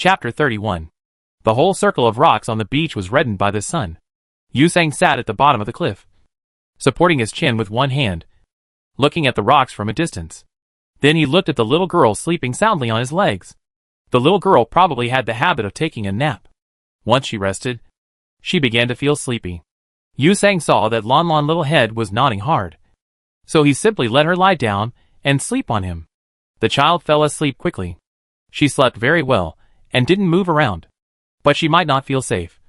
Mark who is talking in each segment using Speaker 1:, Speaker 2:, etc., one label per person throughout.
Speaker 1: Chapter 31. The whole circle of rocks on the beach was reddened by the sun. Yusang sat at the bottom of the cliff, supporting his chin with one hand, looking at the rocks from a distance. Then he looked at the little girl sleeping soundly on his legs. The little girl probably had the habit of taking a nap. Once she rested, she began to feel sleepy. Yusang saw that Lanlan's little head was nodding hard, so he simply let her lie down and sleep on him. The child fell asleep quickly. She slept very well and didn't move around, but she might not feel safe,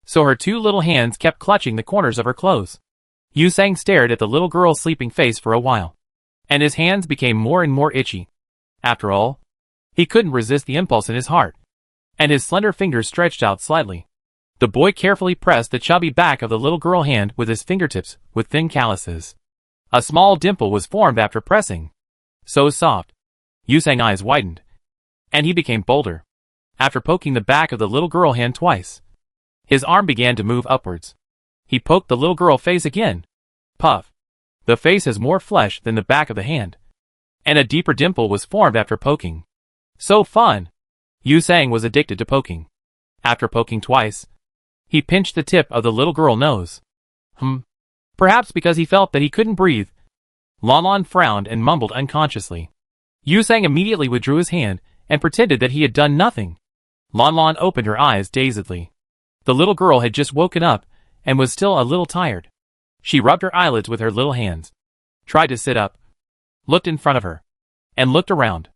Speaker 1: so her two little hands kept clutching the corners of her clothes. Yusang stared at the little girl's sleeping face for a while, and his hands became more and more itchy. After all, he couldn't resist the impulse in his heart, and his slender fingers stretched out slightly. The boy carefully pressed the chubby back of the little girl hand with his fingertips with thin calluses. A small dimple was formed after pressing. So soft. Yusang's eyes widened, and he became bolder. After poking the back of the little girl hand twice, his arm began to move upwards. He poked the little girl face again. Puff. The face has more flesh than the back of the hand, and a deeper dimple was formed after poking. So fun! Yusang was addicted to poking. After poking twice, he pinched the tip of the little girl's nose. Perhaps because he felt that he couldn't breathe. Lanlan frowned and mumbled unconsciously. Yusang immediately withdrew his hand and pretended that he had done nothing. Lanlan opened her eyes dazedly. The little girl had just woken up and was still a little tired. She rubbed her eyelids with her little hands, tried to sit up, looked in front of her, and looked around.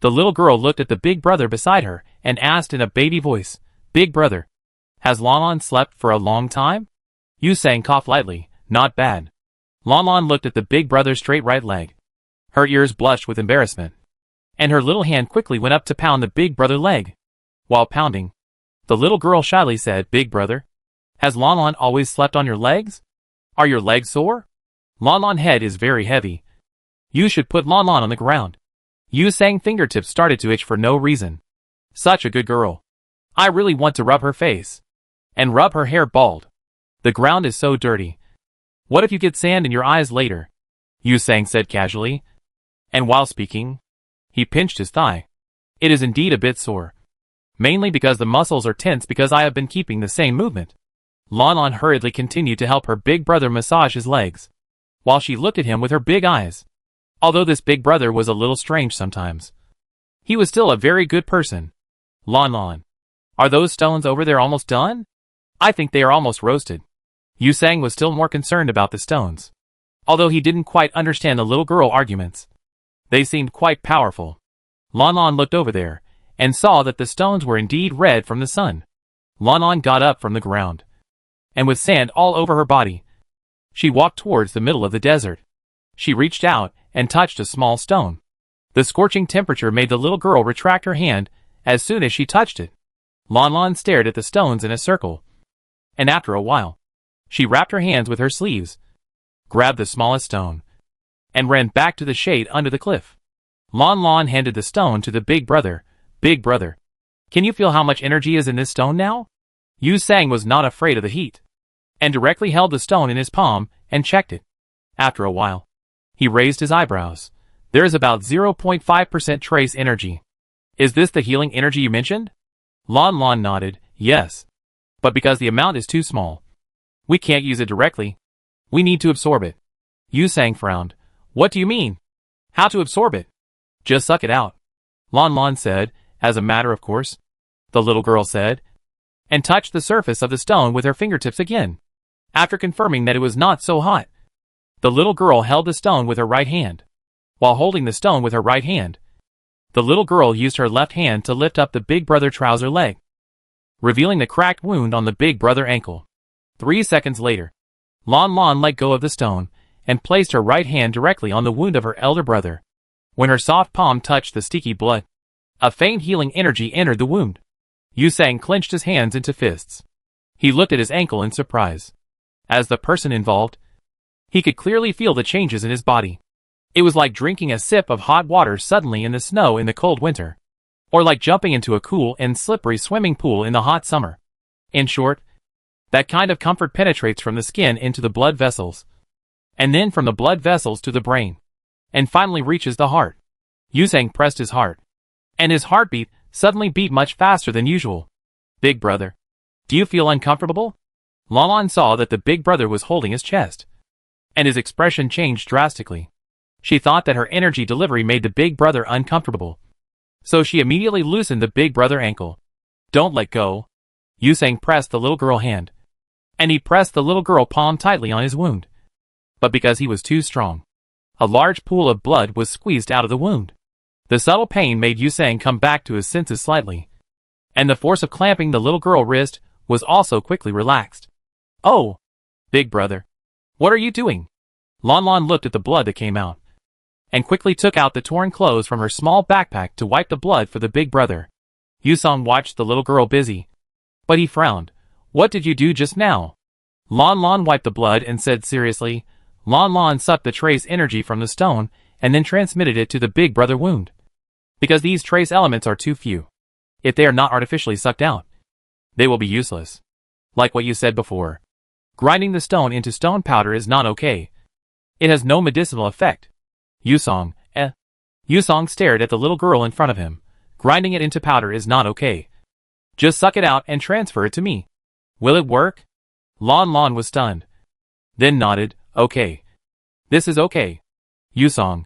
Speaker 1: The little girl looked at the big brother beside her and asked in a baby voice, "Big brother, has Lanlan slept for a long time?" Yusang coughed lightly. "Not bad." Lanlan looked at the big brother's straight right leg. Her ears blushed with embarrassment, and her little hand quickly went up to pound the big brother leg. While pounding, the little girl shyly said, "Big brother, has Lanlan always slept on your legs? Are your legs sore? Lanlan's head is very heavy. You should put Lanlan on the ground." Yusang's fingertips started to itch for no reason. Such a good girl. I really want to rub her face and rub her hair bald. The ground is so dirty. What if you get sand in your eyes later? Yusang said casually, and while speaking, he pinched his thigh. It is indeed a bit sore, mainly because the muscles are tense because I have been keeping the same movement. Lanlan hurriedly continued to help her big brother massage his legs, while she looked at him with her big eyes. Although this big brother was a little strange sometimes, he was still a very good person. Lanlan, are those stones over there almost done? I think they are almost roasted. Yusang was still more concerned about the stones, although he didn't quite understand the little girl arguments. They seemed quite powerful. Lanlan looked over there, and saw that the stones were indeed red from the sun. Lanlan got up from the ground, and with sand all over her body, she walked towards the middle of the desert. She reached out and touched a small stone. The scorching temperature made the little girl retract her hand as soon as she touched it. Lanlan stared at the stones in a circle, and after a while, she wrapped her hands with her sleeves, grabbed the smallest stone, and ran back to the shade under the cliff. Lanlan handed the stone to the big brother. "Big brother, can you feel how much energy is in this stone now?" Yusang was not afraid of the heat, and directly held the stone in his palm and checked it. After a while, he raised his eyebrows. "There is about 0.5% trace energy. Is this the healing energy you mentioned?" Lanlan nodded. "Yes. But because the amount is too small, we can't use it directly. We need to absorb it." Yusang frowned. "What do you mean? How to absorb it?" "Just suck it out," Lanlan said. "As a matter of course," the little girl said, and touched the surface of the stone with her fingertips again. After confirming that it was not so hot, the little girl held the stone with her right hand. While holding the stone with her right hand, the little girl used her left hand to lift up the big brother trouser leg, revealing the cracked wound on the big brother ankle. 3 seconds later, Lanlan let go of the stone and placed her right hand directly on the wound of her elder brother. When her soft palm touched the sticky blood, a faint healing energy entered the wound. Yusang clenched his hands into fists. He looked at his ankle in surprise. As the person involved, he could clearly feel the changes in his body. It was like drinking a sip of hot water suddenly in the snow in the cold winter, or like jumping into a cool and slippery swimming pool in the hot summer. In short, that kind of comfort penetrates from the skin into the blood vessels, and then from the blood vessels to the brain, and finally reaches the heart. Yusang pressed his heart, and his heartbeat suddenly beat much faster than usual. Big brother. Do you feel uncomfortable? Lanlan saw that the big brother was holding his chest, and his expression changed drastically. She thought that her energy delivery made the big brother uncomfortable, so she immediately loosened the big brother ankle. Don't let go. Yusang pressed the little girl hand, and he pressed the little girl palm tightly on his wound. But because he was too strong, a large pool of blood was squeezed out of the wound. The subtle pain made Yusang come back to his senses slightly, and the force of clamping the little girl's wrist was also quickly relaxed. Oh! Big brother. What are you doing? Lanlan looked at the blood that came out, and quickly took out the torn clothes from her small backpack to wipe the blood for the big brother. Yusang watched the little girl busy, but he frowned. What did you do just now? Lanlan wiped the blood and said seriously. Lanlan sucked the trace energy from the stone and then transmitted it to the big brother wound. Because these trace elements are too few, if they are not artificially sucked out, they will be useless. Like what you said before. Grinding the stone into stone powder is not okay. It has no medicinal effect. Yusang stared at the little girl in front of him. Grinding it into powder is not okay. Just suck it out and transfer it to me. Will it work? Lanlan was stunned, then nodded. Okay. This is okay. Yusang,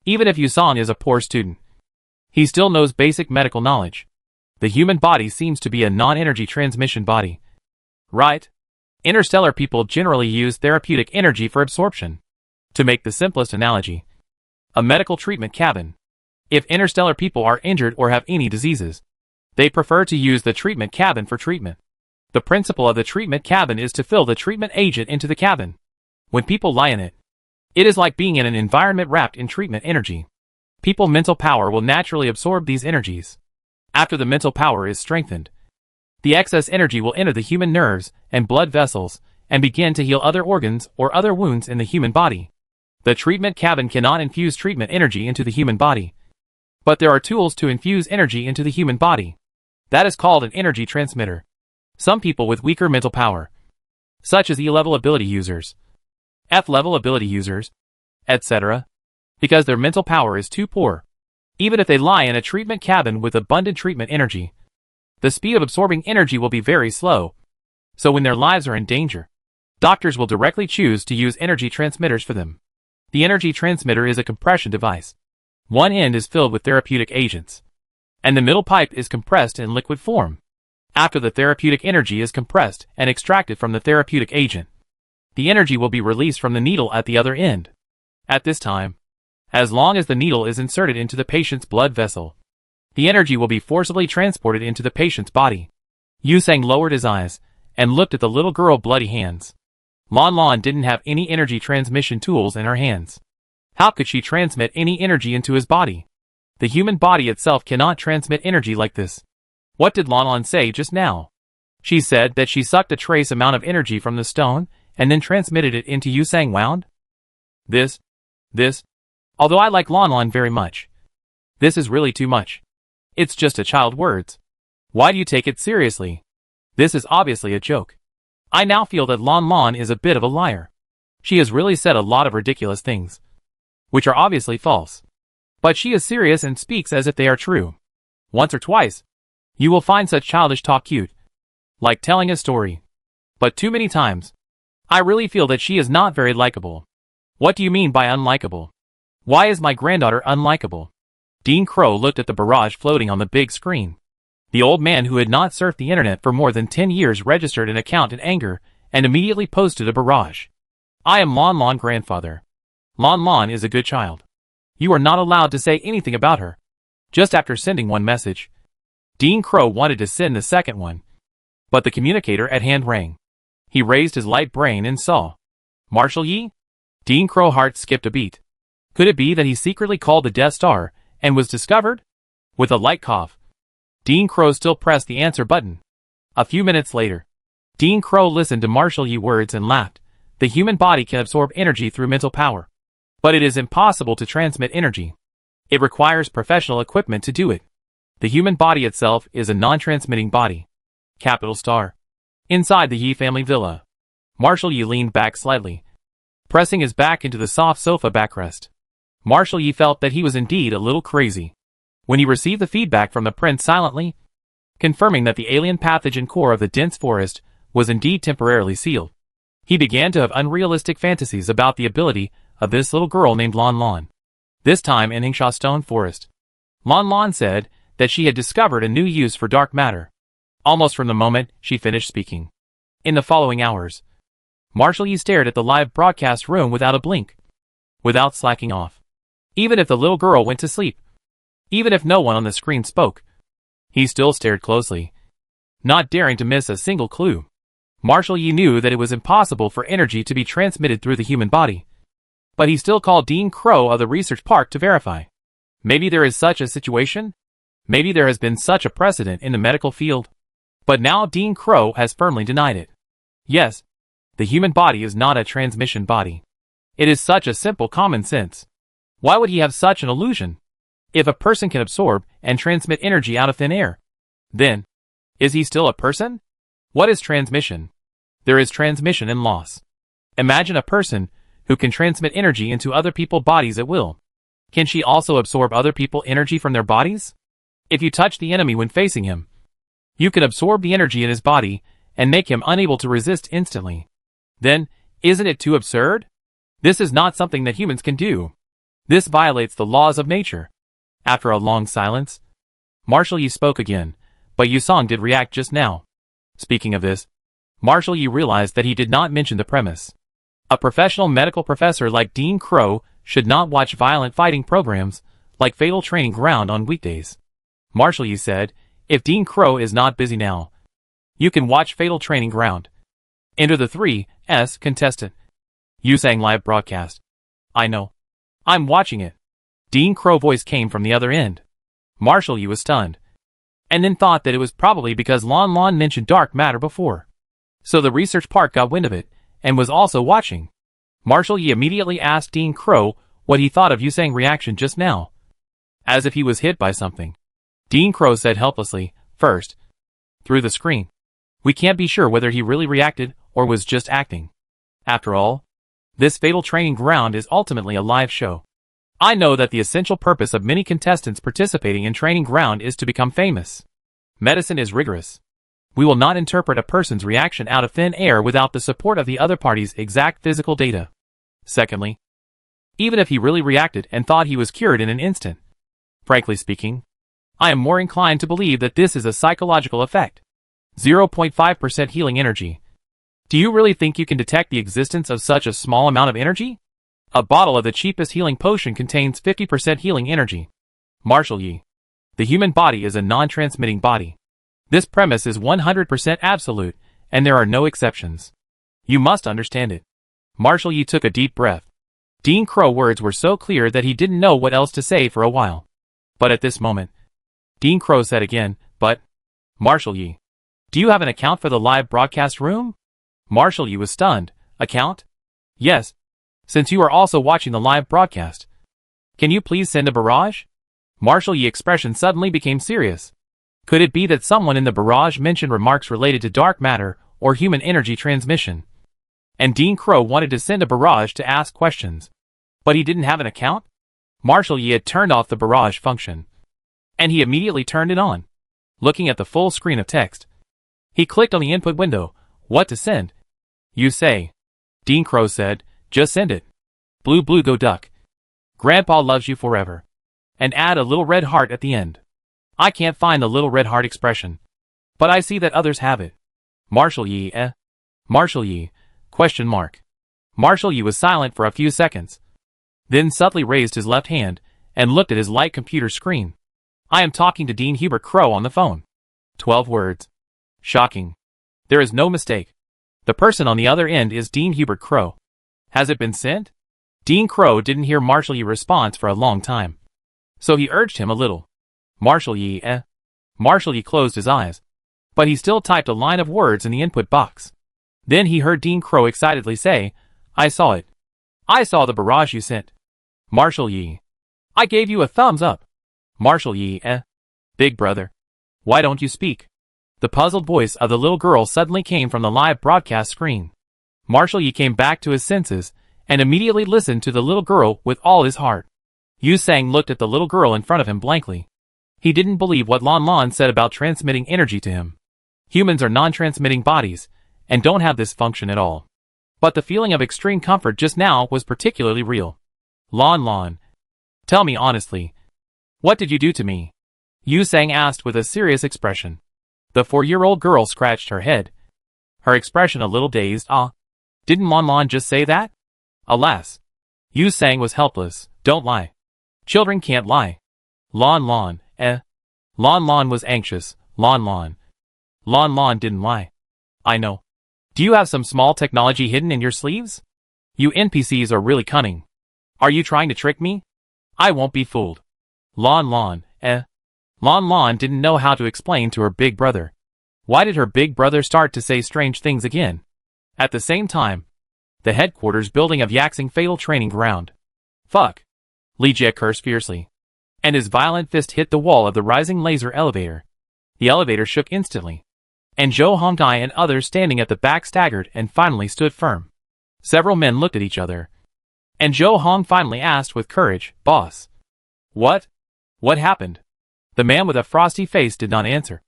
Speaker 1: Even if Yusang is a poor student, he still knows basic medical knowledge. The human body seems to be a non-energy transmission body. Right? Interstellar people generally use therapeutic energy for absorption. To make the simplest analogy, a medical treatment cabin. If interstellar people are injured or have any diseases, they prefer to use the treatment cabin for treatment. The principle of the treatment cabin is to fill the treatment agent into the cabin. When people lie in it, it is like being in an environment wrapped in treatment energy. People's mental power will naturally absorb these energies. After the mental power is strengthened, the excess energy will enter the human nerves and blood vessels and begin to heal other organs or other wounds in the human body. The treatment cabin cannot infuse treatment energy into the human body, but there are tools to infuse energy into the human body. That is called an energy transmitter. Some people with weaker mental power, such as E-level ability users, F-level ability users, etc., because their mental power is too poor, even if they lie in a treatment cabin with abundant treatment energy, the speed of absorbing energy will be very slow. So when their lives are in danger, doctors will directly choose to use energy transmitters for them. The energy transmitter is a compression device. One end is filled with therapeutic agents, and the middle pipe is compressed in liquid form. After the therapeutic energy is compressed and extracted from the therapeutic agent, the energy will be released from the needle at the other end. At this time, as long as the needle is inserted into the patient's blood vessel, the energy will be forcibly transported into the patient's body. Yusang lowered his eyes and looked at the little girl's bloody hands. Lanlan didn't have any energy transmission tools in her hands. How could she transmit any energy into his body? The human body itself cannot transmit energy like this. What did Lanlan say just now? She said that she sucked a trace amount of energy from the stone and then transmitted it into Yusang wound? This. Although I like Lanlan very much, this is really too much. It's just a child words. Why do you take it seriously? This is obviously a joke. I now feel that Lanlan is a bit of a liar. She has really said a lot of ridiculous things, which are obviously false. But she is serious and speaks as if they are true. Once or twice, you will find such childish talk cute, like telling a story. But too many times, I really feel that she is not very likable. What do you mean by unlikable? Why is my granddaughter unlikable? Dean Crow looked at the barrage floating on the big screen. The old man who had not surfed the internet for more than 10 years registered an account in anger and immediately posted a barrage. I am Lanlan grandfather. Lanlan is a good child. You are not allowed to say anything about her. Just after sending one message, Dean Crow wanted to send the second one, but the communicator at hand rang. He raised his light brain and saw Marshall Yi? Dean Crow's heart skipped a beat. Could it be that he secretly called the Death Star and was discovered? With a light cough, Dean Crow still pressed the answer button. A few minutes later, Dean Crow listened to Marshall Yi's words and laughed. The human body can absorb energy through mental power, but it is impossible to transmit energy. It requires professional equipment to do it. The human body itself is a non-transmitting body. Capital Star. Inside the Yi family villa, Marshall Yi leaned back slightly, pressing his back into the soft sofa backrest. Marshall Yi felt that he was indeed a little crazy. When he received the feedback from the prince silently, confirming that the alien pathogen core of the dense forest was indeed temporarily sealed, he began to have unrealistic fantasies about the ability of this little girl named Lanlan. This time in Hingsha Stone Forest, Lanlan said that she had discovered a new use for dark matter, almost from the moment she finished speaking. In the following hours, Marshall Yi stared at the live broadcast room without a blink, without slacking off. Even if the little girl went to sleep, even if no one on the screen spoke, he still stared closely, not daring to miss a single clue. Marshall Yi knew that it was impossible for energy to be transmitted through the human body, but he still called Dean Crow of the research park to verify. Maybe there is such a situation? Maybe there has been such a precedent in the medical field? But now Dean Crow has firmly denied it. Yes, the human body is not a transmission body. It is such a simple common sense. Why would he have such an illusion? If a person can absorb and transmit energy out of thin air, then, is he still a person? What is transmission? There is transmission and loss. Imagine a person who can transmit energy into other people's bodies at will. Can she also absorb other people's energy from their bodies? If you touch the enemy when facing him, you can absorb the energy in his body and make him unable to resist instantly. Then, isn't it too absurd? This is not something that humans can do. This violates the laws of nature. After a long silence, Marshall Yi spoke again, but Yusong did react just now. Speaking of this, Marshall Yi realized that he did not mention the premise. A professional medical professor like Dean Crow should not watch violent fighting programs like Fatal Training Ground on weekdays. Marshall Yi said, if Dean Crow is not busy now, you can watch Fatal Training Ground. Enter the 3S contestant. Yusang live broadcast. I know. I'm watching it. Dean Crow voice came from the other end. Marshall Yi was stunned, and then thought that it was probably because Lanlan mentioned dark matter before. So the research park got wind of it, and was also watching. Marshall Yi immediately asked Dean Crow what he thought of Yusang's reaction just now, as if he was hit by something. Dean Crow said helplessly, first, through the screen, we can't be sure whether he really reacted or was just acting. After all, this Fatal Training Ground is ultimately a live show. I know that the essential purpose of many contestants participating in Training Ground is to become famous. Medicine is rigorous. We will not interpret a person's reaction out of thin air without the support of the other party's exact physical data. Secondly, even if he really reacted and thought he was cured in an instant, frankly speaking, I am more inclined to believe that this is a psychological effect. 0.5% healing energy. Do you really think you can detect the existence of such a small amount of energy? A bottle of the cheapest healing potion contains 50% healing energy. Marshall Yi. The human body is a non-transmitting body. This premise is 100% absolute, and there are no exceptions. You must understand it. Marshall Yi took a deep breath. Dean Crow's words were so clear that he didn't know what else to say for a while. But at this moment, Dean Crow said again, but, Marshall Yi, do you have an account for the live broadcast room? Marshall Yi was stunned. Account? Yes. Since you are also watching the live broadcast, can you please send a barrage? Marshall Yi's expression suddenly became serious. Could it be that someone in the barrage mentioned remarks related to dark matter or human energy transmission? And Dean Crow wanted to send a barrage to ask questions. But he didn't have an account? Marshall Yi had turned off the barrage function, and he immediately turned it on. Looking at the full screen of text, he clicked on the input window. What to send? You say. Dean Crow said, just send it. Blue blue go duck. Grandpa loves you forever. And add a little red heart at the end. I can't find the little red heart expression, but I see that others have it. Marshall Yi, Marshall Yi, question mark. Marshall Yi was silent for a few seconds, then subtly raised his left hand and looked at his light computer screen. I am talking to Dean Hubert Crow on the phone. 12 words. Shocking. There is no mistake. The person on the other end is Dean Hubert Crow. Has it been sent? Dean Crow didn't hear Marshall Yi's response for a long time, so he urged him a little. Marshall Yi, Marshall Yi closed his eyes, but he still typed a line of words in the input box. Then he heard Dean Crow excitedly say, I saw it. I saw the barrage you sent. Marshall Yi. I gave you a thumbs up. Marshall Yi, Big brother. Why don't you speak? The puzzled voice of the little girl suddenly came from the live broadcast screen. Marshall Yi came back to his senses and immediately listened to the little girl with all his heart. Yusang looked at the little girl in front of him blankly. He didn't believe what Lanlan said about transmitting energy to him. Humans are non-transmitting bodies, and don't have this function at all. But the feeling of extreme comfort just now was particularly real. Lanlan, tell me honestly, what did you do to me? Yu Sang asked with a serious expression. The 4-year-old girl scratched her head, her expression a little dazed. Didn't Lanlan just say that? Alas. Yu Sang was helpless. Don't lie. Children can't lie. Lanlan, Lanlan was anxious. Lanlan didn't lie. I know. Do you have some small technology hidden in your sleeves? You NPCs are really cunning. Are you trying to trick me? I won't be fooled. Lanlan didn't know how to explain to her big brother. Why did her big brother start to say strange things again? At the same time, the headquarters building of Yaxing Fatal Training Ground. Fuck. Li Jie cursed fiercely, and his violent fist hit the wall of the rising laser elevator. The elevator shook instantly, and Zhou Hongtai and others standing at the back staggered and finally stood firm. Several men looked at each other, and Zhou Hong finally asked with courage, "Boss, what? What happened?" The man with a frosty face did not answer,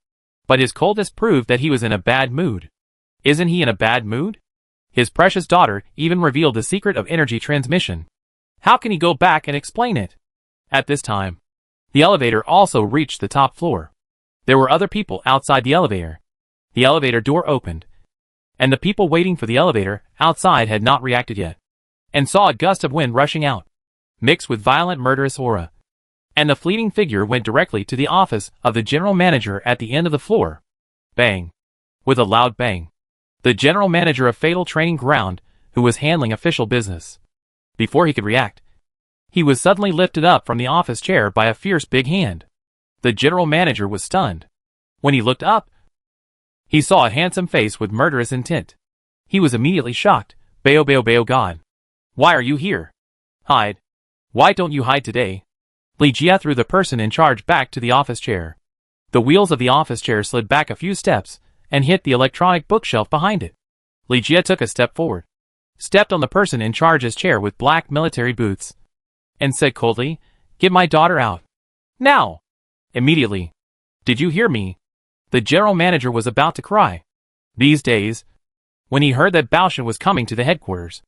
Speaker 1: but his coldness proved that he was in a bad mood. Isn't he in a bad mood? His precious daughter even revealed the secret of energy transmission. How can he go back and explain it? At this time, the elevator also reached the top floor. There were other people outside the elevator. The elevator door opened, and the people waiting for the elevator outside had not reacted yet, and saw a gust of wind rushing out, mixed with violent murderous aura. And the fleeting figure went directly to the office of the general manager at the end of the floor. Bang. With a loud bang. The general manager of Fatal Training Ground, who was handling official business. Before he could react, he was suddenly lifted up from the office chair by a fierce big hand. The general manager was stunned. When he looked up, he saw a handsome face with murderous intent. He was immediately shocked. Bao God. Why are you here? Hide. Why don't you hide today? Li Jie threw the person in charge back to the office chair. The wheels of the office chair slid back a few steps and hit the electronic bookshelf behind it. Li Jie took a step forward, stepped on the person in charge's chair with black military boots, and said coldly, "Get my daughter out. Now!" Immediately. Did you hear me? The general manager was about to cry. These days, when he heard that Baoshan was coming to the headquarters,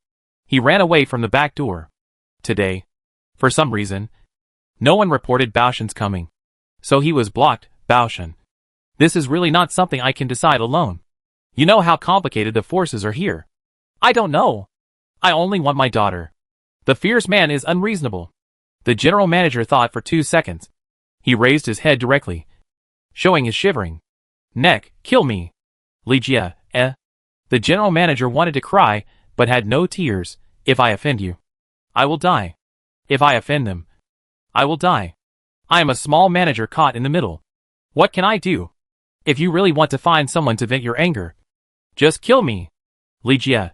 Speaker 1: he ran away from the back door. Today, for some reason, no one reported Baoshan's coming, so he was blocked. Baoshan. This is really not something I can decide alone. You know how complicated the forces are here. I don't know. I only want my daughter. The fierce man is unreasonable. The general manager thought for 2 seconds. He raised his head directly, showing his shivering neck. Kill me. Li Jie, The general manager wanted to cry, but had no tears. If I offend you, I will die. If I offend them, I will die. I am a small manager caught in the middle. What can I do? If you really want to find someone to vent your anger, just kill me. Li Jie,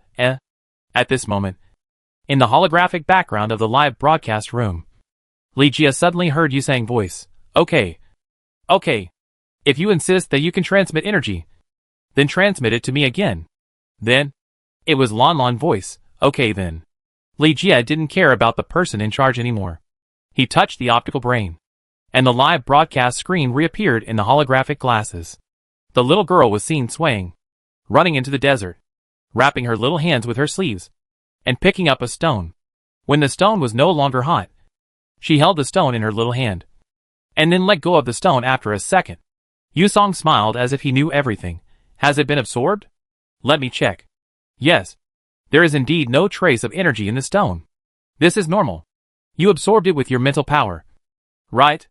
Speaker 1: At this moment, in the holographic background of the live broadcast room, Li Jie suddenly heard Yu Sang's voice. Okay. If you insist that you can transmit energy, then transmit it to me again. Then, it was Lanlan's voice. Okay then. Li Jie didn't care about the person in charge anymore. He touched the optical brain, and the live broadcast screen reappeared in the holographic glasses. The little girl was seen swaying, running into the desert, wrapping her little hands with her sleeves, and picking up a stone. When the stone was no longer hot, she held the stone in her little hand, and then let go of the stone after a second. Yu Song smiled as if he knew everything. Has it been absorbed? Let me check. Yes. There is indeed no trace of energy in the stone. This is normal. You absorbed it with your mental power. Right?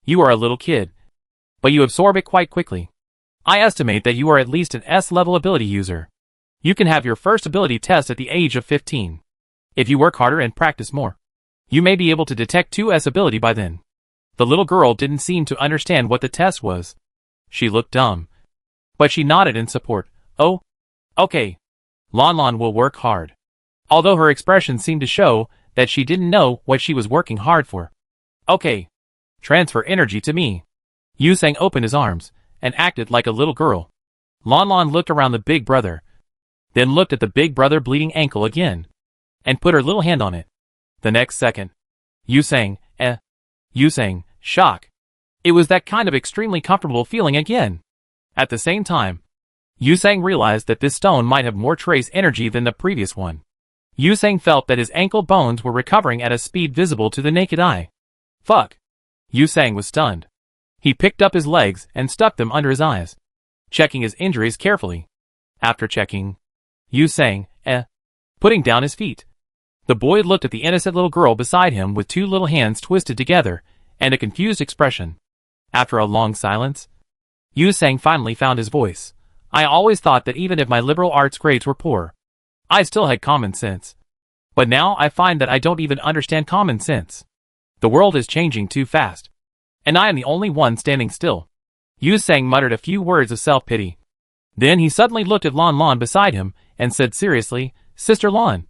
Speaker 1: You are a little kid, but you absorb it quite quickly. I estimate that you are at least an S-level ability user. You can have your first ability test at the age of 15. If you work harder and practice more, you may be able to detect 2S ability by then. The little girl didn't seem to understand what the test was. She looked dumb, but she nodded in support. Oh, okay. Lanlan will work hard. Although her expression seemed to show that she didn't know what she was working hard for. Okay. Transfer energy to me. Yu Sang opened his arms and acted like a little girl. Lanlan looked around the big brother, then looked at the big brother bleeding ankle again, and put her little hand on it. The next second, Yu Sang, shock. It was that kind of extremely comfortable feeling again. At the same time, Yusang realized that this stone might have more trace energy than the previous one. Yusang felt that his ankle bones were recovering at a speed visible to the naked eye. Fuck. Yusang was stunned. He picked up his legs and stuck them under his eyes, checking his injuries carefully. After checking, Yusang, putting down his feet. The boy looked at the innocent little girl beside him with two little hands twisted together and a confused expression. After a long silence, Yusang finally found his voice. I always thought that even if my liberal arts grades were poor, I still had common sense. But now I find that I don't even understand common sense. The world is changing too fast, and I am the only one standing still. Yusang muttered a few words of self-pity. Then he suddenly looked at Lanlan beside him and said seriously, Sister Lan,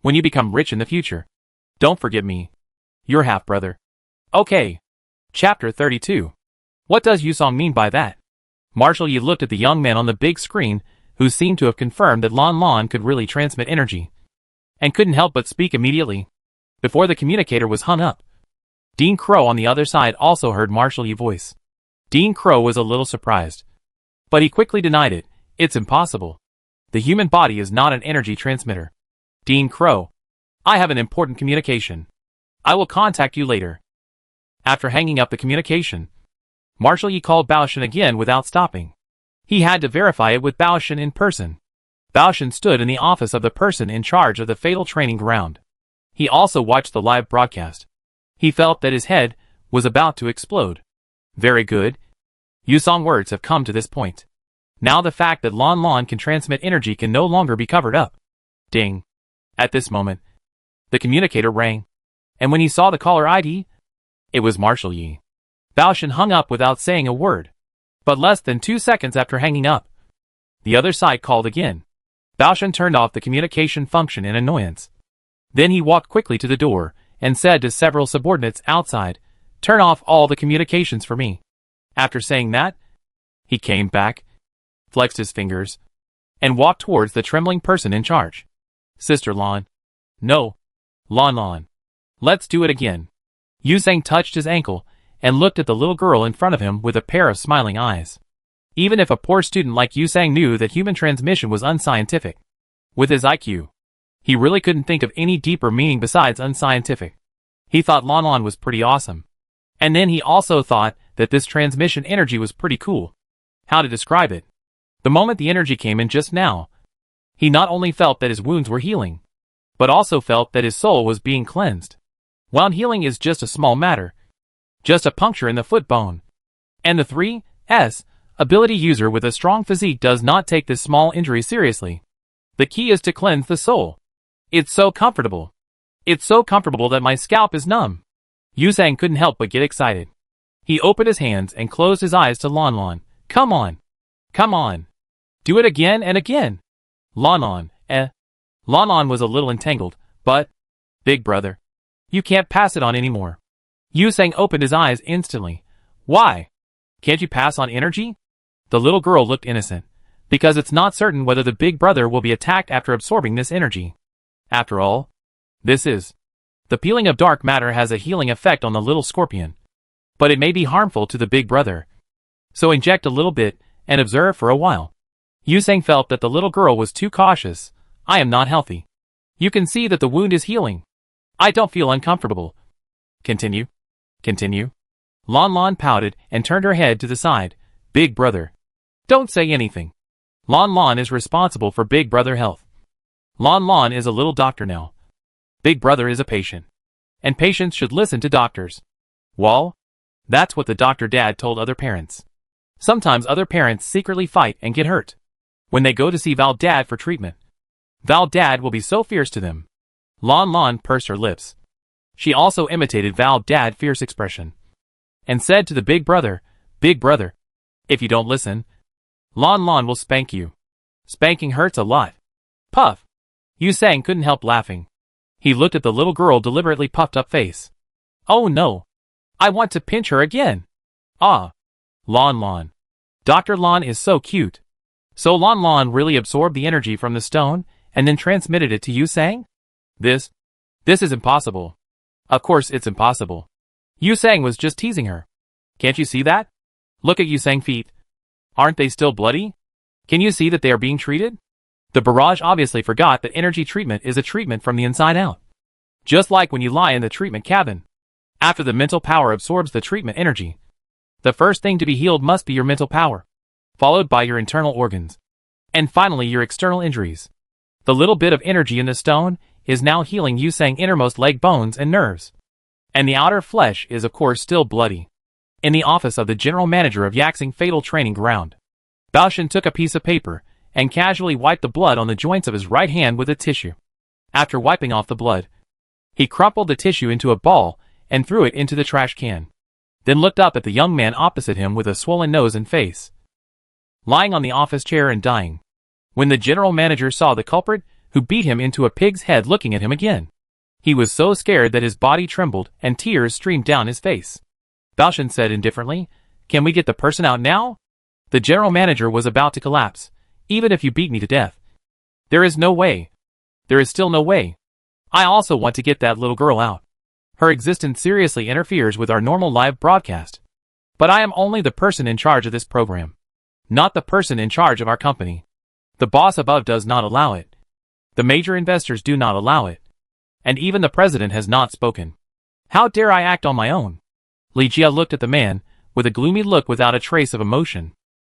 Speaker 1: when you become rich in the future, don't forget me. Your half-brother. Okay. Chapter 32. What does Yusang mean by that? Marshall Yi looked at the young man on the big screen, who seemed to have confirmed that Lanlan could really transmit energy, and couldn't help but speak immediately, before the communicator was hung up. Dean Crow on the other side also heard Marshall Yi's voice. Dean Crow was a little surprised, but he quickly denied it. It's impossible. The human body is not an energy transmitter. Dean Crow, I have an important communication. I will contact you later. After hanging up the communication, Marshall Yi called Baoshan again without stopping. He had to verify it with Baoshan in person. Baoshan stood in the office of the person in charge of the fatal training ground. He also watched the live broadcast. He felt that his head was about to explode. Very good. Yusang's words have come to this point. Now the fact that Lanlan can transmit energy can no longer be covered up. Ding. At this moment, the communicator rang, and when he saw the caller ID, it was Marshall Yi. Baoshan hung up without saying a word. But less than 2 seconds after hanging up, the other side called again. Baoshan turned off the communication function in annoyance. Then he walked quickly to the door and said to several subordinates outside, turn off all the communications for me. After saying that, he came back, flexed his fingers, and walked towards the trembling person in charge. Sister Lan. No. Lanlan. Let's do it again. Yusang touched his ankle and looked at the little girl in front of him with a pair of smiling eyes. Even if a poor student like Yusang knew that human transmission was unscientific, with his IQ, he really couldn't think of any deeper meaning besides unscientific. He thought Lanlan was pretty awesome. And then he also thought that this transmission energy was pretty cool. How to describe it? The moment the energy came in just now, he not only felt that his wounds were healing, but also felt that his soul was being cleansed. Wound healing is just a small matter, just a puncture in the foot bone. And the 3S ability user with a strong physique does not take this small injury seriously. The key is to cleanse the soul. It's so comfortable. It's so comfortable that my scalp is numb. Yusang couldn't help but get excited. He opened his hands and closed his eyes to Lanlan. Come on. Come on. Do it again and again. Lanlan, Lanlan was a little entangled, but, big brother, you can't pass it on anymore. Yusang opened his eyes instantly. Why? Can't you pass on energy? The little girl looked innocent, because it's not certain whether the big brother will be attacked after absorbing this energy. After all, this is. The peeling of dark matter has a healing effect on the little scorpion, but it may be harmful to the big brother. So inject a little bit and observe for a while. Yusang felt that the little girl was too cautious. I am not healthy. You can see that the wound is healing. I don't feel uncomfortable. Continue. Continue. Lanlan pouted and turned her head to the side. Big brother. Don't say anything. Lanlan is responsible for big brother health. Lanlan is a little doctor now. Big brother is a patient. And patients should listen to doctors. Well, that's what the doctor dad told other parents. Sometimes other parents secretly fight and get hurt when they go to see Val dad for treatment. Val dad will be so fierce to them. Lanlan pursed her lips. She also imitated Val dad's fierce expression and said to the big brother, if you don't listen, Lanlan will spank you. Spanking hurts a lot. Puff. Yusang couldn't help laughing. He looked at the little girl deliberately puffed up face. Oh no. I want to pinch her again. Ah. Lanlan. Dr. Lan is so cute. So Lanlan really absorbed the energy from the stone and then transmitted it to Yusang? This is impossible. Of course it's impossible. Yusang was just teasing her. Can't you see that? Look at Yusang's feet. Aren't they still bloody? Can you see that they are being treated? The barrage obviously forgot that energy treatment is a treatment from the inside out. Just like when you lie in the treatment cabin. After the mental power absorbs the treatment energy, the first thing to be healed must be your mental power, followed by your internal organs, and finally your external injuries. The little bit of energy in the stone is now healing Yusang's innermost leg bones and nerves. And the outer flesh is of course still bloody. In the office of the general manager of Yaxing Fatal Training Ground, Baoshan took a piece of paper and casually wiped the blood on the joints of his right hand with a tissue. After wiping off the blood, he crumpled the tissue into a ball and threw it into the trash can. Then looked up at the young man opposite him with a swollen nose and face, lying on the office chair and dying. When the general manager saw the culprit, who beat him into a pig's head looking at him again, he was so scared that his body trembled and tears streamed down his face. Baoshan said indifferently, "Can we get the person out now?" The general manager was about to collapse. "Even if you beat me to death, there is no way. There is still no way. I also want to get that little girl out. Her existence seriously interferes with our normal live broadcast. But I am only the person in charge of this program, not the person in charge of our company. The boss above does not allow it. The major investors do not allow it. And even the president has not spoken. How dare I act on my own?" Li Jia looked at the man, with a gloomy look without a trace of emotion.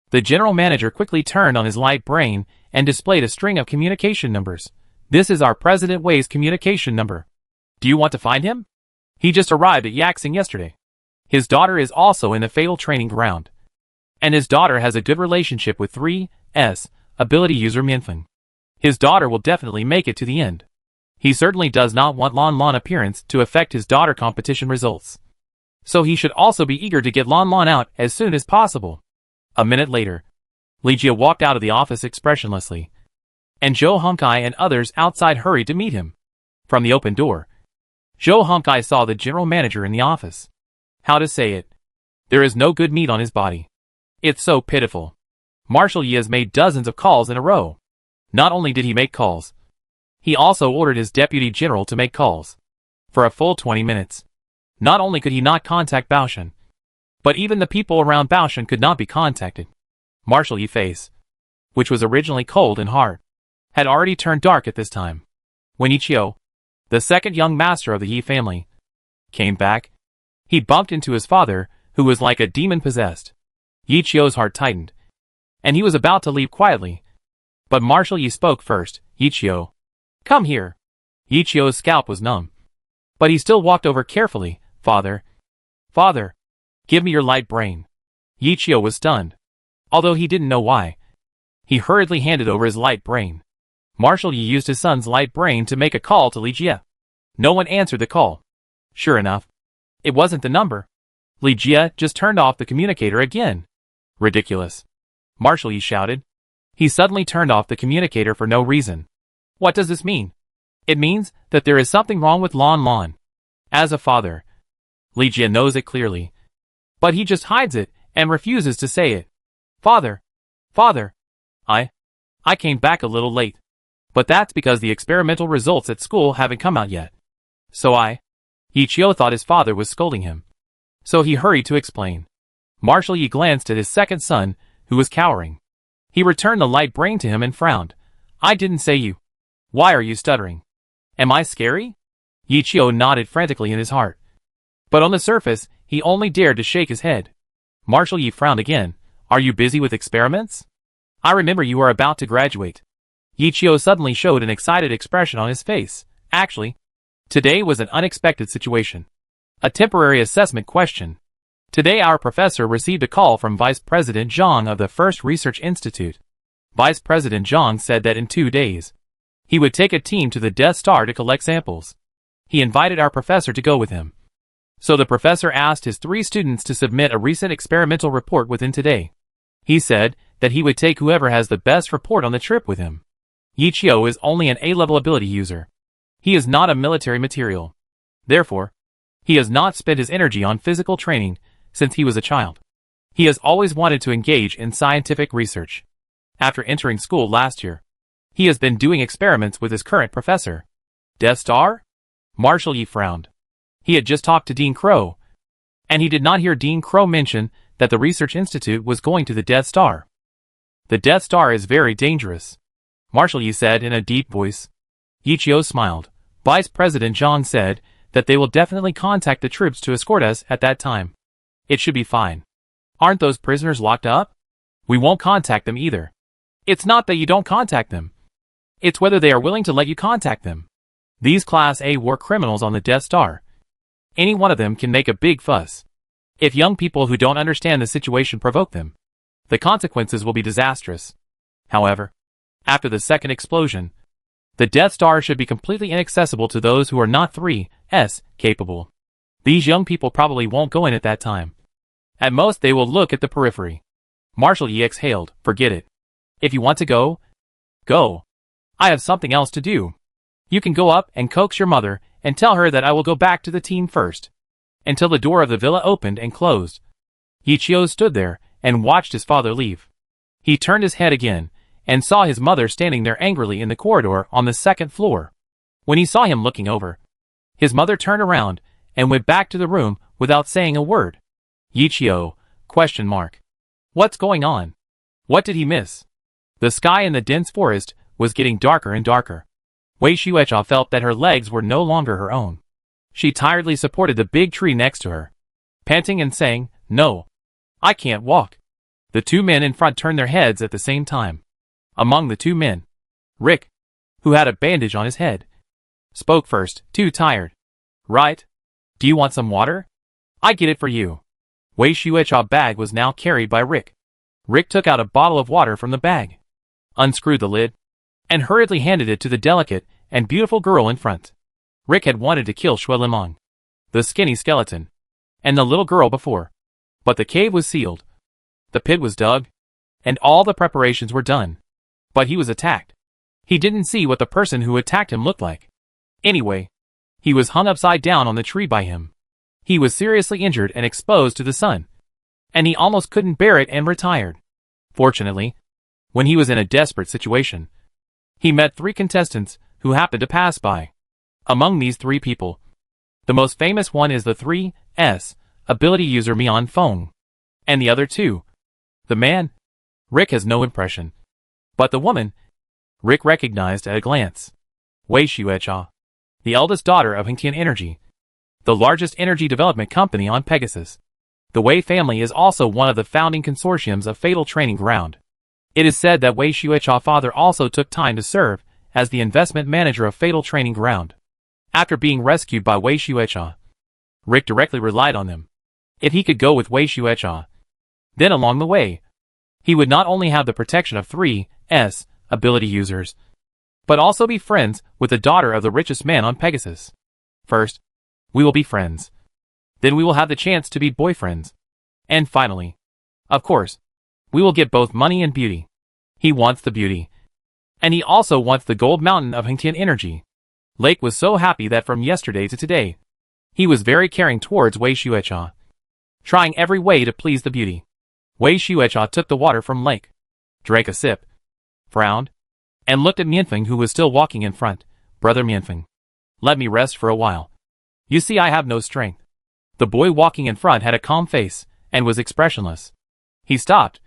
Speaker 1: The general manager quickly turned on his light brain and displayed a string of communication numbers. "This is our President Wei's communication number. Do you want to find him? He just arrived at Yaxing yesterday. His daughter is also in the Fatal Training Ground. And his daughter has a good relationship with 3S ability user Minfeng. His daughter will definitely make it to the end. He certainly does not want Lanlan appearance to affect his daughter competition results. So he should also be eager to get Lanlan out as soon as possible." A minute later, Li Jia walked out of the office expressionlessly, and Zhou Hongkai and others outside hurried to meet him. From the open door, Zhou Hongkai saw the general manager in the office. How to say it? There is no good meat on his body. It's so pitiful. Marshal Yi has made dozens of calls in a row. Not only did he make calls, he also ordered his deputy general to make calls. For a full 20 minutes. Not only could he not contact Baoshan, but even the people around Baoshan could not be contacted. Marshal Yi's face, which was originally cold and hard, had already turned dark at this time. When Yiqiu, the second young master of the Yi family, came back, he bumped into his father, who was like a demon possessed. Yiqiu's heart tightened, and he was about to leave quietly. But Marshal Yi spoke first. "Yiqiu, come here." Yiqiu's scalp was numb, but he still walked over carefully. "Father, father, give me your light brain." Yiqiu was stunned, although he didn't know why. He hurriedly handed over his light brain. Marshal Yi used his son's light brain to make a call to Li Jia. No one answered the call. Sure enough, it wasn't the number. Li Jia just turned off the communicator again. Ridiculous. Marshal Yi shouted. He suddenly turned off the communicator for no reason. What does this mean? It means that there is something wrong with Lanlan. As a father, Li Jia knows it clearly. But he just hides it and refuses to say it. "Father, father, I came back a little late. But that's because the experimental results at school haven't come out yet. So Yiqiu thought his father was scolding him. So he hurried to explain. Marshal Yi glanced at his second son, who was cowering. He returned the light brain to him and frowned. "I didn't say you. Why are you stuttering? Am I scary?" Yiqiu nodded frantically in his heart. But on the surface, he only dared to shake his head. Marshal Yi frowned again. "Are you busy with experiments? I remember you are about to graduate." Yiqiu suddenly showed an excited expression on his face. Actually, today was an unexpected situation. A temporary assessment question. Today our professor received a call from Vice President Zhang of the First Research Institute. Vice President Zhang said that in 2 days, he would take a team to the Death Star to collect samples. He invited our professor to go with him. So the professor asked his 3 students to submit a recent experimental report within today. He said that he would take whoever has the best report on the trip with him. Yiqiu is only an A-level ability user. He is not a military material. Therefore, he has not spent his energy on physical training since he was a child. He has always wanted to engage in scientific research. After entering school last year, he has been doing experiments with his current professor. Death Star? Marshal Yi frowned. He had just talked to Dean Crow. And he did not hear Dean Crow mention that the research institute was going to the Death Star. The Death Star is very dangerous, Marshall Yi said in a deep voice. Yichio smiled. Vice President Zhang said that they will definitely contact the troops to escort us at that time. It should be fine. Aren't those prisoners locked up? We won't contact them either. It's not that you don't contact them. It's whether they are willing to let you contact them. These Class A war criminals on the Death Star. Any one of them can make a big fuss. If young people who don't understand the situation provoke them, the consequences will be disastrous. However, after the second explosion, the Death Star should be completely inaccessible to those who are not 3S capable. These young people probably won't go in at that time. At most they will look at the periphery. Marshall Yi exhaled. Forget it. If you want to go, go. I have something else to do. You can go up and coax your mother and tell her that I will go back to the team first. Until the door of the villa opened and closed. Yichio stood there and watched his father leave. He turned his head again and saw his mother standing there angrily in the corridor on the second floor. When he saw him looking over, his mother turned around and went back to the room without saying a word. Yichio, ? What's going on? What did he miss? The sky in the dense forest was getting darker and darker. Wei Xuecha felt that her legs were no longer her own. She tiredly supported the big tree next to her, panting and saying, "No, I can't walk." The two men in front turned their heads at the same time. Among the two men, Rick, who had a bandage on his head, spoke first. Too tired, right? Do you want some water? I get it for you. Wei Xuecha's bag was now carried by Rick. Rick took out a bottle of water from the bag, unscrewed the lid, and hurriedly handed it to the delicate and beautiful girl in front. Rick had wanted to kill Shui Limong, the skinny skeleton, and the little girl before. But the cave was sealed. The pit was dug, and all the preparations were done. But he was attacked. He didn't see what the person who attacked him looked like. Anyway, he was hung upside down on the tree by him. He was seriously injured and exposed to the sun, and he almost couldn't bear it and retired. Fortunately, when he was in a desperate situation, he met 3 contestants who happened to pass by. Among these 3 people, the most famous one is the 3S ability user Mian Feng, and the other 2. The man, Rick has no impression. But the woman, Rick recognized at a glance. Wei Xuecha, the eldest daughter of Hengtian Energy, the largest energy development company on Pegasus. The Wei family is also one of the founding consortiums of Fatal Training Ground. It is said that Wei Xuecha's father also took time to serve as the investment manager of Fatal Training Ground. After being rescued by Wei Xuecha, Rick directly relied on them. If he could go with Wei Xuecha, then along the way, he would not only have the protection of 3S ability users, but also be friends with the daughter of the richest man on Pegasus. First, we will be friends. Then we will have the chance to be boyfriends. And finally, of course, we will get both money and beauty. He wants the beauty. And he also wants the gold mountain of Hengtian Energy. Lake was so happy that from yesterday to today, he was very caring towards Wei Xuecha, trying every way to please the beauty. Wei Xuecha took the water from Lake, drank a sip, frowned, and looked at Mianfeng who was still walking in front. Brother Mianfeng, let me rest for a while. You see I have no strength. The boy walking in front had a calm face, and was expressionless. He stopped,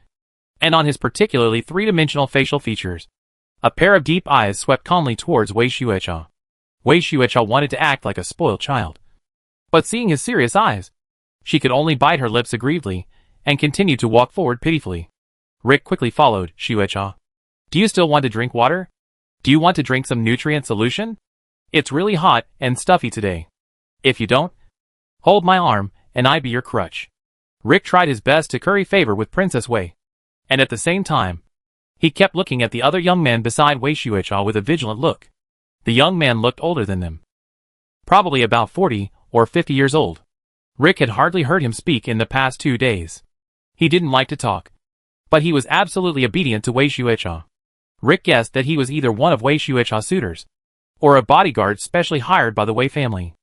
Speaker 1: and on his particularly 3-dimensional facial features, a pair of deep eyes swept calmly towards Wei Xuecha. Wei Xuecha wanted to act like a spoiled child. But seeing his serious eyes, she could only bite her lips aggrievedly, and continued to walk forward pitifully. Rick quickly followed. Xuecha, do you still want to drink water? Do you want to drink some nutrient solution? It's really hot and stuffy today. If you don't, hold my arm, and I be your crutch. Rick tried his best to curry favor with Princess Wei, and at the same time, he kept looking at the other young men beside Wei Xuecha with a vigilant look. The young man looked older than them, probably about 40 or 50 years old. Rick had hardly heard him speak in the past 2 days. He didn't like to talk, but he was absolutely obedient to Wei Xuecha. Rick guessed that he was either one of Wei Xuecha's suitors, or a bodyguard specially hired by the Wei family.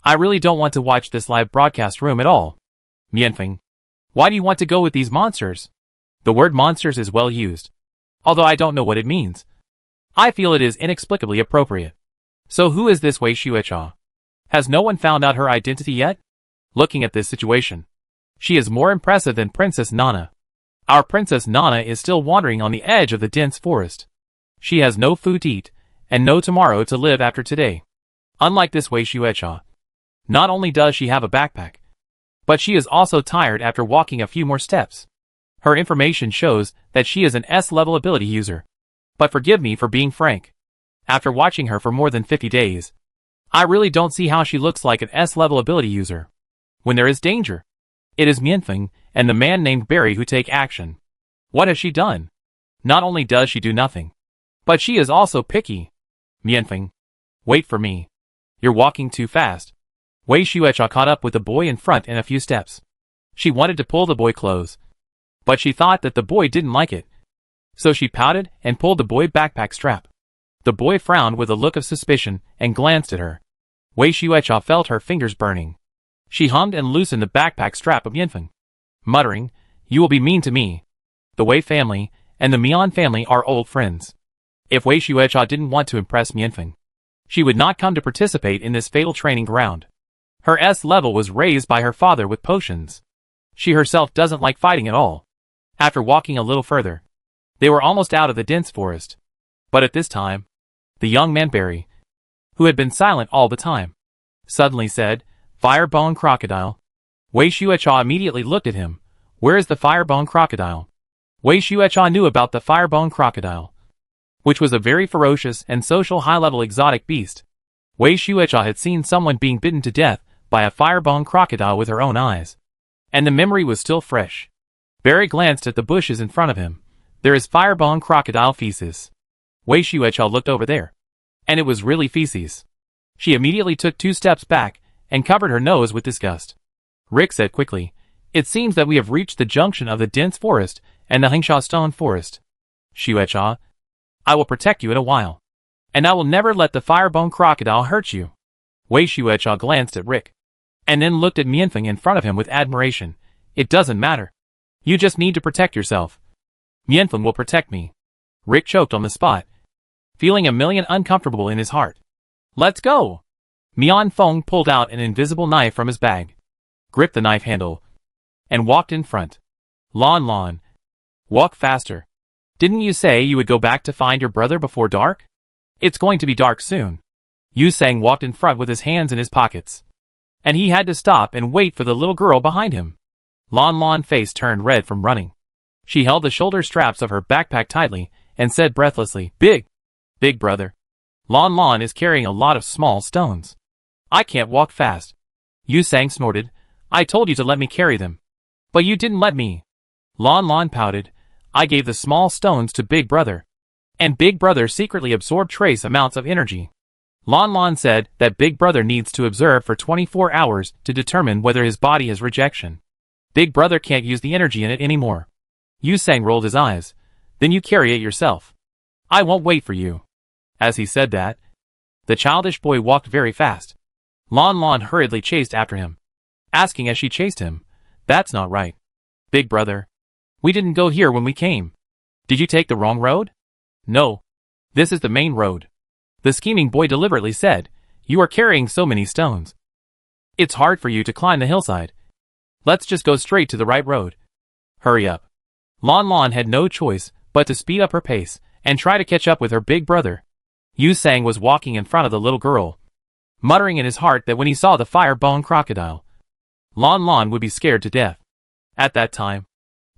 Speaker 1: I really don't want to watch this live broadcast room at all. Mianfeng, why do you want to go with these monsters? The word monsters is well used, although I don't know what it means. I feel it is inexplicably appropriate. So who is this Wei Xuecha? Has no one found out her identity yet? Looking at this situation, She is more impressive than Princess Nana. Our Princess Nana is still wandering on the edge of the dense forest. She has no food to eat, and no tomorrow to live after today. Unlike this Wei Xuecha. Not only does she have a backpack, but she is also tired after walking a few more steps. Her information shows that she is an S-level ability user. But forgive me for being frank. After watching her for more than 50 days, I really don't see how she looks like an S-level ability user. When there is danger, it is Mianfeng and the man named Barry who take action. What has she done? Not only does she do nothing, but she is also picky. Mianfeng, wait for me. You're walking too fast. Wei Xuecha caught up with the boy in front in a few steps. She wanted to pull the boy close, but she thought that the boy didn't like it. So she pouted and pulled the boy backpack strap. The boy frowned with a look of suspicion and glanced at her. Wei Xuecha felt her fingers burning. She hummed and loosened the backpack strap of Mianfeng, muttering, "You will be mean to me." The Wei family and the Mian family are old friends. If Wei Xuecha didn't want to impress Mianfeng, she would not come to participate in this fatal training ground. Her S level was raised by her father with potions. She herself doesn't like fighting at all. After walking a little further, they were almost out of the dense forest. But at this time, the young man Barry, who had been silent all the time, suddenly said, "Firebone crocodile." Wei Xuecha immediately looked at him. Where is the firebone crocodile? Wei Xuecha knew about the firebone crocodile, which was a very ferocious and social high-level exotic beast. Wei Xuecha had seen someone being bitten to death by a firebone crocodile with her own eyes, and the memory was still fresh. Barry glanced at the bushes in front of him. There is firebone crocodile feces. Wei Xuecha looked over there, and it was really feces. She immediately took 2 steps back and covered her nose with disgust. Rick said quickly, "It seems that we have reached the junction of the dense forest and the Hengsha stone forest. Xuecha, I will protect you in a while, and I will never let the firebone crocodile hurt you." Wei Xuecha glanced at Rick, and then looked at Mianfeng in front of him with admiration. "It doesn't matter. You just need to protect yourself. Mianfeng will protect me." Rick choked on the spot, feeling a million uncomfortable in his heart. "Let's go!" Mianfeng pulled out an invisible knife from his bag, gripped the knife handle, and walked in front. Lanlan, walk faster. Didn't you say you would go back to find your brother before dark? It's going to be dark soon. Yusang walked in front with his hands in his pockets, and he had to stop and wait for the little girl behind him. Lanlan's face turned red from running. She held the shoulder straps of her backpack tightly and said breathlessly, Big brother. Lanlan is carrying a lot of small stones. I can't walk fast." Yusang snorted, "I told you to let me carry them, but you didn't let me." Lanlan pouted, "I gave the small stones to Big Brother, and Big Brother secretly absorbed trace amounts of energy." Lanlan said that Big Brother needs to observe for 24 hours to determine whether his body has rejection. Big Brother can't use the energy in it anymore. Yusang rolled his eyes. "Then you carry it yourself. I won't wait for you." As he said that, the childish boy walked very fast. Lanlan hurriedly chased after him, asking as she chased him, "That's not right. Big Brother, we didn't go here when we came. Did you take the wrong road?" "No. This is the main road." The scheming boy deliberately said, "You are carrying so many stones. It's hard for you to climb the hillside. Let's just go straight to the right road. Hurry up." Lanlan had no choice but to speed up her pace and try to catch up with her big brother. Yusang was walking in front of the little girl, muttering in his heart that when he saw the firebone crocodile, Lanlan would be scared to death. At that time,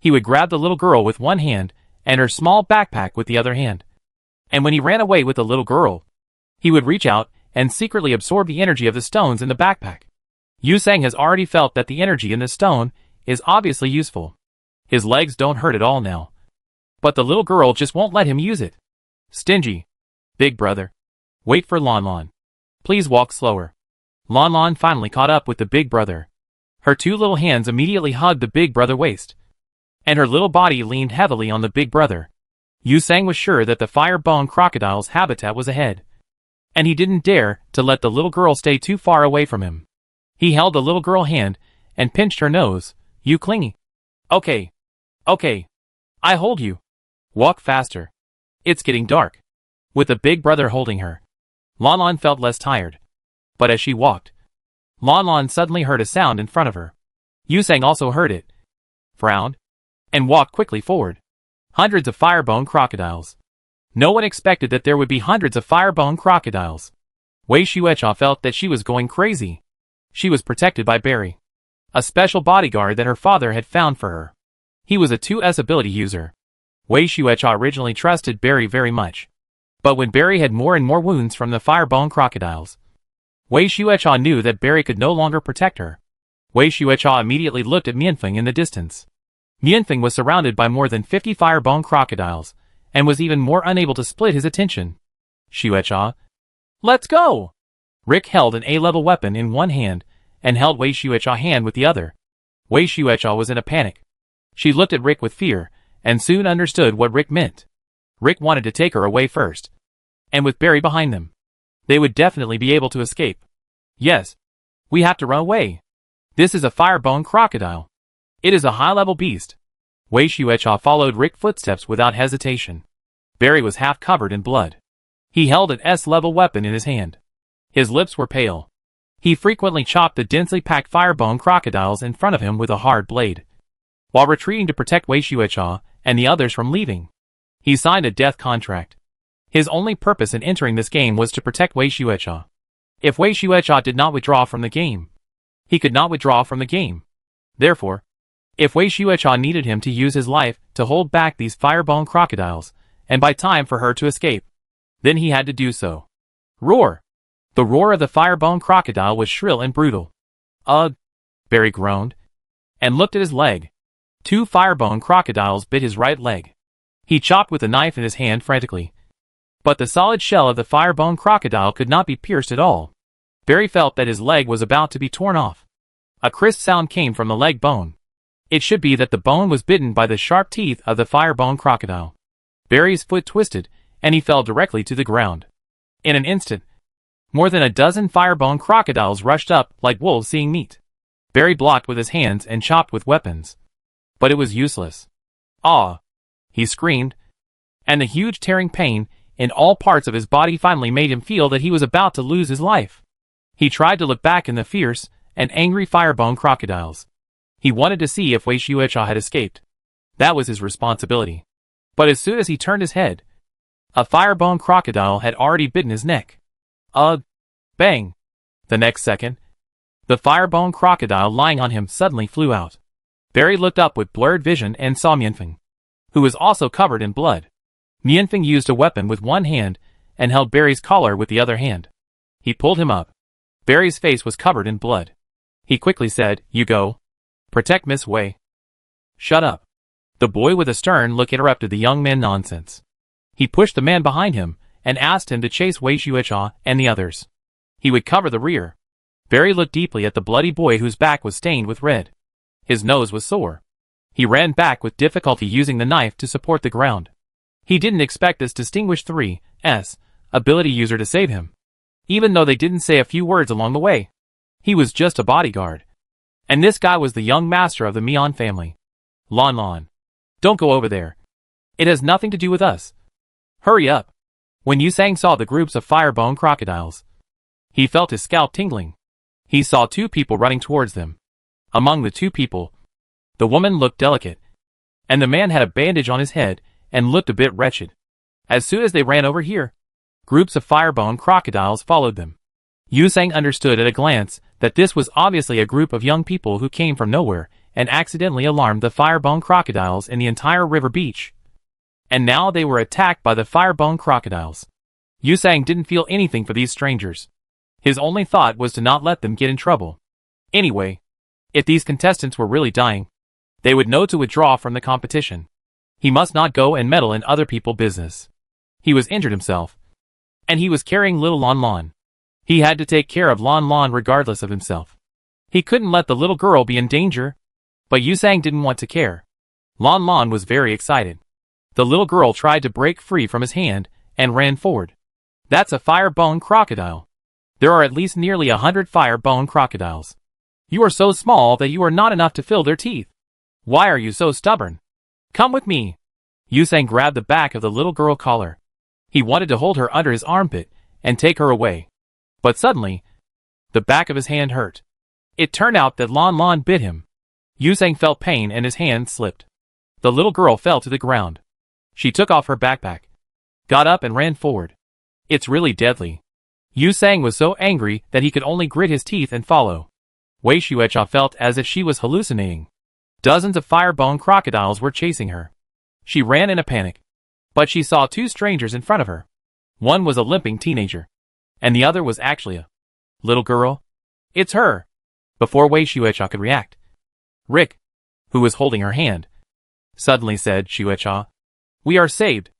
Speaker 1: he would grab the little girl with one hand and her small backpack with the other hand. And when he ran away with the little girl, he would reach out and secretly absorb the energy of the stones in the backpack. Yusang has already felt that the energy in the stone is obviously useful. His legs don't hurt at all now, but the little girl just won't let him use it. Stingy. Big Brother, wait for Lanlan. Please walk slower. Lanlan finally caught up with the Big Brother. Her 2 little hands immediately hugged the Big Brother waist, and her little body leaned heavily on the Big Brother. Yusang was sure that the firebone crocodile's habitat was ahead, and he didn't dare to let the little girl stay too far away from him. He held the little girl's hand and pinched her nose. "You clingy. Okay. I hold you. Walk faster. It's getting dark." With the Big Brother holding her, Lanlan felt less tired. But as she walked, Lanlan suddenly heard a sound in front of her. Yusang also heard it, frowned, and walked quickly forward. Hundreds of firebone crocodiles. No one expected that there would be hundreds of firebone crocodiles. Wei Xuecha felt that she was going crazy. She was protected by Barry, a special bodyguard that her father had found for her. He was a 2S ability user. Wei Xuecha originally trusted Barry very much. But when Barry had more and more wounds from the firebone crocodiles, Wei Xuecha knew that Barry could no longer protect her. Wei Xuecha immediately looked at Mianfeng in the distance. Mianfeng was surrounded by more than 50 firebone crocodiles, and was even more unable to split his attention. Xuecha, let's go! Rick held an A-level weapon in one hand, and held Wei Xuecha's hand with the other. Wei Xuecha was in a panic. She looked at Rick with fear, and soon understood what Rick meant. Rick wanted to take her away first. And with Barry behind them, they would definitely be able to escape. Yes, we have to run away. This is a firebone crocodile. It is a high-level beast. Wei Xuecha followed Rick's footsteps without hesitation. Barry was half covered in blood. He held an S-level weapon in his hand. His lips were pale. He frequently chopped the densely packed firebone crocodiles in front of him with a hard blade, while retreating to protect Wei Xuecha and the others from leaving. He signed a death contract. His only purpose in entering this game was to protect Wei Xuecha. If Wei Xuecha did not withdraw from the game, he could not withdraw from the game. Therefore, if Wei Xuecha needed him to use his life to hold back these firebone crocodiles, and buy time for her to escape, then he had to do so. Roar! The roar of the firebone crocodile was shrill and brutal. Ugh! Barry groaned, and looked at his leg. 2 firebone crocodiles bit his right leg. He chopped with a knife in his hand frantically. But the solid shell of the firebone crocodile could not be pierced at all. Barry felt that his leg was about to be torn off. A crisp sound came from the leg bone. It should be that the bone was bitten by the sharp teeth of the firebone crocodile. Barry's foot twisted, and he fell directly to the ground. In an instant, more than a dozen firebone crocodiles rushed up like wolves seeing meat. Barry blocked with his hands and chopped with weapons. But it was useless. Ah! He screamed, and the huge tearing pain in all parts of his body finally made him feel that he was about to lose his life. He tried to look back in the fierce and angry firebone crocodiles. He wanted to see if Wei Xuecha had escaped. That was his responsibility. But as soon as he turned his head, a firebone crocodile had already bitten his neck. Bang! The next second, the firebone crocodile lying on him suddenly flew out. Barry looked up with blurred vision and saw Mianfeng, who was also covered in blood. Mianfeng used a weapon with one hand and held Barry's collar with the other hand. He pulled him up. Barry's face was covered in blood. He quickly said, "You go. Protect Miss Wei." "Shut up." The boy with a stern look interrupted the young man nonsense. He pushed the man behind him and asked him to chase Wei Xuecha and the others. He would cover the rear. Barry looked deeply at the bloody boy whose back was stained with red. His nose was sore. He ran back with difficulty using the knife to support the ground. He didn't expect this distinguished 3S ability user to save him, even though they didn't say a few words along the way. He was just a bodyguard. And this guy was the young master of the Mian family. Lanlan. Don't go over there. It has nothing to do with us. Hurry up. When Yusang saw the groups of firebone crocodiles, he felt his scalp tingling. He saw 2 people running towards them. Among the 2 people, the woman looked delicate, and the man had a bandage on his head and looked a bit wretched. As soon as they ran over here, groups of firebone crocodiles followed them. Yusang understood at a glance that this was obviously a group of young people who came from nowhere and accidentally alarmed the firebone crocodiles in the entire river beach. And now they were attacked by the firebone crocodiles. Yusang didn't feel anything for these strangers. His only thought was to not let them get in trouble. Anyway, if these contestants were really dying, they would know to withdraw from the competition. He must not go and meddle in other people's business. He was injured himself, and he was carrying little Lanlan. He had to take care of Lanlan regardless of himself. He couldn't let the little girl be in danger, but Yusang didn't want to care. Lanlan was very excited. The little girl tried to break free from his hand and ran forward. That's a firebone crocodile. There are at least nearly 100 firebone crocodiles. You are so small that you are not enough to fill their teeth. Why are you so stubborn? Come with me. Yusang grabbed the back of the little girl collar. He wanted to hold her under his armpit and take her away. But suddenly, the back of his hand hurt. It turned out that Lanlan bit him. Yusang felt pain and his hand slipped. The little girl fell to the ground. She took off her backpack, got up and ran forward. It's really deadly. Yusang was so angry that he could only grit his teeth and follow. Wei Xuecha felt as if she was hallucinating. Dozens of firebone crocodiles were chasing her. She ran in a panic. But she saw two strangers in front of her. One was a limping teenager, and the other was actually a little girl. It's her! Before Wei Xuecha could react, Rick, who was holding her hand, suddenly said, Xuecha, we are saved.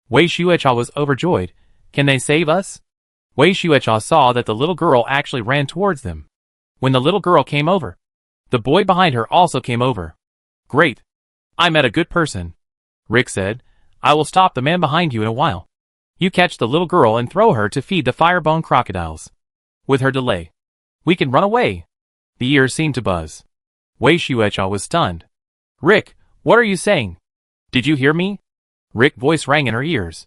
Speaker 1: Wei Xuecha was overjoyed. Can they save us? Wei Xuecha saw that the little girl actually ran towards them. When the little girl came over, the boy behind her also came over. Great. I met a good person. Rick said, I will stop the man behind you in a while. You catch the little girl and throw her to feed the firebone crocodiles. With her delay, we can run away. The ears seemed to buzz. Wei Xuecha was stunned. Rick, what are you saying? Did you hear me? Rick's voice rang in her ears.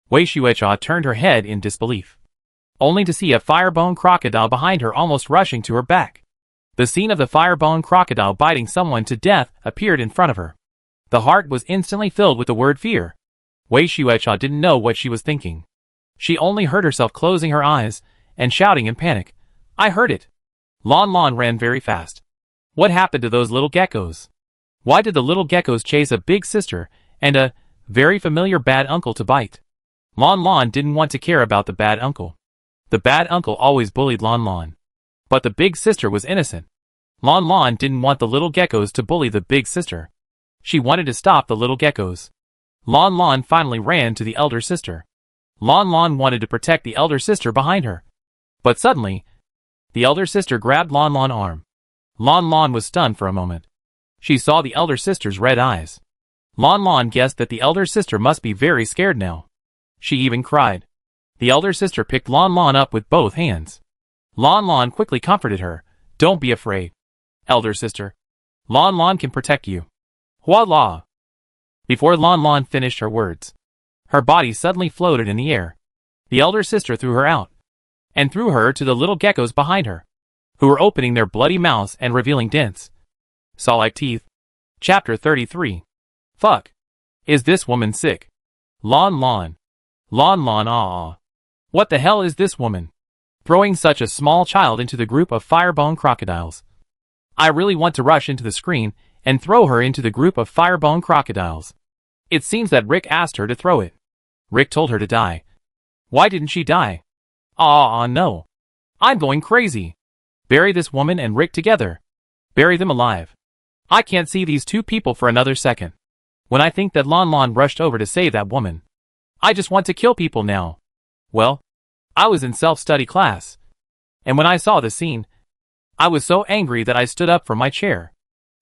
Speaker 1: Wei Xuecha turned her head in disbelief, only to see a firebone crocodile behind her almost rushing to her back. The scene of the firebone crocodile biting someone to death appeared in front of her. The heart was instantly filled with the word fear. Wei Xuecha didn't know what she was thinking. She only heard herself closing her eyes and shouting in panic, I heard it. Lanlan ran very fast. What happened to those little geckos? Why did the little geckos chase a big sister and a very familiar bad uncle to bite? Lanlan didn't want to care about the bad uncle. The bad uncle always bullied Lanlan. But the big sister was innocent. Lanlan didn't want the little geckos to bully the big sister. She wanted to stop the little geckos. Lanlan finally ran to the elder sister. Lanlan wanted to protect the elder sister behind her. But suddenly, the elder sister grabbed Lanlan's arm. Lanlan was stunned for a moment. She saw the elder sister's red eyes. Lanlan guessed that the elder sister must be very scared now. She even cried. The elder sister picked Lanlan up with both hands. Lanlan quickly comforted her. Don't be afraid, elder sister. Lanlan can protect you. Voila! Before Lanlan finished her words, her body suddenly floated in the air. The elder sister threw her out, and threw her to the little geckos behind her, who were opening their bloody mouths and revealing dents, saw-like teeth. Chapter 33. Fuck. Is this woman sick? Lanlan. Ah. What the hell is this woman? Throwing such a small child into the group of firebone crocodiles. I really want to rush into the screen and throw her into the group of firebone crocodiles. It seems that Rick asked her to throw it. Rick told her to die. Why didn't she die? No. I'm going crazy. Bury this woman and Rick together. Bury them alive. I can't see these two people for another second. When I think that Lanlan rushed over to save that woman, I just want to kill people now. Well, I was in self-study class, and when I saw the scene, I was so angry that I stood up from my chair.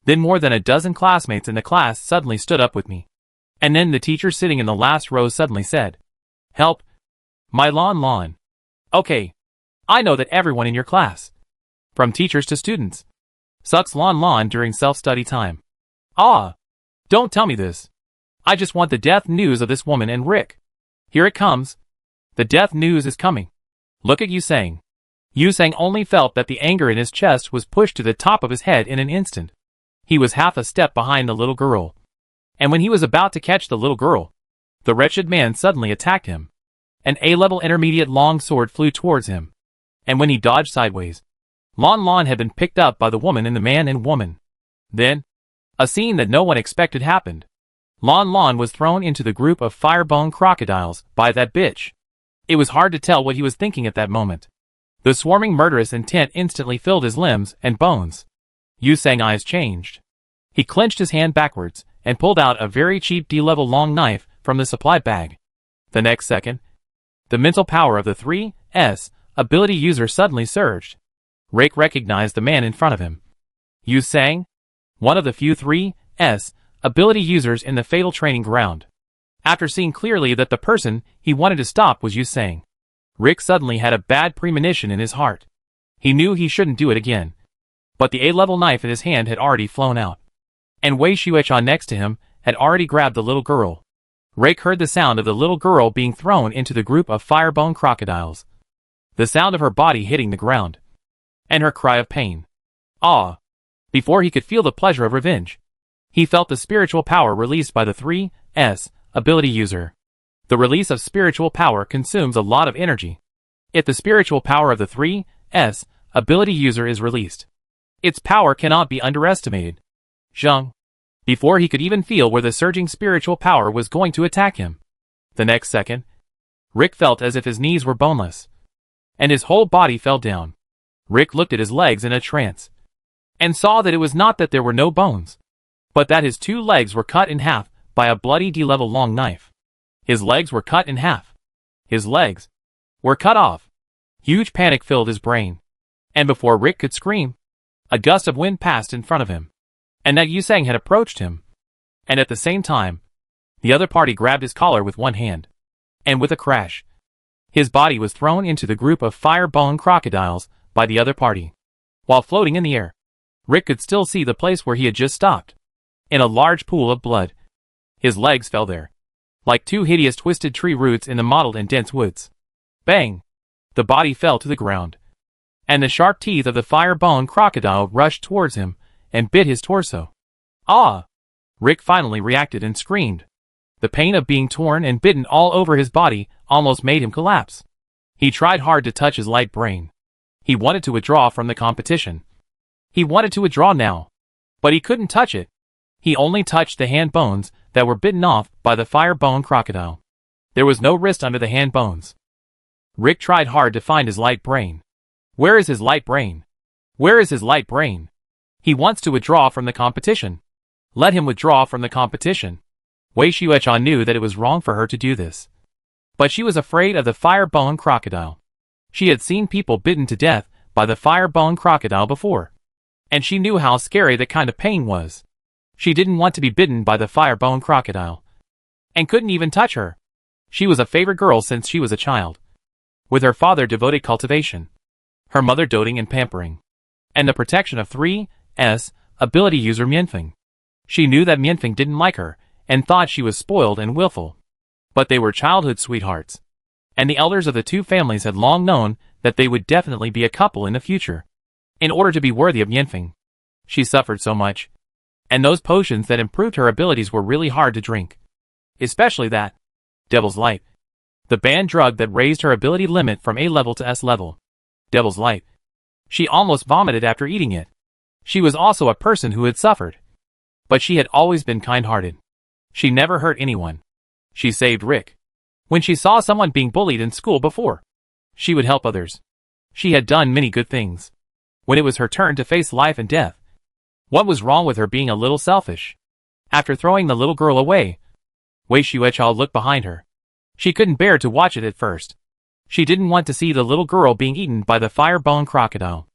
Speaker 1: Then more than a dozen classmates in the class suddenly stood up with me. And then the teacher sitting in the last row suddenly said, Help! My Lanlan. Okay. I know that everyone in your class, from teachers to students, sucks Lanlan during self-study time. Don't tell me this. I just want the death news of this woman and Rick. Here it comes. The death news is coming. Look at Yusang. Yusang only felt that the anger in his chest was pushed to the top of his head in an instant. He was half a step behind the little girl. And when he was about to catch the little girl, the wretched man suddenly attacked him. An A-level intermediate long sword flew towards him. And when he dodged sideways, Lanlan had been picked up by the woman and the man and woman. Then, a scene that no one expected happened. Lanlan was thrown into the group of firebone crocodiles by that bitch. It was hard to tell what he was thinking at that moment. The swarming murderous intent instantly filled his limbs and bones. Yusang's eyes changed. He clenched his hand backwards and pulled out a very cheap D-level long knife from the supply bag. The next second, the mental power of the 3S ability user suddenly surged. Rick recognized the man in front of him. Yusang, one of the few 3S ability users in the fatal training ground. After seeing clearly that the person he wanted to stop was Yusang, Rick suddenly had a bad premonition in his heart. He knew he shouldn't do it again. But the A-level knife in his hand had already flown out. And Wei Xuecha next to him had already grabbed the little girl. Rick heard the sound of the little girl being thrown into the group of firebone crocodiles. The sound of her body hitting the ground. And her cry of pain. Before he could feel the pleasure of revenge, he felt the spiritual power released by the 3S ability user. The release of spiritual power consumes a lot of energy. If the spiritual power of the 3S ability user is released, its power cannot be underestimated. Zheng. Before he could even feel where the surging spiritual power was going to attack him, the next second, Rick felt as if his knees were boneless, and his whole body fell down. Rick looked at his legs in a trance, and saw that it was not that there were no bones, but that his 2 legs were cut in half by a bloody D-level long knife. His legs were cut in half. His legs were cut off. Huge panic filled his brain, and before Rick could scream, a gust of wind passed in front of him, and that Yusang had approached him. And at the same time, the other party grabbed his collar with one hand, and with a crash, his body was thrown into the group of fire-bone crocodiles by the other party. While floating in the air, Rick could still see the place where he had just stopped. In a large pool of blood, his legs fell there, like 2 hideous twisted tree roots in the mottled and dense woods. Bang! The body fell to the ground, and the sharp teeth of the fire-bone crocodile rushed towards him and bit his torso. Ah! Rick finally reacted and screamed. The pain of being torn and bitten all over his body almost made him collapse. He tried hard to touch his light brain. He wanted to withdraw from the competition. He wanted to withdraw now, but he couldn't touch it. He only touched the hand bones that were bitten off by the fire-bone crocodile. There was no wrist under the hand bones. Rick tried hard to find his light brain. Where is his light brain? Where is his light brain? He wants to withdraw from the competition. Let him withdraw from the competition. Wei Xuechan knew that it was wrong for her to do this, but she was afraid of the fire-bone crocodile. She had seen people bitten to death by the fire-bone crocodile before, and she knew how scary that kind of pain was. She didn't want to be bitten by the fire-bone crocodile, and couldn't even touch her. She was a favorite girl since she was a child, with her father devoted cultivation, her mother doting and pampering, and the protection of 3S ability user Mianfeng. She knew that Mianfeng didn't like her, and thought she was spoiled and willful. But they were childhood sweethearts, and the elders of the 2 families had long known that they would definitely be a couple in the future. In order to be worthy of Mianfeng, she suffered so much, and those potions that improved her abilities were really hard to drink. Especially that Devil's Light, the banned drug that raised her ability limit from A level to S level. Devil's Light. She almost vomited after eating it. She was also a person who had suffered, but she had always been kind-hearted. She never hurt anyone. She saved Rick. When she saw someone being bullied in school before, she would help others. She had done many good things. When it was her turn to face life and death, what was wrong with her being a little selfish? After throwing the little girl away, Wei Xuechao looked behind her. She couldn't bear to watch it at first. She didn't want to see the little girl being eaten by the fire-bone crocodile,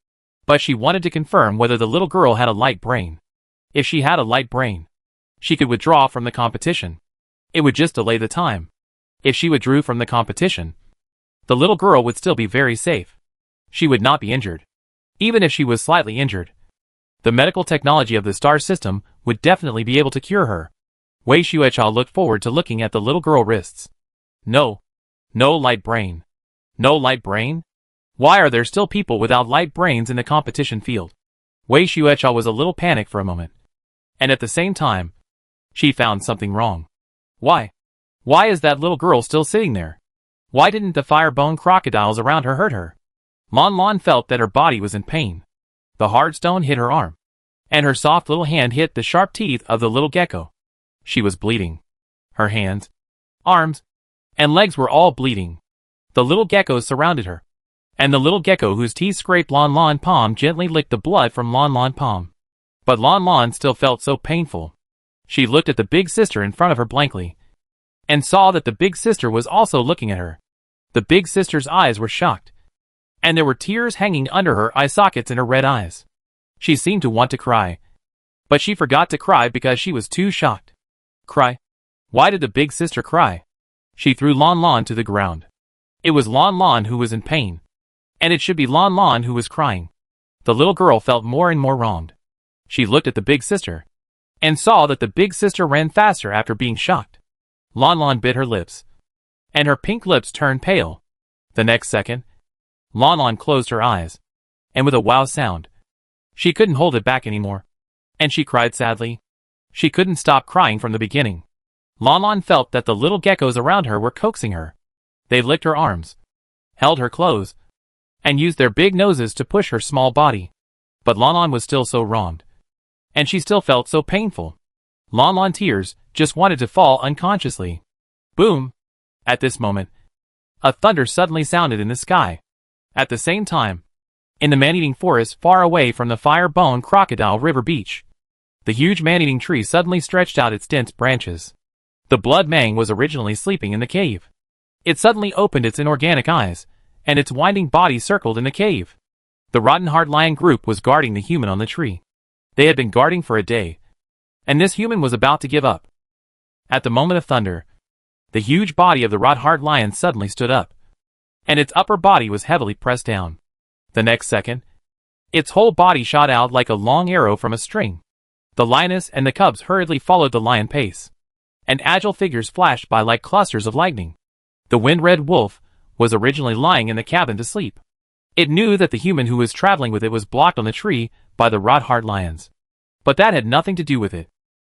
Speaker 1: but she wanted to confirm whether the little girl had a light brain. If she had a light brain, she could withdraw from the competition. It would just delay the time. If she withdrew from the competition, the little girl would still be very safe. She would not be injured. Even if she was slightly injured, the medical technology of the star system would definitely be able to cure her. Wei Xuechao looked forward to looking at the little girl wrists. No. No light brain. No light brain? Why are there still people without light brains in the competition field? Wei Xuechao was a little panicked for a moment, and at the same time, she found something wrong. Why? Why is that little girl still sitting there? Why didn't the fire-bone crocodiles around her hurt her? Lanlan felt that her body was in pain. The hard stone hit her arm, and her soft little hand hit the sharp teeth of the little gecko. She was bleeding. Her hands, arms, and legs were all bleeding. The little geckos surrounded her, and the little gecko whose teeth scraped Lanlan palm gently licked the blood from Lanlan palm. But Lanlan still felt so painful. She looked at the big sister in front of her blankly, and saw that the big sister was also looking at her. The big sister's eyes were shocked, and there were tears hanging under her eye sockets in her red eyes. She seemed to want to cry, but she forgot to cry because she was too shocked. Cry? Why did the big sister cry? She threw Lanlan to the ground. It was Lanlan who was in pain, and it should be Lanlan who was crying. The little girl felt more and more wronged. She looked at the big sister, and saw that the big sister ran faster after being shocked. Lanlan bit her lips, and her pink lips turned pale. The next second, Lanlan closed her eyes, and with a wow sound, she couldn't hold it back anymore. And she cried sadly. She couldn't stop crying from the beginning. Lanlan felt that the little geckos around her were coaxing her. They licked her arms, held her clothes, and used their big noses to push her small body. But Lanlan was still so wronged. And she still felt so painful. Lanlan tears just wanted to fall unconsciously. Boom! At this moment, a thunder suddenly sounded in the sky. At the same time, in the man-eating forest far away from the fire-bone crocodile river beach, the huge man-eating tree suddenly stretched out its dense branches. The blood mang was originally sleeping in the cave. It suddenly opened its inorganic eyes, and its winding body circled in the cave. The rotten hard lion group was guarding the human on the tree. They had been guarding for a day, and this human was about to give up. At the moment of thunder, the huge body of the rot hard lion suddenly stood up, and its upper body was heavily pressed down. The next second, its whole body shot out like a long arrow from a string. The lioness and the cubs hurriedly followed the lion pace, and agile figures flashed by like clusters of lightning. The wind-red wolf was originally lying in the cabin to sleep. It knew that the human who was traveling with it was blocked on the tree by the rot-hard lions. But that had nothing to do with it.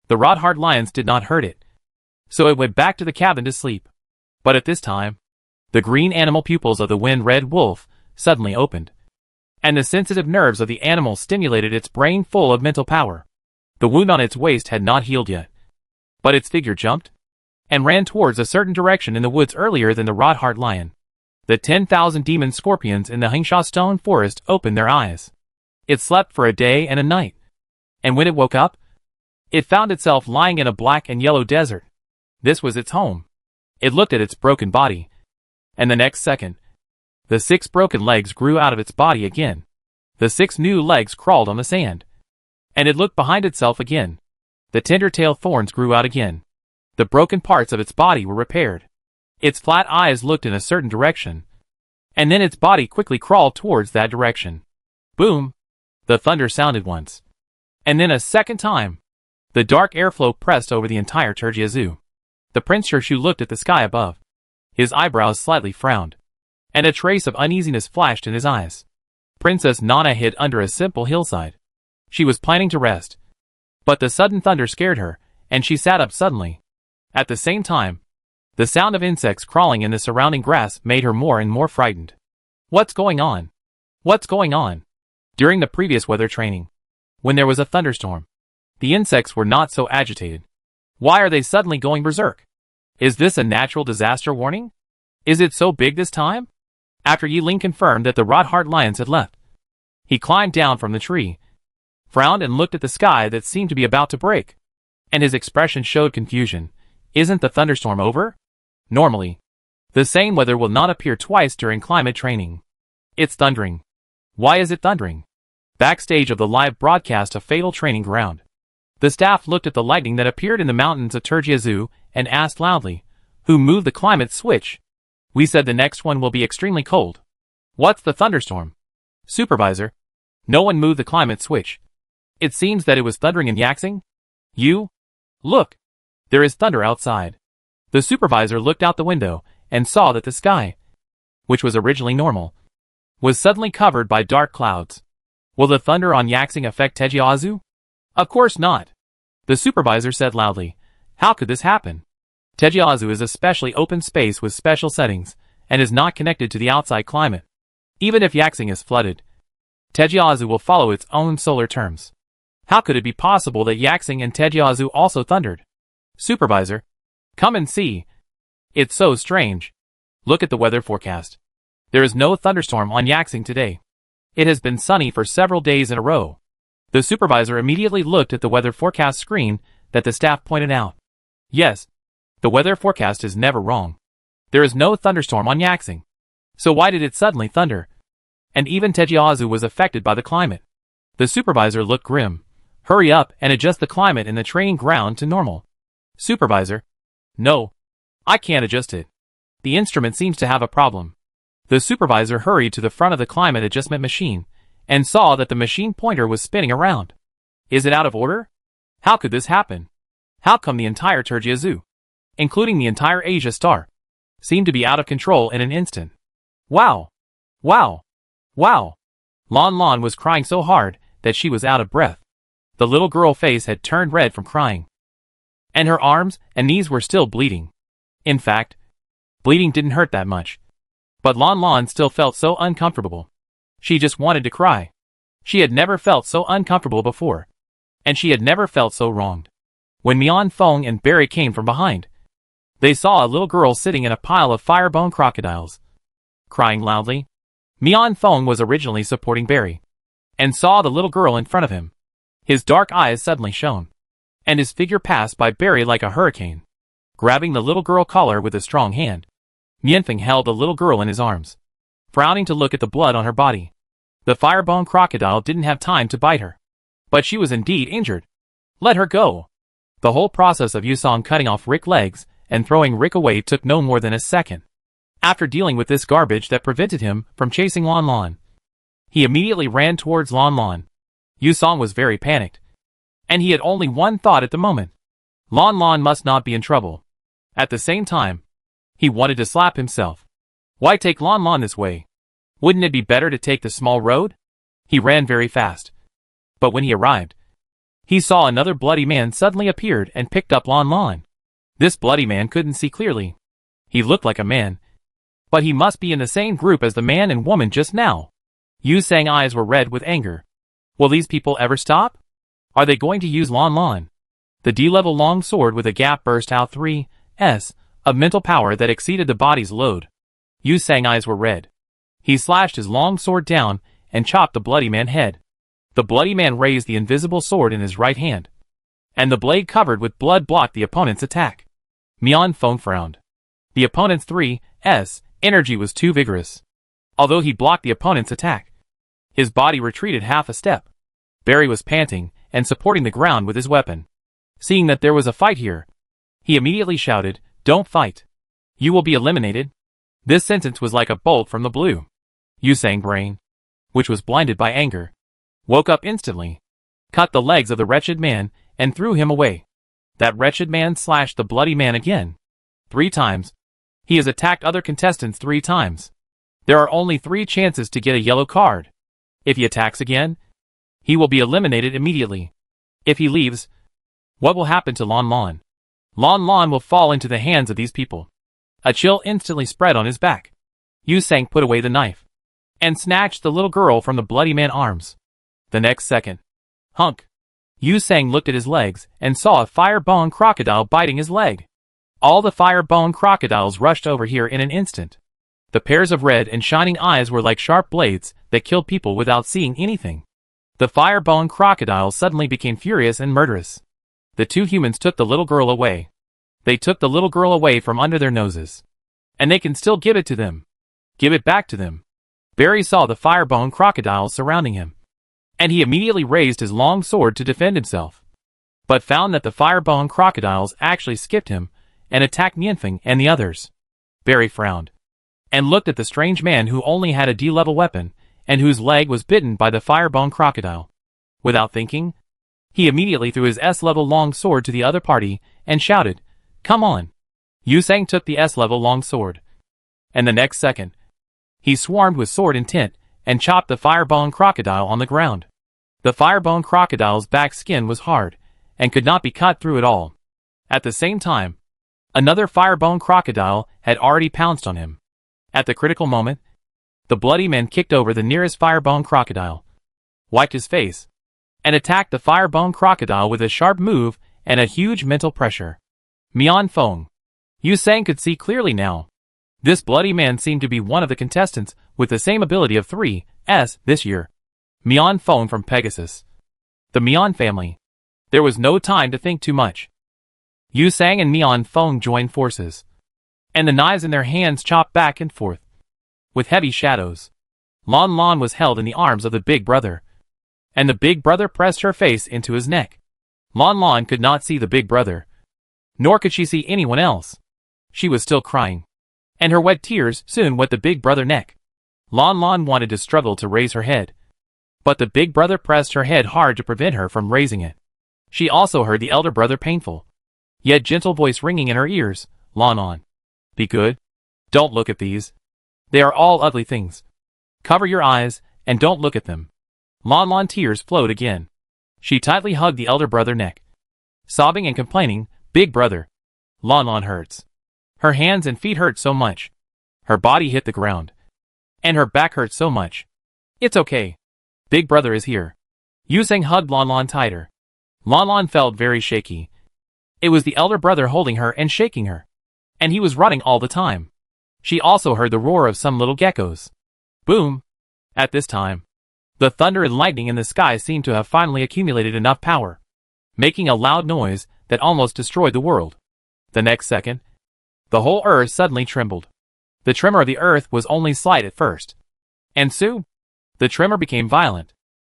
Speaker 1: The rot-hard lions did not hurt it, so it went back to the cabin to sleep. But at this time, the green animal pupils of the wind-red wolf suddenly opened, and the sensitive nerves of the animal stimulated its brain full of mental power. The wound on its waist had not healed yet, but its figure jumped and ran towards a certain direction in the woods earlier than the rot-hard lion. The 10,000 demon scorpions in the Hingsha stone forest opened their eyes. It slept for a day and a night, and when it woke up, it found itself lying in a black and yellow desert. This was its home. It looked at its broken body, and the next second, the 6 broken legs grew out of its body again. The 6 new legs crawled on the sand, and it looked behind itself again. The tender-tail thorns grew out again. The broken parts of its body were repaired. Its flat eyes looked in a certain direction, and then its body quickly crawled towards that direction. Boom! The thunder sounded once, and then a second time. The dark airflow pressed over the entire Turgia Zoo. The Prince Shirshu looked at the sky above. His eyebrows slightly frowned, and a trace of uneasiness flashed in his eyes. Princess Nana hid under a simple hillside. She was planning to rest, but the sudden thunder scared her, and she sat up suddenly. At the same time, the sound of insects crawling in the surrounding grass made her more and more frightened. What's going on? What's going on? During the previous weather training, when there was a thunderstorm, the insects were not so agitated. Why are they suddenly going berserk? Is this a natural disaster warning? Is it so big this time? After Yi Ling confirmed that the rot-hard lions had left, he climbed down from the tree, frowned and looked at the sky that seemed to be about to break, and his expression showed confusion. Isn't the thunderstorm over? Normally, the same weather will not appear twice during climate training. It's thundering. Why is it thundering? Backstage of the live broadcast of Fatal Training Ground, the staff looked at the lightning that appeared in the mountains of Turgia Zoo and asked loudly, "Who moved the climate switch?" "We said the next one will be extremely cold." "What's the thunderstorm?" "Supervisor, no one moved the climate switch. It seems that it was thundering in Yaxing." "You? Look! There is thunder outside." The supervisor looked out the window and saw that the sky, which was originally normal, was suddenly covered by dark clouds. "Will the thunder on Yaxing affect Tejiazu?" "Of course not," the supervisor said loudly. "How could this happen? Tejiazu is a specially open space with special settings and is not connected to the outside climate. Even if Yaxing is flooded, Tejiazu will follow its own solar terms. How could it be possible that Yaxing and Tejiazu also thundered?" "Supervisor, come and see. It's so strange. Look at the weather forecast. There is no thunderstorm on Yaxing today. It has been sunny for several days in a row." The supervisor immediately looked at the weather forecast screen that the staff pointed out. Yes, the weather forecast is never wrong. There is no thunderstorm on Yaxing. So why did it suddenly thunder? And even Tejiazu was affected by the climate. The supervisor looked grim. "Hurry up and adjust the climate in the training ground to normal." "Supervisor, no, I can't adjust it. The instrument seems to have a problem." The supervisor hurried to the front of the climate adjustment machine and saw that the machine pointer was spinning around. "Is it out of order? How could this happen? How come the entire Turgia Zoo, including the entire Asia Star, seemed to be out of control in an instant? Wow! Wow! Wow!" Lanlan was crying so hard that she was out of breath. The little girl's face had turned red from crying, and her arms and knees were still bleeding. In fact, bleeding didn't hurt that much. But Lanlan still felt so uncomfortable. She just wanted to cry. She had never felt so uncomfortable before. And she had never felt so wronged. When Mian Fong and Barry came from behind, they saw a little girl sitting in a pile of firebone crocodiles, crying loudly. Mian Fong was originally supporting Barry, and saw the little girl in front of him. His dark eyes suddenly shone, and his figure passed by Barry like a hurricane. Grabbing the little girl collar with a strong hand, Mianfeng held the little girl in his arms, frowning to look at the blood on her body. The firebone crocodile didn't have time to bite her, but she was indeed injured. Let her go. The whole process of Yusong cutting off Rick's legs and throwing Rick away took no more than a second. After dealing with this garbage that prevented him from chasing Lanlan, he immediately ran towards Lanlan. Yusong was very panicked, and he had only one thought at the moment. Lanlan must not be in trouble. At the same time, he wanted to slap himself. Why take Lanlan this way? Wouldn't it be better to take the small road? He ran very fast. But when he arrived, he saw another bloody man suddenly appeared and picked up Lanlan. This bloody man couldn't see clearly. He looked like a man, but he must be in the same group as the man and woman just now. Yusang's eyes were red with anger. Will these people ever stop? Are they going to use Lanlan? The D-level long sword with a gap burst out 3s of mental power that exceeded the body's load. Yusang's eyes were red. He slashed his long sword down and chopped the bloody man's head. The bloody man raised the invisible sword in his right hand, and the blade covered with blood blocked the opponent's attack. Mian Fong frowned. The opponent's 3s energy was too vigorous. Although he blocked the opponent's attack, his body retreated half a step. Barry was panting and supporting the ground with his weapon. Seeing that there was a fight here, he immediately shouted, "Don't fight. You will be eliminated." This sentence was like a bolt from the blue. Yusang's brain, which was blinded by anger, woke up instantly, cut the legs of the wretched man, and threw him away. That wretched man slashed the bloody man again. 3 times. He has attacked other contestants 3 times. There are only 3 chances to get a yellow card. If he attacks again, he will be eliminated immediately. If he leaves, what will happen to Lanlan? Lanlan will fall into the hands of these people. A chill instantly spread on his back. Yusang put away the knife and snatched the little girl from the bloody man's arms. The next second, hunk! Yusang looked at his legs and saw a firebone crocodile biting his leg. All the firebone crocodiles rushed over here in an instant. The pairs of red and shining eyes were like sharp blades that killed people without seeing anything. The firebone crocodiles suddenly became furious and murderous. The 2 humans took the little girl away. They took the little girl away from under their noses. And they can still give it to them. Give it back to them. Barry saw the firebone crocodiles surrounding him, and he immediately raised his long sword to defend himself, but found that the firebone crocodiles actually skipped him and attacked Mianfeng and the others. Barry frowned, and looked at the strange man who only had a D-level weapon, and whose leg was bitten by the firebone crocodile. Without thinking, he immediately threw his S-level long sword to the other party, and shouted, "Come on!" Yusang took the S-level long sword, and the next second, he swarmed with sword intent, and chopped the firebone crocodile on the ground. The firebone crocodile's back skin was hard, and could not be cut through at all. At the same time, another firebone crocodile had already pounced on him. At the critical moment, the bloody man kicked over the nearest firebone crocodile, wiped his face, and attacked the firebone crocodile with a sharp move and a huge mental pressure. Mian Fong. Yusang could see clearly now. This bloody man seemed to be one of the contestants with the same ability of 3s this year. Mian Fong from Pegasus. The Mian family. There was no time to think too much. Yusang and Mian Fong joined forces, and the knives in their hands chopped back and forth, with heavy shadows. Lanlan was held in the arms of the big brother, and the big brother pressed her face into his neck. Lanlan could not see the big brother, nor could she see anyone else. She was still crying, and her wet tears soon wet the big brother's neck. Lanlan wanted to struggle to raise her head, but the big brother pressed her head hard to prevent her from raising it. She also heard the elder brother painful, yet gentle voice ringing in her ears, "Lanlan, be good. Don't look at these. They are all ugly things. Cover your eyes and don't look at them." Lanlan tears flowed again. She tightly hugged the elder brother's neck, sobbing and complaining, "Big brother, Lanlan hurts. Her hands and feet hurt so much. Her body hit the ground. And her back hurts so much. It's okay. Big brother is here." Yusang hugged Lanlan tighter. Lanlan felt very shaky. It was the elder brother holding her and shaking her. And he was running all the time. She also heard the roar of some little geckos. Boom! At this time, the thunder and lightning in the sky seemed to have finally accumulated enough power, making a loud noise that almost destroyed the world. The next second, the whole earth suddenly trembled. The tremor of the earth was only slight at first. And soon, the tremor became violent,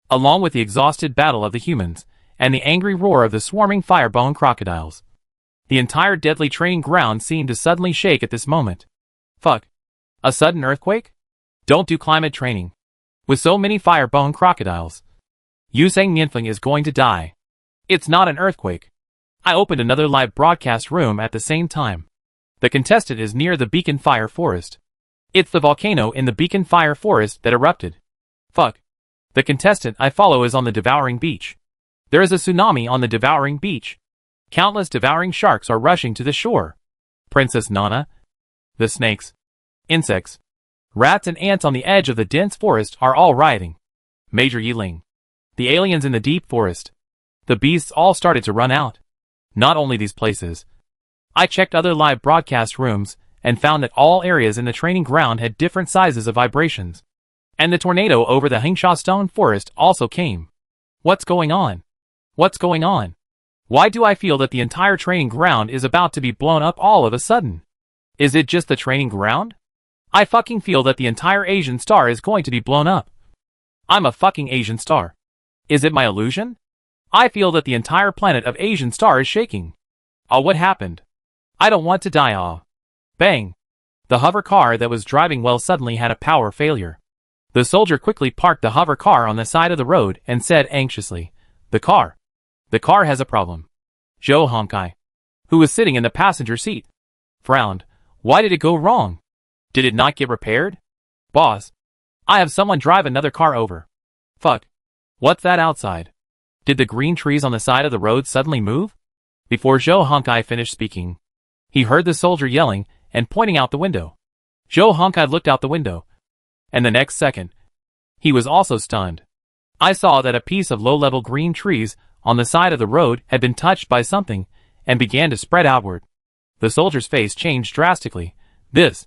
Speaker 1: along with the exhausted battle of the humans, and the angry roar of the swarming firebone crocodiles. The entire deadly training ground seemed to suddenly shake at this moment. Fuck. A sudden earthquake? Don't do climate training. With so many firebone crocodiles. Yusang Mianfeng is going to die. It's not an earthquake. I opened another live broadcast room at the same time. The contestant is near the Beacon Fire Forest. It's the volcano in the Beacon Fire Forest that erupted. Fuck. The contestant I follow is on the Devouring Beach. There is a tsunami on the Devouring Beach. Countless devouring sharks are rushing to the shore. Princess Nana. The snakes, insects, rats and ants on the edge of the dense forest are all rioting. Major Yiling. The aliens in the deep forest. The beasts all started to run out. Not only these places. I checked other live broadcast rooms and found that all areas in the training ground had different sizes of vibrations. And the tornado over the Hingsha Stone Forest also came. What's going on? What's going on? Why do I feel that the entire training ground is about to be blown up all of a sudden? Is it just the training ground? I fucking feel that the entire Asian star is going to be blown up. I'm a fucking Asian star. Is it my illusion? I feel that the entire planet of Asian star is shaking. Oh, what happened? I don't want to die. Ah. Bang. The hover car that was driving well suddenly had a power failure. The soldier quickly parked the hover car on the side of the road and said anxiously, The car has a problem. Zhou Hongkai, who was sitting in the passenger seat, frowned. Why did it go wrong? Did it not get repaired? Boss, I have someone drive another car over. Fuck. What's that outside? Did the green trees on the side of the road suddenly move? Before Zhou Hongkai finished speaking, he heard the soldier yelling and pointing out the window. Zhou Hongkai looked out the window, and the next second, he was also stunned. I saw that a piece of low-level green trees on the side of the road had been touched by something and began to spread outward. The soldier's face changed drastically. This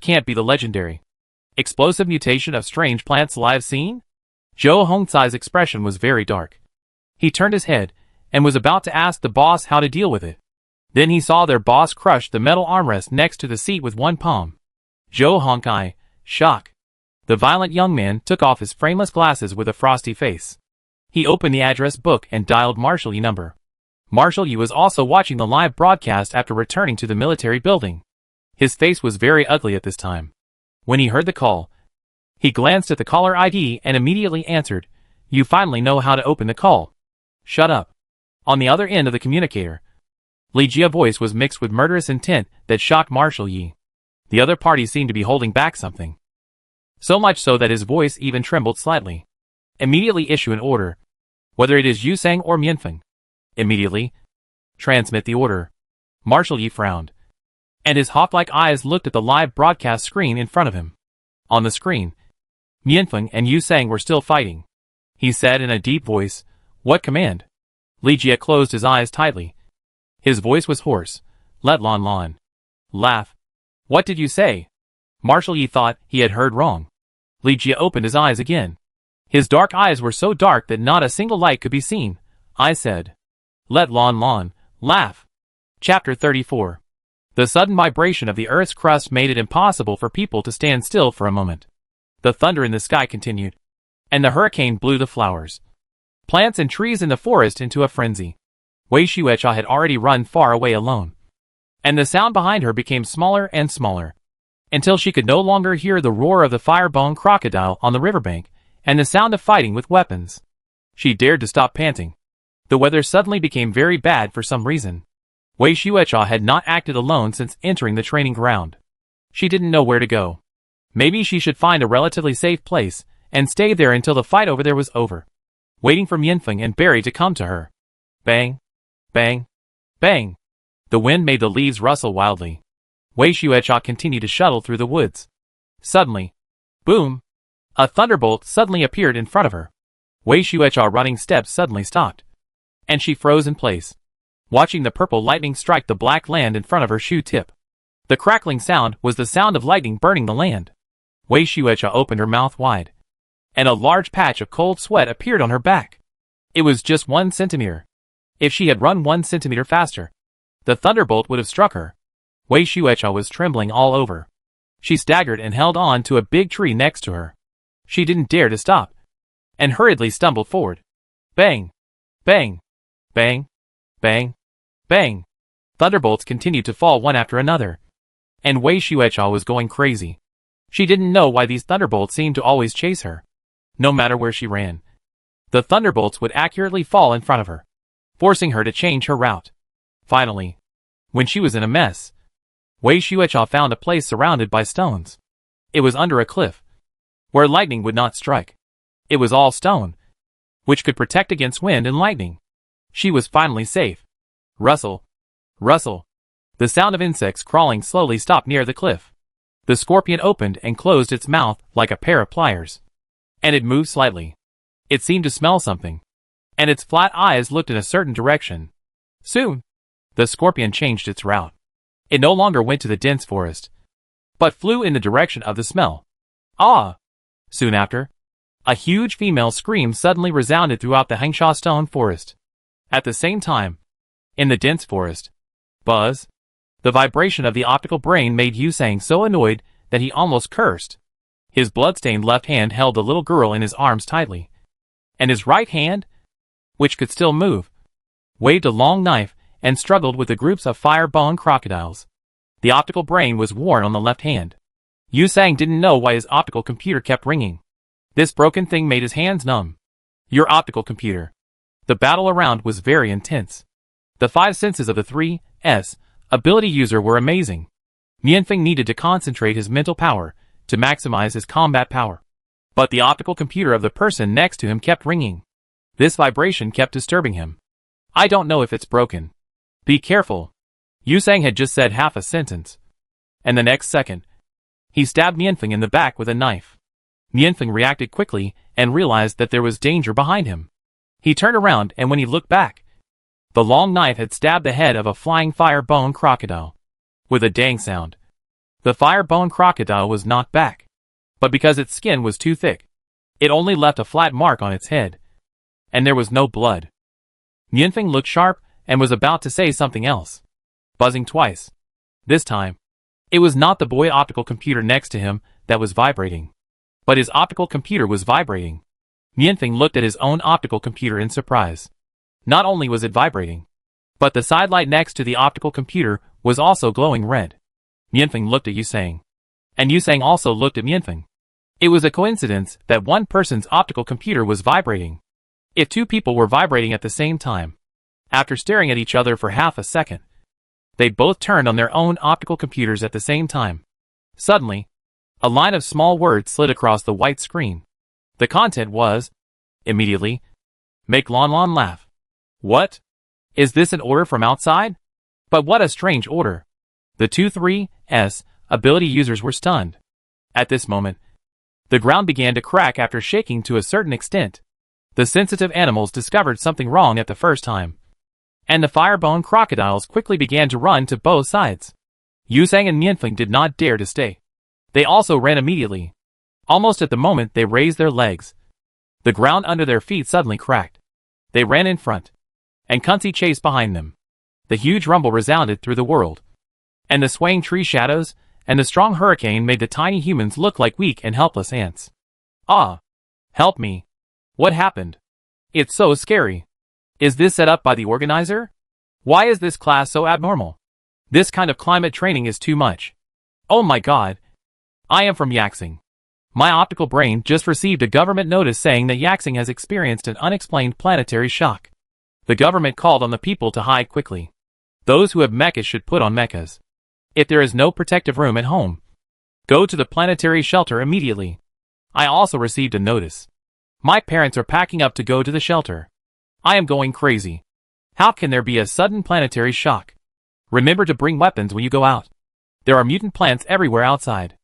Speaker 1: can't be the legendary explosive mutation of strange plants live seen? Zhou Hongcai's expression was very dark. He turned his head and was about to ask the boss how to deal with it. Then he saw their boss crush the metal armrest next to the seat with one palm. Zhou Hongcai, shock. The violent young man took off his frameless glasses with a frosty face. He opened the address book and dialed Marshal Yi number. Marshal Yi was also watching the live broadcast after returning to the military building. His face was very ugly at this time. When he heard the call, he glanced at the caller ID and immediately answered, You finally know how to open the call. Shut up. On the other end of the communicator, Li Jia's voice was mixed with murderous intent that shocked Marshal Yi. The other party seemed to be holding back something. So much so that his voice even trembled slightly. Immediately issue an order. Whether it is Yusang or Mianfeng. Immediately. Transmit the order. Marshal Yi frowned. And his hawk-like eyes looked at the live broadcast screen in front of him. On the screen, Mianfeng and Yusang were still fighting. He said in a deep voice, What command? Li Jia closed his eyes tightly. His voice was hoarse. Let Lanlan laugh. What did you say? Marshal Yi thought he had heard wrong. Li Jia opened his eyes again. His dark eyes were so dark that not a single light could be seen. I said, Let Lanlan laugh. Chapter 34. The sudden vibration of the Earth's crust made it impossible for people to stand still for a moment. The thunder in the sky continued, and the hurricane blew the flowers, plants and trees in the forest into a frenzy. Wei Xuecha had already run far away alone, and the sound behind her became smaller and smaller, until she could no longer hear the roar of the firebone crocodile on the riverbank and the sound of fighting with weapons. She dared to stop panting. The weather suddenly became very bad for some reason. Wei Xuecha had not acted alone since entering the training ground. She didn't know where to go. Maybe she should find a relatively safe place and stay there until the fight over there was over. waiting for Mianfeng and Barry to come to her. Bang! Bang! Bang! The wind made the leaves rustle wildly. Wei Xuecha continued to shuttle through the woods. Suddenly, boom! A thunderbolt suddenly appeared in front of her. Wei Xuecha running steps suddenly stopped, and she froze in place, watching the purple lightning strike the black land in front of her shoe tip. The crackling sound was the sound of lightning burning the land. Wei Xuecha opened her mouth wide, and a large patch of cold sweat appeared on her back. It was just 1 centimeter. If she had run 1 centimeter faster, the thunderbolt would have struck her. Wei Xuecha was trembling all over. She staggered and held on to a big tree next to her. She didn't dare to stop, and hurriedly stumbled forward. Bang! Bang! Bang! Bang! Bang! Thunderbolts continued to fall one after another, and Wei Xuecha was going crazy. She didn't know why these thunderbolts seemed to always chase her. No matter where she ran, the thunderbolts would accurately fall in front of her, forcing her to change her route. Finally, when she was in a mess, Wei Xuecha found a place surrounded by stones. It was under a cliff, where lightning would not strike. It was all stone, which could protect against wind and lightning. She was finally safe. Rustle! Rustle! The sound of insects crawling slowly stopped near the cliff. The scorpion opened and closed its mouth like a pair of pliers, and it moved slightly. It seemed to smell something, and its flat eyes looked in a certain direction. Soon, the scorpion changed its route. It no longer went to the dense forest, but flew in the direction of the smell. Ah! Soon after, a huge female scream suddenly resounded throughout the Hengsha stone forest. At the same time, in the dense forest, buzz! The vibration of the optical brain made Yusang so annoyed that he almost cursed. His bloodstained left hand held the little girl in his arms tightly, and his right hand, which could still move, waved a long knife and struggled with the groups of fire-bone crocodiles. The optical brain was worn on the left hand. Yusang didn't know why his optical computer kept ringing. This broken thing made his hands numb. Your optical computer. The battle around was very intense. The 5 senses of the 3S ability user were amazing. Mianfeng needed to concentrate his mental power to maximize his combat power. But the optical computer of the person next to him kept ringing. This vibration kept disturbing him. I don't know if it's broken. Be careful. Yusang had just said half a sentence, and the next second, he stabbed Mianfeng in the back with a knife. Mianfeng reacted quickly and realized that there was danger behind him. He turned around, and when he looked back, the long knife had stabbed the head of a flying fire-bone crocodile. With a dang sound, the fire-bone crocodile was knocked back, but because its skin was too thick, it only left a flat mark on its head, and there was no blood. Mianfeng looked sharp and was about to say something else, buzzing twice. This time, it was not the boy optical computer next to him that was vibrating, but his optical computer was vibrating. Mianfeng looked at his own optical computer in surprise. Not only was it vibrating, but the sidelight next to the optical computer was also glowing red. Mianfeng looked at Yusang, and Yusang also looked at Mianfeng. It was a coincidence that one person's optical computer was vibrating. If 2 people were vibrating at the same time, after staring at each other for half a second, they both turned on their own optical computers at the same time. Suddenly, a line of small words slid across the white screen. The content was, immediately, make Lanlan laugh. What? Is this an order from outside? But what a strange order. The 2-3S ability users were stunned. At this moment, the ground began to crack after shaking to a certain extent. The sensitive animals discovered something wrong at the first time, and the firebone crocodiles quickly began to run to both sides. Yusang and Mianfeng did not dare to stay. They also ran immediately. Almost at the moment they raised their legs, the ground under their feet suddenly cracked. They ran in front, and Kunzi chased behind them. The huge rumble resounded through the world, and the swaying tree shadows and the strong hurricane made the tiny humans look like weak and helpless ants. Ah! Help me! What happened? It's so scary. Is this set up by the organizer? Why is this class so abnormal? This kind of climate training is too much. Oh my god! I am from Yaxing. My optical brain just received a government notice saying that Yaxing has experienced an unexplained planetary shock. The government called on the people to hide quickly. Those who have mechas should put on mechas. If there is no protective room at home, go to the planetary shelter immediately. I also received a notice. My parents are packing up to go to the shelter. I am going crazy. How can there be a sudden planetary shock? Remember to bring weapons when you go out. There are mutant plants everywhere outside.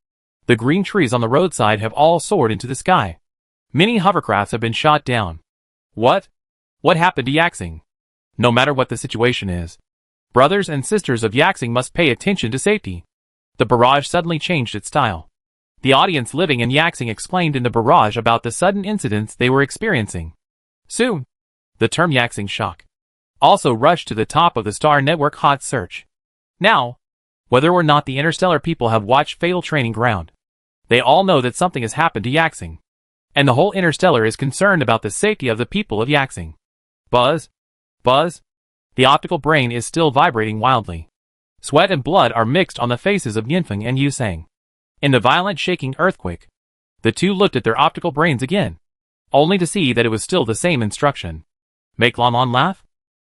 Speaker 1: The green trees on the roadside have all soared into the sky. Many hovercrafts have been shot down. What? What happened to Yaxing? No matter what the situation is, brothers and sisters of Yaxing must pay attention to safety. The barrage suddenly changed its style. The audience living in Yaxing explained in the barrage about the sudden incidents they were experiencing. Soon, the term Yaxing shock also rushed to the top of the Star Network hot search. Now, whether or not the Interstellar people have watched Fatal Training Ground, they all know that something has happened to Yaxing. And the whole Interstellar is concerned about the safety of the people of Yaxing. Buzz? Buzz? The optical brain is still vibrating wildly. Sweat and blood are mixed on the faces of Yinfeng and Yusang. In the violent shaking earthquake, the two looked at their optical brains again, only to see that it was still the same instruction. Make Lanlan laugh?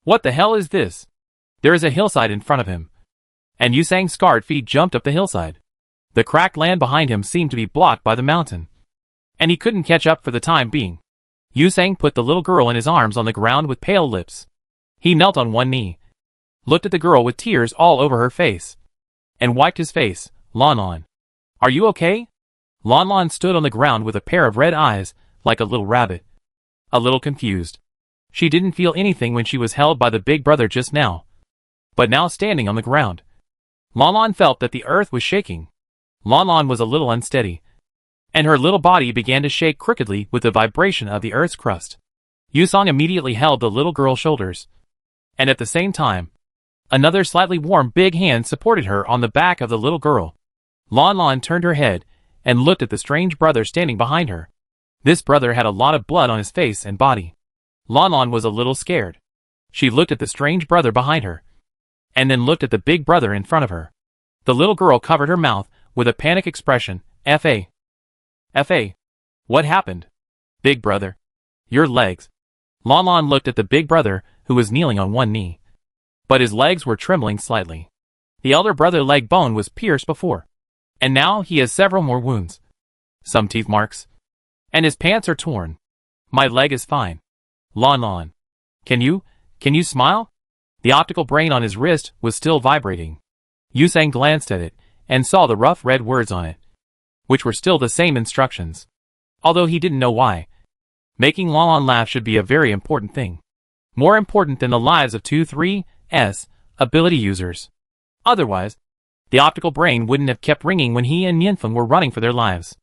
Speaker 1: What the hell is this? There is a hillside in front of him. And Yusang's scarred feet jumped up the hillside. The cracked land behind him seemed to be blocked by the mountain, and he couldn't catch up for the time being. Yusang put the little girl in his arms on the ground with pale lips. He knelt on one knee, looked at the girl with tears all over her face, and wiped his face. Lanlan, are you okay? Lanlan stood on the ground with a pair of red eyes, like a little rabbit. A little confused. She didn't feel anything when she was held by the big brother just now. But now standing on the ground, Lanlan felt that the earth was shaking. Lanlan was a little unsteady, and her little body began to shake crookedly with the vibration of the earth's crust. Yusang immediately held the little girl's shoulders, and at the same time, another slightly warm big hand supported her on the back of the little girl. Lanlan turned her head and looked at the strange brother standing behind her. This brother had a lot of blood on his face and body. Lanlan was a little scared. She looked at the strange brother behind her, and then looked at the big brother in front of her. The little girl covered her mouth with a panic expression. F.A. F.A. What happened? Big brother. Your legs. Lanlan looked at the big brother, who was kneeling on one knee, but his legs were trembling slightly. The elder brother's leg bone was pierced before, and now he has several more wounds. Some teeth marks. And his pants are torn. My leg is fine. Lanlan. Can you smile? The optical brain on his wrist was still vibrating. Yusang glanced at it, and saw the rough red words on it, which were still the same instructions, although he didn't know why. Making Lanlan laugh should be a very important thing. More important than the lives of 2-3's ability users. Otherwise, the optical brain wouldn't have kept ringing when he and Yinfeng were running for their lives.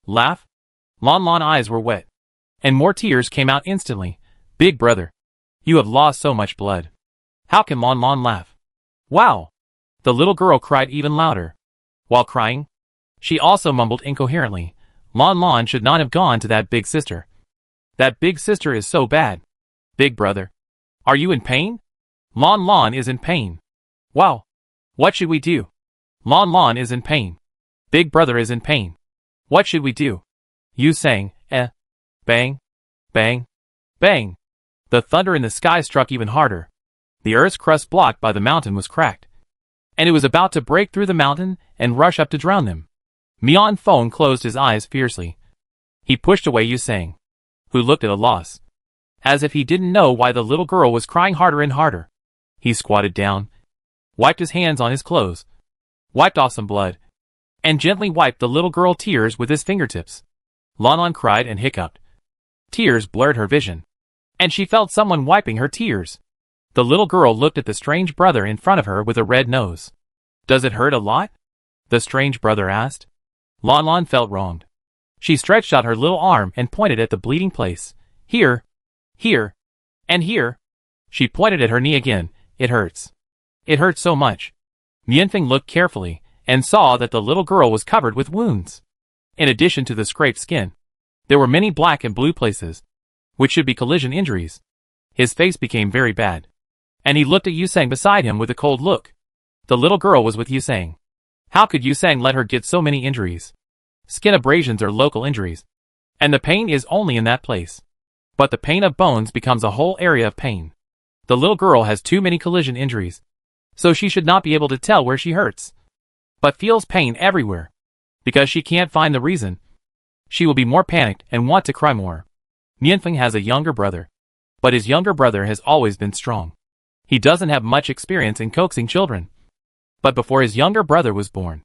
Speaker 1: Laugh? Lanlan's eyes were wet, and more tears came out instantly. Big brother, you have lost so much blood. How can Lanlan laugh? Wow! The little girl cried even louder. While crying, she also mumbled incoherently. Lanlan should not have gone to that big sister. That big sister is so bad. Big brother, are you in pain? Lanlan is in pain. Wow! What should we do? Lanlan is in pain. Big brother is in pain. What should we do? Yusang, bang, bang, bang. The thunder in the sky struck even harder. The earth's crust blocked by the mountain was cracked, and it was about to break through the mountain and rush up to drown them. Mian Feng closed his eyes fiercely. He pushed away Yusang, who looked at a loss, as if he didn't know why the little girl was crying harder and harder. He squatted down, wiped his hands on his clothes, wiped off some blood, and gently wiped the little girl's tears with his fingertips. Lanlan cried and hiccuped. Tears blurred her vision, and she felt someone wiping her tears. The little girl looked at the strange brother in front of her with a red nose. Does it hurt a lot? The strange brother asked. Lanlan felt wronged. She stretched out her little arm and pointed at the bleeding place. Here, here, and here. She pointed at her knee again. It hurts. It hurts so much. Yinfeng looked carefully and saw that the little girl was covered with wounds. In addition to the scraped skin, there were many black and blue places, which should be collision injuries. His face became very bad, and he looked at Yusang beside him with a cold look. The little girl was with Yusang. How could Yusang let her get so many injuries? Skin abrasions are local injuries, and the pain is only in that place. But the pain of bones becomes a whole area of pain. The little girl has too many collision injuries, so she should not be able to tell where she hurts, but feels pain everywhere. Because she can't find the reason, she will be more panicked and want to cry more. Mianfeng has a younger brother, but his younger brother has always been strong. He doesn't have much experience in coaxing children. But before his younger brother was born,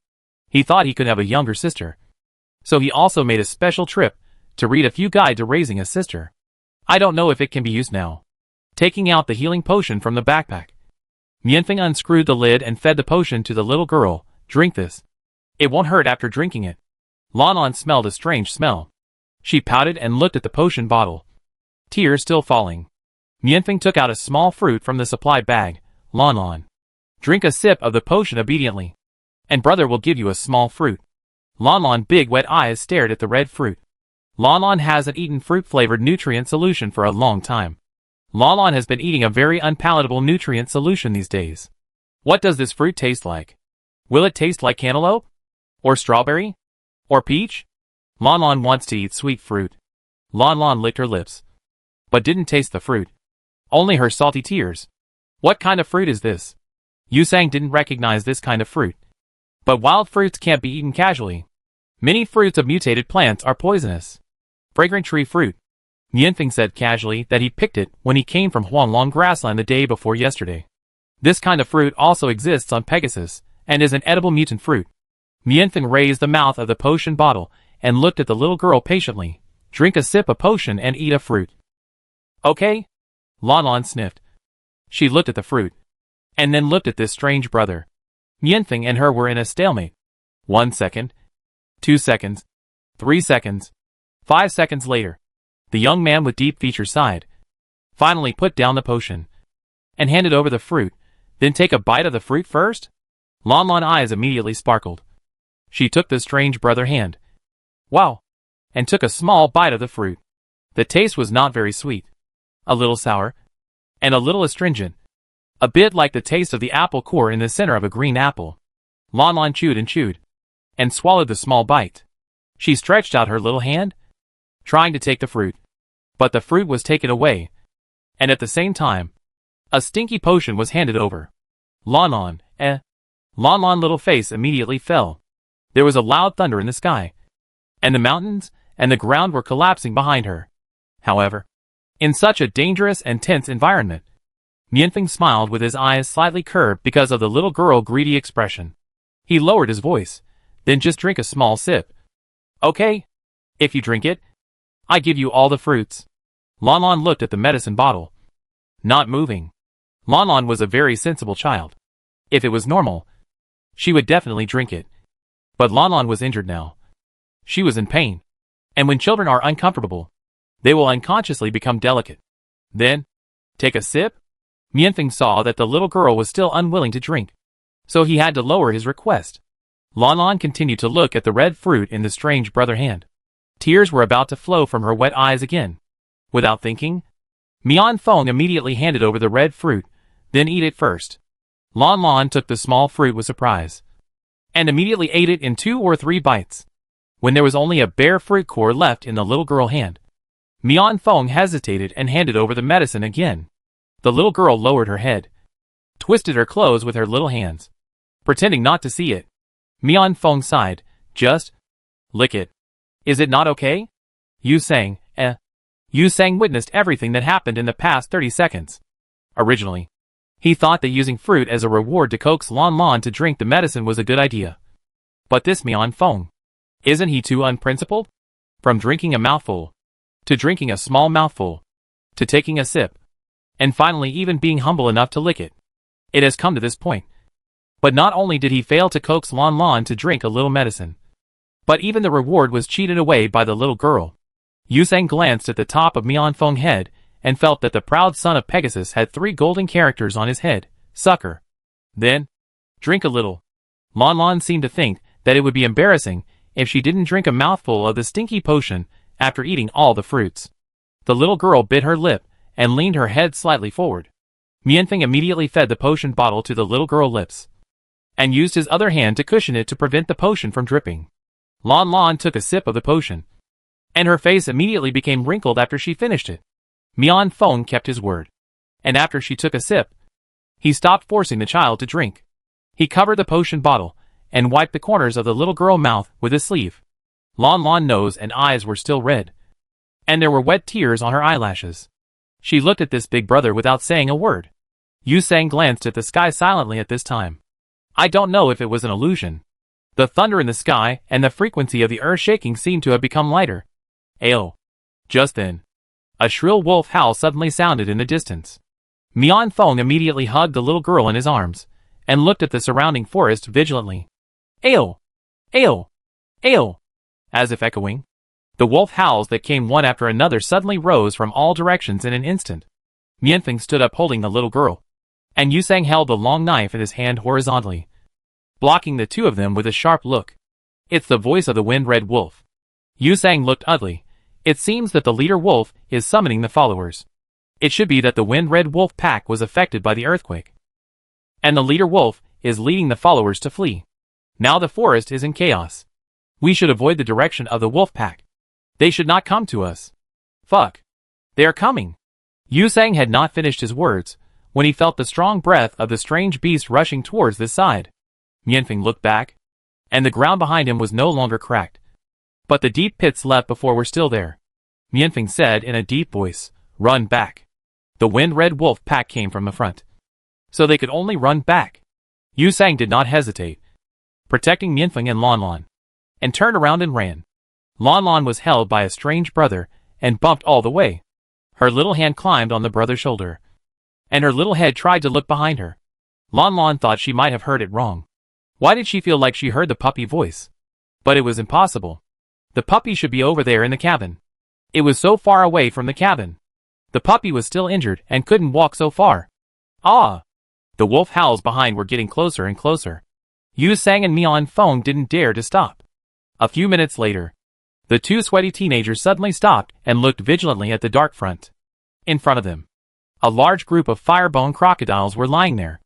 Speaker 1: he thought he could have a younger sister. So he also made a special trip to read a few guide to raising a sister. I don't know if it can be used now. Taking out the healing potion from the backpack, Mianfeng unscrewed the lid and fed the potion to the little girl. Drink this. It won't hurt after drinking it. Lanlan smelled a strange smell. She pouted and looked at the potion bottle, tears still falling. Mianfeng took out a small fruit from the supply bag. Lanlan, drink a sip of the potion obediently, and brother will give you a small fruit. Lanlan's big wet eyes stared at the red fruit. Lanlan hasn't eaten fruit-flavored nutrient solution for a long time. Lanlan has been eating a very unpalatable nutrient solution these days. What does this fruit taste like? Will it taste like cantaloupe? Or strawberry? Or peach? Lanlan wants to eat sweet fruit. Lanlan licked her lips, but didn't taste the fruit. Only her salty tears. What kind of fruit is this? Yusang didn't recognize this kind of fruit. But wild fruits can't be eaten casually. Many fruits of mutated plants are poisonous. Fragrant tree fruit. Mianfeng said casually that he picked it when he came from Huanglong grassland the day before yesterday. This kind of fruit also exists on Pegasus, and is an edible mutant fruit. Mianfeng raised the mouth of the potion bottle and looked at the little girl patiently. Drink a sip of potion and eat a fruit. Okay? Lanlan sniffed. She looked at the fruit, and then looked at this strange brother. Mianfeng and her were in a stalemate. 1 second. 2 seconds. 3 seconds. 5 seconds later, the young man with deep features sighed. Finally put down the potion, and handed over the fruit. Then take a bite of the fruit first? Lanlan's eyes immediately sparkled. She took the strange brother's hand. Wow! And took a small bite of the fruit. The taste was not very sweet. A little sour, and a little astringent. A bit like the taste of the apple core in the center of a green apple. Lanlan chewed, and swallowed the small bite. She stretched out her little hand, trying to take the fruit. But the fruit was taken away, and at the same time, a stinky potion was handed over. Lanlan's little face immediately fell. There was a loud thunder in the sky, and the mountains and the ground were collapsing behind her. However, in such a dangerous and tense environment, Mianfeng smiled with his eyes slightly curved because of the little girl's greedy expression. He lowered his voice. Then just drink a small sip. Okay? If you drink it, I give you all the fruits. Lanlan looked at the medicine bottle, not moving. Lanlan was a very sensible child. If it was normal, she would definitely drink it. But Lanlan was injured now. She was in pain. And when children are uncomfortable, they will unconsciously become delicate. Then, take a sip? Mianfeng saw that the little girl was still unwilling to drink, so he had to lower his request. Lanlan continued to look at the red fruit in the strange brother hand. Tears were about to flow from her wet eyes again. Without thinking, Mianfeng immediately handed over the red fruit. Then eat it first. Lanlan took the small fruit with surprise, and immediately ate it in 2 or 3 bites. When there was only a bare fruit core left in the little girl's hand, Mianfeng hesitated and handed over the medicine again. The little girl lowered her head, twisted her clothes with her little hands, pretending not to see it. Mianfeng sighed. Just lick it. Is it not okay? Yusang witnessed everything that happened in the past 30 seconds. Originally, he thought that using fruit as a reward to coax Lanlan to drink the medicine was a good idea. But this Mianfeng, isn't he too unprincipled? From drinking a mouthful, to drinking a small mouthful, to taking a sip, and finally even being humble enough to lick it. It has come to this point. But not only did he fail to coax Lanlan to drink a little medicine, but even the reward was cheated away by the little girl. Yusang glanced at the top of Mianfeng's head and felt that the proud son of Pegasus had 3 golden characters on his head. Sucker. Then, drink a little. Lanlan seemed to think that it would be embarrassing if she didn't drink a mouthful of the stinky potion after eating all the fruits. The little girl bit her lip and leaned her head slightly forward. Mianfeng immediately fed the potion bottle to the little girl's lips, and used his other hand to cushion it to prevent the potion from dripping. Lanlan took a sip of the potion, and her face immediately became wrinkled after she finished it. Mianfeng kept his word, and after she took a sip, he stopped forcing the child to drink. He covered the potion bottle, and wiped the corners of the little girl's mouth with his sleeve. Lanlan's nose and eyes were still red. and there were wet tears on her eyelashes. She looked at this big brother without saying a word. Yu Sang glanced at the sky silently at this time. I don't know if it was an illusion. The thunder in the sky and the frequency of the earth shaking seemed to have become lighter. Ayo. Just then, a shrill wolf howl suddenly sounded in the distance. Mian Feng immediately hugged the little girl in his arms, and looked at the surrounding forest vigilantly. Ayo! Ayo! Ayo! As if echoing. The wolf howls that came one after another suddenly rose from all directions in an instant. Mianfeng stood up holding the little girl, and Yu Sang held the long knife in his hand horizontally, blocking the two of them with a sharp look. It's the voice of the wind-red wolf. Yu Sang looked ugly. It seems that the leader wolf is summoning the followers. It should be that the wind-red wolf pack was affected by the earthquake, and the leader wolf is leading the followers to flee. Now the forest is in chaos. We should avoid the direction of the wolf pack. They should not come to us. Fuck. They are coming. Yu Sang had not finished his words when he felt the strong breath of the strange beast rushing towards this side. Mianfeng looked back, and the ground behind him was no longer cracked, but the deep pits left before were still there. Mianfeng said in a deep voice, "Run back." The wind-red wolf pack came from the front, so they could only run back. Yu Sang did not hesitate, protecting Mianfeng and Lanlan, and turned around and ran. Lanlan was held by a strange brother and bumped all the way. Her little hand climbed on the brother's shoulder, and her little head tried to look behind her. Lanlan thought she might have heard it wrong. Why did she feel like she heard the puppy voice? But it was impossible. The puppy should be over there in the cabin. It was so far away from the cabin. The puppy was still injured and couldn't walk so far. Ah! The wolf howls behind were getting closer and closer. Yu Sang and Mian Feng didn't dare to stop. A few minutes later, the two sweaty teenagers suddenly stopped and looked vigilantly at the dark front. In front of them, a large group of firebone crocodiles were lying there.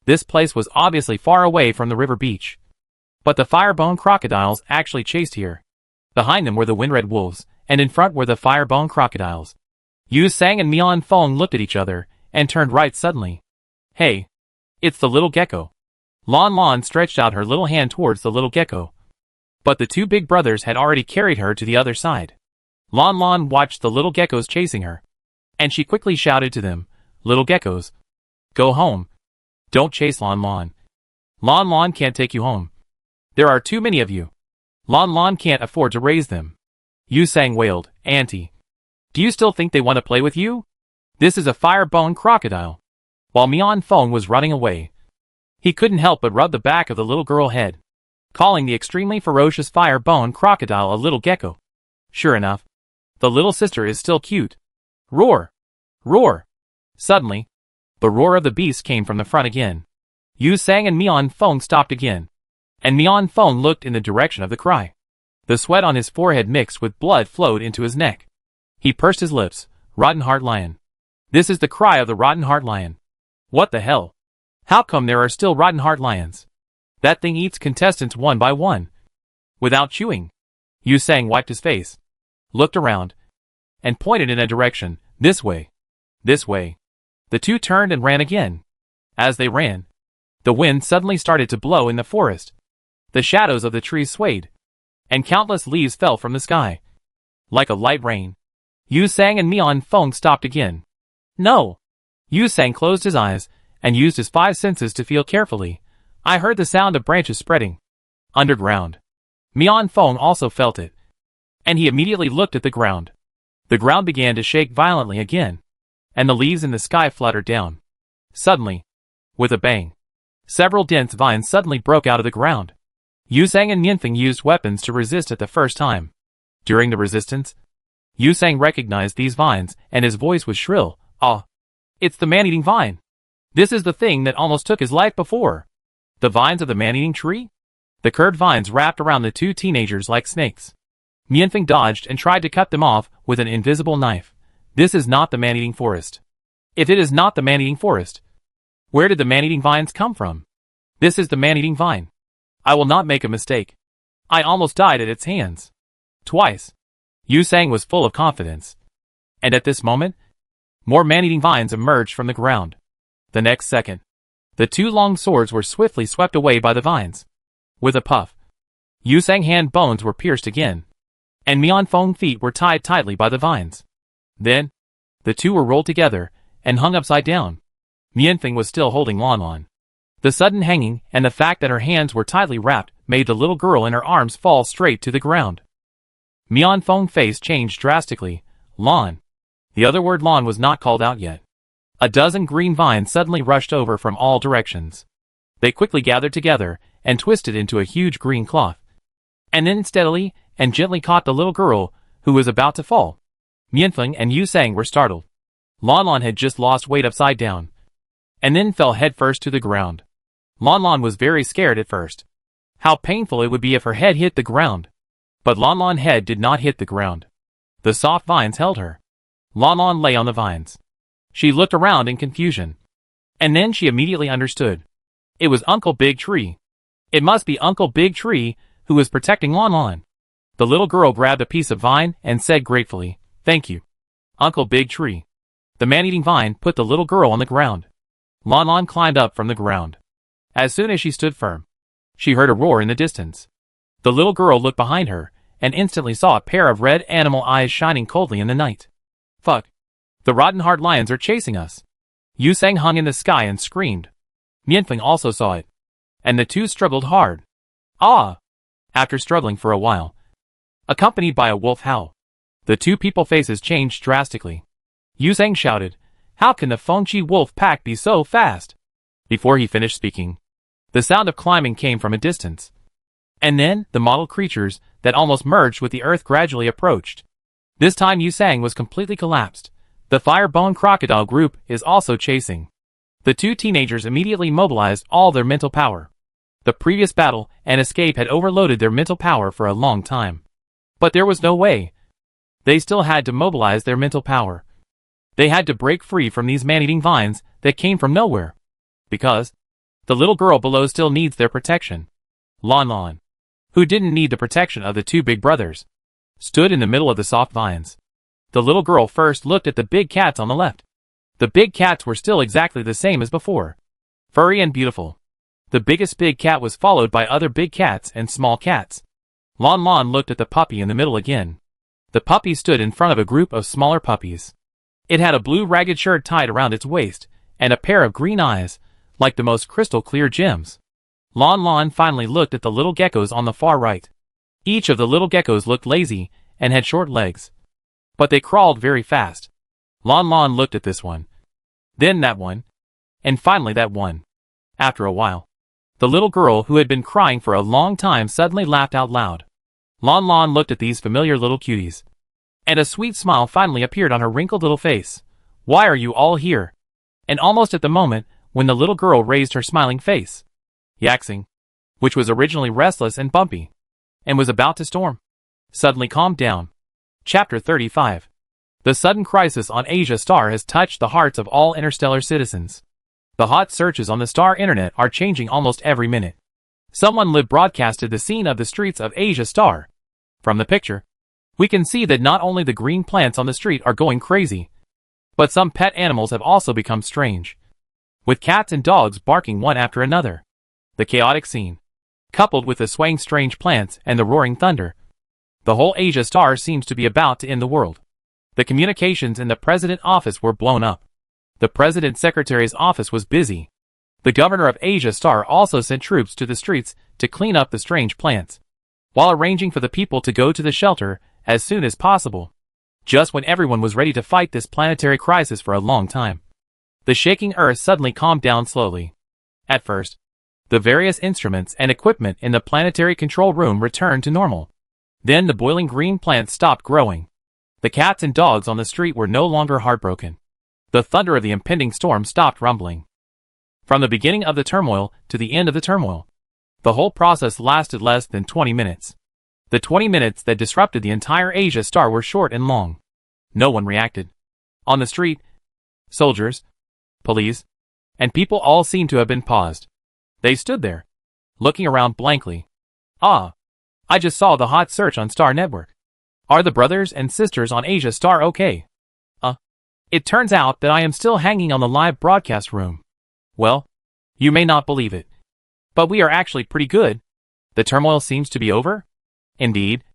Speaker 1: This place was obviously far away from the river beach, but the firebone crocodiles actually chased here. Behind them were the wind-red wolves, and in front were the firebone crocodiles. Yu Sang and Mian Feng looked at each other and turned right suddenly. Hey! It's the little gecko. Lanlan stretched out her little hand towards the little gecko, but the two big brothers had already carried her to the other side. Lanlan watched the little geckos chasing her, and she quickly shouted to them, "Little geckos, go home. Don't chase Lanlan. Lanlan can't take you home. There are too many of you. Lanlan can't afford to raise them." Yu Sang wailed, "Auntie, do you still think they want to play with you? This is a firebone crocodile." While Mian Feng was running away, he couldn't help but rub the back of the little girl head, calling the extremely ferocious firebone crocodile a little gecko. Sure enough, the little sister is still cute. Roar! Roar! Suddenly, the roar of the beast came from the front again. Yu Sang and Mian Feng stopped again, and Mian Feng looked in the direction of the cry. The sweat on his forehead mixed with blood flowed into his neck. He pursed his lips. Rotten Heart Lion. This is the cry of the Rotten Heart Lion. What the hell? How come there are still Rotten Heart Lions? That thing eats contestants one by one, without chewing. Yu Sang wiped his face, looked around, and pointed in a direction. This way. This way. The two turned and ran again. As they ran, the wind suddenly started to blow in the forest. The shadows of the trees swayed, and countless leaves fell from the sky, like a light rain. Yu Sang and Mian Feng stopped again. No! Yu Sang closed his eyes and used his five senses to feel carefully. I heard the sound of branches spreading underground. Mian Feng also felt it, and he immediately looked at the ground. The ground began to shake violently again, and the leaves in the sky fluttered down. Suddenly, with a bang, several dense vines suddenly broke out of the ground. Yu Sang and Mianfeng used weapons to resist at the first time. During the resistance, Yu Sang recognized these vines, and his voice was shrill. Ah! It's the man-eating vine! This is the thing that almost took his life before. The vines of the man-eating tree? The curved vines wrapped around the two teenagers like snakes. Mianfeng dodged and tried to cut them off with an invisible knife. This is not the man-eating forest. If it is not the man-eating forest, where did the man-eating vines come from? This is the man-eating vine. I will not make a mistake. I almost died at its hands. Twice. Yu Sang was full of confidence. And at this moment, more man-eating vines emerged from the ground. The next second, the two long swords were swiftly swept away by the vines. With a puff, Yu Sang's hand bones were pierced again, and Mianfeng's feet were tied tightly by the vines. Then, the two were rolled together and hung upside down. Mianfeng was still holding Lanlan. The sudden hanging and the fact that her hands were tightly wrapped made the little girl in her arms fall straight to the ground. Mianfeng's face changed drastically. Lan. The other word Lan was not called out yet. A dozen green vines suddenly rushed over from all directions. They quickly gathered together and twisted into a huge green cloth. And then steadily and gently caught the little girl, who was about to fall. Mianfeng and Yusang were startled. Lanlan had just lost weight upside down, and then fell headfirst to the ground. Lanlan was very scared at first. How painful it would be if her head hit the ground. But Lanlan's head did not hit the ground. The soft vines held her. Lanlan lay on the vines. She looked around in confusion. And then she immediately understood. It was Uncle Big Tree. It must be Uncle Big Tree who was protecting Lanlan. The little girl grabbed a piece of vine and said gratefully, "Thank you, Uncle Big Tree." The man-eating vine put the little girl on the ground. Lanlan climbed up from the ground. As soon as she stood firm, she heard a roar in the distance. The little girl looked behind her and instantly saw a pair of red animal eyes shining coldly in the night. "Fuck! The rotten heart lions are chasing us!" Yusang hung in the sky and screamed. Mianfeng also saw it, and the two struggled hard. Ah! After struggling for a while, accompanied by a wolf howl, the two people's faces changed drastically. Yusang shouted, "How can the Fengqi wolf pack be so fast?" Before he finished speaking, the sound of climbing came from a distance. And then, the mottled creatures that almost merged with the earth gradually approached. This time Yusang was completely collapsed. The fire-bone crocodile group is also chasing. The two teenagers immediately mobilized all their mental power. The previous battle and escape had overloaded their mental power for a long time. But there was no way. They still had to mobilize their mental power. They had to break free from these man-eating vines that came from nowhere. Because the little girl below still needs their protection. Lanlan, who didn't need the protection of the two big brothers, stood in the middle of the soft vines. The little girl first looked at the big cats on the left. The big cats were still exactly the same as before, furry and beautiful. The biggest big cat was followed by other big cats and small cats. Lanlan looked at the puppy in the middle again. The puppy stood in front of a group of smaller puppies. It had a blue ragged shirt tied around its waist, and a pair of green eyes, like the most crystal clear gems. Lanlan finally looked at the little geckos on the far right. Each of the little geckos looked lazy and had short legs, but they crawled very fast. Lanlan looked at this one, then that one, and finally that one. After a while, the little girl who had been crying for a long time suddenly laughed out loud. Lanlan looked at these familiar little cuties, and a sweet smile finally appeared on her wrinkled little face. "Why are you all here?" And almost at the moment when the little girl raised her smiling face, Yaxing, which was originally restless and bumpy, and was about to storm, suddenly calmed down. Chapter 35. The sudden crisis on Asia Star has touched the hearts of all interstellar citizens. The hot searches on the star internet are changing almost every minute. Someone live broadcasted the scene of the streets of Asia Star. From the picture, we can see that not only the green plants on the street are going crazy, but some pet animals have also become strange, with cats and dogs barking one after another. The chaotic scene, coupled with the swaying strange plants and the roaring thunder, the whole Asia Star seems to be about to end the world. The communications in the president's office were blown up. The president's secretary's office was busy. The governor of Asia Star also sent troops to the streets to clean up the strange plants, while arranging for the people to go to the shelter as soon as possible. Just when everyone was ready to fight this planetary crisis for a long time, the shaking earth suddenly calmed down slowly. At first, the various instruments and equipment in the planetary control room returned to normal. Then the boiling green plants stopped growing. The cats and dogs on the street were no longer heartbroken. The thunder of the impending storm stopped rumbling. From the beginning of the turmoil to the end of the turmoil, the whole process lasted less than 20 minutes. The 20 minutes that disrupted the entire Asia Star were short and long. No one reacted. On the street, soldiers, police, and people all seemed to have been paused. They stood there, looking around blankly. "Ah, I just saw the hot search on Star Network. Are the brothers and sisters on Asia Star okay? It turns out that I am still hanging on the live broadcast room. Well, you may not believe it, but we are actually pretty good. The turmoil seems to be over. Indeed,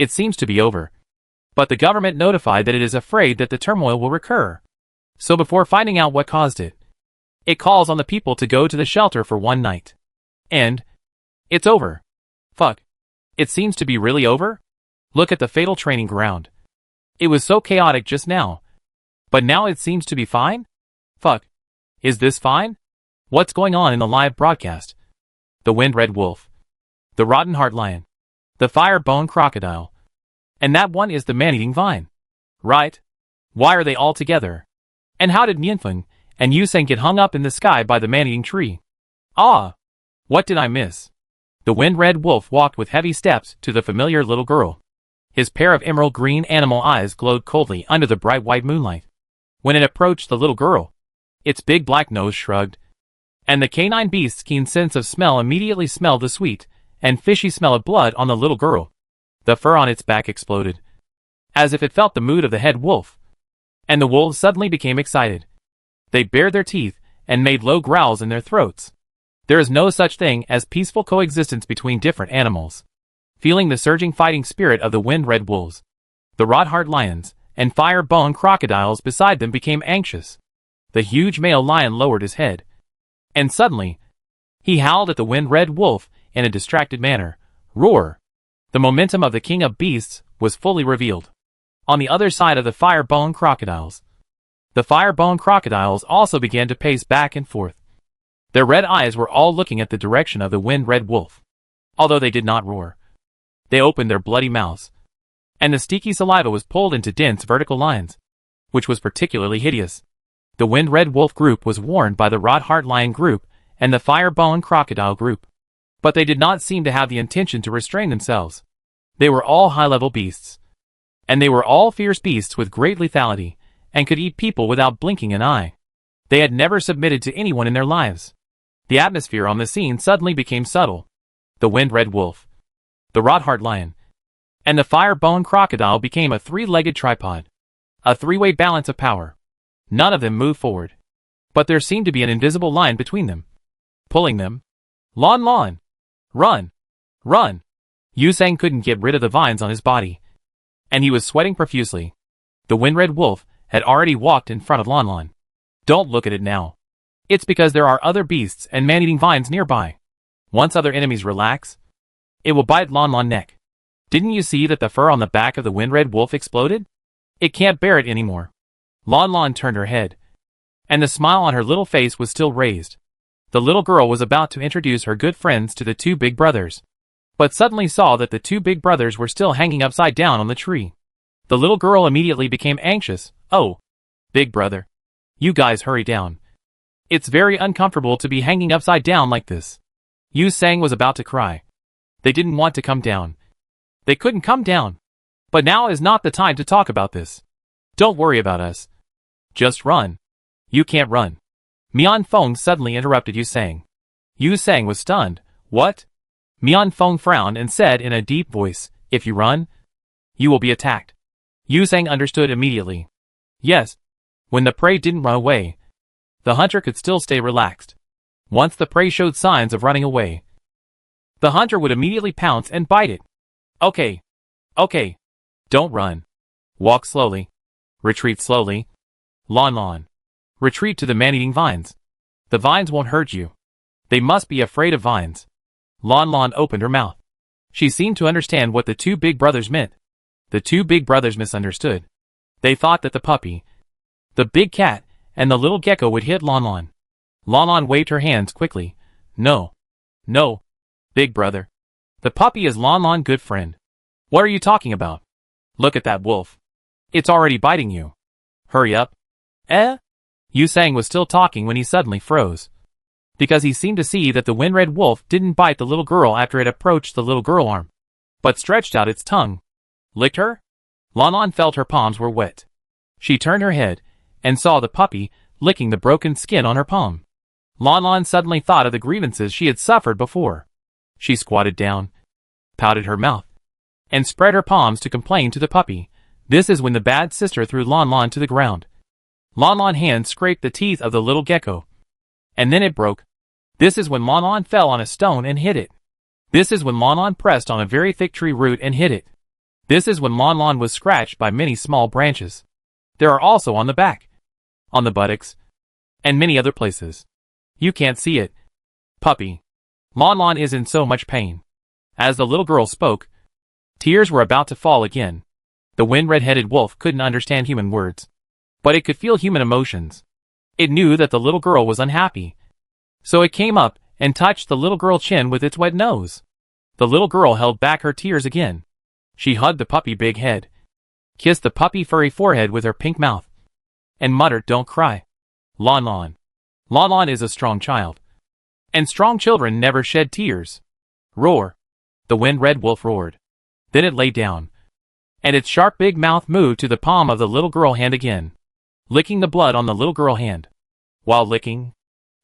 Speaker 1: It seems to be over. But the government notified that it is afraid that the turmoil will recur. So before finding out what caused it, it calls on the people to go to the shelter for one night. And it's over. Fuck. It seems to be really over? Look at the fatal training ground. It was so chaotic just now. But now it seems to be fine? Fuck. Is this fine? What's going on in the live broadcast? The wind-red wolf. The rotten heart lion. The fire-bone crocodile. And that one is the man-eating vine. Right? Why are they all together? And how did Nianfeng and Yuseng get hung up in the sky by the man-eating tree? Ah! What did I miss? The wind-red wolf walked with heavy steps to the familiar little girl. His pair of emerald green animal eyes glowed coldly under the bright white moonlight. When it approached the little girl, its big black nose shrugged, and the canine beast's keen sense of smell immediately smelled the sweet and fishy smell of blood on the little girl. The fur on its back exploded, as if it felt the mood of the head wolf. And the wolves suddenly became excited. They bared their teeth and made low growls in their throats. There is no such thing as peaceful coexistence between different animals. Feeling the surging fighting spirit of the wind-red wolves, the rod-heart lions and fire-bone crocodiles beside them became anxious. The huge male lion lowered his head, and suddenly, he howled at the wind-red wolf in a distracted manner. Roar! The momentum of the king of beasts was fully revealed. On the other side of the fire-bone crocodiles, the fire-bone crocodiles also began to pace back and forth. Their red eyes were all looking at the direction of the wind-red wolf. Although they did not roar, they opened their bloody mouths, and the sticky saliva was pulled into dense vertical lines, which was particularly hideous. The wind-red wolf group was warned by the rod-heart lion group and the fire-bone crocodile group. But they did not seem to have the intention to restrain themselves. They were all high-level beasts. And they were all fierce beasts with great lethality, and could eat people without blinking an eye. They had never submitted to anyone in their lives. The atmosphere on the scene suddenly became subtle. The wind-red wolf, the rod-heart lion, and the fire-bone crocodile became a three-legged tripod. A three-way balance of power. None of them moved forward. But there seemed to be an invisible line between them, pulling them. Lanlan! Run! Run! Yuseng couldn't get rid of the vines on his body, and he was sweating profusely. The wind-red wolf had already walked in front of Lanlan. Don't look at it now. It's because there are other beasts and man-eating vines nearby. Once other enemies relax, it will bite Lanlan neck. Didn't you see that the fur on the back of the wind-red wolf exploded? It can't bear it anymore. Lanlan turned her head, and the smile on her little face was still raised. The little girl was about to introduce her good friends to the two big brothers, but suddenly saw that the two big brothers were still hanging upside down on the tree. The little girl immediately became anxious. Oh, big brother, you guys hurry down. It's very uncomfortable to be hanging upside down like this. Yuseng was about to cry. They didn't want to come down. They couldn't come down. But now is not the time to talk about this. Don't worry about us. Just run. You can't run. Mianfeng suddenly interrupted Yuseng. Yuseng was stunned. What? Mianfeng frowned and said in a deep voice, if you run, you will be attacked. Yuseng understood immediately. Yes. When the prey didn't run away, the hunter could still stay relaxed. Once the prey showed signs of running away, the hunter would immediately pounce and bite it. Okay. Okay. Don't run. Walk slowly. Retreat slowly. Lanlan. Retreat to the man-eating vines. The vines won't hurt you. They must be afraid of vines. Lanlan opened her mouth. She seemed to understand what the two big brothers meant. The two big brothers misunderstood. They thought that the puppy, the big cat, and the little gecko would hit Lanlan. Lanlan waved her hands quickly. No. No. Big brother. The puppy is Lanlan's good friend. What are you talking about? Look at that wolf. It's already biting you. Hurry up. Yuseng was still talking when he suddenly froze, because he seemed to see that the wind-red wolf didn't bite the little girl after it approached the little girl arm, but stretched out its tongue. Licked her? Lanlan felt her palms were wet. She turned her head and saw the puppy licking the broken skin on her palm. Lanlan suddenly thought of the grievances she had suffered before. She squatted down, pouted her mouth, and spread her palms to complain to the puppy. This is when the bad sister threw Lanlan to the ground. Lanlan's hand scraped the teeth of the little gecko, and then it broke. This is when Lanlan fell on a stone and hit it. This is when Lanlan pressed on a very thick tree root and hit it. This is when Lanlan was scratched by many small branches. There are also on the back, on the buttocks, and many other places. You can't see it. Puppy. Lanlan is in so much pain. As the little girl spoke, tears were about to fall again. The wind-red-headed wolf couldn't understand human words, but it could feel human emotions. It knew that the little girl was unhappy. So it came up and touched the little girl's chin with its wet nose. The little girl held back her tears again. She hugged the puppy big head, kissed the puppy furry forehead with her pink mouth, and muttered, "Don't cry. Lanlan. Lanlan is a strong child. And strong children never shed tears." Roar. The wind-red wolf roared. Then it lay down, and its sharp big mouth moved to the palm of the little girl hand again, licking the blood on the little girl hand. While licking,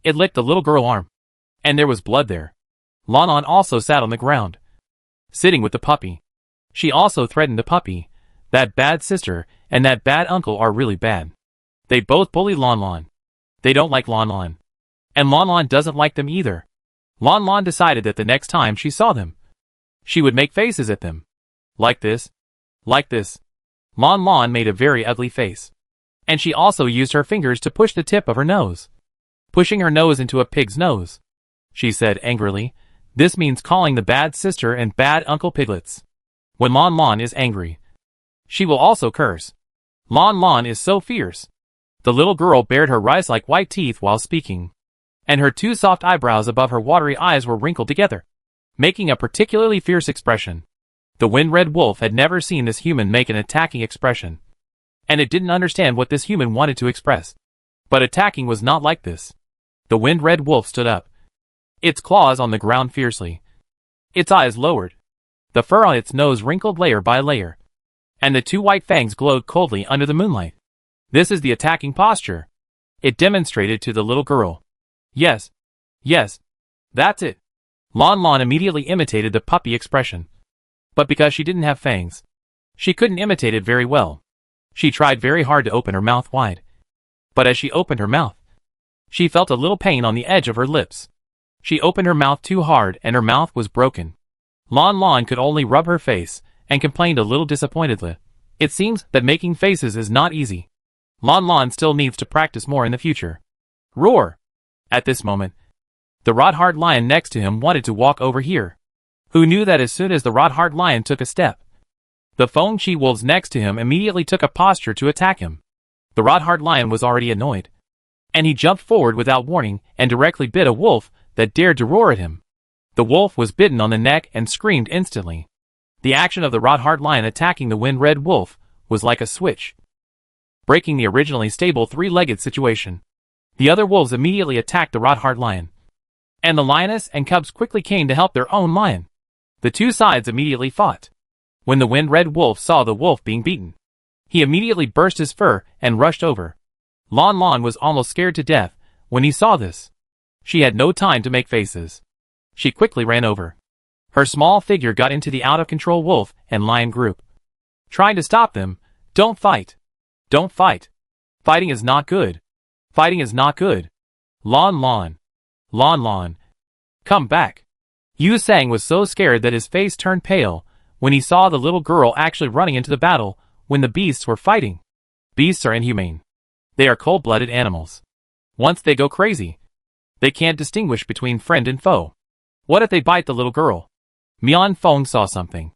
Speaker 1: it licked the little girl arm, and there was blood there. Lanlan also sat on the ground, sitting with the puppy. She also threatened the puppy. That bad sister and that bad uncle are really bad. They both bully Lanlan. They don't like Lanlan. And Lanlan doesn't like them either. Lanlan decided that the next time she saw them, she would make faces at them. Like this. Like this. Lanlan made a very ugly face. And she also used her fingers to push the tip of her nose, pushing her nose into a pig's nose. She said angrily, "This means calling the bad sister and bad uncle piglets." When Lanlan is angry, she will also curse. Lanlan is so fierce. The little girl bared her rice-like white teeth while speaking, and her two soft eyebrows above her watery eyes were wrinkled together, making a particularly fierce expression. The wind-red wolf had never seen this human make an attacking expression, and it didn't understand what this human wanted to express. But attacking was not like this. The wind-red wolf stood up, its claws on the ground fiercely, its eyes lowered, the fur on its nose wrinkled layer by layer, and the two white fangs glowed coldly under the moonlight. This is the attacking posture, it demonstrated to the little girl. Yes. Yes. That's it. Lanlan immediately imitated the puppy expression. But because she didn't have fangs, she couldn't imitate it very well. She tried very hard to open her mouth wide. But as she opened her mouth, she felt a little pain on the edge of her lips. She opened her mouth too hard and her mouth was broken. Lanlan could only rub her face and complained a little disappointedly. It seems that making faces is not easy. Lanlan still needs to practice more in the future. Roar! At this moment, the rod-hard lion next to him wanted to walk over here. Who knew that as soon as the rod-hard lion took a step, the Feng Chi wolves next to him immediately took a posture to attack him. The rod-hard lion was already annoyed, and he jumped forward without warning and directly bit a wolf that dared to roar at him. The wolf was bitten on the neck and screamed instantly. The action of the rod-hard lion attacking the wind-red wolf was like a switch, breaking the originally stable three-legged situation. The other wolves immediately attacked the rod-hard lion, and the lioness and cubs quickly came to help their own lion. The two sides immediately fought. When the wind-red wolf saw the wolf being beaten, he immediately burst his fur and rushed over. Lanlan was almost scared to death when he saw this. She had no time to make faces. She quickly ran over. Her small figure got into the out-of-control wolf and lion group, trying to stop them. "Don't fight. Don't fight. Fighting is not good. Fighting is not good. Lanlan. Lanlan. Come back." Yu Sang was so scared that his face turned pale when he saw the little girl actually running into the battle when the beasts were fighting. Beasts are inhumane. They are cold-blooded animals. Once they go crazy, they can't distinguish between friend and foe. What if they bite the little girl? Mian Feng saw something.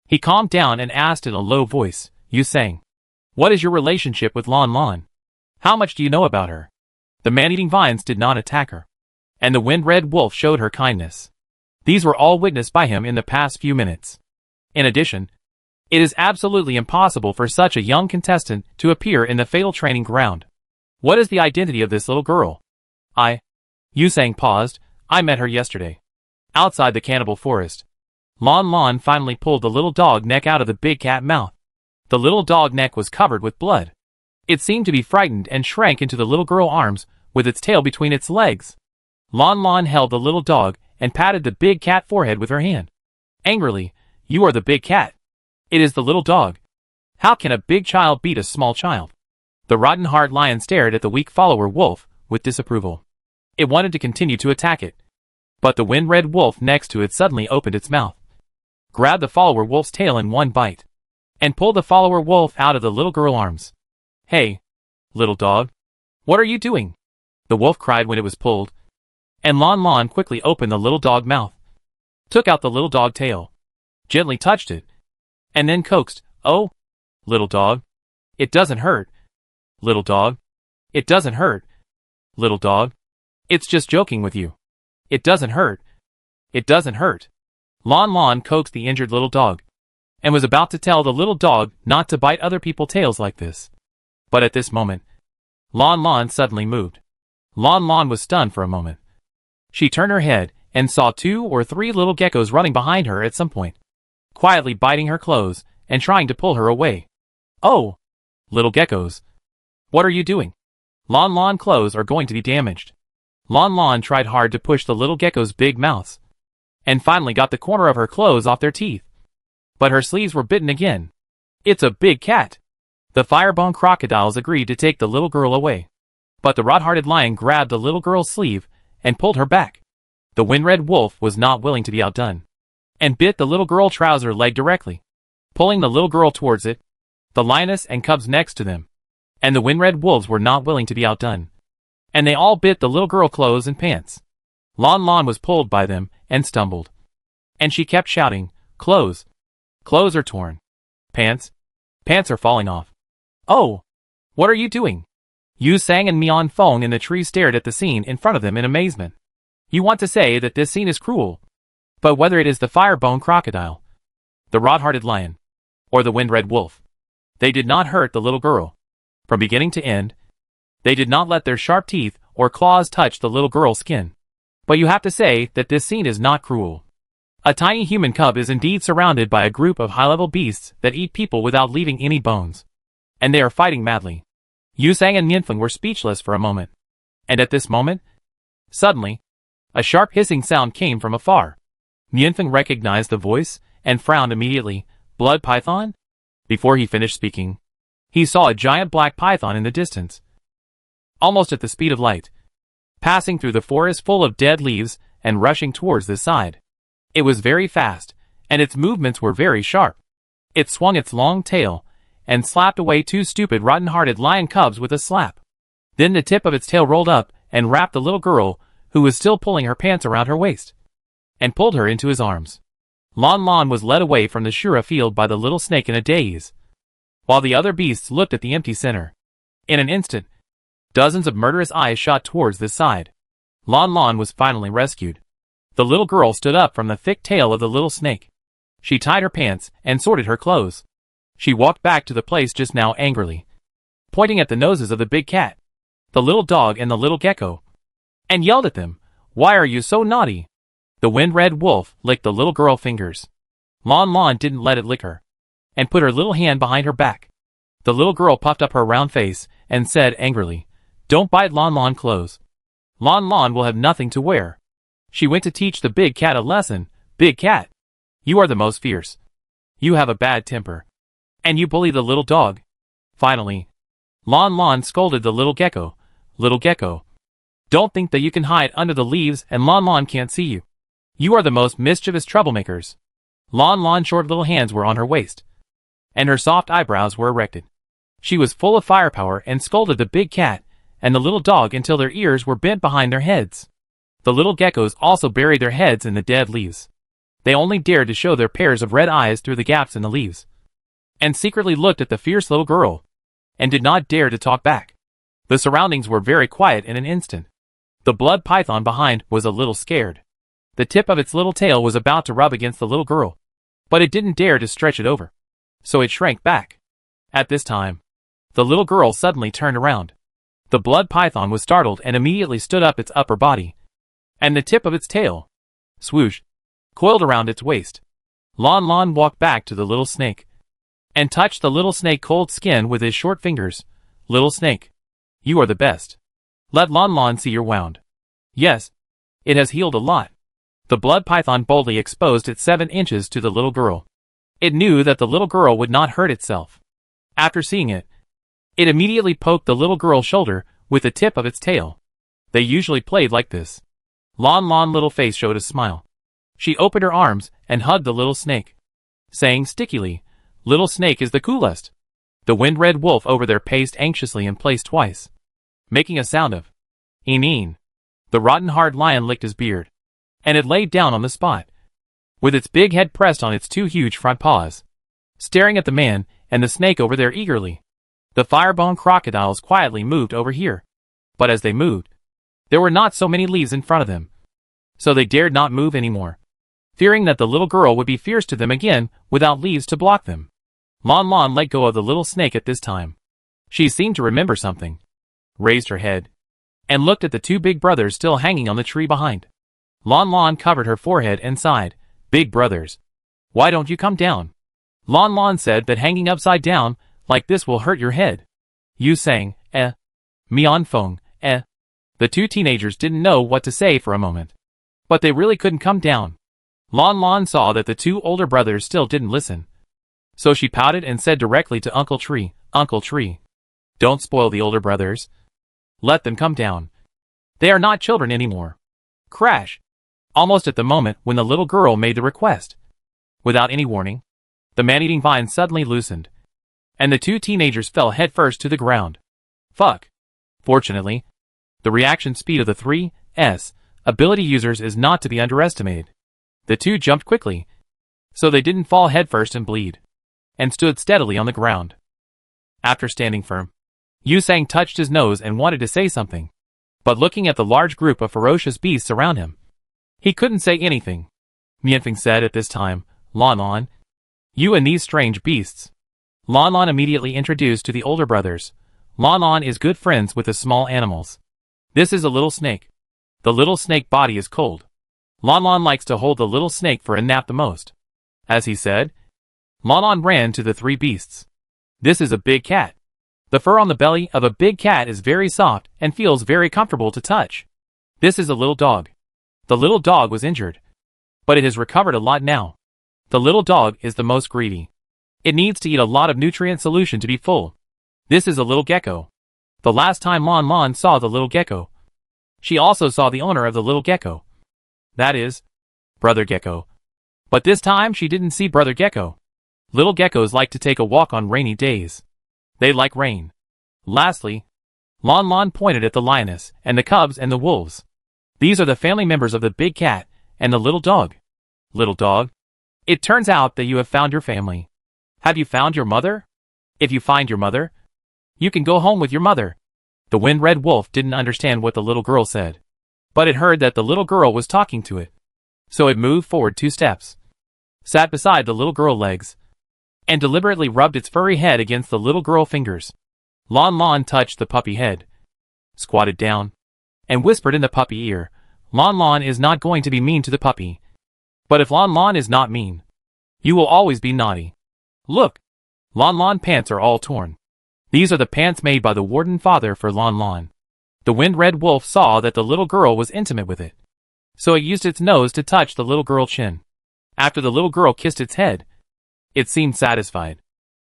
Speaker 1: He calmed down and asked in a low voice, "Yu Sang, what is your relationship with Lanlan? How much do you know about her?" The man-eating vines did not attack her, and the wind-red wolf showed her kindness. These were all witnessed by him in the past few minutes. In addition, it is absolutely impossible for such a young contestant to appear in the fatal training ground. What is the identity of this little girl? Yu Sang paused. "I met her yesterday, outside the cannibal forest." Lanlan finally pulled the little dog neck out of the big cat mouth. The little dog neck was covered with blood. It seemed to be frightened and shrank into the little girl's arms with its tail between its legs. Lanlan held the little dog and patted the big cat forehead with her hand. Angrily, "You are the big cat. It is the little dog. How can a big child beat a small child?" The rotten-hard lion stared at the weak follower wolf with disapproval. It wanted to continue to attack it, but the wind-red wolf next to it suddenly opened its mouth, grabbed the follower wolf's tail in one bite, and pulled the follower wolf out of the little girl's arms. "Hey, little dog. What are you doing?" the wolf cried when it was pulled. And Lanlan quickly opened the little dog mouth, took out the little dog tail, gently touched it, and then coaxed, "Oh, little dog. It doesn't hurt. Little dog. It doesn't hurt. Little dog. It's just joking with you. It doesn't hurt. It doesn't hurt." Lanlan coaxed the injured little dog, and was about to tell the little dog not to bite other people's tails like this. But at this moment, Lanlan suddenly moved. Lanlan was stunned for a moment. She turned her head and saw 2 or 3 little geckos running behind her at some point, quietly biting her clothes and trying to pull her away. "Oh, little geckos. What are you doing? Lanlan's clothes are going to be damaged." Lanlan tried hard to push the little gecko's big mouths, and finally got the corner of her clothes off their teeth. But her sleeves were bitten again. "It's a big cat." The firebone crocodiles agreed to take the little girl away, but the rod-hearted lion grabbed the little girl's sleeve and pulled her back. The wind-red wolf was not willing to be outdone, and bit the little girl's trouser leg directly, pulling the little girl towards it, the lioness and cubs next to them. And the wind-red wolves were not willing to be outdone, and they all bit the little girl's clothes and pants. Lanlan was pulled by them and stumbled, and she kept shouting, "Clothes! Clothes are torn. Pants! Pants are falling off. Oh! What are you doing?" Yu Sang and Mian Fong in the tree stared at the scene in front of them in amazement. You want to say that this scene is cruel, but whether it is the firebone crocodile, the rod-hearted lion, or the wind-red wolf, they did not hurt the little girl. From beginning to end, they did not let their sharp teeth or claws touch the little girl's skin. But you have to say that this scene is not cruel. A tiny human cub is indeed surrounded by a group of high-level beasts that eat people without leaving any bones, and they are fighting madly. Yu Sang and Mianfeng were speechless for a moment, and at this moment, suddenly, a sharp hissing sound came from afar. Mianfeng recognized the voice and frowned immediately. "Blood python?" Before he finished speaking, he saw a giant black python in the distance, almost at the speed of light, passing through the forest full of dead leaves and rushing towards this side. It was very fast, and its movements were very sharp. It swung its long tail and slapped away 2 stupid rotten-hearted lion cubs with a slap. Then the tip of its tail rolled up and wrapped the little girl, who was still pulling her pants around her waist, and pulled her into his arms. Lanlan was led away from the Shura field by the little snake in a daze, while the other beasts looked at the empty center. In an instant, dozens of murderous eyes shot towards this side. Lanlan was finally rescued. The little girl stood up from the thick tail of the little snake. She tied her pants and sorted her clothes. She walked back to the place just now angrily, pointing at the noses of the big cat, the little dog and the little gecko, and yelled at them, "Why are you so naughty?" The wind-red wolf licked the little girl's fingers. Lanlan didn't let it lick her, and put her little hand behind her back. The little girl puffed up her round face and said angrily, "Don't bite Lanlan's clothes. Lanlan will have nothing to wear." She went to teach the big cat a lesson. "Big cat, you are the most fierce. You have a bad temper, and you bully the little dog." Finally, Lanlan scolded the little gecko. "Little gecko, don't think that you can hide under the leaves and Lanlan can't see you. You are the most mischievous troublemakers." Lanlan's short little hands were on her waist, and her soft eyebrows were erected. She was full of firepower and scolded the big cat and the little dog until their ears were bent behind their heads. The little geckos also buried their heads in the dead leaves. They only dared to show their pairs of red eyes through the gaps in the leaves, and secretly looked at the fierce little girl, and did not dare to talk back. The surroundings were very quiet in an instant. The blood python behind was a little scared. The tip of its little tail was about to rub against the little girl, but it didn't dare to stretch it over, so it shrank back. At this time, the little girl suddenly turned around. The blood python was startled and immediately stood up its upper body, and the tip of its tail, swoosh, coiled around its waist. Lanlan walked back to the little snake, and touched the little snake's cold skin with his short fingers. "Little snake, you are the best. Let Lanlan see your wound." "Yes, it has healed a lot." The blood python boldly exposed its 7 inches to the little girl. It knew that the little girl would not hurt itself. After seeing it, it immediately poked the little girl's shoulder with the tip of its tail. They usually played like this. Lanlan's little face showed a smile. She opened her arms and hugged the little snake, saying stickily, Little snake is the coolest. The wind-red wolf over there paced anxiously and placed twice, making a sound of een. The rotten hard lion licked his beard, and it laid down on the spot, with its big head pressed on its two huge front paws, staring at the man and the snake over there eagerly. The firebone crocodiles quietly moved over here, but as they moved, there were not so many leaves in front of them, so they dared not move anymore, fearing that the little girl would be fierce to them again without leaves to block them. Lanlan let go of the little snake at this time. She seemed to remember something, raised her head, and looked at the two big brothers still hanging on the tree behind. Lanlan covered her forehead and sighed. Big brothers, why don't you come down? Lanlan said that hanging upside down like this will hurt your head. You sang, Mian Feng, The two teenagers didn't know what to say for a moment, but they really couldn't come down. Lanlan saw that the two older brothers still didn't listen, so she pouted and said directly to Uncle Tree, Uncle Tree, don't spoil the older brothers. Let them come down. They are not children anymore. Crash! Almost at the moment when the little girl made the request, without any warning, the man-eating vine suddenly loosened, and the two teenagers fell headfirst to the ground. Fuck! Fortunately, the reaction speed of the 3S ability users is not to be underestimated. The two jumped quickly, so they didn't fall headfirst and bleed, and stood steadily on the ground. After standing firm, Yusang touched his nose and wanted to say something, but looking at the large group of ferocious beasts around him, he couldn't say anything. Mianfeng said at this time, Lanlan, you and these strange beasts. Lanlan immediately introduced to the older brothers. Lanlan is good friends with the small animals. This is a little snake. The little snake body is cold. Lanlan likes to hold the little snake for a nap the most. As he said, Lanlan ran to the three beasts. This is a big cat. The fur on the belly of a big cat is very soft and feels very comfortable to touch. This is a little dog. The little dog was injured, but it has recovered a lot now. The little dog is the most greedy. It needs to eat a lot of nutrient solution to be full. This is a little gecko. The last time Lanlan saw the little gecko, she also saw the owner of the little gecko. That is, Brother Gecko. But this time she didn't see Brother Gecko. Little geckos like to take a walk on rainy days. They like rain. Lastly, Lanlan pointed at the lioness and the cubs and the wolves. These are the family members of the big cat and the little dog. Little dog, it turns out that you have found your family. Have you found your mother? If you find your mother, you can go home with your mother. The wind-red wolf didn't understand what the little girl said, but it heard that the little girl was talking to it. So it moved forward 2 steps, sat beside the little girl legs, and deliberately rubbed its furry head against the little girl fingers. Lanlan touched the puppy head, squatted down, and whispered in the puppy ear, Lanlan is not going to be mean to the puppy. But if Lanlan is not mean, you will always be naughty. Look, Lanlan pants are all torn. These are the pants made by the warden father for Lanlan. The wind-red wolf saw that the little girl was intimate with it, so it used its nose to touch the little girl's chin. After the little girl kissed its head, it seemed satisfied.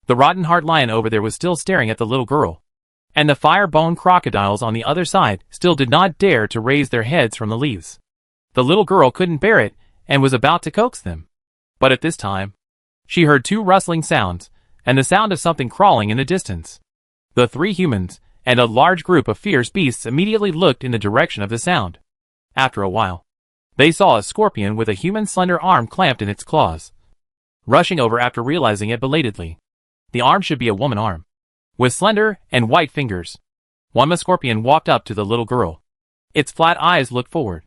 Speaker 1: The rotten heart lion over there was still staring at the little girl, and the fire-bone crocodiles on the other side still did not dare to raise their heads from the leaves. The little girl couldn't bear it and was about to coax them. But at this time, she heard 2 rustling sounds and the sound of something crawling in the distance. The 3 humans and a large group of fierce beasts immediately looked in the direction of the sound. After a while, they saw a scorpion with a human slender arm clamped in its claws, rushing over after realizing it belatedly. The arm should be a woman arm, with slender and white fingers. One scorpion walked up to the little girl. Its flat eyes looked forward,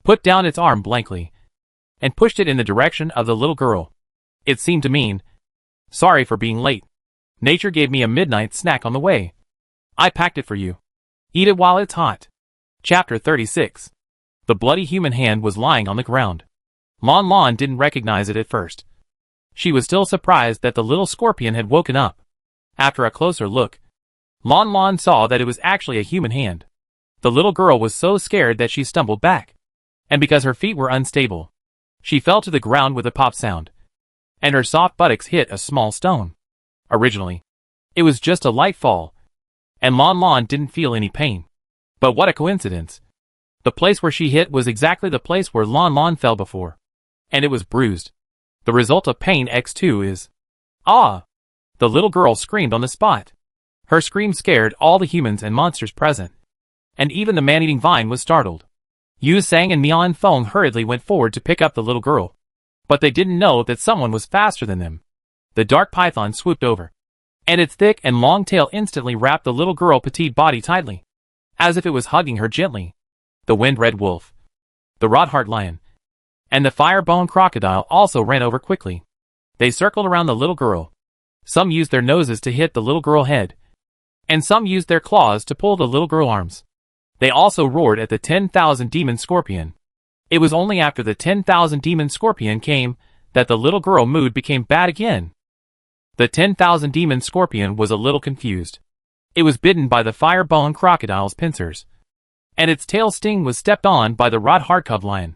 Speaker 1: put down its arm blankly, and pushed it in the direction of the little girl. It seemed to mean, sorry for being late. Nature gave me a midnight snack on the way. I packed it for you. Eat it while it's hot. Chapter 36. The bloody human hand was lying on the ground. Lanlan didn't recognize it at first. She was still surprised that the little scorpion had woken up. After a closer look, Lanlan saw that it was actually a human hand. The little girl was so scared that she stumbled back, and because her feet were unstable, she fell to the ground with a pop sound, and her soft buttocks hit a small stone. Originally, it was just a light fall, and Lanlan didn't feel any pain. But what a coincidence! The place where she hit was exactly the place where Lanlan fell before, and it was bruised. The result of pain x2 is, ah! The little girl screamed on the spot. Her scream scared all the humans and monsters present. And even the man-eating vine was startled. Yu Sang and Mian Feng hurriedly went forward to pick up the little girl. But they didn't know that someone was faster than them. The dark python swooped over. And its thick and long tail instantly wrapped the little girl's petite body tightly, as if it was hugging her gently. The wind-red wolf, the rod-heart lion, and the fire-bone crocodile also ran over quickly. They circled around the little girl. Some used their noses to hit the little girl's head, and some used their claws to pull the little girl's arms. They also roared at the 10,000 demon scorpion. It was only after the 10,000 demon scorpion came that the little girl's mood became bad again. The 10,000 demon scorpion was a little confused. It was bitten by the fire-bone crocodile's pincers, and its tail sting was stepped on by the rod-heart cub lion.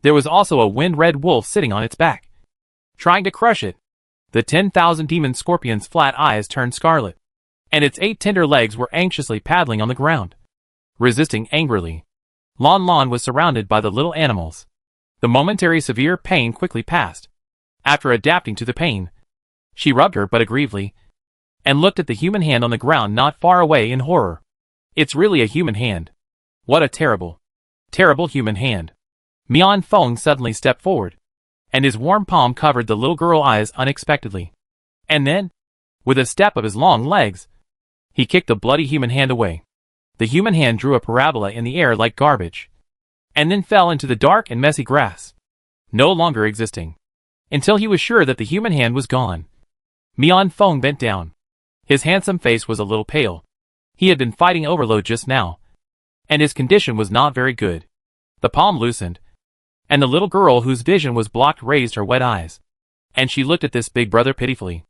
Speaker 1: There was also a wind-red wolf sitting on its back, trying to crush it. The 10,000 demon scorpion's flat eyes turned scarlet, and its 8 tender legs were anxiously paddling on the ground, resisting angrily. Lanlan was surrounded by the little animals. The momentary severe pain quickly passed. After adapting to the pain, she rubbed her butt aggrievely, and looked at the human hand on the ground not far away in horror. It's really a human hand. What a terrible, terrible human hand. Mian Feng suddenly stepped forward, and his warm palm covered the little girl's eyes unexpectedly. And then, with a step of his long legs, he kicked the bloody human hand away. The human hand drew a parabola in the air like garbage, and then fell into the dark and messy grass, no longer existing, until he was sure that the human hand was gone. Mian Feng bent down. His handsome face was a little pale. He had been fighting overload just now, and his condition was not very good. The palm loosened, and the little girl whose vision was blocked raised her wet eyes, and she looked at this big brother pitifully.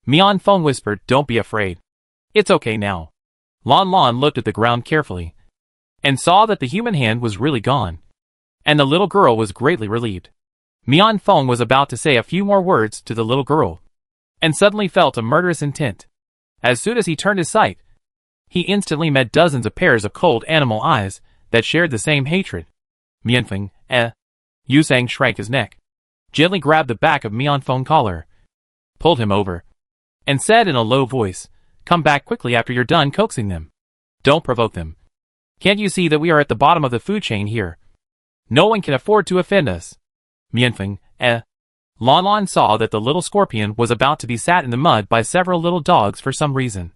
Speaker 1: Mian Feng whispered, "Don't be afraid. It's okay now." Lanlan looked at the ground carefully, and saw that the human hand was really gone, and the little girl was greatly relieved. Mian Feng was about to say a few more words to the little girl, and suddenly felt a murderous intent. As soon as he turned his sight, he instantly met dozens of pairs of cold animal eyes that shared the same hatred. Mianfeng, Yu Sang shrank his neck, gently grabbed the back of Mianfeng's collar, pulled him over, and said in a low voice, "Come back quickly after you're done coaxing them. Don't provoke them. Can't you see that we are at the bottom of the food chain here? No one can afford to offend us." Mianfeng, Lanlan saw that the little scorpion was about to be sat in the mud by several little dogs for some reason.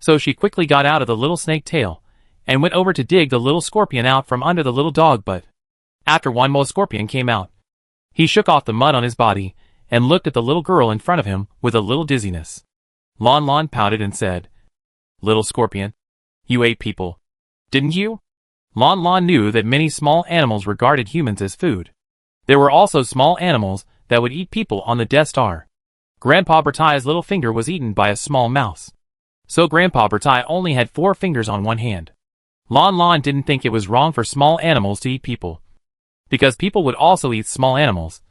Speaker 1: So she quickly got out of the little snake tail, and went over to dig the little scorpion out from under the little dog butt. After one more scorpion came out, he shook off the mud on his body, and looked at the little girl in front of him with a little dizziness. Lanlan pouted and said, "Little scorpion, you ate people, didn't you?" Lanlan knew that many small animals regarded humans as food. There were also small animals that would eat people on the Death Star. Grandpa Bertai's little finger was eaten by a small mouse. So Grandpa Bertai only had 4 fingers on one hand. Lanlan didn't think it was wrong for small animals to eat people, because people would also eat small animals,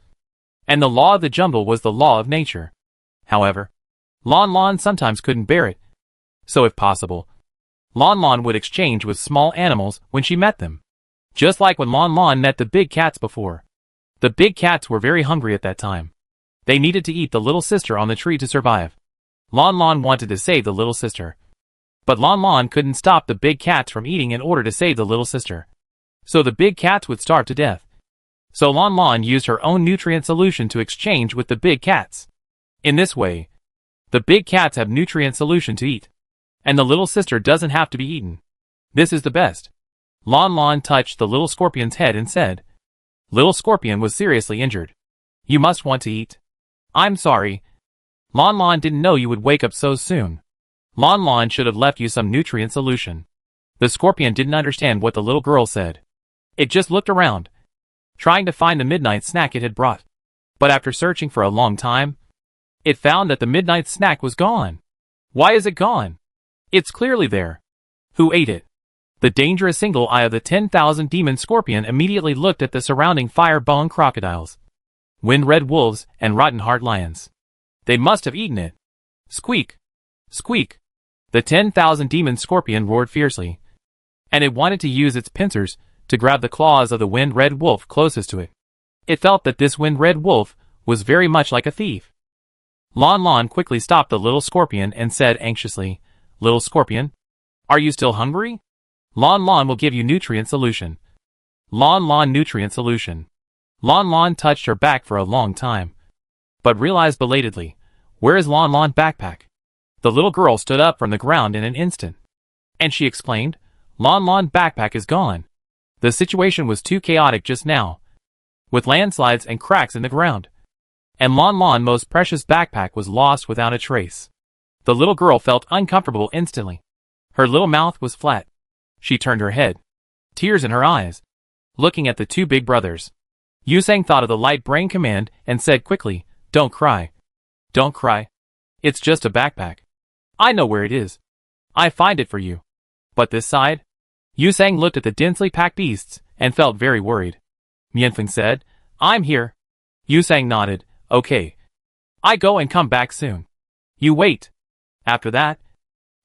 Speaker 1: and the law of the jungle was the law of nature. However, Lanlan sometimes couldn't bear it, so if possible, Lanlan would exchange with small animals when she met them. Just like when Lanlan met the big cats before. The big cats were very hungry at that time. They needed to eat the little sister on the tree to survive. Lanlan wanted to save the little sister, but Lanlan couldn't stop the big cats from eating in order to save the little sister. So the big cats would starve to death. So Lanlan used her own nutrient solution to exchange with the big cats. In this way, the big cats have nutrient solution to eat, and the little sister doesn't have to be eaten. This is the best. Lanlan touched the little scorpion's head and said, "Little scorpion was seriously injured. You must want to eat." "I'm sorry. Lanlan didn't know you would wake up so soon. Lanlan should have left you some nutrient solution." The scorpion didn't understand what the little girl said. It just looked around, trying to find the midnight snack it had brought. But after searching for a long time, it found that the midnight snack was gone. Why is it gone? It's clearly there. Who ate it? The dangerous single eye of the 10,000 demon scorpion immediately looked at the surrounding fire-bone crocodiles, wind-red wolves, and rotten-heart lions. They must have eaten it. Squeak! Squeak! The 10,000 demon scorpion roared fiercely, and it wanted to use its pincers to grab the claws of the wind-red wolf closest to it. It felt that this wind-red wolf was very much like a thief. Lanlan quickly stopped the little scorpion and said anxiously, "Little scorpion, are you still hungry? Lanlan will give you nutrient solution." Lanlan nutrient solution. Lanlan touched her back for a long time, but realized belatedly, "Where is Lanlan backpack?" The little girl stood up from the ground in an instant, and she explained, "Lanlan backpack is gone." The situation was too chaotic just now, with landslides and cracks in the ground, and Lanlan's most precious backpack was lost without a trace. The little girl felt uncomfortable instantly. Her little mouth was flat. She turned her head, tears in her eyes, looking at the two big brothers. Yusang thought of the light brain command and said quickly, "Don't cry. Don't cry. It's just a backpack. I know where it is. I find it for you." But this side? Yusang looked at the densely packed beasts and felt very worried. Mianfeng said, "I'm here." Yusang nodded, "Okay. I go and come back soon. You wait." After that,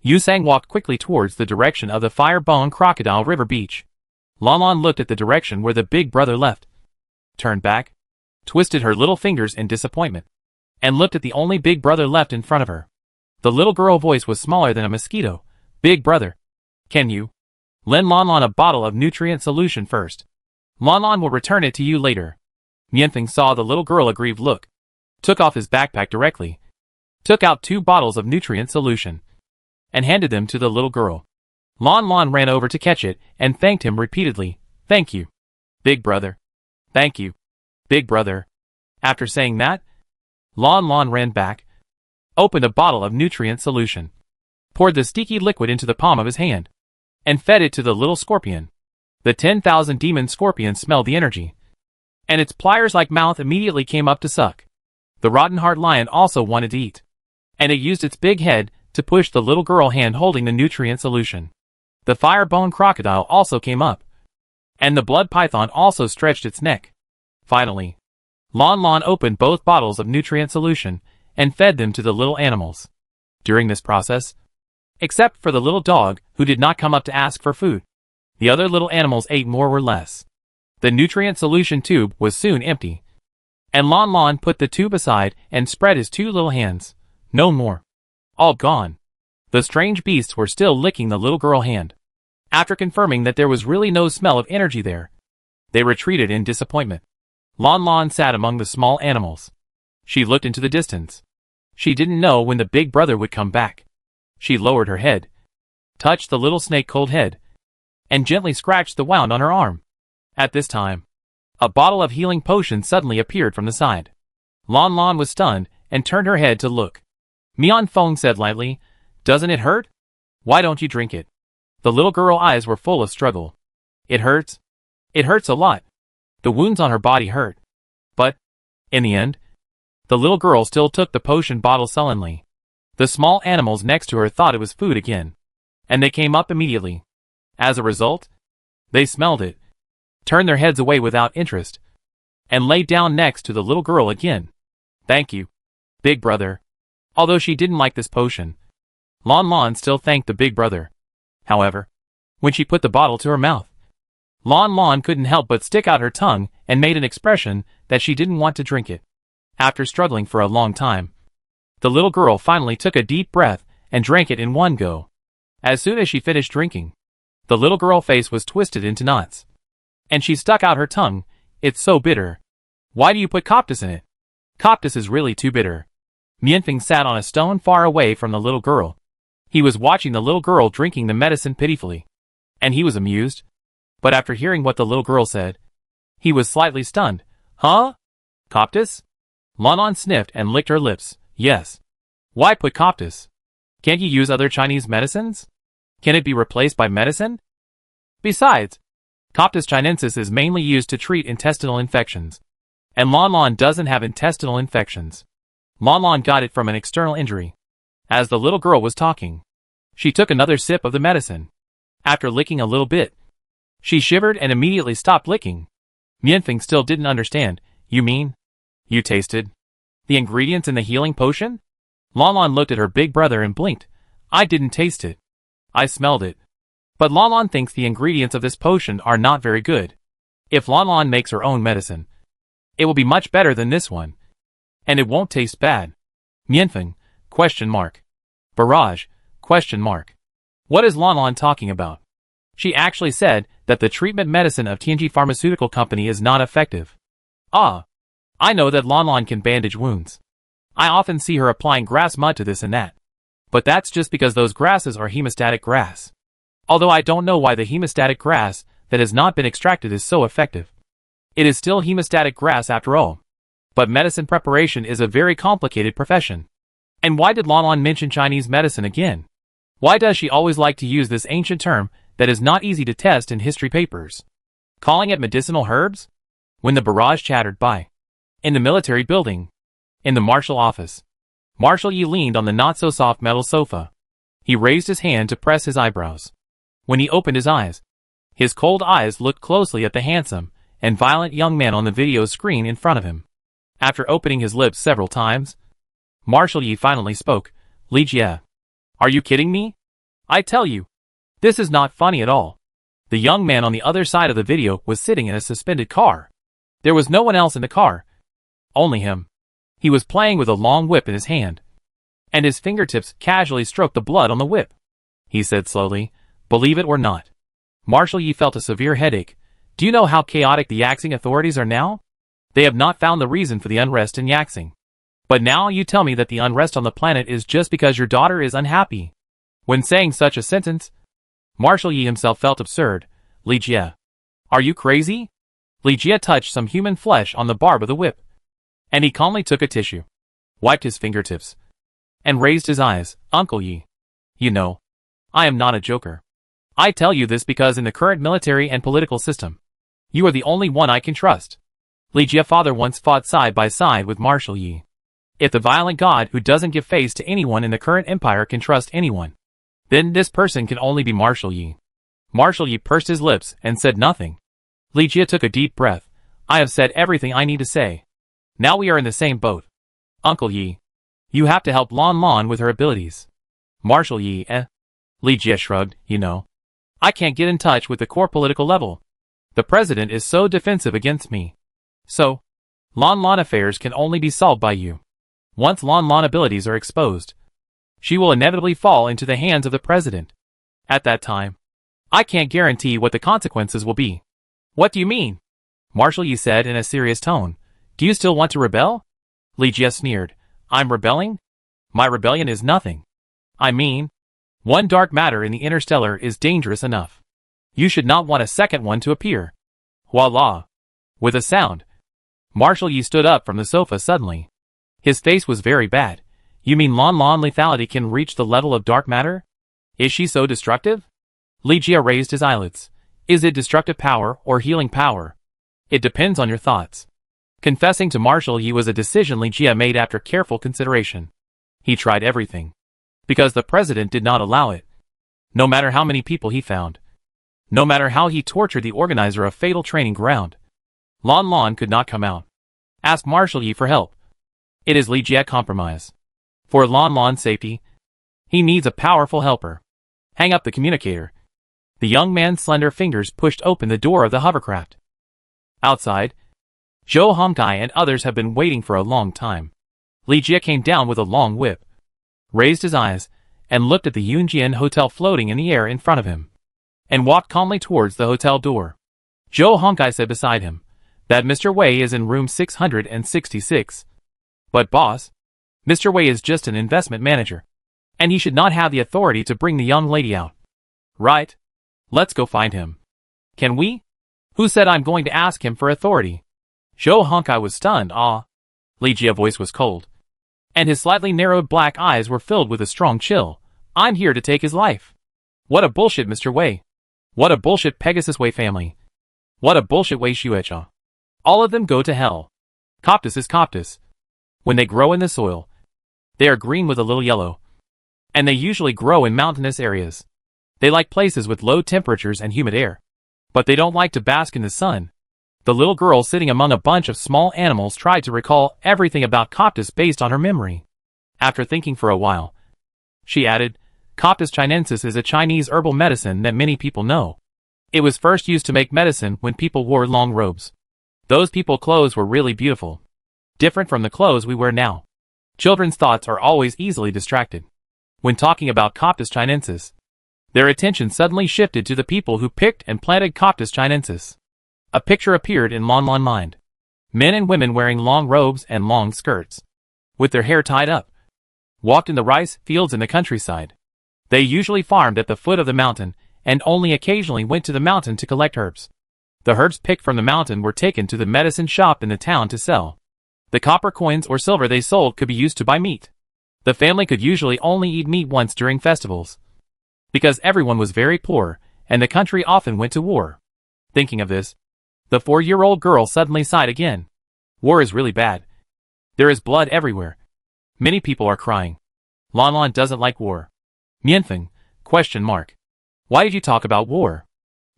Speaker 1: Yusang walked quickly towards the direction of the Firebone Crocodile River beach. Lanlan looked at the direction where the big brother left, turned back, twisted her little fingers in disappointment, and looked at the only big brother left in front of her. The little girl's voice was smaller than a mosquito. "Big brother, can you lend Lanlan a bottle of nutrient solution first? Lanlan will return it to you later." Mianfeng saw the little girl aggrieved look, took off his backpack directly, took out 2 bottles of nutrient solution, and handed them to the little girl. Lanlan ran over to catch it and thanked him repeatedly. "Thank you, big brother. Thank you, big brother." After saying that, Lanlan ran back, opened a bottle of nutrient solution, poured the sticky liquid into the palm of his hand, and fed it to the little scorpion. The 10,000 demon scorpion smelled the energy, and its pliers-like mouth immediately came up to suck. The rotten heart lion also wanted to eat, and it used its big head to push the little girl hand holding the nutrient solution. The firebone crocodile also came up, and the blood python also stretched its neck. Finally, Lanlan opened both bottles of nutrient solution and fed them to the little animals. During this process, except for the little dog who did not come up to ask for food, the other little animals ate more or less. The nutrient solution tube was soon empty, and Lanlan put the tube aside and spread his 2 little hands. No more. All gone. The strange beasts were still licking the little girl hand. After confirming that there was really no smell of energy there, they retreated in disappointment. Lanlan sat among the small animals. She looked into the distance. She didn't know when the big brother would come back. She lowered her head, touched the little snake-cold head, and gently scratched the wound on her arm. At this time, a bottle of healing potion suddenly appeared from the side. Lanlan was stunned and turned her head to look. Mianfeng said lightly, "Doesn't it hurt? Why don't you drink it?" The little girl's eyes were full of struggle. "It hurts. It hurts a lot. The wounds on her body hurt." But, in the end, the little girl still took the potion bottle sullenly. The small animals next to her thought it was food again, and they came up immediately. As a result, they smelled it, turned their heads away without interest, and lay down next to the little girl again. "Thank you, big brother." Although she didn't like this potion, Lanlan still thanked the big brother. However, when she put the bottle to her mouth, Lanlan couldn't help but stick out her tongue and made an expression that she didn't want to drink it. After struggling for a long time, the little girl finally took a deep breath and drank it in one go. As soon as she finished drinking, the little girl's face was twisted into knots, and she stuck out her tongue. "It's so bitter. Why do you put coptis in it? Coptis is really too bitter." Mianfeng sat on a stone far away from the little girl. He was watching the little girl drinking the medicine pitifully, and he was amused. But after hearing what the little girl said, he was slightly stunned. "Huh? Coptis?" Lanlan sniffed and licked her lips. "Yes. Why put coptis? Can't you use other Chinese medicines? Can it be replaced by medicine? Besides, Coptis chinensis is mainly used to treat intestinal infections, and Lanlan doesn't have intestinal infections. Lanlan got it from an external injury." As the little girl was talking, she took another sip of the medicine. After licking a little bit, she shivered and immediately stopped licking. Mianfeng still didn't understand. "You mean, you tasted the ingredients in the healing potion?" Lanlan looked at her big brother and blinked. "I didn't taste it. I smelled it. But Lanlan thinks the ingredients of this potion are not very good. If Lanlan makes her own medicine, it will be much better than this one, and it won't taste bad." Mianfeng? Question mark. Barrage? Question mark. What is Lanlan talking about? She actually said that the treatment medicine of Tianji Pharmaceutical Company is not effective. Ah. I know that Lanlan can bandage wounds. I often see her applying grass mud to this and that. But that's just because those grasses are hemostatic grass. Although I don't know why the hemostatic grass that has not been extracted is so effective. It is still hemostatic grass after all. But medicine preparation is a very complicated profession. And why did Lanlan mention Chinese medicine again? Why does she always like to use this ancient term that is not easy to test in history papers? Calling it medicinal herbs? When the barrage chattered by. In the military building. In the marshal office. Marshal Yi leaned on the not-so-soft metal sofa. He raised his hand to press his eyebrows. When he opened his eyes, his cold eyes looked closely at the handsome and violent young man on the video screen in front of him. After opening his lips several times, Marshal Yi finally spoke. Li Jie. Are you kidding me? I tell you. This is not funny at all. The young man on the other side of the video was sitting in a suspended car. There was no one else in the car. Only him. He was playing with a long whip in his hand. And his fingertips casually stroked the blood on the whip. He said slowly, believe it or not. Marshal Yi felt a severe headache. Do you know how chaotic the Yaxing authorities are now? They have not found the reason for the unrest in Yaxing. But now you tell me that the unrest on the planet is just because your daughter is unhappy. When saying such a sentence, Marshal Yi himself felt absurd. Li Jie. Are you crazy? Li Jie touched some human flesh on the barb of the whip. And he calmly took a tissue, wiped his fingertips, and raised his eyes. Uncle Yi. You know, I am not a joker. I tell you this because in the current military and political system, you are the only one I can trust. Li Jie's father once fought side by side with Marshal Yi. If the violent god who doesn't give face to anyone in the current empire can trust anyone, then this person can only be Marshal Yi. Marshal Yi pursed his lips and said nothing. Li Jie took a deep breath. I have said everything I need to say. Now we are in the same boat. Uncle Yi. You have to help Lanlan with her abilities. Marshal Yi, Li Jie shrugged, you know. I can't get in touch with the core political level. The president is so defensive against me. So, Lanlan affairs can only be solved by you. Once Lanlan abilities are exposed, she will inevitably fall into the hands of the president. At that time, I can't guarantee what the consequences will be. What do you mean? Marshal Yi said in a serious tone. Do you still want to rebel? Li Jie sneered. I'm rebelling? My rebellion is nothing. I mean, one dark matter in the Interstellar is dangerous enough. You should not want a second one to appear. Voila! With a sound, Marshal Yi stood up from the sofa suddenly. His face was very bad. You mean Lanlan lethality can reach the level of dark matter? Is she so destructive? Li Jie raised his eyelids. Is it destructive power or healing power? It depends on your thoughts. Confessing to Marshal Yi was a decision Li Jie made after careful consideration. He tried everything. Because the president did not allow it. No matter how many people he found. No matter how he tortured the organizer of Fatal Training Ground. Lanlan could not come out. Ask Marshal Yi for help. It is Li Jie compromise. For Lanlan's safety, he needs a powerful helper. Hang up the communicator. The young man's slender fingers pushed open the door of the hovercraft. Outside, Zhou Hongkai and others have been waiting for a long time. Li Jie came down with a long whip, raised his eyes, and looked at the Yunjian hotel floating in the air in front of him, and walked calmly towards the hotel door. Zhou Hongkai said beside him, that Mr. Wei is in room 666. But boss, Mr. Wei is just an investment manager, and he should not have the authority to bring the young lady out. Right? Let's go find him. Can we? Who said I'm going to ask him for authority? Zhou Hongkai was stunned. Li Jie's voice was cold, and his slightly narrowed black eyes were filled with a strong chill. I'm here to take his life. What a bullshit, Mr. Wei. What a bullshit, Pegasus Wei family. What a bullshit, Wei Xuecha. All of them go to hell. Coptis is coptis. When they grow in the soil, they are green with a little yellow. And they usually grow in mountainous areas. They like places with low temperatures and humid air. But they don't like to bask in the sun. The little girl sitting among a bunch of small animals tried to recall everything about Coptis based on her memory. After thinking for a while, she added, Coptis chinensis is a Chinese herbal medicine that many people know. It was first used to make medicine when people wore long robes. Those people's clothes were really beautiful. Different from the clothes we wear now. Children's thoughts are always easily distracted. When talking about Coptis chinensis, their attention suddenly shifted to the people who picked and planted Coptis chinensis. A picture appeared in Lanlan's mind. Men and women wearing long robes and long skirts, with their hair tied up, walked in the rice fields in the countryside. They usually farmed at the foot of the mountain and only occasionally went to the mountain to collect herbs. The herbs picked from the mountain were taken to the medicine shop in the town to sell. The copper coins or silver they sold could be used to buy meat. The family could usually only eat meat once during festivals, because everyone was very poor and the country often went to war. Thinking of this, the 4-year-old girl suddenly sighed again. War is really bad. There is blood everywhere. Many people are crying. Lanlan doesn't like war. Mianfeng? Why did you talk about war?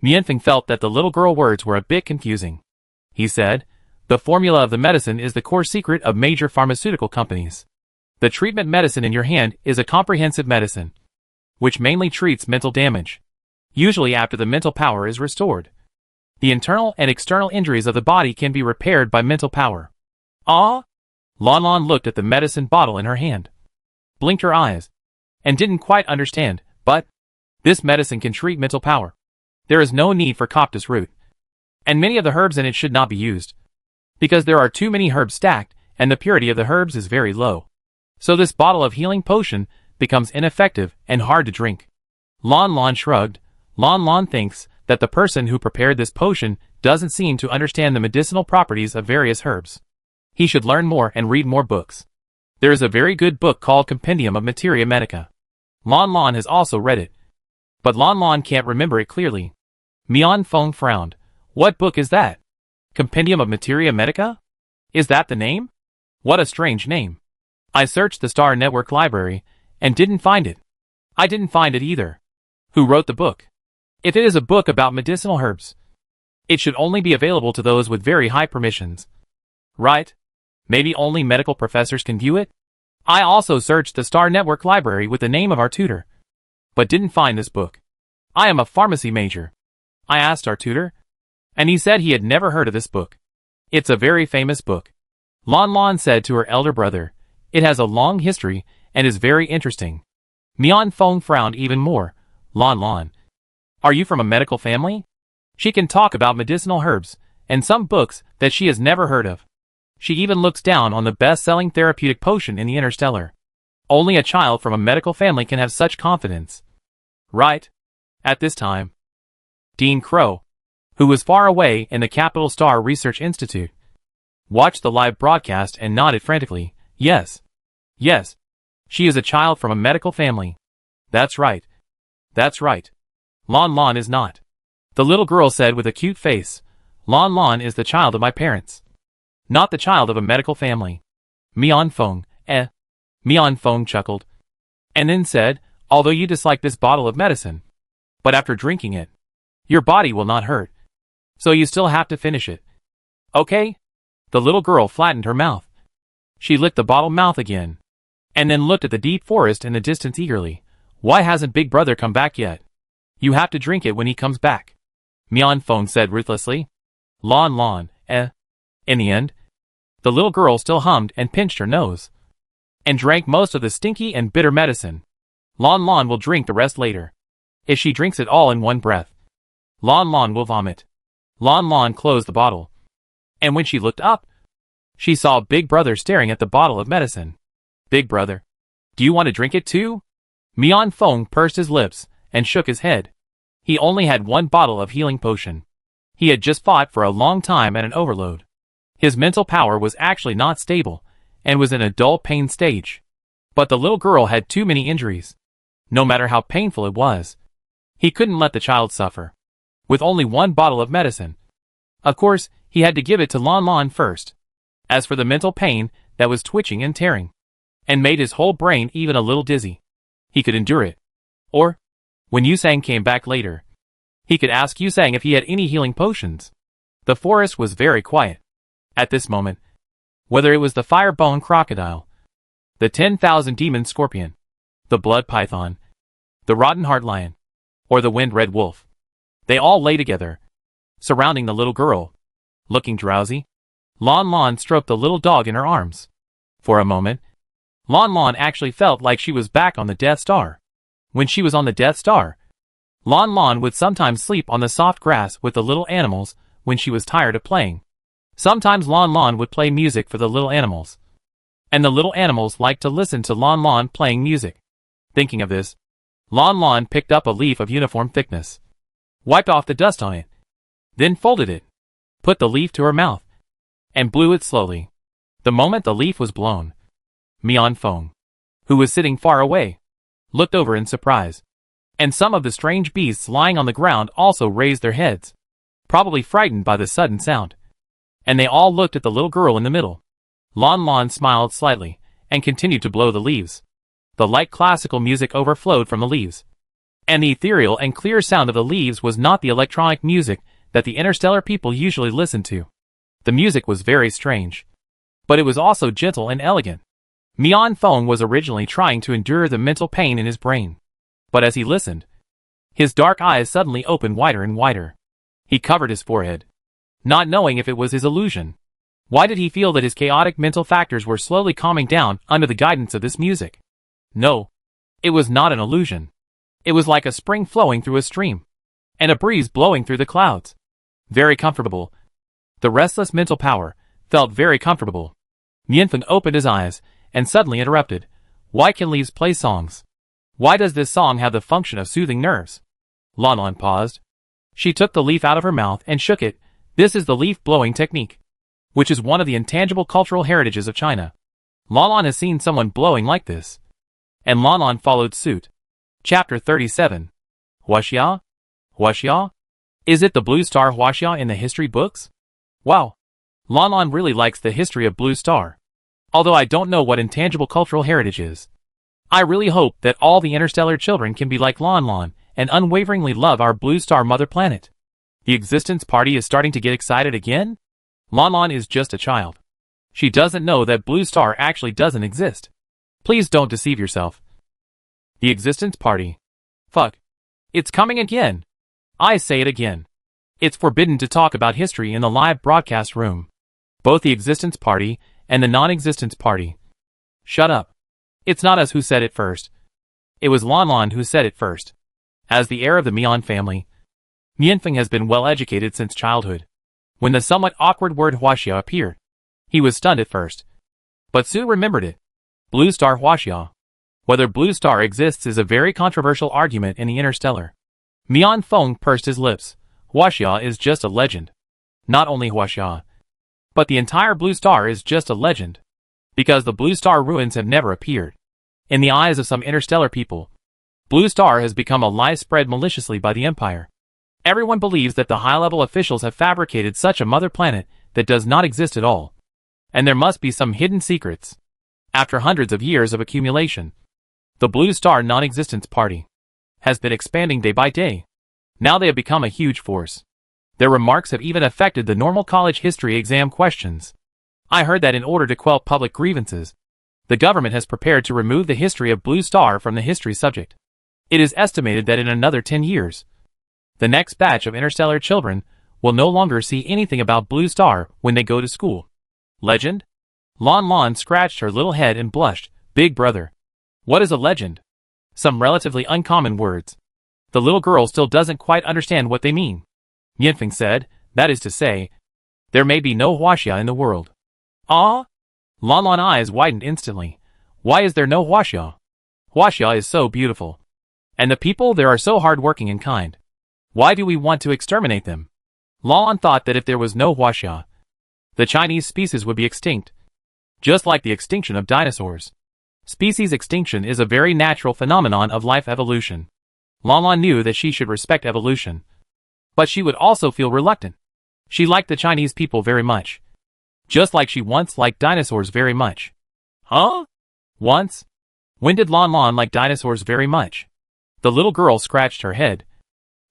Speaker 1: Mianfeng felt that the little girl's words were a bit confusing. He said, the formula of the medicine is the core secret of major pharmaceutical companies. The treatment medicine in your hand is a comprehensive medicine, which mainly treats mental damage, usually after the mental power is restored. The internal and external injuries of the body can be repaired by mental power. Ah? Lanlan looked at the medicine bottle in her hand, blinked her eyes, and didn't quite understand, but this medicine can treat mental power. There is no need for Coptis root, and many of the herbs in it should not be used, because there are too many herbs stacked and the purity of the herbs is very low. So this bottle of healing potion becomes ineffective and hard to drink. Lanlan shrugged. Lanlan thinks that the person who prepared this potion doesn't seem to understand the medicinal properties of various herbs. He should learn more and read more books. There is a very good book called Compendium of Materia Medica. Lanlan has also read it, but Lanlan can't remember it clearly. Mianfeng frowned. What book is that? Compendium of Materia Medica? Is that the name? What a strange name. I searched the Star Network library and didn't find it. I didn't find it either. Who wrote the book? If it is a book about medicinal herbs, it should only be available to those with very high permissions. Right? Maybe only medical professors can view it? I also searched the Star Network library with the name of our tutor, but didn't find this book. I am a pharmacy major. I asked our tutor, and he said he had never heard of this book. It's a very famous book. Lanlan said to her elder brother, it has a long history and is very interesting. Mianfeng frowned even more. Lanlan, are you from a medical family? She can talk about medicinal herbs and some books that she has never heard of. She even looks down on the best-selling therapeutic potion in the Interstellar. Only a child from a medical family can have such confidence. Right? At this time, Dean Crow, who was far away in the Capital Star Research Institute, watched the live broadcast and nodded frantically. Yes. Yes. She is a child from a medical family. That's right. That's right. Lanlan is not. The little girl said with a cute face. Lanlan is the child of my parents, not the child of a medical family. Mianfeng, Mianfeng chuckled, and then said, although you dislike this bottle of medicine, but after drinking it, your body will not hurt. So you still have to finish it. Okay? The little girl flattened her mouth. She licked the bottle mouth again, and then looked at the deep forest in the distance eagerly. Why hasn't Big Brother come back yet? You have to drink it when he comes back, Mianfeng said ruthlessly. Lanlan, In the end, the little girl still hummed and pinched her nose, and drank most of the stinky and bitter medicine. Lanlan will drink the rest later. If she drinks it all in one breath, Lanlan will vomit. Lanlan closed the bottle, and when she looked up, she saw Big Brother staring at the bottle of medicine. Big Brother, do you want to drink it too? Mianfeng pursed his lips and shook his head. He only had one bottle of healing potion. He had just fought for a long time at an overload. His mental power was actually not stable and was in a dull pain stage. But the little girl had too many injuries. No matter how painful it was, he couldn't let the child suffer. With only one bottle of medicine, of course, he had to give it to Lanlan first. As for the mental pain that was twitching and tearing, and made his whole brain even a little dizzy, he could endure it. Or, when Yusang came back later, he could ask Yusang if he had any healing potions. The forest was very quiet at this moment. Whether it was the fire-bone crocodile, the 10,000 demon scorpion, the blood python, the rotten heart lion, or the wind-red wolf, they all lay together, surrounding the little girl. Looking drowsy, Lanlan stroked the little dog in her arms. For a moment, Lanlan actually felt like she was back on the Death Star. When she was on the Death Star, Lanlan would sometimes sleep on the soft grass with the little animals when she was tired of playing. Sometimes Lanlan would play music for the little animals. And the little animals liked to listen to Lanlan playing music. Thinking of this, Lanlan picked up a leaf of uniform thickness, wiped off the dust on it, then folded it, put the leaf to her mouth, and blew it slowly. The moment the leaf was blown, Mian Feng, who was sitting far away, looked over in surprise. And some of the strange beasts lying on the ground also raised their heads, probably frightened by the sudden sound. And they all looked at the little girl in the middle. Lanlan smiled slightly, and continued to blow the leaves. The light classical music overflowed from the leaves. And the ethereal and clear sound of the leaves was not the electronic music that the interstellar people usually listen to. The music was very strange. But it was also gentle and elegant. Mian Feng was originally trying to endure the mental pain in his brain. But as he listened, his dark eyes suddenly opened wider and wider. He covered his forehead, not knowing if it was his illusion. Why did he feel that his chaotic mental factors were slowly calming down under the guidance of this music? No, it was not an illusion. It was like a spring flowing through a stream, and a breeze blowing through the clouds. Very comfortable. The restless mental power felt very comfortable. Mianfeng opened his eyes, and suddenly interrupted. Why can leaves play songs? Why does this song have the function of soothing nerves? Lanlan paused. She took the leaf out of her mouth and shook it. This is the leaf blowing technique, which is one of the intangible cultural heritages of China. Lanlan has seen someone blowing like this. And Lanlan followed suit. Chapter 37. Huaxia? Huaxia? Is it the Blue Star Huaxia in the history books? Wow. Lanlan really likes the history of Blue Star. Although I don't know what intangible cultural heritage is. I really hope that all the interstellar children can be like Lanlan and unwaveringly love our Blue Star mother planet. The Existence Party is starting to get excited again? Lanlan is just a child. She doesn't know that Blue Star actually doesn't exist. Please don't deceive yourself. The Existence Party. Fuck. It's coming again. I say it again. It's forbidden to talk about history in the live broadcast room. Both the Existence Party and the Non-Existence Party. Shut up. It's not us who said it first. It was Lanlan who said it first. As the heir of the Mian family, Mianfeng has been well educated since childhood. When the somewhat awkward word Huaxia appeared, he was stunned at first, but soon remembered it. Blue Star Huaxia. Whether Blue Star exists is a very controversial argument in the interstellar. Mian Feng pursed his lips. Huaxia is just a legend. Not only Huaxia, but the entire Blue Star is just a legend. Because the Blue Star ruins have never appeared. In the eyes of some interstellar people, Blue Star has become a lie spread maliciously by the Empire. Everyone believes that the high-level officials have fabricated such a mother planet that does not exist at all. And there must be some hidden secrets. After hundreds of years of accumulation, the Blue Star Non-Existence Party has been expanding day by day. Now they have become a huge force. Their remarks have even affected the normal college history exam questions. I heard that in order to quell public grievances, the government has prepared to remove the history of Blue Star from the history subject. It is estimated that in another 10 years, the next batch of interstellar children will no longer see anything about Blue Star when they go to school. Legend? Lanlan scratched her little head and blushed. Big brother. What is a legend? Some relatively uncommon words. The little girl still doesn't quite understand what they mean. Mianfeng said, that is to say, there may be no Huaxia in the world. Ah? Lanlan's eyes widened instantly. Why is there no Huaxia? Huaxia is so beautiful. And the people there are so hardworking and kind. Why do we want to exterminate them? Lanlan thought that if there was no Huaxia, the Chinese species would be extinct. Just like the extinction of dinosaurs. Species extinction is a very natural phenomenon of life evolution. Lanlan knew that she should respect evolution. But she would also feel reluctant. She liked the Chinese people very much. Just like she once liked dinosaurs very much. Huh? Once? When did Lanlan like dinosaurs very much? The little girl scratched her head.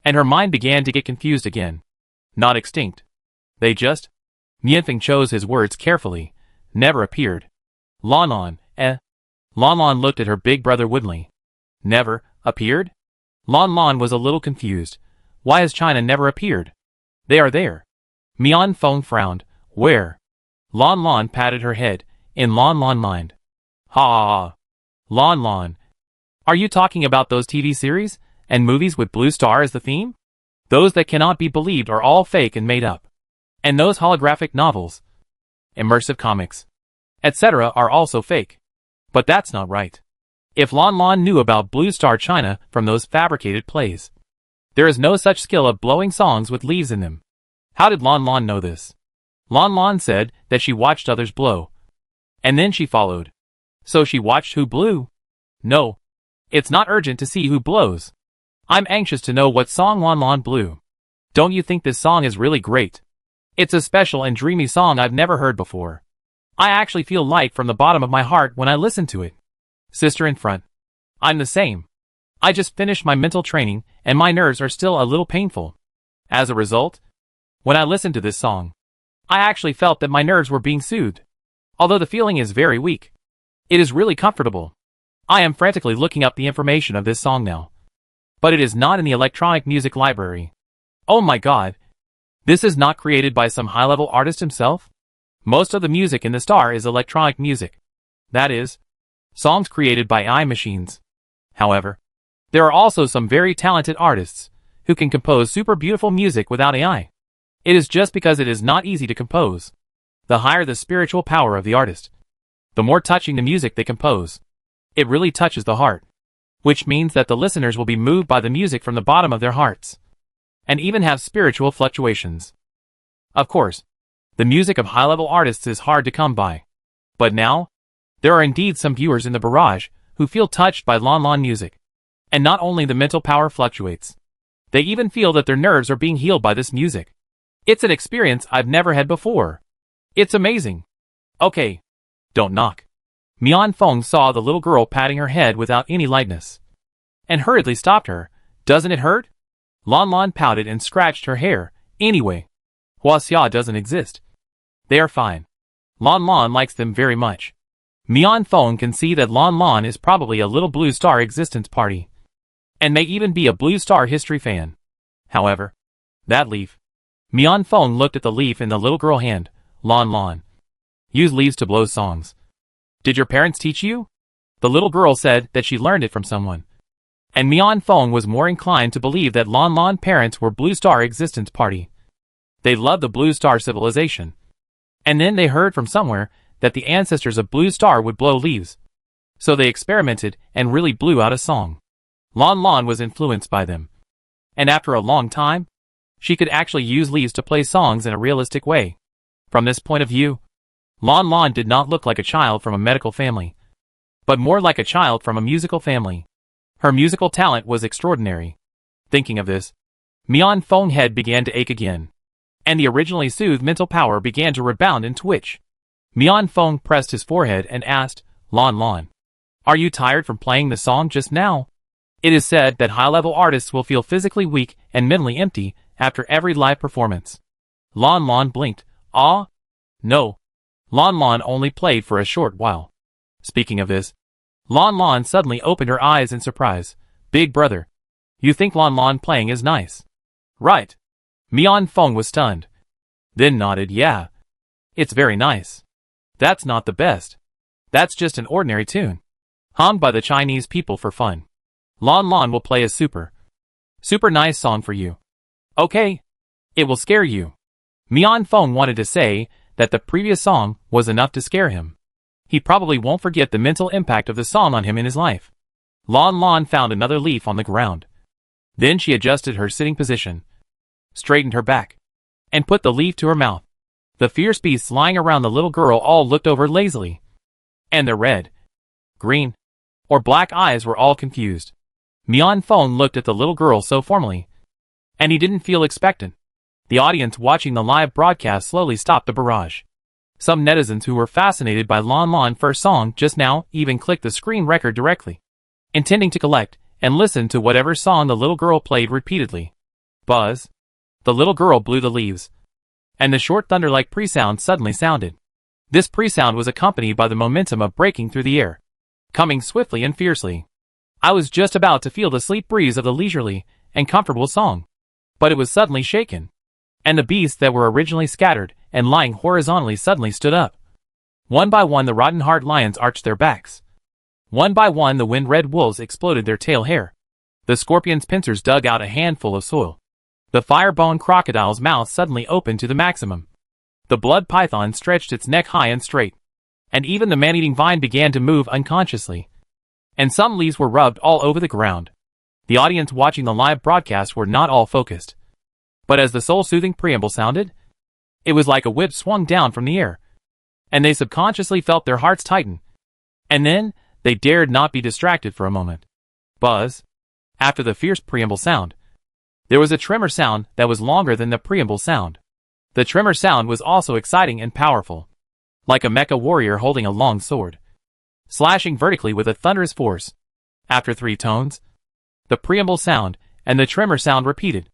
Speaker 1: And her mind began to get confused again. Not extinct. They just... Mianfeng chose his words carefully. Never appeared. Lanlan, Lanlan looked at her big brother woodenly. Never appeared? Lanlan was a little confused. Why has China never appeared? They are there. Mian Feng frowned. Where? Lanlan patted her head. In Lanlan mind. Ha ha ha. Lanlan. Are you talking about those TV series and movies with Blue Star as the theme? Those that cannot be believed are all fake and made up. And those holographic novels, immersive comics, etc. are also fake. But that's not right. If Lanlan knew about Blue Star China from those fabricated plays, there is no such skill of blowing songs with leaves in them. How did Lanlan know this? Lanlan said that she watched others blow. And then she followed. So she watched who blew? No. It's not urgent to see who blows. I'm anxious to know what song Lanlan blew. Don't you think this song is really great? It's a special and dreamy song I've never heard before. I actually feel light from the bottom of my heart when I listen to it. Sister in front. I'm the same. I just finished my mental training and my nerves are still a little painful. As a result, when I listened to this song, I actually felt that my nerves were being soothed. Although the feeling is very weak, it is really comfortable. I am frantically looking up the information of this song now. But it is not in the electronic music library. Oh my god. This is not created by some high-level artist himself? Most of the music in the star is electronic music. That is, songs created by AI machines. However, there are also some very talented artists who can compose super beautiful music without AI. It is just because it is not easy to compose. The higher the spiritual power of the artist, the more touching the music they compose. It really touches the heart, which means that the listeners will be moved by the music from the bottom of their hearts, and even have spiritual fluctuations. Of course, the music of high-level artists is hard to come by. But now, there are indeed some viewers in the barrage who feel touched by Lanlan music. And not only the mental power fluctuates, they even feel that their nerves are being healed by this music. It's an experience I've never had before. It's amazing. Okay. Don't knock. Mian Feng saw the little girl patting her head without any lightness, and hurriedly stopped her. Doesn't it hurt? Lanlan pouted and scratched her hair. Anyway, Huaxia doesn't exist. They are fine. Lanlan likes them very much. Mian Feng can see that Lanlan is probably a little Blue Star existence party, and may even be a Blue Star history fan. However, that leaf. Mian Feng looked at the leaf in the little girl hand. Lanlan. Use leaves to blow songs. Did your parents teach you? The little girl said that she learned it from someone. And Mian Feng was more inclined to believe that Lanlan parents were Blue Star existence party. They loved the Blue Star civilization. And then they heard from somewhere that the ancestors of Blue Star would blow leaves. So they experimented and really blew out a song. Lanlan was influenced by them. And after a long time, she could actually use leaves to play songs in a realistic way. From this point of view, Lanlan did not look like a child from a medical family, but more like a child from a musical family. Her musical talent was extraordinary. Thinking of this, Mian Feng's head began to ache again, and the originally soothed mental power began to rebound and twitch. Mian Feng pressed his forehead and asked, Lanlan, are you tired from playing the song just now? It is said that high-level artists will feel physically weak and mentally empty after every live performance. Lanlan blinked. Ah? No. Lanlan only played for a short while. Speaking of this, Lanlan suddenly opened her eyes in surprise. Big brother, you think Lanlan playing is nice? Right. Mian Feng was stunned. Then nodded. Yeah. It's very nice. That's not the best. That's just an ordinary tune, hummed by the Chinese people for fun. Lanlan will play a super nice song for you. Okay. It will scare you. Mian Feng wanted to say that the previous song was enough to scare him. He probably won't forget the mental impact of the song on him in his life. Lanlan found another leaf on the ground. Then she adjusted her sitting position, straightened her back, and put the leaf to her mouth. The fierce beasts lying around the little girl all looked over lazily, and their red, green, or black eyes were all confused. Mian Feng looked at the little girl so formally, and he didn't feel expectant. The audience watching the live broadcast slowly stopped the barrage. Some netizens who were fascinated by Lanlan's first song just now even clicked the screen record directly, intending to collect and listen to whatever song the little girl played repeatedly. Buzz. The little girl blew the leaves, and the short thunder-like pre-sound suddenly sounded. This pre-sound was accompanied by the momentum of breaking through the air, coming swiftly and fiercely. I was just about to feel the sleep breeze of the leisurely and comfortable song, but it was suddenly shaken, and the beasts that were originally scattered and lying horizontally suddenly stood up. One by one the rotten-heart lions arched their backs. One by one the wind-red wolves exploded their tail hair. The scorpion's pincers dug out a handful of soil. The fire-bone crocodile's mouth suddenly opened to the maximum. The blood python stretched its neck high and straight. And even the man-eating vine began to move unconsciously. And some leaves were rubbed all over the ground. The audience watching the live broadcast were not all focused. But as the soul-soothing preamble sounded, it was like a whip swung down from the air. And they subconsciously felt their hearts tighten. And then, they dared not be distracted for a moment. Buzz. After the fierce preamble sound, there was a tremor sound that was longer than the preamble sound. The tremor sound was also exciting and powerful. Like a mecha warrior holding a long sword, slashing vertically with a thunderous force. After 3 tones, the preamble sound and the tremor sound repeated.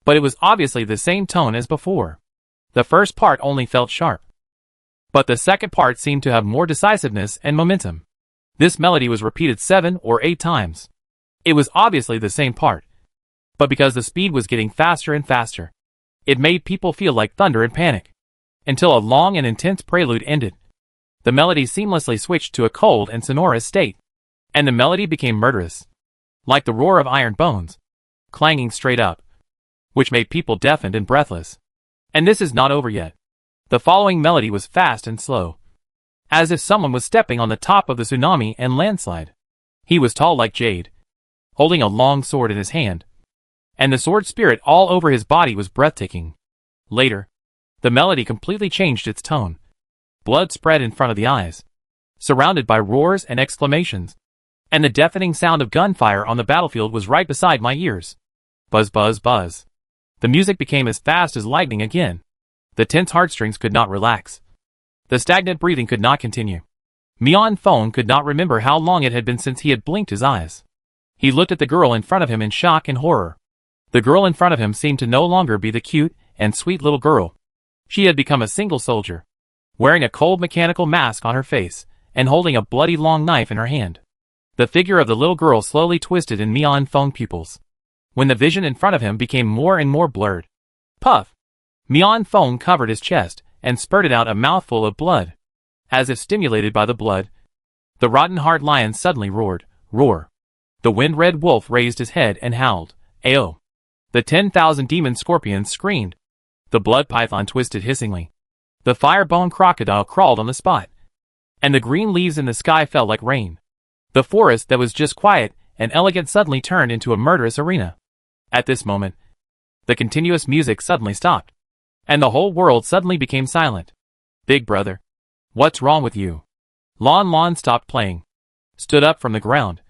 Speaker 1: But it was obviously the same tone as before. The first part only felt sharp. But the second part seemed to have more decisiveness and momentum. This melody was repeated 7 or 8 times. It was obviously the same part. But because the speed was getting faster and faster, it made people feel like thunder and panic. Until a long and intense prelude ended. The melody seamlessly switched to a cold and sonorous state. And the melody became murderous. Like the roar of iron bones, clanging straight up. Which made people deafened and breathless. And this is not over yet. The following melody was fast and slow. As if someone was stepping on the top of the tsunami and landslide. He was tall like jade, holding a long sword in his hand. And the sword spirit all over his body was breathtaking. Later, the melody completely changed its tone. Blood spread in front of the eyes, surrounded by roars and exclamations. And the deafening sound of gunfire on the battlefield was right beside my ears. Buzz, buzz, buzz. The music became as fast as lightning again. The tense heartstrings could not relax. The stagnant breathing could not continue. Mian Fong could not remember how long it had been since he had blinked his eyes. He looked at the girl in front of him in shock and horror. The girl in front of him seemed to no longer be the cute and sweet little girl. She had become a single soldier, wearing a cold mechanical mask on her face, and holding a bloody long knife in her hand. The figure of the little girl slowly twisted in Mian Fong pupils, when the vision in front of him became more and more blurred. Puff! Mian Fong covered his chest, and spurted out a mouthful of blood. As if stimulated by the blood, the rotten-heart lion suddenly roared, roar. The wind-red wolf raised his head and howled, Ayo! The 10,000 demon scorpions screamed. The blood python twisted hissingly. The fire-bone crocodile crawled on the spot. And the green leaves in the sky fell like rain. The forest that was just quiet and elegant suddenly turned into a murderous arena. At this moment, the continuous music suddenly stopped. And the whole world suddenly became silent. Big brother. What's wrong with you? Lanlan stopped playing, stood up from the ground,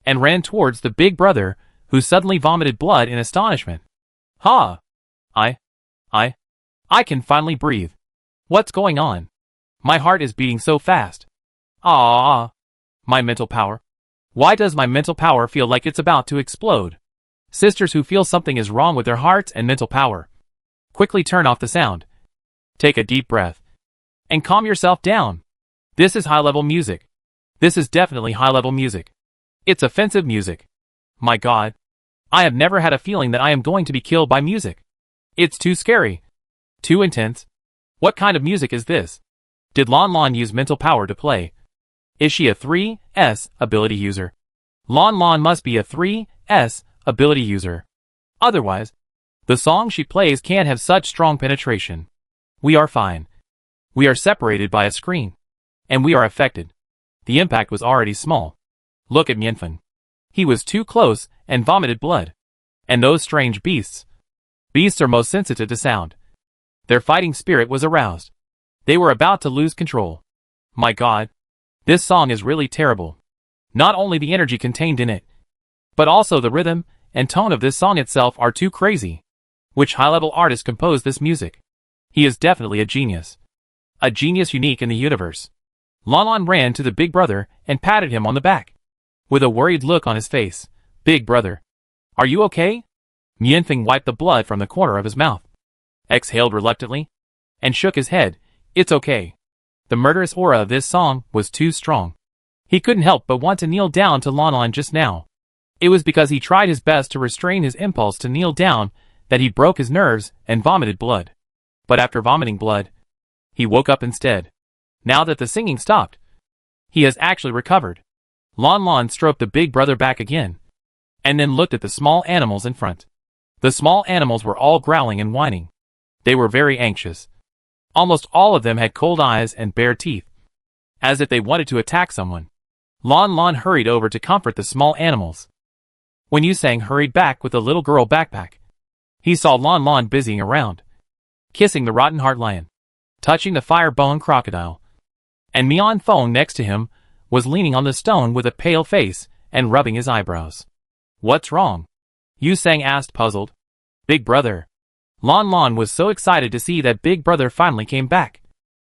Speaker 1: and ran towards the big brother, who suddenly vomited blood in astonishment. Ha! I can finally breathe. What's going on? My heart is beating so fast. Ah! My mental power. Why does my mental power feel like it's about to explode? Sisters who feel something is wrong with their hearts and mental power, quickly turn off the sound. Take a deep breath. And calm yourself down. This is high-level music. This is definitely high-level music. It's offensive music. My God. I have never had a feeling that I am going to be killed by music. It's too scary. Too intense. What kind of music is this? Did Lanlan use mental power to play? Is she a 3S ability user? Lanlan must be a 3S ability user. Otherwise, the song she plays can't have such strong penetration. We are fine. We are separated by a screen. And we are affected. The impact was already small. Look at Mianfen. He was too close and vomited blood. And those strange beasts. Beasts are most sensitive to sound. Their fighting spirit was aroused. They were about to lose control. My God. This song is really terrible. Not only the energy contained in it, but also the rhythm and tone of this song itself are too crazy. Which high-level artist composed this music? He is definitely a genius. A genius unique in the universe. Lanlan ran to the big brother and patted him on the back. With a worried look on his face. Big brother. Are you okay? Mianfeng wiped the blood from the corner of his mouth. Exhaled reluctantly. And shook his head. It's okay. The murderous aura of this song was too strong. He couldn't help but want to kneel down to Lanlan just now. It was because he tried his best to restrain his impulse to kneel down that he broke his nerves and vomited blood. But after vomiting blood, he woke up instead. Now that the singing stopped, he has actually recovered. Lanlan stroked the big brother back again, and then looked at the small animals in front. The small animals were all growling and whining. They were very anxious. Almost all of them had cold eyes and bare teeth, as if they wanted to attack someone. Lanlan hurried over to comfort the small animals. When Yusang hurried back with the little girl backpack, he saw Lanlan busying around, kissing the rotten heart lion, touching the fire-bone crocodile, and Mian Fong next to him was leaning on the stone with a pale face and rubbing his eyebrows. What's wrong? Yusang asked, puzzled. Big brother. Lanlan was so excited to see that big brother finally came back,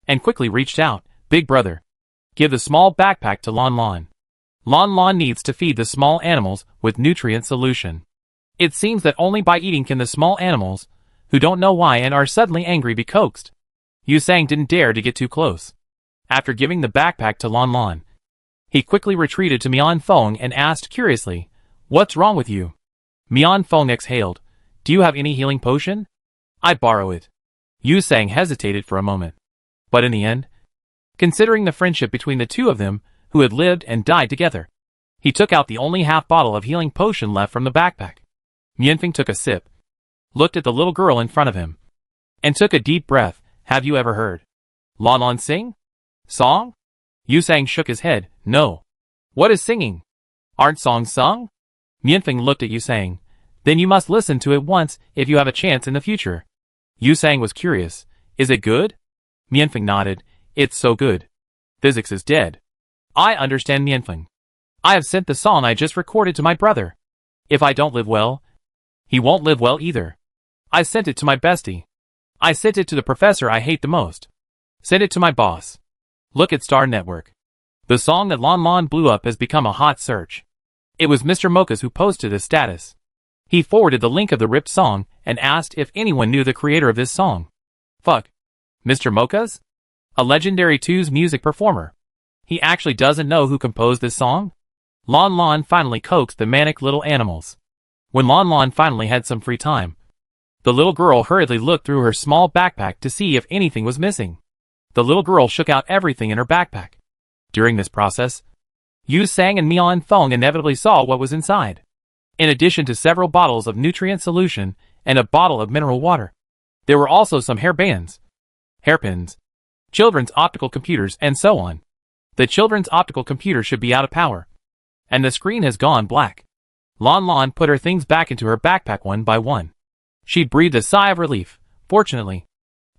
Speaker 1: and quickly reached out. Big brother, give the small backpack to Lanlan. Lanlan needs to feed the small animals with nutrient solution. It seems that only by eating can the small animals, who don't know why and are suddenly angry, be coaxed. Yusang didn't dare to get too close. After giving the backpack to Lanlan, he quickly retreated to Mian Fong and asked curiously, What's wrong with you? Mian Fong exhaled. Do you have any healing potion? I'd borrow it. Yusang hesitated for a moment. But in the end, considering the friendship between the two of them, who had lived and died together, he took out the only half bottle of healing potion left from the backpack. Mianfeng took a sip, looked at the little girl in front of him, and took a deep breath. Have you ever heard Lanlan sing? Song? Yusang shook his head. No. What is singing? Aren't songs sung? Mianfeng looked at Yusang. Then you must listen to it once if you have a chance in the future. Yusang was curious. Is it good? Mianfeng nodded. It's so good. Physics is dead. I understand, Mianfeng. I have sent the song I just recorded to my brother. If I don't live well, he won't live well either. I sent it to my bestie. I sent it to the professor I hate the most. Sent it to my boss. Look at Star Network. The song that Lanlan blew up has become a hot search. It was Mr. Mocha's who posted a status. He forwarded the link of the ripped song and asked if anyone knew the creator of this song. Fuck. Mr. Mocha's? A legendary 2's music performer. He actually doesn't know who composed this song? Lanlan finally coaxed the manic little animals. When Lanlan finally had some free time, the little girl hurriedly looked through her small backpack to see if anything was missing. The little girl shook out everything in her backpack. During this process, Yusang and Mian Fong inevitably saw what was inside. In addition to several bottles of nutrient solution and a bottle of mineral water, there were also some hairbands, hairpins, children's optical computers, and so on. The children's optical computer should be out of power, and the screen has gone black. Lanlan put her things back into her backpack one by one. She breathed a sigh of relief. Fortunately,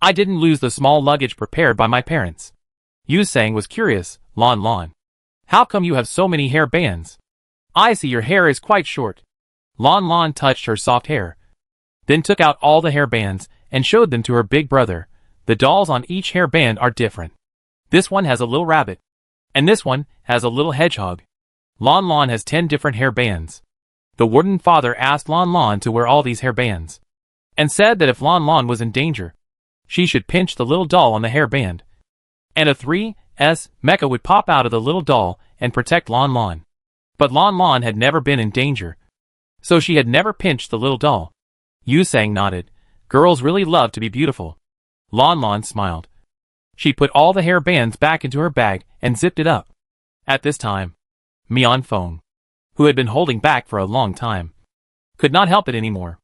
Speaker 1: I didn't lose the small luggage prepared by my parents. Yusang was curious. Lanlan, how come you have so many hair bands? I see your hair is quite short. Lanlan touched her soft hair, then took out all the hair bands and showed them to her big brother. The dolls on each hair band are different. This one has a little rabbit, and this one has a little hedgehog. Lanlan has 10 different hair bands. The warden father asked Lanlan to wear all these hair bands, and said that if Lanlan was in danger, she should pinch the little doll on the hair band, and a 3S mecha would pop out of the little doll and protect Lanlan. But Lanlan had never been in danger, so she had never pinched the little doll. Yusang nodded. Girls really love to be beautiful. Lanlan smiled. She put all the hair bands back into her bag and zipped it up. At this time, Mian Fong, who had been holding back for a long time, could not help it anymore.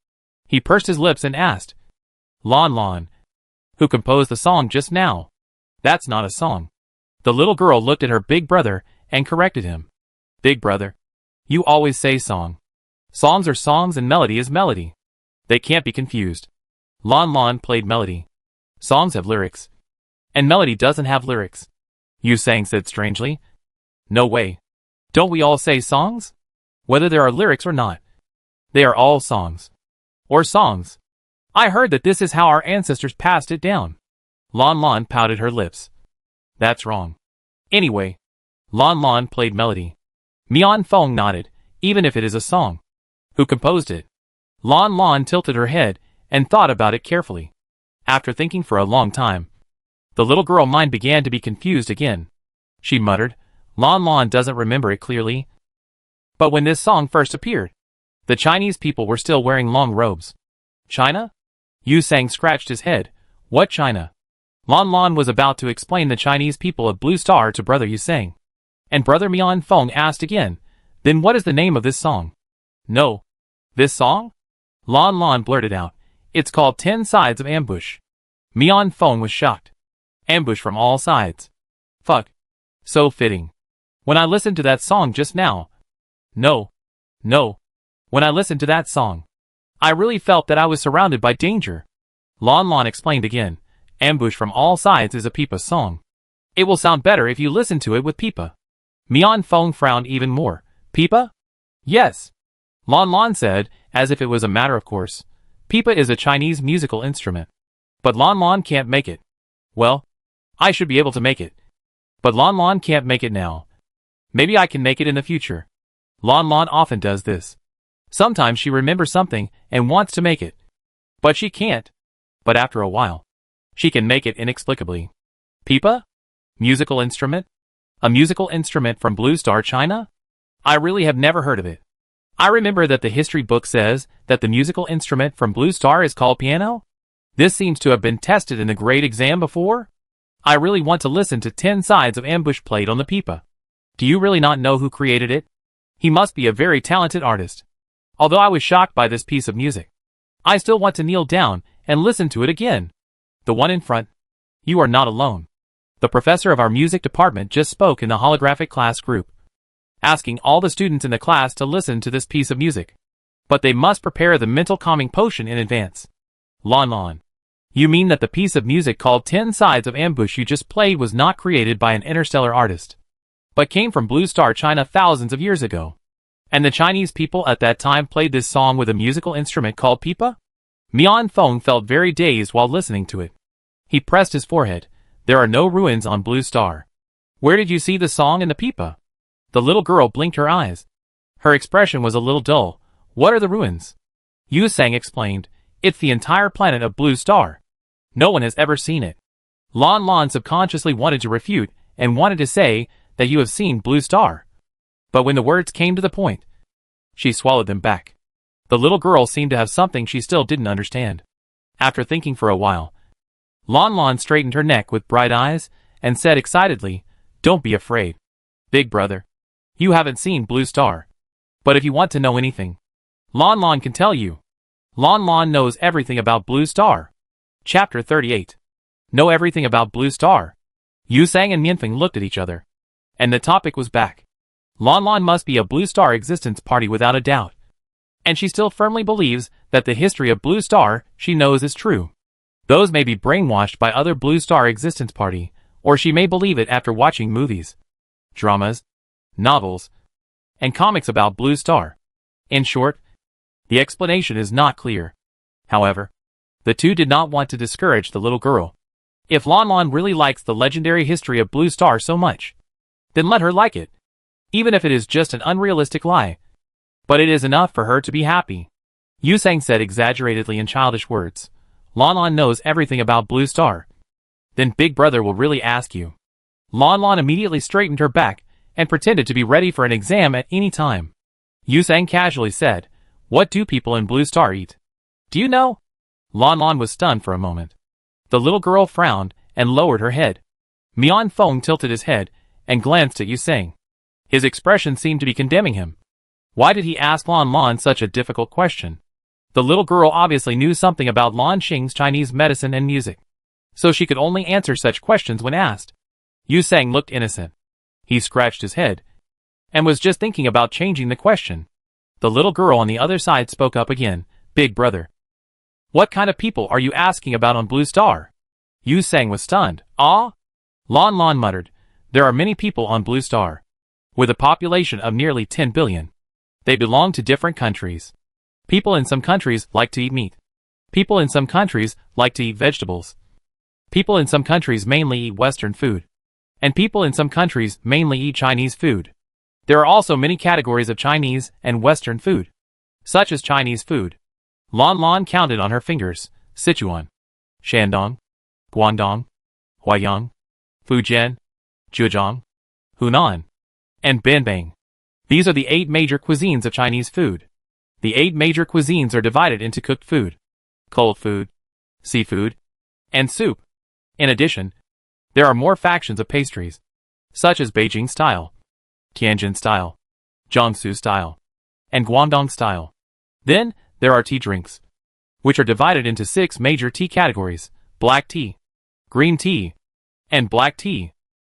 Speaker 1: He pursed his lips and asked, Lanlan, who composed the song just now? That's not a song. The little girl looked at her big brother and corrected him. Big brother, you always say song. Songs are songs and melody is melody. They can't be confused. Lanlan played melody. Songs have lyrics, and melody doesn't have lyrics. Yusang said strangely. No way. Don't we all say songs? Whether there are lyrics or not. They are all songs. Or songs. I heard that this is how our ancestors passed it down. Lanlan pouted her lips. That's wrong. Anyway, Lanlan played melody. Mian Fong nodded, even if it is a song. Who composed it? Lanlan tilted her head and thought about it carefully. After thinking for a long time, the little girl mind began to be confused again. She muttered, Lanlan doesn't remember it clearly. But when this song first appeared, the Chinese people were still wearing long robes. China? Yusang scratched his head. What China? Lanlan was about to explain the Chinese people of Blue Star to Brother Yusang. And Brother Mian Feng asked again, "Then what is the name of this song?" "No. This song?" Lanlan blurted out. "It's called 10 Sides of Ambush." Mian Feng was shocked. Ambush from all sides. Fuck. So fitting. When I listened to that song just now. No. When I listened to that song, I really felt that I was surrounded by danger. Lanlan explained again. Ambush from all sides is a Pipa song. It will sound better if you listen to it with Pipa. Mian Feng frowned even more. Pipa? Yes. Lanlan said, as if it was a matter of course. Pipa is a Chinese musical instrument. But Lanlan can't make it. Well, I should be able to make it. But Lanlan can't make it now. Maybe I can make it in the future. Lanlan often does this. Sometimes she remembers something and wants to make it. But she can't. But after a while, she can make it inexplicably. Pipa? Musical instrument? A musical instrument from Blue Star, China? I really have never heard of it. I remember that the history book says that the musical instrument from Blue Star is called piano. This seems to have been tested in the grade exam before. I really want to listen to 10 Sides of Ambush played on the pipa. Do you really not know who created it? He must be a very talented artist. Although I was shocked by this piece of music, I still want to kneel down and listen to it again. The one in front. You are not alone. The professor of our music department just spoke in the holographic class group, asking all the students in the class to listen to this piece of music. But they must prepare the mental calming potion in advance. Lanlan. You mean that the piece of music called 10 Sides of Ambush you just played was not created by an interstellar artist, but came from Blue Star, China thousands of years ago? And the Chinese people at that time played this song with a musical instrument called pipa? Mian Feng felt very dazed while listening to it. He pressed his forehead. There are no ruins on Blue Star. Where did you see the song in the pipa? The little girl blinked her eyes. Her expression was a little dull. What are the ruins? Yusang explained. It's the entire planet of Blue Star. No one has ever seen it. Lanlan subconsciously wanted to refute and wanted to say that you have seen Blue Star. But when the words came to the point, she swallowed them back. The little girl seemed to have something she still didn't understand. After thinking for a while, Lanlan straightened her neck with bright eyes and said excitedly, "Don't be afraid, big brother. You haven't seen Blue Star. But if you want to know anything, Lanlan can tell you. Lanlan knows everything about Blue Star." Chapter 38. Know everything about Blue Star. Yusang and Mianfeng looked at each other. And the topic was back. Lanlan must be a Blue Star existence party without a doubt. And she still firmly believes that the history of Blue Star she knows is true. Those may be brainwashed by other Blue Star existence party, or she may believe it after watching movies, dramas, novels, and comics about Blue Star. In short, the explanation is not clear. However, the two did not want to discourage the little girl. If Lanlan really likes the legendary history of Blue Star so much, then let her like it, even if it is just an unrealistic lie. But it is enough for her to be happy. Yusang said exaggeratedly in childish words. Lanlan knows everything about Blue Star. Then Big Brother will really ask you. Lanlan immediately straightened her back and pretended to be ready for an exam at any time. Yusang casually said, "What do people in Blue Star eat? Do you know?" Lanlan was stunned for a moment. The little girl frowned and lowered her head. Mian Feng tilted his head and glanced at Yusang. His expression seemed to be condemning him. Why did he ask Lanlan such a difficult question? The little girl obviously knew something about Lan Xing's Chinese medicine and music, so she could only answer such questions when asked. Yusang looked innocent. He scratched his head and was just thinking about changing the question. The little girl on the other side spoke up again. "Big brother, what kind of people are you asking about on Blue Star?" Yusang was stunned. "Ah?" Lanlan muttered. "There are many people on Blue Star, with a population of nearly 10 billion. They belong to different countries. People in some countries like to eat meat. People in some countries like to eat vegetables. People in some countries mainly eat Western food. And people in some countries mainly eat Chinese food. There are also many categories of Chinese and Western food, such as Chinese food." Lanlan counted on her fingers. Sichuan, Shandong, Guangdong, Huaiyang, Fujian, Zhejiang, Hunan, and Banbang. These are the 8 major cuisines of Chinese food. The 8 major cuisines are divided into cooked food, cold food, seafood, and soup. In addition, there are more factions of pastries, such as Beijing style, Tianjin style, Jiangsu style, and Guangdong style. Then, there are tea drinks, which are divided into 6 major tea categories: black tea, green tea, and black tea,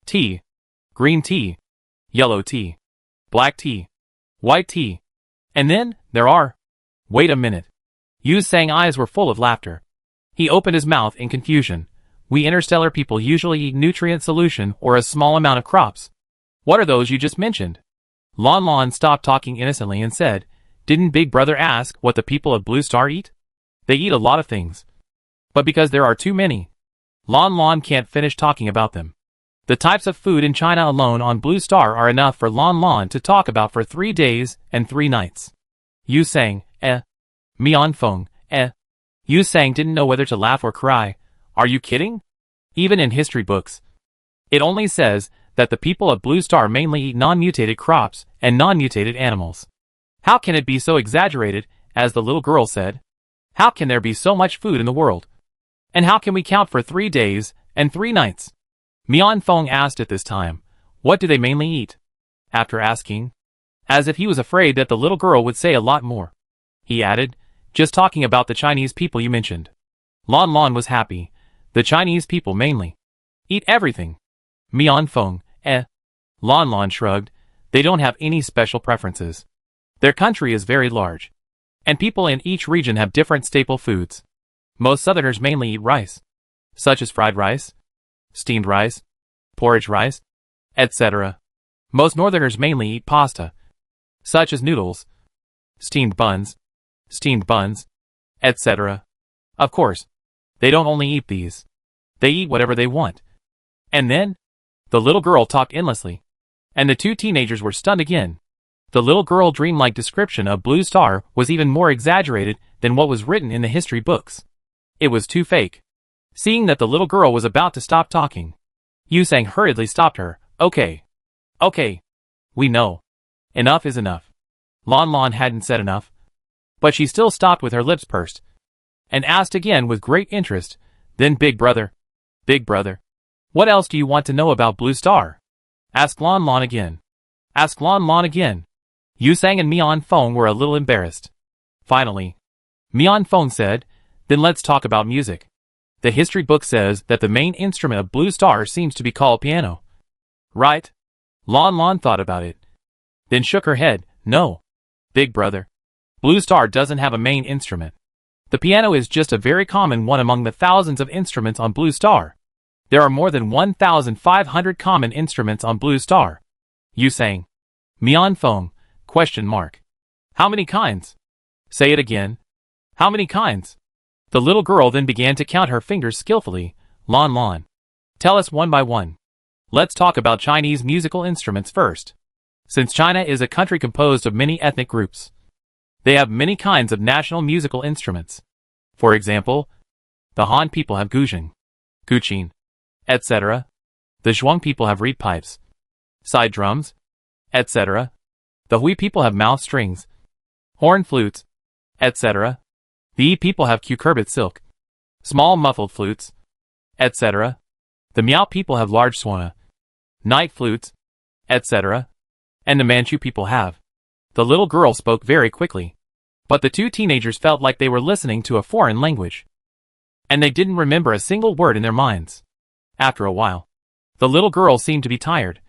Speaker 1: tea, green tea, yellow tea, black tea, white tea. And then, there are... Wait a minute. Yu Sang's eyes were full of laughter. He opened his mouth in confusion. We interstellar people usually eat nutrient solution or a small amount of crops. What are those you just mentioned? Lanlan stopped talking innocently and said, didn't Big Brother ask what the people of Blue Star eat? They eat a lot of things. But because there are too many, Lanlan can't finish talking about them. The types of food in China alone on Blue Star are enough for Lanlan to talk about for 3 days and 3 nights. Yu Sang, Mian Feng, Yu Sang didn't know whether to laugh or cry. Are you kidding? Even in history books, it only says that the people of Blue Star mainly eat non-mutated crops and non-mutated animals. How can it be so exaggerated, as the little girl said? How can there be so much food in the world? And how can we count for 3 days and 3 nights? Mian Feng asked at this time, what do they mainly eat? After asking, as if he was afraid that the little girl would say a lot more, he added, just talking about the Chinese people you mentioned. Lanlan was happy. The Chinese people mainly eat everything. Mian Feng, Lanlan shrugged. They don't have any special preferences. Their country is very large, and people in each region have different staple foods. Most Southerners mainly eat rice, such as fried rice, steamed rice, porridge rice, etc. Most Northerners mainly eat pasta, such as noodles, steamed buns, etc. Of course, they don't only eat these. They eat whatever they want. And then, the little girl talked endlessly, and the 2 teenagers were stunned again. The little girl dreamlike description of Blue Star was even more exaggerated than what was written in the history books. It was too fake. Seeing that the little girl was about to stop talking, Yu Sang hurriedly stopped her. Okay. We know. Enough is enough. Lanlan hadn't said enough, but she still stopped with her lips pursed, and asked again with great interest, then Big Brother, what else do you want to know about Blue Star? Ask Lanlan again. Yu Sang and Mian Feng were a little embarrassed. Finally, Mian Feng said, then let's talk about music. The history book says that the main instrument of Blue Star seems to be called piano. Right? Lanlan thought about it, then shook her head. No, Big Brother. Blue Star doesn't have a main instrument. The piano is just a very common one among the thousands of instruments on Blue Star. There are more than 1,500 common instruments on Blue Star. Yu Sang. Mian Feng, ? How many kinds? Say it again. How many kinds? The little girl then began to count her fingers skillfully. Lanlan. Tell us one by one. Let's talk about Chinese musical instruments first. Since China is a country composed of many ethnic groups, they have many kinds of national musical instruments. For example, the Han people have guzheng, guqin, etc. The Zhuang people have reed pipes, side drums, etc. The Hui people have mouth strings, horn flutes, etc. The Yi people have cucurbit silk, small muffled flutes, etc. The Miao people have large suona, night flutes, etc. And the Manchu people have. The little girl spoke very quickly, but the 2 teenagers felt like they were listening to a foreign language, and they didn't remember a single word in their minds. After a while, the little girl seemed to be tired.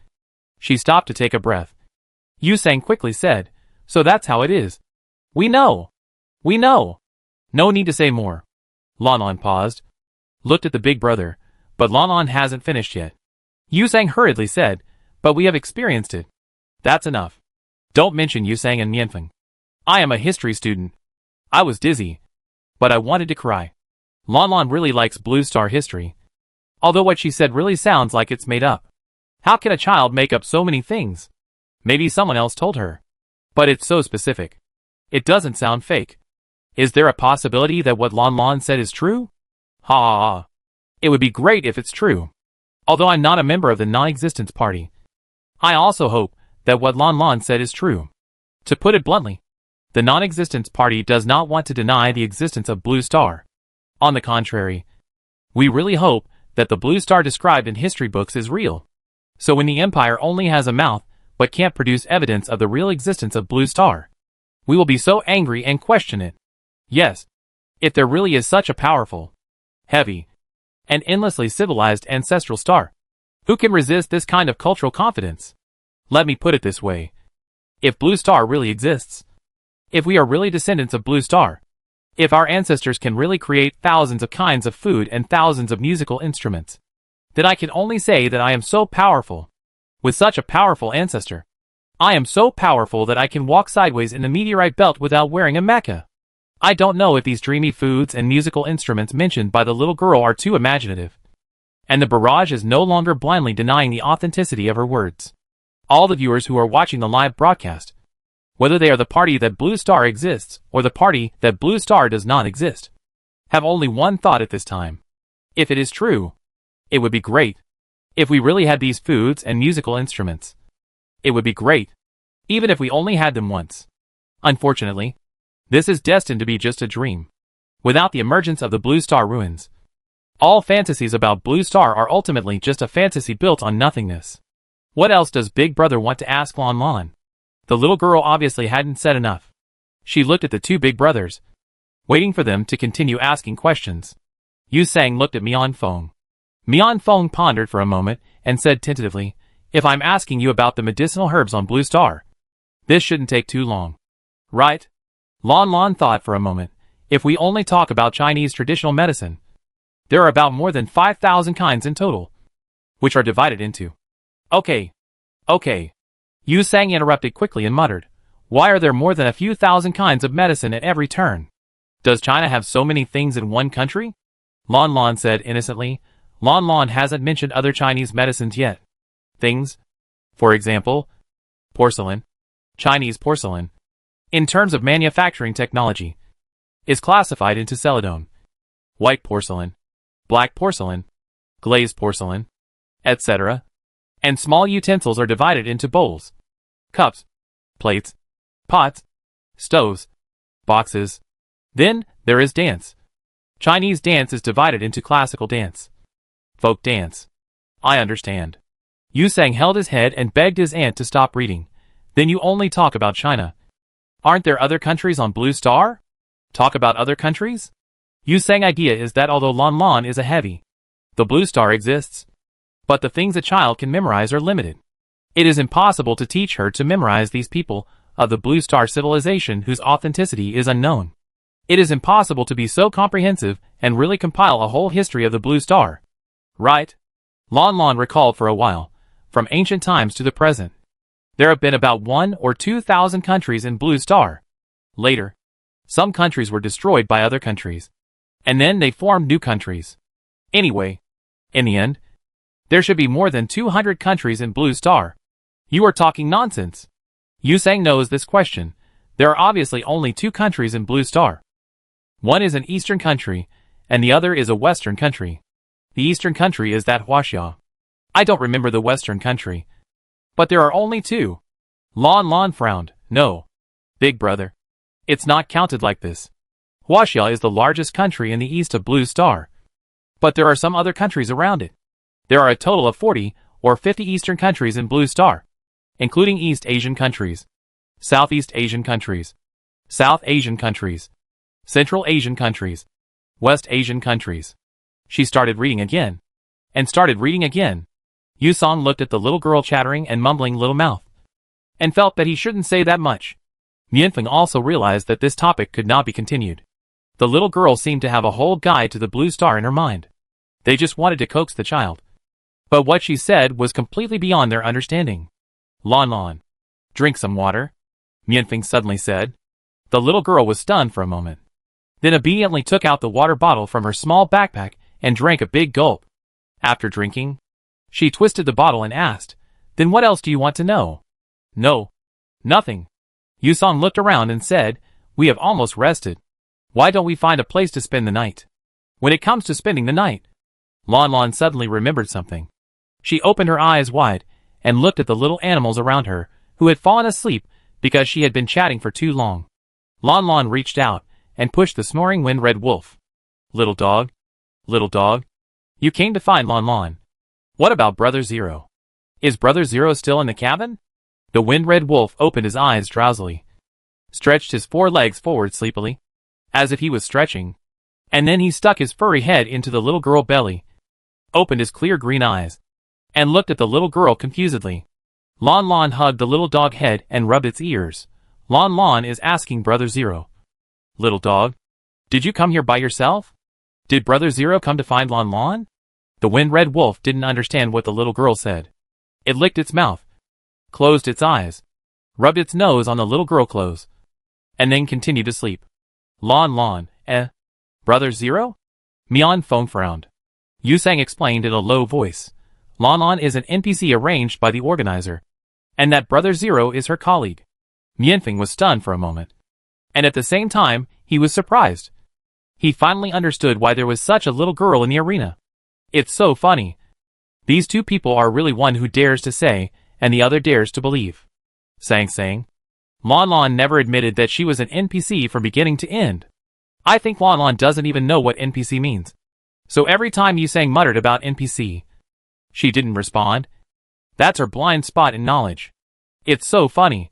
Speaker 1: She stopped to take a breath. Yu Sang quickly said, so that's how it is. We know. No need to say more. Lanlan paused, looked at the Big Brother, but Lanlan hasn't finished yet. Yu Sang hurriedly said, but we have experienced it. That's enough. Don't mention Yu Sang and Mianfeng. I am a history student. I was dizzy, but I wanted to cry. Lanlan really likes Blue Star history, although what she said really sounds like it's made up. How can a child make up so many things? Maybe someone else told her. But it's so specific. It doesn't sound fake. Is there a possibility that what Lanlan said is true? Ha. It would be great if it's true. Although I'm not a member of the non-existence party, I also hope that what Lanlan said is true. To put it bluntly, the non-existence party does not want to deny the existence of Blue Star. On the contrary, we really hope that the blue star described in history books is real. So when the Empire only has a mouth, but can't produce evidence of the real existence of blue star, we will be so angry and question it. Yes. If there really is such a powerful, heavy, and endlessly civilized ancestral star, who can resist this kind of cultural confidence? Let me put it this way. If blue star really exists, if we are really descendants of blue star, if our ancestors can really create thousands of kinds of food and thousands of musical instruments, then I can only say that I am so powerful. With such a powerful ancestor, I am so powerful that I can walk sideways in the meteorite belt without wearing a mecha. I don't know if these dreamy foods and musical instruments mentioned by the little girl are too imaginative. And the barrage is no longer blindly denying the authenticity of her words. All the viewers who are watching the live broadcast, whether they are the party that blue star exists or the party that blue star does not exist, have only one thought at this time. If it is true, it would be great. If we really had these foods and musical instruments, it would be great. Even if we only had them once. Unfortunately, this is destined to be just a dream. Without the emergence of the blue star ruins, all fantasies about blue star are ultimately just a fantasy built on nothingness. What else does Big Brother want to ask Lanlan? The little girl obviously hadn't said enough. She looked at the two big brothers, waiting for them to continue asking questions. Yu Sang looked at Mian Feng. Mian Feng pondered for a moment and said tentatively, "If I'm asking you about the medicinal herbs on blue star, this shouldn't take too long. Right?" Lanlan thought for a moment. If we only talk about Chinese traditional medicine, there are about more than 5,000 kinds in total, which are divided into. Okay. Yu Sang interrupted quickly and muttered, "Why are there more than a few thousand kinds of medicine at every turn? Does China have so many things in one country?" Lanlan said innocently. Lanlan hasn't mentioned other Chinese medicines yet. Things? For example, porcelain. Chinese porcelain, in terms of manufacturing technology, is classified into celadone, white porcelain, black porcelain, glazed porcelain, etc. And small utensils are divided into bowls, cups, plates, pots, stoves, boxes. Then there is dance. Chinese dance is divided into classical dance, folk dance. I understand. Yu Sang held his head and begged his aunt to stop reading. Then you only talk about China. Aren't there other countries on Blue Star? Talk about other countries? Yu Sang idea is that although Lanlan is a heavy, the Blue Star exists, but the things a child can memorize are limited. It is impossible to teach her to memorize these people of the Blue Star civilization whose authenticity is unknown. It is impossible to be so comprehensive and really compile a whole history of the Blue Star. Right? Lanlan recalled for a while, from ancient times to the present. There have been about 1,000 or 2,000 countries in Blue Star. Later, some countries were destroyed by other countries, and then they formed new countries. Anyway, in the end, there should be more than 200 countries in Blue Star. You are talking nonsense. Yu Sang knows this question. There are obviously only 2 countries in Blue Star. One is an eastern country, and the other is a western country. The eastern country is that Huaxia. I don't remember the western country. But there are only 2. Lanlan frowned. No. Big brother. It's not counted like this. Huaxia is the largest country in the east of Blue Star. But there are some other countries around it. There are a total of 40 or 50 eastern countries in Blue Star, including East Asian countries, Southeast Asian countries, South Asian countries, Central Asian countries, West Asian countries. She started reading again. And started reading again. Yu Sang looked at the little girl chattering and mumbling little mouth, and felt that he shouldn't say that much. Mianfeng also realized that this topic could not be continued. The little girl seemed to have a whole guide to the Blue Star in her mind. They just wanted to coax the child. But what she said was completely beyond their understanding. Lanlan, drink some water, Mianfeng suddenly said. The little girl was stunned for a moment, then obediently took out the water bottle from her small backpack and drank a big gulp. After drinking, she twisted the bottle and asked, "Then what else do you want to know?" "No. Nothing." Yu Sang looked around and said, "We have almost rested. Why don't we find a place to spend the night?" When it comes to spending the night, Lanlan suddenly remembered something. She opened her eyes wide and looked at the little animals around her, who had fallen asleep because she had been chatting for too long. Lanlan reached out and pushed the snoring wind-red wolf. Little dog. You came to find Lanlan. What about Brother Zero? Is Brother Zero still in the cabin? The wind-red wolf opened his eyes drowsily, stretched his 4 legs forward sleepily, as if he was stretching, and then he stuck his furry head into the little girl belly, opened his clear green eyes, and looked at the little girl confusedly. Lanlan hugged the little dog head and rubbed its ears. Lanlan is asking Brother Zero. Little dog, did you come here by yourself? Did Brother Zero come to find Lanlan? The wind-red wolf didn't understand what the little girl said. It licked its mouth, closed its eyes, rubbed its nose on the little girl clothes, and then continued to sleep. Lanlan, Brother Zero? Mian Feng frowned. Yusang explained in a low voice. Lanlan is an NPC arranged by the organizer, and that Brother Zero is her colleague. Mianfeng was stunned for a moment, and at the same time, he was surprised. He finally understood why there was such a little girl in the arena. It's so funny. These two people are really one who dares to say, and the other dares to believe. Sang. Lanlan never admitted that she was an NPC from beginning to end. I think Lanlan doesn't even know what NPC means. So every time Yusang muttered about NPC, she didn't respond. That's her blind spot in knowledge. It's so funny.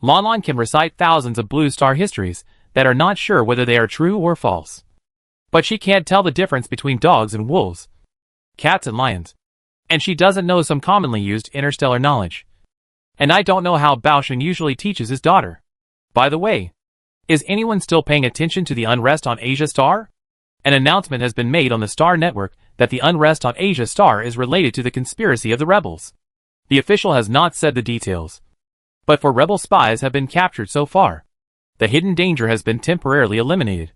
Speaker 1: Lanlan can recite thousands of Blue Star histories that are not sure whether they are true or false. But she can't tell the difference between dogs and wolves, cats and lions. And she doesn't know some commonly used interstellar knowledge. And I don't know how Baoshan usually teaches his daughter. By the way, is anyone still paying attention to the unrest on Asia Star? An announcement has been made on the Star Network that the unrest on Asia Star is related to the conspiracy of the rebels. The official has not said the details, but 4 rebel spies have been captured so far. The hidden danger has been temporarily eliminated,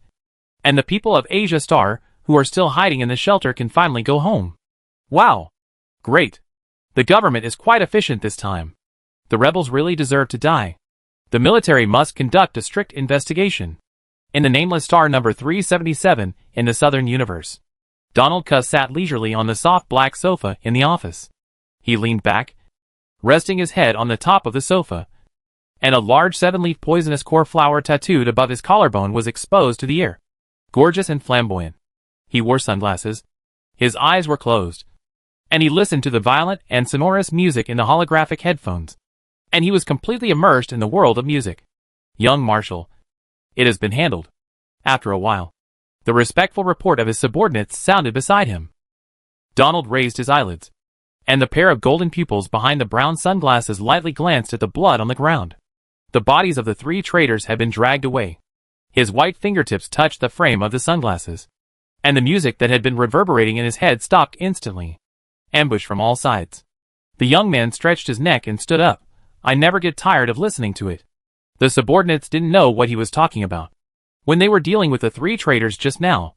Speaker 1: and the people of Asia Star who are still hiding in the shelter can finally go home. Wow! Great! The government is quite efficient this time. The rebels really deserve to die. The military must conduct a strict investigation. In the nameless star number 377 in the southern universe, Donald Cuss sat leisurely on the soft black sofa in the office. He leaned back, resting his head on the top of the sofa, and a large 7-leaf poisonous core flower tattooed above his collarbone was exposed to the air. Gorgeous and flamboyant. He wore sunglasses. His eyes were closed, and he listened to the violent and sonorous music in the holographic headphones. And he was completely immersed in the world of music. Young Marshal. It has been handled. After a while, the respectful report of his subordinates sounded beside him. Donald raised his eyelids, and the pair of golden pupils behind the brown sunglasses lightly glanced at the blood on the ground. The bodies of the 3 traitors had been dragged away. His white fingertips touched the frame of the sunglasses, and the music that had been reverberating in his head stopped instantly. Ambush from all sides. The young man stretched his neck and stood up. I never get tired of listening to it. The subordinates didn't know what he was talking about. When they were dealing with the 3 traitors just now,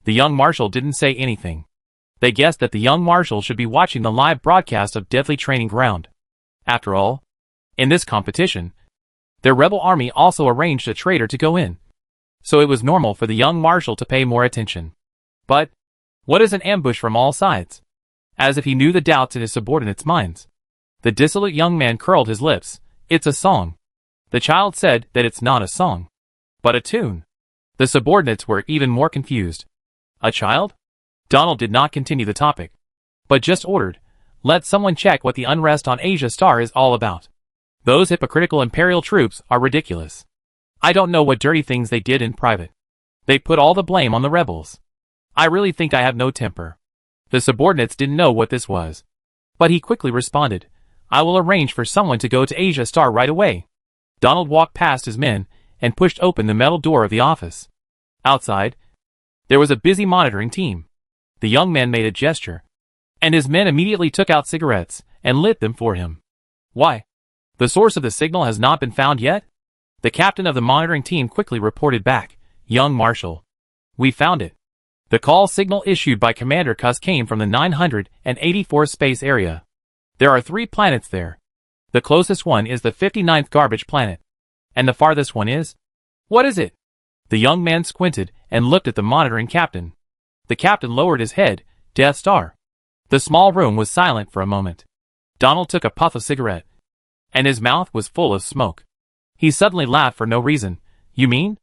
Speaker 1: the young marshal didn't say anything. They guessed that the young marshal should be watching the live broadcast of Deadly Training Ground. After all, in this competition, their rebel army also arranged a traitor to go in. So it was normal for the young marshal to pay more attention. But, what is an ambush from all sides? As if he knew the doubts in his subordinates' minds. The dissolute young man curled his lips. It's a song. The child said that it's not a song, but a tune. The subordinates were even more confused. A child? Donald did not continue the topic, but just ordered, let someone check what the unrest on Asia Star is all about. Those hypocritical imperial troops are ridiculous. I don't know what dirty things they did in private. They put all the blame on the rebels. I really think I have no temper. The subordinates didn't know what this was, but he quickly responded, I will arrange for someone to go to Asia Star right away. Donald walked past his men and pushed open the metal door of the office. Outside, there was a busy monitoring team. The young man made a gesture, and his men immediately took out cigarettes and lit them for him. Why? The source of the signal has not been found yet? The captain of the monitoring team quickly reported back, Young Marshal. We found it. The call signal issued by Commander Cuss came from the 984 space area. There are 3 planets there. The closest one is the 59th garbage planet. And the farthest one is? What is it? The young man squinted and looked at the monitoring captain. The captain lowered his head, Death Star. The small room was silent for a moment. Donald took a puff of cigarette, and his mouth was full of smoke. He suddenly laughed for no reason. You mean?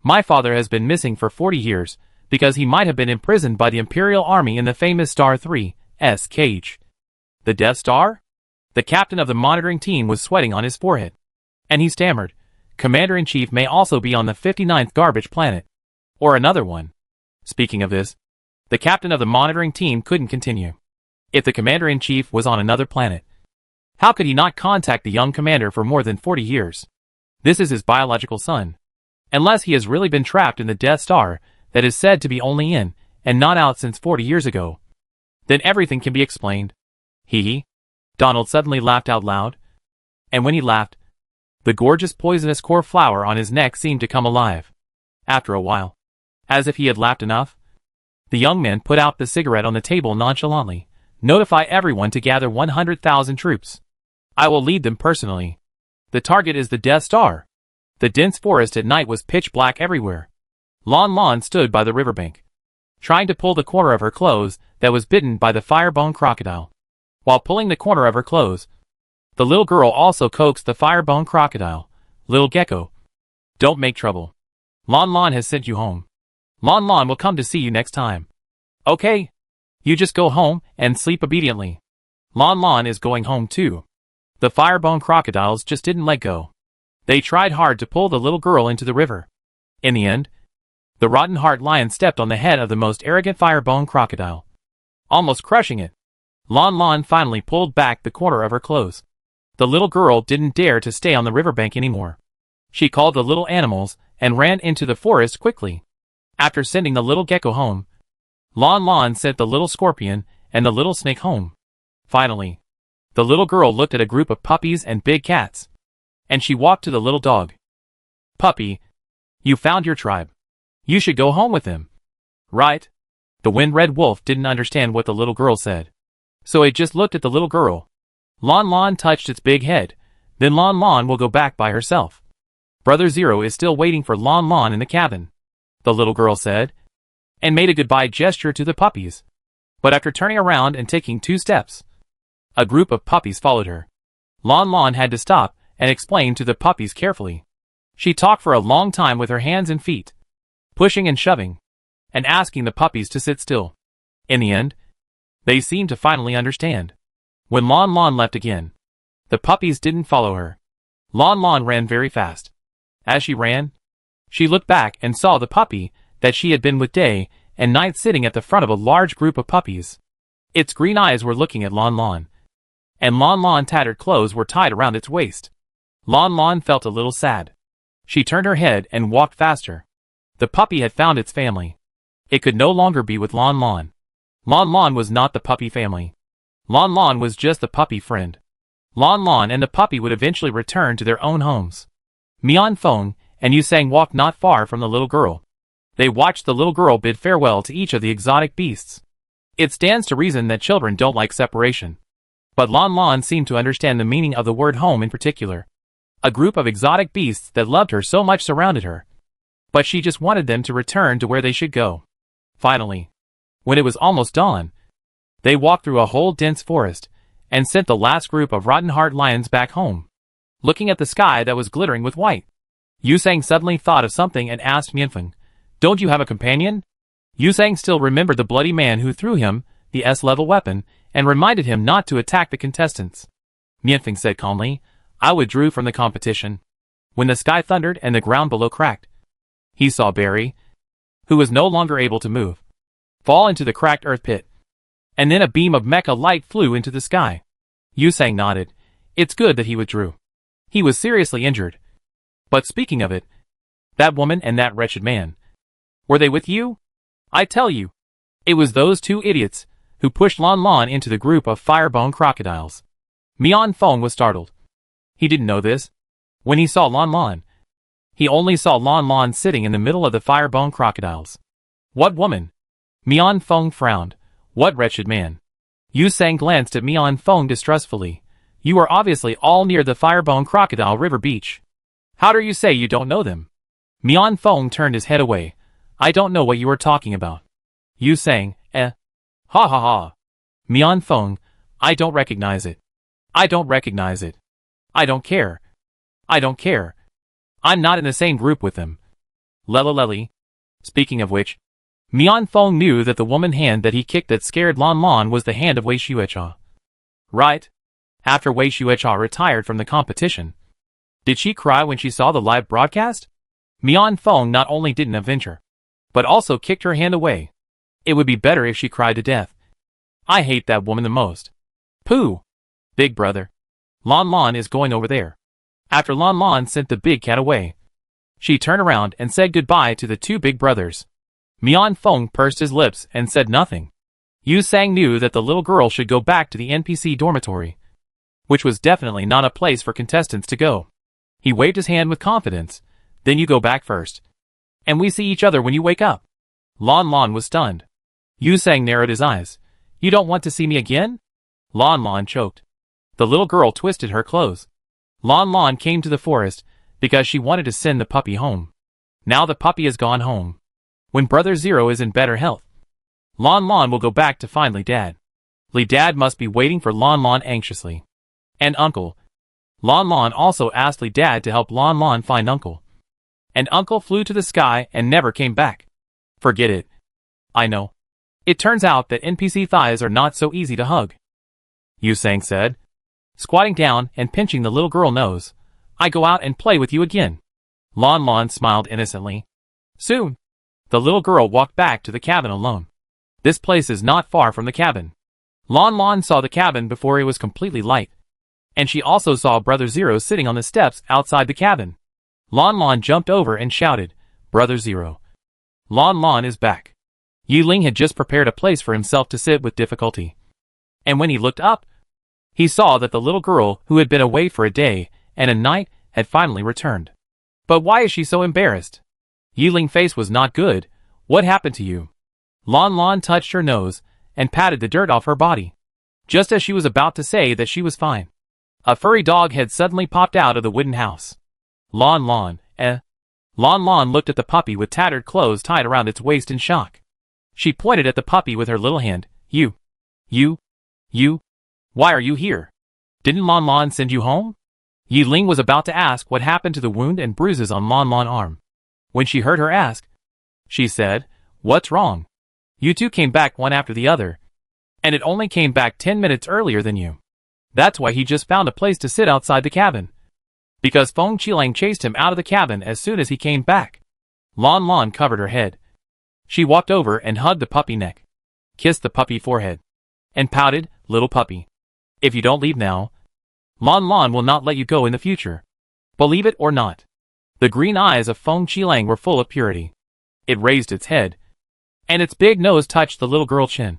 Speaker 1: My father has been missing for 40 years, because he might have been imprisoned by the Imperial Army in the famous Star 3's cage. The Death Star? The captain of the monitoring team was sweating on his forehead. And he stammered, Commander-in-Chief may also be on the 59th garbage planet. Or another one. Speaking of this, the captain of the monitoring team couldn't continue. If the Commander-in-Chief was on another planet, how could he not contact the young commander for more than 40 years? This is his biological son. Unless he has really been trapped in the Death Star that is said to be only in and not out since 40 years ago, then everything can be explained. Hee. Donald suddenly laughed out loud. And when he laughed, the gorgeous poisonous core flower on his neck seemed to come alive. After a while, as if he had laughed enough, the young man put out the cigarette on the table nonchalantly. Notify everyone to gather 100,000 troops. I will lead them personally. The target is the Death Star. The dense forest at night was pitch black everywhere. Lanlan stood by the riverbank, trying to pull the corner of her clothes that was bitten by the firebone crocodile. While pulling the corner of her clothes, the little girl also coaxed the firebone crocodile. Little gecko, don't make trouble. Lanlan has sent you home. Lanlan will come to see you next time. Okay? You just go home and sleep obediently. Lanlan is going home too. The firebone crocodiles just didn't let go. They tried hard to pull the little girl into the river. In the end, the rotten heart lion stepped on the head of the most arrogant firebone crocodile, almost crushing it. Lanlan finally pulled back the corner of her clothes. The little girl didn't dare to stay on the riverbank anymore. She called the little animals and ran into the forest quickly. After sending the little gecko home, Lanlan sent the little scorpion and the little snake home. Finally, the little girl looked at a group of puppies and big cats, and she walked to the little dog. Puppy, you found your tribe. You should go home with them. Right? The wind-red wolf didn't understand what the little girl said, so it just looked at the little girl. Lanlan touched its big head. Then Lanlan will go back by herself. Brother Zero is still waiting for Lanlan in the cabin, the little girl said, and made a goodbye gesture to the puppies. But after turning around and taking 2 steps, a group of puppies followed her. Lanlan had to stop and explain to the puppies carefully. She talked for a long time with her hands and feet, pushing and shoving, and asking the puppies to sit still. In the end, they seemed to finally understand. When Lanlan left again, the puppies didn't follow her. Lanlan ran very fast. As she ran, she looked back and saw the puppy that she had been with day and night sitting at the front of a large group of puppies. Its green eyes were looking at Lanlan, and Lanlan's tattered clothes were tied around its waist. Lanlan felt a little sad. She turned her head and walked faster. The puppy had found its family. It could no longer be with Lanlan. Lanlan was not the puppy family. Lanlan was just the puppy friend. Lanlan and the puppy would eventually return to their own homes. Mian Feng and Yusang walked not far from the little girl. They watched the little girl bid farewell to each of the exotic beasts. It stands to reason that children don't like separation. But Lanlan seemed to understand the meaning of the word home in particular. A group of exotic beasts that loved her so much surrounded her, but she just wanted them to return to where they should go. Finally, when it was almost dawn, they walked through a whole dense forest and sent the last group of rotten heart lions back home, looking at the sky that was glittering with white. Yusang suddenly thought of something and asked Mianfeng, "Don't you have a companion?" Yusang still remembered the bloody man who threw him the S-level weapon and reminded him not to attack the contestants. Mianfeng said calmly, "I withdrew from the competition." When the sky thundered and the ground below cracked, he saw Barry, who was no longer able to move, fall into the cracked earth pit. And then a beam of mecha light flew into the sky. Yusang nodded. It's good that he withdrew. He was seriously injured. But speaking of it, that woman and that wretched man, were they with you? I tell you, it was those 2 idiots who pushed Lanlan into the group of firebone crocodiles. Mian Feng was startled. He didn't know this. When he saw Lanlan, he only saw Lanlan sitting in the middle of the firebone crocodiles. What woman? Mian Feng frowned. What wretched man? Yusang glanced at Mian Feng distrustfully. You are obviously all near the firebone crocodile river beach. How dare you say you don't know them? Mian Feng turned his head away. I don't know what you are talking about. Yusang, Ha ha ha. Mian Feng, I don't recognize it. I don't recognize it. I don't care. I don't care. I'm not in the same group with them. Lele. Speaking of which, Mian Feng knew that the woman hand that he kicked that scared Lanlan was the hand of Wei Xuecha. Right? After Wei Xuecha retired from the competition. Did she cry when she saw the live broadcast? Mian Feng not only didn't avenge her, but also kicked her hand away. It would be better if she cried to death. I hate that woman the most. Pooh! Big brother. Lanlan is going over there. After Lanlan sent the big cat away, she turned around and said goodbye to the two big brothers. Mian Feng pursed his lips and said nothing. Yu Sang knew that the little girl should go back to the NPC dormitory, which was definitely not a place for contestants to go. He waved his hand with confidence. Then you go back first. And we see each other when you wake up. Lanlan was stunned. Yu Sang narrowed his eyes. You don't want to see me again? Lanlan choked. The little girl twisted her clothes. Lanlan came to the forest because she wanted to send the puppy home. Now the puppy has gone home. When Brother Zero is in better health, Lanlan will go back to find Li Dad. Li Dad must be waiting for Lanlan anxiously. And Uncle. Lanlan also asked Li Dad to help Lanlan find Uncle. And Uncle flew to the sky and never came back. Forget it. I know. It turns out that NPC thighs are not so easy to hug. Yu Sang said, squatting down and pinching the little girl nose. I go out and play with you again. Lanlan smiled innocently. Soon. The little girl walked back to the cabin alone. This place is not far from the cabin. Lanlan saw the cabin before it was completely light. And she also saw Brother Zero sitting on the steps outside the cabin. Lanlan jumped over and shouted, Brother Zero. Lanlan is back. Yiling had just prepared a place for himself to sit with difficulty. And when he looked up, he saw that the little girl who had been away for a day and a night had finally returned. But why is she so embarrassed? Yiling's face was not good. What happened to you? Lanlan touched her nose and patted the dirt off her body. Just as she was about to say that she was fine, a furry dog had suddenly popped out of the wooden house. Lanlan, Lanlan looked at the puppy with tattered clothes tied around its waist in shock. She pointed at the puppy with her little hand. You. Why are you here? Didn't Lanlan send you home? Yiling was about to ask what happened to the wound and bruises on Lanlan's arm. When she heard her ask, she said, What's wrong? You two came back one after the other. And it only came back 10 minutes earlier than you. That's why he just found a place to sit outside the cabin. Because Feng Qilang chased him out of the cabin as soon as he came back. Lanlan covered her head. She walked over and hugged the puppy neck, kissed the puppy forehead, and pouted, Little puppy. If you don't leave now, Lanlan will not let you go in the future. Believe it or not. The green eyes of Feng Qilang were full of purity. It raised its head, and its big nose touched the little girl's chin,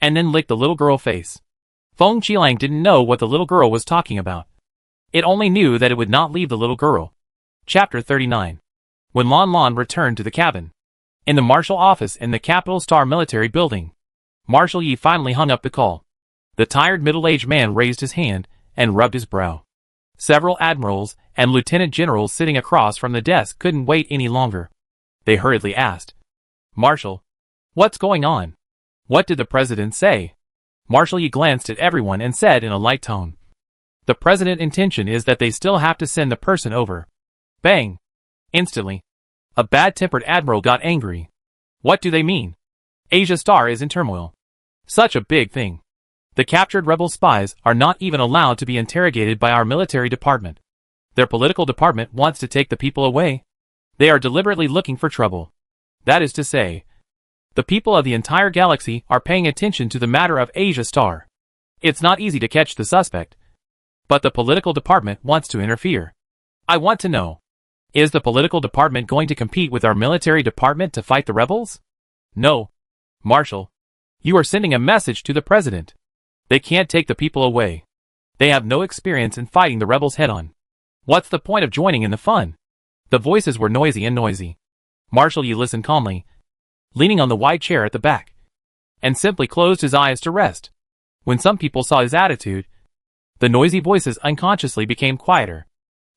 Speaker 1: and then licked the little girl's face. Feng Qilang didn't know what the little girl was talking about. It only knew that it would not leave the little girl. Chapter 39. When Lanlan returned to the cabin. In the marshal office in the Capital Star Military Building, Marshal Yi finally hung up the call. The tired middle-aged man raised his hand and rubbed his brow. Several admirals and lieutenant generals sitting across from the desk couldn't wait any longer. They hurriedly asked, Marshal, what's going on? What did the president say? Marshal Yi glanced at everyone and said in a light tone, The president's intention is that they still have to send the person over. Bang! Instantly, a bad-tempered admiral got angry. What do they mean? Asia Star is in turmoil. Such a big thing. The captured rebel spies are not even allowed to be interrogated by our military department. Their political department wants to take the people away. They are deliberately looking for trouble. That is to say, the people of the entire galaxy are paying attention to the matter of Asia Star. It's not easy to catch the suspect, but the political department wants to interfere. I want to know, is the political department going to compete with our military department to fight the rebels? No. Marshal, you are sending a message to the president. They can't take the people away. They have no experience in fighting the rebels head-on. What's the point of joining in the fun? The voices were noisy. Marshal Yi listened calmly, leaning on the wide chair at the back, and simply closed his eyes to rest. When some people saw his attitude, the noisy voices unconsciously became quieter.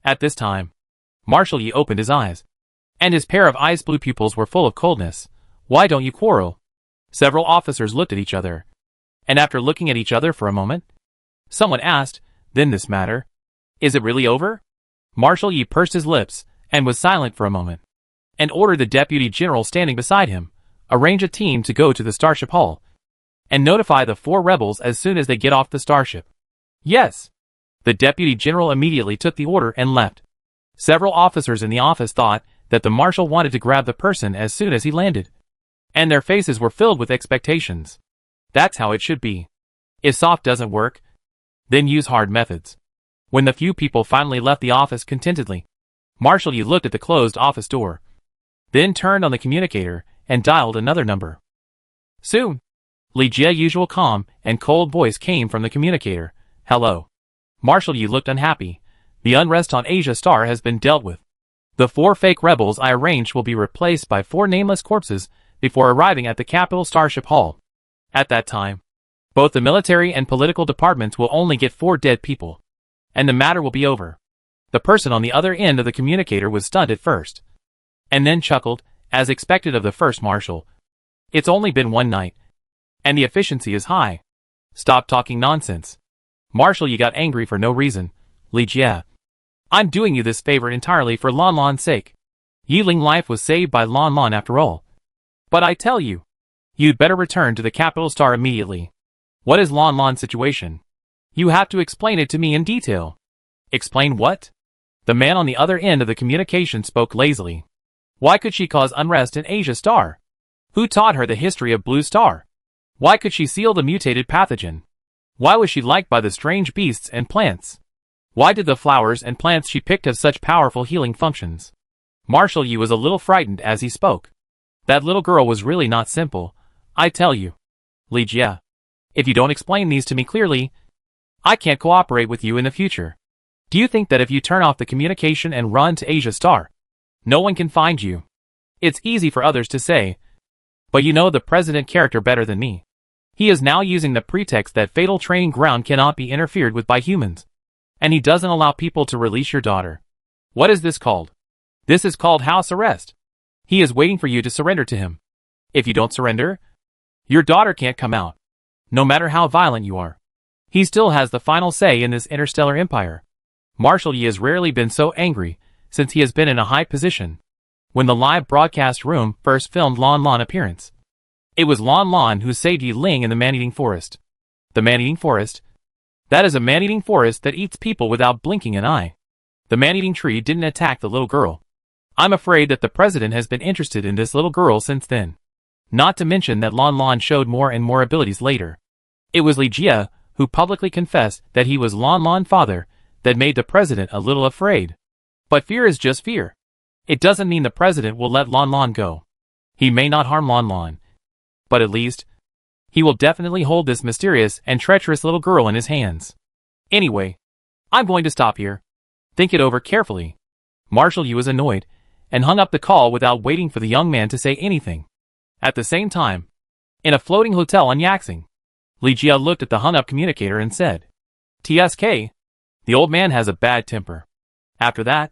Speaker 1: At this time, Marshal Yi opened his eyes, and his pair of ice blue pupils were full of coldness. Why don't you quarrel? Several officers looked at each other, and after looking at each other for a moment, someone asked, Then this matter? Is it really over? Marshal Yi pursed his lips, and was silent for a moment, and ordered the deputy general standing beside him, Arrange a team to go to the Starship Hall and notify the 4 rebels as soon as they get off the starship. Yes. The Deputy General immediately took the order and left. Several officers in the office thought that the Marshal wanted to grab the person as soon as he landed, and their faces were filled with expectations. That's how it should be. If soft doesn't work, then use hard methods. When the few people finally left the office contentedly, Marshal Yi looked at the closed office door, then turned on the communicator and dialed another number. Soon, Li Jie's usual calm and cold voice came from the communicator. Hello. Marshal Yi looked unhappy. The unrest on Asia Star has been dealt with. The 4 fake rebels I arranged will be replaced by 4 nameless corpses before arriving at the capital Starship Hall. At that time, both the military and political departments will only get 4 dead people, and the matter will be over. The person on the other end of the communicator was stunned at first, and then chuckled, as expected of the first marshal. It's only been 1 night, and the efficiency is high. Stop talking nonsense. Marshal Yi got angry for no reason. Li Jie, I'm doing you this favor entirely for Lanlan's sake. Yiling life was saved by Lanlan after all. But I tell you, you'd better return to the capital star immediately. What is Lanlan's situation? You have to explain it to me in detail. Explain what? The man on the other end of the communication spoke lazily. Why could she cause unrest in Asia Star? Who taught her the history of Blue Star? Why could she seal the mutated pathogen? Why was she liked by the strange beasts and plants? Why did the flowers and plants she picked have such powerful healing functions? Marshal Yi was a little frightened as he spoke. That little girl was really not simple, I tell you. Li Jie, if you don't explain these to me clearly, I can't cooperate with you in the future. Do you think that if you turn off the communication and run to Asia Star, no one can find you? It's easy for others to say, but you know the president character better than me. He is now using the pretext that fatal training ground cannot be interfered with by humans, and he doesn't allow people to release your daughter. What is this called? This is called house arrest. He is waiting for you to surrender to him. If you don't surrender, your daughter can't come out. No matter how violent you are, he still has the final say in this interstellar empire. Marshal Yi has rarely been so angry since he has been in a high position. When the live broadcast room first filmed Lanlan appearance, it was Lanlan who saved Yi Ling in the man-eating forest. The man-eating forest? That is a man-eating forest that eats people without blinking an eye. The man-eating tree didn't attack the little girl. I'm afraid that the president has been interested in this little girl since then. Not to mention that Lanlan showed more and more abilities later. It was Li Jie who publicly confessed that he was Lanlan's father that made the president a little afraid. But fear is just fear. It doesn't mean the president will let Lanlan go. He may not harm Lanlan, but at least, he will definitely hold this mysterious and treacherous little girl in his hands. Anyway, I'm going to stop here. Think it over carefully. Marshal Yi was annoyed, and hung up the call without waiting for the young man to say anything. At the same time, in a floating hotel on Yaxing, Li Jie looked at the hung-up communicator and said, TSK, the old man has a bad temper. After that,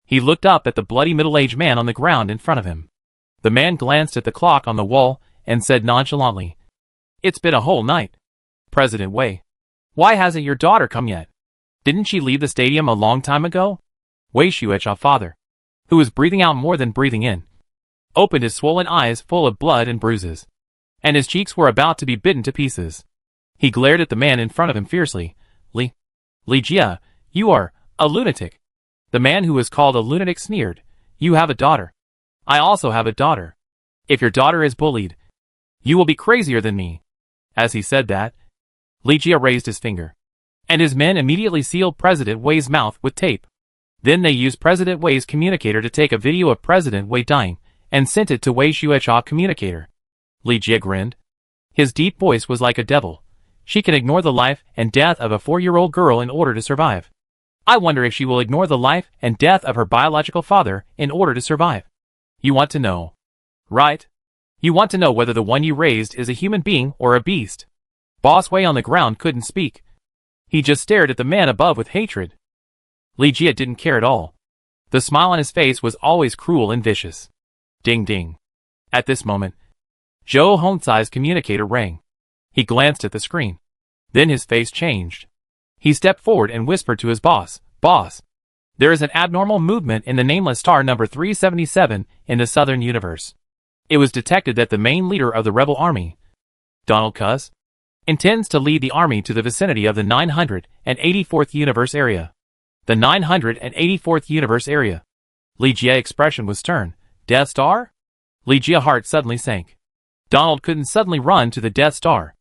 Speaker 1: he looked up at the bloody middle-aged man on the ground in front of him. The man glanced at the clock on the wall and said nonchalantly, It's been a whole night. President Wei, why hasn't your daughter come yet? Didn't she leave the stadium a long time ago? Wei Xuecha's father, who was breathing out more than breathing in, opened his swollen eyes full of blood and bruises, and his cheeks were about to be bitten to pieces. He glared at the man in front of him fiercely. Li Jie, you are a lunatic. The man who was called a lunatic sneered. You have a daughter. I also have a daughter. If your daughter is bullied, you will be crazier than me. As he said that, Li Jie raised his finger, and his men immediately sealed President Wei's mouth with tape. Then they used President Wei's communicator to take a video of President Wei dying, and sent it to Wei Xuecha's communicator. Li Jie grinned. His deep voice was like a devil. She can ignore the life and death of a 4-year-old girl in order to survive. I wonder if she will ignore the life and death of her biological father in order to survive. You want to know, right? You want to know whether the one you raised is a human being or a beast. Boss Wei on the ground couldn't speak. He just stared at the man above with hatred. Li Jie didn't care at all. The smile on his face was always cruel and vicious. Ding ding. At this moment, Zhou Hongcai's communicator rang. He glanced at the screen. Then his face changed. He stepped forward and whispered to his boss, Boss, there is an abnormal movement in the nameless star number 377 in the southern universe. It was detected that the main leader of the rebel army, Donald Cuss, intends to lead the army to the vicinity of the 984th universe area. The 984th universe area. Li Jie's expression was stern. Death Star? Li Jie's heart suddenly sank. Donald couldn't suddenly run to the Death Star.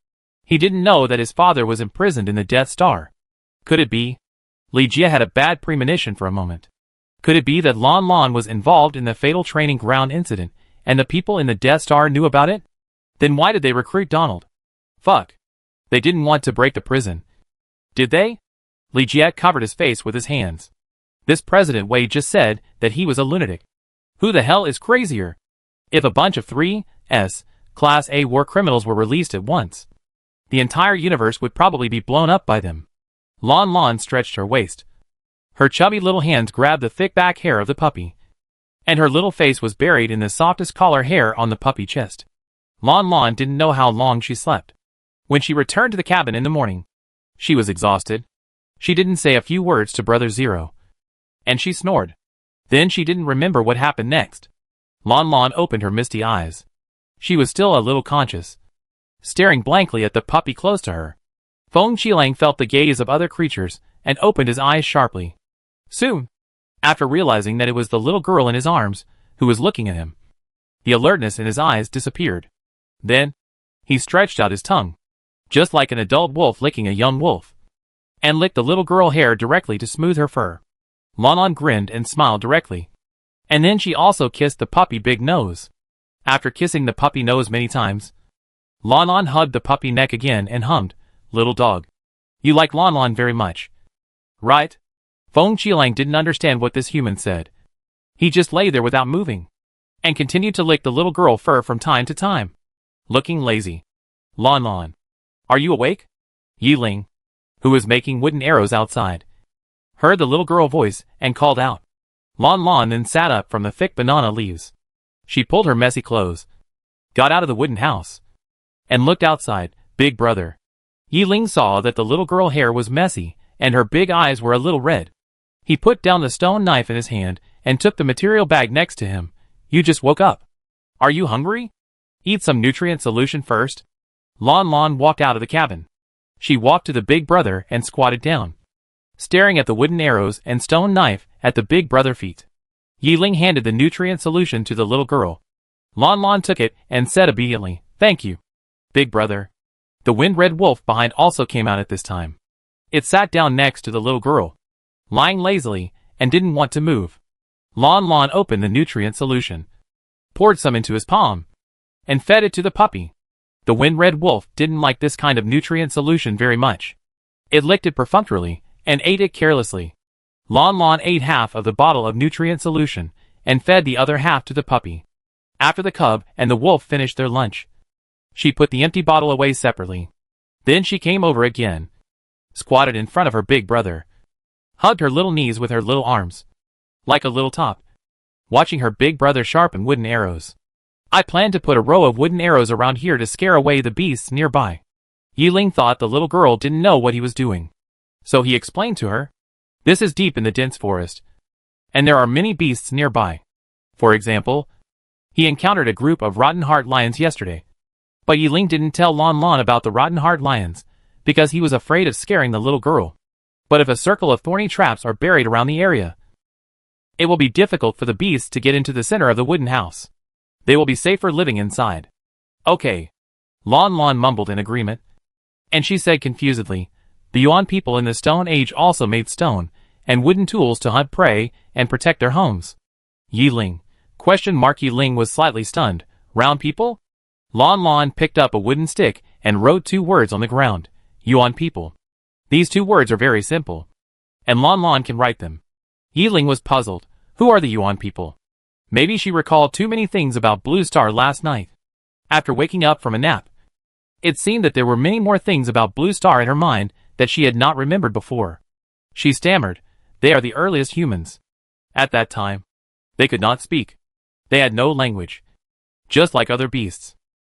Speaker 1: He didn't know that his father was imprisoned in the Death Star. Could it be? Li Jie had a bad premonition for a moment. Could it be that Lanlan was involved in the fatal training ground incident, and the people in the Death Star knew about it? Then why did they recruit Donald? Fuck. They didn't want to break the prison. Did they? Li Jie covered his face with his hands. This President Wei just said that he was a lunatic. Who the hell is crazier? If a bunch of 3S Class A war criminals were released at once, the entire universe would probably be blown up by them. Lanlan stretched her waist. Her chubby little hands grabbed the thick back hair of the puppy, and her little face was buried in the softest collar hair on the puppy chest. Lanlan didn't know how long she slept. When she returned to the cabin in the morning, she was exhausted. She didn't say a few words to Brother Zero, and she snored. Then she didn't remember what happened next. Lanlan opened her misty eyes. She was still a little conscious, staring blankly at the puppy close to her. Feng Qilang felt the gaze of other creatures and opened his eyes sharply. Soon, after realizing that it was the little girl in his arms who was looking at him, the alertness in his eyes disappeared. Then, he stretched out his tongue, just like an adult wolf licking a young wolf, and licked the little girl hair directly to smooth her fur. Lanlan grinned and smiled directly. And then she also kissed the puppy big nose. After kissing the puppy nose many times, Lanlan hugged the puppy neck again and hummed, "Little dog. You like Lanlan very much, right?" Feng Qilang didn't understand what this human said. He just lay there without moving, and continued to lick the little girl fur from time to time, looking lazy. Lanlan, are you awake? Yiling, who was making wooden arrows outside, heard the little girl voice and called out. Lanlan then sat up from the thick banana leaves. She pulled her messy clothes, got out of the wooden house, and looked outside. Big brother. Yiling saw that the little girl hair was messy, and her big eyes were a little red. He put down the stone knife in his hand and took the material bag next to him. You just woke up. Are you hungry? Eat some nutrient solution first. Lanlan walked out of the cabin. She walked to the big brother and squatted down, staring at the wooden arrows and stone knife at the big brother feet. Yiling handed the nutrient solution to the little girl. Lanlan took it and said obediently, "Thank you, big brother." The wind-red wolf behind also came out at this time. It sat down next to the little girl, lying lazily, and didn't want to move. Lanlan opened the nutrient solution, poured some into his palm, and fed it to the puppy. The wind-red wolf didn't like this kind of nutrient solution very much. It licked it perfunctorily and ate it carelessly. Lanlan ate half of the bottle of nutrient solution and fed the other half to the puppy. After the cub and the wolf finished their lunch, she put the empty bottle away separately. Then she came over again, squatted in front of her big brother, hugged her little knees with her little arms, like a little top, watching her big brother sharpen wooden arrows. I plan to put a row of wooden arrows around here to scare away the beasts nearby. Yiling thought the little girl didn't know what he was doing, so he explained to her. This is deep in the dense forest, and there are many beasts nearby. For example, he encountered a group of rotten heart lions yesterday. But Yiling didn't tell Lanlan about the rotten heart lions, because he was afraid of scaring the little girl. But if a circle of thorny traps are buried around the area, it will be difficult for the beasts to get into the center of the wooden house. They will be safer living inside. Okay. Lanlan mumbled in agreement, and she said confusedly, the Yuan people in the Stone Age also made stone and wooden tools to hunt prey and protect their homes. Yiling? Yiling was slightly stunned. Round people? Lanlan picked up a wooden stick and wrote 2 words on the ground. Yuan people. These 2 words are very simple, and Lanlan can write them. Yiling was puzzled. Who are the Yuan people? Maybe she recalled too many things about Blue Star last night. After waking up from a nap, it seemed that there were many more things about Blue Star in her mind that she had not remembered before. She stammered, "They are the earliest humans." At that time, they could not speak. They had no language, just like other beasts.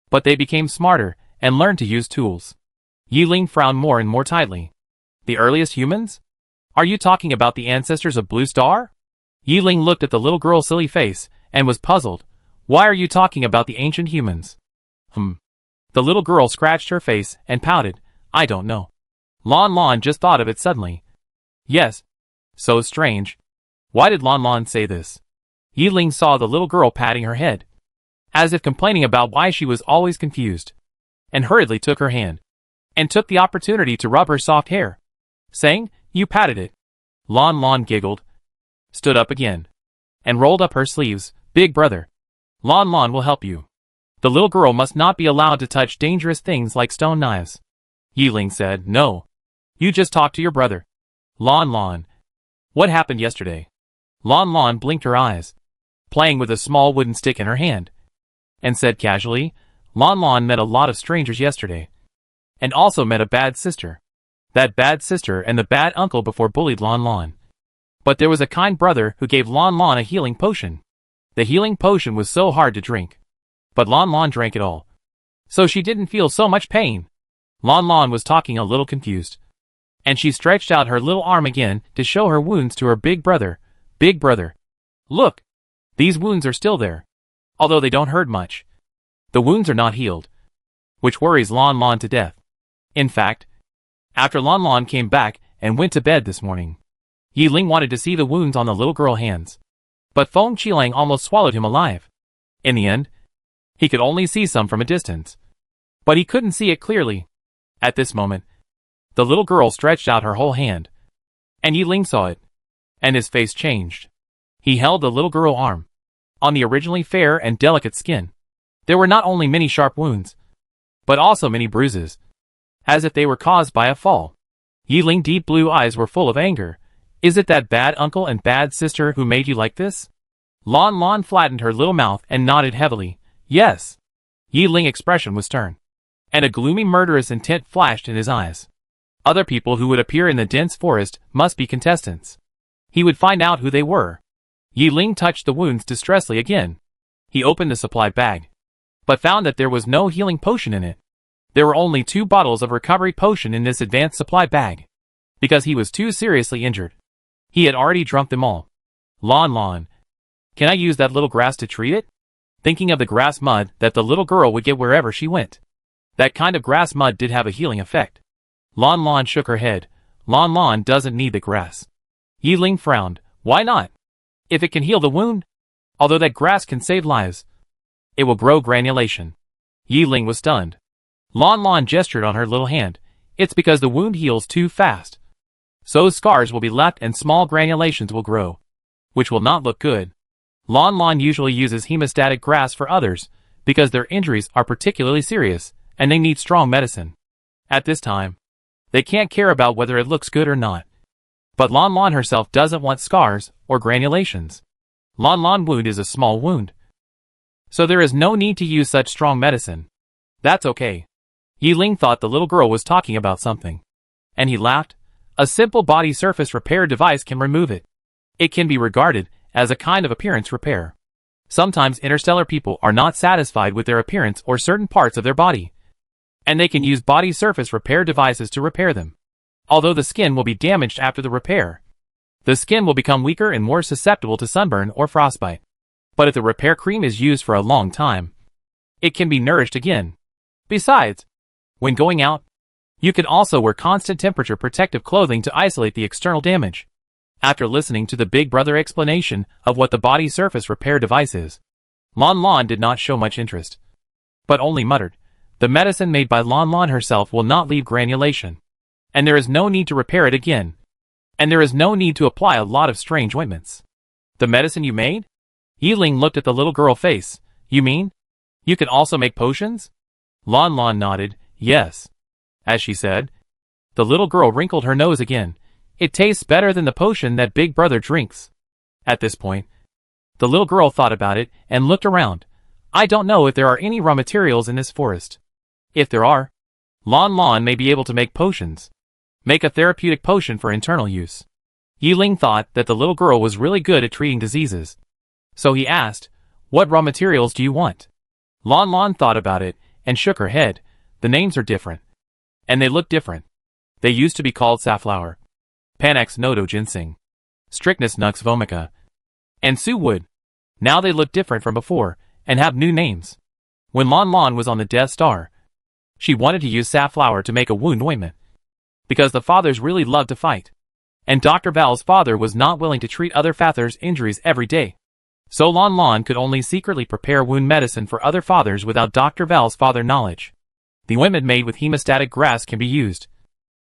Speaker 1: But they became smarter and learned to use tools. Yiling frowned more and more tightly. The earliest humans? Are you talking about the ancestors of Blue Star? Yiling looked at the little girl's silly face and was puzzled. Why are you talking about the ancient humans? The little girl scratched her face and pouted. I don't know. Lanlan just thought of it suddenly. Yes. So strange. Why did Lanlan say this? Yiling saw the little girl patting her head, as if complaining about why she was always confused, and hurriedly took her hand, and took the opportunity to rub her soft hair, saying, You patted it. Lanlan giggled, stood up again, and rolled up her sleeves. Big brother, Lanlan will help you. The little girl must not be allowed to touch dangerous things like stone knives. Yiling said, No. You just talk to your brother. Lanlan. What happened yesterday? Lanlan blinked her eyes, playing with a small wooden stick in her hand, and said casually, Lanlan met a lot of strangers yesterday, and also met a bad sister. That bad sister and the bad uncle before bullied Lanlan. But there was a kind brother who gave Lanlan a healing potion. The healing potion was so hard to drink, but Lanlan drank it all, so she didn't feel so much pain. Lanlan was talking a little confused, and she stretched out her little arm again to show her wounds to her big brother. Big brother, look! These wounds are still there, although they don't hurt much. The wounds are not healed, which worries Lanlan to death. In fact, after Lanlan came back and went to bed this morning, Yiling wanted to see the wounds on the little girl hands, but Feng Qilang almost swallowed him alive. In the end, he could only see some from a distance, but he couldn't see it clearly. At this moment, the little girl stretched out her whole hand, and Yiling saw it, and his face changed. He held the little girl's arm. On the originally fair and delicate skin, there were not only many sharp wounds, but also many bruises, as if they were caused by a fall. Yiling's deep blue eyes were full of anger. Is it that bad uncle and bad sister who made you like this? Lanlan flattened her little mouth and nodded heavily. Yes. Yiling's expression was stern, and a gloomy murderous intent flashed in his eyes. Other people who would appear in the dense forest must be contestants. He would find out who they were. Yiling touched the wounds distressfully again. He opened the supply bag, but found that there was no healing potion in it. There were only 2 bottles of recovery potion in this advanced supply bag, because he was too seriously injured. He had already drunk them all. Lanlan, can I use that little grass to treat it? Thinking of the grass mud that the little girl would get wherever she went. That kind of grass mud did have a healing effect. Lanlan shook her head. Lanlan doesn't need the grass. Yiling frowned. Why not? If it can heal the wound? Although that grass can save lives, it will grow granulation. Yiling was stunned. Lanlan gestured on her little hand. It's because the wound heals too fast. So scars will be left and small granulations will grow, which will not look good. Lanlan usually uses hemostatic grass for others, because their injuries are particularly serious, and they need strong medicine. At this time, they can't care about whether it looks good or not. But Lanlan herself doesn't want scars or granulations. Lanlan's wound is a small wound, so there is no need to use such strong medicine. That's okay. Yiling thought the little girl was talking about something, and he laughed. A simple body surface repair device can remove it. It can be regarded as a kind of appearance repair. Sometimes interstellar people are not satisfied with their appearance or certain parts of their body, and they can use body surface repair devices to repair them. Although the skin will be damaged after the repair, the skin will become weaker and more susceptible to sunburn or frostbite. But if the repair cream is used for a long time, it can be nourished again. Besides, when going out, you can also wear constant temperature protective clothing to isolate the external damage. After listening to the big brother explanation of what the body surface repair device is, Lanlan did not show much interest, but only muttered, the medicine made by Lanlan herself will not leave granulation, and there is no need to repair it again, and there is no need to apply a lot of strange ointments. The medicine you made? Yiling looked at the little girl face. You mean, you can also make potions? Lanlan nodded, yes. As she said, the little girl wrinkled her nose again. It tastes better than the potion that Big Brother drinks. At this point, the little girl thought about it and looked around. I don't know if there are any raw materials in this forest. If there are, Lanlan may be able to make potions. Make a therapeutic potion for internal use. Yiling thought that the little girl was really good at treating diseases, so he asked, what raw materials do you want? Lanlan thought about it and shook her head. The names are different, and they look different. They used to be called safflower, Panax nodo ginseng, Strychnus nux vomica, and Su wood. Now they look different from before, and have new names. When Lanlan was on the Death Star, she wanted to use safflower to make a wound ointment, because the fathers really loved to fight, and Dr. Val's father was not willing to treat other fathers' injuries every day. So Lanlan could only secretly prepare wound medicine for other fathers without Dr. Val's father knowledge. The ointment made with hemostatic grass can be used,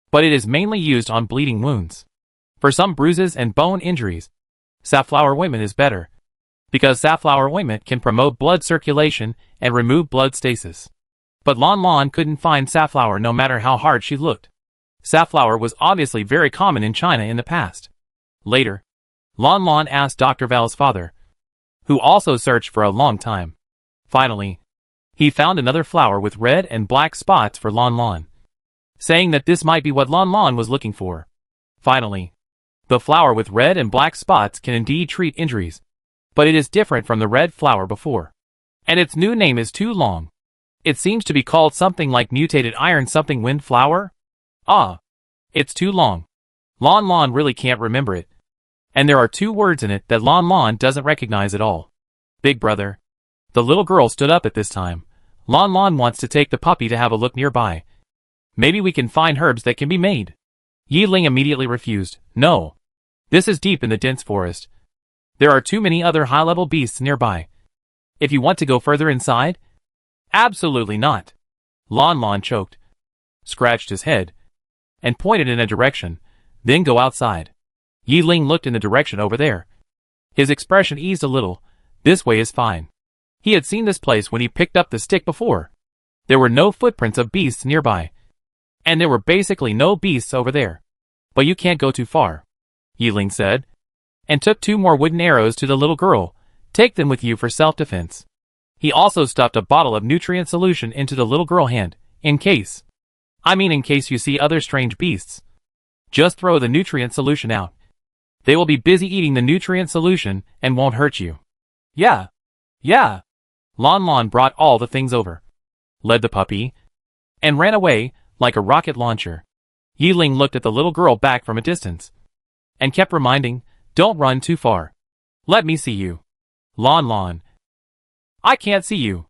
Speaker 1: but it is mainly used on bleeding wounds. For some bruises and bone injuries, safflower ointment is better, because safflower ointment can promote blood circulation and remove blood stasis. But Lanlan couldn't find safflower no matter how hard she looked. Safflower was obviously very common in China in the past. Later, Lanlan asked Dr. Val's father, who also searched for a long time. Finally, he found another flower with red and black spots for Lanlan, saying that this might be what Lanlan was looking for. Finally, the flower with red and black spots can indeed treat injuries, but it is different from the red flower before, and its new name is too long. It seems to be called something like mutated iron something wind flower? Ah, it's too long. Lanlan really can't remember it, and there are 2 words in it that Lanlan doesn't recognize at all. Big brother. The little girl stood up at this time. Lanlan wants to take the puppy to have a look nearby. Maybe we can find herbs that can be made. Yi Ling immediately refused. No. This is deep in the dense forest. There are too many other high-level beasts nearby. If you want to go further inside? Absolutely not. Lanlan choked, scratched his head, and pointed in a direction. Then go outside. Yi Ling looked in the direction over there. His expression eased a little. This way is fine. He had seen this place when he picked up the stick before. There were no footprints of beasts nearby, and there were basically no beasts over there. But you can't go too far, Yi Ling said, and took 2 more wooden arrows to the little girl. Take them with you for self-defense. He also stuffed a bottle of nutrient solution into the little girl's hand, in case you see other strange beasts. Just throw the nutrient solution out. They will be busy eating the nutrient solution and won't hurt you. Yeah. Lanlan brought all the things over, led the puppy, and ran away like a rocket launcher. Yi Ling looked at the little girl back from a distance, and kept reminding, don't run too far. Let me see you. Lanlan. I can't see you.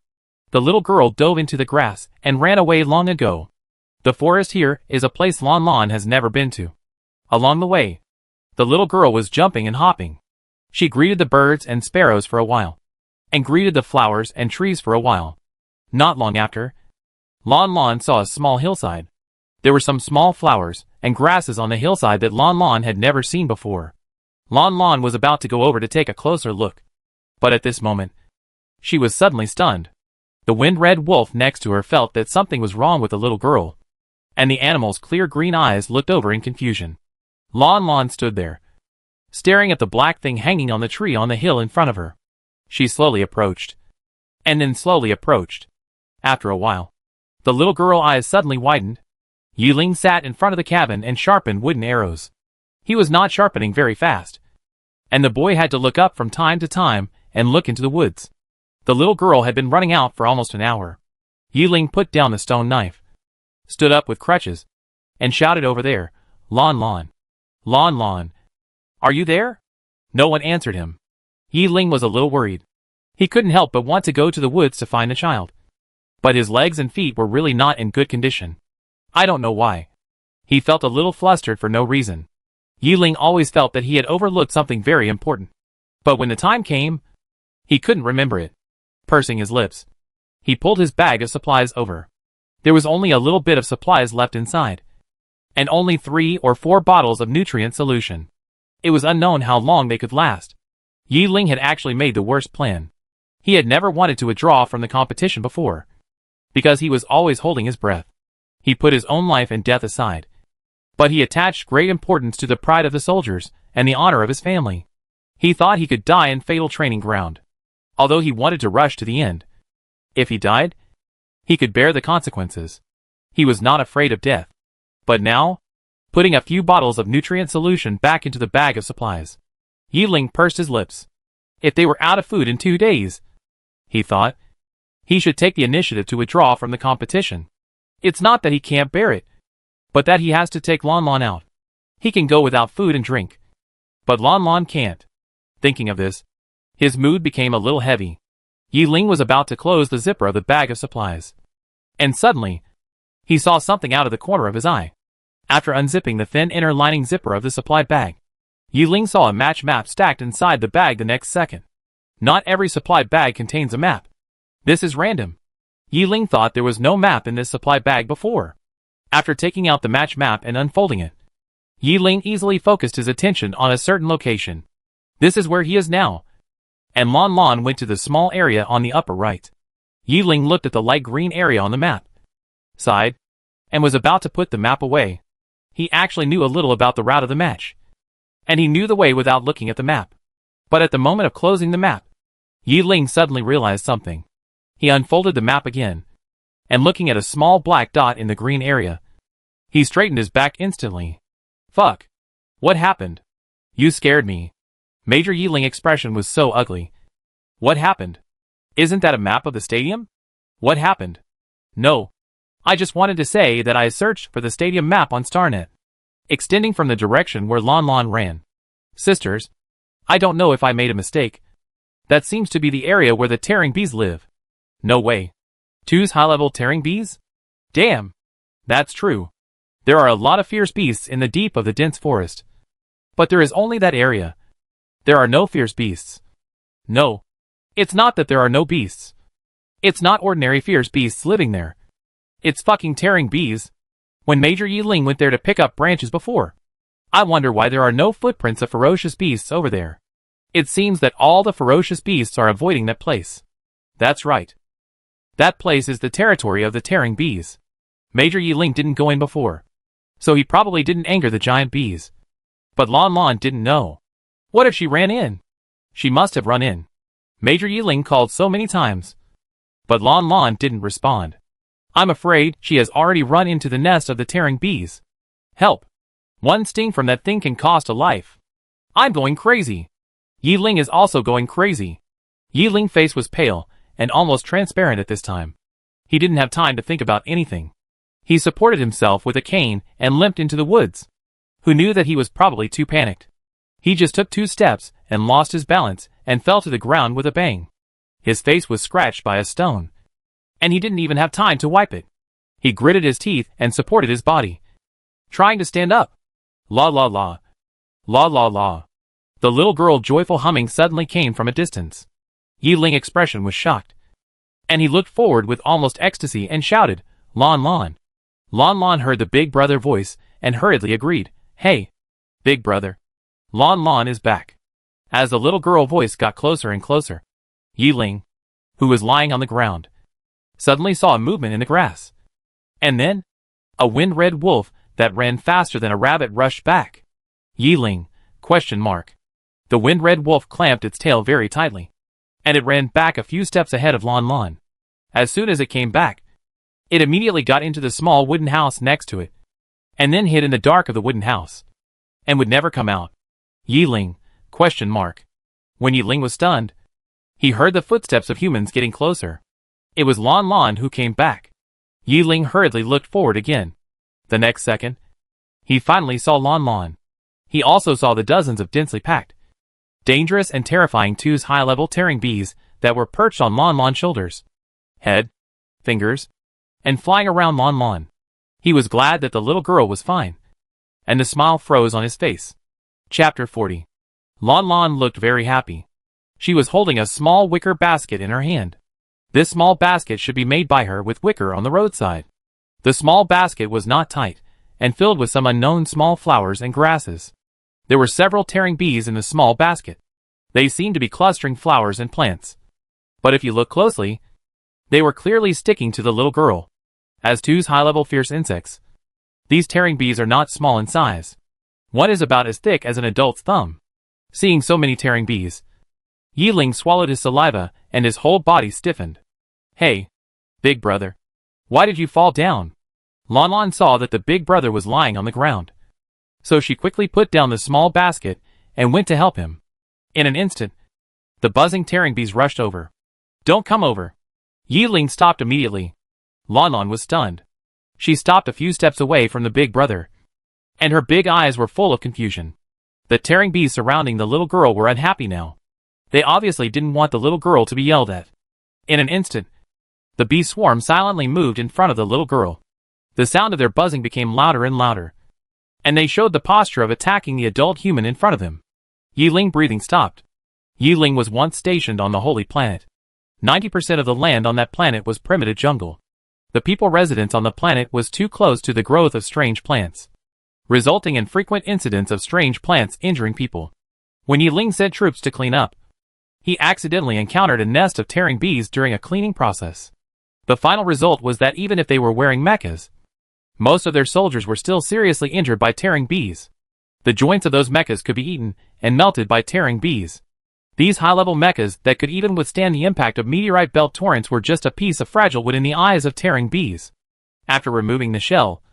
Speaker 1: The little girl dove into the grass and ran away long ago. The forest here is a place Lanlan has never been to. Along the way, the little girl was jumping and hopping. She greeted the birds and sparrows for a while, and greeted the flowers and trees for a while. Not long after, Lanlan saw a small hillside. There were some small flowers and grasses on the hillside that Lanlan had never seen before. Lanlan was about to go over to take a closer look, but at this moment, she was suddenly stunned. The wind-red wolf next to her felt that something was wrong with the little girl, and the animal's clear green eyes looked over in confusion. Lanlan stood there, staring at the black thing hanging on the tree on the hill in front of her. She slowly approached, and then slowly approached. After a while, the little girl's eyes suddenly widened. Yi Ling sat in front of the cabin and sharpened wooden arrows. He was not sharpening very fast, and the boy had to look up from time to time and look into the woods. The little girl had been running out for almost an hour. Yi Ling put down the stone knife, stood up with crutches, and shouted over there, Lanlan. Lanlan. Are you there? No one answered him. Yi Ling was a little worried. He couldn't help but want to go to the woods to find the child, but his legs and feet were really not in good condition. I don't know why. He felt a little flustered for no reason. Yi Ling always felt that he had overlooked something very important, but when the time came, he couldn't remember it. Pursing his lips, he pulled his bag of supplies over. There was only a little bit of supplies left inside, and only 3 or 4 bottles of nutrient solution. It was unknown how long they could last. Yi Ling had actually made the worst plan. He had never wanted to withdraw from the competition before, because he was always holding his breath. He put his own life and death aside, but he attached great importance to the pride of the soldiers and the honor of his family. He thought he could die in fatal training ground, although he wanted to rush to the end. If he died, he could bear the consequences. He was not afraid of death. But now, putting a few bottles of nutrient solution back into the bag of supplies, Yi Ling pursed his lips. If they were out of food in 2 days, he thought, he should take the initiative to withdraw from the competition. It's not that he can't bear it, but that he has to take Lanlan out. He can go without food and drink, but Lanlan can't. Thinking of this, his mood became a little heavy. Yi Ling was about to close the zipper of the bag of supplies. And suddenly, he saw something out of the corner of his eye. After unzipping the thin inner lining zipper of the supply bag, Yi Ling saw a match map stacked inside the bag the next second. Not every supply bag contains a map. This is random. Yi Ling thought there was no map in this supply bag before. After taking out the match map and unfolding it, Yi Ling easily focused his attention on a certain location. This is where he is now. And Lanlan went to the small area on the upper right. Yi Ling looked at the light green area on the map, sighed, and was about to put the map away. He actually knew a little about the route of the match, and he knew the way without looking at the map. But at the moment of closing the map, Yi Ling suddenly realized something. He unfolded the map again, and looking at a small black dot in the green area, he straightened his back instantly. Fuck. What happened? You scared me. Major Yi Ling expression was so ugly. What happened? Isn't that a map of the stadium? What happened? No. I just wanted to say that I searched for the stadium map on StarNet, extending from the direction where Lanlan ran. Sisters, I don't know if I made a mistake. That seems to be the area where the tearing bees live. No way. Two's high-level tearing bees? Damn. That's true. There are a lot of fierce beasts in the deep of the dense forest. But there is only that area. There are no fierce beasts. No. It's not that there are no beasts. It's not ordinary fierce beasts living there. It's fucking tearing bees. When Major Yi Ling went there to pick up branches before, I wonder why there are no footprints of ferocious beasts over there. It seems that all the ferocious beasts are avoiding that place. That's right. That place is the territory of the tearing bees. Major Yi Ling didn't go in before, so he probably didn't anger the giant bees. But Lanlan didn't know. What if she ran in? She must have run in. Major Yi Ling called so many times, but Lanlan didn't respond. I'm afraid she has already run into the nest of the tearing bees. Help! One sting from that thing can cost a life. I'm going crazy. Yi Ling is also going crazy. Yi Ling's face was pale and almost transparent at this time. He didn't have time to think about anything. He supported himself with a cane and limped into the woods. Who knew that he was probably too panicked? He just took 2 steps and lost his balance and fell to the ground with a bang. His face was scratched by a stone, and he didn't even have time to wipe it. He gritted his teeth and supported his body, trying to stand up. La la la. La la la. The little girl joyful humming suddenly came from a distance. Yi Ling's expression was shocked, and he looked forward with almost ecstasy and shouted, Lanlan. Lanlan heard the big brother voice and hurriedly agreed, Hey, big brother. Lanlan is back. As the little girl voice got closer and closer, Yi Ling, who was lying on the ground, suddenly saw a movement in the grass. And then, a wind-red wolf that ran faster than a rabbit rushed back. Yi Ling, ? The wind-red wolf clamped its tail very tightly, and it ran back a few steps ahead of Lanlan. As soon as it came back, it immediately got into the small wooden house next to it, and then hid in the dark of the wooden house, and would never come out. Yi Ling, ? When Yi Ling was stunned, he heard the footsteps of humans getting closer. It was Lanlan who came back. Yi Ling hurriedly looked forward again. The next second, he finally saw Lanlan. He also saw the dozens of densely packed, dangerous and terrifying Two's high-level tearing bees that were perched on Lanlan's shoulders, head, fingers, and flying around Lanlan. He was glad that the little girl was fine, and the smile froze on his face. Chapter 40. Lanlan looked very happy. She was holding a small wicker basket in her hand. This small basket should be made by her with wicker on the roadside. The small basket was not tight, and filled with some unknown small flowers and grasses. There were several tearing bees in the small basket. They seemed to be clustering flowers and plants. But if you look closely, they were clearly sticking to the little girl. As Two's high-level fierce insects, these tearing bees are not small in size. One is about as thick as an adult's thumb. Seeing so many tearing bees, Yi Ling swallowed his saliva and his whole body stiffened. Hey, big brother. Why did you fall down? Lanlan saw that the big brother was lying on the ground, so she quickly put down the small basket and went to help him. In an instant, the buzzing tearing bees rushed over. Don't come over. Yi Ling stopped immediately. Lanlan was stunned. She stopped a few steps away from the big brother, and her big eyes were full of confusion. The tearing bees surrounding the little girl were unhappy now. They obviously didn't want the little girl to be yelled at. In an instant, the bee swarm silently moved in front of the little girl. The sound of their buzzing became louder and louder, and they showed the posture of attacking the adult human in front of them. Yiling breathing stopped. Yiling was once stationed on the holy planet. 90% of the land on that planet was primitive jungle. The people residents on the planet was too close to the growth of strange plants, resulting in frequent incidents of strange plants injuring people. When Yiling sent troops to clean up, he accidentally encountered a nest of tearing bees during a cleaning process. The final result was that even if they were wearing mechas, most of their soldiers were still seriously injured by tearing bees. The joints of those mechas could be eaten and melted by tearing bees. These high-level mechas that could even withstand the impact of meteorite belt torrents were just a piece of fragile wood in the eyes of tearing bees. After removing the shell,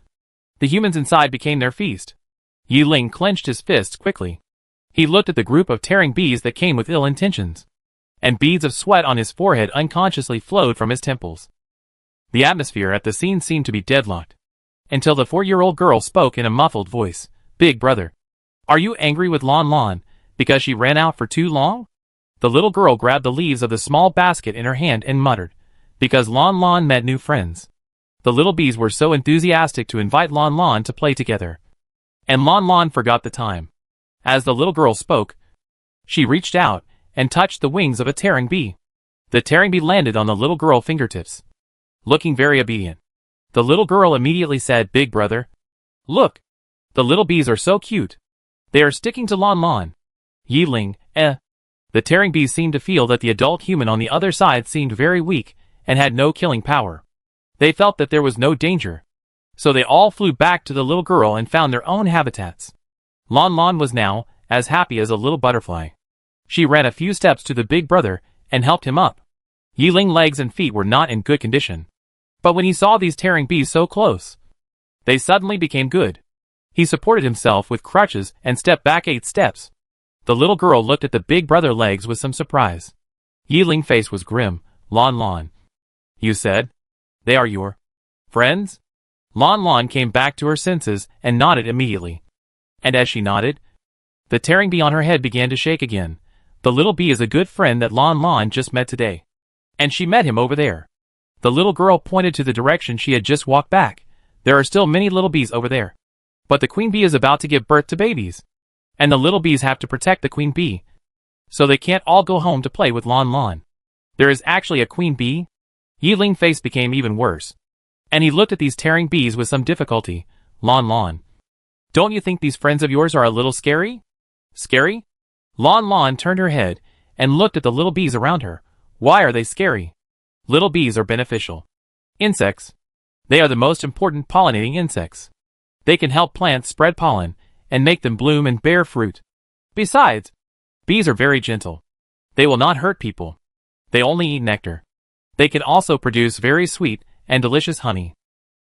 Speaker 1: the humans inside became their feast. Yiling clenched his fists quickly. He looked at the group of tearing bees that came with ill intentions, and beads of sweat on his forehead unconsciously flowed from his temples. The atmosphere at the scene seemed to be deadlocked, until the 4-year-old girl spoke in a muffled voice. "Big brother, are you angry with Lanlan because she ran out for too long?" The little girl grabbed the leaves of the small basket in her hand and muttered, "Because Lanlan met new friends." The little bees were so enthusiastic to invite Lanlan to play together, and Lanlan forgot the time. As the little girl spoke, she reached out and touched the wings of a tearing bee. The tearing bee landed on the little girl's fingertips. Looking very obedient, the little girl immediately said, "Big brother, look, the little bees are so cute. They are sticking to Lanlan." Yiling, The tearing bees seemed to feel that the adult human on the other side seemed very weak and had no killing power. They felt that there was no danger, so they all flew back to the little girl and found their own habitats. Lanlan was now as happy as a little butterfly. She ran a few steps to the big brother and helped him up. Yiling's legs and feet were not in good condition, but when he saw these tearing bees so close, they suddenly became good. He supported himself with crutches and stepped back 8 steps. The little girl looked at the big brother legs with some surprise. Yiling's face was grim. "Lanlan, you said they are your friends?" Lanlan came back to her senses and nodded immediately. And as she nodded, the tearing bee on her head began to shake again. "The little bee is a good friend that Lanlan just met today. And she met him over there." The little girl pointed to the direction she had just walked back. "There are still many little bees over there. But the queen bee is about to give birth to babies, and the little bees have to protect the queen bee, so they can't all go home to play with Lanlan. There is actually a queen bee?" Yiling's face became even worse, and he looked at these tearing bees with some difficulty. "Lanlan, don't you think these friends of yours are a little scary?" "Scary?" Lanlan turned her head and looked at the little bees around her. "Why are they scary?" "Little bees are beneficial insects. They are the most important pollinating insects. They can help plants spread pollen and make them bloom and bear fruit. Besides, bees are very gentle. They will not hurt people. They only eat nectar. They can also produce very sweet and delicious honey.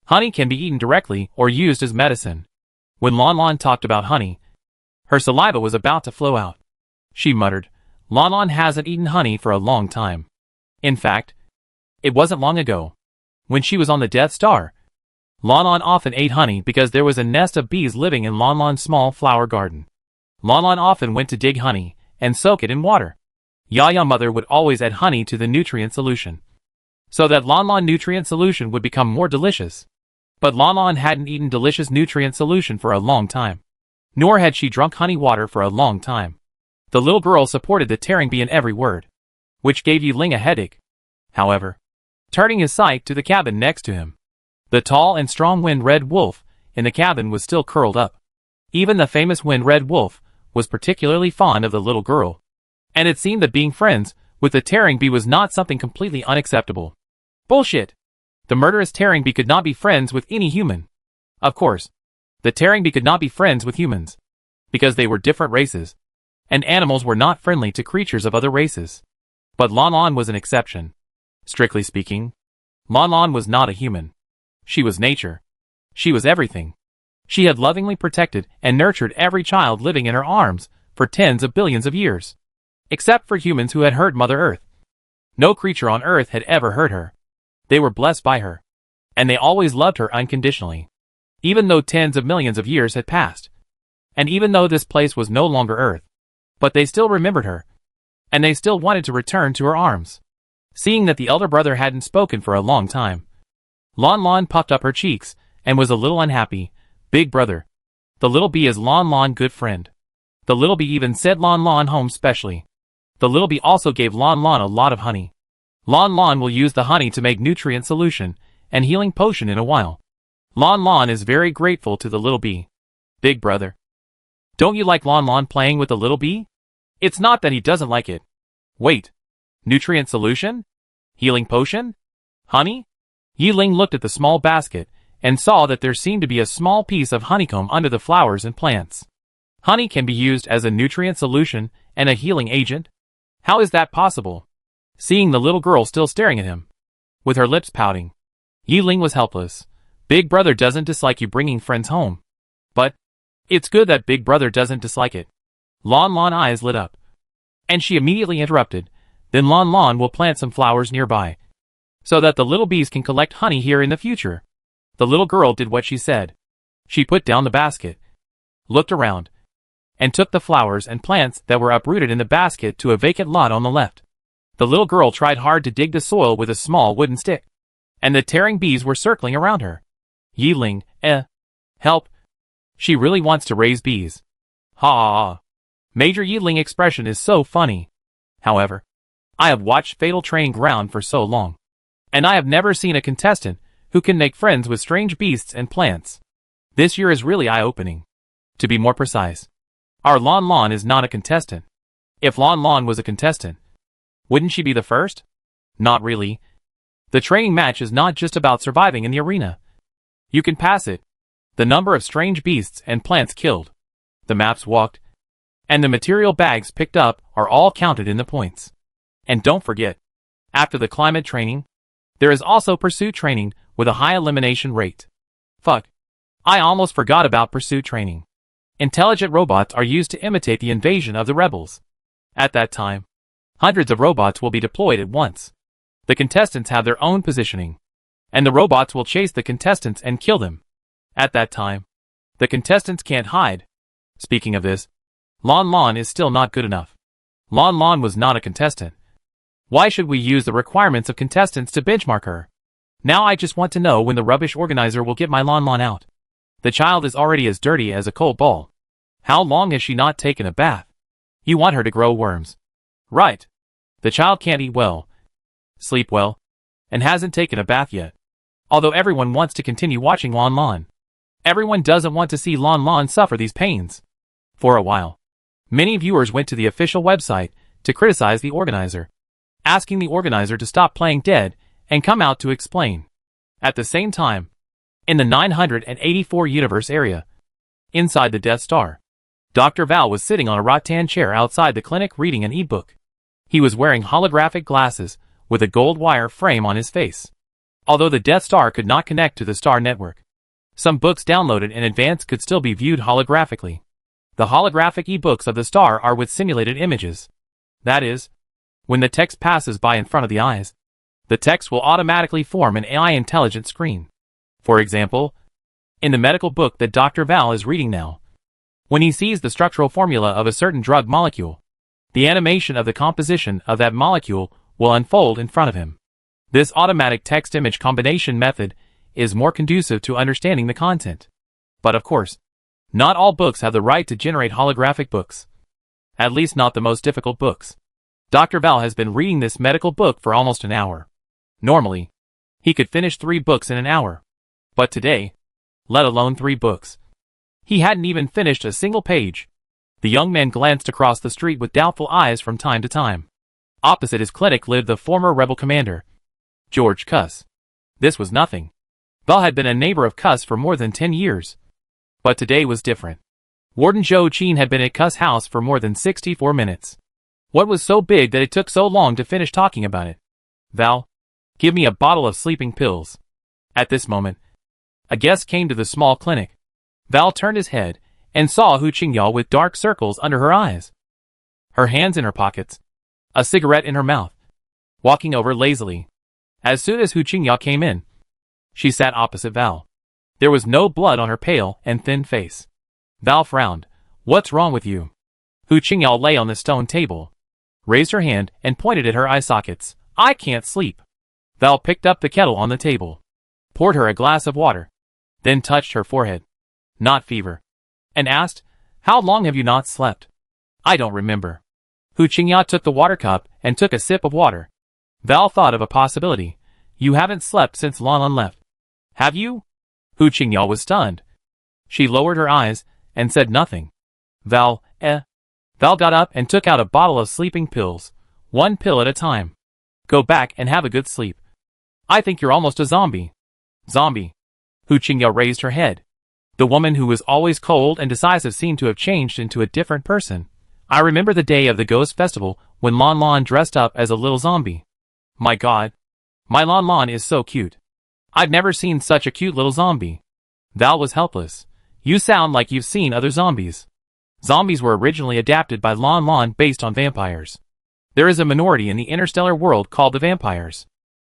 Speaker 1: Honey can be eaten directly or used as medicine." When Lanlan talked about honey, her saliva was about to flow out. She muttered, "Lanlan hasn't eaten honey for a long time." In fact, it wasn't long ago, when she was on the Death Star, Lanlan often ate honey because there was a nest of bees living in Lanlan's small flower garden. Lanlan often went to dig honey and soak it in water. Yaya mother would always add honey to the nutrient solution, so that Lanlan nutrient solution would become more delicious. But Lanlan hadn't eaten delicious nutrient solution for a long time, nor had she drunk honey water for a long time. The little girl supported the tearing bee in every word, which gave Yiling a headache. However, turning his sight to the cabin next to him, the tall and strong wind-red wolf in the cabin was still curled up. Even the famous wind-red wolf was particularly fond of the little girl, and it seemed that being friends with the tearing bee was not something completely unacceptable. Bullshit! The murderous tearing bee could not be friends with any human. Of course, the tearing bee could not be friends with humans, because they were different races, and animals were not friendly to creatures of other races. But Lanlan was an exception. Strictly speaking, Lanlan was not a human. She was nature. She was everything. She had lovingly protected and nurtured every child living in her arms for tens of billions of years, except for humans who had hurt Mother Earth. No creature on Earth had ever hurt her. They were blessed by her, and they always loved her unconditionally, even though tens of millions of years had passed, and even though this place was no longer Earth. But they still remembered her, and they still wanted to return to her arms. Seeing that the elder brother hadn't spoken for a long time, Lanlan puffed up her cheeks and was a little unhappy. Big brother. The little bee is Lanlan good friend. The little bee even sent Lanlan home specially. The little bee also gave Lanlan a lot of honey. Lanlan will use the honey to make nutrient solution and healing potion in a while. Lanlan is very grateful to the little bee. Big brother. Don't you like Lanlan playing with the little bee? It's not that he doesn't like it. Wait. Nutrient solution? Healing potion? Honey? Yiling looked at the small basket and saw that there seemed to be a small piece of honeycomb under the flowers and plants. Honey can be used as a nutrient solution and a healing agent? How is that possible? Seeing the little girl still staring at him, with her lips pouting, Yiling was helpless. Big brother doesn't dislike you bringing friends home. But it's good that big brother doesn't dislike it. Lanlan eyes lit up. And she immediately interrupted. Then Lanlan will plant some flowers nearby, so that the little bees can collect honey here in the future. The little girl did what she said. She put down the basket, looked around, and took the flowers and plants that were uprooted in the basket to a vacant lot on the left. The little girl tried hard to dig the soil with a small wooden stick, and the tearing bees were circling around her. Yiling, help. She really wants to raise bees. Ha ha ha. Major Yiling expression is so funny. However, I have watched Fatal Training Ground for so long, and I have never seen a contestant who can make friends with strange beasts and plants. This year is really eye-opening. To be more precise, our Lanlan is not a contestant. If Lanlan was a contestant, wouldn't she be the first? Not really. The training match is not just about surviving in the arena. You can pass it. The number of strange beasts and plants killed, the maps walked, and the material bags picked up are all counted in the points. And don't forget, after the climate training, there is also pursuit training with a high elimination rate. Fuck. I almost forgot about pursuit training. Intelligent robots are used to imitate the invasion of the rebels. At that time, hundreds of robots will be deployed at once. The contestants have their own positioning, and the robots will chase the contestants and kill them. At that time, the contestants can't hide. Speaking of this, Lanlan is still not good enough. Lanlan was not a contestant. Why should we use the requirements of contestants to benchmark her? Now I just want to know when the rubbish organizer will get my Lanlan out. The child is already as dirty as a cold ball. How long has she not taken a bath? You want her to grow worms. Right. The child can't eat well, sleep well, and hasn't taken a bath yet. Although everyone wants to continue watching Lanlan, everyone doesn't want to see Lanlan suffer these pains. For a while, many viewers went to the official website to criticize the organizer, asking the organizer to stop playing dead and come out to explain. At the same time, in the 984 universe area, inside the Death Star, Dr. Val was sitting on a rattan chair outside the clinic reading an e-book. He was wearing holographic glasses with a gold wire frame on his face. Although the Death Star could not connect to the Star Network, some books downloaded in advance could still be viewed holographically. The holographic e-books of the Star are with simulated images. That is, when the text passes by in front of the eyes, the text will automatically form an AI intelligent screen. For example, in the medical book that Dr. Val is reading now, when he sees the structural formula of a certain drug molecule, the animation of the composition of that molecule will unfold in front of him. This automatic text-image combination method is more conducive to understanding the content. But of course, not all books have the right to generate holographic books. At least not the most difficult books. Dr. Val has been reading this medical book for almost an hour. Normally, he could finish 3 books in an hour. But today, let alone 3 books, he hadn't even finished a single page. The young man glanced across the street with doubtful eyes from time to time. Opposite his clinic lived the former rebel commander, George Cuss. This was nothing. Val had been a neighbor of Cuss for more than 10 years. But today was different. Warden Zhou Qin had been at Cuss' house for more than 64 minutes. What was so big that it took so long to finish talking about it? Val, give me a bottle of sleeping pills. At this moment, a guest came to the small clinic. Val turned his head and saw Hu Qingyao with dark circles under her eyes, her hands in her pockets, a cigarette in her mouth, walking over lazily. As soon as Hu Qingyao came in, she sat opposite Val. There was no blood on her pale and thin face. Val frowned. What's wrong with you? Hu Qingyao lay on the stone table, raised her hand and pointed at her eye sockets. I can't sleep. Val picked up the kettle on the table, poured her a glass of water, then touched her forehead. Not fever. And asked, how long have you not slept? I don't remember. Hu Qingya took the water cup and took a sip of water. Val thought of a possibility. You haven't slept since Lanlan left. Have you? Hu Qingya was stunned. She lowered her eyes and said nothing. Val got up and took out a bottle of sleeping pills, 1 pill at a time. Go back and have a good sleep. I think you're almost a zombie. Zombie. Hu Qingya raised her head. The woman who was always cold and decisive seemed to have changed into a different person. I remember the day of the Ghost Festival when Lanlan dressed up as a little zombie. My God. My Lanlan is so cute. I've never seen such a cute little zombie. Val was helpless. You sound like you've seen other zombies. Zombies were originally adapted by Lanlan based on vampires. There is a minority in the interstellar world called the vampires.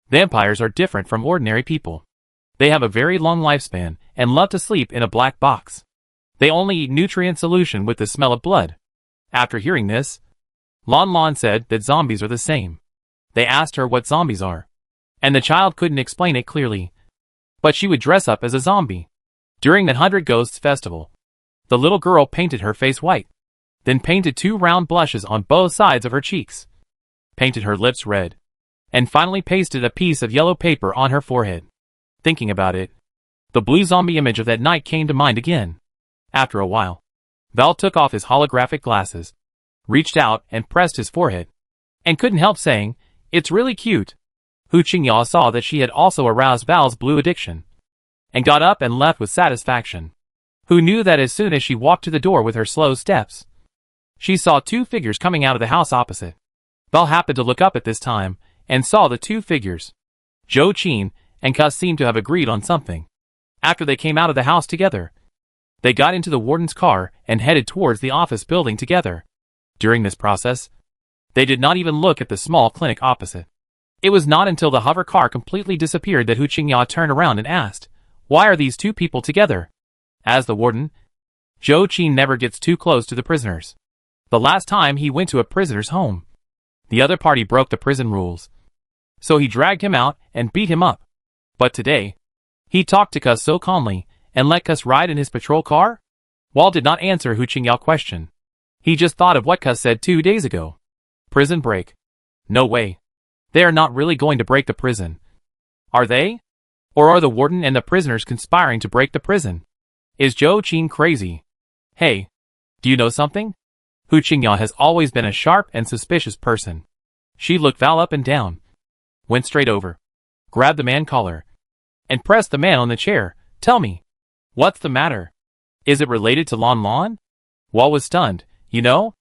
Speaker 1: Vampires are different from ordinary people. They have a very long lifespan and love to sleep in a black box. They only eat nutrient solution with the smell of blood. After hearing this, Lanlan said that zombies are the same. They asked her what zombies are, and the child couldn't explain it clearly, but she would dress up as a zombie. During the 100 Ghosts Festival, the little girl painted her face white, then painted 2 round blushes on both sides of her cheeks, painted her lips red, and finally pasted a piece of yellow paper on her forehead. Thinking about it, the blue zombie image of that night came to mind again. After a while, Val took off his holographic glasses, reached out and pressed his forehead, and couldn't help saying, it's really cute. Hu Qingya saw that she had also aroused Val's blue addiction, and got up and left with satisfaction. Hu knew that as soon as she walked to the door with her slow steps, she saw 2 figures coming out of the house opposite. Val happened to look up at this time, and saw the 2 figures. Zhou Qin and Ka seemed to have agreed on something. After they came out of the house together, they got into the warden's car and headed towards the office building together. During this process, they did not even look at the small clinic opposite. It was not until the hover car completely disappeared that Hu Qingya turned around and asked, why are these 2 people together? As the warden, Zhou Qin never gets too close to the prisoners. The last time he went to a prisoner's home, the other party broke the prison rules, so he dragged him out and beat him up. But today, he talked to Kus so calmly and let Kus ride in his patrol car? Wall did not answer Hu Qingya's question. He just thought of what Kus said 2 days ago. Prison break. No way. They are not really going to break the prison. Are they? Or are the warden and the prisoners conspiring to break the prison? Is Zhou Qin crazy? Hey, do you know something? Hu Qingya has always been a sharp and suspicious person. She looked Val up and down, went straight over, grabbed the man's collar, and pressed the man on the chair. Tell me, what's the matter? Is it related to Lanlan? Wall was stunned. You know?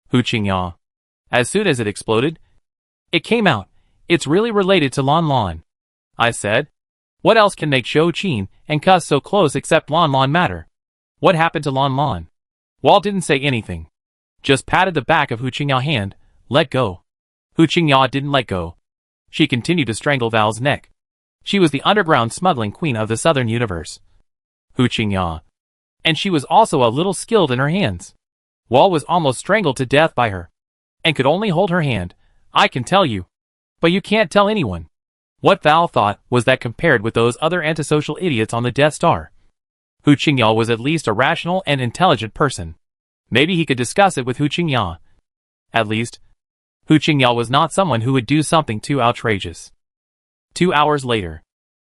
Speaker 1: Hu Qingya. As soon as it exploded, it came out. It's really related to Lanlan. I said. What else can make Zhou Qin and Kus so close except Lanlan matter? What happened to Lanlan? Wall didn't say anything. Just patted the back of Hu Qingya's hand. Let go. Hu Qingya didn't let go. She continued to strangle Val's neck. She was the underground smuggling queen of the southern universe. Hu Qingya. And she was also a little skilled in her hands. Wall was almost strangled to death by her, and could only hold her hand. I can tell you. But you can't tell anyone. What Val thought was that compared with those other antisocial idiots on the Death Star, Hu Qingya was at least a rational and intelligent person. Maybe he could discuss it with Hu Qingya. At least, Hu Qingya was not someone who would do something too outrageous. 2 hours later,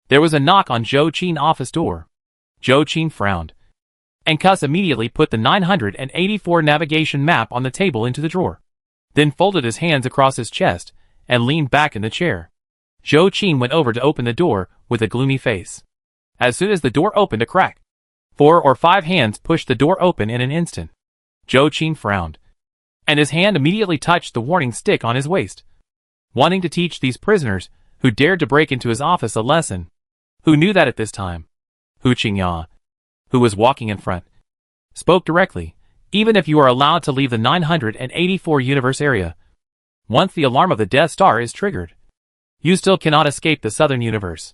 Speaker 1: there was a knock on Zhou Qin's office door. Zhou Qin frowned, and Kus immediately put the 984 navigation map on the table into the drawer, then folded his hands across his chest and leaned back in the chair. Zhou Qin went over to open the door with a gloomy face. As soon as the door opened a crack, 4 or 5 hands pushed the door open in an instant. Zhou Qin frowned, and his hand immediately touched the warning stick on his waist, wanting to teach these prisoners who dared to break into his office a lesson. Who knew that at this time? Hu Qingya, who was walking in front, spoke directly. Even if you are allowed to leave the 984 universe area, once the alarm of the Death Star is triggered, you still cannot escape the southern universe.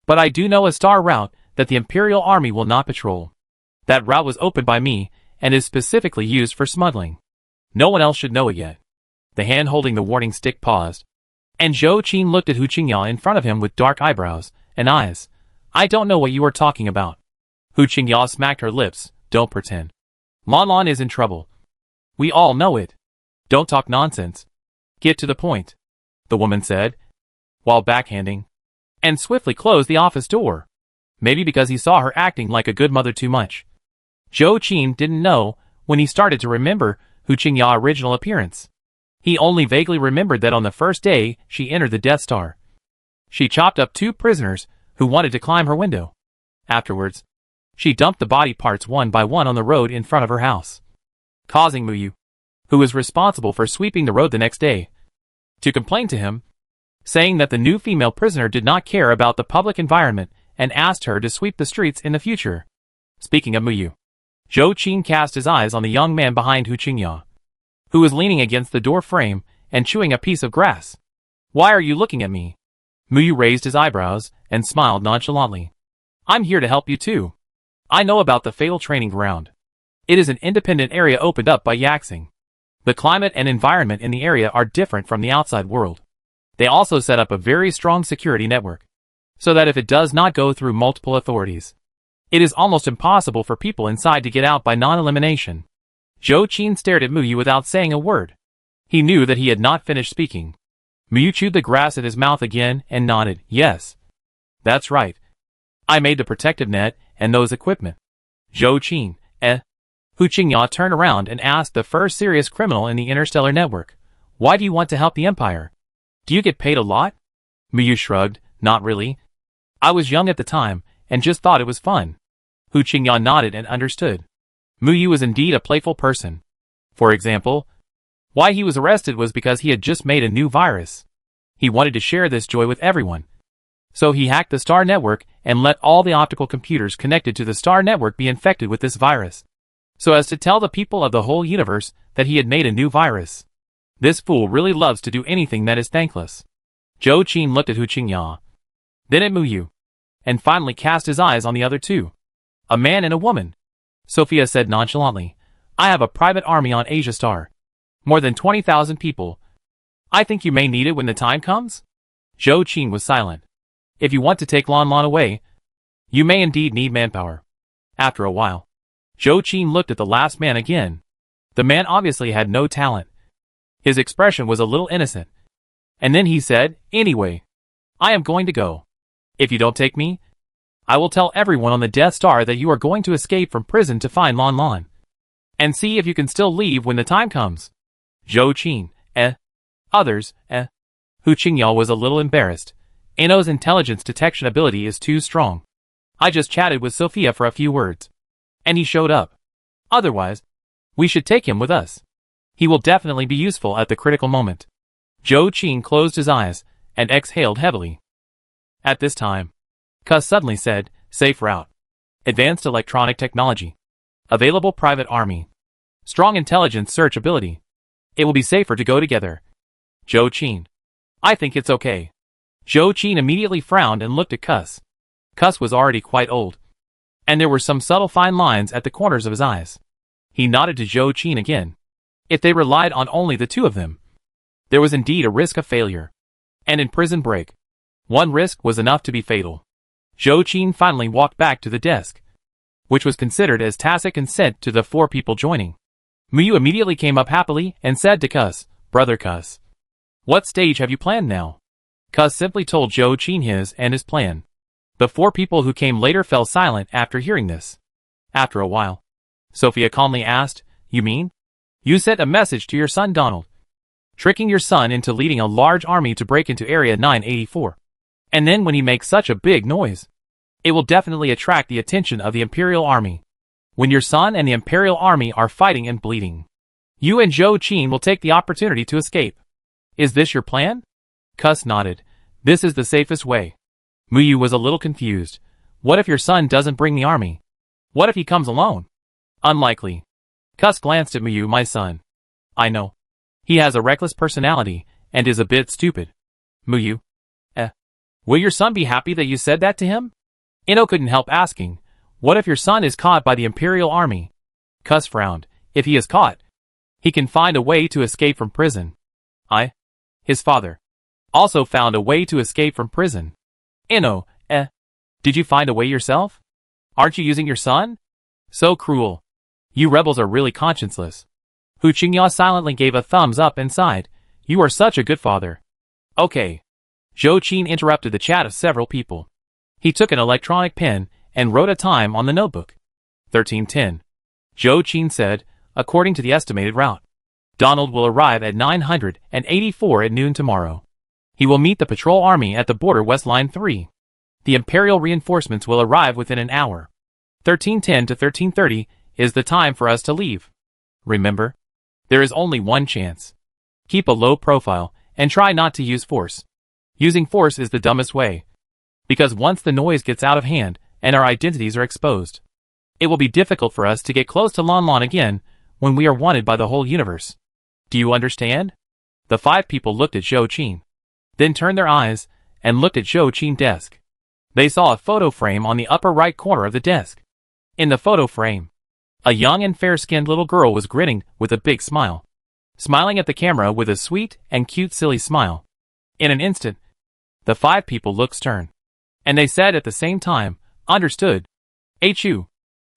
Speaker 1: But I do know a star route that the Imperial Army will not patrol. That route was opened by me and is specifically used for smuggling. No one else should know it yet. The hand holding the warning stick paused, And Zhou Qin looked at Hu Qingya in front of him with dark eyebrows and eyes. I don't know what you are talking about. Hu Qingya smacked her lips. Don't pretend. Lanlan is in trouble. We all know it. Don't talk nonsense. Get to the point, the woman said, while backhanding, and swiftly closed the office door. Maybe because he saw her acting like a good mother too much. Zhou Qin didn't know when he started to remember Hu Qingya's original appearance. He only vaguely remembered that on the first day she entered the Death Star, she chopped up 2 prisoners who wanted to climb her window. Afterwards, she dumped the body parts one by one on the road in front of her house, causing Muyu, who was responsible for sweeping the road the next day, to complain to him, saying that the new female prisoner did not care about the public environment and asked her to sweep the streets in the future. Speaking of Muyu, Zhou Qin cast his eyes on the young man behind Hu Qingya, who was leaning against the door frame and chewing a piece of grass. Why are you looking at me? Muyu raised his eyebrows and smiled nonchalantly. I'm here to help you too. I know about the fatal training ground. It is an independent area opened up by Yaxing. The climate and environment in the area are different from the outside world. They also set up a very strong security network, so that if it does not go through multiple authorities, it is almost impossible for people inside to get out by non-elimination. Zhou Qin stared at Muyu without saying a word. He knew that he had not finished speaking. Muyu chewed the grass at his mouth again and nodded. Yes. That's right. I made the protective net and those equipment. Zhou Qin, Hu Qingya turned around and asked the first serious criminal in the Interstellar network. Why do you want to help the Empire? Do you get paid a lot? Muyu shrugged. Not really. I was young at the time and just thought it was fun. Hu Qingya nodded and understood. Muyu was indeed a playful person. For example, why he was arrested was because he had just made a new virus. He wanted to share this joy with everyone. So he hacked the Star Network and let all the optical computers connected to the Star Network be infected with this virus, so as to tell the people of the whole universe that he had made a new virus. This fool really loves to do anything that is thankless. Zhou Qin looked at Hu Qingya, then at Muyu, and finally cast his eyes on the other 2. A man and a woman. Sophia said nonchalantly, I have a private army on Asia Star. More than 20,000 people. I think you may need it when the time comes? Zhou Qin was silent. If you want to take Lanlan away, you may indeed need manpower. After a while, Zhou Qin looked at the last man again. The man obviously had no talent. His expression was a little innocent. And then he said, Anyway, I am going to go. If you don't take me, I will tell everyone on the Death Star that you are going to escape from prison to find Lanlan, and see if you can still leave when the time comes. Zhou Qin, Others, Hu Qingya was a little embarrassed. Ino's intelligence detection ability is too strong. I just chatted with Sophia for a few words, and he showed up. Otherwise, we should take him with us. He will definitely be useful at the critical moment. Zhou Qin closed his eyes and exhaled heavily. At this time, Cuz suddenly said, Safe route. Advanced electronic technology. Available private army. Strong intelligence search ability. It will be safer to go together. Zhou Qin. I think it's okay. Zhou Qin immediately frowned and looked at Cuz. Cuz was already quite old, and there were some subtle fine lines at the corners of his eyes. He nodded to Zhou Qin again. If they relied on only the 2 of them, there was indeed a risk of failure. And in Prison Break, one risk was enough to be fatal. Zhou Qin finally walked back to the desk, which was considered as tacit consent to the 4 people joining. Muyu immediately came up happily and said to Cuz, Brother Cuz, what stage have you planned now? Cuz simply told Zhou Qin his and his plan. The 4 people who came later fell silent after hearing this. After a while, Sophia calmly asked, You mean? You sent a message to your son Donald, tricking your son into leading a large army to break into Area 984. And then when he makes such a big noise, it will definitely attract the attention of the Imperial Army. When your son and the Imperial Army are fighting and bleeding, you and Zhou Qin will take the opportunity to escape. Is this your plan? Cuz nodded. This is the safest way. Muyu was a little confused. What if your son doesn't bring the army? What if he comes alone? Unlikely. Cuz glanced at Muyu. My son. I know. He has a reckless personality and is a bit stupid. Muyu. Will your son be happy that you said that to him? Ino couldn't help asking, what if your son is caught by the Imperial Army? Cuz frowned. If he is caught, he can find a way to escape from prison. His father. also found a way to escape from prison. Inno, did you find a way yourself? Aren't you using your son? So cruel. You rebels are really conscienceless. Hu Qingya silently gave a thumbs up and sighed. You are such a good father. Okay. Zhou Qin interrupted the chat of several people. He took an electronic pen and wrote a time on the notebook. 13:10. Zhou Qin said, according to the estimated route. Donald will arrive at 984 at noon tomorrow. He will meet the patrol army at the border West Line 3. The Imperial reinforcements will arrive within an hour. 13:10 to 13:30 is the time for us to leave. Remember, there is only one chance. Keep a low profile and try not to use force. Using force is the dumbest way. Because once the noise gets out of hand and our identities are exposed, it will be difficult for us to get close to Lanlan again when we are wanted by the whole universe. Do you understand? The 5 people looked at Zhou Qin, then turned their eyes and looked at Zhou Qin's desk. They saw a photo frame on the upper right corner of the desk. In the photo frame, a young and fair-skinned little girl was grinning with a big smile, smiling at the camera with a sweet and cute silly smile. In an instant, the 5 people looked stern, and they said at the same time, understood. Hu.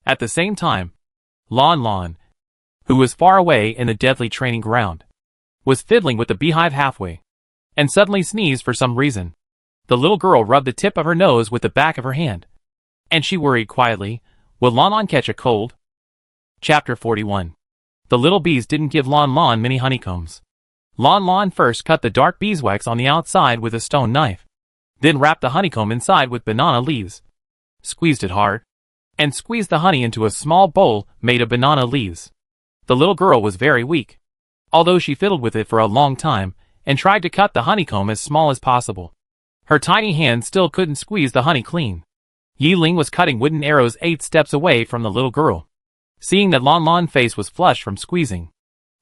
Speaker 1: At the same time, Lanlan, who was far away in the deadly training ground, was fiddling with the beehive halfway, and suddenly sneezed for some reason. The little girl rubbed the tip of her nose with the back of her hand, and she worried quietly, will Lanlan catch a cold? Chapter 41. The little bees didn't give Lanlan many honeycombs. Lanlan first cut the dark beeswax on the outside with a stone knife, then wrapped the honeycomb inside with banana leaves, squeezed it hard, and squeezed the honey into a small bowl made of banana leaves. The little girl was very weak, although she fiddled with it for a long time and tried to cut the honeycomb as small as possible. Her tiny hand still couldn't squeeze the honey clean. Yiling was cutting wooden arrows 8 steps away from the little girl. Seeing that Lanlan's face was flushed from squeezing,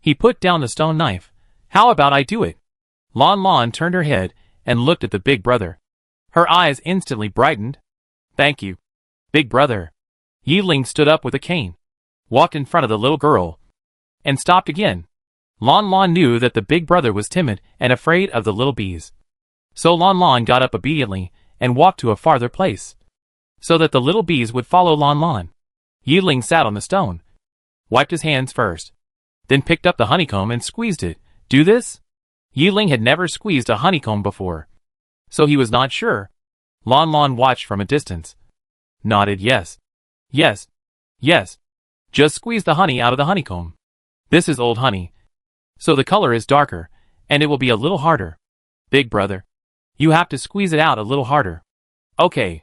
Speaker 1: he put down the stone knife. How about I do it? Lanlan turned her head and looked at the big brother. Her eyes instantly brightened. Thank you, big brother. Yiling stood up with a cane, walked in front of the little girl, and stopped again. Lanlan knew that the big brother was timid and afraid of the little bees. So Lanlan got up obediently and walked to a farther place, so that the little bees would follow Lanlan. Yiling sat on the stone, wiped his hands first, then picked up the honeycomb and squeezed it. Do this? Yiling had never squeezed a honeycomb before, so he was not sure. Lanlan watched from a distance, nodded yes. Yes. Yes. Just squeeze the honey out of the honeycomb. This is old honey, so the color is darker, and it will be a little harder. Big brother, you have to squeeze it out a little harder. Okay.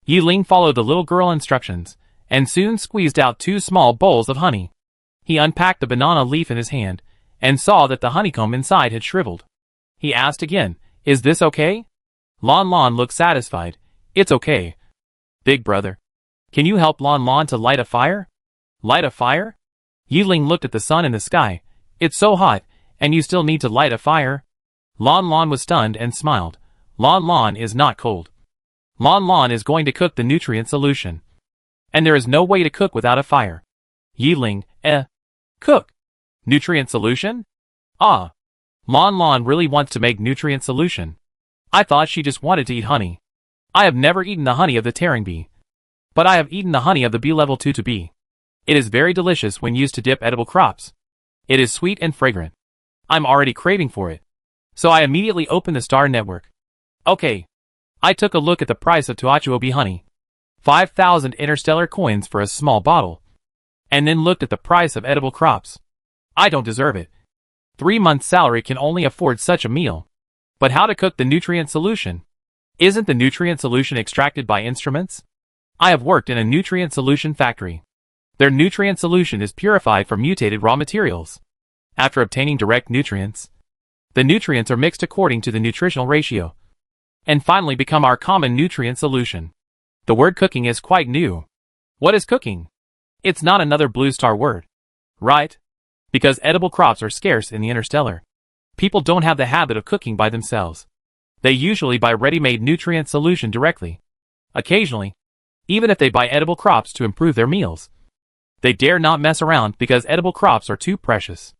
Speaker 1: Yiling followed the little girl instructions, and soon squeezed out 2 small bowls of honey. He unpacked the banana leaf in his hand, and saw that the honeycomb inside had shriveled. He asked again, is this okay? Lanlan looked satisfied. It's okay. Big brother, can you help Lanlan to light a fire? Light a fire? Yiling looked at the sun in the sky. It's so hot, and you still need to light a fire? Lanlan was stunned and smiled. Lanlan is not cold. Lanlan is going to cook the nutrient solution. And there is no way to cook without a fire. Yiling, cook? Nutrient solution? Ah. Lanlan really wants to make nutrient solution. I thought she just wanted to eat honey. I have never eaten the honey of the tearing bee, but I have eaten the honey of the bee level 2 to bee. It is very delicious when used to dip edible crops. It is sweet and fragrant. I'm already craving for it. So I immediately opened the Star Network. Okay. I took a look at the price of Tuachuo bee honey. 5,000 Interstellar coins for a small bottle. And then looked at the price of edible crops. I don't deserve it. 3 months' salary can only afford such a meal. But how to cook the nutrient solution? Isn't the nutrient solution extracted by instruments? I have worked in a nutrient solution factory. Their nutrient solution is purified from mutated raw materials. After obtaining direct nutrients, the nutrients are mixed according to the nutritional ratio, and finally become our common nutrient solution. The word cooking is quite new. What is cooking? It's not another Blue Star word, right? Because edible crops are scarce in the Interstellar. People don't have the habit of cooking by themselves. They usually buy ready-made nutrient solution directly. Occasionally, even if they buy edible crops to improve their meals, they dare not mess around because edible crops are too precious.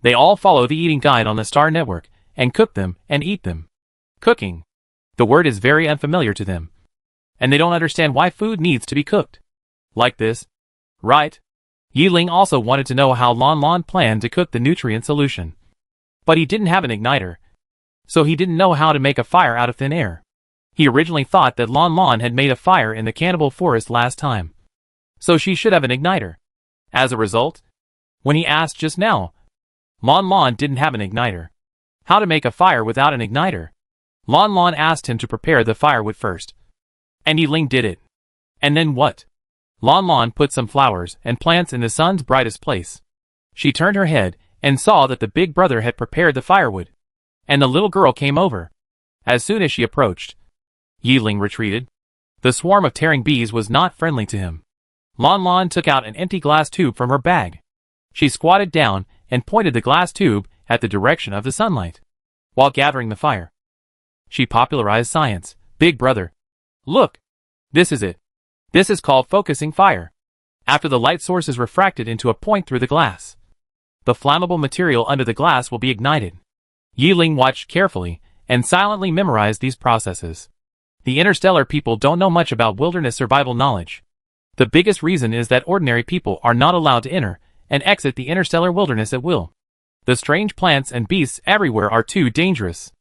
Speaker 1: They all follow the eating guide on the Star Network and cook them and eat them. Cooking. The word is very unfamiliar to them. And they don't understand why food needs to be cooked. Like this. Right? Yiling also wanted to know how Lanlan planned to cook the nutrient solution. But he didn't have an igniter. So he didn't know how to make a fire out of thin air. He originally thought that Lanlan had made a fire in the cannibal forest last time. So she should have an igniter. As a result, when he asked just now, Lanlan didn't have an igniter. How to make a fire without an igniter? Lanlan asked him to prepare the firewood first. And Yiling did it. And then what? Lanlan put some flowers and plants in the sun's brightest place. She turned her head and saw that the big brother had prepared the firewood. And the little girl came over. As soon as she approached, Yiling retreated. The swarm of tearing bees was not friendly to him. Lanlan took out an empty glass tube from her bag. She squatted down and pointed the glass tube at the direction of the sunlight. While gathering the fire, she popularized science. Big brother. Look. This is it. This is called focusing fire. After the light source is refracted into a point through the glass, the flammable material under the glass will be ignited. Yiling watched carefully and silently memorized these processes. The interstellar people don't know much about wilderness survival knowledge. The biggest reason is that ordinary people are not allowed to enter and exit the interstellar wilderness at will. The strange plants and beasts everywhere are too dangerous.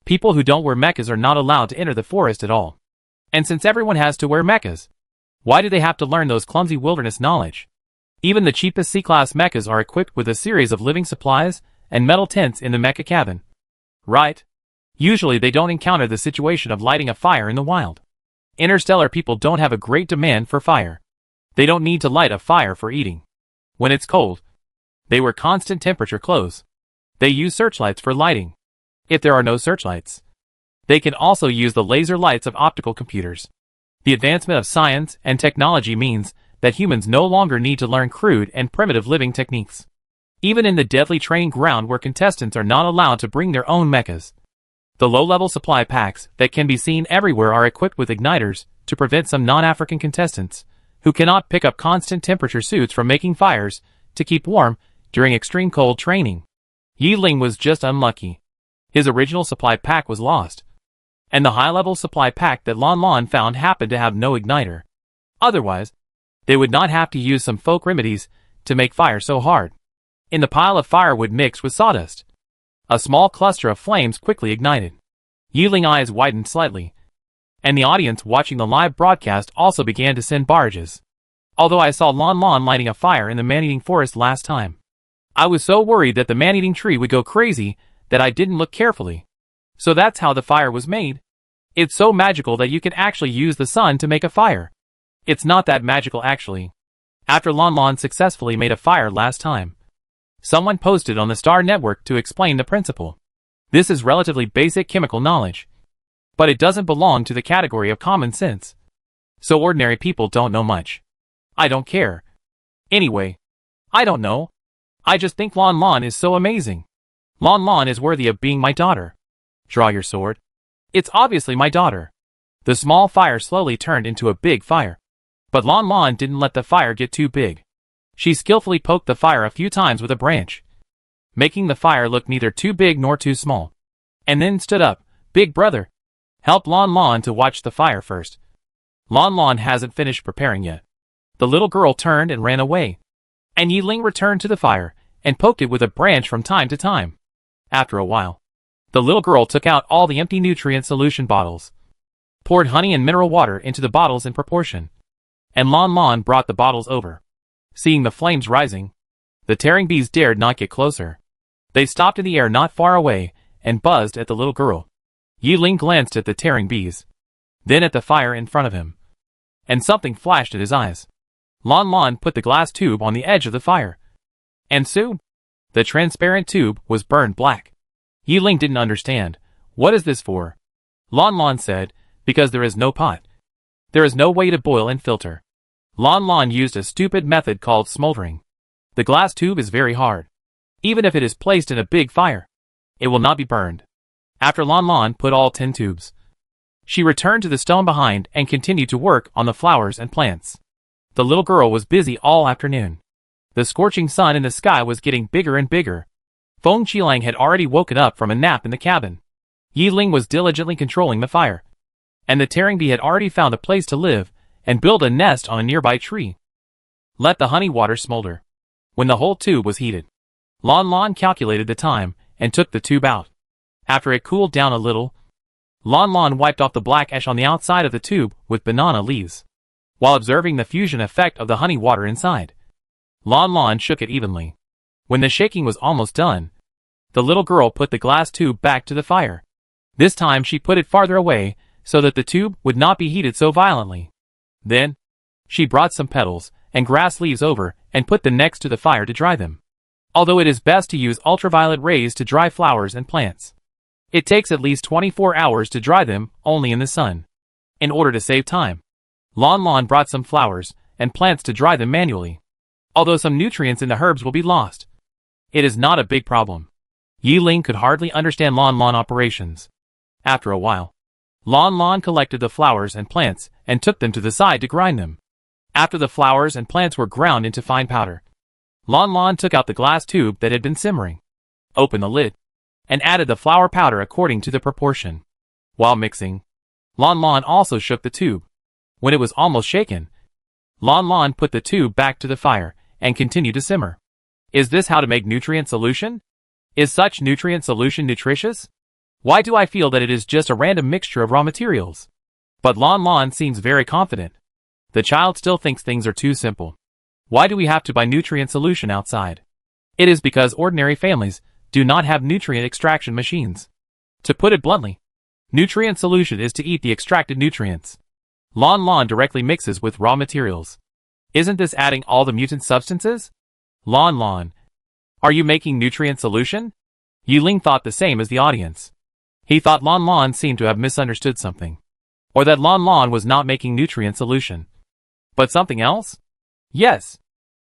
Speaker 1: People who don't wear mechas are not allowed to enter the forest at all. And since everyone has to wear mechas, why do they have to learn those clumsy wilderness knowledge? Even the cheapest C-class mechas are equipped with a series of living supplies and metal tents in the mecha cabin. Right? Usually they don't encounter the situation of lighting a fire in the wild. Interstellar people don't have a great demand for fire. They don't need to light a fire for eating. When it's cold, they wear constant temperature clothes. They use searchlights for lighting. If there are no searchlights, they can also use the laser lights of optical computers. The advancement of science and technology means that humans no longer need to learn crude and primitive living techniques. Even in the deadly training ground where contestants are not allowed to bring their own mechas, the low-level supply packs that can be seen everywhere are equipped with igniters to prevent some non-African contestants who cannot pick up constant temperature suits from making fires to keep warm during extreme cold training. Yiling was just unlucky. His original supply pack was lost, and the high-level supply pack that Lanlan found happened to have no igniter. Otherwise, they would not have to use some folk remedies to make fire so hard. In the pile of firewood mixed with sawdust, a small cluster of flames quickly ignited. Yiling's eyes widened slightly, and the audience watching the live broadcast also began to send barrages. Although I saw Lanlan lighting a fire in the man-eating forest last time, I was so worried that the man-eating tree would go crazy that I didn't look carefully. So that's how the fire was made. It's so magical that you can actually use the sun to make a fire. It's not that magical actually. After Lanlan successfully made a fire last time, someone posted on the Star Network to explain the principle. This is relatively basic chemical knowledge, but it doesn't belong to the category of common sense. So ordinary people don't know much. I don't care. Anyway, I don't know. I just think Lanlan is so amazing. Lanlan is worthy of being my daughter. Draw your sword. It's obviously my daughter. The small fire slowly turned into a big fire. But Lanlan didn't let the fire get too big. She skillfully poked the fire a few times with a branch, making the fire look neither too big nor too small. And then stood up. Big brother, help Lanlan to watch the fire first. Lanlan hasn't finished preparing yet. The little girl turned and ran away. And Yiling returned to the fire and poked it with a branch from time to time. After a while, the little girl took out all the empty nutrient solution bottles, poured honey and mineral water into the bottles in proportion, and Lanlan brought the bottles over. Seeing the flames rising, the tearing bees dared not get closer. They stopped in the air not far away and buzzed at the little girl. Yiling glanced at the tearing bees, then at the fire in front of him, and something flashed at his eyes. Lanlan put the glass tube on the edge of the fire, and soon, the transparent tube was burned black. Yiling didn't understand. What is this for? Lanlan said, because there is no pot. There is no way to boil and filter. Lanlan used a stupid method called smoldering. The glass tube is very hard. Even if it is placed in a big fire, it will not be burned. After Lanlan put all 10 tubes, she returned to the stone behind and continued to work on the flowers and plants. The little girl was busy all afternoon. The scorching sun in the sky was getting bigger and bigger. Feng Qilang had already woken up from a nap in the cabin. Yi Ling was diligently controlling the fire, and the tearing bee had already found a place to live and build a nest on a nearby tree. Let the honey water smolder. When the whole tube was heated, Lanlan calculated the time and took the tube out. After it cooled down a little, Lanlan wiped off the black ash on the outside of the tube with banana leaves. While observing the fusion effect of the honey water inside, Lanlan shook it evenly. When the shaking was almost done, the little girl put the glass tube back to the fire. This time she put it farther away so that the tube would not be heated so violently. Then, she brought some petals and grass leaves over and put them next to the fire to dry them. Although it is best to use ultraviolet rays to dry flowers and plants, it takes at least 24 hours to dry them only in the sun. In order to save time, Lanlan brought some flowers and plants to dry them manually. Although some nutrients in the herbs will be lost, it is not a big problem. Yi Ling could hardly understand Lanlan operations. After a while, Lanlan collected the flowers and plants and took them to the side to grind them. After the flowers and plants were ground into fine powder, Lanlan took out the glass tube that had been simmering, opened the lid, and added the flour powder according to the proportion. While mixing, Lanlan also shook the tube. When it was almost shaken, Lanlan put the tube back to the fire and continued to simmer. Is this how to make nutrient solution? Is such nutrient solution nutritious? Why do I feel that it is just a random mixture of raw materials? But Lanlan seems very confident. The child still thinks things are too simple. Why do we have to buy nutrient solution outside? It is because ordinary families do not have nutrient extraction machines. To put it bluntly, nutrient solution is to eat the extracted nutrients. Lanlan directly mixes with raw materials. Isn't this adding all the mutant substances? Lanlan, are you making nutrient solution? Yi Ling thought the same as the audience. He thought Lanlan seemed to have misunderstood something, or that Lanlan was not making nutrient solution. But something else? Yes.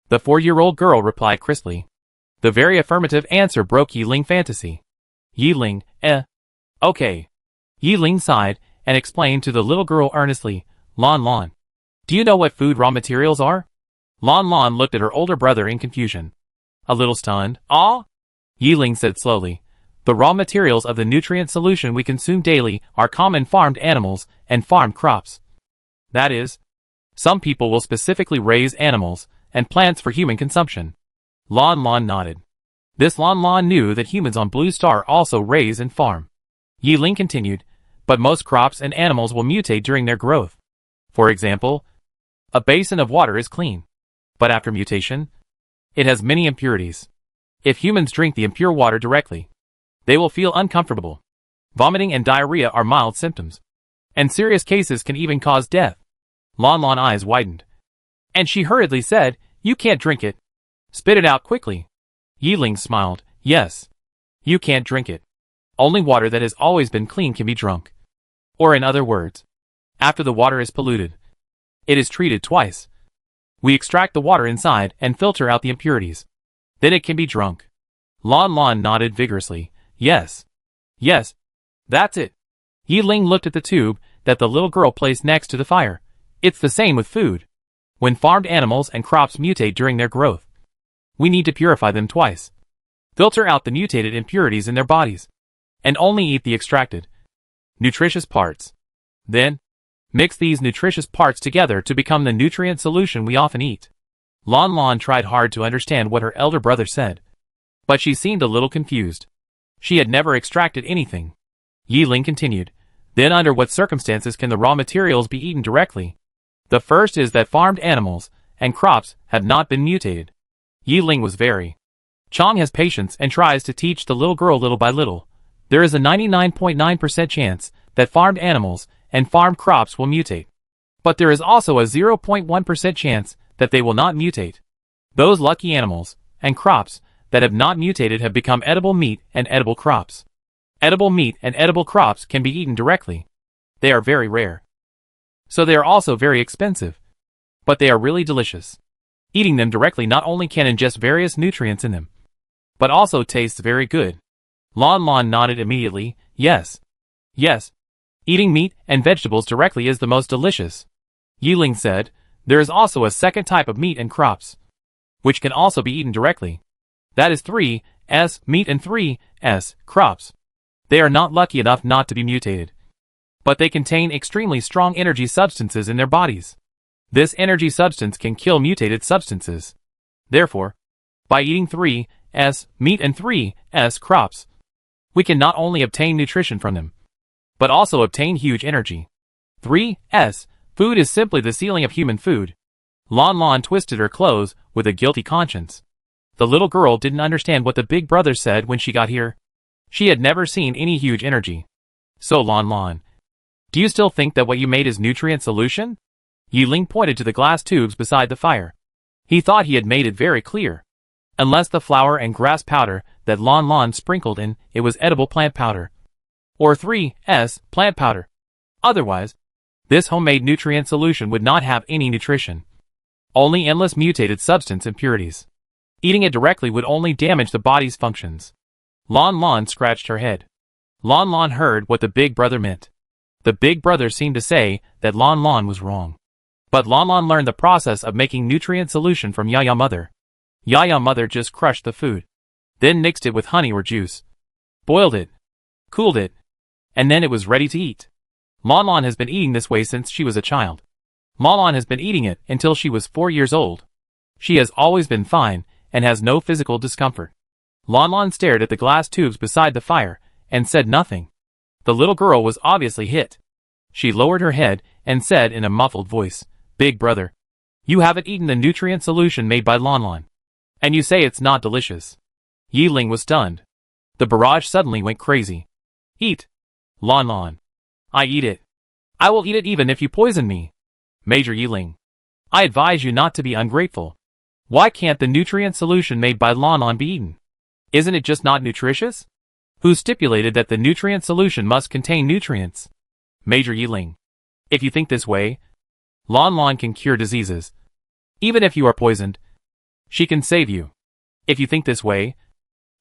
Speaker 1: The 4-year-old girl replied crisply. The very affirmative answer broke Yi Ling fantasy. Yi Ling, okay. Yi Ling sighed and explained to the little girl earnestly, Lanlan, do you know what food raw materials are? Lanlan looked at her older brother in confusion. A little stunned. Ah? Yi Ling said slowly, the raw materials of the nutrient solution we consume daily are common farmed animals and farmed crops. That is, some people will specifically raise animals and plants for human consumption. Lanlan nodded. This Lanlan knew that humans on Blue Star also raise and farm. Yi Ling continued, but most crops and animals will mutate during their growth. For example, a basin of water is clean, but after mutation, it has many impurities. If humans drink the impure water directly, they will feel uncomfortable. Vomiting and diarrhea are mild symptoms, and serious cases can even cause death. Lanlan's eyes widened, and she hurriedly said, you can't drink it. Spit it out quickly. Yi Ling smiled, yes. You can't drink it. Only water that has always been clean can be drunk. Or in other words, after the water is polluted, it is treated twice. We extract the water inside and filter out the impurities. Then it can be drunk. Lanlan nodded vigorously. Yes. Yes. That's it. Yi Ling looked at the tube that the little girl placed next to the fire. It's the same with food. When farmed animals and crops mutate during their growth, we need to purify them twice. Filter out the mutated impurities in their bodies, and only eat the extracted, nutritious parts. Then, mix these nutritious parts together to become the nutrient solution we often eat. Lanlan tried hard to understand what her elder brother said, but she seemed a little confused. She had never extracted anything. Yi Ling continued, then under what circumstances can the raw materials be eaten directly? The first is that farmed animals and crops have not been mutated. Yi Ling was very. Chong has patience and tries to teach the little girl little by little. There is a 99.9% chance that farmed animals and farmed crops will mutate. But there is also a 0.1% chance that they will not mutate. Those lucky animals and crops that have not mutated have become edible meat and edible crops. Edible meat and edible crops can be eaten directly. They are very rare. So they are also very expensive. But they are really delicious. Eating them directly not only can ingest various nutrients in them, but also tastes very good. Lanlan nodded immediately, yes. Yes. Eating meat and vegetables directly is the most delicious. Yi Ling said, there is also a second type of meat and crops, which can also be eaten directly. That is 3S meat and 3S crops. They are not lucky enough not to be mutated. But they contain extremely strong energy substances in their bodies. This energy substance can kill mutated substances. Therefore, by eating 3S meat and 3S crops, we can not only obtain nutrition from them, but also obtain huge energy. 3S food is simply the ceiling of human food. Lanlan twisted her clothes with a guilty conscience. The little girl didn't understand what the big brother said when she got here. She had never seen any huge energy. So Lanlan, do you still think that what you made is nutrient solution? Yiling pointed to the glass tubes beside the fire. He thought he had made it very clear. Unless the flour and grass powder that Lanlan sprinkled in, it was edible plant powder. Or 3S plant powder. Otherwise, this homemade nutrient solution would not have any nutrition. Only endless mutated substance impurities. Eating it directly would only damage the body's functions. Lanlan scratched her head. Lanlan heard what the big brother meant. The big brother seemed to say that Lanlan was wrong. But Lanlan learned the process of making nutrient solution from Yaya Mother. Yaya Mother just crushed the food, then mixed it with honey or juice, boiled it, cooled it, and then it was ready to eat. Lanlan has been eating this way since she was a child. Lanlan has been eating it until she was 4 years old. She has always been fine and has no physical discomfort. Lanlan stared at the glass tubes beside the fire and said nothing. The little girl was obviously hit. She lowered her head and said in a muffled voice, "Big brother, you haven't eaten the nutrient solution made by Lanlan. And you say it's not delicious." Yiling was stunned. The barrage suddenly went crazy. "Eat. Lanlan. I eat it. I will eat it even if you poison me. Major Yiling, I advise you not to be ungrateful. Why can't the nutrient solution made by Lanlan be eaten? Isn't it just not nutritious? Who stipulated that the nutrient solution must contain nutrients? Major Yiling, if you think this way, Lanlan can cure diseases. Even if you are poisoned, she can save you. If you think this way,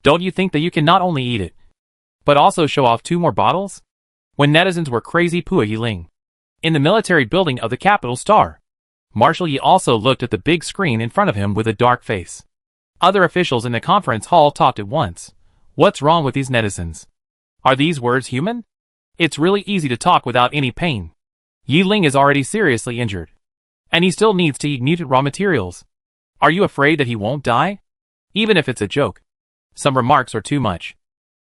Speaker 1: don't you think that you can not only eat it, but also show off 2 more bottles?" When netizens were crazy Pua Yiling. In the military building of the capital Star, Marshal Yi also looked at the big screen in front of him with a dark face. Other officials in the conference hall talked at once. What's wrong with these netizens? Are these words human? It's really easy to talk without any pain. Yiling is already seriously injured, and he still needs to eat mutant raw materials. Are you afraid that he won't die? Even if it's a joke. Some remarks are too much.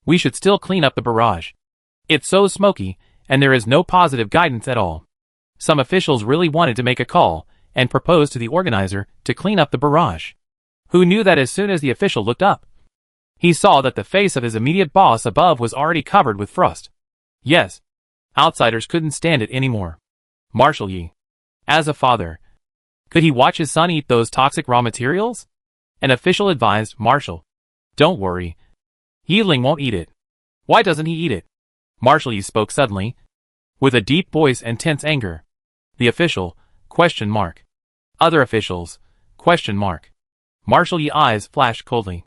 Speaker 1: We should still clean up the barrage. It's so smoky, and there is no positive guidance at all. Some officials really wanted to make a call and propose to the organizer to clean up the barrage. Who knew that as soon as the official looked up, he saw that the face of his immediate boss above was already covered with frost. Yes, outsiders couldn't stand it anymore. Marshal Yi, as a father, could he watch his son eat those toxic raw materials? An official advised Marshal, "Don't worry. Yiling won't eat it." "Why doesn't he eat it?" Marshal Yi spoke suddenly, with a deep voice and tense anger. The official, ? Other officials, ? Marshal Yi's eyes flashed coldly.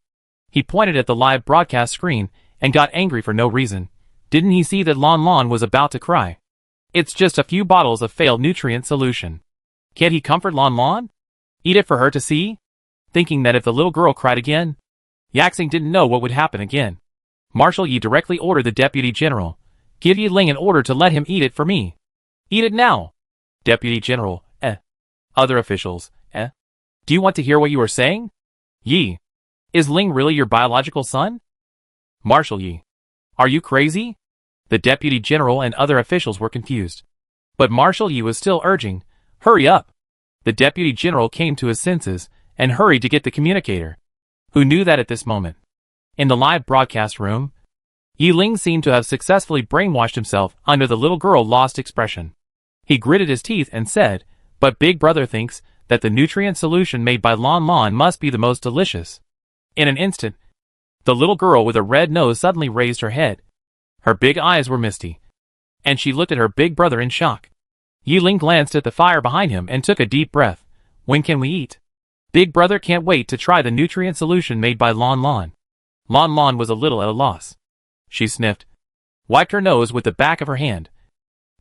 Speaker 1: He pointed at the live broadcast screen and got angry for no reason. Didn't he see that Lanlan was about to cry? It's just a few bottles of failed nutrient solution. Can't he comfort Lanlan? Eat it for her to see? Thinking that if the little girl cried again, Yaxing didn't know what would happen again. Marshal Yi directly ordered the Deputy General, "Give Yiling an order to let him eat it for me. Eat it now." Deputy General, Other officials, Do you want to hear what you are saying? Yi, is Ling really your biological son? Marshal Yi, are you crazy? The Deputy General and other officials were confused. But Marshal Yi was still urging, "Hurry up." The Deputy General came to his senses and hurried to get the communicator, who knew that at this moment, in the live broadcast room, Yiling seemed to have successfully brainwashed himself under the little girl lost expression. He gritted his teeth and said, "But Big Brother thinks that the nutrient solution made by Lanlan must be the most delicious." In an instant, the little girl with a red nose suddenly raised her head. Her big eyes were misty, and she looked at her big brother in shock. Yiling glanced at the fire behind him and took a deep breath. "When can we eat?" Big brother can't wait to try the nutrient solution made by Lanlan. Lanlan was a little at a loss. She sniffed, wiped her nose with the back of her hand,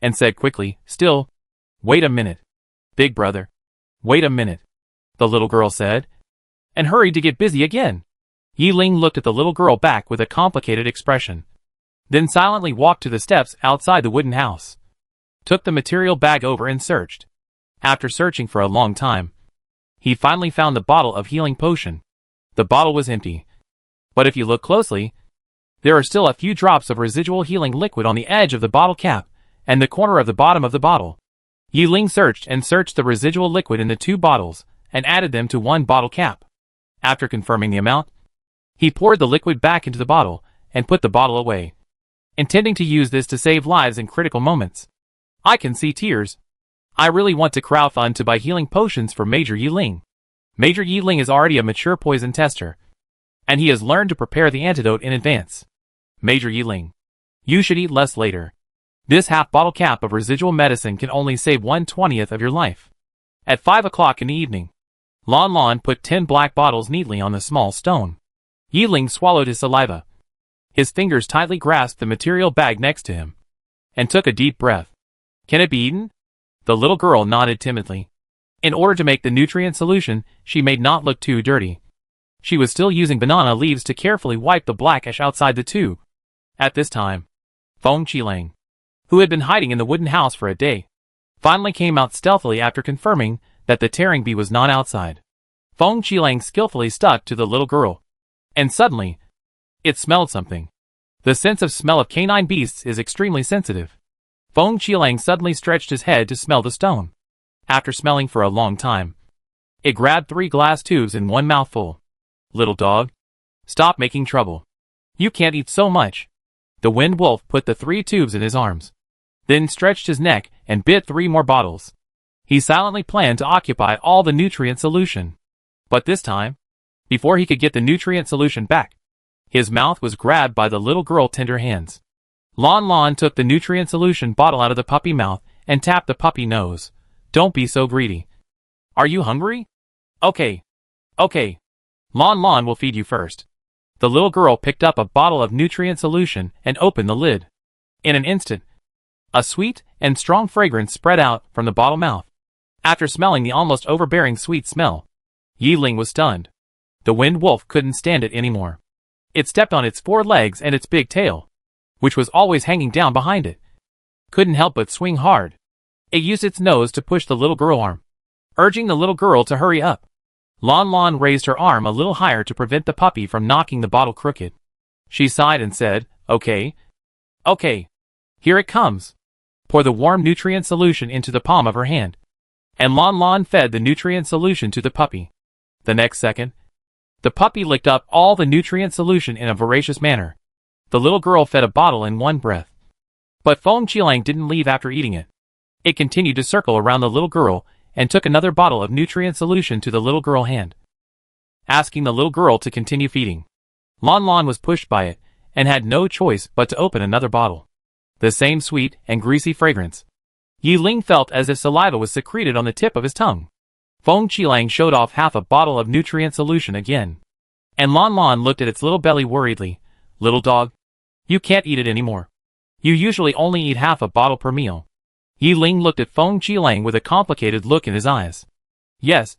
Speaker 1: and said quickly, "Still, wait a minute. Big brother, wait a minute," the little girl said, and hurried to get busy again. Yiling looked at the little girl back with a complicated expression. then silently walked to the steps outside the wooden house. Took the material bag over and searched. After searching for a long time, he finally found the bottle of healing potion. The bottle was empty. But if you look closely, there are still a few drops of residual healing liquid on the edge of the bottle cap and the corner of the bottom of the bottle. Yi Ling searched and searched the residual liquid in the 2 bottles and added them to 1 bottle cap. After confirming the amount, he poured the liquid back into the bottle and put the bottle away, intending to use this to save lives in critical moments. I can see tears. I really want to crowdfund to buy healing potions for Major Yi Ling. Major Yi Ling is already a mature poison tester, and he has learned to prepare the antidote in advance. Major Yi Ling, you should eat less later. This half-bottle cap of residual medicine can only save 1/20th of your life. At 5 o'clock in the evening, Lanlan put 10 black bottles neatly on the small stone. Yi Ling swallowed his saliva. His fingers tightly grasped the material bag next to him, and took a deep breath. Can it be eaten? The little girl nodded timidly. In order to make the nutrient solution, she made not look too dirty. She was still using banana leaves to carefully wipe the black ash outside the tube. At this time, Feng Qilang, who had been hiding in the wooden house for a day, finally came out stealthily after confirming that the tearing bee was not outside. Feng Qilang skillfully stuck to the little girl, and suddenly, it smelled something. The sense of smell of canine beasts is extremely sensitive. Feng Qilang suddenly stretched his head to smell the stone. After smelling for a long time, it grabbed 3 glass tubes in one mouthful. Little dog, stop making trouble. You can't eat so much. The Wind Wolf put the 3 tubes in his arms, then stretched his neck and bit 3 more bottles. He silently planned to occupy all the nutrient solution. But this time, before he could get the nutrient solution back, his mouth was grabbed by the little girl's tender hands. Lanlan took the nutrient solution bottle out of the puppy mouth and tapped the puppy nose. Don't be so greedy. Are you hungry? Okay. Lanlan will feed you first. The little girl picked up a bottle of nutrient solution and opened the lid. In an instant, a sweet and strong fragrance spread out from the bottle mouth. After smelling the almost overbearing sweet smell, Yi Ling was stunned. The Wind Wolf couldn't stand it anymore. It stepped on its 4 legs and its big tail, which was always hanging down behind it. Couldn't help but swing hard. It used its nose to push the little girl arm, urging the little girl to hurry up. Lanlan raised her arm a little higher to prevent the puppy from knocking the bottle crooked. She sighed and said, Okay. Here it comes. Pour the warm nutrient solution into the palm of her hand, and Lanlan fed the nutrient solution to the puppy. The next second, the puppy licked up all the nutrient solution in a voracious manner. The little girl fed a bottle in one breath. But Feng Qilang didn't leave after eating it. It continued to circle around the little girl and took another bottle of nutrient solution to the little girl's hand, asking the little girl to continue feeding. Lanlan was pushed by it and had no choice but to open another bottle. The same sweet and greasy fragrance. Yi Ling felt as if saliva was secreted on the tip of his tongue. Feng Qilang showed off half a bottle of nutrient solution again, and Lanlan looked at its little belly worriedly. Little dog, you can't eat it anymore. You usually only eat half a bottle per meal. Yi Ling looked at Feng Qilang with a complicated look in his eyes. Yes,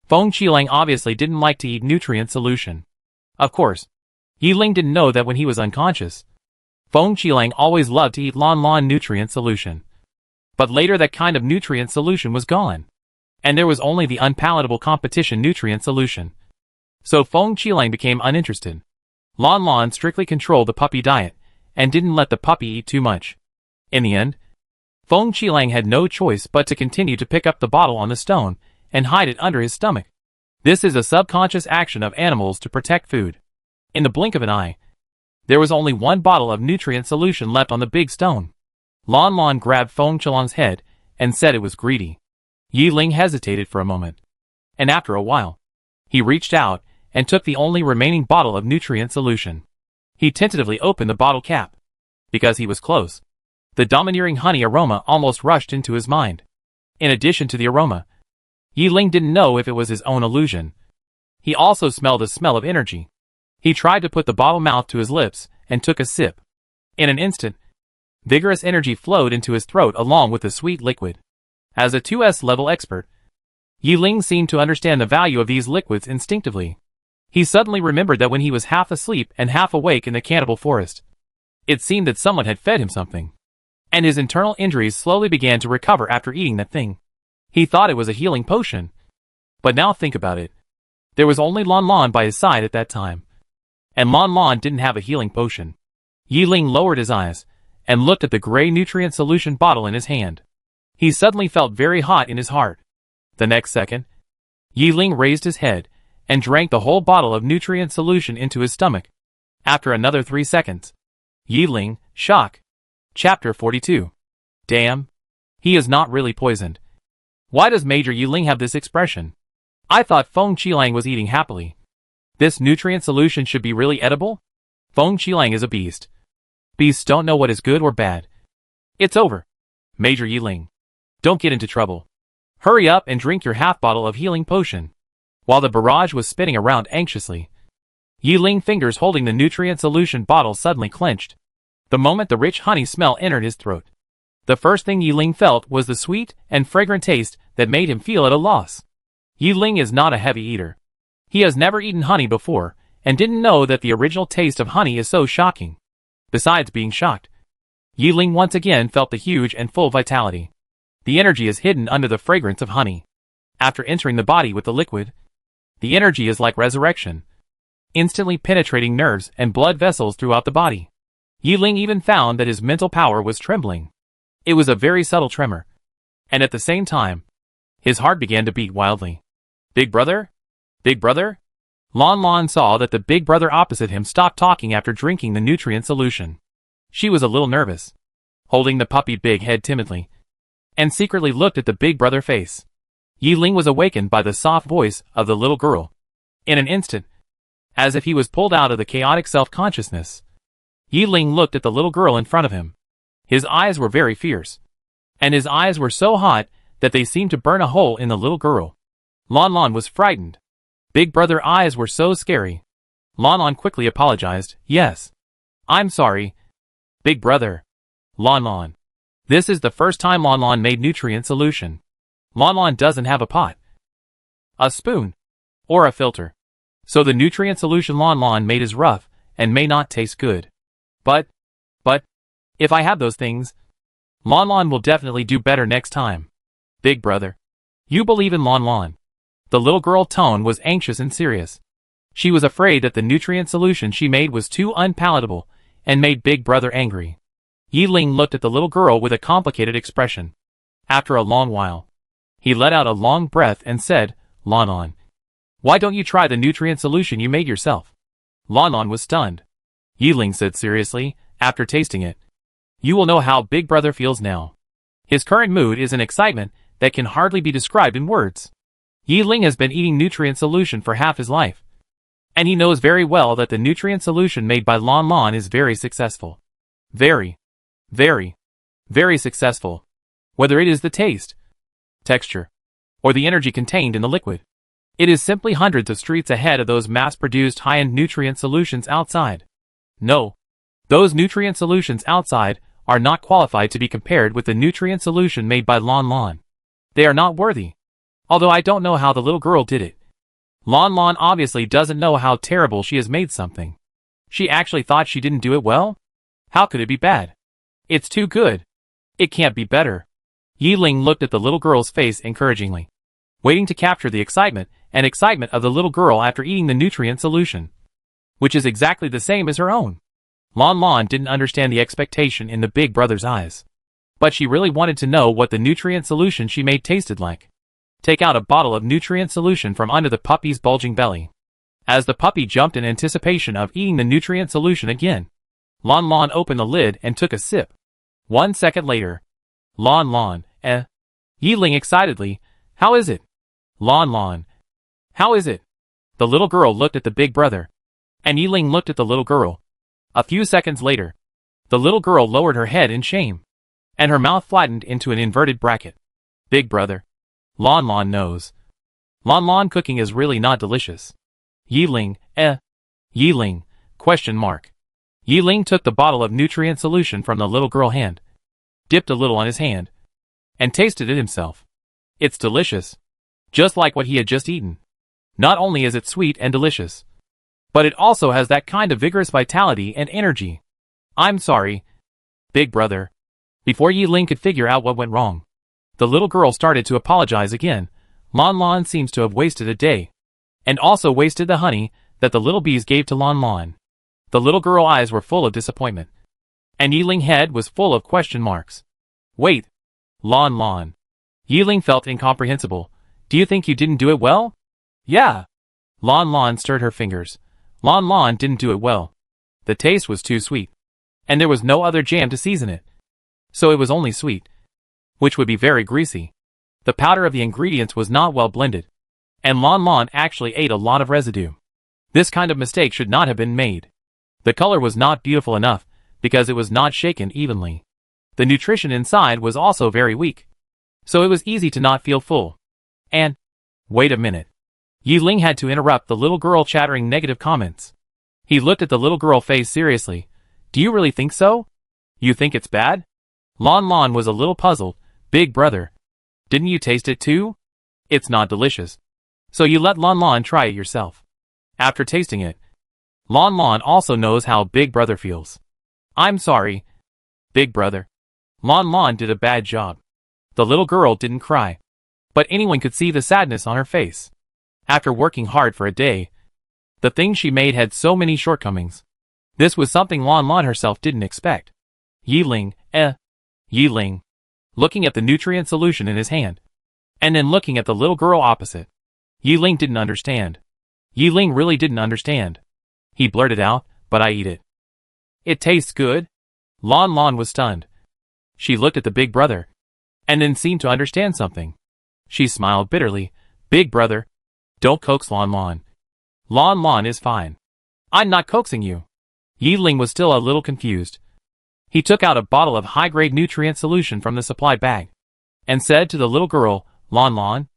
Speaker 1: Feng Qilang obviously didn't like to eat nutrient solution. Of course, Yi Ling didn't know that when he was unconscious, Feng Qilang always loved to eat Lanlan nutrient solution. But later that kind of nutrient solution was gone, and there was only the unpalatable competition nutrient solution. So Feng Qilang became uninterested. Lanlan strictly controlled the puppy diet, and didn't let the puppy eat too much. In the end, Feng Qilang had no choice but to continue to pick up the bottle on the stone and hide it under his stomach. This is a subconscious action of animals to protect food. In the blink of an eye, there was only 1 bottle of nutrient solution left on the big stone. Lanlan grabbed Feng Qilang's head and said it was greedy. Yi Ling hesitated for a moment, and after a while, he reached out and took the only remaining bottle of nutrient solution. He tentatively opened the bottle cap. Because he was close, the domineering honey aroma almost rushed into his mind. In addition to the aroma, Yi Ling didn't know if it was his own illusion. He also smelled a smell of energy. He tried to put the bottle mouth to his lips and took a sip. In an instant, vigorous energy flowed into his throat along with the sweet liquid. As a 2S level expert, Yi Ling seemed to understand the value of these liquids instinctively. He suddenly remembered that when he was half asleep and half awake in the cannibal forest, It seemed that someone had fed him something, and his internal injuries slowly began to recover after eating that thing. He thought it was a healing potion. But now think about it. There was only Lanlan by his side at that time, and Lanlan didn't have a healing potion. Yiling lowered his eyes and looked at the gray nutrient solution bottle in his hand. He suddenly felt very hot in his heart. The next second, Yiling raised his head and drank the whole bottle of nutrient solution into his stomach. After another 3 seconds, Yiling, shock. Chapter 42. Damn. He is not really poisoned. Why does Major Yiling have this expression? I thought Feng Qilang was eating happily. This nutrient solution should be really edible? Feng Qilang is a beast. Beasts don't know what is good or bad. It's over. Major Yiling. Don't get into trouble. Hurry up and drink your half bottle of healing potion. While the barrage was spinning around anxiously, Yiling's fingers holding the nutrient solution bottle suddenly clenched. The moment the rich honey smell entered his throat, the first thing Yiling felt was the sweet and fragrant taste that made him feel at a loss. Yiling is not a heavy eater. He has never eaten honey before, and didn't know that the original taste of honey is so shocking. Besides being shocked, Yiling once again felt the huge and full vitality. The energy is hidden under the fragrance of honey. After entering the body with the liquid, the energy is like resurrection, instantly penetrating nerves and blood vessels throughout the body. Yiling even found that his mental power was trembling. It was a very subtle tremor, and at the same time, his heart began to beat wildly. Big brother? Big brother? Lanlan saw that the big brother opposite him stopped talking after drinking the nutrient solution. She was a little nervous, holding the puppy big head timidly, and secretly looked at the big brother face. Yiling was awakened by the soft voice of the little girl. In an instant, as if he was pulled out of the chaotic self-consciousness, Yiling looked at the little girl in front of him. His eyes were very fierce, and his eyes were so hot that they seemed to burn a hole in the little girl. Lanlan was frightened. Big brother eyes were so scary. Lanlan quickly apologized. Yes. I'm sorry. Big brother. Lanlan. This is the first time Lanlan made nutrient solution. Lanlan doesn't have a pot, a spoon, or a filter, so the nutrient solution Lanlan made is rough and may not taste good. But, if I have those things, Lanlan will definitely do better next time. Big brother. You believe in Lanlan. The little girl's tone was anxious and serious. She was afraid that the nutrient solution she made was too unpalatable and made Big Brother angry. Yiling looked at the little girl with a complicated expression. After a long while, he let out a long breath and said, Lanlan, why don't you try the nutrient solution you made yourself? Lanlan was stunned. Yiling said seriously, after tasting it, you will know how Big Brother feels now. His current mood is an excitement that can hardly be described in words. Yiling has been eating nutrient solution for half his life, and he knows very well that the nutrient solution made by Lanlan is very successful. Very successful. Whether it is the taste, texture, or the energy contained in the liquid, it is simply hundreds of streets ahead of those mass-produced high-end nutrient solutions outside. No, those nutrient solutions outside are not qualified to be compared with the nutrient solution made by Lanlan. They are not worthy. Although I don't know how the little girl did it. Lanlan obviously doesn't know how terrible she has made something. She actually thought she didn't do it well? How could it be bad? It's too good. It can't be better. Yiling looked at the little girl's face encouragingly, waiting to capture the excitement of the little girl after eating the nutrient solution, which is exactly the same as her own. Lanlan didn't understand the expectation in the big brother's eyes, but she really wanted to know what the nutrient solution she made tasted like. Take out a bottle of nutrient solution from under the puppy's bulging belly. As the puppy jumped in anticipation of eating the nutrient solution again, Lanlan opened the lid and took a sip. 1 second later, Lanlan, Yiling excitedly, how is it? Lanlan, how is it? The little girl looked at the big brother, and Yiling looked at the little girl. A few seconds later, the little girl lowered her head in shame, and her mouth flattened into an inverted bracket. Big brother. Lanlan knows. Lanlan cooking is really not delicious. Yiling, Yiling, question mark. Yiling took the bottle of nutrient solution from the little girl's hand, dipped a little on his hand, and tasted it himself. It's delicious. Just like what he had just eaten. Not only is it sweet and delicious, but it also has that kind of vigorous vitality and energy. I'm sorry, Big Brother. Before Yiling could figure out what went wrong, the little girl started to apologize again. Lanlan seems to have wasted a day. And also wasted the honey that the little bees gave to Lanlan. The little girl's eyes were full of disappointment. And Yiling's head was full of question marks. Wait. Lanlan. Yiling felt incomprehensible. Do you think you didn't do it well? Yeah. Lanlan stirred her fingers. Lanlan didn't do it well. The taste was too sweet. And there was no other jam to season it. So it was only sweet. Which would be very greasy. The powder of the ingredients was not well blended. And Lanlan actually ate a lot of residue. This kind of mistake should not have been made. The color was not beautiful enough, because it was not shaken evenly. The nutrition inside was also very weak. So it was easy to not feel full. And, wait a minute. Yiling had to interrupt the little girl chattering negative comments. He looked at the little girl face seriously. Do you really think so? You think it's bad? Lanlan was a little puzzled. Big Brother. Didn't you taste it too? It's not delicious. So you let Lanlan try it yourself. After tasting it, Lanlan also knows how Big Brother feels. I'm sorry, Big Brother. Lanlan did a bad job. The little girl didn't cry. But anyone could see the sadness on her face. After working hard for a day, the thing she made had so many shortcomings. This was something Lanlan herself didn't expect. Yiling. Looking at the nutrient solution in his hand. And then looking at the little girl opposite. Yiling didn't understand. Yiling really didn't understand. He blurted out, but I eat it. It tastes good? Lanlan was stunned. She looked at the Big Brother. And then seemed to understand something. She smiled bitterly. Big Brother. Don't coax Lanlan. Lanlan is fine. I'm not coaxing you. Yiling was still a little confused. He took out a bottle of high-grade nutrient solution from the supply bag. And said to the little girl, Lanlan,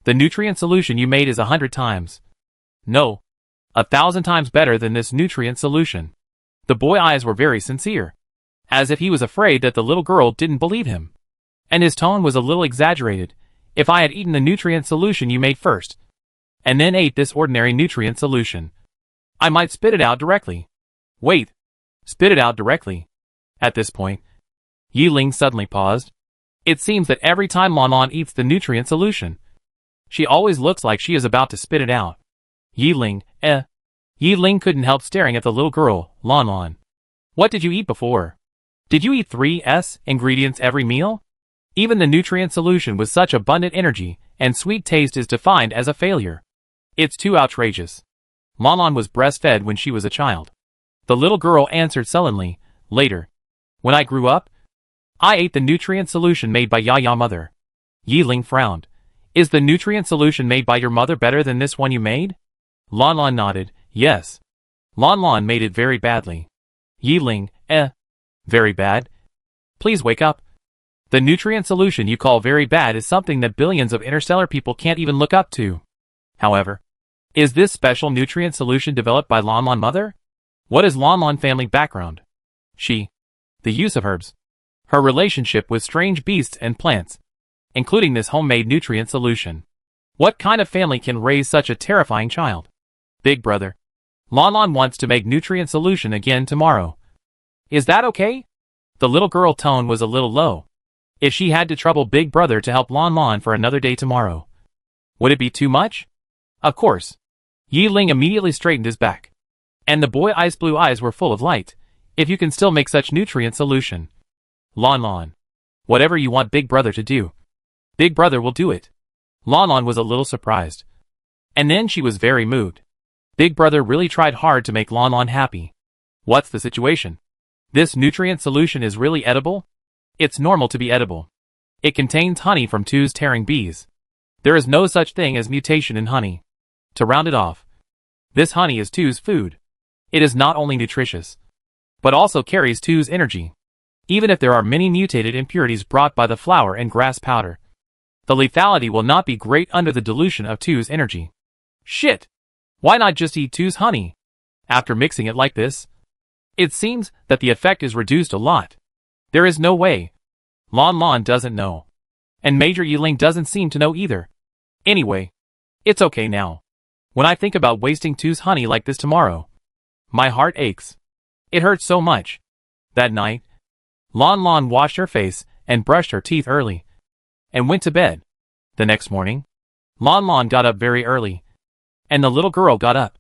Speaker 1: the nutrient solution you made is 100 times. No. 1,000 times better than this nutrient solution. The boy's eyes were very sincere. As if he was afraid that the little girl didn't believe him. And his tone was a little exaggerated. If I had eaten the nutrient solution you made first, and then ate this ordinary nutrient solution, I might spit it out directly. Wait. Spit it out directly. At this point, Yiling suddenly paused. It seems that every time Lanlan eats the nutrient solution, she always looks like she is about to spit it out. Yiling couldn't help staring at the little girl, Lanlan. What did you eat before? Did you eat 3 ingredients every meal? Even the nutrient solution with such abundant energy and sweet taste is defined as a failure. It's too outrageous. Lanlan was breastfed when she was a child. The little girl answered sullenly, later. When I grew up, I ate the nutrient solution made by Yaya's mother. Yiling frowned. Is the nutrient solution made by your mother better than this one you made? Lanlan nodded, yes. Lanlan made it very badly. Yiling, very bad? Please wake up. The nutrient solution you call very bad is something that billions of interstellar people can't even look up to. However, is this special nutrient solution developed by Lanlan mother? What is Lanlan family background? The use of herbs. Her relationship with strange beasts and plants, including this homemade nutrient solution. What kind of family can raise such a terrifying child? Big Brother. Lanlan wants to make nutrient solution again tomorrow. Is that okay? The little girl tone was a little low. If she had to trouble Big Brother to help Lanlan for another day tomorrow, would it be too much? Of course. Yiling immediately straightened his back. And the boy's ice blue eyes were full of light. If you can still make such nutrient solution. Lanlan. Whatever you want Big Brother to do, Big Brother will do it. Lanlan was a little surprised. And then she was very moved. Big Brother really tried hard to make Lanlan happy. What's the situation? This nutrient solution is really edible? It's normal to be edible. It contains honey from Tu's tearing bees. There is no such thing as mutation in honey. To round it off, this honey is Tu's food. It is not only nutritious, but also carries Tu's energy. Even if there are many mutated impurities brought by the flower and grass powder, the lethality will not be great under the dilution of Tu's energy. Shit! Why not just eat Tu's honey? After mixing it like this, it seems that the effect is reduced a lot. There is no way. Lanlan doesn't know. And Major Yiling doesn't seem to know either. Anyway, it's okay now. When I think about wasting Tu's honey like this tomorrow, my heart aches. It hurts so much That night, Lanlan washed her face and brushed her teeth early, and went to bed. The next morning, Lanlan got up very early, and the little girl got up,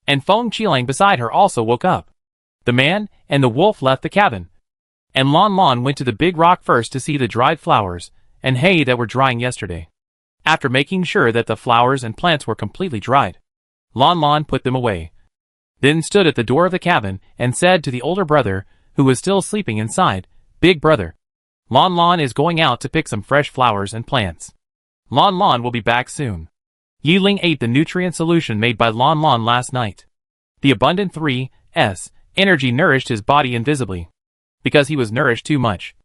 Speaker 1: and Feng Qilang beside her also woke up. The man and the wolf left the cabin, and Lanlan went to the big rock first to see the dried flowers and hay that were drying yesterday. After making sure that the flowers and plants were completely dried, Lanlan put them away, then stood at the door of the cabin and said to the older brother, who was still sleeping inside, "Big brother, Lanlan is going out to pick some fresh flowers and plants. Lanlan will be back soon." Yiling ate the nutrient solution made by Lanlan last night. The abundant 3S energy nourished his body invisibly, because he was nourished too much.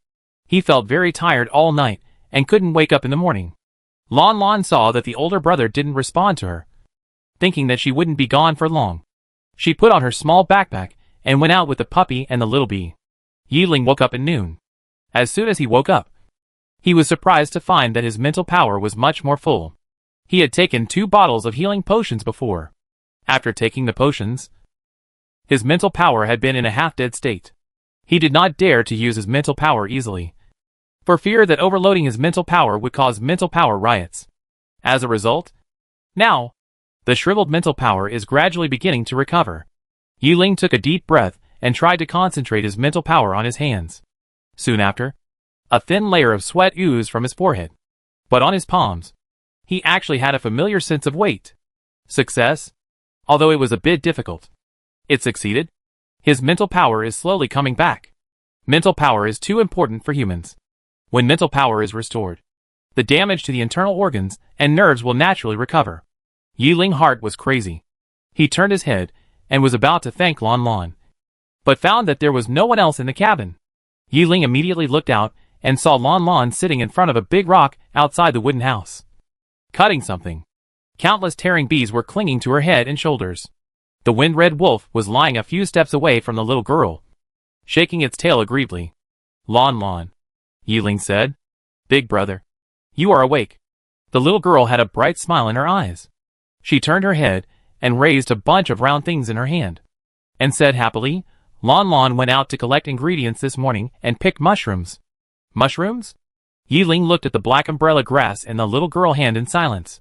Speaker 1: He felt very tired all night and couldn't wake up in the morning. Lanlan saw that the older brother didn't respond to her, thinking that she wouldn't be gone for long. She put on her small backpack and went out with the puppy and the little bee. Yiling woke up at noon. As soon as he woke up, he was surprised to find that his mental power was much more full. He had taken 2 bottles of healing potions before. After taking the potions, his mental power had been in a half-dead state. He did not dare to use his mental power easily, for fear that overloading his mental power would cause mental power riots. As a result, now, the shriveled mental power is gradually beginning to recover. Yiling took a deep breath and tried to concentrate his mental power on his hands. Soon after, a thin layer of sweat oozed from his forehead, but on his palms, he actually had a familiar sense of weight. Success? Although it was a bit difficult, it succeeded. His mental power is slowly coming back. Mental power is too important for humans. When mental power is restored, the damage to the internal organs and nerves will naturally recover. Yiling's heart was crazy. He turned his head and was about to thank Lanlan, but found that there was no one else in the cabin. Yiling immediately looked out and saw Lanlan sitting in front of a big rock outside the wooden house, cutting something. Countless tearing bees were clinging to her head and shoulders. The wind-red wolf was lying a few steps away from the little girl, shaking its tail aggrievedly. "Lanlan," Yiling said. "Big brother, you are awake." The little girl had a bright smile in her eyes. She turned her head and raised a bunch of round things in her hand, and said happily, "Lanlan went out to collect ingredients this morning and picked mushrooms." "Mushrooms?" Yiling looked at the black umbrella grass in the little girl's hand in silence.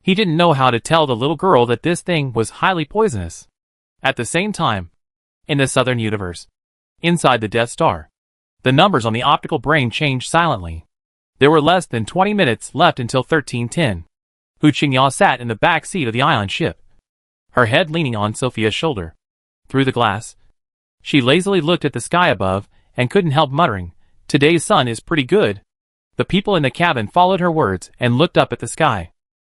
Speaker 1: He didn't know how to tell the little girl that this thing was highly poisonous. At the same time, in the southern universe, inside the Death Star, the numbers on the optical brain changed silently. There were less than 20 minutes left until 1310. Hu Qingya sat in the back seat of the ion ship, her head leaning on Sophia's shoulder. Through the glass, she lazily looked at the sky above and couldn't help muttering, "Today's sun is pretty good." The people in the cabin followed her words and looked up at the sky.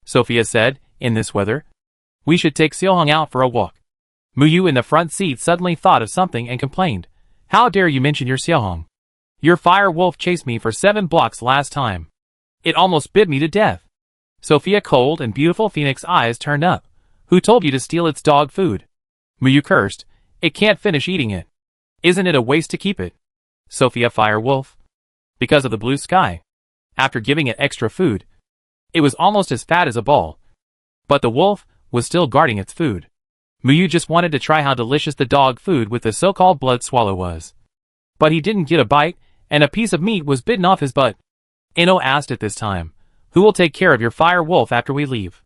Speaker 1: Sophia said, "In this weather, we should take Xiaohong out for a walk." Muyu in the front seat suddenly thought of something and complained, "How dare you mention your Xiaohong? Your fire wolf chased me for 7 blocks last time. It almost bit me to death." Sophia cold and beautiful phoenix eyes turned up. "Who told you to steal its dog food?" Muyu cursed, "It can't finish eating it. Isn't it a waste to keep it?" Sophia fire wolf. Because of the blue sky. After giving it extra food, it was almost as fat as a ball. But the wolf was still guarding its food. Muyu just wanted to try how delicious the dog food with the so-called blood swallow was. But he didn't get a bite, and a piece of meat was bitten off his butt. Ino asked at this time, "Who will take care of your fire wolf after we leave?"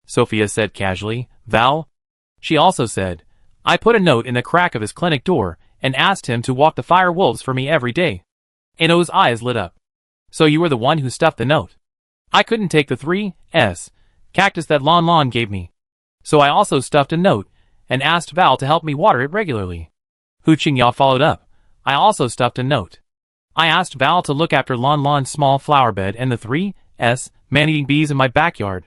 Speaker 1: Sophia said casually, "Val." She also said, "I put a note in the crack of his clinic door and asked him to walk the fire wolves for me every day." Ino's eyes lit up. "So you were the one who stuffed the note?" "I couldn't take the 3S cactus that Lanlan gave me, so I also stuffed a note and asked Val to help me water it regularly." Hu Qingya followed up, "I also stuffed a note. I asked Val to look after Lanlan's small flower bed and the 3S man-eating bees in my backyard."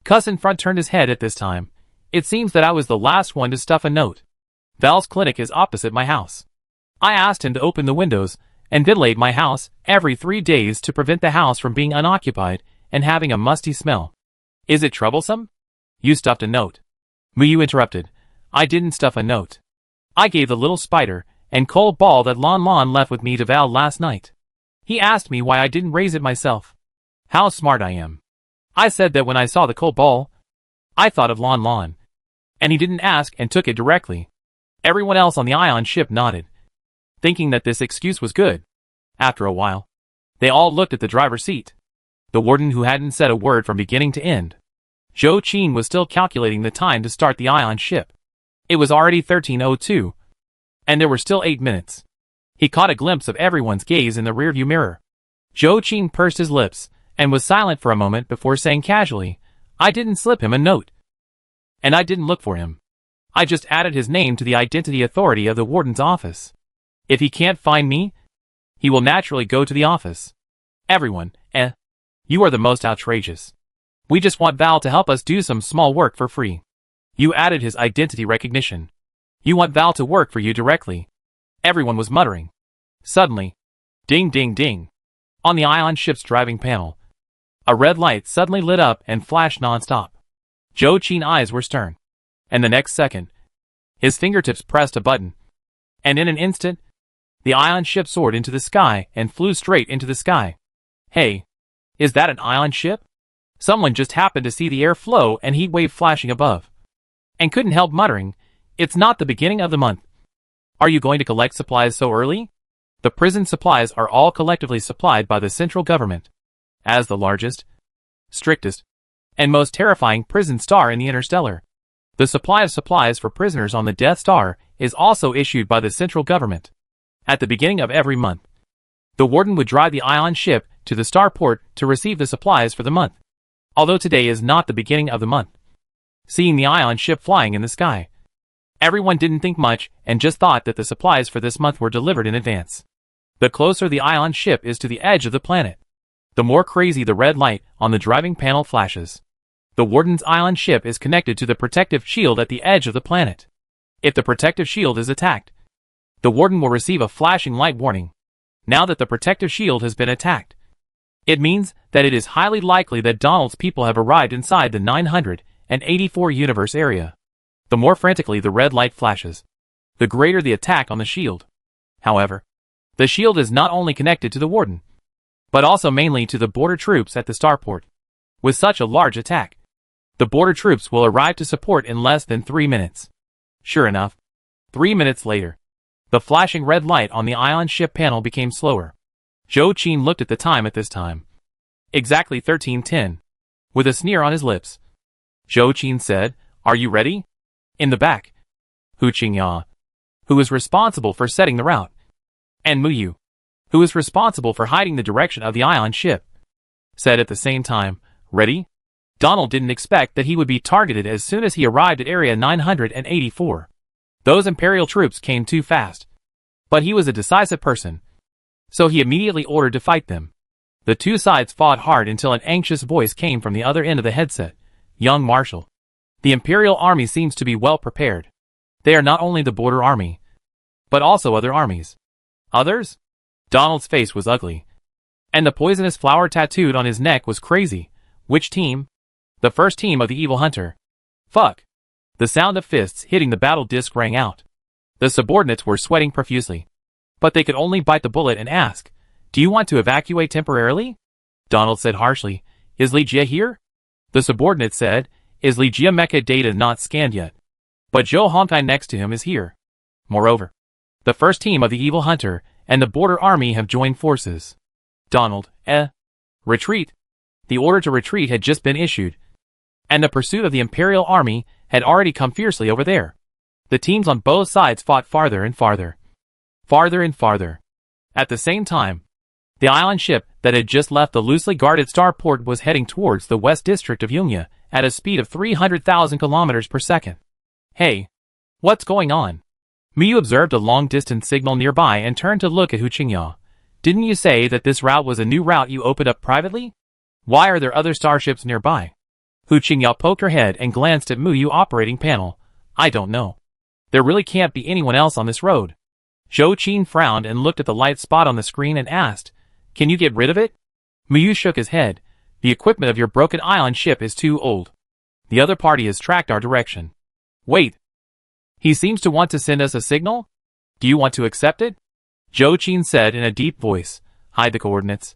Speaker 1: Cuss in front turned his head at this time. "It seems that I was the last one to stuff a note. Val's clinic is opposite my house. I asked him to open the windows and ventilate my house every 3 days to prevent the house from being unoccupied and having a musty smell. Is it troublesome?" "You stuffed a note." Muyu interrupted, "I didn't stuff a note. I gave the little spider and cold ball that Lanlan left with me to Val last night. He asked me why I didn't raise it myself. How smart I am. I said that when I saw the cold ball, I thought of Lanlan, and he didn't ask and took it directly." Everyone else on the ion ship nodded. thinking that this excuse was good. After a while, they all looked at the driver's seat. The warden, who hadn't said a word from beginning to end. Zhou Qin was still calculating the time to start the ion ship. It was already 13:02, and there were still 8 minutes. He caught a glimpse of everyone's gaze in the rearview mirror. Zhou Qin pursed his lips and was silent for a moment before saying casually, "I didn't slip him a note. And I didn't look for him. I just added his name to the identity authority of the warden's office. If he can't find me, he will naturally go to the office. Everyone, you are the most outrageous. We just want Val to help us do some small work for free. You added his identity recognition. You want Val to work for you directly." Everyone was muttering. Suddenly, ding ding ding. On the ion ship's driving panel, a red light suddenly lit up and flashed non-stop. Zhou Qin's eyes were stern. And the next second, his fingertips pressed a button. And in an instant, the ion ship soared into the sky and flew straight into the sky. Hey, is that an ion ship? Someone just happened to see the air flow and heat wave flashing above, and couldn't help muttering, "It's not the beginning of the month. Are you going to collect supplies so early?" The prison supplies are all collectively supplied by the central government. As the largest, strictest, and most terrifying prison star in the Interstellar, the supply of supplies for prisoners on the Death Star is also issued by the central government. At the beginning of every month, the warden would drive the ion ship to the starport to receive the supplies for the month. Although today is not the beginning of the month. Seeing the ion ship flying in the sky, everyone didn't think much and just thought that the supplies for this month were delivered in advance. The closer the ion ship is to the edge of the planet, the more crazy the red light on the driving panel flashes. The warden's ion ship is connected to the protective shield at the edge of the planet. If the protective shield is attacked, the warden will receive a flashing light warning. Now that the protective shield has been attacked, it means that it is highly likely that Donald's people have arrived inside the 984 universe area. The more frantically the red light flashes, the greater the attack on the shield. However, the shield is not only connected to the warden, but also mainly to the border troops at the starport. With such a large attack, the border troops will arrive to support in less than 3 minutes. Sure enough, 3 minutes later, the flashing red light on the ion ship panel became slower. Zhou Qin looked at the time at this time. Exactly 13:10. With a sneer on his lips, Zhou Qin said, "Are you ready?" In the back, Hu Qingya, who was responsible for setting the route, and Mu Yu, who was responsible for hiding the direction of the ion ship, said at the same time, "Ready?" Donald didn't expect that he would be targeted as soon as he arrived at Area 984. Those Imperial troops came too fast. But he was a decisive person, so he immediately ordered to fight them. The two sides fought hard until an anxious voice came from the other end of the headset. "Young Marshal, the Imperial Army seems to be well prepared. They are not only the border army, but also other armies." "Others?" Donald's face was ugly, and the poisonous flower tattooed on his neck was crazy. "Which team?" "The first team of the evil hunter." "Fuck." The sound of fists hitting the battle disc rang out. The subordinates were sweating profusely, but they could only bite the bullet and ask, "Do you want to evacuate temporarily?" Donald said harshly, "Is Li Jie here?" The subordinate said, "Is Li Jie mecha data not scanned yet? But Zhou Hontai next to him is here. Moreover, the first team of the evil hunter and the border army have joined forces." Donald, retreat. The order to retreat had just been issued, and the pursuit of the Imperial Army had already come fiercely over there. The teams on both sides fought farther and farther. Farther and farther. At the same time, the island ship that had just left the loosely guarded starport was heading towards the west district of Yungya at a speed of 300,000 kilometers per second. "Hey, what's going on?" Miyu observed a long-distance signal nearby and turned to look at Hu Qingya. "Didn't you say that this route was a new route you opened up privately? Why are there other starships nearby?" Hu Qingya poked her head and glanced at Muyu operating panel. "I don't know. There really can't be anyone else on this road." Zhou Qin frowned and looked at the light spot on the screen and asked, "Can you get rid of it?" Muyu shook his head. "The equipment of your broken ion ship is too old. The other party has tracked our direction." "Wait. He seems to want to send us a signal? Do you want to accept it?" Zhou Qin said in a deep voice. "Hide the coordinates."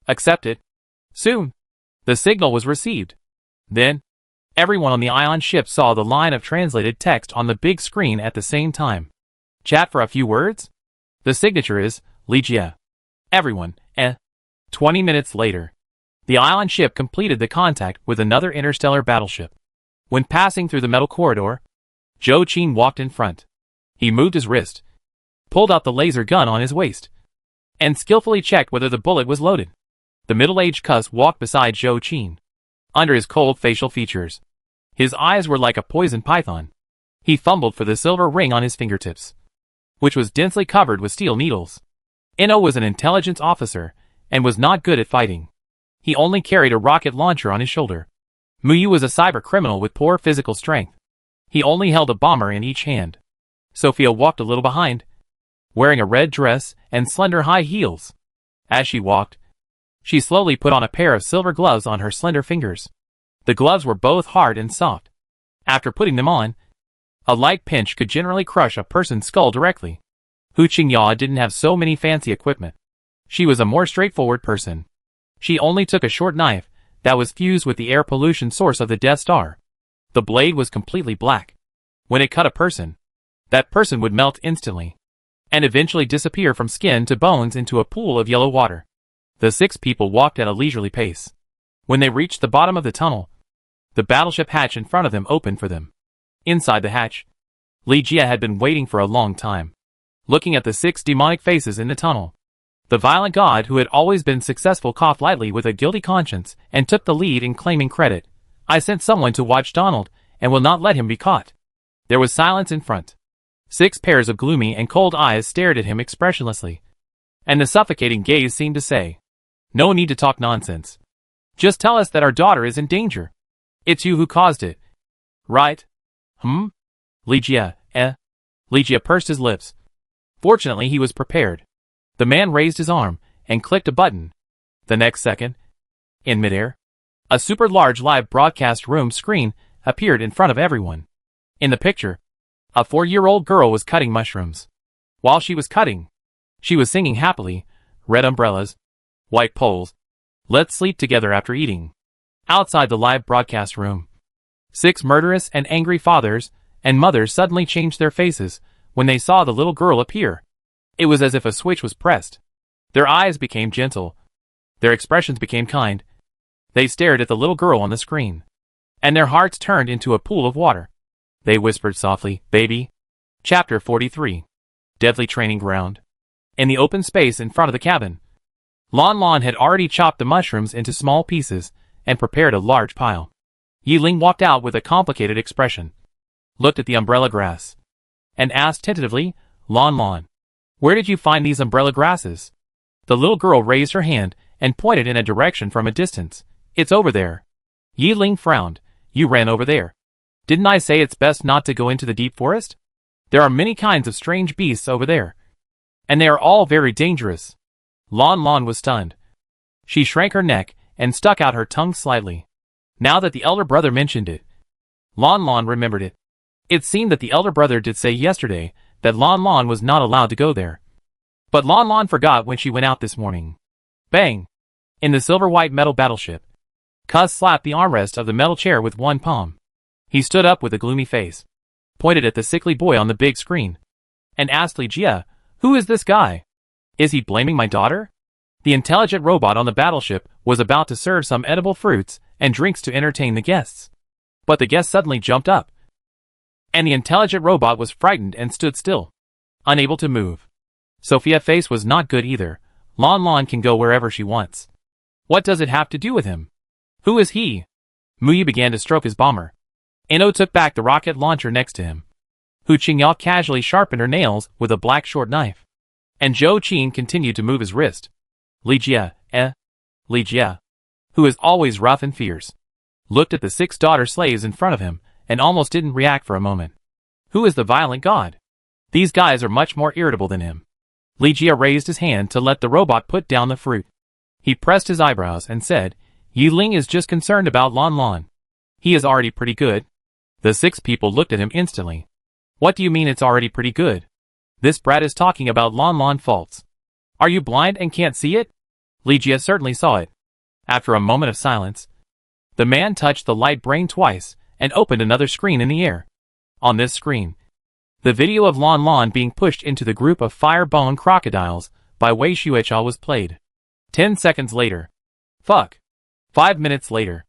Speaker 1: "Accept it." Soon, the signal was received. Then, everyone on the ion ship saw the line of translated text on the big screen at the same time. "Chat for a few words?" The signature is Li Jie. Everyone, 20 minutes later, the island ship completed the contact with another interstellar battleship. When passing through the metal corridor, Zhou Qin walked in front. He moved his wrist, pulled out the laser gun on his waist, and skillfully checked whether the bullet was loaded. The middle-aged cuss walked beside Zhou Qin. Under his cold facial features, his eyes were like a poison python. He fumbled for the silver ring on his fingertips, which was densely covered with steel needles. Ino was an intelligence officer and was not good at fighting. He only carried a rocket launcher on his shoulder. Muyu was a cyber criminal with poor physical strength. He only held a bomber in each hand. Sophia walked a little behind, wearing a red dress and slender high heels. As she walked, she slowly put on a pair of silver gloves on her slender fingers. The gloves were both hard and soft. After putting them on, a light pinch could generally crush a person's skull directly. Hu Qingya didn't have so many fancy equipment. She was a more straightforward person. She only took a short knife that was fused with the air pollution source of the Death Star. The blade was completely black. When it cut a person, that person would melt instantly, and eventually disappear from skin to bones into a pool of yellow water. The 6 people walked at a leisurely pace. When they reached the bottom of the tunnel, the battleship hatch in front of them opened for them. Inside the hatch, Li Jie had been waiting for a long time, looking at the 6 demonic faces in the tunnel. The violent god who had always been successful coughed lightly with a guilty conscience and took the lead in claiming credit. I sent someone to watch Donald and will not let him be caught. There was silence in front. 6 pairs of gloomy and cold eyes stared at him expressionlessly, and the suffocating gaze seemed to say, "No need to talk nonsense. Just tell us that our daughter is in danger. It's you who caused it, right?" Li Jie, Li Jie pursed his lips. Fortunately, he was prepared. The man raised his arm and clicked a button. The next second, in midair, a super large live broadcast room screen appeared in front of everyone. In the picture, a 4-year-old girl was cutting mushrooms. While she was cutting, she was singing happily, "Red umbrellas, white poles, let's sleep together after eating." Outside the live broadcast room, 6 murderous and angry fathers and mothers suddenly changed their faces when they saw the little girl appear. It was as if a switch was pressed. Their eyes became gentle. Their expressions became kind. They stared at the little girl on the screen, and their hearts turned into a pool of water. They whispered softly, "Baby." Chapter 43. Deadly Training Ground. In the open space in front of the cabin, Lanlan had already chopped the mushrooms into small pieces and prepared a large pile. Yiling walked out with a complicated expression, looked at the umbrella grass, and asked tentatively, "Lanlan, where did you find these umbrella grasses?" The little girl raised her hand and pointed in a direction from a distance. "It's over there." Yiling frowned. "You ran over there. Didn't I say it's best not to go into the deep forest? There are many kinds of strange beasts over there, and they are all very dangerous." Lanlan was stunned. She shrank her neck and stuck out her tongue slightly. Now that the elder brother mentioned it, Lanlan remembered it. It seemed that the elder brother did say yesterday that Lanlan was not allowed to go there. But Lanlan forgot when she went out this morning. Bang! In the silver-white metal battleship, Cuz slapped the armrest of the metal chair with one palm. He stood up with a gloomy face, pointed at the sickly boy on the big screen, and asked Li Jie, "Who is this guy? Is he blaming my daughter?" The intelligent robot on the battleship was about to serve some edible fruits and drinks to entertain the guests. But the guest suddenly jumped up, and the intelligent robot was frightened and stood still, unable to move. Sophia's face was not good either. Lanlan can go wherever she wants. What does it have to do with him? Who is he? Muyu began to stroke his bomber. Ino took back the rocket launcher next to him. Hu Qingya casually sharpened her nails with a black short knife, and Zhou Qin continued to move his wrist. Li Jie, Li Jie, who is always rough and fierce, looked at the 6 daughter slaves in front of him and almost didn't react for a moment. Who is the violent god? These guys are much more irritable than him. Li Jie raised his hand to let the robot put down the fruit. He pressed his eyebrows and said, "Yiling is just concerned about Lanlan. He is already pretty good." The 6 people looked at him instantly. "What do you mean it's already pretty good? This brat is talking about Lanlan faults. Are you blind and can't see it?" Li Jie certainly saw it. After a moment of silence, the man touched the light brain twice and opened another screen in the air. On this screen, The video of Lanlan being pushed into the group of fire-bone crocodiles by Wei Xuecha was played. 10 seconds later. Fuck. 5 minutes later.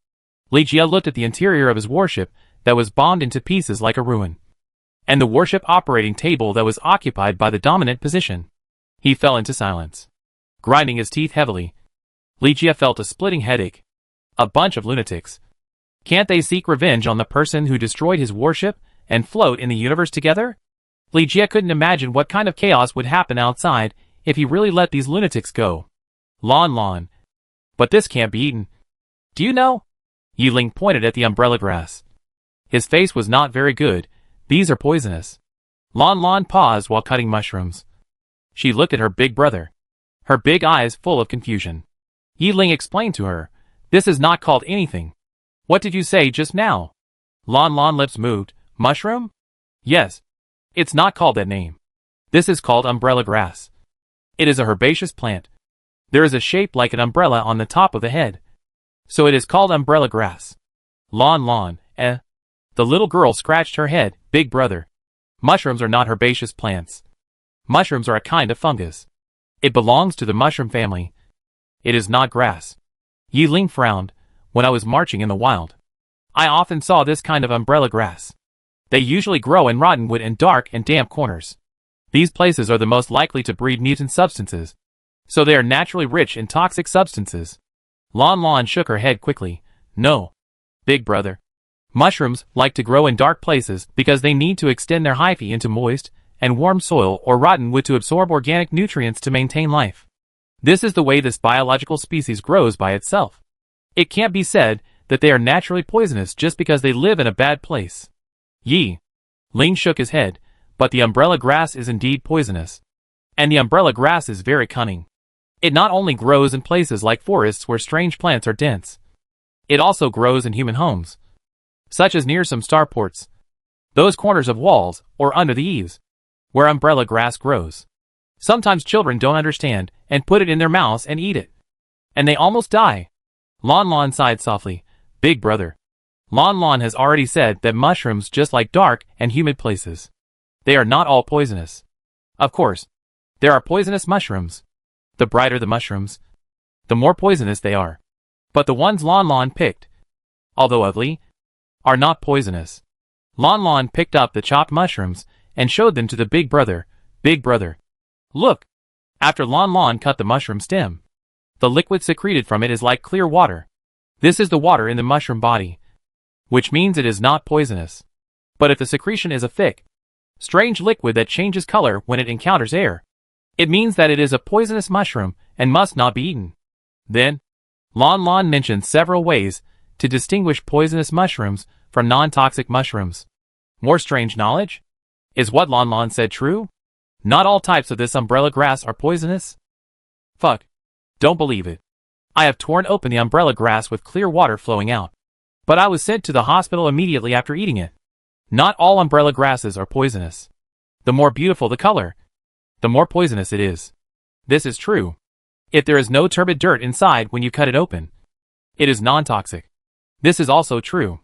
Speaker 1: Li Jie looked at the interior of his warship that was bombed into pieces like a ruin, and the warship operating table that was occupied by the dominant position. He fell into silence, grinding his teeth heavily. Li Jie felt a splitting headache. A bunch of lunatics. Can't they seek revenge on the person who destroyed his warship and float in the universe together? Li Jie couldn't imagine what kind of chaos would happen outside if he really let these lunatics go. Lanlan. But this can't be eaten. Do you know? Yi Ling pointed at the umbrella grass. His face was not very good. These are poisonous. Lanlan paused while cutting mushrooms. She looked at her big brother, her big eyes full of confusion. Yi Ling explained to her, "This is not called anything." "What did you say just now?" Lanlan lips moved. "Mushroom?" "Yes. It's not called that name. This is called umbrella grass. It is a herbaceous plant. There is a shape like an umbrella on the top of the head. So it is called umbrella grass." Lanlan, The little girl scratched her head. "Big brother. Mushrooms are not herbaceous plants. Mushrooms are a kind of fungus. It belongs to the mushroom family. It is not grass." Yi Ling frowned. "When I was marching in the wild, I often saw this kind of umbrella grass. They usually grow in rotten wood and dark and damp corners. These places are the most likely to breed mutant substances, so they are naturally rich in toxic substances." Lanlan shook her head quickly. "No, big brother. Mushrooms like to grow in dark places because they need to extend their hyphae into moist and warm soil or rotten wood to absorb organic nutrients to maintain life. This is the way this biological species grows by itself. It can't be said that they are naturally poisonous just because they live in a bad place." Yi Ling shook his head. "But the umbrella grass is indeed poisonous. And the umbrella grass is very cunning. It not only grows in places like forests where strange plants are dense, it also grows in human homes, such as near some starports, those corners of walls or under the eaves, where umbrella grass grows. Sometimes children don't understand and put it in their mouths and eat it, and they almost die." Lanlan sighed softly. "Big brother. Lanlan has already said that mushrooms just like dark and humid places. They are not all poisonous. Of course, there are poisonous mushrooms. The brighter the mushrooms, the more poisonous they are. But the ones Lanlan picked, although ugly, are not poisonous." Lanlan picked up the chopped mushrooms and showed them to the big brother. "Big brother. Look." After Lanlan cut the mushroom stem, the liquid secreted from it is like clear water. This is the water in the mushroom body, which means it is not poisonous. But if the secretion is a thick, strange liquid that changes color when it encounters air, it means that it is a poisonous mushroom and must not be eaten. Then, Lanlan mentioned several ways to distinguish poisonous mushrooms from non-toxic mushrooms. More strange knowledge? Is what Lanlan said true? Not all types of this umbrella grass are poisonous? Fuck. Don't believe it. I have torn open the umbrella grass with clear water flowing out. But I was sent to the hospital immediately after eating it. Not all umbrella grasses are poisonous. The more beautiful the color, the more poisonous it is. This is true. If there is no turbid dirt inside when you cut it open, it is non-toxic. This is also true.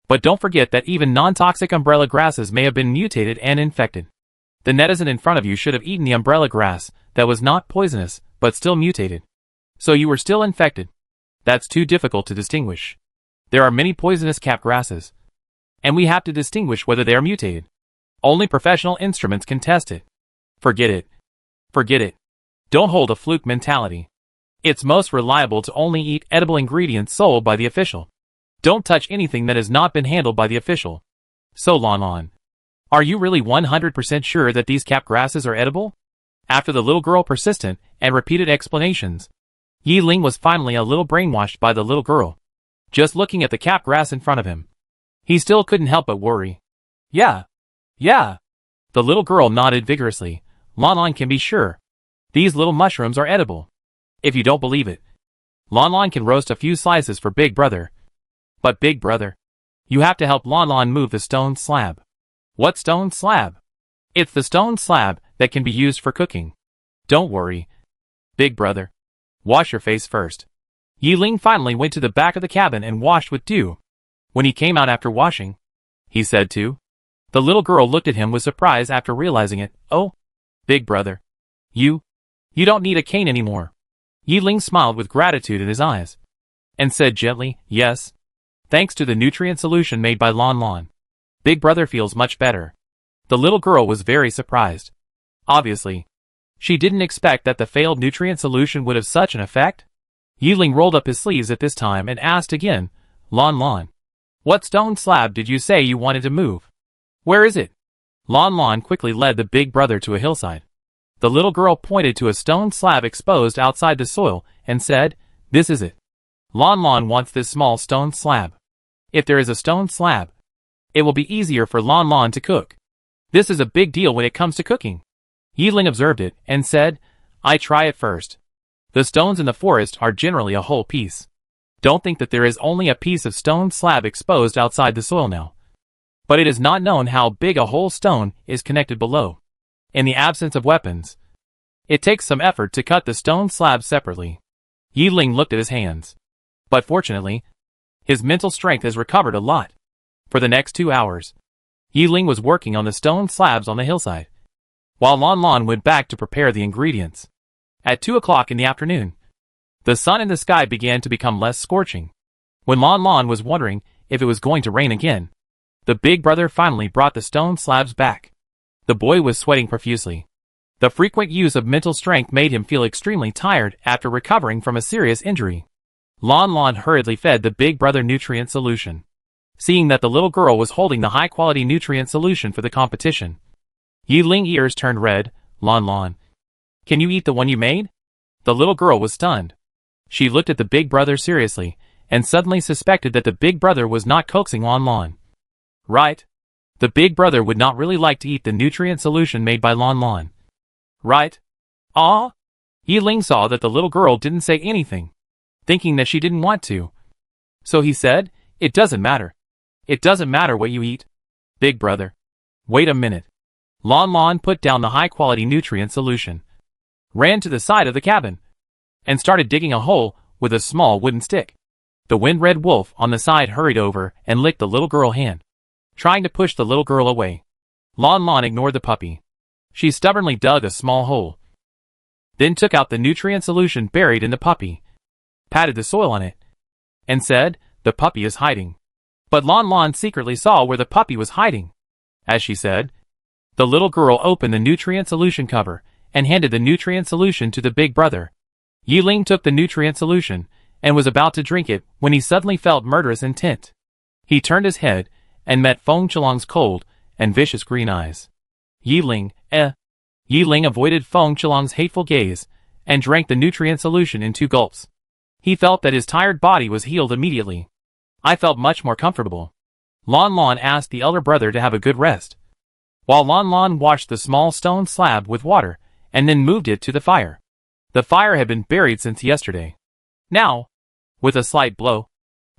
Speaker 1: But don't forget that even non-toxic umbrella grasses may have been mutated and infected. The netizen in front of you should have eaten the umbrella grass that was not poisonous, but still mutated. So you were still infected. That's too difficult to distinguish. There are many poisonous cap grasses, and we have to distinguish whether they are mutated. Only professional instruments can test it. Forget it. Forget it. Don't hold a fluke mentality. It's most reliable to only eat edible ingredients sold by the official. Don't touch anything that has not been handled by the official. So Lanlan, are you really 100% sure that these cap grasses are edible? After the little girl persistent and repeated explanations, Yi Ling was finally a little brainwashed by the little girl. Just looking at the cap grass in front of him, he still couldn't help but worry. Yeah. The little girl nodded vigorously. Lanlan can be sure. These little mushrooms are edible. If you don't believe it, Lanlan can roast a few slices for Big Brother. But Big Brother, you have to help Lanlan move the stone slab. What stone slab? It's the stone slab that can be used for cooking. Don't worry, Big Brother. Wash your face first. Yi Ling finally went to the back of the cabin and washed with dew. When he came out after washing, he said to The little girl looked at him with surprise after realizing it. Oh, big brother. You don't need a cane anymore. Yi Ling smiled with gratitude in his eyes, and said gently, yes. Thanks to the nutrient solution made by Lanlan, big brother feels much better. The little girl was very surprised. Obviously, she didn't expect that the failed nutrient solution would have such an effect. Yi Ling rolled up his sleeves at this time and asked again, Lanlan, what stone slab did you say you wanted to move? Where is it? Lanlan quickly led the big brother to a hillside. The little girl pointed to a stone slab exposed outside the soil and said, this is it. Lanlan wants this small stone slab. If there is a stone slab, it will be easier for Lanlan to cook. This is a big deal when it comes to cooking. Yi Ling observed it and said, I try it first. The stones in the forest are generally a whole piece. Don't think that there is only a piece of stone slab exposed outside the soil now. But it is not known how big a whole stone is connected below. In the absence of weapons, it takes some effort to cut the stone slab separately. Yi Ling looked at his hands. But fortunately, his mental strength has recovered a lot. For the next 2 hours, Yi Ling was working on the stone slabs on the hillside, while Lanlan went back to prepare the ingredients. At 2 o'clock in the afternoon, the sun in the sky began to become less scorching. When Lanlan was wondering if it was going to rain again, the big brother finally brought the stone slabs back. The boy was sweating profusely. The frequent use of mental strength made him feel extremely tired after recovering from a serious injury. Lanlan hurriedly fed the big brother nutrient solution. Seeing that the little girl was holding the high-quality nutrient solution for the competition, Yi Ling ears turned red. Lanlan, can you eat the one you made? The little girl was stunned. She looked at the big brother seriously, and suddenly suspected that the big brother was not coaxing Lanlan. Right. The big brother would not really like to eat the nutrient solution made by Lanlan. Right? Ah? Yi Ling saw that the little girl didn't say anything, thinking that she didn't want to. So he said, it doesn't matter. It doesn't matter what you eat. Big brother. Wait a minute. Lanlan put down the high-quality nutrient solution, ran to the side of the cabin, and started digging a hole with a small wooden stick. The wind-red wolf on the side hurried over and licked the little girl's hand, trying to push the little girl away. Lanlan ignored the puppy. She stubbornly dug a small hole, then took out the nutrient solution buried in the puppy, patted the soil on it, and said, the puppy is hiding. But Lanlan secretly saw where the puppy was hiding. As she said, the little girl opened the nutrient solution cover and handed the nutrient solution to the big brother. Yi Ling took the nutrient solution and was about to drink it when he suddenly felt murderous intent. He turned his head and met Feng Chelong's cold and vicious green eyes. Yi Ling avoided Feng Chelong's hateful gaze and drank the nutrient solution in 2 gulps. He felt that his tired body was healed immediately. I felt much more comfortable. Lanlan asked the elder brother to have a good rest, while Lanlan washed the small stone slab with water and then moved it to the fire. The fire had been buried since yesterday. Now, with a slight blow,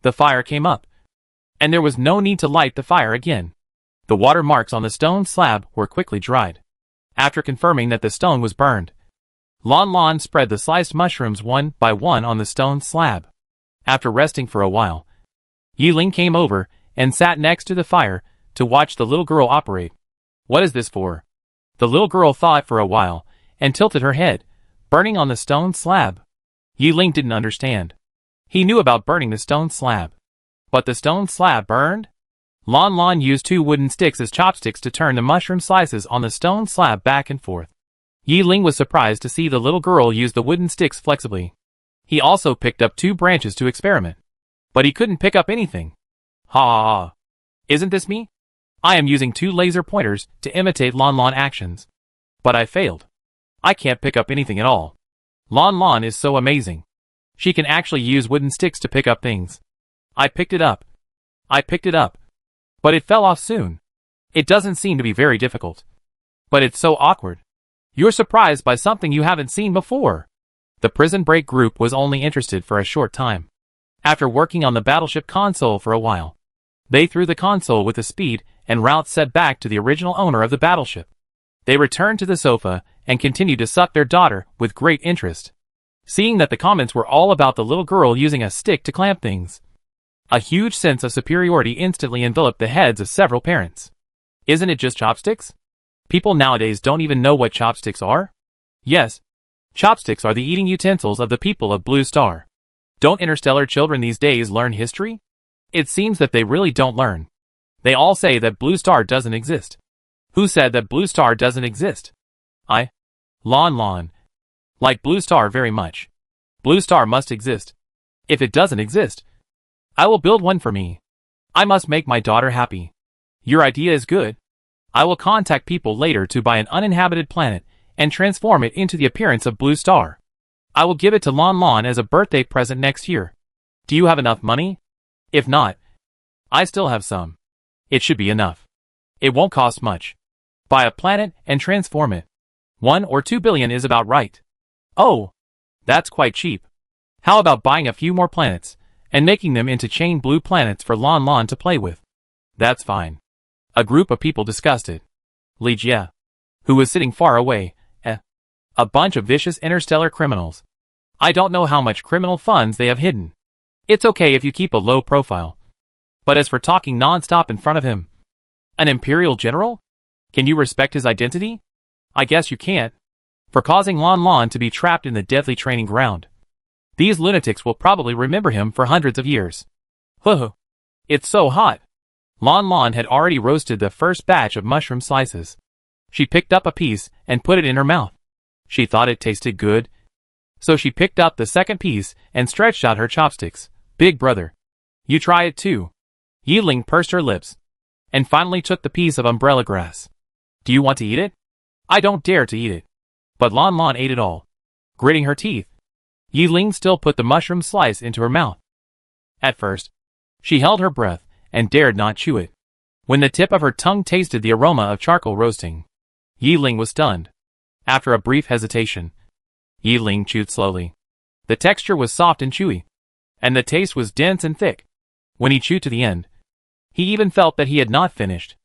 Speaker 1: the fire came up, and there was no need to light the fire again. The water marks on the stone slab were quickly dried. After confirming that the stone was burned, Lanlan spread the sliced mushrooms one by one on the stone slab. After resting for a while, Yi Ling came over and sat next to the fire to watch the little girl operate. What is this for? The little girl thought for a while and tilted her head, burning on the stone slab. Yi Ling didn't understand. He knew about burning the stone slab, but the stone slab burned? Lanlan used 2 wooden sticks as chopsticks to turn the mushroom slices on the stone slab back and forth. Yi Ling was surprised to see the little girl use the wooden sticks flexibly. He also picked up 2 branches to experiment, but he couldn't pick up anything. Ha! Isn't this me? I am using 2 laser pointers to imitate Lanlan actions, but I failed. I can't pick up anything at all. Lanlan is so amazing. She can actually use wooden sticks to pick up things. I picked it up, but it fell off soon. It doesn't seem to be very difficult, but it's so awkward. You're surprised by something you haven't seen before. The Prison Break group was only interested for a short time. After working on the battleship console for a while, they threw the console with the speed and route set back to the original owner of the battleship. They returned to the sofa and continued to suck their daughter with great interest. Seeing that the comments were all about the little girl using a stick to clamp things, a huge sense of superiority instantly enveloped the heads of several parents. Isn't it just chopsticks? People nowadays don't even know what chopsticks are? Yes. Chopsticks are the eating utensils of the people of Blue Star. Don't interstellar children these days learn history? It seems that they really don't learn. They all say that Blue Star doesn't exist. Who said that Blue Star doesn't exist? I. Lanlan. Like Blue Star very much. Blue Star must exist. If it doesn't exist, I will build one for me. I must make my daughter happy. Your idea is good. I will contact people later to buy an uninhabited planet and transform it into the appearance of Blue Star. I will give it to Lanlan as a birthday present next year. Do you have enough money? If not, I still have some. It should be enough. It won't cost much. Buy a planet and transform it. 1 or 2 billion is about right. Oh, that's quite cheap. How about buying a few more planets and making them into chain blue planets for Lanlan to play with? That's fine. A group of people discussed it. Li Jie, who was sitting far away, a bunch of vicious interstellar criminals. I don't know how much criminal funds they have hidden. It's okay if you keep a low profile. But as for talking non-stop in front of him, an imperial general? Can you respect his identity? I guess you can't. For causing Lanlan to be trapped in the deadly training ground. These lunatics will probably remember him for hundreds of years. It's so hot. Lanlan had already roasted the first batch of mushroom slices. She picked up a piece and put it in her mouth. She thought it tasted good. So she picked up the second piece and stretched out her chopsticks. Big brother, you try it too. Yiling pursed her lips and finally took the piece of umbrella grass. Do you want to eat it? I don't dare to eat it. But Lanlan ate it all, gritting her teeth. Yiling still put the mushroom slice into her mouth. At first, she held her breath and dared not chew it. When the tip of her tongue tasted the aroma of charcoal roasting, Yiling was stunned. After a brief hesitation, Yiling chewed slowly. The texture was soft and chewy, and the taste was dense and thick. When he chewed to the end, he even felt that he had not finished.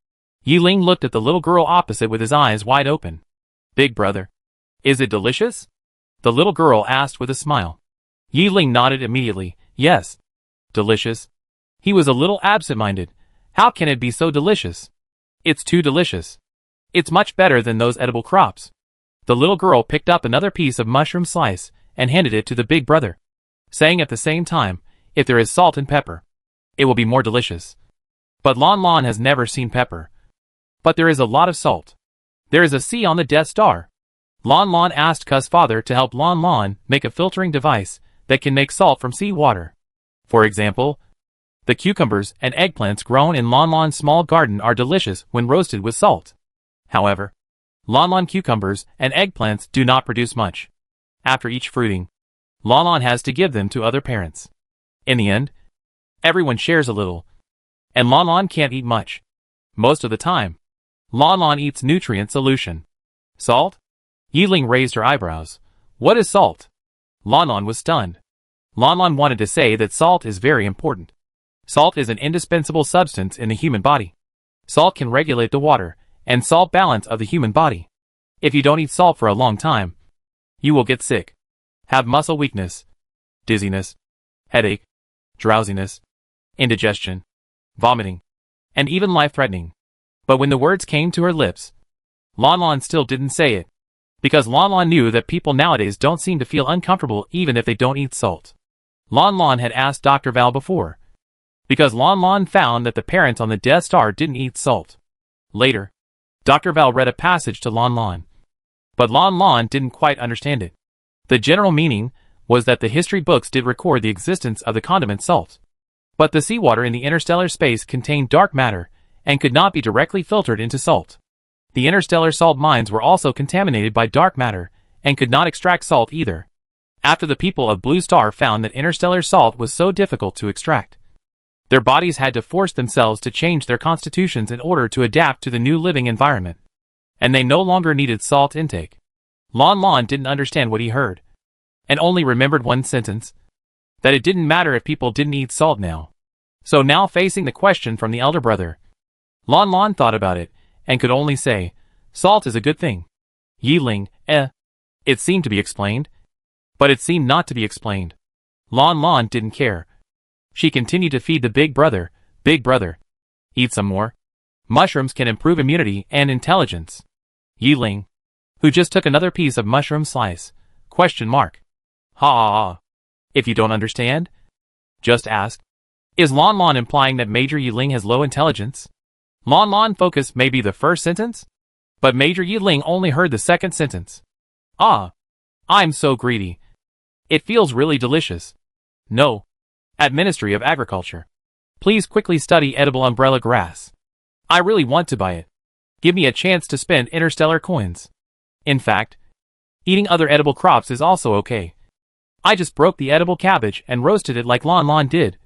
Speaker 1: Yiling looked at the little girl opposite with his eyes wide open. Big brother, is it delicious? The little girl asked with a smile. Yiling nodded immediately. Yes. Delicious. He was a little absent-minded. How can it be so delicious? It's too delicious. It's much better than those edible crops. The little girl picked up another piece of mushroom slice and handed it to the big brother, saying at the same time, if there is salt and pepper, it will be more delicious. But Lanlan has never seen pepper. But there is a lot of salt. There is a sea on the Death Star. Lanlan asked Ku's father to help Lanlan make a filtering device that can make salt from sea water. For example, the cucumbers and eggplants grown in Lanlan's small garden are delicious when roasted with salt. However, Lanlan cucumbers and eggplants do not produce much. After each fruiting, Lanlan has to give them to other parents. In the end, everyone shares a little, and Lanlan can't eat much. Most of the time, Lanlan eats nutrient solution. Salt? Yiling raised her eyebrows. What is salt? Lanlan was stunned. Lanlan wanted to say that salt is very important. Salt is an indispensable substance in the human body. Salt can regulate the water and salt balance of the human body. If you don't eat salt for a long time, you will get sick, have muscle weakness, dizziness, headache, drowsiness, indigestion, vomiting, and even life-threatening. But when the words came to her lips, Lanlan still didn't say it, because Lanlan knew that people nowadays don't seem to feel uncomfortable even if they don't eat salt. Lanlan had asked Dr. Val before, because Lanlan found that the parents on the Death Star didn't eat salt. Later, Dr. Val read a passage to Lanlan, but Lanlan didn't quite understand it. The general meaning was that the history books did record the existence of the condiment salt, but the seawater in the interstellar space contained dark matter and could not be directly filtered into salt. The interstellar salt mines were also contaminated by dark matter and could not extract salt either. After the people of Blue Star found that interstellar salt was so difficult to extract, their bodies had to force themselves to change their constitutions in order to adapt to the new living environment, and they no longer needed salt intake. Lanlan didn't understand what he heard, and only remembered one sentence, that it didn't matter if people didn't eat salt now. So now facing the question from the elder brother, Lanlan thought about it, and could only say, salt is a good thing. Yiling, It seemed to be explained, but it seemed not to be explained. Lanlan didn't care. She continued to feed the big brother, eat some more. Mushrooms can improve immunity and intelligence. Yiling, who just took another piece of mushroom slice, question mark. Ha. If you don't understand, just ask. Is Lanlan implying that Major Yiling has low intelligence? Lanlan focus may be the first sentence, but Major Yiling only heard the second sentence. Ah, I'm so greedy. It feels really delicious. No. At Ministry of Agriculture. Please quickly study edible umbrella grass. I really want to buy it. Give me a chance to spend interstellar coins. In fact, eating other edible crops is also okay. I just broke the edible cabbage and roasted it like Lanlan did.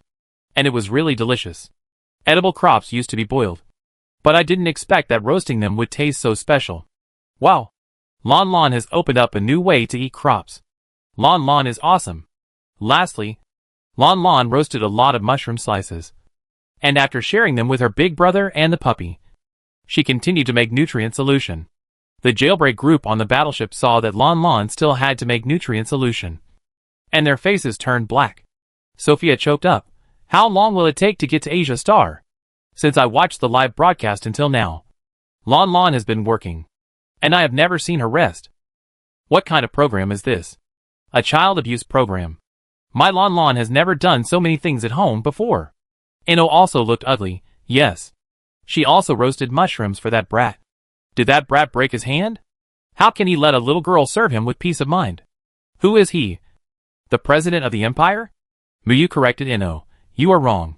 Speaker 1: And it was really delicious. Edible crops used to be boiled. But I didn't expect that roasting them would taste so special. Wow. Lanlan has opened up a new way to eat crops. Lanlan is awesome. Lastly, Lanlan roasted a lot of mushroom slices. And after sharing them with her big brother and the puppy, she continued to make nutrient solution. The jailbreak group on the battleship saw that Lanlan still had to make nutrient solution. And their faces turned black. Sophia choked up. How long will it take to get to Asia Star? Since I watched the live broadcast until now, Lanlan has been working. And I have never seen her rest. What kind of program is this? A child abuse program. My Lanlan has never done so many things at home before. Ino also looked ugly, yes. She also roasted mushrooms for that brat. Did that brat break his hand? How can he let a little girl serve him with peace of mind? Who is he? The president of the empire? Muyu corrected Ino. You are wrong.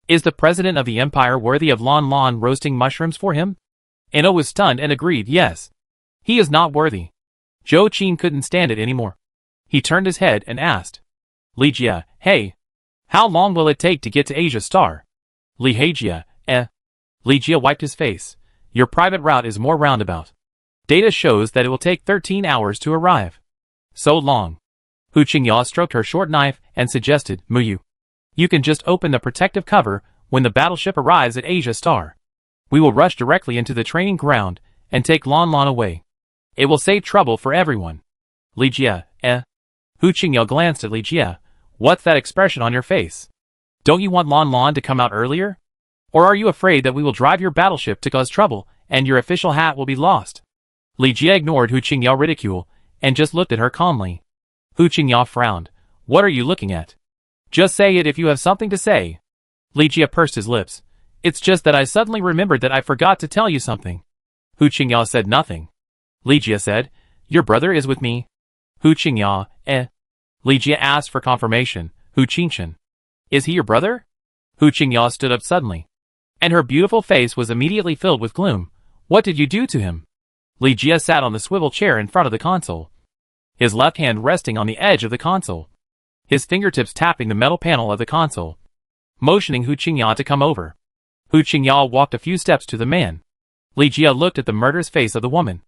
Speaker 1: Is the president of the empire worthy of Lanlan roasting mushrooms for him? Ino was stunned and agreed, yes. He is not worthy. Zhou Qin couldn't stand it anymore. He turned his head and asked. Li Jia, hey. How long will it take to get to Asia Star? Li Haijia, Li Jia wiped his face. Your private route is more roundabout. Data shows that it will take 13 hours to arrive. So long. Hu Qingya stroked her short knife and suggested, Muyu. You can just open the protective cover when the battleship arrives at Asia Star. We will rush directly into the training ground and take Lanlan away. It will save trouble for everyone. Li Jia, Hu Qingya glanced at Li Jia. What's that expression on your face? Don't you want Lanlan to come out earlier? Or are you afraid that we will drive your battleship to cause trouble and your official hat will be lost? Li Jia ignored Hu Qingya ridicule and just looked at her calmly. Hu Qingya frowned. What are you looking at? Just say it if you have something to say. Li Jia pursed his lips. It's just that I suddenly remembered that I forgot to tell you something. Hu Qingya said nothing. Li Jia said, Your brother is with me. Hu Qingya, Li Jia asked for confirmation. Hu Qingchen. Is he your brother? Hu Qingya stood up suddenly. And her beautiful face was immediately filled with gloom. What did you do to him? Li Jia sat on the swivel chair in front of the console. His left hand resting on the edge of the console. His fingertips tapping the metal panel of the console. Motioning Hu Qingya to come over. Hu Qingya walked a few steps to the man. Li Jia looked at the murderous face of the woman.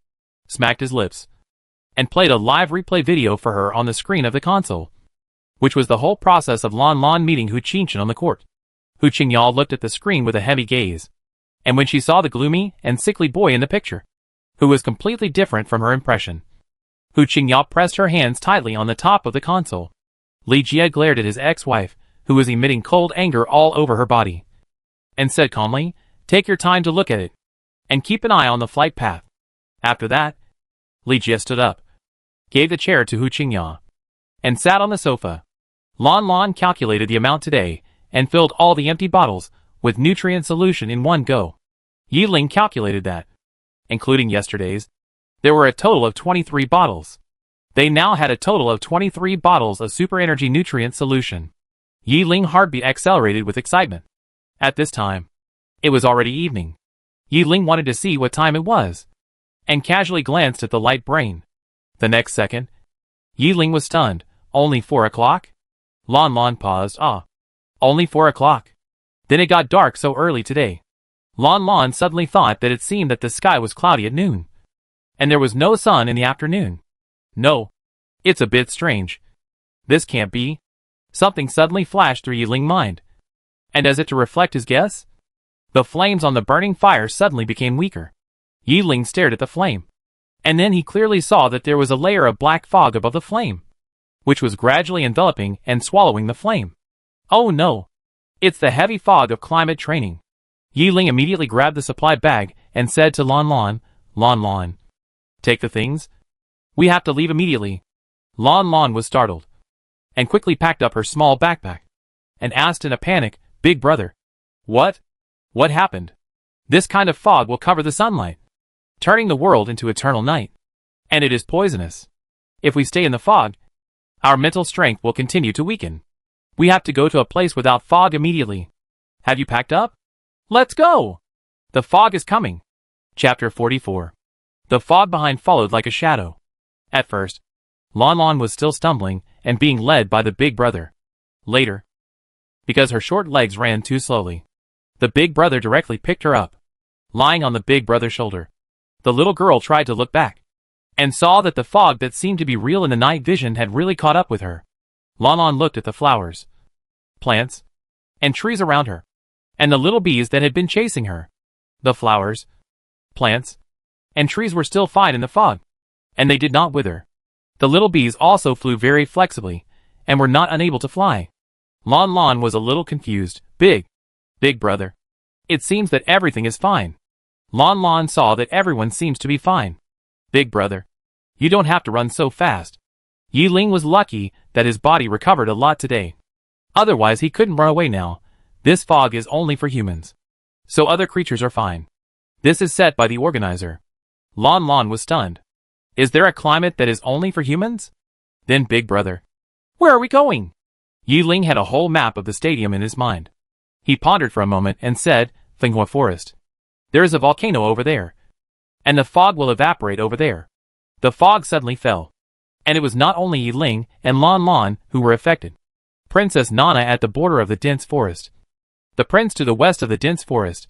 Speaker 1: Smacked his lips. And played a live replay video for her on the screen of the console. Which was the whole process of Lanlan meeting Hu Qingchen on the court. Hu Qingya looked at the screen with a heavy gaze. And when she saw the gloomy and sickly boy in the picture, who was completely different from her impression, Hu Qingya pressed her hands tightly on the top of the console. Li Jia glared at his ex-wife, who was emitting cold anger all over her body, and said calmly, Take your time to look at it, and keep an eye on the flight path. After that, Li Jia stood up, gave the chair to Hu Qingya, and sat on the sofa. Lanlan calculated the amount today, and filled all the empty bottles with nutrient solution in one go. Yiling calculated that, including yesterday's, there were a total of 23 bottles. They now had a total of 23 bottles of super energy nutrient solution. Yiling's heartbeat accelerated with excitement. At this time, it was already evening. Yiling wanted to see what time it was, and casually glanced at the light brain. The next second, Yiling was stunned. Only 4 o'clock? Lanlan paused. Only 4 o'clock. Then it got dark so early today. Lanlan suddenly thought that it seemed that the sky was cloudy at noon, and there was no sun in the afternoon. No. It's a bit strange. This can't be. Something suddenly flashed through Yiling's mind. And as if to reflect his guess, the flames on the burning fire suddenly became weaker. Yiling stared at the flame. And then he clearly saw that there was a layer of black fog above the flame, which was gradually enveloping and swallowing the flame. Oh no! It's the heavy fog of climate training. Yi Ling immediately grabbed the supply bag and said to Lanlan, Lanlan, take the things? We have to leave immediately. Lanlan was startled and quickly packed up her small backpack and asked in a panic, Big brother. What? What happened? This kind of fog will cover the sunlight, turning the world into eternal night. And it is poisonous. If we stay in the fog, our mental strength will continue to weaken. We have to go to a place without fog immediately. Have you packed up? Let's go! The fog is coming. Chapter 44. The fog behind followed like a shadow. At first, Lanlan was still stumbling and being led by the big brother. Later, because her short legs ran too slowly, the big brother directly picked her up. Lying on the big brother's shoulder, the little girl tried to look back and saw that the fog that seemed to be real in the night vision had really caught up with her. Lanlan looked at the flowers, plants, and trees around her, and the little bees that had been chasing her. The flowers, plants, and trees were still fine in the fog, and they did not wither. The little bees also flew very flexibly, and were not unable to fly. Lanlan was a little confused. Big brother. It seems that everything is fine. Lanlan saw that everyone seems to be fine. Big brother. You don't have to run so fast. Yi Ling was lucky that his body recovered a lot today. Otherwise he couldn't run away now. This fog is only for humans. So other creatures are fine. This is set by the organizer. Lanlan was stunned. Is there a climate that is only for humans? Then Big brother. Where are we going? Yi Ling had a whole map of the stadium in his mind. He pondered for a moment and said, Finghua Forest. There is a volcano over there. And the fog will evaporate over there. The fog suddenly fell. And it was not only Yi Ling and Lanlan who were affected. Princess Nana at the border of the dense forest. The prince to the west of the dense forest.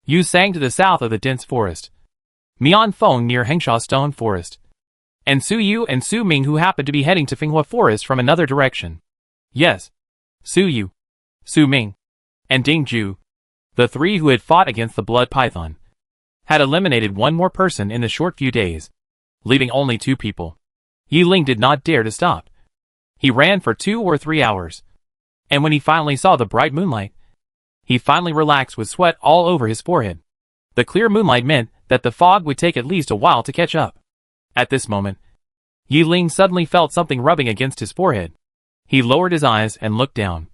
Speaker 1: Yu Sang to the south of the dense forest. Mian Feng near Hengsha Stone Forest. And Su Yu and Su Ming who happened to be heading to Finghua Forest from another direction. Yes. Su Yu, Su Ming, and Ding Ju, the three who had fought against the blood python, had eliminated one more person in the short few days, leaving only 2 people. Yi Ling did not dare to stop. He ran for 2 or 3 hours. And when he finally saw the bright moonlight, he finally relaxed with sweat all over his forehead. The clear moonlight meant that the fog would take at least a while to catch up. At this moment, Yi Ling suddenly felt something rubbing against his forehead. He lowered his eyes and looked down,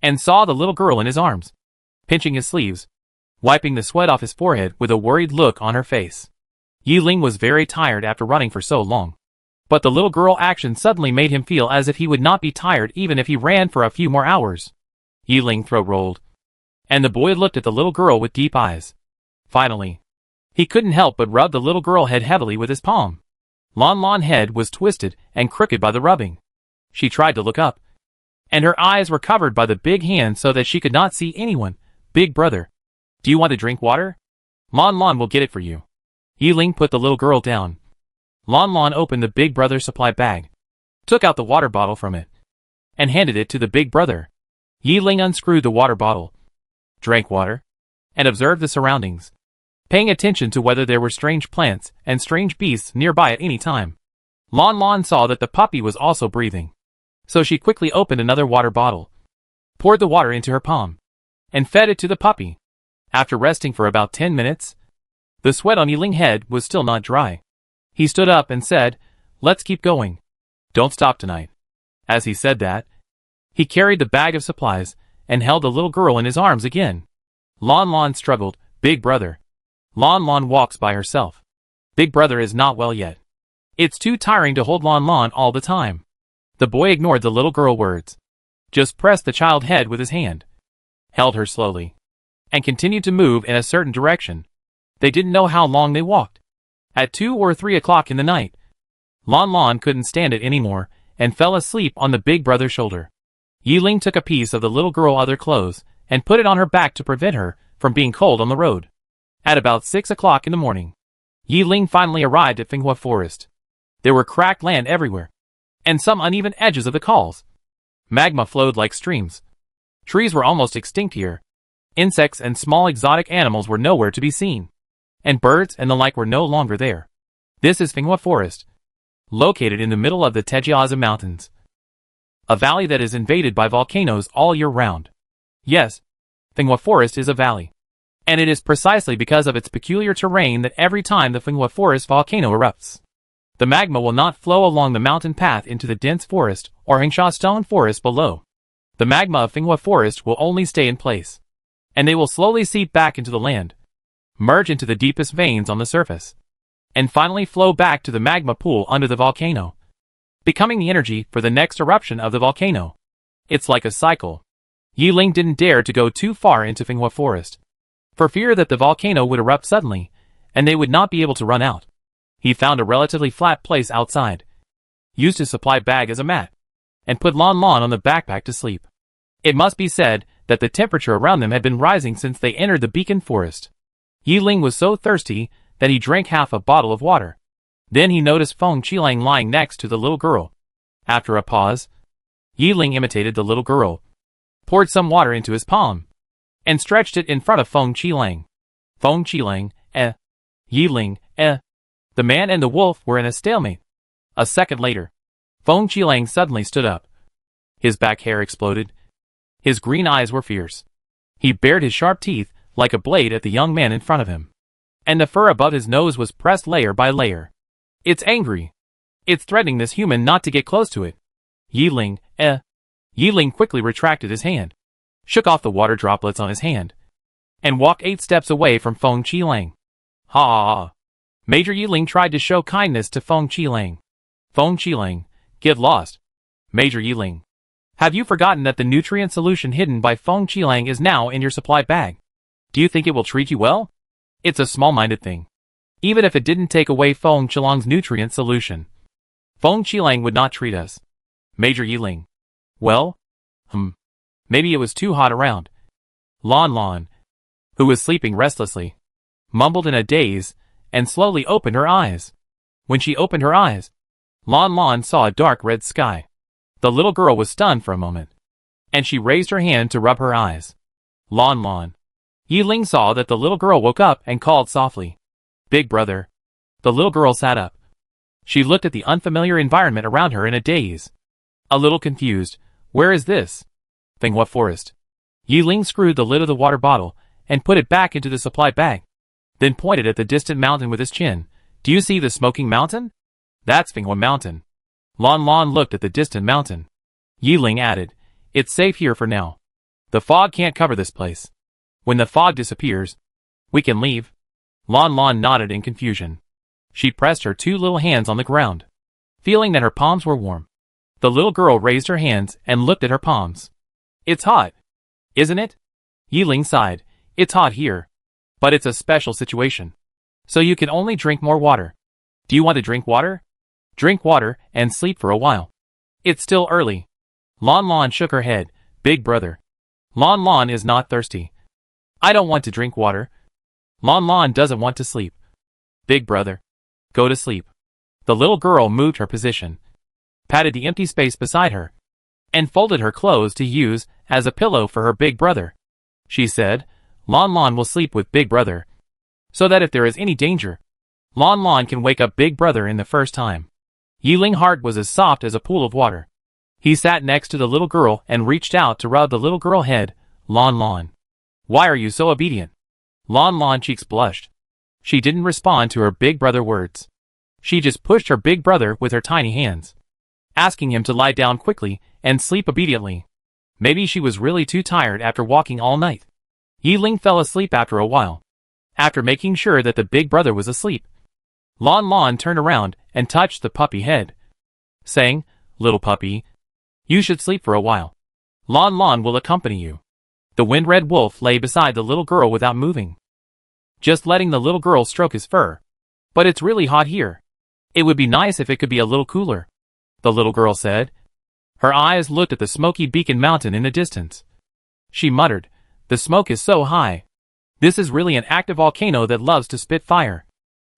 Speaker 1: and saw the little girl in his arms, pinching his sleeves, wiping the sweat off his forehead with a worried look on her face. Yi Ling was very tired after running for so long. But the little girl action suddenly made him feel as if he would not be tired even if he ran for a few more hours. Yi Ling throat rolled, and the boy looked at the little girl with deep eyes. Finally, he couldn't help but rub the little girl head heavily with his palm. Lanlan's head was twisted and crooked by the rubbing. She tried to look up, and her eyes were covered by the big hand so that she could not see anyone. Big brother, do you want to drink water? Lanlan will get it for you. Yi Ling put the little girl down. Lanlan opened the big brother's supply bag, took out the water bottle from it, and handed it to the big brother. Yi Ling unscrewed the water bottle, drank water, and observed the surroundings, paying attention to whether there were strange plants and strange beasts nearby at any time. Lanlan saw that the puppy was also breathing, so she quickly opened another water bottle, poured the water into her palm, and fed it to the puppy. After resting for about 10 minutes, the sweat on Yi Ling's head was still not dry. He stood up and said, Let's keep going. Don't stop tonight. As he said that, he carried the bag of supplies and held the little girl in his arms again. Lanlan struggled. Big brother. Lanlan walks by herself. Big brother is not well yet. It's too tiring to hold Lanlan all the time. The boy ignored the little girl words. Just pressed the child's head with his hand, held her slowly, and continued to move in a certain direction. They didn't know how long they walked. At 2 or 3 o'clock in the night, Lanlan couldn't stand it anymore and fell asleep on the big brother's shoulder. Yi Ling took a piece of the little girl's other clothes and put it on her back to prevent her from being cold on the road. At about 6 o'clock in the morning, Yi Ling finally arrived at Finghua Forest. There were cracked land everywhere, and some uneven edges of the calls. Magma flowed like streams. Trees were almost extinct here. Insects and small exotic animals were nowhere to be seen, and birds and the like were no longer there. This is Finghua Forest, located in the middle of the Tejiaza Mountains, a valley that is invaded by volcanoes all year round. Yes, Finghua Forest is a valley, And it is precisely because of its peculiar terrain that every time the Finghua Forest volcano erupts, the magma will not flow along the mountain path into the dense forest or Hengsha stone forest below. The magma of Finghua Forest will only stay in place, and they will slowly seep back into the land, merge into the deepest veins on the surface, and finally flow back to the magma pool under the volcano, becoming the energy for the next eruption of the volcano. It's like a cycle. Yiling didn't dare to go too far into Finghua Forest, for fear that the volcano would erupt suddenly, and they would not be able to run out. He found a relatively flat place outside, used his supply bag as a mat, and put Lanlan on the backpack to sleep. It must be said that the temperature around them had been rising since they entered the beacon forest. Yiling was so thirsty that he drank half a bottle of water. Then he noticed Feng Qilang lying next to the little girl. After a pause, Yiling imitated the little girl, poured some water into his palm, and stretched it in front of Feng Qilang. Feng Qilang, Yiling, The man and the wolf were in a stalemate. A second later, Feng Qilang suddenly stood up. His back hair exploded. His green eyes were fierce. He bared his sharp teeth like a blade at the young man in front of him, and the fur above his nose was pressed layer by layer. It's angry. It's threatening this human not to get close to it. Yiling quickly retracted his hand, shook off the water droplets on his hand, and walked 8 steps away from Feng Qilang. Ha! Major Yiling tried to show kindness to Feng Qilang. Feng Qilang, get lost. Major Yiling, have you forgotten that the nutrient solution hidden by Feng Qilang is now in your supply bag? Do you think it will treat you well? It's a small-minded thing. Even if it didn't take away Feng Qilang's nutrient solution, Feng Qilang would not treat us. Major Yiling. Well? Maybe it was too hot around. Lanlan, who was sleeping restlessly, mumbled in a daze, and slowly opened her eyes. When she opened her eyes, Lanlan saw a dark red sky. The little girl was stunned for a moment, and she raised her hand to rub her eyes. Lanlan. Yiling saw that the little girl woke up and called softly, Big brother. The little girl sat up. She looked at the unfamiliar environment around her in a daze. A little confused. Where is this? Finghua Forest. Yiling screwed the lid of the water bottle and put it back into the supply bag, then pointed at the distant mountain with his chin. Do you see the smoking mountain? That's Finghua Mountain. Lanlan looked at the distant mountain. Yiling added, It's safe here for now. The fog can't cover this place. When the fog disappears, we can leave. Lanlan nodded in confusion. She pressed her 2 little hands on the ground, feeling that her palms were warm. The little girl raised her hands and looked at her palms. It's hot, isn't it? Yiling sighed. It's hot here, but it's a special situation, so you can only drink more water. Do you want to drink water? Drink water and sleep for a while. It's still early. Lanlan shook her head. Big brother. Lanlan is not thirsty. I don't want to drink water. Lanlan doesn't want to sleep. Big brother. Go to sleep. The little girl moved her position, patted the empty space beside her, and folded her clothes to use as a pillow for her big brother. She said, Lanlan will sleep with big brother, so that if there is any danger, Lanlan can wake up big brother in the first time. Yiling's heart was as soft as a pool of water. He sat next to the little girl and reached out to rub the little girl's head. Lanlan. Why are you so obedient? Lanlan's cheeks blushed. She didn't respond to her big brother words. She just pushed her big brother with her tiny hands, asking him to lie down quickly and sleep obediently. Maybe she was really too tired after walking all night. Yiling fell asleep after a while. After making sure that the big brother was asleep, Lanlan turned around and touched the puppy head, saying, Little puppy, you should sleep for a while. Lanlan will accompany you. The wind-red wolf lay beside the little girl without moving, just letting the little girl stroke his fur. But it's really hot here. It would be nice if it could be a little cooler, the little girl said. Her eyes looked at the smoky beacon mountain in the distance. She muttered, the smoke is so high. This is really an active volcano that loves to spit fire.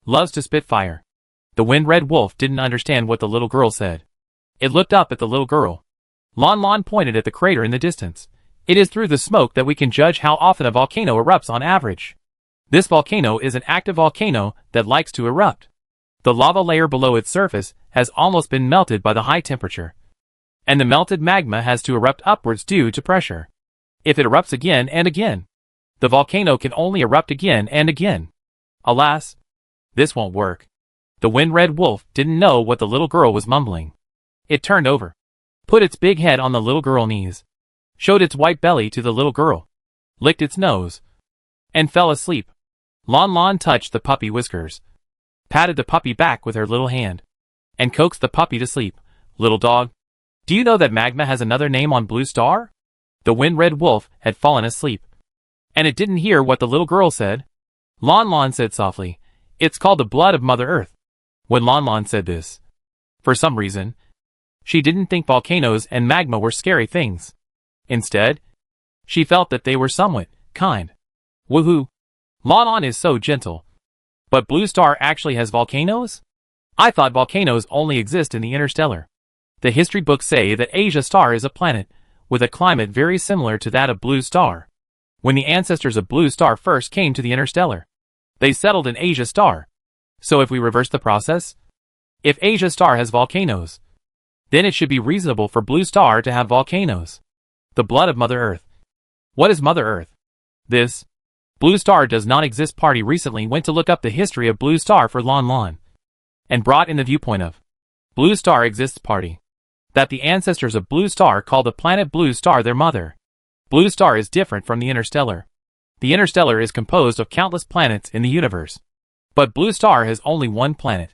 Speaker 1: Loves to spit fire. The wind-red wolf didn't understand what the little girl said. It looked up at the little girl. Lanlan pointed at the crater in the distance. It is through the smoke that we can judge how often a volcano erupts on average. This volcano is an active volcano that likes to erupt. The lava layer below its surface has almost been melted by the high temperature, and the melted magma has to erupt upwards due to pressure. If it erupts again and again, The volcano can only erupt again and again. Alas, this won't work. The wind-red wolf didn't know what the little girl was mumbling. It turned over, put its big head on the little girl's knees, showed its white belly to the little girl, licked its nose, and fell asleep. Lanlan touched the puppy whiskers, patted the puppy back with her little hand, and coaxed the puppy to sleep. Little dog, do you know that magma has another name on Blue Star? The wind-red wolf had fallen asleep, and it didn't hear what the little girl said. Lanlan said softly, "It's called the blood of Mother Earth." When Lanlan said this, for some reason, she didn't think volcanoes and magma were scary things. Instead, she felt that they were somewhat kind. Woohoo! Lanlan is so gentle. But Blue Star actually has volcanoes? I thought volcanoes only exist in the Interstellar. The history books say that Asia Star is a planet with a climate very similar to that of Blue Star. When the ancestors of Blue Star first came to the Interstellar, they settled in Asia Star. So if we reverse the process, if Asia Star has volcanoes, then it should be reasonable for Blue Star to have volcanoes. The blood of Mother Earth. What is Mother Earth? This Blue Star does not exist party recently went to look up the history of Blue Star for Lanlan, and brought in the viewpoint of Blue Star exists party, that the ancestors of Blue Star called the planet Blue Star their mother. Blue Star is different from the Interstellar. The Interstellar is composed of countless planets in the universe, but Blue Star has only one planet.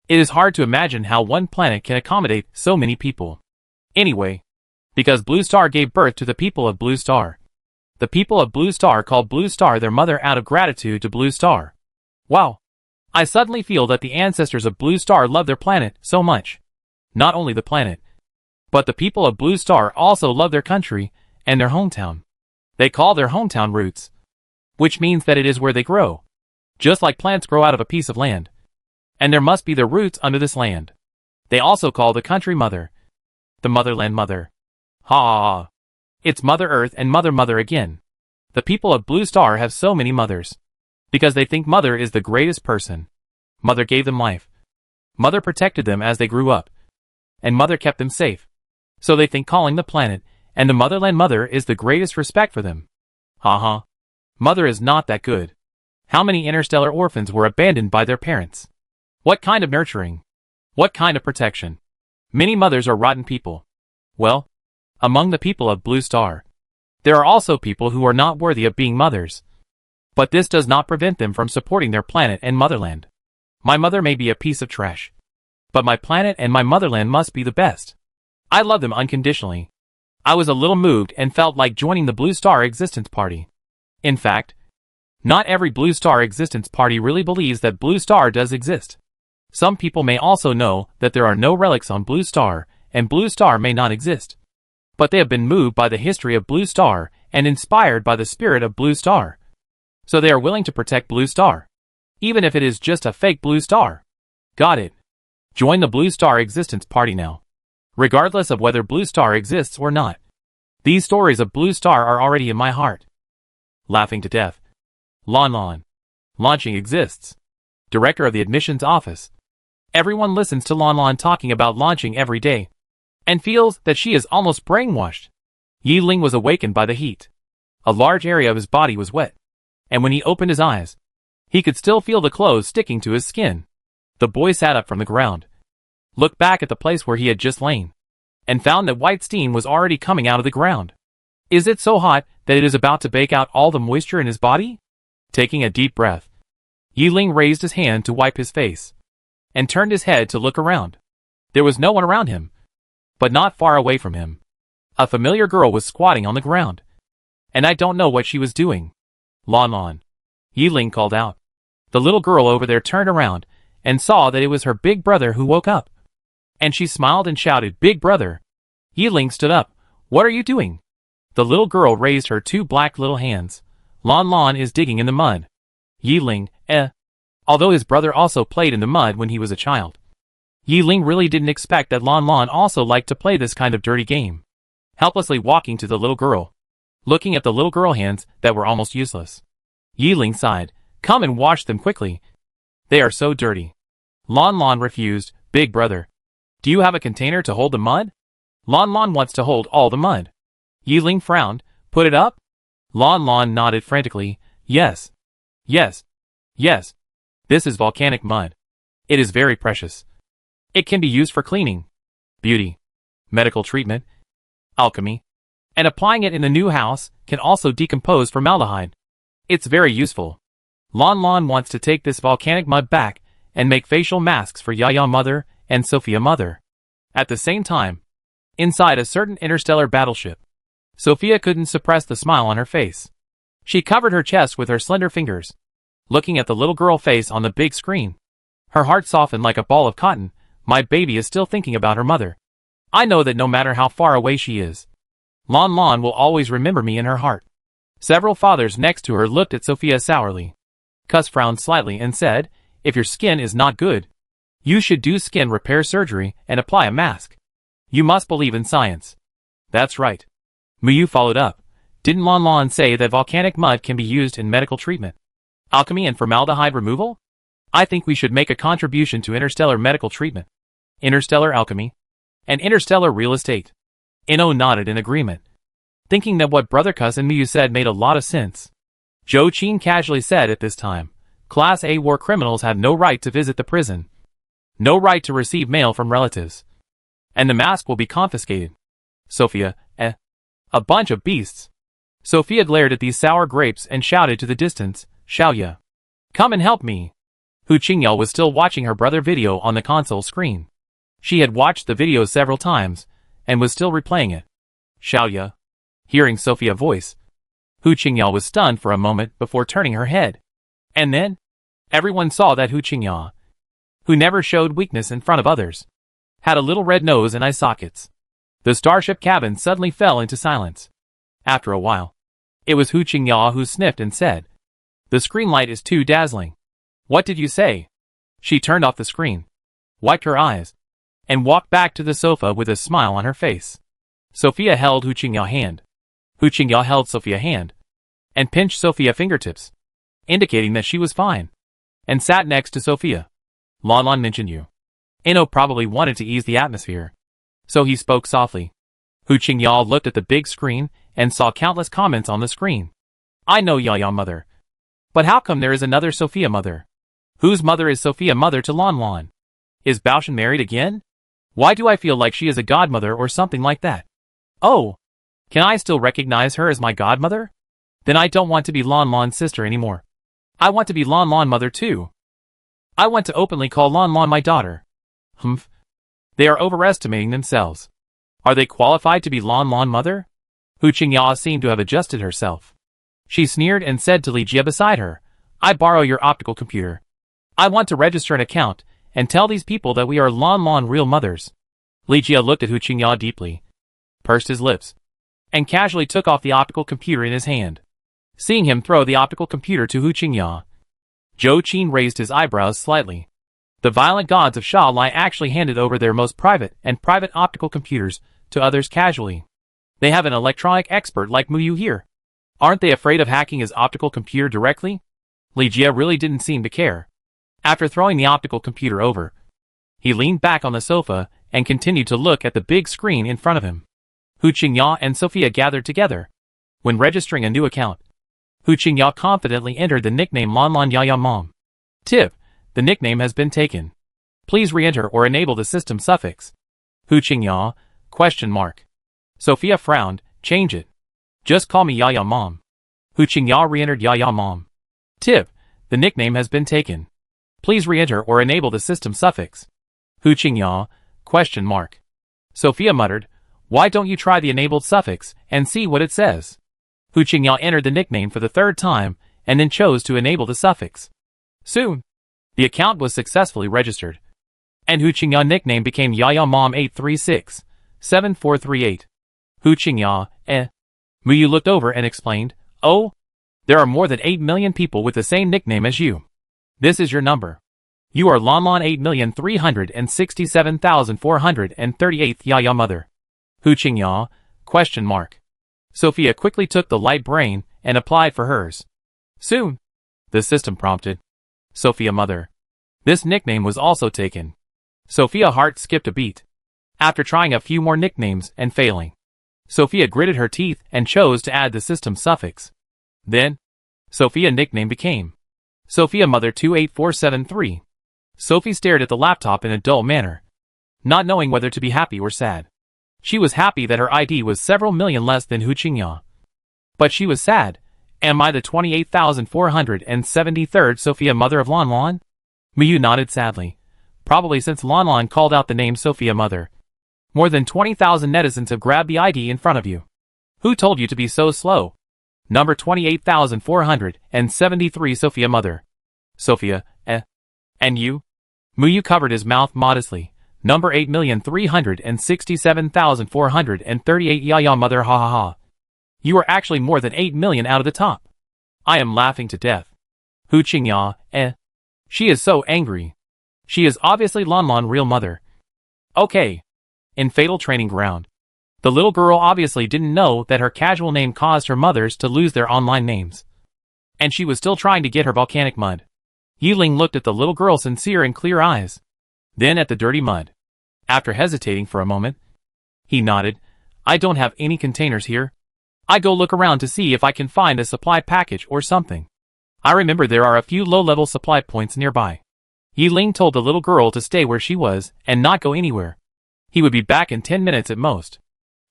Speaker 1: It is hard to imagine how one planet can accommodate so many people. Anyway, because Blue Star gave birth to the people of Blue Star, the people of Blue Star called Blue Star their mother out of gratitude to Blue Star. Wow! I suddenly feel that the ancestors of Blue Star love their planet so much. Not only the planet, but the people of Blue Star also love their country and their hometown. They call their hometown roots, which means that it is where they grow, just like plants grow out of a piece of land, and there must be their roots under this land. They also call the country mother, the motherland mother. Ha ha ha. It's Mother Earth and Mother Mother again. The people of Blue Star have so many mothers, because they think Mother is the greatest person. Mother gave them life. Mother protected them as they grew up, and Mother kept them safe. So they think calling the planet and the motherland mother is the greatest respect for them. Ha ha. Mother is not that good. How many interstellar orphans were abandoned by their parents? What kind of nurturing? What kind of protection? Many mothers are rotten people. Well, among the people of Blue Star, there are also people who are not worthy of being mothers. But this does not prevent them from supporting their planet and motherland. My mother may be a piece of trash, but my planet and my motherland must be the best. I love them unconditionally. I was a little moved and felt like joining the Blue Star Existence Party. In fact, not every Blue Star Existence Party really believes that Blue Star does exist. Some people may also know that there are no relics on Blue Star, and Blue Star may not exist. But they have been moved by the history of Blue Star and inspired by the spirit of Blue Star. So they are willing to protect Blue Star, even if it is just a fake Blue Star. Got it. Join the Blue Star Existence Party now, regardless of whether Blue Star exists or not. These stories of Blue Star are already in my heart. Laughing to death. Lanlan. Launching exists. Director of the admissions office. Everyone listens to Lanlan talking about launching every day, and feels that she is almost brainwashed. Yiling was awakened by the heat. A large area of his body was wet, and when he opened his eyes, he could still feel the clothes sticking to his skin. The boy sat up from the ground, looked back at the place where he had just lain, and found that white steam was already coming out of the ground. Is it so hot that it is about to bake out all the moisture in his body? Taking a deep breath, Yiling raised his hand to wipe his face, and turned his head to look around. There was no one around him, but not far away from him, a familiar girl was squatting on the ground, and I don't know what she was doing. Lanlan. Yiling called out. The little girl over there turned around, and saw that it was her big brother who woke up. And she smiled and shouted, "Big brother!" Yiling stood up. "What are you doing?" The little girl raised her two black little hands. Lanlan is digging in the mud. Yiling, Although his brother also played in the mud when he was a child, Yiling really didn't expect that Lanlan also liked to play this kind of dirty game. Helplessly walking to the little girl, looking at the little girl hands that were almost useless, Yiling sighed, "Come and wash them quickly. They are so dirty." Lanlan refused. "Big brother, do you have a container to hold the mud?" Lanlan wants to hold all the mud. Yiling frowned. "Put it up?" Lanlan nodded frantically. Yes. Yes. Yes. This is volcanic mud. It is very precious. It can be used for cleaning, beauty, medical treatment, alchemy, and applying it in the new house can also decompose formaldehyde. It's very useful. Lanlan wants to take this volcanic mud back and make facial masks for Yaya Mother and Sophia Mother. At the same time, inside a certain interstellar battleship, Sophia couldn't suppress the smile on her face. She covered her chest with her slender fingers, looking at the little girl face on the big screen. Her heart softened like a ball of cotton. My baby is still thinking about her mother. I know that no matter how far away she is, Lanlan will always remember me in her heart. Several fathers next to her looked at Sophia sourly. Cus frowned slightly and said, if your skin is not good, you should do skin repair surgery and apply a mask. You must believe in science. That's right. Muyu followed up. Didn't Lanlan say that volcanic mud can be used in medical treatment, alchemy and formaldehyde removal? I think we should make a contribution to interstellar medical treatment, interstellar alchemy, and interstellar real estate. Ino nodded in agreement, thinking that what Brother Cus and Muyu said made a lot of sense. Zhou Qin casually said at this time, Class A war criminals have no right to visit the prison, no right to receive mail from relatives, and the mask will be confiscated. Sophia, a bunch of beasts. Sophia glared at these sour grapes and shouted to the distance, Xiaoya, come and help me. Hu Qingyao was still watching her brother video on the console screen. She had watched the video several times, and was still replaying it. Xiaoya. Hearing Sophia's voice, Hu Qingyao was stunned for a moment before turning her head. And then, everyone saw that Hu Qingyao, who never showed weakness in front of others, had a little red nose and eye sockets. The starship cabin suddenly fell into silence. After a while, it was Hu Qingyao who sniffed and said, the screen light is too dazzling. What did you say? She turned off the screen, wiped her eyes, and walked back to the sofa with a smile on her face. Sophia held Hu Qingyao's hand. Hu Qingyao held Sophia's hand, and pinched Sophia's fingertips, indicating that she was fine, and sat next to Sophia. Lanlan mentioned you. Ino probably wanted to ease the atmosphere, so he spoke softly. Hu Qingyao looked at the big screen and saw countless comments on the screen. I know Yaya Mother. But how come there is another Sophia Mother? Whose mother is Sophia Mother to Lanlan? Is Baoshan married again? Why do I feel like she is a godmother or something like that? Oh, can I still recognize her as my godmother? Then I don't want to be Lanlan's sister anymore. I want to be Lanlan Mother too. I want to openly call Lanlan my daughter. Humph. They are overestimating themselves. Are they qualified to be Lanlan Mother? Hu Qingyao seemed to have adjusted herself. She sneered and said to Li Jia beside her, I borrow your optical computer. I want to register an account and tell these people that we are Lanlan real mothers. Li Jia looked at Hu Qingyao deeply, pursed his lips, and casually took off the optical computer in his hand. Seeing him throw the optical computer to Hu Qingyao, Zhou Qin raised his eyebrows slightly. The violent gods of Sha Lai actually handed over their most private optical computers to others casually. They have an electronic expert like Muyu here. Aren't they afraid of hacking his optical computer directly? Li Jia really didn't seem to care. After throwing the optical computer over, he leaned back on the sofa and continued to look at the big screen in front of him. Hu Qingyao and Sophia gathered together. When registering a new account, Hu Qingyao confidently entered the nickname Lanlan Yaya Mom. Tip: the nickname has been taken. Please re-enter or enable the system suffix. Hu Qingyao? ? Sophia frowned. Change it. Just call me Yaya Mom. Hu Qingyao re-entered Yaya Mom. Tip: the nickname has been taken. Please re-enter or enable the system suffix. Hu Qingyao? ? Sophia muttered, why don't you try the enabled suffix and see what it says? Hu Qingyao entered the nickname for the third time and then chose to enable the suffix. Soon, the account was successfully registered, and Hu Qingyao's nickname became Yaya Mom 836-7438. Hu Qingyao, Muyu looked over and explained, oh, there are more than 8 million people with the same nickname as you. This is your number. You are Lanlan 8,367,438th Yaya Mother. Hu Qingyao? ? Sophia quickly took the light brain and applied for hers. Soon, the system prompted. Sophia Mother. This nickname was also taken. Sophia's heart skipped a beat. After trying a few more nicknames and failing, Sophia gritted her teeth and chose to add the system suffix. Then, Sophia nickname became Sophia Mother 28473. Sophie stared at the laptop in a dull manner, not knowing whether to be happy or sad. She was happy that her ID was several million less than Hu Qingya. But she was sad. Am I the 28,473rd Sophia Mother of Lanlan? Miyu nodded sadly. Probably since Lanlan called out the name Sophia Mother. More than 20,000 netizens have grabbed the ID in front of you. Who told you to be so slow? Number 28,473 Sophia Mother. Sophia, And you? Miyu covered his mouth modestly. Number 8,367,438 Yaya Mother ha ha ha. You are actually more than 8 million out of the top. I am laughing to death. Hu Qingya, She is so angry. She is obviously Lanlan real mother. Okay. In Fatal Training Ground. The little girl obviously didn't know that her casual name caused her mothers to lose their online names. And she was still trying to get her volcanic mud. Yiling looked at the little girl's sincere and clear eyes. Then at the dirty mud. After hesitating for a moment, he nodded. I don't have any containers here. I go look around to see if I can find a supply package or something. I remember there are a few low-level supply points nearby. Yiling told the little girl to stay where she was and not go anywhere. He would be back in 10 minutes at most.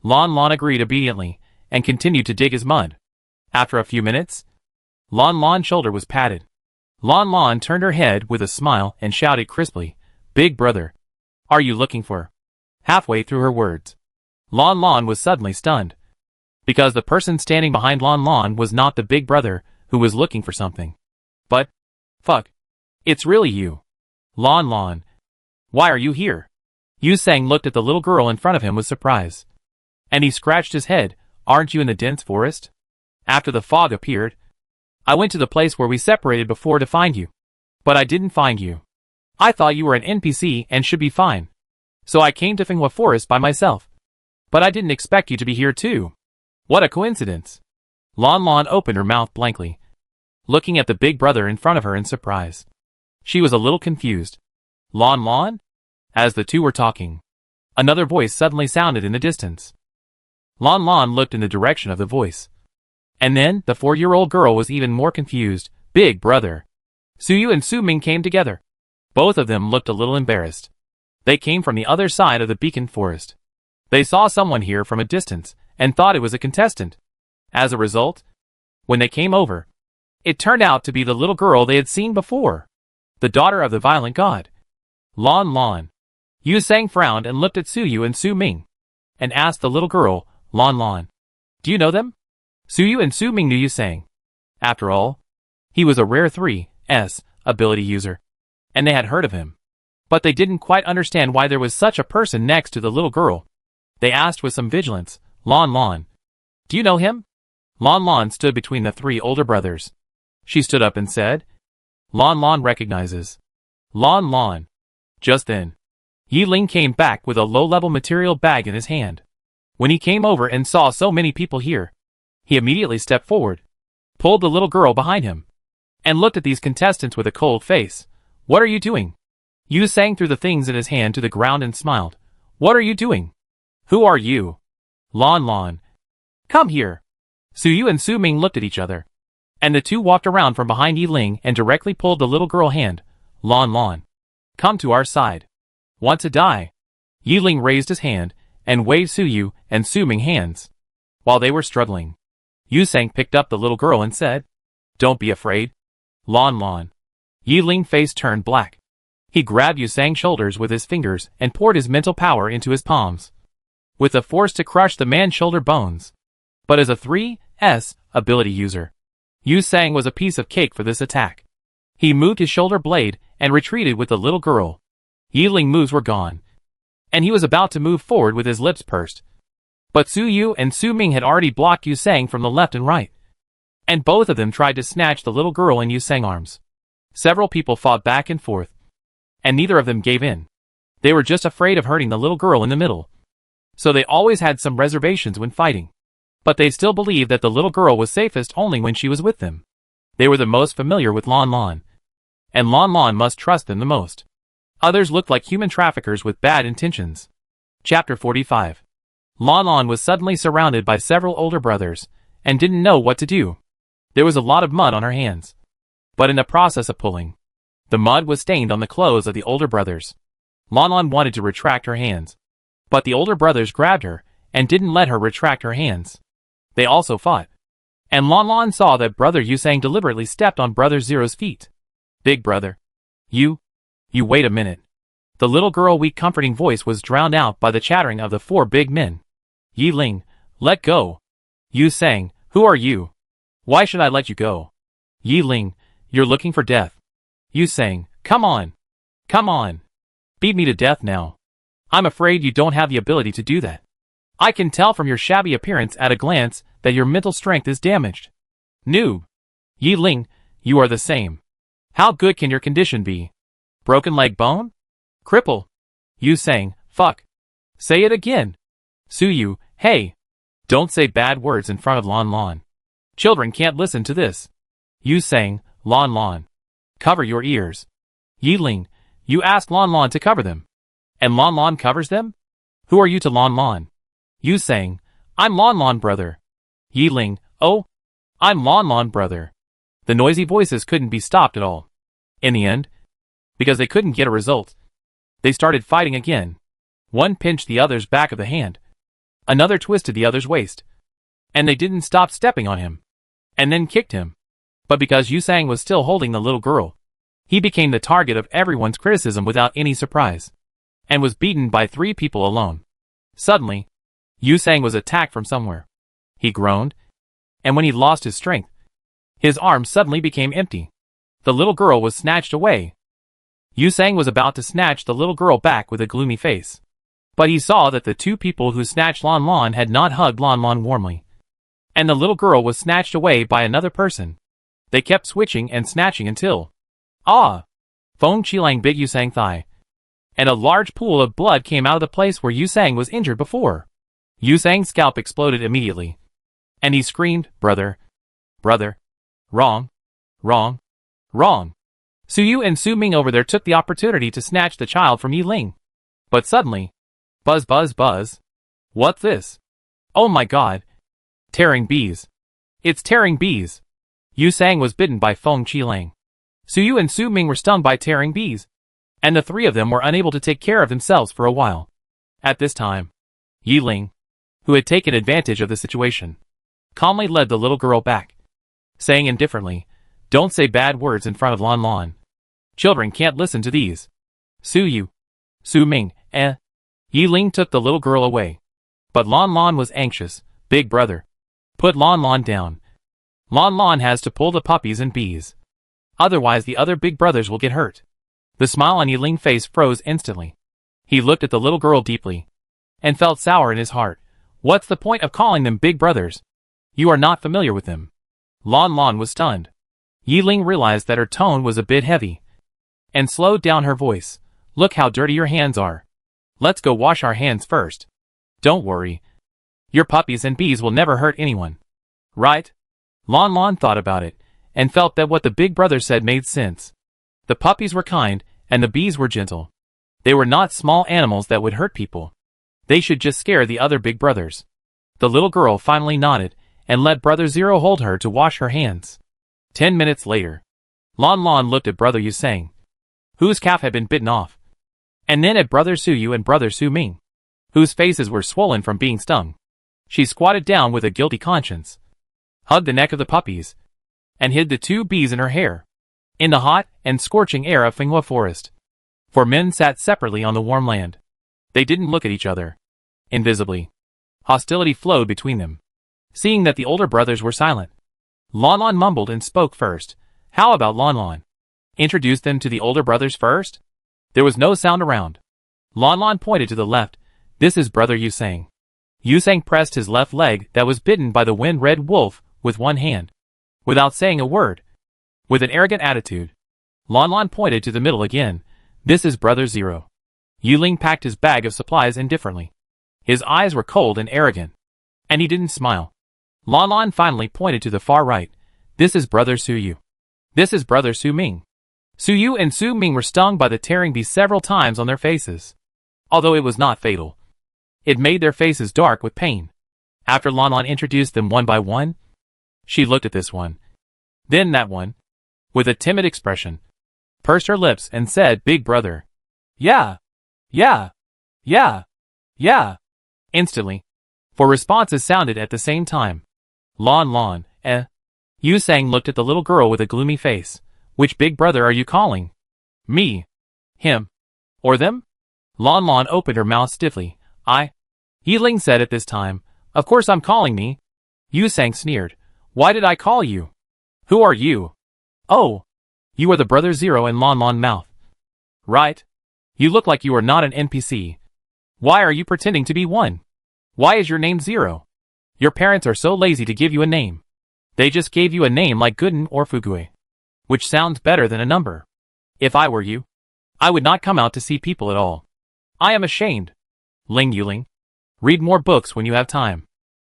Speaker 1: Lanlan agreed obediently and continued to dig his mud. After a few minutes, Lanlan's shoulder was patted. Lanlan turned her head with a smile and shouted crisply, Big brother. Are you looking for? Halfway through her words, Lanlan was suddenly stunned. Because the person standing behind Lanlan was not the big brother who was looking for something. But, fuck. It's really you. Lanlan. Why are you here? Yu Sang looked at the little girl in front of him with surprise. And he scratched his head. Aren't you in the dense forest? After the fog appeared, I went to the place where we separated before to find you. But I didn't find you. I thought you were an NPC and should be fine. So I came to Finghua Forest by myself. But I didn't expect you to be here too. What a coincidence. Lanlan opened her mouth blankly, looking at the big brother in front of her in surprise. She was a little confused. Lanlan? As the two were talking, another voice suddenly sounded in the distance. Lanlan looked in the direction of the voice. And then, the 4-year-old girl was even more confused. Big brother. Suyu and Su-Ming came together. Both of them looked a little embarrassed. They came from the other side of the beacon forest. They saw someone here from a distance, and thought it was a contestant. As a result, when they came over, it turned out to be the little girl they had seen before. The daughter of the violent god. Lanlan. Yu Sang frowned and looked at Suyu and Su-Ming, and asked the little girl, Lanlan, do you know them? Suyu and Su-Ming knew Yu Sang. After all, he was a rare 3S ability user, and they had heard of him. But they didn't quite understand why there was such a person next to the little girl. They asked with some vigilance, Lanlan, do you know him? Lanlan stood between the 3 older brothers. She stood up and said, Lanlan recognizes. Lanlan. Just then, Yiling came back with a low-level material bag in his hand. When he came over and saw so many people here, he immediately stepped forward, pulled the little girl behind him, and looked at these contestants with a cold face. What are you doing? Yu Sang threw the things in his hand to the ground and smiled. What are you doing? Who are you? Lanlan. Come here. Suyu and Su-Ming looked at each other, and the two walked around from behind Yiling and directly pulled the little girl hand. Lanlan. Come to our side. Want to die? Yiling raised his hand and waved Suyu and Su-Ming hands. While they were struggling, Yu Sang picked up the little girl and said, Don't be afraid. Lanlan. Yiling's face turned black. He grabbed Yu Sang's shoulders with his fingers and poured his mental power into his palms, with the force to crush the man's shoulder bones. But as a 3S ability user, Yu Sang was a piece of cake for this attack. He moved his shoulder blade and retreated with the little girl. Yiling's moves were gone, and he was about to move forward with his lips pursed. But Suyu and Su-Ming had already blocked Yu Sang from the left and right, and both of them tried to snatch the little girl in Yu Sang's arms. Several people fought back and forth, and neither of them gave in. They were just afraid of hurting the little girl in the middle, so they always had some reservations when fighting. But they still believed that the little girl was safest only when she was with them. They were the most familiar with Lanlan, and Lanlan must trust them the most. Others looked like human traffickers with bad intentions. Chapter 45. Lanlan was suddenly surrounded by several older brothers, and didn't know what to do. There was a lot of mud on her hands. But in the process of pulling, the mud was stained on the clothes of the older brothers. Lanlan wanted to retract her hands, but the older brothers grabbed her and didn't let her retract her hands. They also fought. And Lanlan saw that Brother Yusang deliberately stepped on Brother Zero's feet. Big brother. You wait a minute. The little girl's weak comforting voice was drowned out by the chattering of the four big men. Yi Ling, let go. Yusang, who are you? Why should I let you go? Yi Ling, you're looking for death. Yusang, come on. Come on. Beat me to death now. I'm afraid you don't have the ability to do that. I can tell from your shabby appearance at a glance that your mental strength is damaged. Noob. Yi Ling, you are the same. How good can your condition be? Broken leg bone? Cripple. Yusang, fuck. Say it again. Suyu, hey. Don't say bad words in front of Lanlan. Children can't listen to this. Yusang, Lanlan. Cover your ears. Yi Ling, you asked Lanlan to cover them. And Lanlan covers them? Who are you to Lanlan? Yusang, I'm Lanlan brother. Yi Ling, oh, I'm Lanlan brother. The noisy voices couldn't be stopped at all. In the end, because they couldn't get a result, they started fighting again. One pinched the other's back of the hand. Another twisted the other's waist. And they didn't stop stepping on him. And then kicked him. But because Yusang was still holding the little girl, he became the target of everyone's criticism without any surprise. And was beaten by 3 people alone. Suddenly, Yusang was attacked from somewhere. He groaned. And when he lost his strength, his arms suddenly became empty. The little girl was snatched away. Yusang was about to snatch the little girl back with a gloomy face. But he saw that the 2 people who snatched Lanlan had not hugged Lanlan warmly. And the little girl was snatched away by another person. They kept switching and snatching until... Ah! Feng Qilang bit Yusang's thigh. And a large pool of blood came out of the place where Yusang was injured before. Yusang's scalp exploded immediately. And he screamed, brother. Brother. Wrong. Wrong. Wrong. Suyu and Su Ming over there took the opportunity to snatch the child from Yi Ling. But suddenly... Buzz buzz buzz. What's this? Oh my god. Tearing bees. It's tearing bees. Yusang was bitten by Feng Qilang. Suyu and Su Ming were stung by tearing bees. And the 3 of them were unable to take care of themselves for a while. At this time, Yi Ling, who had taken advantage of the situation, calmly led the little girl back, saying indifferently, don't say bad words in front of Lanlan. Children can't listen to these. Suyu. Su Ming, Yi Ling took the little girl away. But Lanlan was anxious. Big brother. Put Lanlan down. Lanlan has to pull the puppies and bees. Otherwise the other big brothers will get hurt. The smile on Yi Ling's face froze instantly. He looked at the little girl deeply. And felt sour in his heart. What's the point of calling them big brothers? You are not familiar with them. Lanlan was stunned. Yi Ling realized that her tone was a bit heavy. And slowed down her voice. Look how dirty your hands are. Let's go wash our hands first. Don't worry. Your puppies and bees will never hurt anyone. Right? Lanlan thought about it, and felt that what the big brother said made sense. The puppies were kind, and the bees were gentle. They were not small animals that would hurt people. They should just scare the other big brothers. The little girl finally nodded, and let Brother Zero hold her to wash her hands. 10 minutes later, Lanlan looked at Brother Yusang, whose calf had been bitten off. And then at Brother Suyu and Brother Su Ming, whose faces were swollen from being stung. She squatted down with a guilty conscience, hugged the neck of the puppies, and hid the 2 bees in her hair, in the hot and scorching air of Fenghua Forest. 4 men sat separately on the warm land. They didn't look at each other. Invisibly, hostility flowed between them. Seeing that the older brothers were silent, Lanlan mumbled and spoke first. How about Lanlan? Introduce them to the older brothers first? There was no sound around. Lanlan pointed to the left. This is Brother Yusang. Yusang pressed his left leg that was bitten by the wind-red wolf with one hand. Without saying a word, with an arrogant attitude, Lanlan pointed to the middle again. This is Brother Zero. Yi Ling packed his bag of supplies indifferently. His eyes were cold and arrogant, and he didn't smile. Lanlan finally pointed to the far right. This is Brother Suyu. This is Brother Su Ming. Suyu and Su Ming were stung by the tearing bee several times on their faces. Although it was not fatal, it made their faces dark with pain. After Lanlan introduced them one by one, she looked at this one. Then that one, with a timid expression, pursed her lips and said, "Big brother." "Yeah, yeah, yeah, yeah," instantly, for responses sounded at the same time. Lanlan, eh? Yusang looked at the little girl with a gloomy face. "Which big brother are you calling? Me? Him? Or them?" Lanlan opened her mouth stiffly. Yiling said at this time. "Of course I'm calling me." Yusang sneered. "Why did I call you? Who are you?" "Oh, you are the brother Zero in Lanlan mouth. Right? You look like you are not an NPC. Why are you pretending to be one? Why is your name Zero? Your parents are so lazy to give you a name. They just gave you a name like Gooden or Fugui, which sounds better than a number. If I were you, I would not come out to see people at all. I am ashamed. Ling Yuling, read more books when you have time."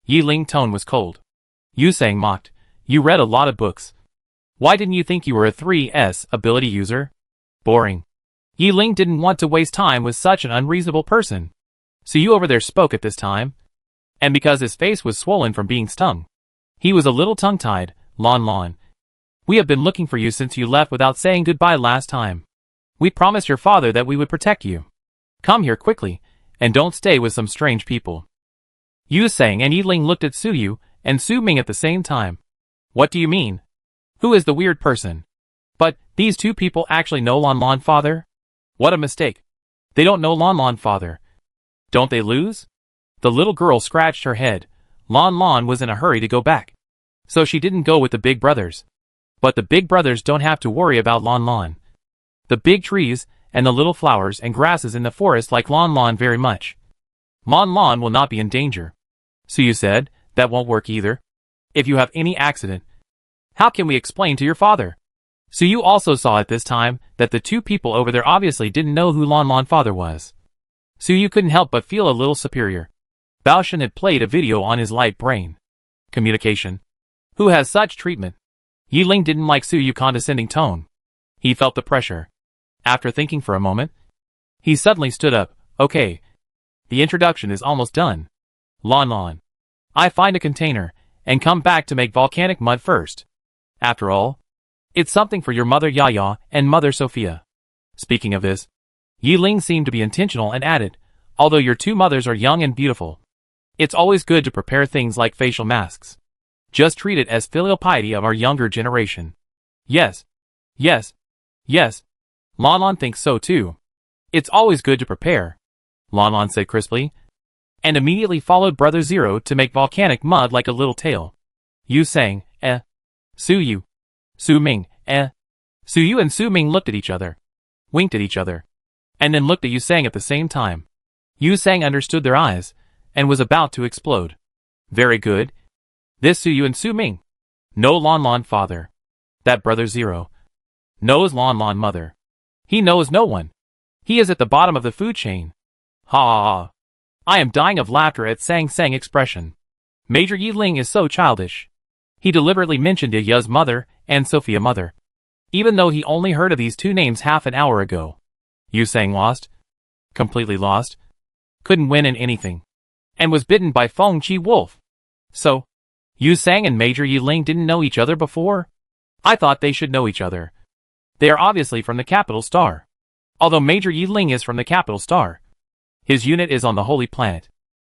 Speaker 1: Yiling's tone was cold. Yusang mocked. "You read a lot of books. Why didn't you think you were a 3S ability user? Boring." Yiling didn't want to waste time with such an unreasonable person. "So you over there spoke at this time?" And because his face was swollen from being stung, he was a little tongue-tied. "Lanlan, we have been looking for you since you left without saying goodbye last time. We promised your father that we would protect you. Come here quickly, and don't stay with some strange people." Yusang and Yiling looked at Suyu and Su Ming at the same time. "What do you mean? Who is the weird person? But these two people actually know Lanlan father? What a mistake. They don't know Lanlan father. Don't they lose?" The little girl scratched her head. Lanlan was in a hurry to go back, so she didn't go with the big brothers. But the big brothers don't have to worry about Lanlan. The big trees and the little flowers and grasses in the forest like Lanlan very much. Lanlan will not be in danger. So you said, that won't work either. If you have any accident, how can we explain to your father? So you also saw at this time that the two people over there obviously didn't know who Lanlan father was. So you couldn't help but feel a little superior. Baoshan had played a video on his light brain communication. Who has such treatment? Yiling didn't like Suyu's condescending tone. He felt the pressure. After thinking for a moment, he suddenly stood up. "Okay. The introduction is almost done. Lanlan, I find a container, and come back to make volcanic mud first. After all, it's something for your mother Yaya and mother Sophia." Speaking of this, Yiling seemed to be intentional and added, "Although your two mothers are young and beautiful, it's always good to prepare things like facial masks. Just treat it as filial piety of our younger generation." Yes. Yes. Yes. Lanlan thinks so too. "It's always good to prepare," Lanlan said crisply, and immediately followed Brother Zero to make volcanic mud like a little tail. Yusang, eh? Suyu. Su Ming, eh? Suyu and Su Ming looked at each other, winked at each other, and then looked at Yusang at the same time. Yusang understood their eyes, and was about to explode. Very good. This Suyu and Su Ming. No Lanlan father. That Brother Zero knows Lanlan mother. He knows no one. He is at the bottom of the food chain. Ha ha ha. I am dying of laughter at Sang Sang expression. Major Yiling is so childish. He deliberately mentioned Yaya's mother and Sophia mother, even though he only heard of these two names half an hour ago. Yusang lost. Completely lost. Couldn't win in anything. And was bitten by Feng Chi Wolf. So, Yusang and Major Yiling didn't know each other before? I thought they should know each other. They are obviously from the capital star. Although Major Yiling is from the capital star, his unit is on the Holy Planet.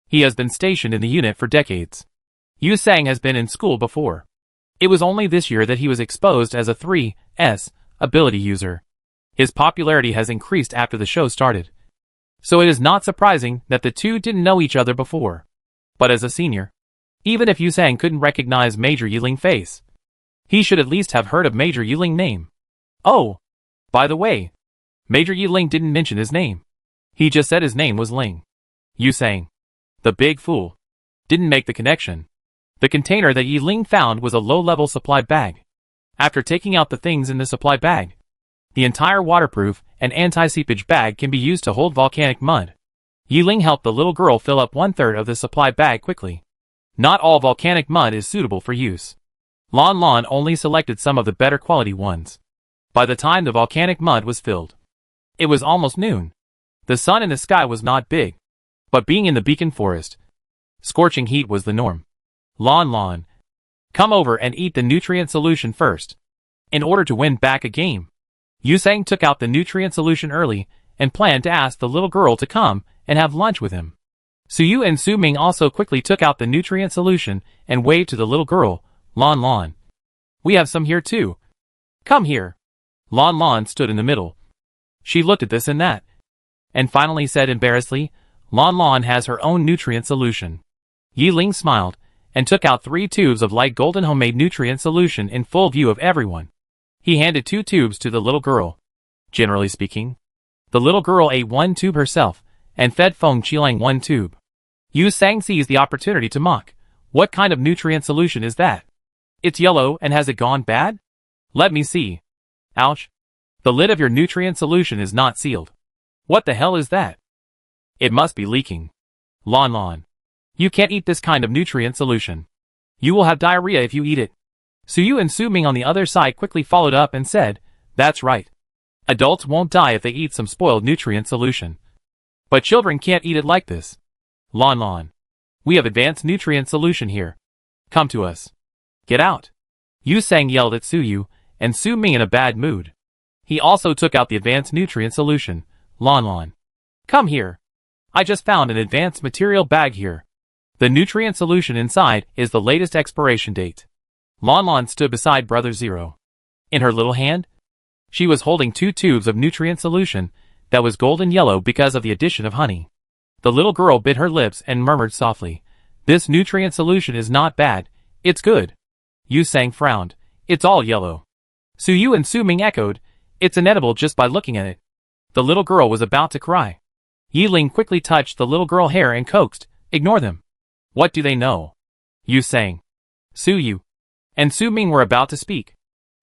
Speaker 1: He has been stationed in the unit for decades. Yusang has been in school before. It was only this year that he was exposed as a 3S ability user. His popularity has increased after the show started. So it is not surprising that the two didn't know each other before. But as a senior, even if Yusang couldn't recognize Major Yiling's face, he should at least have heard of Major Yiling's name. Oh, by the way, Major Yiling didn't mention his name. He just said his name was Ling. Yusang, the big fool, didn't make the connection. The container that Yiling found was a low-level supply bag. After taking out the things in the supply bag, the entire waterproof and anti-seepage bag can be used to hold volcanic mud. Yiling helped the little girl fill up 1/3 of the supply bag quickly. Not all volcanic mud is suitable for use. Lanlan only selected some of the better quality ones. By the time the volcanic mud was filled, it was almost noon. The sun in the sky was not big, but being in the beacon forest, scorching heat was the norm. Lanlan, Come over and eat the nutrient solution first. In order to win back a game. Yusang took out the nutrient solution early and planned to ask the little girl to come and have lunch with him. Suyu and Su Ming also quickly took out the nutrient solution and waved to the little girl, Lanlan. We have some here too. Come here. Lanlan stood in the middle. She looked at this and that, and finally said embarrassedly, Lanlan has her own nutrient solution. Yiling smiled, and took out 3 tubes of light golden homemade nutrient solution in full view of everyone. He handed 2 tubes to the little girl. Generally speaking, the little girl ate 1 tube herself, and fed Feng Qilang 1 tube. Yu Sang seized the opportunity to mock. What kind of nutrient solution is that? It's yellow and has it gone bad? Let me see. Ouch. The lid of your nutrient solution is not sealed. What the hell is that? It must be leaking. Lanlan. You can't eat this kind of nutrient solution. You will have diarrhea if you eat it. Suyu and Su Ming on the other side quickly followed up and said, That's right. Adults won't die if they eat some spoiled nutrient solution. But children can't eat it like this. Lanlan. We have advanced nutrient solution here. Come to us. Get out. Yu Sang yelled at Suyu, and Su Ming in a bad mood. He also took out the advanced nutrient solution. Lanlan. Come here. I just found an advanced material bag here. The nutrient solution inside is the latest expiration date. Lanlan stood beside Brother Zero. In her little hand, she was holding 2 tubes of nutrient solution that was golden yellow because of the addition of honey. The little girl bit her lips and murmured softly, This nutrient solution is not bad, it's good. Yu Sang frowned, It's all yellow. Suyu and Su Ming echoed, It's inedible just by looking at it. The little girl was about to cry. Yiling quickly touched the little girl's hair and coaxed, Ignore them. What do they know? Yu Sang, Suyu, and Su Ming were about to speak.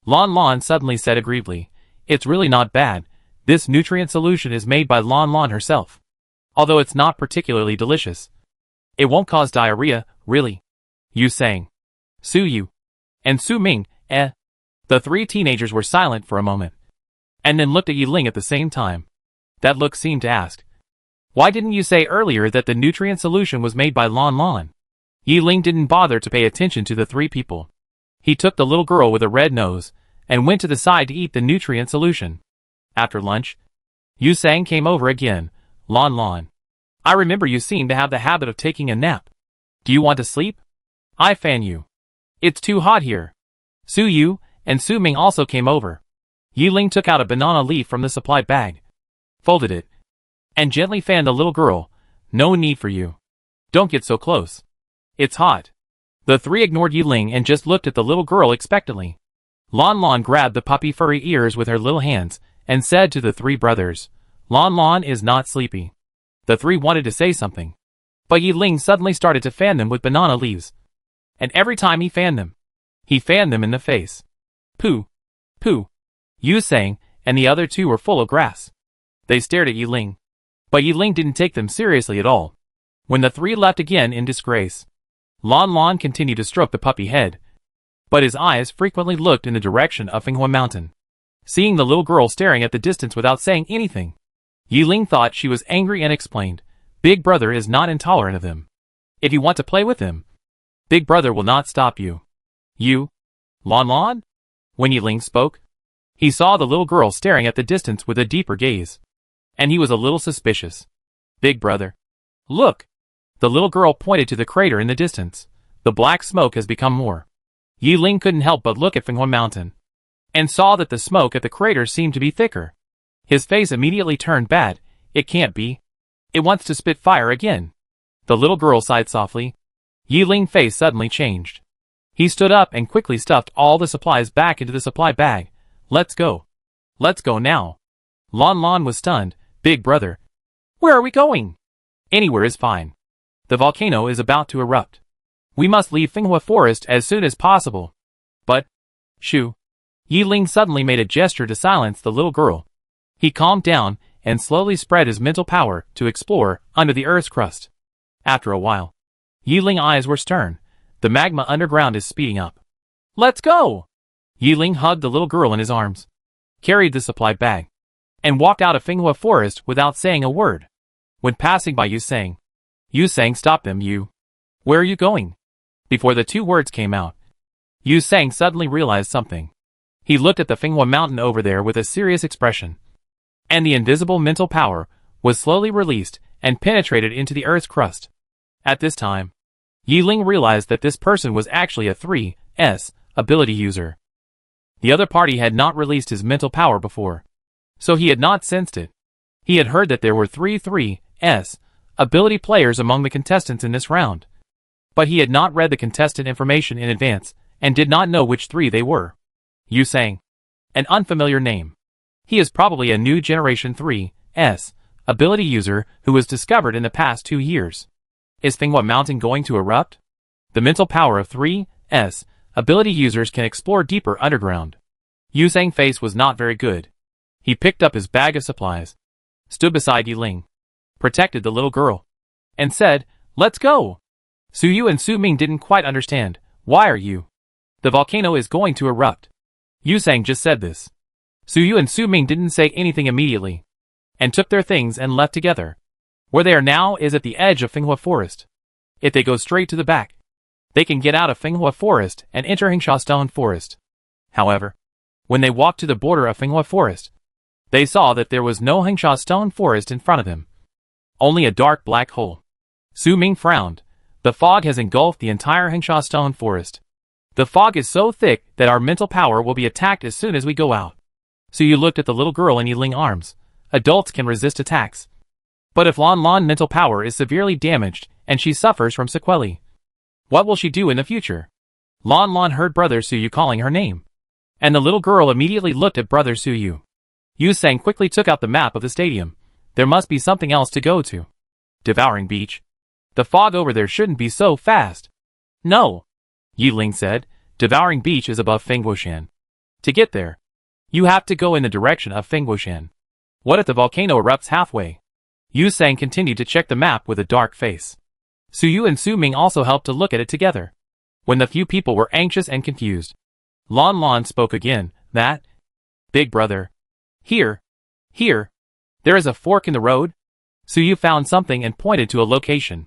Speaker 1: Lanlan suddenly said aggrievedly, It's really not bad. This nutrient solution is made by Lanlan herself. Although it's not particularly delicious. It won't cause diarrhea, really. Yu Sang, Suyu, and Su Ming, The 3 teenagers were silent for a moment, and then looked at Yiling at the same time. That look seemed to ask, Why didn't you say earlier that the nutrient solution was made by Lanlan? Yiling didn't bother to pay attention to the 3 people. He took the little girl with a red nose, and went to the side to eat the nutrient solution. After lunch, Yu Sang came over again. Lanlan. I remember you seem to have the habit of taking a nap. Do you want to sleep? I fan you. It's too hot here. Suyu and Su Ming also came over. Yiling took out a banana leaf from the supply bag, folded it, and gently fanned the little girl. No need for you. Don't get so close. It's hot. The 3 ignored Yiling and just looked at the little girl expectantly. Lanlan grabbed the puppy furry ears with her little hands and said to the 3 brothers, Lanlan is not sleepy. The 3 wanted to say something, but Yiling suddenly started to fan them with banana leaves. And every time he fanned them in the face. Pooh. Pooh. Yu Sang and the other 2 were full of grass. They stared at Yiling, but Yiling didn't take them seriously at all. When the 3 left again in disgrace, Lanlan continued to stroke the puppy head, but his eyes frequently looked in the direction of Finghua Mountain. Seeing the little girl staring at the distance without saying anything, Yiling thought she was angry and explained, Big brother is not intolerant of him. If you want to play with him, Big brother will not stop you. You? Lanlan? When Yiling spoke, he saw the little girl staring at the distance with a deeper gaze, and he was a little suspicious. Big brother. Look! The little girl pointed to the crater in the distance. The black smoke has become more. Yiling couldn't help but look at Finghua Mountain, and saw that the smoke at the crater seemed to be thicker. His face immediately turned bad. It can't be. It wants to spit fire again. The little girl sighed softly. Yiling's face suddenly changed. He stood up and quickly stuffed all the supplies back into the supply bag. Let's go. Let's go now. Lanlan was stunned. Big brother. Where are we going? Anywhere is fine. The volcano is about to erupt. We must leave Finghua Forest as soon as possible. But, shoo. Yiling suddenly made a gesture to silence the little girl. He calmed down and slowly spread his mental power to explore under the Earth's crust. After a while, Yiling's eyes were stern. The magma underground is speeding up. Let's go! Yiling hugged the little girl in his arms, carried the supply bag, and walked out of Finghua Forest without saying a word. When passing by Yu Sang stopped them. Where are you going? Before the 2 words came out, Yu Sang suddenly realized something. He looked at the Finghua mountain over there with a serious expression. And the invisible mental power was slowly released and penetrated into the earth's crust. At this time, Yi Ling realized that this person was actually a 3S ability user. The other party had not released his mental power before, so he had not sensed it. He had heard that there were 3S ability players among the contestants in this round, but he had not read the contestant information in advance and did not know which 3 they were. Yu Sang. An unfamiliar name. He is probably a new generation 3S ability user who was discovered in the past 2 years. Is Finghua Mountain going to erupt? The mental power of 3S ability users can explore deeper underground. Yu Sang's face was not very good. He picked up his bag of supplies, stood beside Yi Ling, protected the little girl, and said, "Let's go." Su Yu and Su Ming didn't quite understand. Why are you? The volcano is going to erupt. Yu Sang just said this. Su Yu and Su Ming didn't say anything immediately, and took their things and left together. Where they are now is at the edge of Finghua Forest. If they go straight to the back, they can get out of Finghua Forest and enter Hengsha Stone Forest. However, when they walked to the border of Finghua Forest, they saw that there was no Hengsha Stone Forest in front of them. Only a dark black hole. Su Ming frowned. The fog has engulfed the entire Hengsha Stone Forest. The fog is so thick that our mental power will be attacked as soon as we go out. Su Yu looked at the little girl in Yi Ling's arms. Adults can resist attacks. But if Lanlan's mental power is severely damaged and she suffers from sequelae, what will she do in the future? Lanlan heard Brother Su Yu calling her name, and the little girl immediately looked at Brother Su Yu. Yu Sang quickly took out the map of the stadium. There must be something else to go to. Devouring Beach. The fog over there shouldn't be so fast. No, Yi Ling said. Devouring Beach is above Fenghuoshan. To get there, you have to go in the direction of Fenghuoshan. What if the volcano erupts halfway? Yu Sang continued to check the map with a dark face. Su Yu and Su Ming also helped to look at it together. When the few people were anxious and confused, Lanlan spoke again. That? Big brother. Here. There is a fork in the road? Su Yu found something and pointed to a location.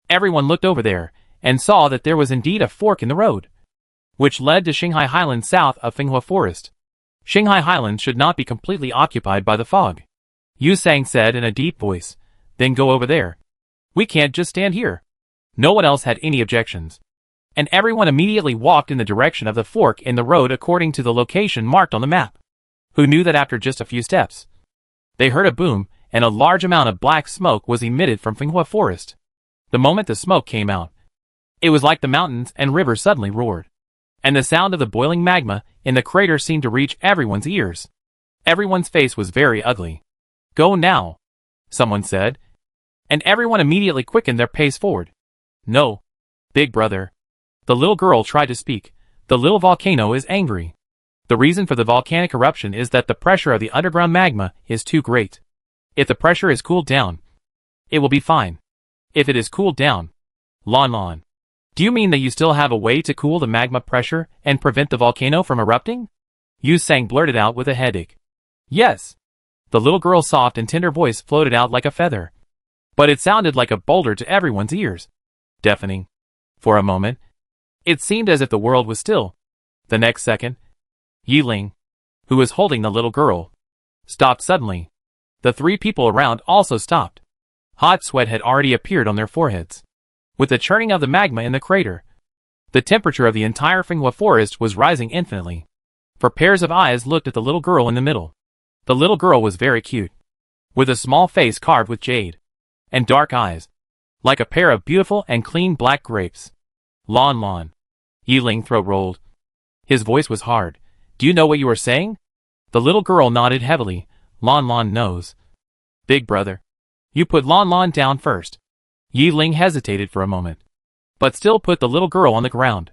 Speaker 1: Everyone looked over there, and saw that there was indeed a fork in the road, which led to Qinghai Highlands south of Finghua Forest. Qinghai Highlands should not be completely occupied by the fog. Yu Sang said in a deep voice. Then go over there. We can't just stand here. No one else had any objections, and everyone immediately walked in the direction of the fork in the road according to the location marked on the map. Who knew that after just a few steps, they heard a boom, and a large amount of black smoke was emitted from Finghua Forest. The moment the smoke came out, it was like the mountains and rivers suddenly roared, and the sound of the boiling magma in the crater seemed to reach everyone's ears. Everyone's face was very ugly. Go now, someone said, and everyone immediately quickened their pace forward. No, big brother. The little girl tried to speak. The little volcano is angry. The reason for the volcanic eruption is that the pressure of the underground magma is too great. If the pressure is cooled down, it will be fine. If it is cooled down, Lanlan, do you mean that you still have a way to cool the magma pressure and prevent the volcano from erupting? Yu Sang blurted out with a headache. Yes. The little girl's soft and tender voice floated out like a feather, but it sounded like a boulder to everyone's ears. Deafening. For a moment, it seemed as if the world was still. The next second, Yi Ling, who was holding the little girl, stopped suddenly. The 3 people around also stopped. Hot sweat had already appeared on their foreheads. With the churning of the magma in the crater, the temperature of the entire Finghua Forest was rising infinitely. For pairs of eyes looked at the little girl in the middle. The little girl was very cute, with a small face carved with jade, and dark eyes, like a pair of beautiful and clean black grapes. Lanlan. Yi Ling throat rolled. His voice was hard. Do you know what you are saying? The little girl nodded heavily. Lanlan knows. Big brother. You put Lanlan down first. Yi Ling hesitated for a moment, but still put the little girl on the ground.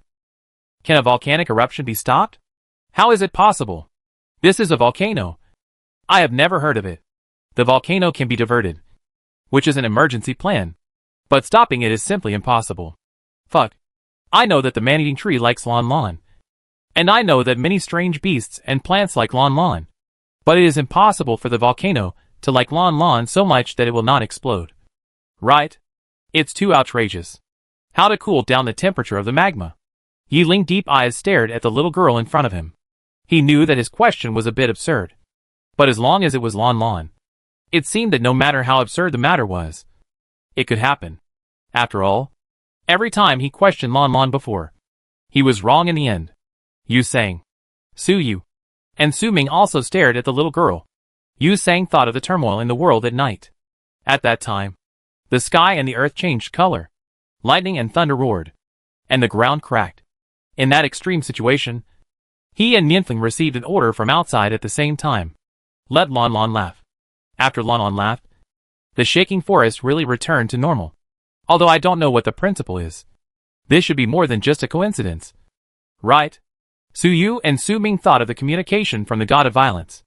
Speaker 1: Can a volcanic eruption be stopped? How is it possible? This is a volcano. I have never heard of it. The volcano can be diverted, which is an emergency plan, but stopping it is simply impossible. Fuck. I know that the man-eating tree likes Lanlan, and I know that many strange beasts and plants like Lanlan, but it is impossible for the volcano to like Lanlan so much that it will not explode. Right? It's too outrageous. How to cool down the temperature of the magma? Yiling's deep eyes stared at the little girl in front of him. He knew that his question was a bit absurd. But as long as it was Lanlan, it seemed that no matter how absurd the matter was, it could happen. After all, every time he questioned Lanlan before, he was wrong in the end. Yu sang. Su and Su Ming also stared at the little girl. Yu Sang thought of the turmoil in the world at night. At that time, the sky and the earth changed color. Lightning and thunder roared, and the ground cracked. In that extreme situation, he and Nianfeng received an order from outside at the same time. Let Lanlan laugh. After Lanlan laughed, the shaking forest really returned to normal. Although I don't know what the principle is. This should be more than just a coincidence. Right? Su Yu and Su Ming thought of the communication from the god of violence.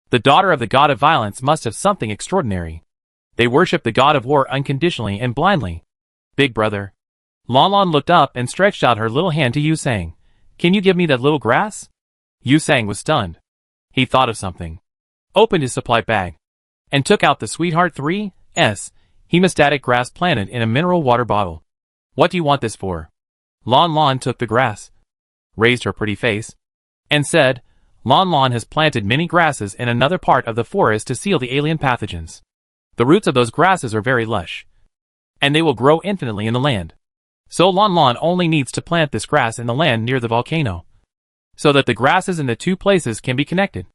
Speaker 1: The daughter of the god of violence must have something extraordinary. They worship the god of war unconditionally and blindly. Big brother. Lanlan looked up and stretched out her little hand to Yu Sang. Can you give me that little grass? Yu Sang was stunned. He thought of something, opened his supply bag, and took out the Sweetheart 3's hemostatic grass planted in a mineral water bottle. What do you want this for? Lanlan took the grass, raised her pretty face, and said, Lanlan has planted many grasses in another part of the forest to seal the alien pathogens. The roots of those grasses are very lush, and they will grow infinitely in the land. So Lanlan only needs to plant this grass in the land near the volcano, so that the grasses in the two places can be connected.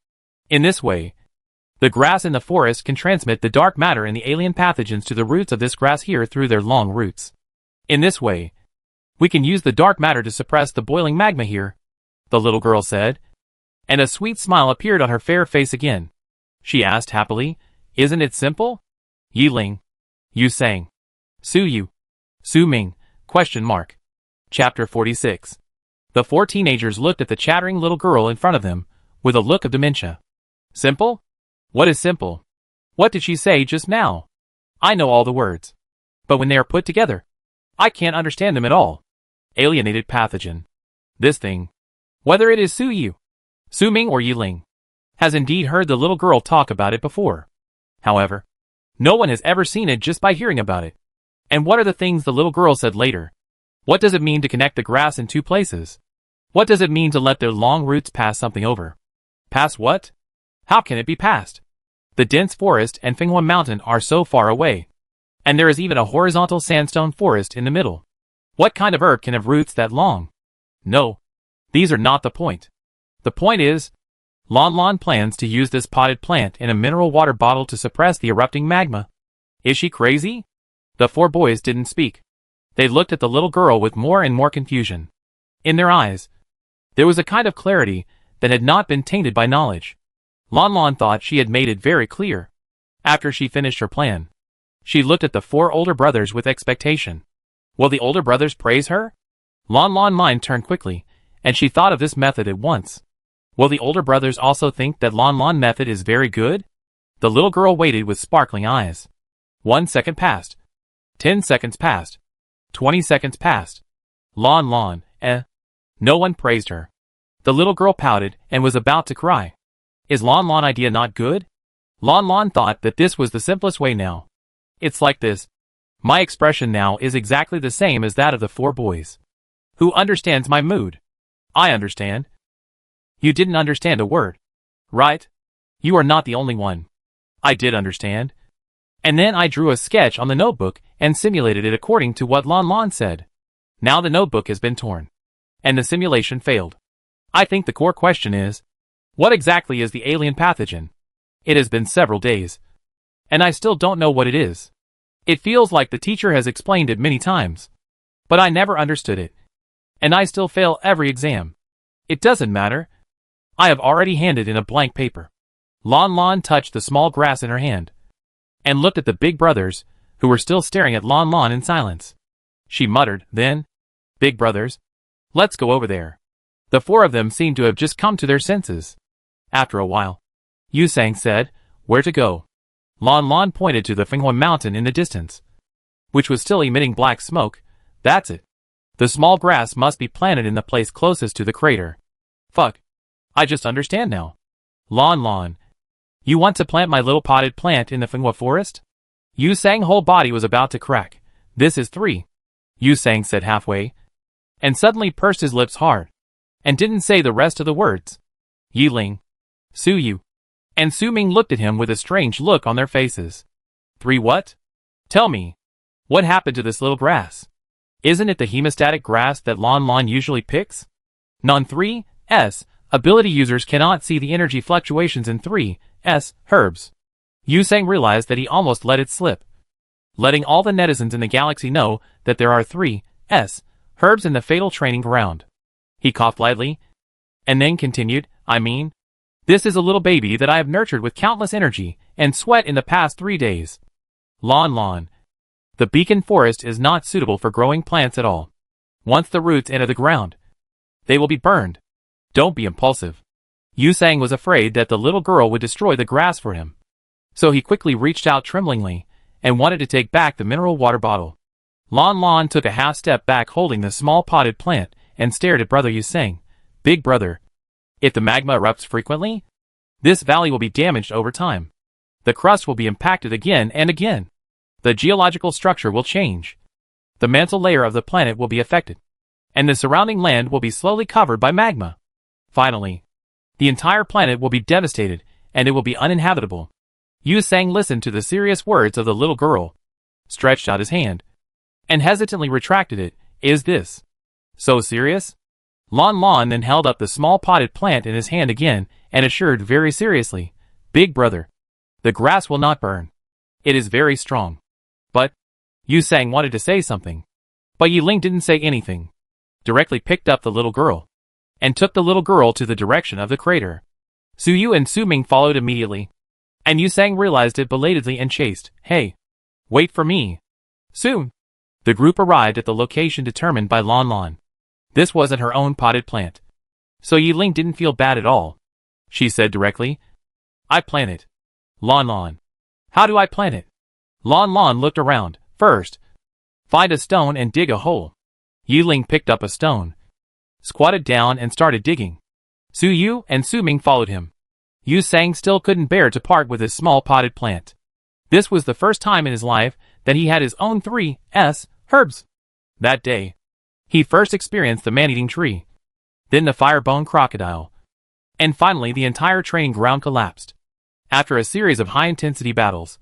Speaker 1: In this way, the grass in the forest can transmit the dark matter and the alien pathogens to the roots of this grass here through their long roots. In this way, we can use the dark matter to suppress the boiling magma here, the little girl said, and a sweet smile appeared on her fair face again. She asked happily, Isn't it simple? Yiling. Yu Sang. Su Yu. Su Ming. ? Chapter 46. The four teenagers looked at the chattering little girl in front of them, with a look of dementia. Simple? What is simple? What did she say just now? I know all the words. But when they are put together, I can't understand them at all. Alienated pathogen. This thing, whether it is Su Yu, Su Ming or Yiling, has indeed heard the little girl talk about it before. However, no one has ever seen it just by hearing about it. And what are the things the little girl said later? What does it mean to connect the grass in two places? What does it mean to let their long roots pass something over? Pass what? How can it be passed? The dense forest and Finghua Mountain are so far away. And there is even a horizontal sandstone forest in the middle. What kind of herb can have roots that long? No. These are not the point. The point is, Lanlan plans to use this potted plant in a mineral water bottle to suppress the erupting magma. Is she crazy? The four boys didn't speak. They looked at the little girl with more and more confusion. In their eyes, there was a kind of clarity that had not been tainted by knowledge. Lanlan thought she had made it very clear. After she finished her plan, she looked at the four older brothers with expectation. Will the older brothers praise her? Lanlan's mind turned quickly, and she thought of this method at once. Will the older brothers also think that Lanlan's method is very good? The little girl waited with sparkling eyes. 1 second passed. 10 seconds passed. 20 seconds passed. Lanlan, No one praised her. The little girl pouted and was about to cry. Is Lanlan's idea not good? Lanlan thought that this was the simplest way now. It's like this. My expression now is exactly the same as that of the four boys. Who understands my mood? I understand. You didn't understand a word. Right? You are not the only one. I did understand. And then I drew a sketch on the notebook and simulated it according to what Lanlan said. Now the notebook has been torn. And the simulation failed. I think the core question is, what exactly is the alien pathogen? It has been several days. And I still don't know what it is. It feels like the teacher has explained it many times. But I never understood it. And I still fail every exam. It doesn't matter. I have already handed in a blank paper. Lanlan touched the small grass in her hand, and looked at the big brothers, who were still staring at Lanlan in silence. She muttered, then, Big brothers, let's go over there. The four of them seemed to have just come to their senses. After a while, Yu Sang said, Where to go? Lanlan pointed to the Finghua Mountain in the distance, which was still emitting black smoke. That's it. The small grass must be planted in the place closest to the crater. Fuck. I just understand now. Lanlan, you want to plant my little potted plant in the Finghua forest? Yu Sang's whole body was about to crack. This is 3. Yu Sang said halfway. and suddenly pursed his lips hard, and didn't say the rest of the words. Yiling, Su Yu, and Su Ming looked at him with a strange look on their faces. 3 what? Tell me, what happened to this little grass? Isn't it the hemostatic grass that Lanlan usually picks? Non-3s ability users cannot see the energy fluctuations in 3s herbs. Yu Sang realized that he almost let it slip, letting all the netizens in the galaxy know that there are 3s herbs in the fatal training ground. He coughed lightly, and then continued, I mean, this is a little baby that I have nurtured with countless energy and sweat in the past 3 days. Lanlan, the beacon forest is not suitable for growing plants at all. Once the roots enter the ground, they will be burned. Don't be impulsive. Yu Sang was afraid that the little girl would destroy the grass for him, so he quickly reached out tremblingly and wanted to take back the mineral water bottle. Lanlan took a half step back holding the small potted plant and stared at brother Yu Sang. Big brother, if the magma erupts frequently, this valley will be damaged over time. The crust will be impacted again and again. The geological structure will change. The mantle layer of the planet will be affected, and the surrounding land will be slowly covered by magma. Finally, the entire planet will be devastated, and it will be uninhabitable. Yu Sang listened to the serious words of the little girl, stretched out his hand, and hesitantly retracted it. Is this so serious? Lanlan then held up the small potted plant in his hand again and assured very seriously, Big brother, the grass will not burn. It is very strong. But, Yu Sang wanted to say something, but Yiling didn't say anything, directly picked up the little girl, and took the little girl to the direction of the crater. Su Yu and Su Ming followed immediately, and Yu Sang realized it belatedly and chased, Hey, wait for me. Soon, the group arrived at the location determined by Lanlan. This wasn't her own potted plant, so Yiling didn't feel bad at all. She said directly, I plant it. Lanlan, how do I plant it? Lanlan looked around. First, find a stone and dig a hole. Yiling picked up a stone, squatted down and started digging. Su Yu and Su Ming followed him. Yu Sang still couldn't bear to part with his small potted plant. This was the first time in his life that he had his own 3s herbs. That day, he first experienced the man-eating tree, then the fire-bone crocodile, and finally the entire training ground collapsed. After a series of high-intensity battles,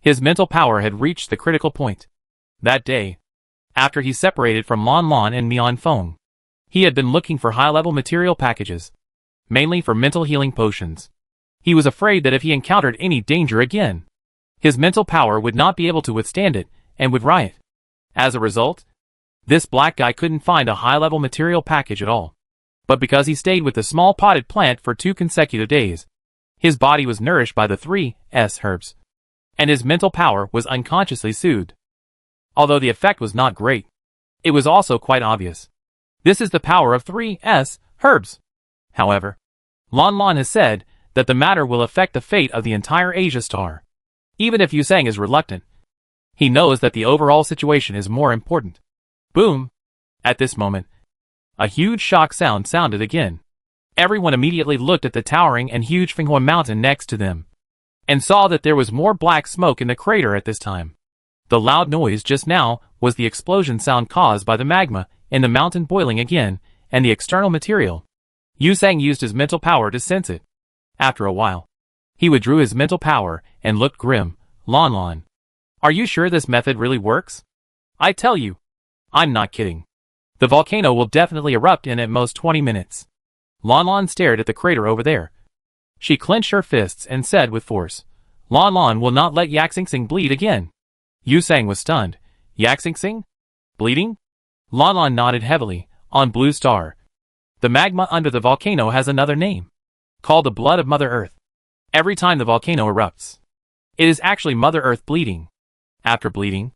Speaker 1: his mental power had reached the critical point. That day, after he separated from Lanlan and Mian Feng, he had been looking for high-level material packages, mainly for mental healing potions. He was afraid that if he encountered any danger again, his mental power would not be able to withstand it and would riot. As a result, this black guy couldn't find a high-level material package at all. But because he stayed with the small potted plant for 2 consecutive days, his body was nourished by the 3s herbs, and his mental power was unconsciously soothed. Although the effect was not great, it was also quite obvious. This is the power of 3s herbs. However, Lanlan has said that the matter will affect the fate of the entire Asia Star. Even if Yu Sang is reluctant, he knows that the overall situation is more important. Boom! At this moment, a huge shock sound sounded again. Everyone immediately looked at the towering and huge Fenghua mountain next to them, and saw that there was more black smoke in the crater at this time. The loud noise just now was the explosion sound caused by the magma in the mountain boiling again, and the external material. Yu Sang used his mental power to sense it. After a while, he withdrew his mental power and looked grim. Lanlan, are you sure this method really works? I tell you, I'm not kidding. The volcano will definitely erupt in at most 20 minutes. Lanlan stared at the crater over there. She clenched her fists and said with force, Lanlan will not let Yak Sing Sing bleed again. Yu Sang was stunned. Yak Sing Sing? Bleeding? Lanlan nodded heavily. On Blue Star, the magma under the volcano has another name, called the blood of Mother Earth. Every time the volcano erupts, it is actually Mother Earth bleeding. After bleeding,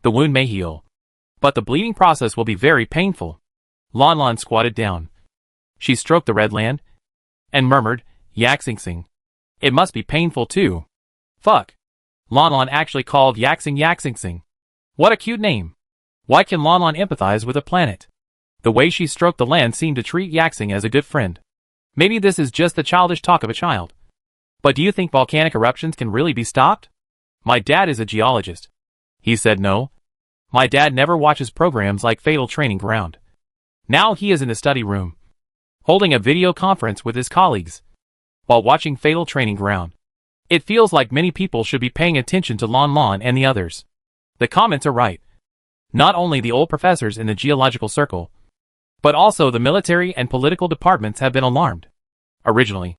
Speaker 1: the wound may heal, but the bleeding process will be very painful. Lanlan squatted down. She stroked the red land and murmured, Yak Sing Sing. It must be painful too. Fuck. Lanlan actually called Yak Sing Sing. What a cute name. Why can Lanlan empathize with a planet? The way she stroked the land seemed to treat Yak Sing as a good friend. Maybe this is just the childish talk of a child. But do you think volcanic eruptions can really be stopped? My dad is a geologist. He said no. My dad never watches programs like Fatal Training Ground. Now he is in the study room, holding a video conference with his colleagues, while watching Fatal Training Ground. It feels like many people should be paying attention to Lanlan and the others. The comments are right. Not only the old professors in the geological circle, but also the military and political departments have been alarmed. Originally,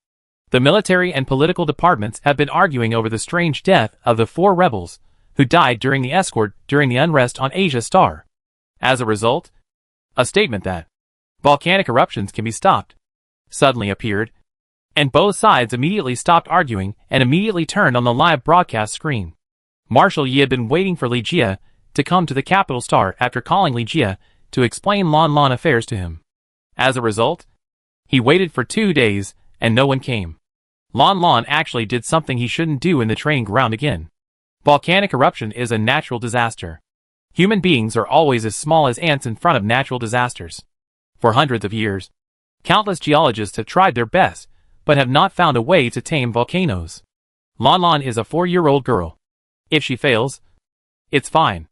Speaker 1: the military and political departments have been arguing over the strange death of the 4 rebels who died during the escort during the unrest on Asia Star. As a result, a statement that volcanic eruptions can be stopped suddenly appeared, and both sides immediately stopped arguing and immediately turned on the live broadcast screen. Marshal Yi had been waiting for Li Jie to come to the capital star after calling Li Jie to explain Lanlan affairs to him. As a result, he waited for 2 days and no one came. Lanlan actually did something he shouldn't do in the training ground again. Volcanic eruption is a natural disaster. Human beings are always as small as ants in front of natural disasters. For hundreds of years, countless geologists have tried their best, but have not found a way to tame volcanoes. Lanlan is a 4-year-old girl. If she fails, it's fine.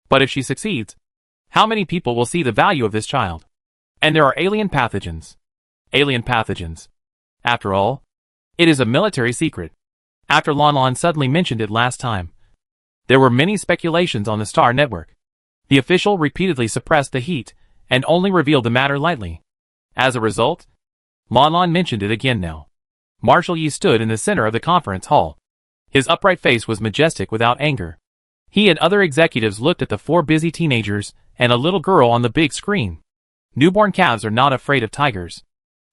Speaker 1: But if she succeeds, how many people will see the value of this child? And there are alien pathogens. Alien pathogens. After all, it is a military secret. After Lanlan suddenly mentioned it last time, there were many speculations on the Star Network. The official repeatedly suppressed the heat and only revealed the matter lightly. As a result, Lanlan mentioned it again now. Marshal Yi stood in the center of the conference hall. His upright face was majestic without anger. He and other executives looked at the 4 busy teenagers and a little girl on the big screen. Newborn calves are not afraid of tigers.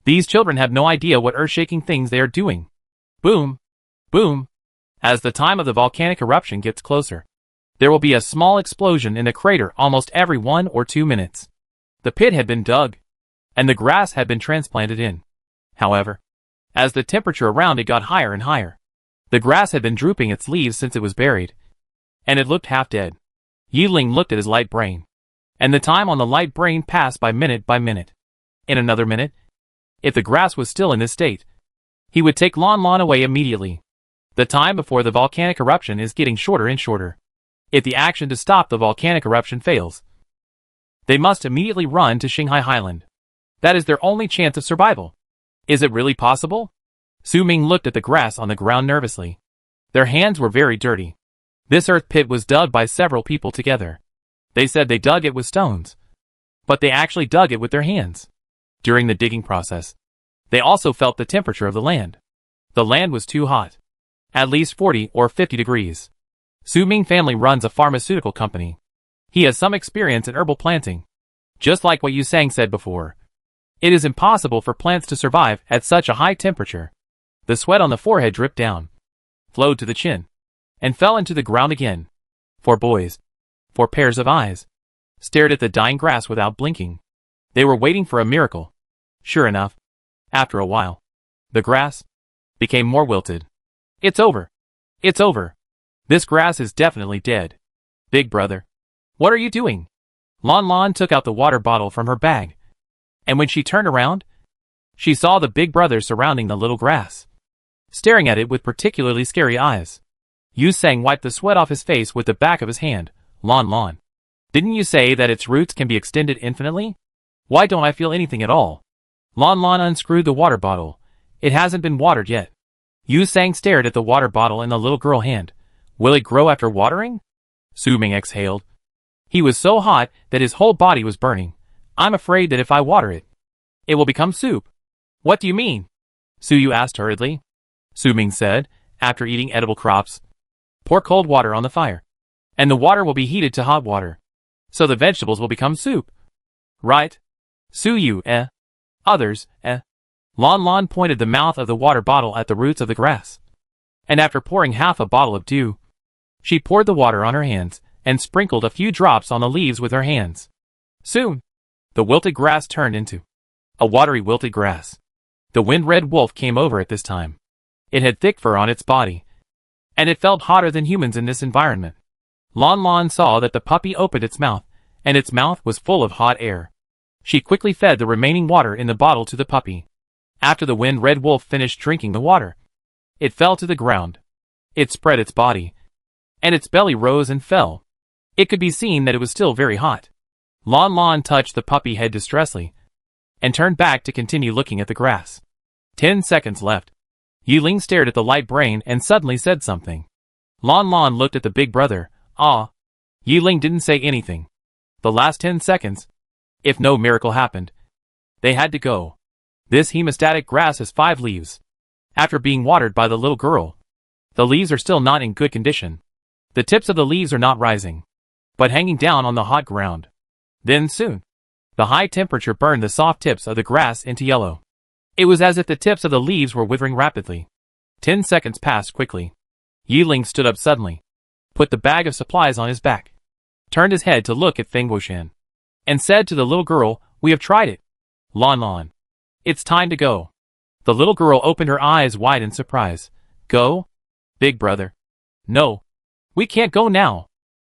Speaker 1: These children have no idea what earth-shaking things they are doing. Boom! Boom! As the time of the volcanic eruption gets closer, there will be a small explosion in the crater almost every 1 or 2 minutes. The pit had been dug, and the grass had been transplanted in. However, as the temperature around it got higher and higher, the grass had been drooping its leaves since it was buried, and it looked half dead. Yiling looked at his light brain, and the time on the light brain passed by minute by minute. In another minute, if the grass was still in this state, he would take Lanlan away immediately. The time before the volcanic eruption is getting shorter and shorter. If the action to stop the volcanic eruption fails, they must immediately run to Shanghai Highland. That is their only chance of survival. Is it really possible? Su Ming looked at the grass on the ground nervously. Their hands were very dirty. This earth pit was dug by several people together. They said they dug it with stones, but they actually dug it with their hands. During the digging process, they also felt the temperature of the land. The land was too hot. At least 40 or 50 degrees. Su Ming family runs a pharmaceutical company. He has some experience in herbal planting. Just like what Yu Sang said before, it is impossible for plants to survive at such a high temperature. The sweat on the forehead dripped down, flowed to the chin, and fell into the ground again. 4 boys, 4 pairs of eyes, stared at the dying grass without blinking. They were waiting for a miracle. Sure enough, after a while, the grass became more wilted. It's over. It's over. This grass is definitely dead. Big brother, what are you doing? Lanlan took out the water bottle from her bag, and when she turned around, she saw the big brother surrounding the little grass, staring at it with particularly scary eyes. Yu Sang wiped the sweat off his face with the back of his hand. Lanlan, didn't you say that its roots can be extended infinitely? Why don't I feel anything at all? Lanlan unscrewed the water bottle. It hasn't been watered yet. Yu Sang stared at the water bottle in the little girl hand. Will it grow after watering? Su Ming exhaled. He was so hot that his whole body was burning. I'm afraid that if I water it, it will become soup. What do you mean? Su Yu asked hurriedly. Su Ming said, after eating edible crops, pour cold water on the fire, and the water will be heated to hot water, so the vegetables will become soup. Right? Su Yu, Others, Lanlan pointed the mouth of the water bottle at the roots of the grass, and after pouring half a bottle of dew, she poured the water on her hands and sprinkled a few drops on the leaves with her hands. Soon, the wilted grass turned into a watery wilted grass. The wind-red wolf came over at this time. It had thick fur on its body, and it felt hotter than humans in this environment. Lanlan saw that the puppy opened its mouth, and its mouth was full of hot air. She quickly fed the remaining water in the bottle to the puppy. After the wind-red wolf finished drinking the water, it fell to the ground. It spread its body, and its belly rose and fell. It could be seen that it was still very hot. Lanlan touched the puppy head distressfully, and turned back to continue looking at the grass. 10 seconds left. Yiling stared at the light brain and suddenly said something. Lanlan looked at the big brother. Yiling didn't say anything. The last 10 seconds. If no miracle happened, they had to go. This hemostatic grass has 5 leaves. After being watered by the little girl, the leaves are still not in good condition. The tips of the leaves are not rising, but hanging down on the hot ground. Then soon, the high temperature burned the soft tips of the grass into yellow. It was as if the tips of the leaves were withering rapidly. 10 seconds passed quickly. Yiling stood up suddenly, put the bag of supplies on his back, turned his head to look at Feng Wuxian, and said to the little girl, "We have tried it. Lanlan. It's time to go." The little girl opened her eyes wide in surprise. "Go? Big brother. No. We can't go now."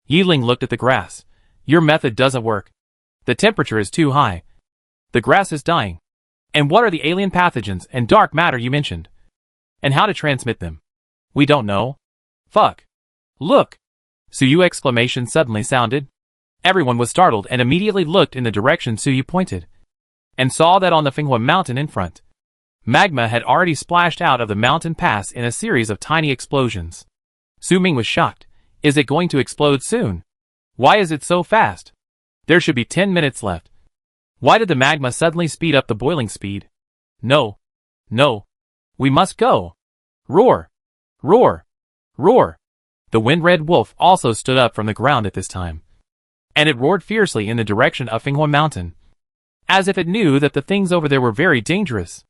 Speaker 1: Yiling looked at the grass. "Your method doesn't work. The temperature is too high. The grass is dying. And what are the alien pathogens and dark matter you mentioned? And how to transmit them? We don't know. Fuck. Look!" Suyu exclamation suddenly sounded. Everyone was startled and immediately looked in the direction Suyu pointed, and saw that on the Fenghua mountain in front, magma had already splashed out of the mountain pass in a series of tiny explosions. Su Ming was shocked. Is it going to explode soon? Why is it so fast? There should be 10 minutes left. Why did the magma suddenly speed up the boiling speed? No. No. We must go. Roar! Roar! Roar! The wind-red wolf also stood up from the ground at this time, and it roared fiercely in the direction of Fenghua Mountain, as if it knew that the things over there were very dangerous.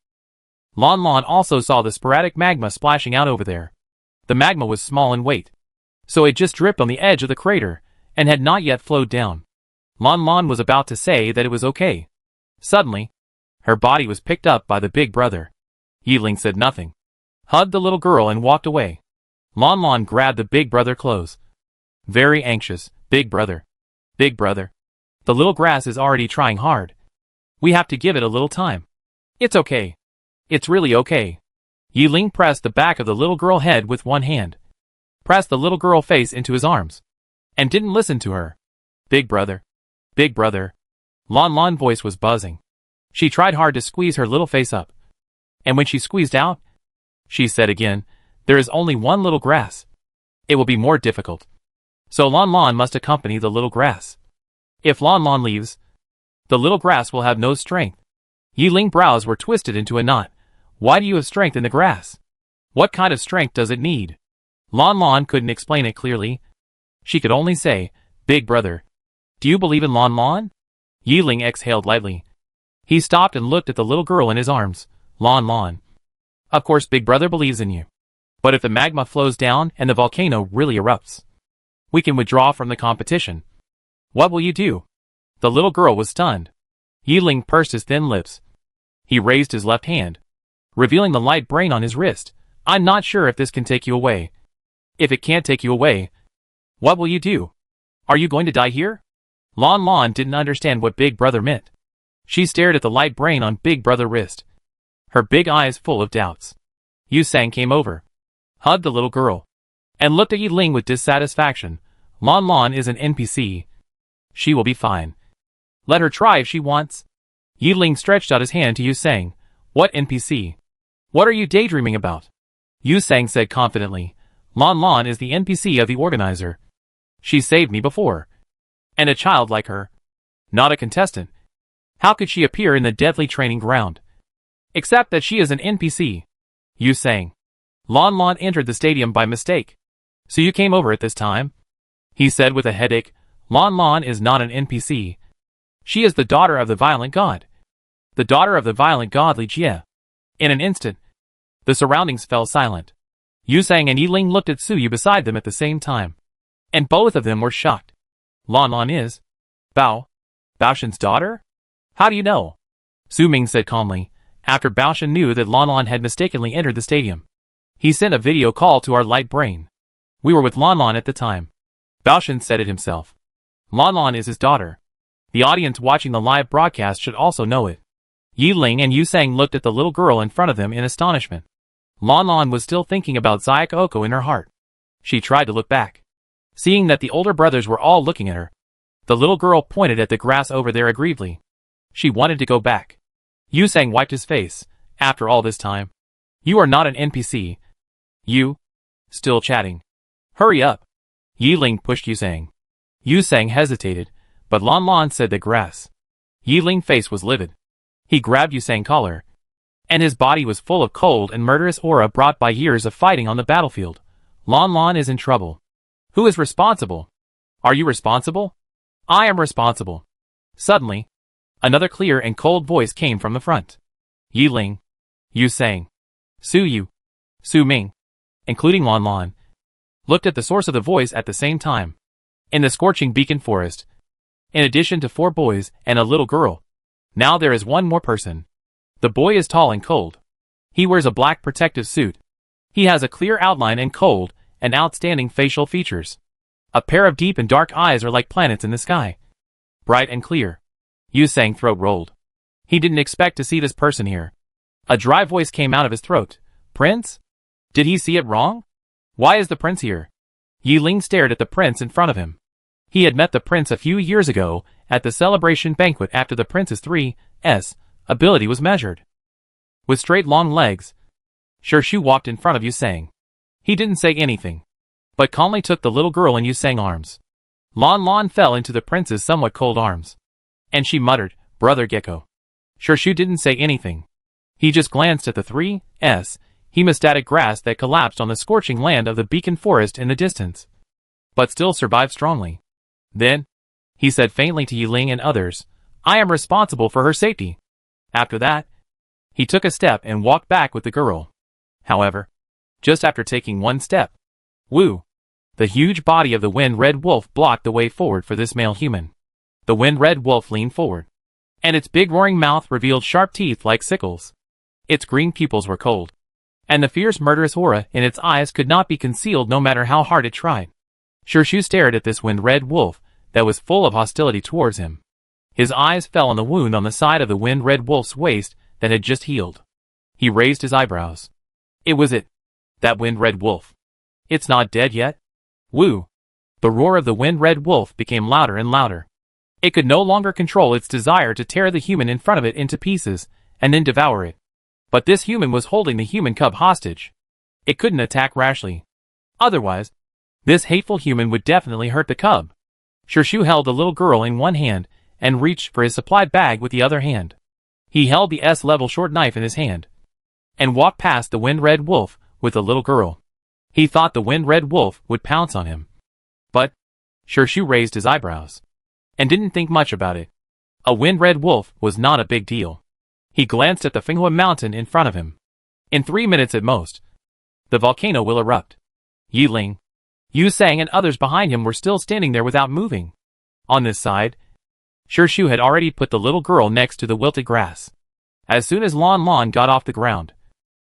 Speaker 1: Lanlan also saw the sporadic magma splashing out over there. The magma was small in weight, so it just dripped on the edge of the crater, and had not yet flowed down. Lanlan was about to say that it was okay. Suddenly, her body was picked up by the big brother. Yiling said nothing, hugged the little girl and walked away. Lanlan grabbed the big brother close. Very anxious. Big brother. Big brother. The little grass is already trying hard. We have to give it a little time. It's okay. It's really okay. Yiling pressed the back of the little girl head with one hand, pressed the little girl face into his arms, and didn't listen to her. Big brother. Big brother. Lanlan's voice was buzzing. She tried hard to squeeze her little face up. And when she squeezed out, she said again, "There is only one little grass. It will be more difficult. So Lanlan must accompany the little grass. If Lanlan leaves, the little grass will have no strength." Yiling's brows were twisted into a knot. Why do you have strength in the grass? What kind of strength does it need? Lanlan couldn't explain it clearly. She could only say, "Big brother. Do you believe in Lanlan?" Yiling exhaled lightly. He stopped and looked at the little girl in his arms. Lanlan. Of course Big Brother believes in you. But if the magma flows down and the volcano really erupts, we can withdraw from the competition. What will you do? The little girl was stunned. Yiling pursed his thin lips. He raised his left hand, revealing the light brain on his wrist. "I'm not sure if this can take you away. If it can't take you away, what will you do? Are you going to die here?" Lanlan didn't understand what Big Brother meant. She stared at the light brain on Big Brother's wrist, her big eyes full of doubts. Yusang came over, hugged the little girl, and looked at Yiling with dissatisfaction. Lanlan is an NPC. She will be fine. Let her try if she wants. Yiling stretched out his hand to Yusang. "What NPC? What are you daydreaming about?" Yusang said confidently. "Lanlan is the NPC of the organizer. She saved me before. And a child like her. Not a contestant. How could she appear in the deadly training ground? Except that she is an NPC." Yusang. Lanlan entered the stadium by mistake. "So you came over at this time?" he said with a headache. "Lanlan is not an NPC. She is the daughter of the violent god. The daughter of the violent god Li Jie." In an instant, the surroundings fell silent. Yusang and Yiling looked at Suyu beside them at the same time, and both of them were shocked. "Lanlan is Baoshan's daughter? How do you know?" Su Ming said calmly, after Baoshan knew that Lanlan had mistakenly entered the stadium. "He sent a video call to our light brain. We were with Lanlan at the time." Baoshan said it himself. Lanlan is his daughter. The audience watching the live broadcast should also know it. Yiling and Yusang looked at the little girl in front of them in astonishment. Lanlan was still thinking about Zayaka Oko in her heart. She tried to look back, seeing that the older brothers were all looking at her. The little girl pointed at the grass over there aggrievedly. She wanted to go back. Yusang wiped his face. After all this time, you are not an NPC. You? Still chatting. Hurry up. Yiling pushed Yusang. Yusang hesitated, but Lanlan said the grass. Yiling's face was livid. He grabbed Yusang's collar, and his body was full of cold and murderous aura brought by years of fighting on the battlefield. Lanlan is in trouble. Who is responsible? Are you responsible? I am responsible. Suddenly, another clear and cold voice came from the front. Yiling. Yusang. Su Yu. Su Ming, including Lanlan, looked at the source of the voice at the same time. In the scorching beacon forest, in addition to 4 boys and a little girl, now there is one more person. The boy is tall and cold. He wears a black protective suit. He has a clear outline and cold and outstanding facial features. A pair of deep and dark eyes are like planets in the sky. Bright and clear. Yusang's throat rolled. He didn't expect to see this person here. A dry voice came out of his throat. Prince? Did he see it wrong? Why is the prince here? Yiling stared at the prince in front of him. He had met the prince a few years ago at the celebration banquet after the prince's 3S ability was measured. With straight long legs, Shu walked in front of Yusang. He didn't say anything, but calmly took the little girl in Yusang's arms. Lanlan fell into the prince's somewhat cold arms, and she muttered, Brother Gecko. Shu didn't say anything. He just glanced at the 3S hemostatic grass that collapsed on the scorching land of the beacon forest in the distance, but still survived strongly. Then, he said faintly to Yiling and others, I am responsible for her safety. After that, he took a step and walked back with the girl. However, just after taking one step, woo! The huge body of the wind-red wolf blocked the way forward for this male human. The wind-red wolf leaned forward, and its big roaring mouth revealed sharp teeth like sickles. Its green pupils were cold, and the fierce murderous aura in its eyes could not be concealed no matter how hard it tried. Shu stared at this wind-red wolf that was full of hostility towards him. His eyes fell on the wound on the side of the wind-red wolf's waist that had just healed. He raised his eyebrows. It was it. That wind-red wolf. It's not dead yet? Woo! The roar of the wind-red wolf became louder and louder. It could no longer control its desire to tear the human in front of it into pieces and then devour it. But this human was holding the human cub hostage. It couldn't attack rashly. Otherwise, this hateful human would definitely hurt the cub. Shu held the little girl in one hand and reached for his supply bag with the other hand. He held the S-level short knife in his hand and walked past the wind-red wolf with the little girl. He thought the wind-red wolf would pounce on him. But Shu raised his eyebrows and didn't think much about it. A wind-red wolf was not a big deal. He glanced at the Finghua mountain in front of him. In 3 minutes at most, the volcano will erupt. Yiling, Yusang and others behind him were still standing there without moving. On this side, Shu had already put the little girl next to the wilted grass. As soon as Lanlan got off the ground,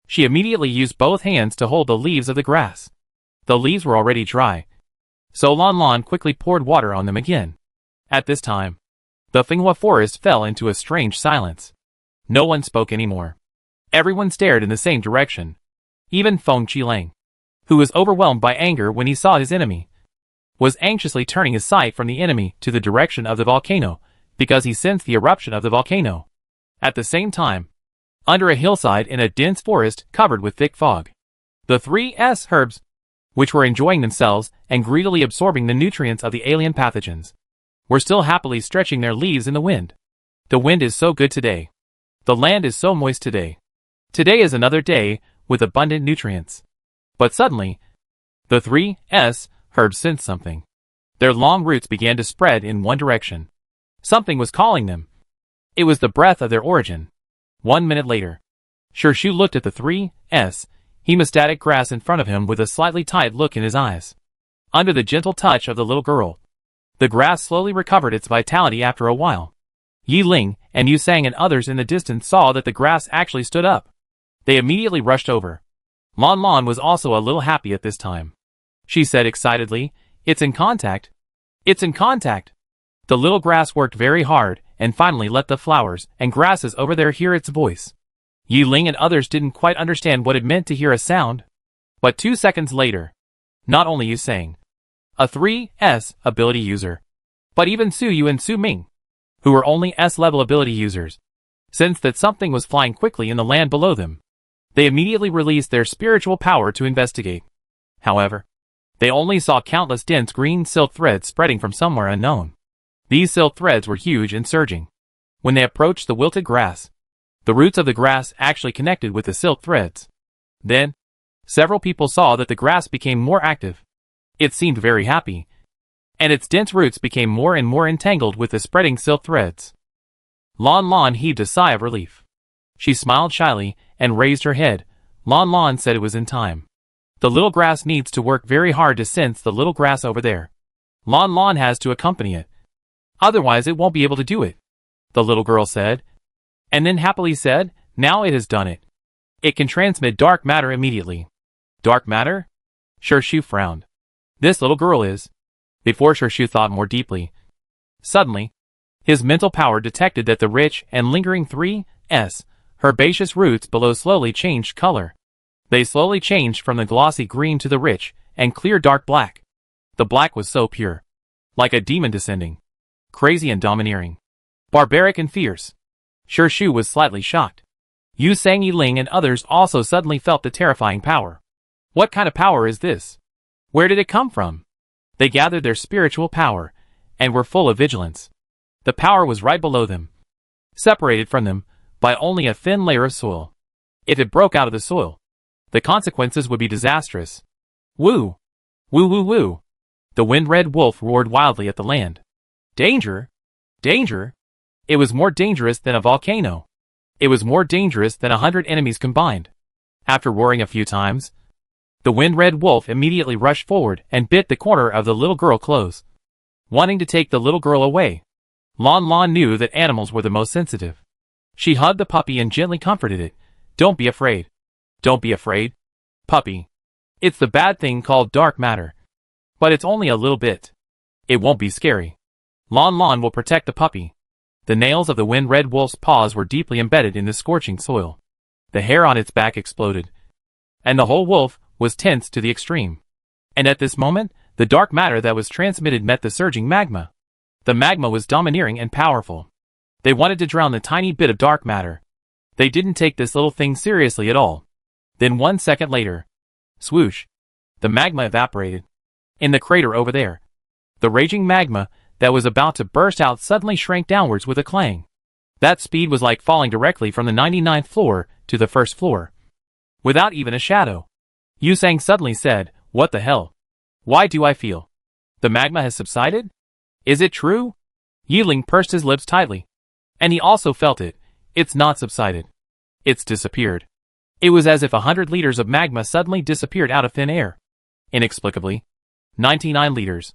Speaker 1: she immediately used both hands to hold the leaves of the grass. The leaves were already dry, so Lanlan quickly poured water on them again. At this time, the Finghua forest fell into a strange silence. No one spoke anymore. Everyone stared in the same direction. Even Feng Qilang, who was overwhelmed by anger when he saw his enemy, was anxiously turning his sight from the enemy to the direction of the volcano, because he sensed the eruption of the volcano. At the same time, under a hillside in a dense forest covered with thick fog, the 3S herbs, which were enjoying themselves and greedily absorbing the nutrients of the alien pathogens, were still happily stretching their leaves in the wind. The wind is so good today. The land is so moist today. Today is another day with abundant nutrients. But suddenly, the 3S herbs sensed something. Their long roots began to spread in one direction. Something was calling them. It was the breath of their origin. 1 minute later, Shu looked at the 3S hemostatic grass in front of him with a slightly tight look in his eyes. Under the gentle touch of the little girl, the grass slowly recovered its vitality after a while. Yiling and Yusang and others in the distance saw that the grass actually stood up. They immediately rushed over. Lanlan was also a little happy at this time. She said excitedly, It's in contact. It's in contact. The little grass worked very hard and finally let the flowers and grasses over there hear its voice. Yiling and others didn't quite understand what it meant to hear a sound. But 2 seconds later, not only Yusang, a 3S ability user, But even Su Yu and Su Ming, who were only S-level ability users, sensed that something was flying quickly in the land below them. They immediately released their spiritual power to investigate. However, they only saw countless dense green silk threads spreading from somewhere unknown. These silk threads were huge and surging. When they approached the wilted grass, the roots of the grass actually connected with the silk threads. Then, several people saw that the grass became more active. It seemed very happy, and its dense roots became more and more entangled with the spreading silk threads. Lanlan heaved a sigh of relief. She smiled shyly and raised her head. Lanlan said it was in time. The little grass needs to work very hard to sense the little grass over there. Lanlan has to accompany it. Otherwise it won't be able to do it, the little girl said. And then happily said, now it has done it. It can transmit dark matter immediately. Dark matter? Shu frowned. This little girl is. Before Shu thought more deeply. Suddenly, his mental power detected that the rich and lingering 3S herbaceous roots below slowly changed color. They slowly changed from the glossy green to the rich and clear dark black. The black was so pure, like a demon descending, crazy and domineering, barbaric and fierce. Shu was slightly shocked. Yu Sang Yiling and others also suddenly felt the terrifying power. What kind of power is this? Where did it come from? They gathered their spiritual power and were full of vigilance. The power was right below them, separated from them by only a thin layer of soil. If it broke out of the soil, the consequences would be disastrous. Woo! Woo woo woo! The wind-red wolf roared wildly at the land. Danger! Danger! It was more dangerous than a volcano. It was more dangerous than 100 enemies combined. After roaring a few times, the wind-red wolf immediately rushed forward and bit the corner of the little girl close, wanting to take the little girl away. Lanlan knew that animals were the most sensitive. She hugged the puppy and gently comforted it. Don't be afraid. Don't be afraid, puppy. It's the bad thing called dark matter. But it's only a little bit. It won't be scary. Lanlan will protect the puppy. The nails of the wind-red wolf's paws were deeply embedded in the scorching soil. The hair on its back exploded, and the whole wolf was tense to the extreme. And at this moment, the dark matter that was transmitted met the surging magma. The magma was domineering and powerful. They wanted to drown the tiny bit of dark matter. They didn't take this little thing seriously at all. Then 1 second later, swoosh, the magma evaporated. In the crater over there, the raging magma that was about to burst out suddenly shrank downwards with a clang. That speed was like falling directly from the 99th floor to the first floor, without even a shadow. Yu Sang suddenly said, what the hell? Why do I feel? The magma has subsided? Is it true? Yiling pursed his lips tightly. And he also felt it. It's not subsided. It's disappeared. It was as if 100 liters of magma suddenly disappeared out of thin air. Inexplicably. 99 liters.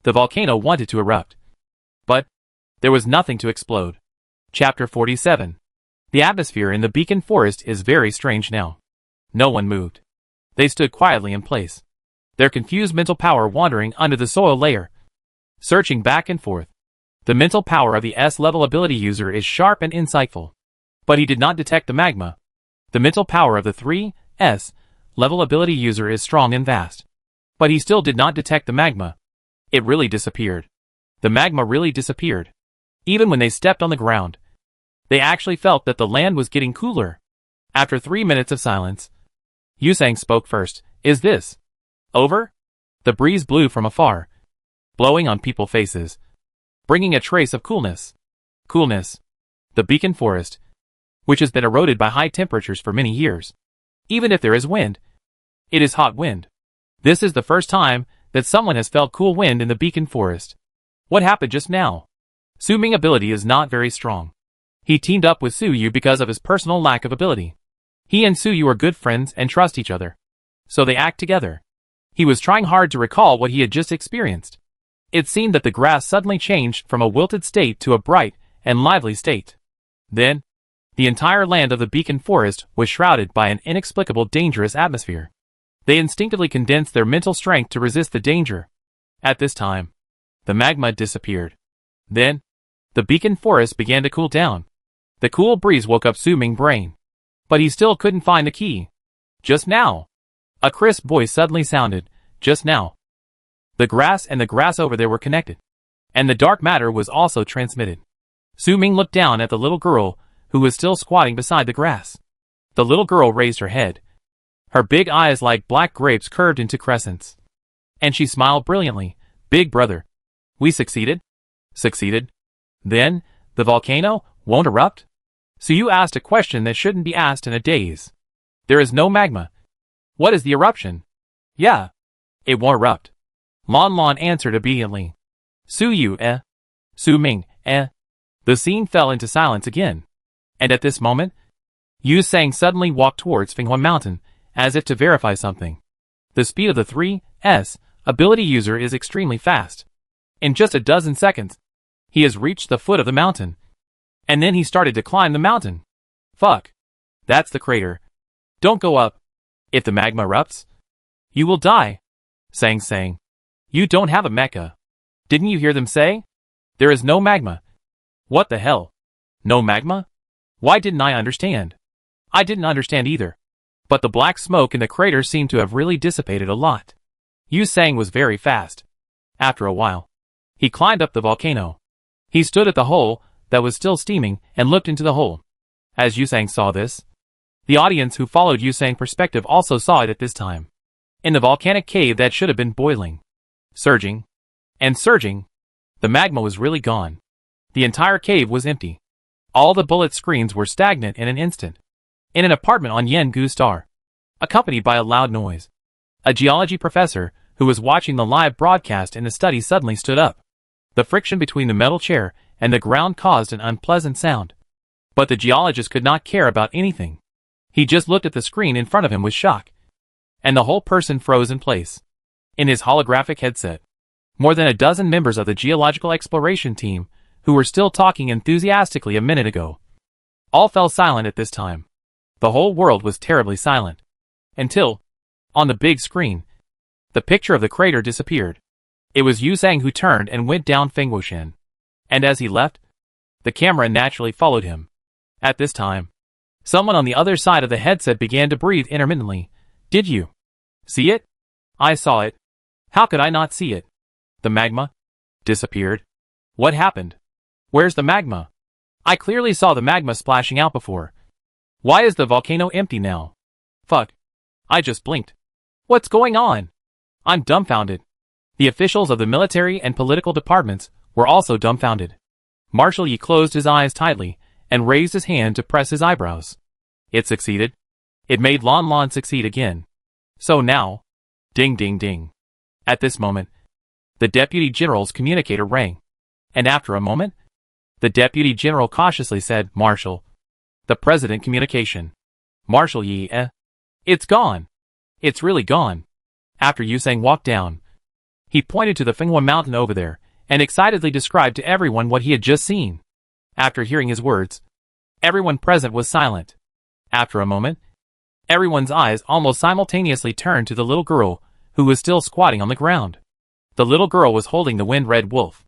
Speaker 1: The volcano wanted to erupt. But there was nothing to explode. Chapter 47. The atmosphere in the Beacon Forest is very strange now. No one moved. They stood quietly in place, their confused mental power wandering under the soil layer, searching back and forth. The mental power of the S-level ability user is sharp and insightful, but he did not detect the magma. The mental power of the 3S-level ability user is strong and vast, but he still did not detect the magma. It really disappeared. The magma really disappeared. Even when they stepped on the ground, they actually felt that the land was getting cooler. After 3 minutes of silence, Yu Sang spoke first. Is this over? The breeze blew from afar, blowing on people's faces, bringing a trace of coolness. Coolness. The Beacon Forest, which has been eroded by high temperatures for many years. Even if there is wind, it is hot wind. This is the first time that someone has felt cool wind in the Beacon Forest. What happened just now? Su Ming's ability is not very strong. He teamed up with Su Yu because of his personal lack of ability. He and Su Yu are good friends and trust each other, so they act together. He was trying hard to recall what he had just experienced. It seemed that the grass suddenly changed from a wilted state to a bright and lively state. Then, the entire land of the Beacon Forest was shrouded by an inexplicable dangerous atmosphere. They instinctively condensed their mental strength to resist the danger. At this time, the magma disappeared. Then, the Beacon Forest began to cool down. The cool breeze woke up Su Ming's brain, but he still couldn't find the key. Just now. A crisp voice suddenly sounded. Just now. The grass and the grass over there were connected. And the dark matter was also transmitted. Su Ming looked down at the little girl, who was still squatting beside the grass. The little girl raised her head. Her big eyes like black grapes curved into crescents. And she smiled brilliantly. Big brother. We succeeded? Succeeded? Then, the volcano won't erupt? So you asked a question that shouldn't be asked in a daze. There is no magma. What is the eruption? Yeah. It won't erupt. Lanlan answered obediently. Su Ming, The scene fell into silence again. And at this moment, Yu Sang suddenly walked towards Fenghua Mountain, as if to verify something. The speed of the 3S ability user is extremely fast. In just a dozen seconds, he has reached the foot of the mountain. And then he started to climb the mountain. Fuck. That's the crater. Don't go up. If the magma erupts, you will die. Sang. You don't have a mecha. Didn't you hear them say? There is no magma. What the hell? No magma? Why didn't I understand? I didn't understand either. But the black smoke in the crater seemed to have really dissipated a lot. Yu Sang was very fast. After a while, he climbed up the volcano. He stood at the hole that was still steaming and looked into the hole. As Yu Sang saw this, the audience who followed Yu Sang's perspective also saw it at this time. In the volcanic cave that should have been boiling, surging, and surging, the magma was really gone. The entire cave was empty. All the bullet screens were stagnant in an instant. In an apartment on Yengu Star, accompanied by a loud noise, a geology professor who was watching the live broadcast in the study suddenly stood up. The friction between the metal chair and the ground caused an unpleasant sound. But the geologist could not care about anything. He just looked at the screen in front of him with shock. And the whole person froze in place. In his holographic headset, more than a dozen members of the geological exploration team, who were still talking enthusiastically a minute ago, all fell silent at this time. The whole world was terribly silent. Until, on the big screen, the picture of the crater disappeared. It was Yu Sang who turned and went down Fengwushan. And as he left, the camera naturally followed him. At this time, someone on the other side of the headset began to breathe intermittently. Did you see it? I saw it. How could I not see it? The magma disappeared. What happened? Where's the magma? I clearly saw the magma splashing out before. Why is the volcano empty now? Fuck. I just blinked. What's going on? I'm dumbfounded. The officials of the military and political departments were also dumbfounded. Marshal Yi closed his eyes tightly and raised his hand to press his eyebrows. It succeeded. It made Lanlan succeed again. So now, ding ding ding. At this moment, the Deputy General's communicator rang. And after a moment, the Deputy General cautiously said, Marshal, the President communication. Marshal Yi, It's gone. It's really gone. After Yu Sang walked down, he pointed to the Fenghua Mountain over there, and excitedly described to everyone what he had just seen. After hearing his words, everyone present was silent. After a moment, everyone's eyes almost simultaneously turned to the little girl, who was still squatting on the ground. The little girl was holding the wind-red wolf.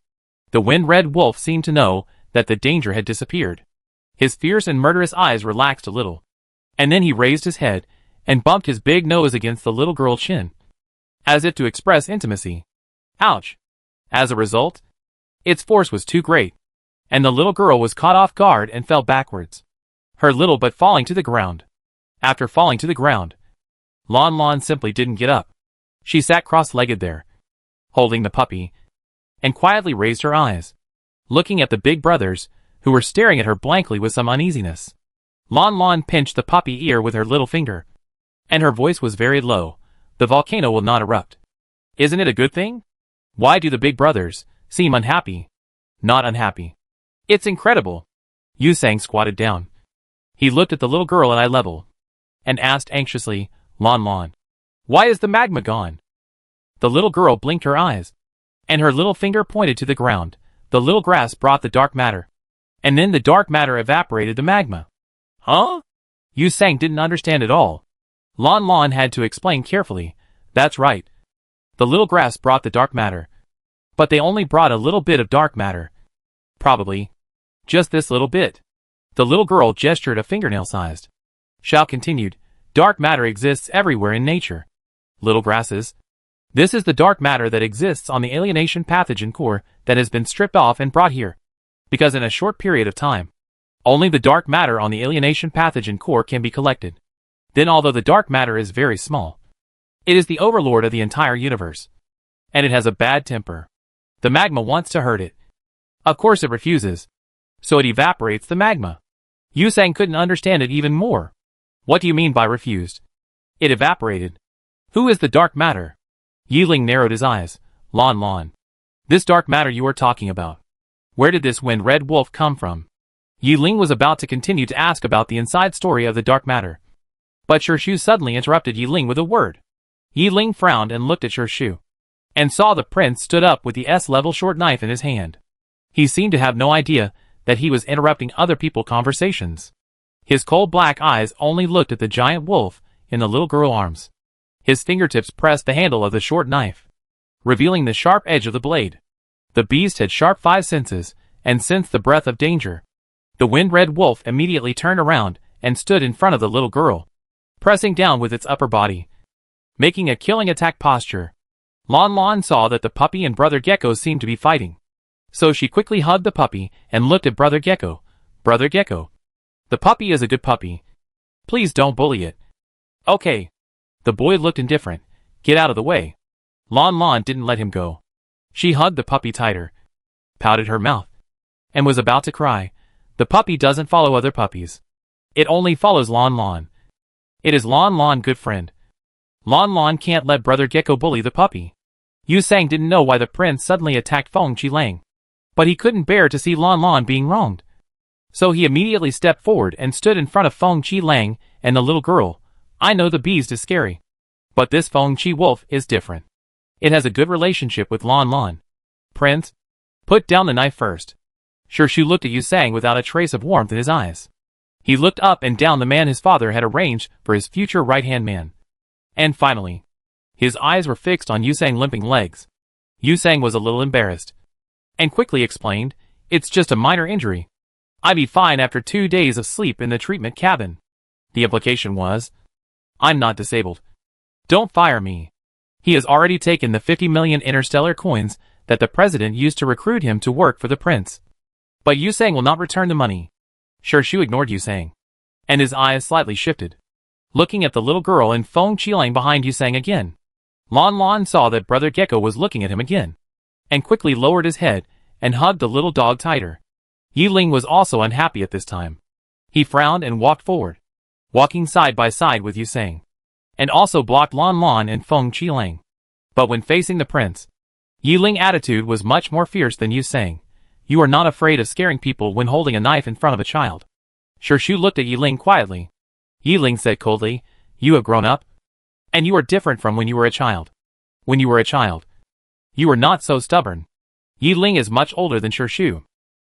Speaker 1: The wind-red wolf seemed to know that the danger had disappeared. His fierce and murderous eyes relaxed a little. And then he raised his head and bumped his big nose against the little girl's chin, as if to express intimacy. Ouch! As a result, its force was too great, and the little girl was caught off guard and fell backwards, her little butt falling to the ground. After falling to the ground, Lanlan simply didn't get up. She sat cross-legged there, holding the puppy, and quietly raised her eyes, looking at the big brothers, who were staring at her blankly with some uneasiness. Lanlan pinched the puppy ear with her little finger, and her voice was very low. The volcano will not erupt. Isn't it a good thing? Why do the big brothers seem unhappy? Not unhappy. It's incredible. Yu Sang squatted down. He looked at the little girl at eye level, and asked anxiously, Lanlan, why is the magma gone? The little girl blinked her eyes, and her little finger pointed to the ground. The little grass brought the dark matter, and then the dark matter evaporated the magma. Huh? Yu Sang didn't understand at all. Lanlan had to explain carefully. That's right. The little grass brought the dark matter. But they only brought a little bit of dark matter. Probably. Just this little bit. The little girl gestured a fingernail-sized. Shao continued, dark matter exists everywhere in nature. Little grasses, This is the dark matter that exists on the alienation pathogen core that has been stripped off and brought here. Because in a short period of time, only the dark matter on the alienation pathogen core can be collected. Then although the dark matter is very small, it is the overlord of the entire universe. And it has a bad temper. The magma wants to hurt it. Of course it refuses. So it evaporates the magma. Yusang couldn't understand it even more. What do you mean by refused? It evaporated. Who is the dark matter? Yiling narrowed his eyes. Lanlan. This dark matter you are talking about. Where did this wind red wolf come from? Yiling was about to continue to ask about the inside story of the dark matter. But Shirshu suddenly interrupted Yiling with a word. Yiling frowned and looked at Shirshu. And saw the prince stood up with the S-level short knife in his hand. He seemed to have no idea that he was interrupting other people's conversations. His cold black eyes only looked at the giant wolf in the little girl's arms. His fingertips pressed the handle of the short knife, revealing the sharp edge of the blade. The beast had sharp 5 senses, and sensed the breath of danger. The wind-red wolf immediately turned around and stood in front of the little girl, pressing down with its upper body, making a killing attack posture. Lanlan saw that the puppy and Brother Gecko seemed to be fighting. So she quickly hugged the puppy and looked at Brother Gecko. Brother Gecko. The puppy is a good puppy. Please don't bully it. Okay. The boy looked indifferent. Get out of the way. Lanlan didn't let him go. She hugged the puppy tighter, pouted her mouth, and was about to cry. The puppy doesn't follow other puppies. It only follows Lanlan. It is Lanlan good friend. Lanlan can't let Brother Gecko bully the puppy. Yusang didn't know why the prince suddenly attacked Feng Qilang. But he couldn't bear to see Lanlan being wronged. So he immediately stepped forward and stood in front of Feng Qilang and the little girl. I know the beast is scary. But this Feng Qi wolf is different. It has a good relationship with Lanlan. Prince, put down the knife first. Shirshu looked at Yusang without a trace of warmth in his eyes. He looked up and down the man his father had arranged for his future right-hand man. And finally, his eyes were fixed on Yusang's limping legs. Yusang was a little embarrassed, and quickly explained, it's just a minor injury. I'd be fine after 2 days of sleep in the treatment cabin. The implication was, I'm not disabled. Don't fire me. He has already taken the 50 million interstellar coins that the president used to recruit him to work for the prince. But Yusang will not return the money. Shirshu ignored Yusang, and his eyes slightly shifted, looking at the little girl and Feng Qilang behind Yusang again. Lanlan saw that Brother Gecko was looking at him again, and quickly lowered his head and hugged the little dog tighter. Yiling was also unhappy at this time. He frowned and walked forward, walking side by side with Yusang, and also blocked Lanlan and Feng Qilang. But when facing the prince, Yiling's attitude was much more fierce than Yusang. You are not afraid of scaring people when holding a knife in front of a child. Shirshu looked at Yiling quietly. Yiling said coldly, you have grown up, and you are different from when you were a child. When you were a child, you were not so stubborn. Yiling is much older than Shirshu.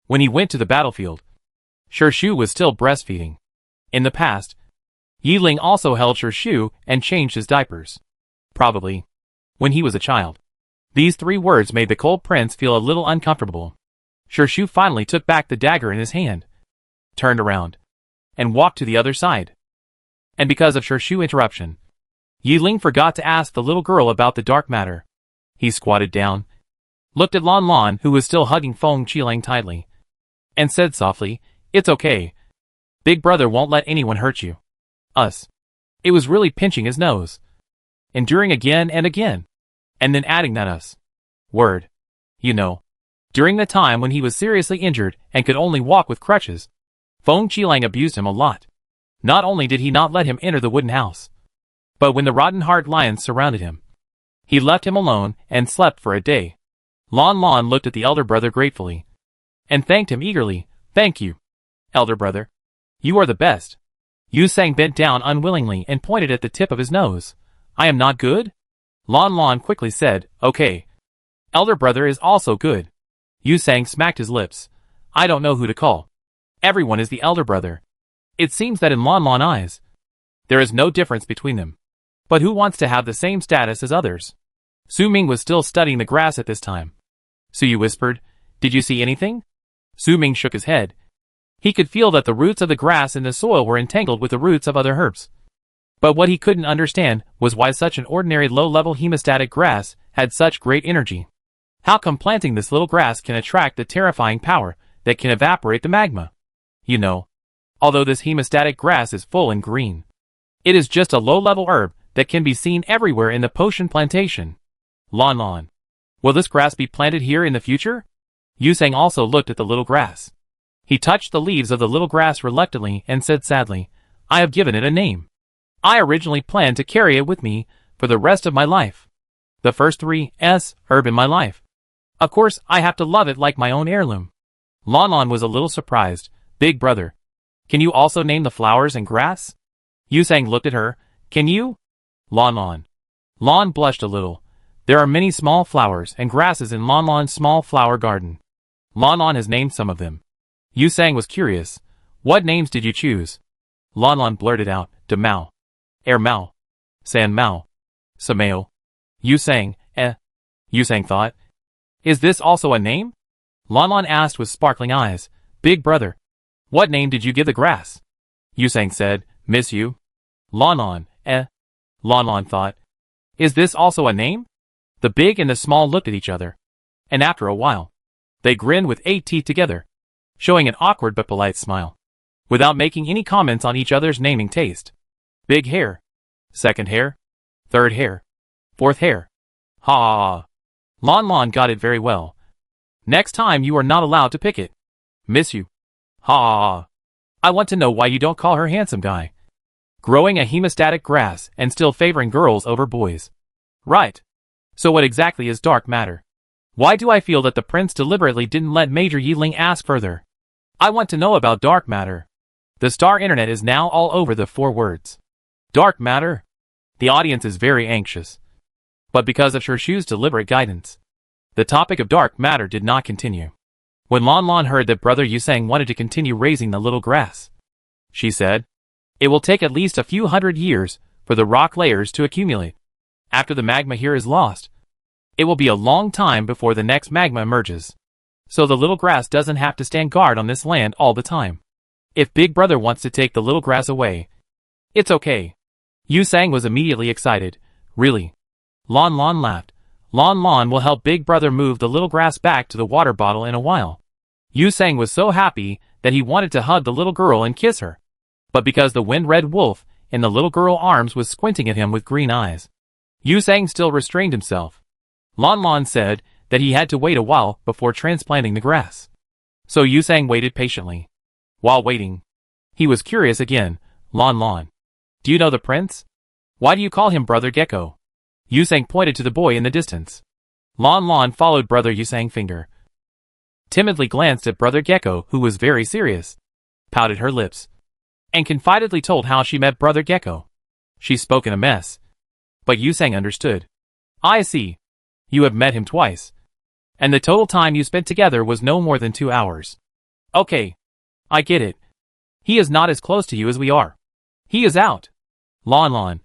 Speaker 1: When he went to the battlefield, Shirshu was still breastfeeding. In the past, Yiling also held Shirshu and changed his diapers. Probably, when he was a child. These 3 words made the cold prince feel a little uncomfortable. Shirshu finally took back the dagger in his hand, turned around, and walked to the other side. And because of Shirshu's interruption, Yiling forgot to ask the little girl about the dark matter. He squatted down, looked at Lanlan who was still hugging Feng Qilang tightly, and said softly, it's okay. Big brother won't let anyone hurt you. Us. It was really pinching his nose, enduring again and again, and then adding that us word. You know, during the time when he was seriously injured and could only walk with crutches, Feng Qilang abused him a lot. Not only did he not let him enter the wooden house, but when the rotten-heart lions surrounded him, he left him alone and slept for a day. Lanlan looked at the elder brother gratefully, and thanked him eagerly. Thank you, elder brother. You are the best. Yusang bent down unwillingly and pointed at the tip of his nose. I am not good? Lanlan quickly said, okay. Elder brother is also good. Yusang smacked his lips. I don't know who to call. Everyone is the elder brother. It seems that in Lanlan's eyes, there is no difference between them. But who wants to have the same status as others? Su Ming was still studying the grass at this time. Su Yu whispered, did you see anything? Su Ming shook his head. He could feel that the roots of the grass in the soil were entangled with the roots of other herbs. But what he couldn't understand was why such an ordinary low-level hemostatic grass had such great energy. How come planting this little grass can attract the terrifying power that can evaporate the magma? You know, although this hemostatic grass is full and green, it is just a low-level herb that can be seen everywhere in the potion plantation. Lanlan. Will this grass be planted here in the future? Yusang also looked at the little grass. He touched the leaves of the little grass reluctantly and said sadly, I have given it a name. I originally planned to carry it with me for the rest of my life. The first 3 S herb in my life. Of course, I have to love it like my own heirloom. Lanlan was a little surprised. Big brother, can you also name the flowers and grass? Yusang looked at her. Can you? Lanlan. Lan blushed a little. There are many small flowers and grasses in Lanlan's small flower garden. Lanlan has named some of them. Yusang was curious. What names did you choose? Lanlan blurted out, De Mao, Air Mao, San Mao, Samao. Yusang, Yusang thought. Is this also a name? Lanlan asked with sparkling eyes. Big brother, what name did you give the grass? Yusang said, Miss you. Lanlan, Lanlan thought. Is this also a name? The big and the small looked at each other. And after a while, they grinned with 8 teeth together, showing an awkward but polite smile, without making any comments on each other's naming taste. Big hair. Second hair. Third hair. Fourth hair. Ha! Lanlan got it very well. Next time you are not allowed to pick it. Miss you. Ha! I want to know why you don't call her handsome guy. Growing a hemostatic grass and still favoring girls over boys. Right. So what exactly is dark matter? Why do I feel that the prince deliberately didn't let Major Yiling ask further? I want to know about dark matter. The star internet is now all over the 4 words. Dark matter? The audience is very anxious. But because of Shu's deliberate guidance, the topic of dark matter did not continue. When Lanlan heard that Brother Yusang wanted to continue raising the little grass, she said, it will take at least a few hundred years for the rock layers to accumulate. After the magma here is lost, it will be a long time before the next magma emerges. So the little grass doesn't have to stand guard on this land all the time. If Big Brother wants to take the little grass away, it's okay. Yusang was immediately excited. Really? Lanlan laughed. Lanlan will help Big Brother move the little grass back to the water bottle in a while. Yusang was so happy that he wanted to hug the little girl and kiss her. But because the wind-red wolf in the little girl's arms was squinting at him with green eyes, Yusang still restrained himself. Lanlan said that he had to wait a while before transplanting the grass. So Yusang waited patiently. While waiting, he was curious again. Lanlan, do you know the prince? Why do you call him Brother Gecko? Yusang pointed to the boy in the distance. Lanlan followed Brother Yusang's finger, timidly glanced at Brother Gecko, who was very serious, pouted her lips, and confidedly told how she met Brother Gecko. She spoke in a mess, but Yusang understood. I see. You have met him twice, and the total time you spent together was no more than 2 hours. Okay. I get it. He is not as close to you as we are. He is out. Lanlan, ?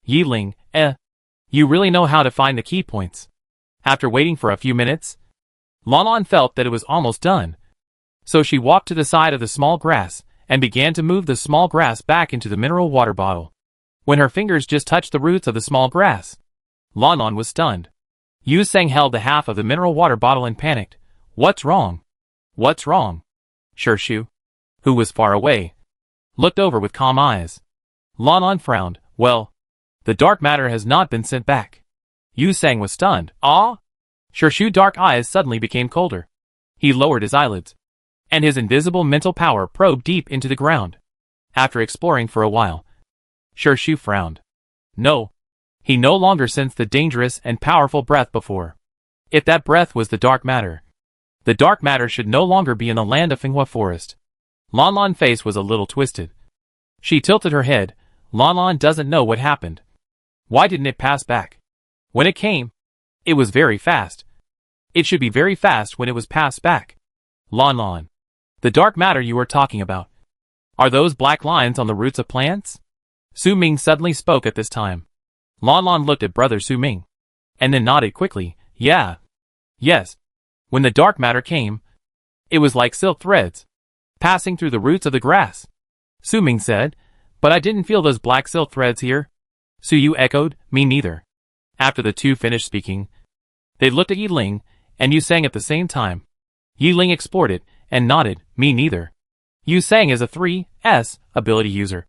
Speaker 1: Yiling, You really know how to find the key points. After waiting for a few minutes, Lanlan felt that it was almost done. So she walked to the side of the small grass and began to move the small grass back into the mineral water bottle. When her fingers just touched the roots of the small grass, Lanlan was stunned. Yusang held the half of the mineral water bottle and panicked. What's wrong? What's wrong? Shu, who was far away, looked over with calm eyes. Lanlan frowned. Well, the dark matter has not been sent back. Yusang was stunned. Ah? Shu's dark eyes suddenly became colder. He lowered his eyelids, and his invisible mental power probed deep into the ground. After exploring for a while, Shu frowned. No. He no longer sensed the dangerous and powerful breath before. If that breath was the dark matter should no longer be in the land of Finghua Forest. Lanlan's face was a little twisted. She tilted her head. Lanlan doesn't know what happened. Why didn't it pass back? When it came, it was very fast. It should be very fast when it was passed back. Lanlan, the dark matter you were talking about. Are those black lines on the roots of plants? Su Ming suddenly spoke at this time. Lanlan looked at Brother Su Ming, and then nodded quickly. Yeah. Yes. When the dark matter came, it was like silk threads, passing through the roots of the grass. Su Ming said, But I didn't feel those black silk threads here. Suyu echoed, me neither. After the two finished speaking, they looked at Yi Ling and Yu Sang at the same time. Yi Ling explored it and nodded, me neither. Yu Sang is a 3S ability user.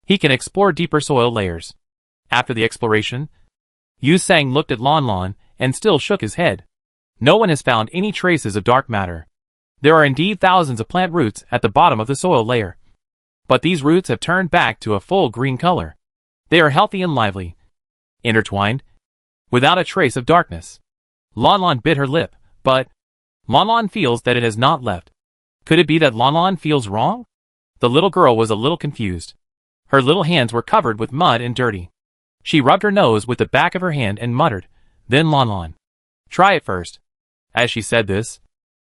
Speaker 1: He can explore deeper soil layers. After the exploration, Yu Sang looked at Lanlan and still shook his head. No one has found any traces of dark matter. There are indeed thousands of plant roots at the bottom of the soil layer. But these roots have turned back to a full green color. They are healthy and lively, intertwined, without a trace of darkness. Lanlan bit her lip, but Lanlan feels that it has not left. Could it be that Lanlan feels wrong? The little girl was a little confused. Her little hands were covered with mud and dirty. She rubbed her nose with the back of her hand and muttered, then Lanlan, try it first. As she said this,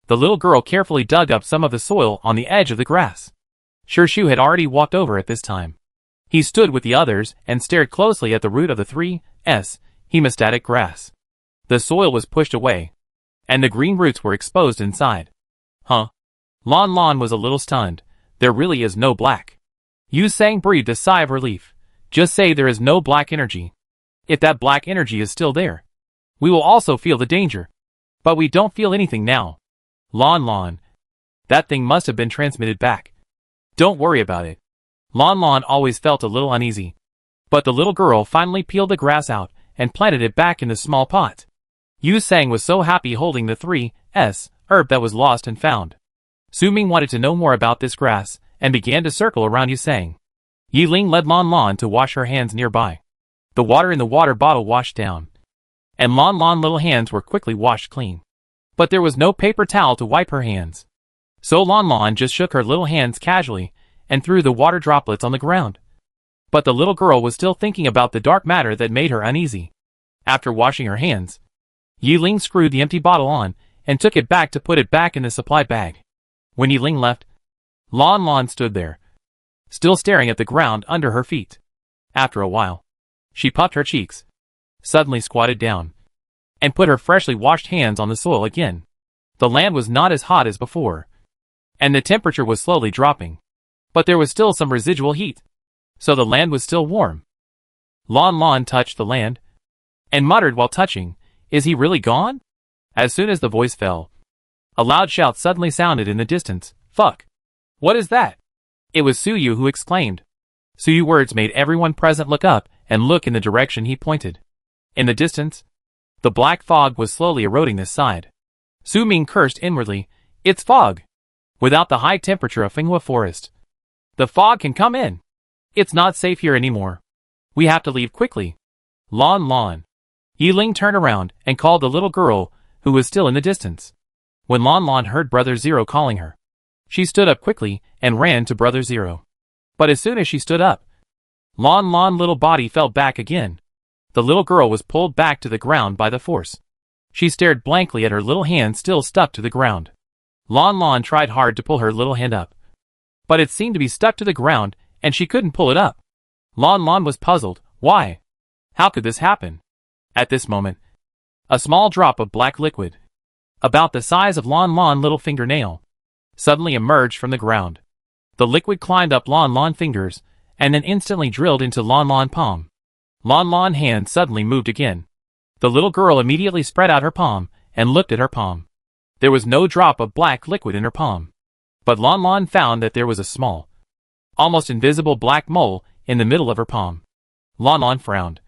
Speaker 1: the little girl carefully dug up some of the soil on the edge of the grass. Shu had already walked over at this time. He stood with the others and stared closely at the root of the 3S hemostatic grass. The soil was pushed away, and the green roots were exposed inside. Huh? Lanlan was a little stunned. There really is no black. Yu Sang breathed a sigh of relief. Just say there is no black energy. If that black energy is still there, we will also feel the danger. But we don't feel anything now. Lanlan. That thing must have been transmitted back. Don't worry about it. Lanlan always felt a little uneasy. But the little girl finally peeled the grass out and planted it back in the small pot. Yu Sang was so happy holding the 3S herb that was lost and found. Su Ming wanted to know more about this grass and began to circle around Yu Sang. Yi Ling led Lanlan to wash her hands nearby. The water in the water bottle washed down, and Lanlan's little hands were quickly washed clean. But there was no paper towel to wipe her hands. So Lanlan just shook her little hands casually and threw the water droplets on the ground. But the little girl was still thinking about the dark matter that made her uneasy. After washing her hands, Yi Ling screwed the empty bottle on and took it back to put it back in the supply bag. When Yi Ling left, Lanlan stood there, still staring at the ground under her feet. After a while, she puffed her cheeks, suddenly squatted down, and put her freshly washed hands on the soil again. The land was not as hot as before, and the temperature was slowly dropping. But there was still some residual heat, so the land was still warm. Lanlan touched the land, and muttered while touching, is he really gone? As soon as the voice fell, a loud shout suddenly sounded in the distance. Fuck! What is that? It was Suyu who exclaimed. Suyu's words made everyone present look up and look in the direction he pointed. In the distance, the black fog was slowly eroding this side. Su Ming cursed inwardly, it's fog! Without the high temperature of Finghua Forest, the fog can come in. It's not safe here anymore. We have to leave quickly. Lanlan. Yi Ling turned around and called the little girl who was still in the distance. When Lanlan heard Brother Zero calling her, she stood up quickly and ran to Brother Zero. But as soon as she stood up, Lanlan's little body fell back again. The little girl was pulled back to the ground by the force. She stared blankly at her little hand still stuck to the ground. Lanlan tried hard to pull her little hand up, but it seemed to be stuck to the ground and she couldn't pull it up. Lanlan was puzzled. Why? How could this happen? At this moment, a small drop of black liquid, about the size of Lanlan's little fingernail, suddenly emerged from the ground. The liquid climbed up Lanlan's fingers and then instantly drilled into Lanlan's palm. Lanlan's hand suddenly moved again. The little girl immediately spread out her palm and looked at her palm. There was no drop of black liquid in her palm. But Lanlan found that there was a small, almost invisible black mole in the middle of her palm. Lanlan frowned,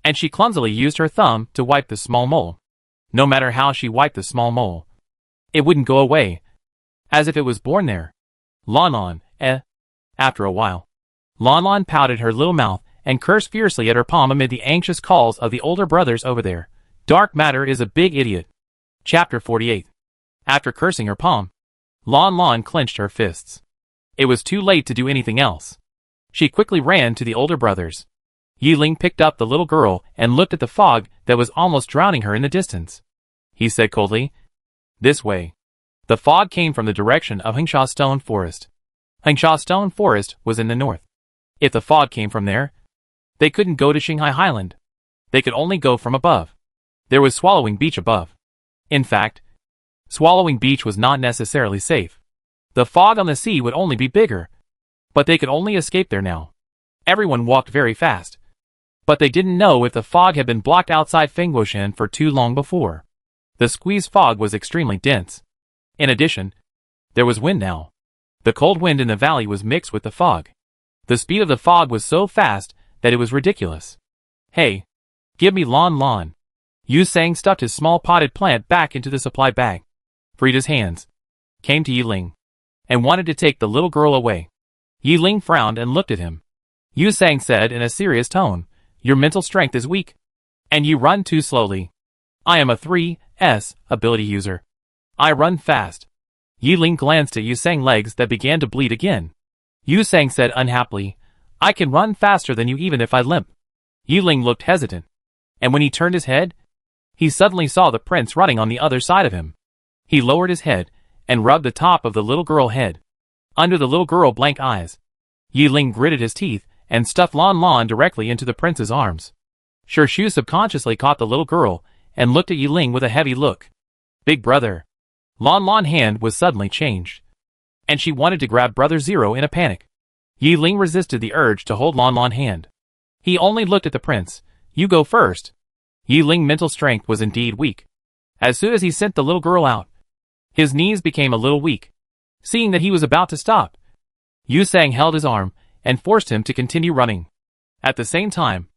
Speaker 1: and she clumsily used her thumb to wipe the small mole. No matter how she wiped the small mole, it wouldn't go away, as if it was born there. Lanlan, After a while, Lanlan pouted her little mouth and cursed fiercely at her palm amid the anxious calls of the older brothers over there. Dark matter is a big idiot. Chapter 48. After cursing her palm, Lanlan clenched her fists. It was too late to do anything else. She quickly ran to the older brothers. Yi Ling picked up the little girl and looked at the fog that was almost drowning her in the distance. He said coldly, this way. The fog came from the direction of Hengsha Stone Forest. Hengsha Stone Forest was in the north. If the fog came from there, they couldn't go to Shanghai Highland. They could only go from above. There was Swallowing Beach above. In fact, Swallowing Beach was not necessarily safe. The fog on the sea would only be bigger, but they could only escape there now. Everyone walked very fast. But they didn't know if the fog had been blocked outside Fengwushan for too long before. The squeezed fog was extremely dense. In addition, there was wind now. The cold wind in the valley was mixed with the fog. The speed of the fog was so fast that it was ridiculous. Hey, give me Lanlan. Yu Sang stuffed his small potted plant back into the supply bag. Freed hands, came to Yiling, and wanted to take the little girl away. Yiling frowned and looked at him. Yu Sang said in a serious tone, "Your mental strength is weak, and you run too slowly. I am a 3S ability user. I run fast." Yiling glanced at Yu Sang's legs that began to bleed again. Yu Sang said unhappily, "I can run faster than you even if I limp." Yiling looked hesitant, and when he turned his head, he suddenly saw the prince running on the other side of him. He lowered his head and rubbed the top of the little girl's head. Under the little girl's blank eyes, Yiling gritted his teeth and stuffed Lanlan directly into the prince's arms. Shu subconsciously caught the little girl and looked at Yiling with a heavy look. "Big brother." Lanlan's hand was suddenly changed, and she wanted to grab Brother Zero in a panic. Yiling resisted the urge to hold Lanlan's hand. He only looked at the prince. "You go first." Yiling's mental strength was indeed weak. As soon as he sent the little girl out, his knees became a little weak. Seeing that he was about to stop, Yu Sang held his arm and forced him to continue running. At the same time,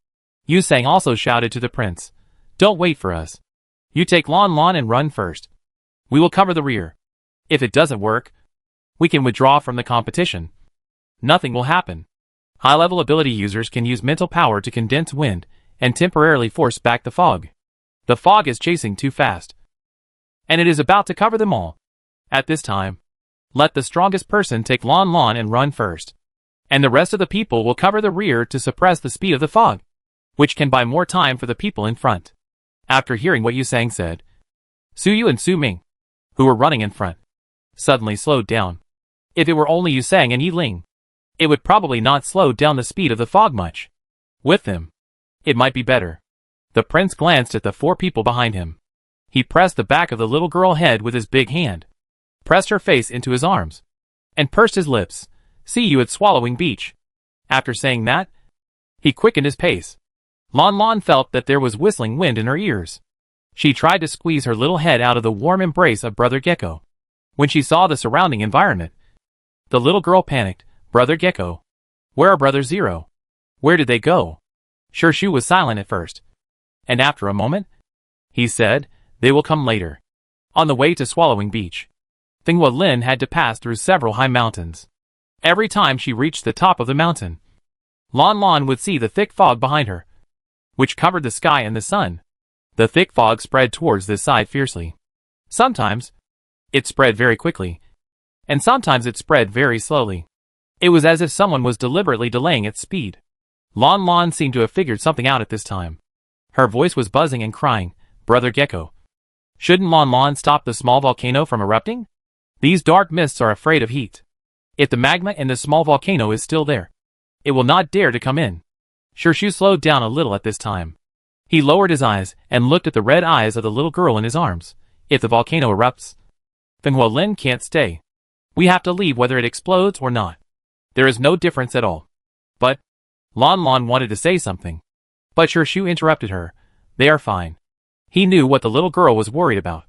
Speaker 1: Yu Sang also shouted to the prince, "Don't wait for us. You take Lanlan and run first. We will cover the rear. If it doesn't work, we can withdraw from the competition. Nothing will happen." High-level ability users can use mental power to condense wind and temporarily force back the fog. The fog is chasing too fast, and it is about to cover them all. At this time, let the strongest person take Lanlan and run first, and the rest of the people will cover the rear to suppress the speed of the fog, which can buy more time for the people in front. After hearing what Yu Sang said, Su Yu and Su Ming, who were running in front, suddenly slowed down. If it were only Yu Sang and Yiling, it would probably not slow down the speed of the fog much. With them, it might be better. The prince glanced at the four people behind him. He pressed the back of the little girl's head with his big hand, pressed her face into his arms, and pursed his lips. "See you at Swallowing Beach." After saying that, he quickened his pace. Lanlan felt that there was whistling wind in her ears. She tried to squeeze her little head out of the warm embrace of Brother Gecko. When she saw the surrounding environment, the little girl panicked. "Brother Gecko, where are Brother Zero? Where did they go?" Shu was silent at first, and after a moment, he said, "They will come later." On the way to Swallowing Beach, Thingwa Lin had to pass through several high mountains. Every time she reached the top of the mountain, Lanlan would see the thick fog behind her, which covered the sky and the sun. The thick fog spread towards this side fiercely. Sometimes, it spread very quickly, and sometimes it spread very slowly. It was as if someone was deliberately delaying its speed. Lanlan seemed to have figured something out at this time. Her voice was buzzing and crying, "Brother Gecko, shouldn't Lanlan stop the small volcano from erupting? These dark mists are afraid of heat. If the magma in the small volcano is still there, it will not dare to come in." Shu slowed down a little at this time. He lowered his eyes and looked at the red eyes of the little girl in his arms. "If the volcano erupts, then Lin can't stay. We have to leave whether it explodes or not. There is no difference at all." But Lanlan wanted to say something, but Shu interrupted her. "They are fine." He knew what the little girl was worried about.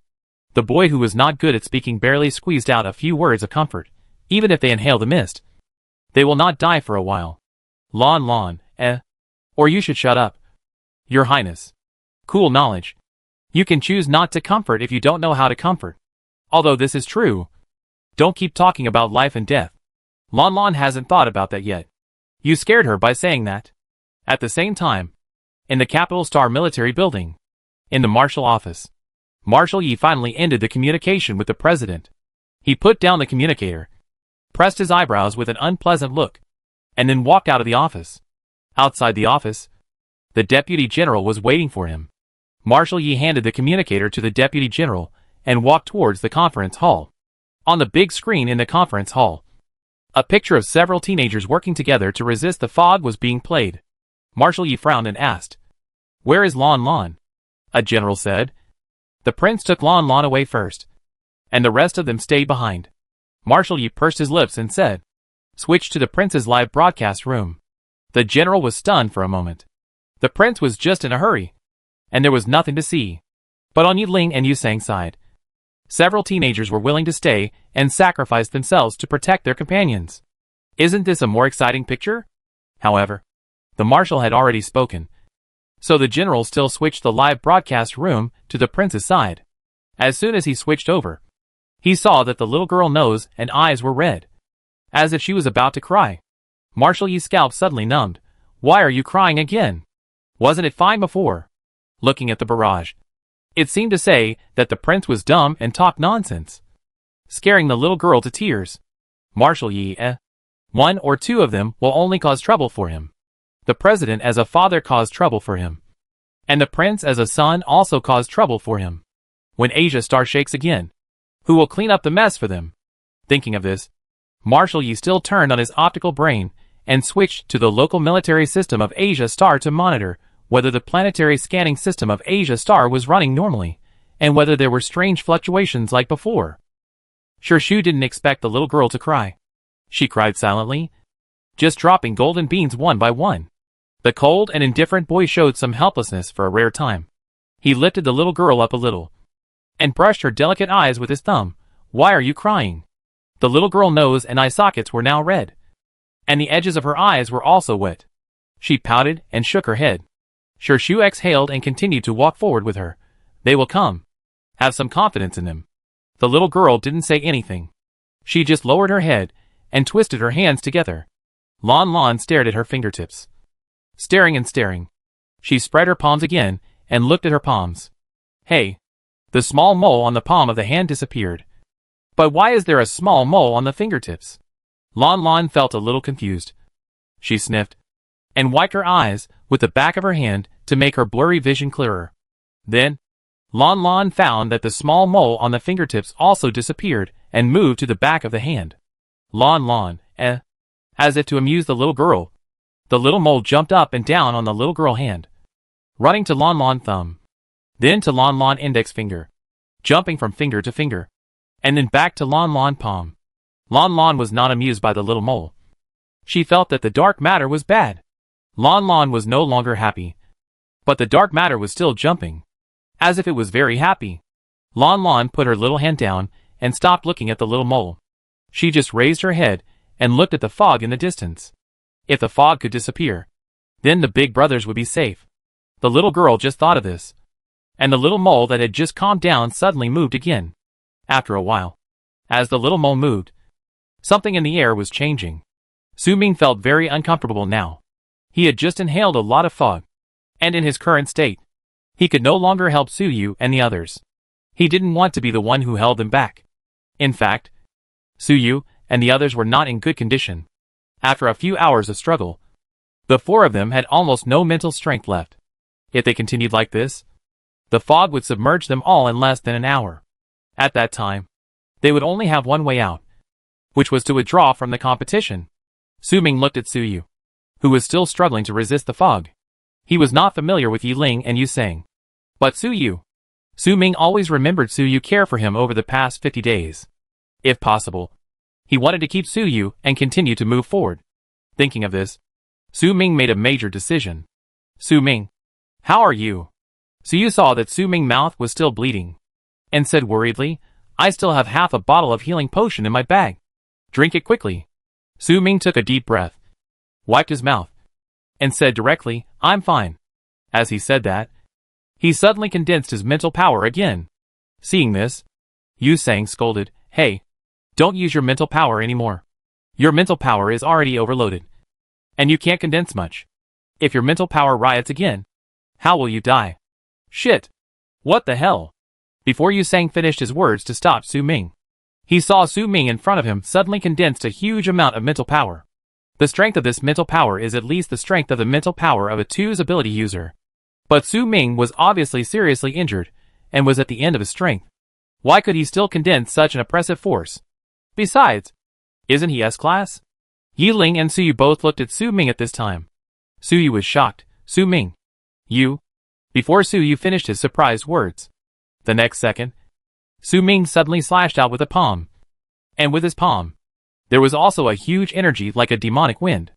Speaker 1: The boy who was not good at speaking barely squeezed out a few words of comfort. "Even if they inhale the mist, they will not die for a while." Lanlan, or you should shut up. Your Highness. Cool knowledge. You can choose not to comfort if you don't know how to comfort. Although this is true, don't keep talking about life and death. Lanlan hasn't thought about that yet. You scared her by saying that. At the same time, in the Capital Star military building, in the Marshal office, Marshal Yi finally ended the communication with the president. He put down the communicator, pressed his eyebrows with an unpleasant look, and then walked out of the office. Outside the office, the deputy general was waiting for him. Marshal Yi handed the communicator to the deputy general and walked towards the conference hall. On the big screen in the conference hall, a picture of several teenagers working together to resist the fog was being played. Marshal Yi frowned and asked, "Where is Lanlan?" A general said. The prince took Lanlan away first, and the rest of them stayed behind. Marshal Yi pursed his lips and said, "Switch to the prince's live broadcast room." The general was stunned for a moment. The prince was just in a hurry, and there was nothing to see. But on Yiling and Yusang's side, several teenagers were willing to stay and sacrifice themselves to protect their companions. Isn't this a more exciting picture? However, the marshal had already spoken, so the general still switched the live broadcast room to the prince's side. As soon as he switched over, he saw that the little girl's nose and eyes were red, as if she was about to cry. Marshal Yi's scalp suddenly numbed. Why are you crying again? Wasn't it fine before? Looking at the barrage, it seemed to say that the prince was dumb and talked nonsense, scaring the little girl to tears. Marshal Yi, one or two of them will only cause trouble for him. The president as a father caused trouble for him, and the prince as a son also caused trouble for him. When Asia Star shakes again, who will clean up the mess for them? Thinking of this, Marshal Yi still turned on his optical brain and switched to the local military system of Asia Star to monitor whether the planetary scanning system of Asia Star was running normally, and whether there were strange fluctuations like before. Shu didn't expect the little girl to cry. She cried silently, just dropping golden beans one by one. The cold and indifferent boy showed some helplessness for a rare time. He lifted the little girl up a little, and brushed her delicate eyes with his thumb. Why are you crying? The little girl's nose and eye sockets were now red, and the edges of her eyes were also wet. She pouted and shook her head. Shu exhaled and continued to walk forward with her. They will come. Have some confidence in them. The little girl didn't say anything. She just lowered her head and twisted her hands together. Lanlan stared at her fingertips. Staring and staring. She spread her palms again and looked at her palms. Hey! The small mole on the palm of the hand disappeared. But why is there a small mole on the fingertips? Lanlan felt a little confused. She sniffed and wiped her eyes with the back of her hand to make her blurry vision clearer. Then, Lanlan found that the small mole on the fingertips also disappeared and moved to the back of the hand. Lanlan, as if to amuse the little girl, the little mole jumped up and down on the little girl hand, running to Lanlan thumb, then to Lanlan index finger, jumping from finger to finger, and then back to Lanlan palm. Lanlan was not amused by the little mole. She felt that the dark matter was bad. Lanlan was no longer happy, but the dark matter was still jumping, as if it was very happy. Lanlan put her little hand down and stopped looking at the little mole. She just raised her head and looked at the fog in the distance. If the fog could disappear, then the big brothers would be safe. The little girl just thought of this, and the little mole that had just calmed down suddenly moved again. After a while, as the little mole moved, something in the air was changing. Su Ming felt very uncomfortable now. He had just inhaled a lot of fog, and in his current state, he could no longer help Su Yu and the others. He didn't want to be the one who held them back. In fact, Su Yu and the others were not in good condition. After a few hours of struggle, the four of them had almost no mental strength left. If they continued like this, the fog would submerge them all in less than an hour. At that time, they would only have one way out, which was to withdraw from the competition. Su Ming looked at Su Yu, who was still struggling to resist the fog. He was not familiar with Yiling and Yusang, but Su Ming always remembered Su Yu care for him over the past 50 days. If possible, he wanted to keep Su Yu and continue to move forward. Thinking of this, Su Ming made a major decision. Su Ming, how are you? Su Yu saw that Su Ming's mouth was still bleeding, and said worriedly, I still have half a bottle of healing potion in my bag. Drink it quickly. Su Ming took a deep breath, wiped his mouth, and said directly, I'm fine. As he said that, he suddenly condensed his mental power again. Seeing this, Yusang scolded, Hey, don't use your mental power anymore. Your mental power is already overloaded, and you can't condense much. If your mental power riots again, how will you die? Shit! What the hell? Before Yusang finished his words to stop Su Ming, he saw Su Ming in front of him suddenly condensed a huge amount of mental power. The strength of this mental power is at least the strength of the mental power of a 2's ability user. But Su Ming was obviously seriously injured, and was at the end of his strength. Why could he still condense such an oppressive force? Besides, isn't he S-class? Yiling and Su Yu both looked at Su Ming at this time. Su Yu was shocked. Su Ming, you? Before Su Yu finished his surprised words, the next second, Su Ming suddenly slashed out with a palm. And with his palm, there was also a huge energy like a demonic wind.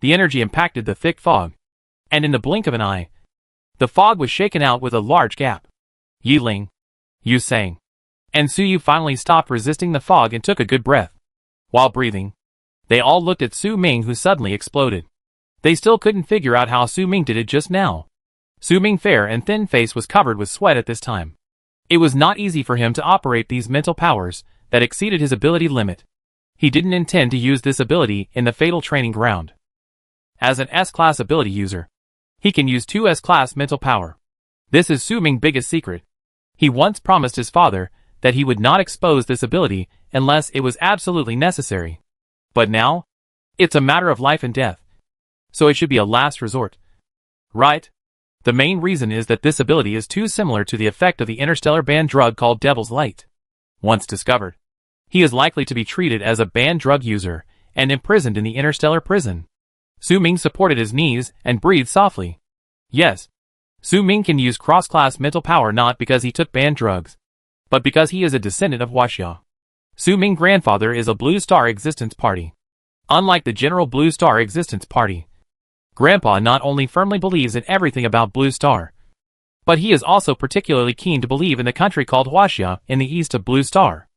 Speaker 1: The energy impacted the thick fog, and in the blink of an eye, the fog was shaken out with a large gap. Yiling, Yu sang, and Su Yu finally stopped resisting the fog and took a good breath. While breathing, they all looked at Su Ming, who suddenly exploded. They still couldn't figure out how Su Ming did it just now. Su Ming's fair and thin face was covered with sweat at this time. It was not easy for him to operate these mental powers that exceeded his ability limit. He didn't intend to use this ability in the fatal training ground. As an S-class ability user, he can use 2 S-class mental power. This is Su Ming's biggest secret. He once promised his father that he would not expose this ability unless it was absolutely necessary. But now, it's a matter of life and death. So it should be a last resort. Right? The main reason is that this ability is too similar to the effect of the interstellar banned drug called Devil's Light. Once discovered, he is likely to be treated as a banned drug user and imprisoned in the interstellar prison. Su Ming supported his knees and breathed softly. Yes, Su Ming can use cross-class mental power not because he took banned drugs, but because he is a descendant of Huaxia. Su Ming's grandfather is a Blue Star Existence Party. Unlike the general Blue Star Existence Party, Grandpa not only firmly believes in everything about Blue Star, but he is also particularly keen to believe in the country called Huaxia in the east of Blue Star.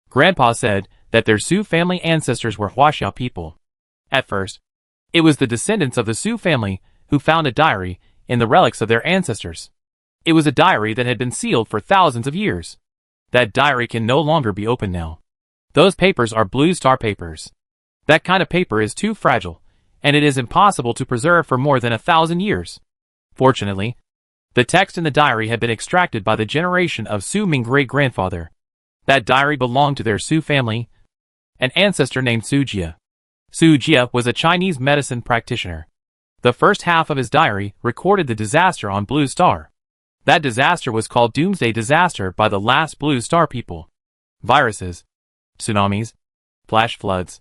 Speaker 1: Grandpa said that their Su family ancestors were Huaxia people. At first, it was the descendants of the Su family who found a diary in the relics of their ancestors. It was a diary that had been sealed for thousands of years. That diary can no longer be opened now. Those papers are Blue Star papers. That kind of paper is too fragile, and it is impossible to preserve for more than 1,000 years. Fortunately, the text in the diary had been extracted by the generation of Su Ming's great-grandfather. That diary belonged to their Su family, an ancestor named Su Jia. Su Jia was a Chinese medicine practitioner. The first half of his diary recorded the disaster on Blue Star. That disaster was called Doomsday Disaster by the last Blue Star people. Viruses, tsunamis, flash floods,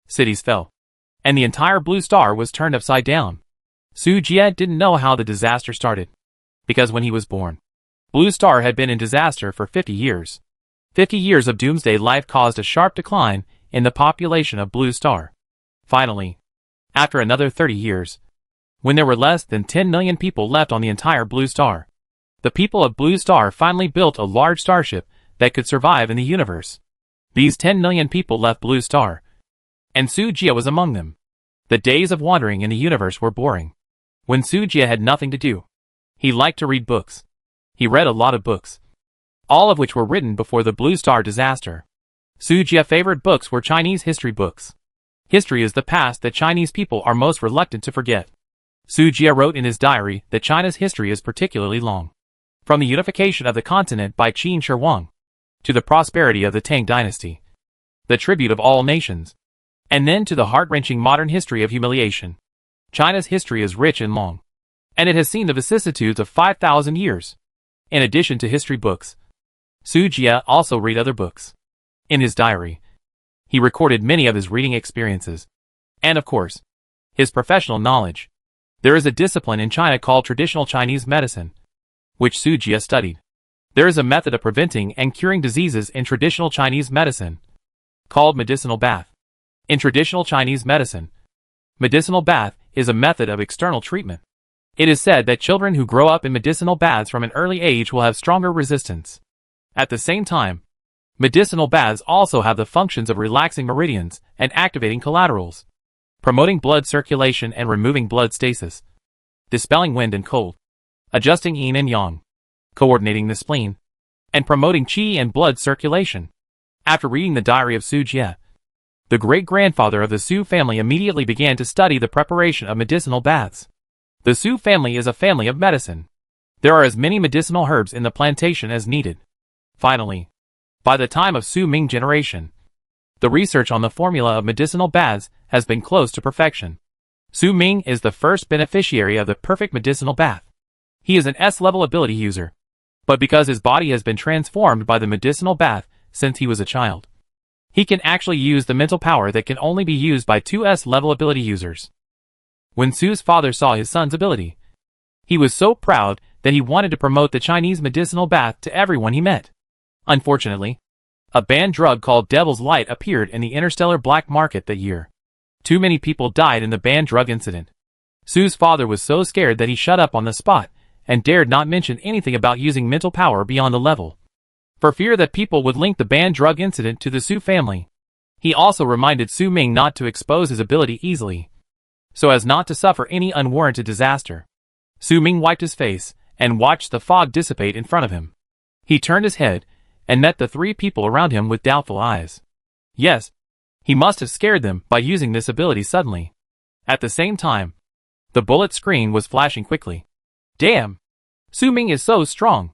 Speaker 1: cities fell, and the entire Blue Star was turned upside down. Su Jia didn't know how the disaster started, because when he was born, Blue Star had been in disaster for 50 years. 50 years of doomsday life caused a sharp decline in the population of Blue Star. Finally, after another 30 years, when there were less than 10 million people left on the entire Blue Star, the people of Blue Star finally built a large starship that could survive in the universe. These 10 million people left Blue Star, and Su Jia was among them. The days of wandering in the universe were boring. When Su Jia had nothing to do, he liked to read books. He read a lot of books, all of which were written before the Blue Star disaster. Su Jia's favorite books were Chinese history books. History is the past that Chinese people are most reluctant to forget. Su Jia wrote in his diary that China's history is particularly long. From the unification of the continent by Qin Shi Huang, to the prosperity of the Tang dynasty, the tribute of all nations, and then to the heart-wrenching modern history of humiliation. China's history is rich and long, and it has seen the vicissitudes of 5,000 years. In addition to history books, Su Jia also read other books. In his diary, he recorded many of his reading experiences, and of course, his professional knowledge. There is a discipline in China called traditional Chinese medicine, which Su Jia studied. There is a method of preventing and curing diseases in traditional Chinese medicine, called medicinal bath. In traditional Chinese medicine, medicinal bath is a method of external treatment. It is said that children who grow up in medicinal baths from an early age will have stronger resistance. At the same time, medicinal baths also have the functions of relaxing meridians and activating collaterals, promoting blood circulation and removing blood stasis, dispelling wind and cold, adjusting yin and yang, coordinating the spleen, and promoting qi and blood circulation. After reading the diary of Su Jia, the great-grandfather of the Su family immediately began to study the preparation of medicinal baths. The Su family is a family of medicine. There are as many medicinal herbs in the plantation as needed. Finally, by the time of Su Ming generation, the research on the formula of medicinal baths has been close to perfection. Su Ming is the first beneficiary of the perfect medicinal bath. He is an S-level ability user, but because his body has been transformed by the medicinal bath since he was a child, he can actually use the mental power that can only be used by 2 S-level ability users. When Su's father saw his son's ability, he was so proud that he wanted to promote the Chinese medicinal bath to everyone he met. Unfortunately, a banned drug called Devil's Light appeared in the interstellar black market that year. Too many people died in the banned drug incident. Sue's father was so scared that he shut up on the spot and dared not mention anything about using mental power beyond the level, for fear that people would link the banned drug incident to the Su family. He also reminded Su Ming not to expose his ability easily, so as not to suffer any unwarranted disaster. Su Ming wiped his face and watched the fog dissipate in front of him. He turned his head and met the three people around him with doubtful eyes. Yes, he must have scared them by using this ability suddenly. At the same time, the bullet screen was flashing quickly. Damn! Su Ming is so strong.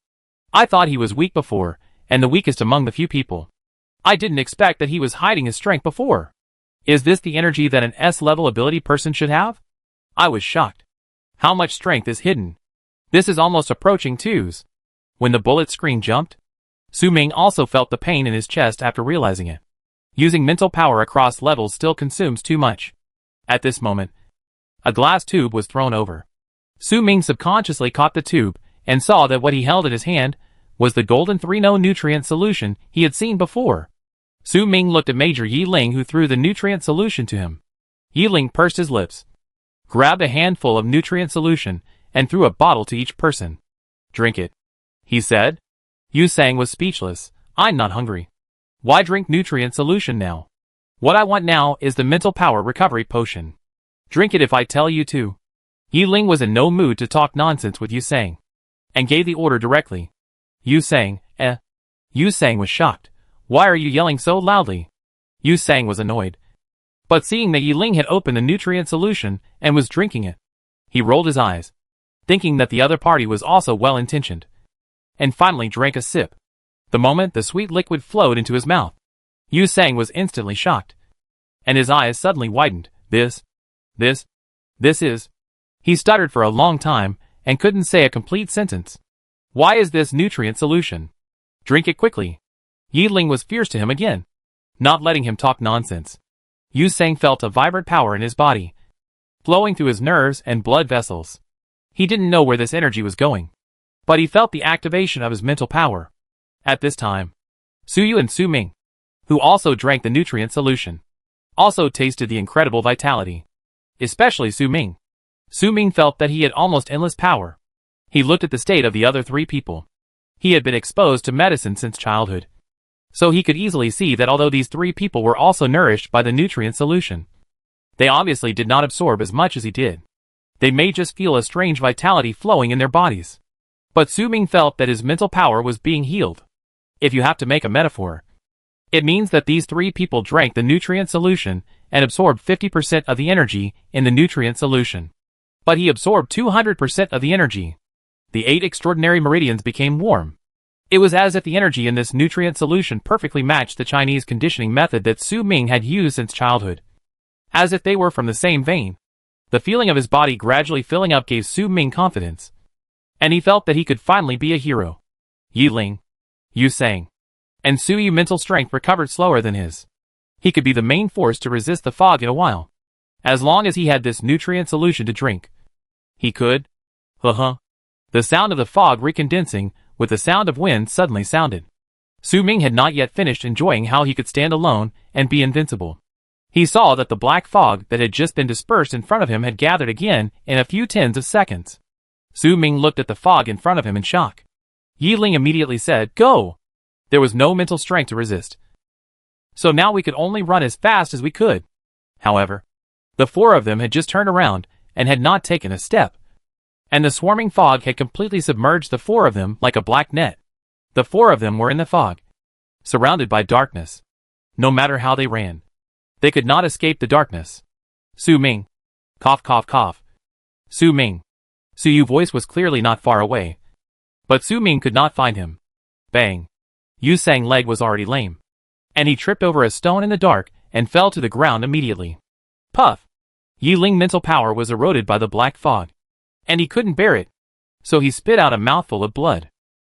Speaker 1: I thought he was weak before, and the weakest among the few people. I didn't expect that he was hiding his strength before. Is this the energy that an S-level ability person should have? I was shocked. How much strength is hidden? This is almost approaching 2s. When the bullet screen jumped, Su Ming also felt the pain in his chest after realizing it. Using mental power across levels still consumes too much. At this moment, a glass tube was thrown over. Su Ming subconsciously caught the tube and saw that what he held in his hand was the golden 3-no nutrient solution he had seen before. Su Ming looked at Major Yi Ling, who threw the nutrient solution to him. Yi Ling pursed his lips, grabbed a handful of nutrient solution, and threw a bottle to each person. Drink it, he said. Yu Sang was speechless. I'm not hungry. Why drink nutrient solution now? What I want now is the mental power recovery potion. Drink it if I tell you to. Yi Ling was in no mood to talk nonsense with Yu Sang, and gave the order directly. Yu Sang, Yu Sang was shocked. Why are you yelling so loudly? Yu Sang was annoyed. But seeing that Yi Ling had opened the nutrient solution and was drinking it, he rolled his eyes, thinking that the other party was also well-intentioned, and finally drank a sip. The moment the sweet liquid flowed into his mouth, Yu Sang was instantly shocked, and his eyes suddenly widened. This is... He stuttered for a long time and couldn't say a complete sentence. Why is this nutrient solution? Drink it quickly. Yi Ling was fierce to him again, not letting him talk nonsense. Yu Sang felt a vibrant power in his body, flowing through his nerves and blood vessels. He didn't know where this energy was going, but he felt the activation of his mental power. At this time, Su Yu and Su Ming, who also drank the nutrient solution, also tasted the incredible vitality. Especially Su Ming. Su Ming felt that he had almost endless power. He looked at the state of the other three people. He had been exposed to medicine since childhood, so he could easily see that although these three people were also nourished by the nutrient solution, they obviously did not absorb as much as he did. They may just feel a strange vitality flowing in their bodies. But Su Ming felt that his mental power was being healed. If you have to make a metaphor, it means that these three people drank the nutrient solution and absorbed 50% of the energy in the nutrient solution. But he absorbed 200% of the energy. The 8 extraordinary meridians became warm. It was as if the energy in this nutrient solution perfectly matched the Chinese conditioning method that Su Ming had used since childhood. As if they were from the same vein. The feeling of his body gradually filling up gave Su Ming confidence, and he felt that he could finally be a hero. Yi Ling, Yu Sang, and Su Yu mental strength recovered slower than his. He could be the main force to resist the fog in a while. As long as he had this nutrient solution to drink, he could. The sound of the fog recondensing with the sound of wind suddenly sounded. Su Ming had not yet finished enjoying how he could stand alone and be invincible. He saw that the black fog that had just been dispersed in front of him had gathered again in a few tens of seconds. Su Ming looked at the fog in front of him in shock. Yi Ling immediately said, "Go!" There was no mental strength to resist. So now we could only run as fast as we could. However, the 4 of them had just turned around and had not taken a step, and the swarming fog had completely submerged the 4 of them like a black net. The 4 of them were in the fog, surrounded by darkness. No matter how they ran, they could not escape the darkness. Su Ming. Cough, cough, cough. Su Ming. Su Yu's voice was clearly not far away, but Su Ming could not find him. Bang. Yu Sang's leg was already lame, and he tripped over a stone in the dark and fell to the ground immediately. Puff. Yi Ling's mental power was eroded by the black fog, and he couldn't bear it, so he spit out a mouthful of blood.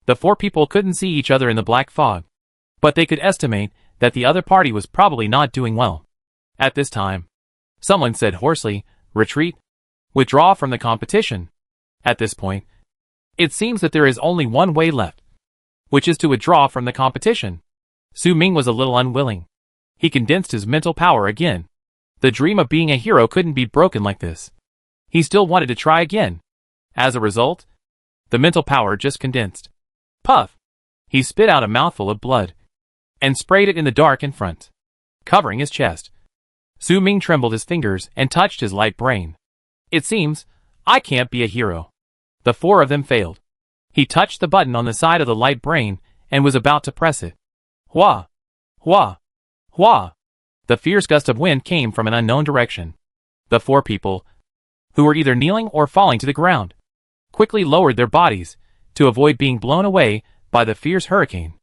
Speaker 1: The 4 people couldn't see each other in the black fog, but they could estimate that the other party was probably not doing well. At this time, someone said hoarsely, "Retreat. Withdraw from the competition." At this point, it seems that there is only one way left, which is to withdraw from the competition. Su Ming was a little unwilling. He condensed his mental power again, The dream of being a hero couldn't be broken like this. He still wanted to try again. As a result, the mental power just condensed. Puff! He spit out a mouthful of blood and sprayed it in the dark in front, covering his chest. Su Ming trembled his fingers and touched his light brain. It seems, I can't be a hero. The four of them failed. He touched the button on the side of the light brain and was about to press it. Hua! Hua! Hua! The fierce gust of wind came from an unknown direction. The four people, who were either kneeling or falling to the ground, quickly lowered their bodies to avoid being blown away by the fierce hurricane.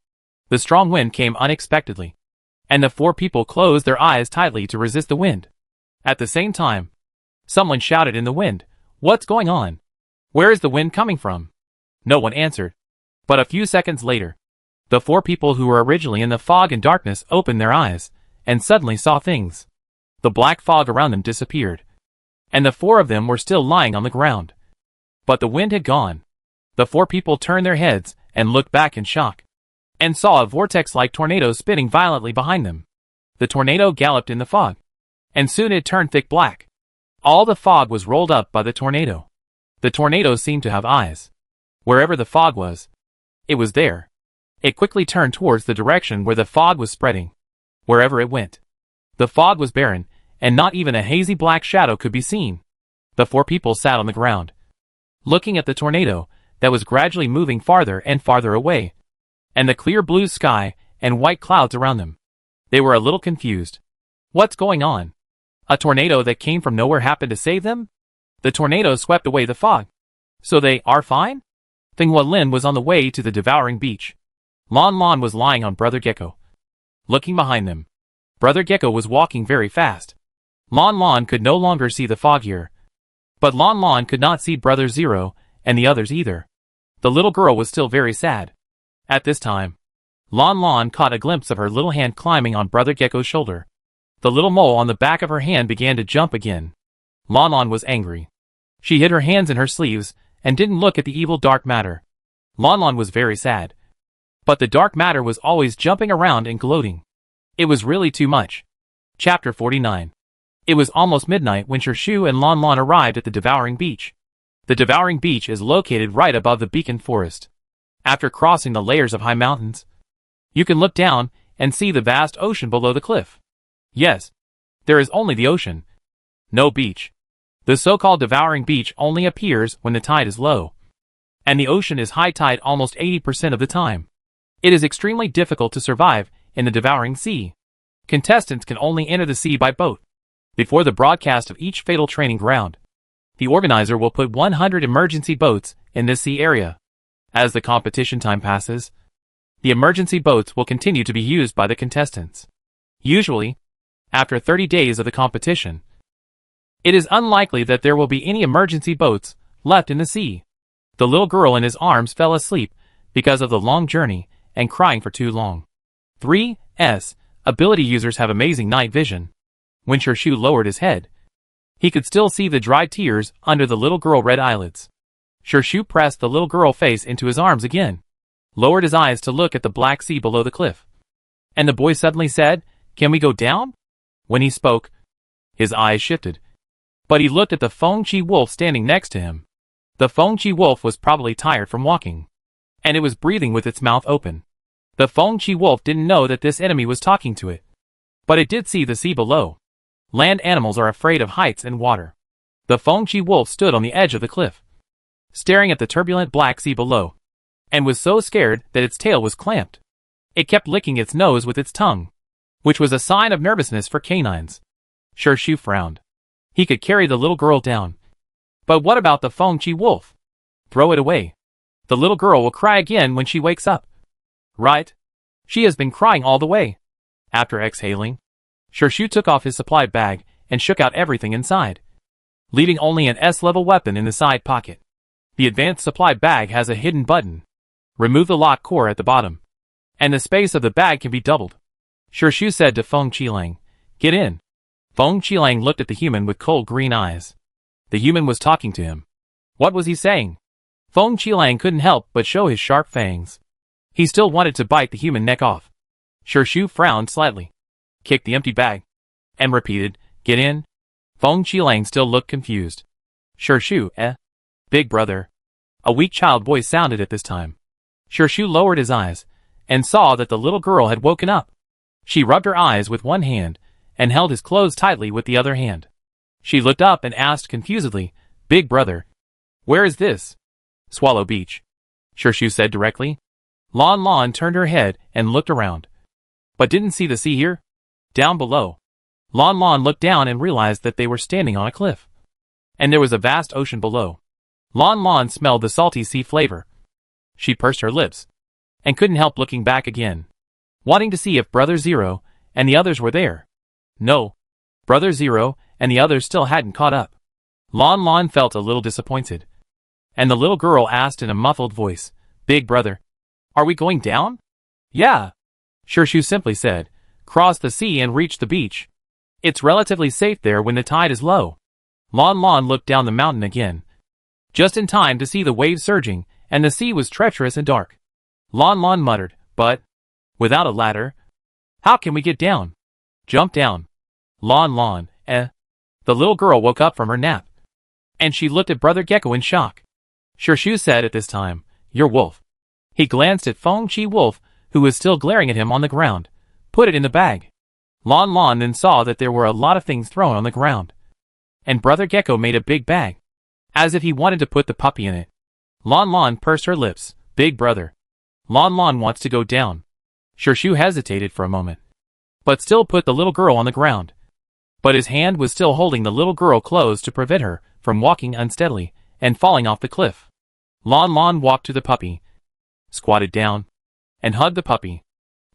Speaker 1: The strong wind came unexpectedly, and the four people closed their eyes tightly to resist the wind. At the same time, someone shouted in the wind, "What's going on? Where is the wind coming from?" No one answered. But a few seconds later, the four people who were originally in the fog and darkness opened their eyes, and suddenly saw things. The black fog around them disappeared, and the four of them were still lying on the ground. But the wind had gone. The four people turned their heads and looked back in shock, and saw a vortex-like tornado spinning violently behind them. The tornado galloped in the fog, and soon it turned thick black. All the fog was rolled up by the tornado. The tornado seemed to have eyes. Wherever the fog was, it was there. It quickly turned towards the direction where the fog was spreading. Wherever it went, the fog was barren, and not even a hazy black shadow could be seen. The four people sat on the ground, looking at the tornado that was gradually moving farther and farther away, and the clear blue sky and white clouds around them. They were a little confused. What's going on? A tornado that came from nowhere happened to save them? The tornado swept away the fog. So they are fine? Lin was on the way to the devouring beach. Lanlan was lying on Brother Gecko, looking behind them. Brother Gecko was walking very fast. Lanlan could no longer see the fog here. But Lanlan could not see Brother Zero and the others either. The little girl was still very sad. At this time, Lanlan caught a glimpse of her little hand climbing on Brother Gecko's shoulder. The little mole on the back of her hand began to jump again. Lanlan was angry. She hid her hands in her sleeves and didn't look at the evil dark matter. Lanlan was very sad. But the dark matter was always jumping around and gloating. It was really too much. Chapter 49. It was almost midnight when Shu and Lanlan arrived at the devouring beach. The devouring beach is located right above the beacon forest. After crossing the layers of high mountains, you can look down and see the vast ocean below the cliff. Yes, there is only the ocean. No beach. The so-called devouring beach only appears when the tide is low, and the ocean is high tide almost 80% of the time. It is extremely difficult to survive in the devouring sea. Contestants can only enter the sea by boat. Before the broadcast of each fatal training ground, the organizer will put 100 emergency boats in this sea area. As the competition time passes, the emergency boats will continue to be used by the contestants. Usually, after 30 days of the competition, it is unlikely that there will be any emergency boats left in the sea. The little girl in his arms fell asleep because of the long journey and crying for too long. 3S. Ability users have amazing night vision. When Shu lowered his head, he could still see the dry tears under the little girl's red eyelids. Shu pressed the little girl face into his arms again, lowered his eyes to look at the black sea below the cliff. And the boy suddenly said, "Can we go down?" When he spoke, his eyes shifted, but he looked at the Feng-Chi wolf standing next to him. The Feng-Chi wolf was probably tired from walking, and it was breathing with its mouth open. The Feng-Chi wolf didn't know that this enemy was talking to it, but it did see the sea below. Land animals are afraid of heights and water. The Feng-Chi wolf stood on the edge of the cliff, staring at the turbulent black sea below, and was so scared that its tail was clamped. It kept licking its nose with its tongue, which was a sign of nervousness for canines. Shu frowned. He could carry the little girl down. But what about the Feng-Chi wolf? Throw it away. The little girl will cry again when she wakes up. Right? She has been crying all the way. After exhaling, Shu took off his supply bag and shook out everything inside, leaving only an S-level weapon in the side pocket. The advanced supply bag has a hidden button. Remove the lock core at the bottom, and the space of the bag can be doubled. Shu said to Feng Qilang, "Get in." Feng Qilang looked at the human with cold green eyes. The human was talking to him. What was he saying? Feng Qilang couldn't help but show his sharp fangs. He still wanted to bite the human neck off. Shu frowned slightly, kicked the empty bag, and repeated, Get in? Feng Qilang still looked confused. Shu, Big brother. A weak child voice sounded at this time. Shu lowered his eyes, and saw that the little girl had woken up. She rubbed her eyes with one hand, and held his clothes tightly with the other hand. She looked up and asked confusedly, Big brother. Where is this? Swallow Beach. Shu said directly. Lanlan turned her head and looked around. But didn't see the sea here? Down below. Lanlan looked down and realized that they were standing on a cliff. And there was a vast ocean below. Lanlan smelled the salty sea flavor. She pursed her lips, and couldn't help looking back again, wanting to see if Brother Zero and the others were there. No. Brother Zero and the others still hadn't caught up. Lanlan felt a little disappointed. And the little girl asked in a muffled voice, Big brother, are we going down? Yeah. Shu simply said, cross the sea and reach the beach. It's relatively safe there when the tide is low. Lanlan looked down the mountain again, just in time to see the waves surging, and the sea was treacherous and dark. Lanlan muttered, but without a ladder, how can we get down? Jump down. Lanlan, The little girl woke up from her nap, and she looked at Brother Gecko in shock. Shu said at this time, Your wolf. He glanced at Feng Chi Wolf, who was still glaring at him on the ground. Put it in the bag. Lanlan then saw that there were a lot of things thrown on the ground. And Brother Gecko made a big bag, as if he wanted to put the puppy in it. Lanlan pursed her lips. Big brother. Lanlan wants to go down. Shu hesitated for a moment, but still put the little girl on the ground. But his hand was still holding the little girl close to prevent her from walking unsteadily and falling off the cliff. Lanlan walked to the puppy, squatted down, and hugged the puppy.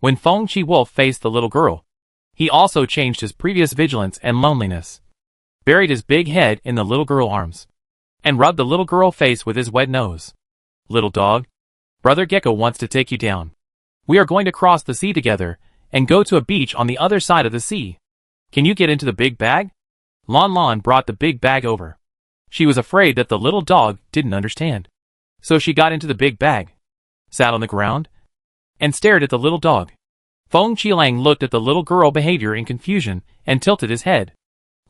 Speaker 1: When Feng Chi Wolf faced the little girl, he also changed his previous vigilance and loneliness, buried his big head in the little girl's arms, and rubbed the little girl's face with his wet nose. Little dog, Brother Gecko wants to take you down. We are going to cross the sea together and go to a beach on the other side of the sea. Can you get into the big bag? Lanlan brought the big bag over. She was afraid that the little dog didn't understand. So she got into the big bag, sat on the ground, and stared at the little dog. Feng Qilang looked at the little girl's behavior in confusion and tilted his head.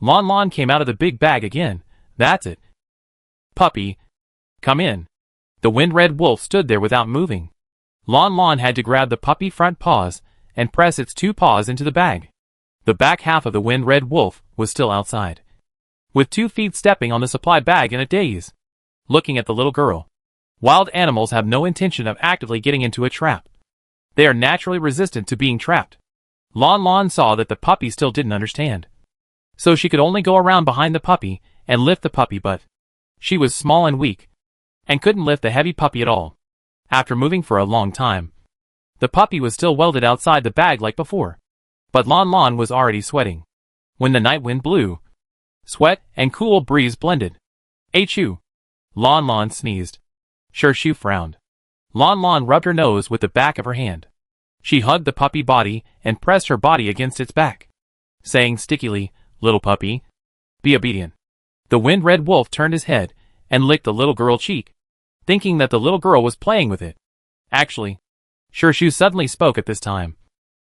Speaker 1: Lanlan came out of the big bag again. That's it. Puppy, come in. The wind-red wolf stood there without moving. Lanlan had to grab the puppy front paws and press its 2 paws into the bag. The back half of the wind-red wolf was still outside, with 2 feet stepping on the supply bag in a daze, looking at the little girl. Wild animals have no intention of actively getting into a trap. They are naturally resistant to being trapped. Lanlan saw that the puppy still didn't understand, so she could only go around behind the puppy and lift the puppy, but she was small and weak, and couldn't lift the heavy puppy at all. After moving for a long time, the puppy was still welded outside the bag like before, but Lanlan was already sweating. When the night wind blew, sweat and cool breeze blended. Achoo! Lanlan sneezed. Shu frowned. Lanlan rubbed her nose with the back of her hand. She hugged the puppy body and pressed her body against its back, saying stickily, Little puppy, be obedient. The wind-red wolf turned his head and licked the little girl's cheek, thinking that the little girl was playing with it. Actually, Shu suddenly spoke at this time,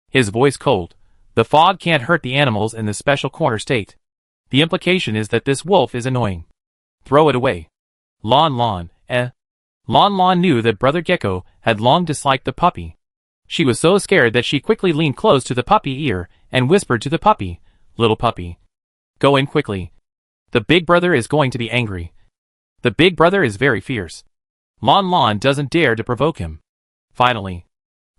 Speaker 1: his voice cold. The fog can't hurt the animals in this special corner state. The implication is that this wolf is annoying. Throw it away. Lanlan, Lanlan knew that Brother Gecko had long disliked the puppy. She was so scared that she quickly leaned close to the puppy ear and whispered to the puppy, Little puppy, go in quickly. The big brother is going to be angry. The big brother is very fierce. Lanlan doesn't dare to provoke him. Finally,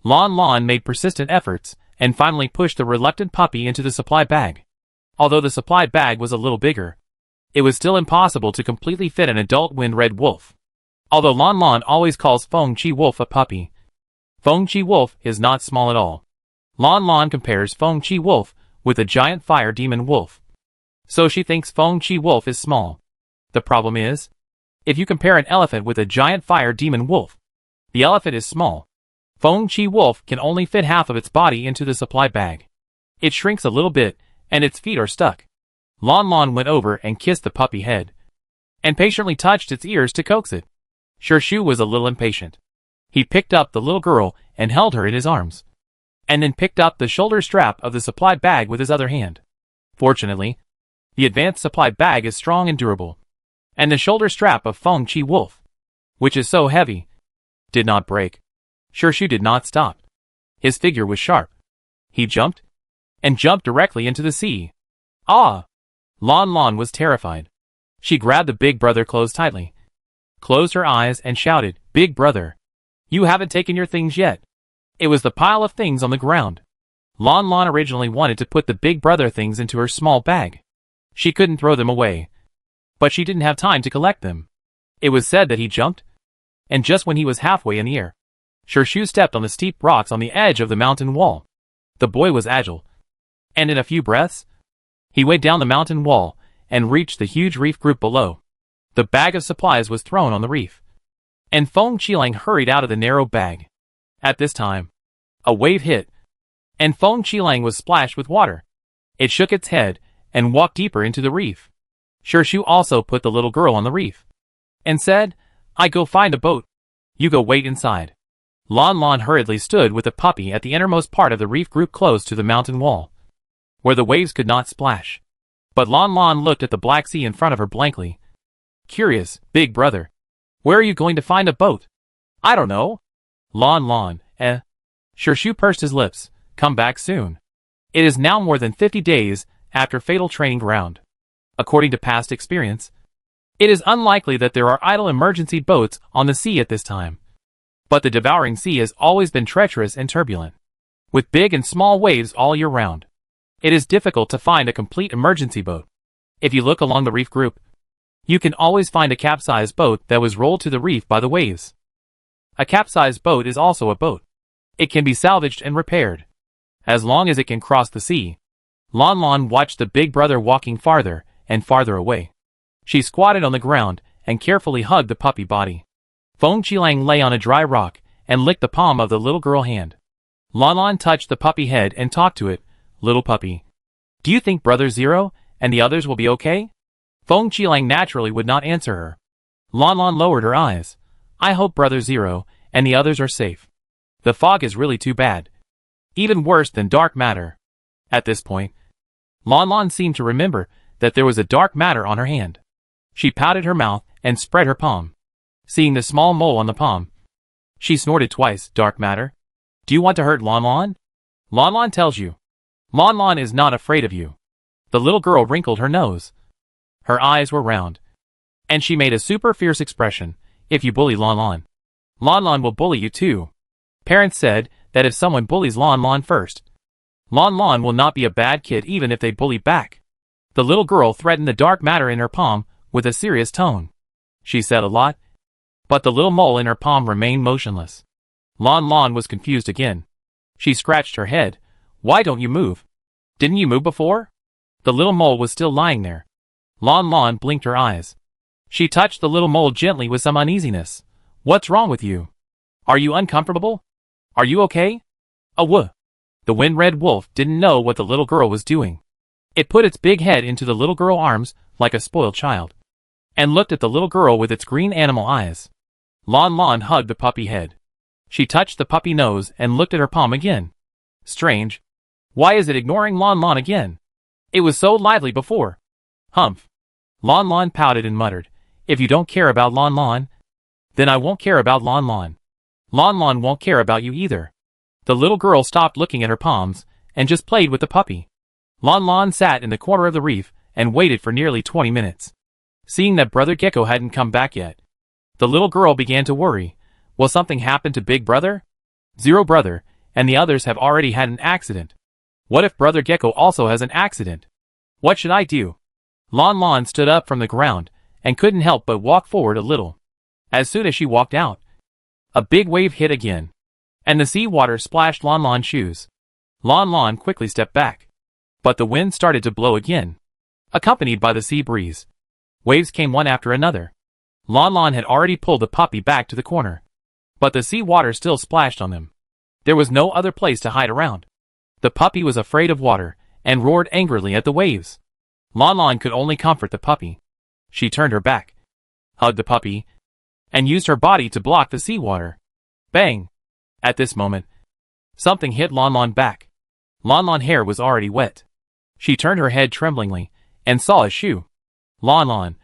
Speaker 1: Lanlan made persistent efforts and finally pushed the reluctant puppy into the supply bag. Although the supply bag was a little bigger, it was still impossible to completely fit an adult wind-red wolf. Although Lanlan always calls Feng Chi Wolf a puppy, Feng Chi Wolf is not small at all. Lanlan compares Feng Chi Wolf with a giant fire demon wolf, so she thinks Feng Chi Wolf is small. The problem is, if you compare an elephant with a giant fire demon wolf, the elephant is small. Feng Chi Wolf can only fit half of its body into the supply bag. It shrinks a little bit, and its feet are stuck. Lanlan went over and kissed the puppy head, and patiently touched its ears to coax it. Shu was a little impatient. He picked up the little girl and held her in his arms, and then picked up the shoulder strap of the supply bag with his other hand. Fortunately, The advanced supply bag is strong and durable. And the shoulder strap of Feng Chi Wolf, which is so heavy, did not break. Shu did not stop. His figure was sharp. He jumped, and jumped directly into the sea. Ah! Lanlan was terrified. She grabbed the big brother clothes tightly, closed her eyes and shouted, "Big brother! You haven't taken your things yet." It was the pile of things on the ground. Lanlan originally wanted to put the big brother things into her small bag. She couldn't throw them away, but she didn't have time to collect them. It was said that he jumped, and just when he was halfway in the air, Shu stepped on the steep rocks on the edge of the mountain wall. The boy was agile, and in a few breaths, he went down the mountain wall and reached the huge reef group below. The bag of supplies was thrown on the reef, and Feng Qilang hurried out of the narrow bag. At this time, a wave hit, and Feng Qilang was splashed with water. It shook its head and walked deeper into the reef. Shu also put the little girl on the reef, and said, "I go find a boat. You go wait inside." Lanlan hurriedly stood with the puppy at the innermost part of the reef group close to the mountain wall, where the waves could not splash. But Lanlan looked at the black sea in front of her blankly. Curious, "Big brother, where are you going to find a boat?" "I don't know." Lanlan, Shu pursed his lips, "Come back soon." It is now more than 50 days after Fatal Training Ground. According to past experience, it is unlikely that there are idle emergency boats on the sea at this time. But the devouring sea has always been treacherous and turbulent, with big and small waves all year round. It is difficult to find a complete emergency boat. If you look along the reef group, you can always find a capsized boat that was rolled to the reef by the waves. A capsized boat is also a boat. It can be salvaged and repaired, as long as it can cross the sea. Lanlan watched the big brother walking farther and farther away. She squatted on the ground and carefully hugged the puppy body. Feng Qilang lay on a dry rock and licked the palm of the little girl hand. Lanlan touched the puppy head and talked to it. "Little puppy, do you think Brother Zero and the others will be okay?" Feng Qilang naturally would not answer her. Lanlan lowered her eyes. "I hope Brother Zero and the others are safe. The fog is really too bad. Even worse than dark matter." At this point, Lanlan seemed to remember that there was a dark matter on her hand. She pouted her mouth and spread her palm. Seeing the small mole on the palm, she snorted twice. "Dark matter? Do you want to hurt Lanlan?" "Lanlan tells you. Lanlan is not afraid of you." The little girl wrinkled her nose. Her eyes were round, and she made a super fierce expression. "If you bully Lanlan, Lanlan will bully you too." Parents said that if someone bullies Lanlan first, Lanlan will not be a bad kid even if they bully back. The little girl threatened the dark matter in her palm with a serious tone. She said a lot, but the little mole in her palm remained motionless. Lanlan was confused again. She scratched her head. "Why don't you move? Didn't you move before?" The little mole was still lying there. Lanlan blinked her eyes. She touched the little mole gently with some uneasiness. "What's wrong with you? Are you uncomfortable? Are you okay?" "Aww." The wind-red wolf didn't know what the little girl was doing. It put its big head into the little girl's arms like a spoiled child, and looked at the little girl with its green animal eyes. Lanlan hugged the puppy head. She touched the puppy nose and looked at her palm again. Strange. Why is it ignoring Lanlan again? It was so lively before. Humph. Lanlan pouted and muttered, "If you don't care about Lanlan, then I won't care about Lanlan. Lanlan won't care about you either." The little girl stopped looking at her palms and just played with the puppy. Lanlan sat in the corner of the reef and waited for nearly 20 minutes. Seeing that Brother Gecko hadn't come back yet, the little girl began to worry. Will something happen to Big Brother? Zero Brother and the others have already had an accident. What if Brother Gecko also has an accident? What should I do? Lanlan stood up from the ground and couldn't help but walk forward a little. As soon as she walked out, a big wave hit again, and the sea water splashed Lanlan's shoes. Lanlan quickly stepped back, but the wind started to blow again, accompanied by the sea breeze. Waves came one after another. Lanlan had already pulled the puppy back to the corner, but the sea water still splashed on them. There was no other place to hide around. The puppy was afraid of water and roared angrily at the waves. Lanlan could only comfort the puppy. She turned her back, hugged the puppy, and used her body to block the seawater. Bang! At this moment, something hit Lanlan back. Lanlan's hair was already wet. She turned her head tremblingly and saw a shoe. Lanlan, ?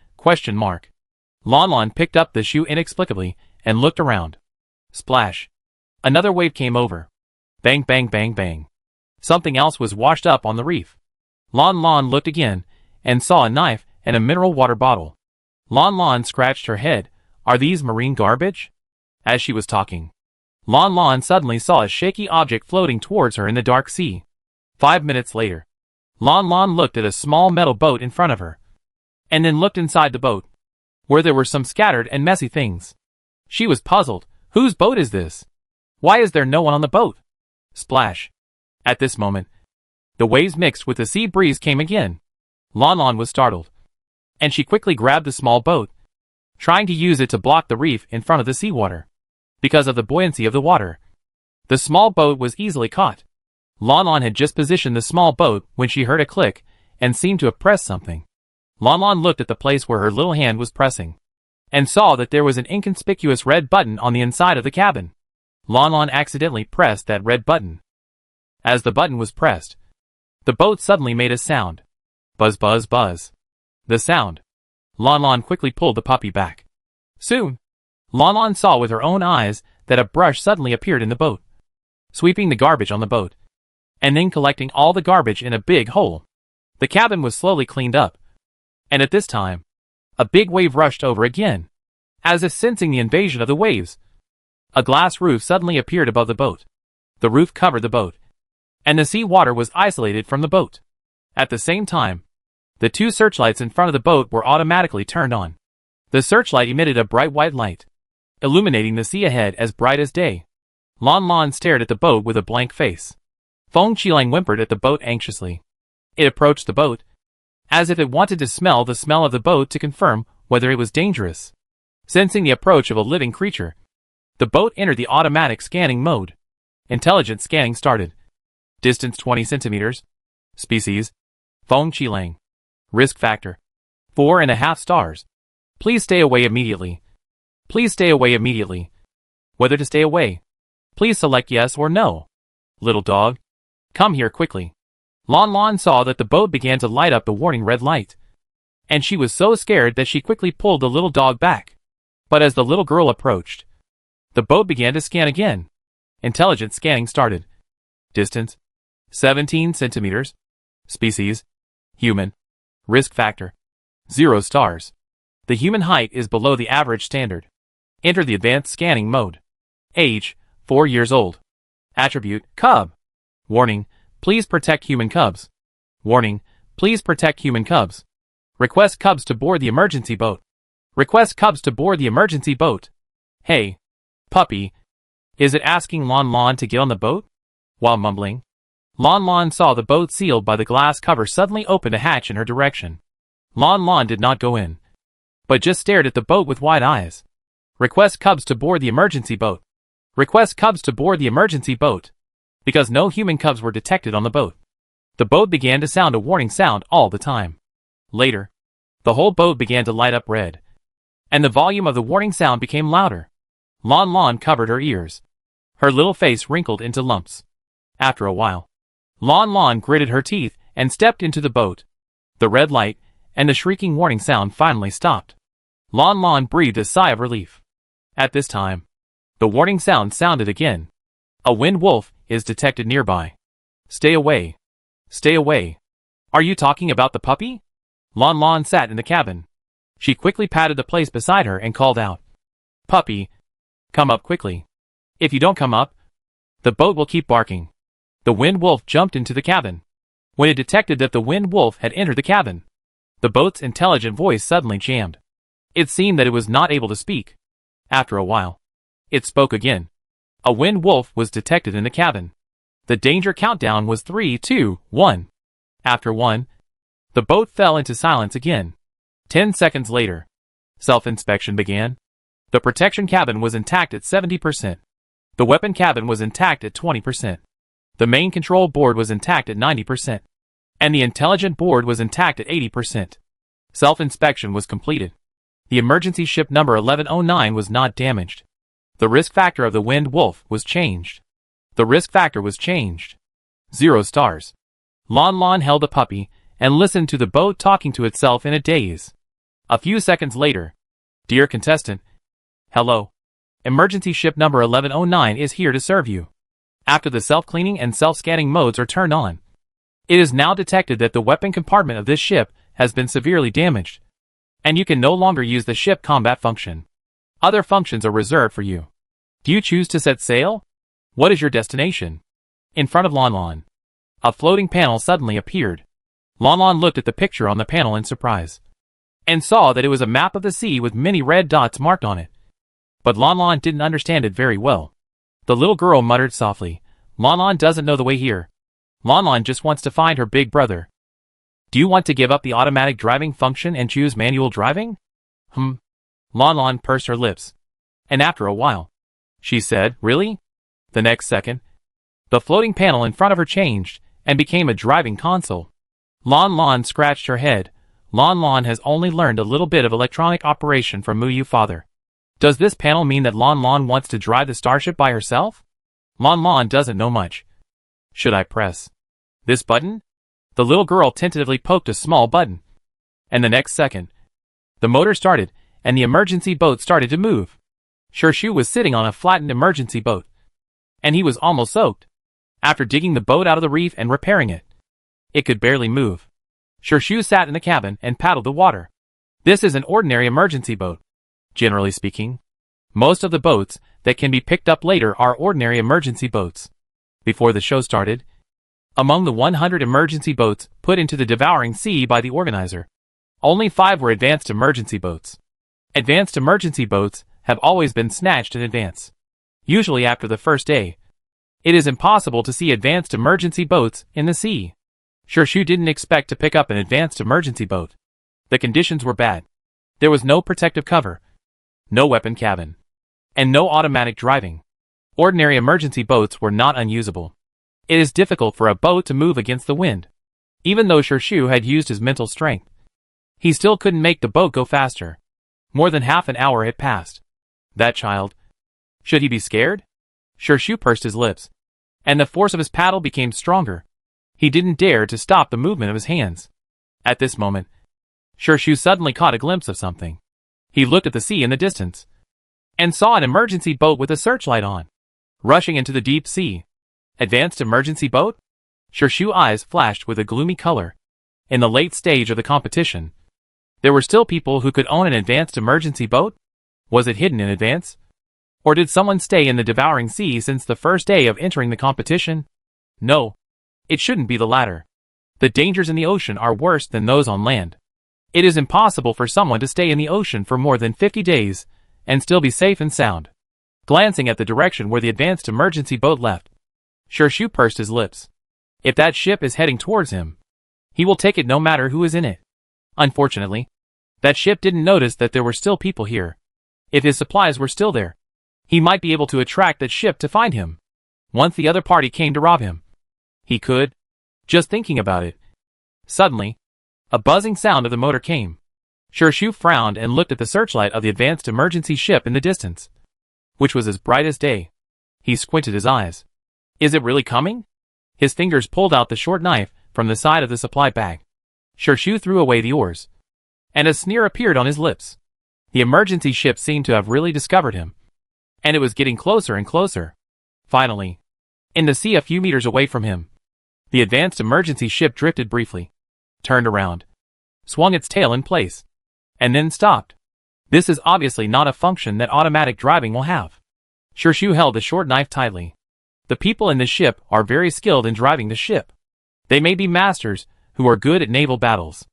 Speaker 1: Lanlan picked up the shoe inexplicably and looked around. Splash. Another wave came over. Bang bang bang bang. Something else was washed up on the reef. Lanlan looked again, and saw a knife and a mineral water bottle. Lanlan scratched her head. Are these marine garbage? As she was talking, Lanlan suddenly saw a shaky object floating towards her in the dark sea. 5 minutes later, Lanlan looked at a small metal boat in front of her, and then looked inside the boat, where there were some scattered and messy things. She was puzzled. Whose boat is this? Why is there no one on the boat? Splash. At this moment, the waves mixed with the sea breeze came again. Lanlan was startled, and she quickly grabbed the small boat, trying to use it to block the reef in front of the seawater. Because of the buoyancy of the water, the small boat was easily caught. Lanlan had just positioned the small boat when she heard a click and seemed to have pressed something. Lanlan looked at the place where her little hand was pressing, and saw that there was an inconspicuous red button on the inside of the cabin. Lanlan accidentally pressed that red button. As the button was pressed, the boat suddenly made a sound. Buzz buzz buzz. The sound. Lanlan quickly pulled the puppy back. Soon, Lanlan saw with her own eyes that a brush suddenly appeared in the boat, sweeping the garbage on the boat, and then collecting all the garbage in a big hole. The cabin was slowly cleaned up, and at this time, a big wave rushed over again. As if sensing the invasion of the waves, a glass roof suddenly appeared above the boat. The roof covered the boat, and the sea water was isolated from the boat. At the same time, the two searchlights in front of the boat were automatically turned on. The searchlight emitted a bright white light, illuminating the sea ahead as bright as day. Lanlan stared at the boat with a blank face. Feng Qilang whimpered at the boat anxiously. It approached the boat, as if it wanted to smell the smell of the boat to confirm whether it was dangerous. Sensing the approach of a living creature, the boat entered the automatic scanning mode. Intelligent scanning started. Distance 20 centimeters. Species: Feng Qilang. Risk factor: 4.5 stars. Please stay away immediately. Please stay away immediately. Whether to stay away. Please select yes or no. Little dog, come here quickly. Lanlan saw that the boat began to light up the warning red light, and she was so scared that she quickly pulled the little dog back. But as the little girl approached, the boat began to scan again. Intelligent scanning started. Distance: 17 centimeters. Species: human. Risk factor: 0 stars. The human height is below the average standard. Enter the advanced scanning mode. Age: 4 years old. Attribute: cub. Warning: please protect human cubs. Warning: please protect human cubs. Request cubs to board the emergency boat. Request cubs to board the emergency boat. Hey, puppy. Is it asking Lanlan to get on the boat? While mumbling, Lanlan saw the boat sealed by the glass cover suddenly open a hatch in her direction. Lanlan did not go in, but just stared at the boat with wide eyes. Request cubs to board the emergency boat. Request cubs to board the emergency boat. Because no human cubs were detected on the boat, the boat began to sound a warning sound all the time. Later, the whole boat began to light up red, and the volume of the warning sound became louder. Lanlan covered her ears. Her little face wrinkled into lumps. After a while, Lanlan gritted her teeth and stepped into the boat. The red light and the shrieking warning sound finally stopped. Lanlan breathed a sigh of relief. At this time, the warning sound sounded again. A wind wolf is detected nearby. Stay away. Stay away. Are you talking about the puppy? Lanlan sat in the cabin. She quickly patted the place beside her and called out, Puppy, come up quickly. If you don't come up, the boat will keep barking. The wind wolf jumped into the cabin. When it detected that the wind wolf had entered the cabin, the boat's intelligent voice suddenly jammed. It seemed that it was not able to speak. After a while, it spoke again. A wind wolf was detected in the cabin. The danger countdown was 3, 2, 1. After 1, the boat fell into silence again. 10 seconds later, self-inspection began. The protection cabin was intact at 70%. The weapon cabin was intact at 20%. The main control board was intact at 90%. And the intelligent board was intact at 80%. Self-inspection was completed. The emergency ship number 1109 was not damaged. The risk factor of the wind wolf was changed. The risk factor was changed. 0 stars. Lanlan held the puppy and listened to the boat talking to itself in a daze. A few seconds later. Dear contestant. Hello. Emergency ship number 1109 is here to serve you. After the self-cleaning and self-scanning modes are turned on, it is now detected that the weapon compartment of this ship has been severely damaged, and you can no longer use the ship combat function. Other functions are reserved for you. Do you choose to set sail? What is your destination? In front of Lanlan, a floating panel suddenly appeared. Lanlan looked at the picture on the panel in surprise, and saw that it was a map of the sea with many red dots marked on it. But Lanlan didn't understand it very well. The little girl muttered softly, Lanlan doesn't know the way here. Lanlan just wants to find her big brother. Do you want to give up the automatic driving function and choose manual driving? Lanlan pursed her lips. And after a while, she said, really? The next second, the floating panel in front of her changed and became a driving console. Lanlan scratched her head. Lanlan has only learned a little bit of electronic operation from Muyu father. Does this panel mean that Lanlan wants to drive the starship by herself? Lanlan doesn't know much. Should I press this button? The little girl tentatively poked a small button. And the next second, the motor started, and the emergency boat started to move. Shirshu was sitting on a flattened emergency boat, and he was almost soaked. After digging the boat out of the reef and repairing it, it could barely move. Shirshu sat in the cabin and paddled the water. This is an ordinary emergency boat. Generally speaking, most of the boats that can be picked up later are ordinary emergency boats. Before the show started, among the 100 emergency boats put into the devouring sea by the organizer, only 5 were advanced emergency boats. Advanced emergency boats have always been snatched in advance. Usually after the first day, it is impossible to see advanced emergency boats in the sea. Shirshu didn't expect to pick up an advanced emergency boat. The conditions were bad. There was no protective cover, no weapon cabin, and no automatic driving. Ordinary emergency boats were not unusable. It is difficult for a boat to move against the wind. Even though Shirshu had used his mental strength, he still couldn't make the boat go faster. More than half an hour had passed. That child. Should he be scared? Shirshu pursed his lips, and the force of his paddle became stronger. He didn't dare to stop the movement of his hands. At this moment, Shirshu suddenly caught a glimpse of something. He looked at the sea in the distance, and saw an emergency boat with a searchlight on, rushing into the deep sea. Advanced emergency boat? Shirshu's eyes flashed with a gloomy color. In the late stage of the competition, there were still people who could own an advanced emergency boat? Was it hidden in advance? Or did someone stay in the devouring sea since the first day of entering the competition? No, it shouldn't be the latter. The dangers in the ocean are worse than those on land. It is impossible for someone to stay in the ocean for more than 50 days and still be safe and sound. Glancing at the direction where the advanced emergency boat left, Shirshu pursed his lips. If that ship is heading towards him, he will take it no matter who is in it. Unfortunately, that ship didn't notice that there were still people here. If his supplies were still there, he might be able to attract that ship to find him. Once the other party came to rob him, he could. Just thinking about it. Suddenly, a buzzing sound of the motor came. Shirshu frowned and looked at the searchlight of the advanced emergency ship in the distance, which was as bright as day. He squinted his eyes. Is it really coming? His fingers pulled out the short knife from the side of the supply bag. Shirshu threw away the oars, and a sneer appeared on his lips. The emergency ship seemed to have really discovered him, and it was getting closer and closer. Finally, in the sea a few meters away from him, the advanced emergency ship drifted briefly, turned around, swung its tail in place, and then stopped. This is obviously not a function that automatic driving will have. Shirshu held the short knife tightly. The people in the ship are very skilled in driving the ship. They may be masters who are good at naval battles.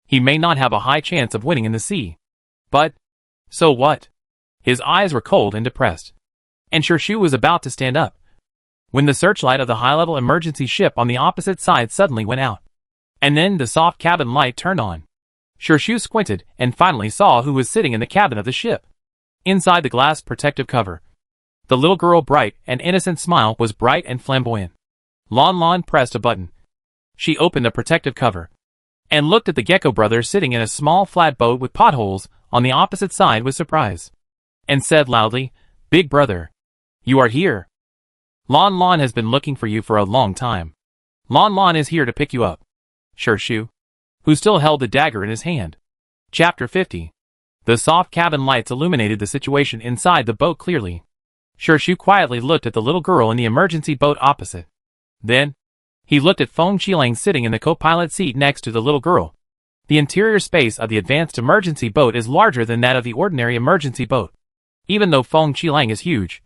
Speaker 1: He may not have a high chance of winning in the sea. But, so what? His eyes were cold and depressed, and Shirshu was about to stand up, when the searchlight of the high-level emergency ship on the opposite side suddenly went out. And then the soft cabin light turned on. Shirshu squinted and finally saw who was sitting in the cabin of the ship. Inside the glass protective cover, the little girl's bright and innocent smile was bright and flamboyant. Lanlan pressed a button. She opened the protective cover, and looked at the Gecko brothers sitting in a small flat boat with potholes on the opposite side with surprise, and said loudly, "Big brother, you are here. Lanlan has been looking for you for a long time. Lanlan is here to pick you up." Shirshu, who still held the dagger in his hand. Chapter 50. The soft cabin lights illuminated the situation inside the boat clearly. Shu quietly looked at the little girl in the emergency boat opposite. Then, he looked at Feng Qilang sitting in the co-pilot seat next to the little girl. The interior space of the advanced emergency boat is larger than that of the ordinary emergency boat. Even though Feng Qilang is huge,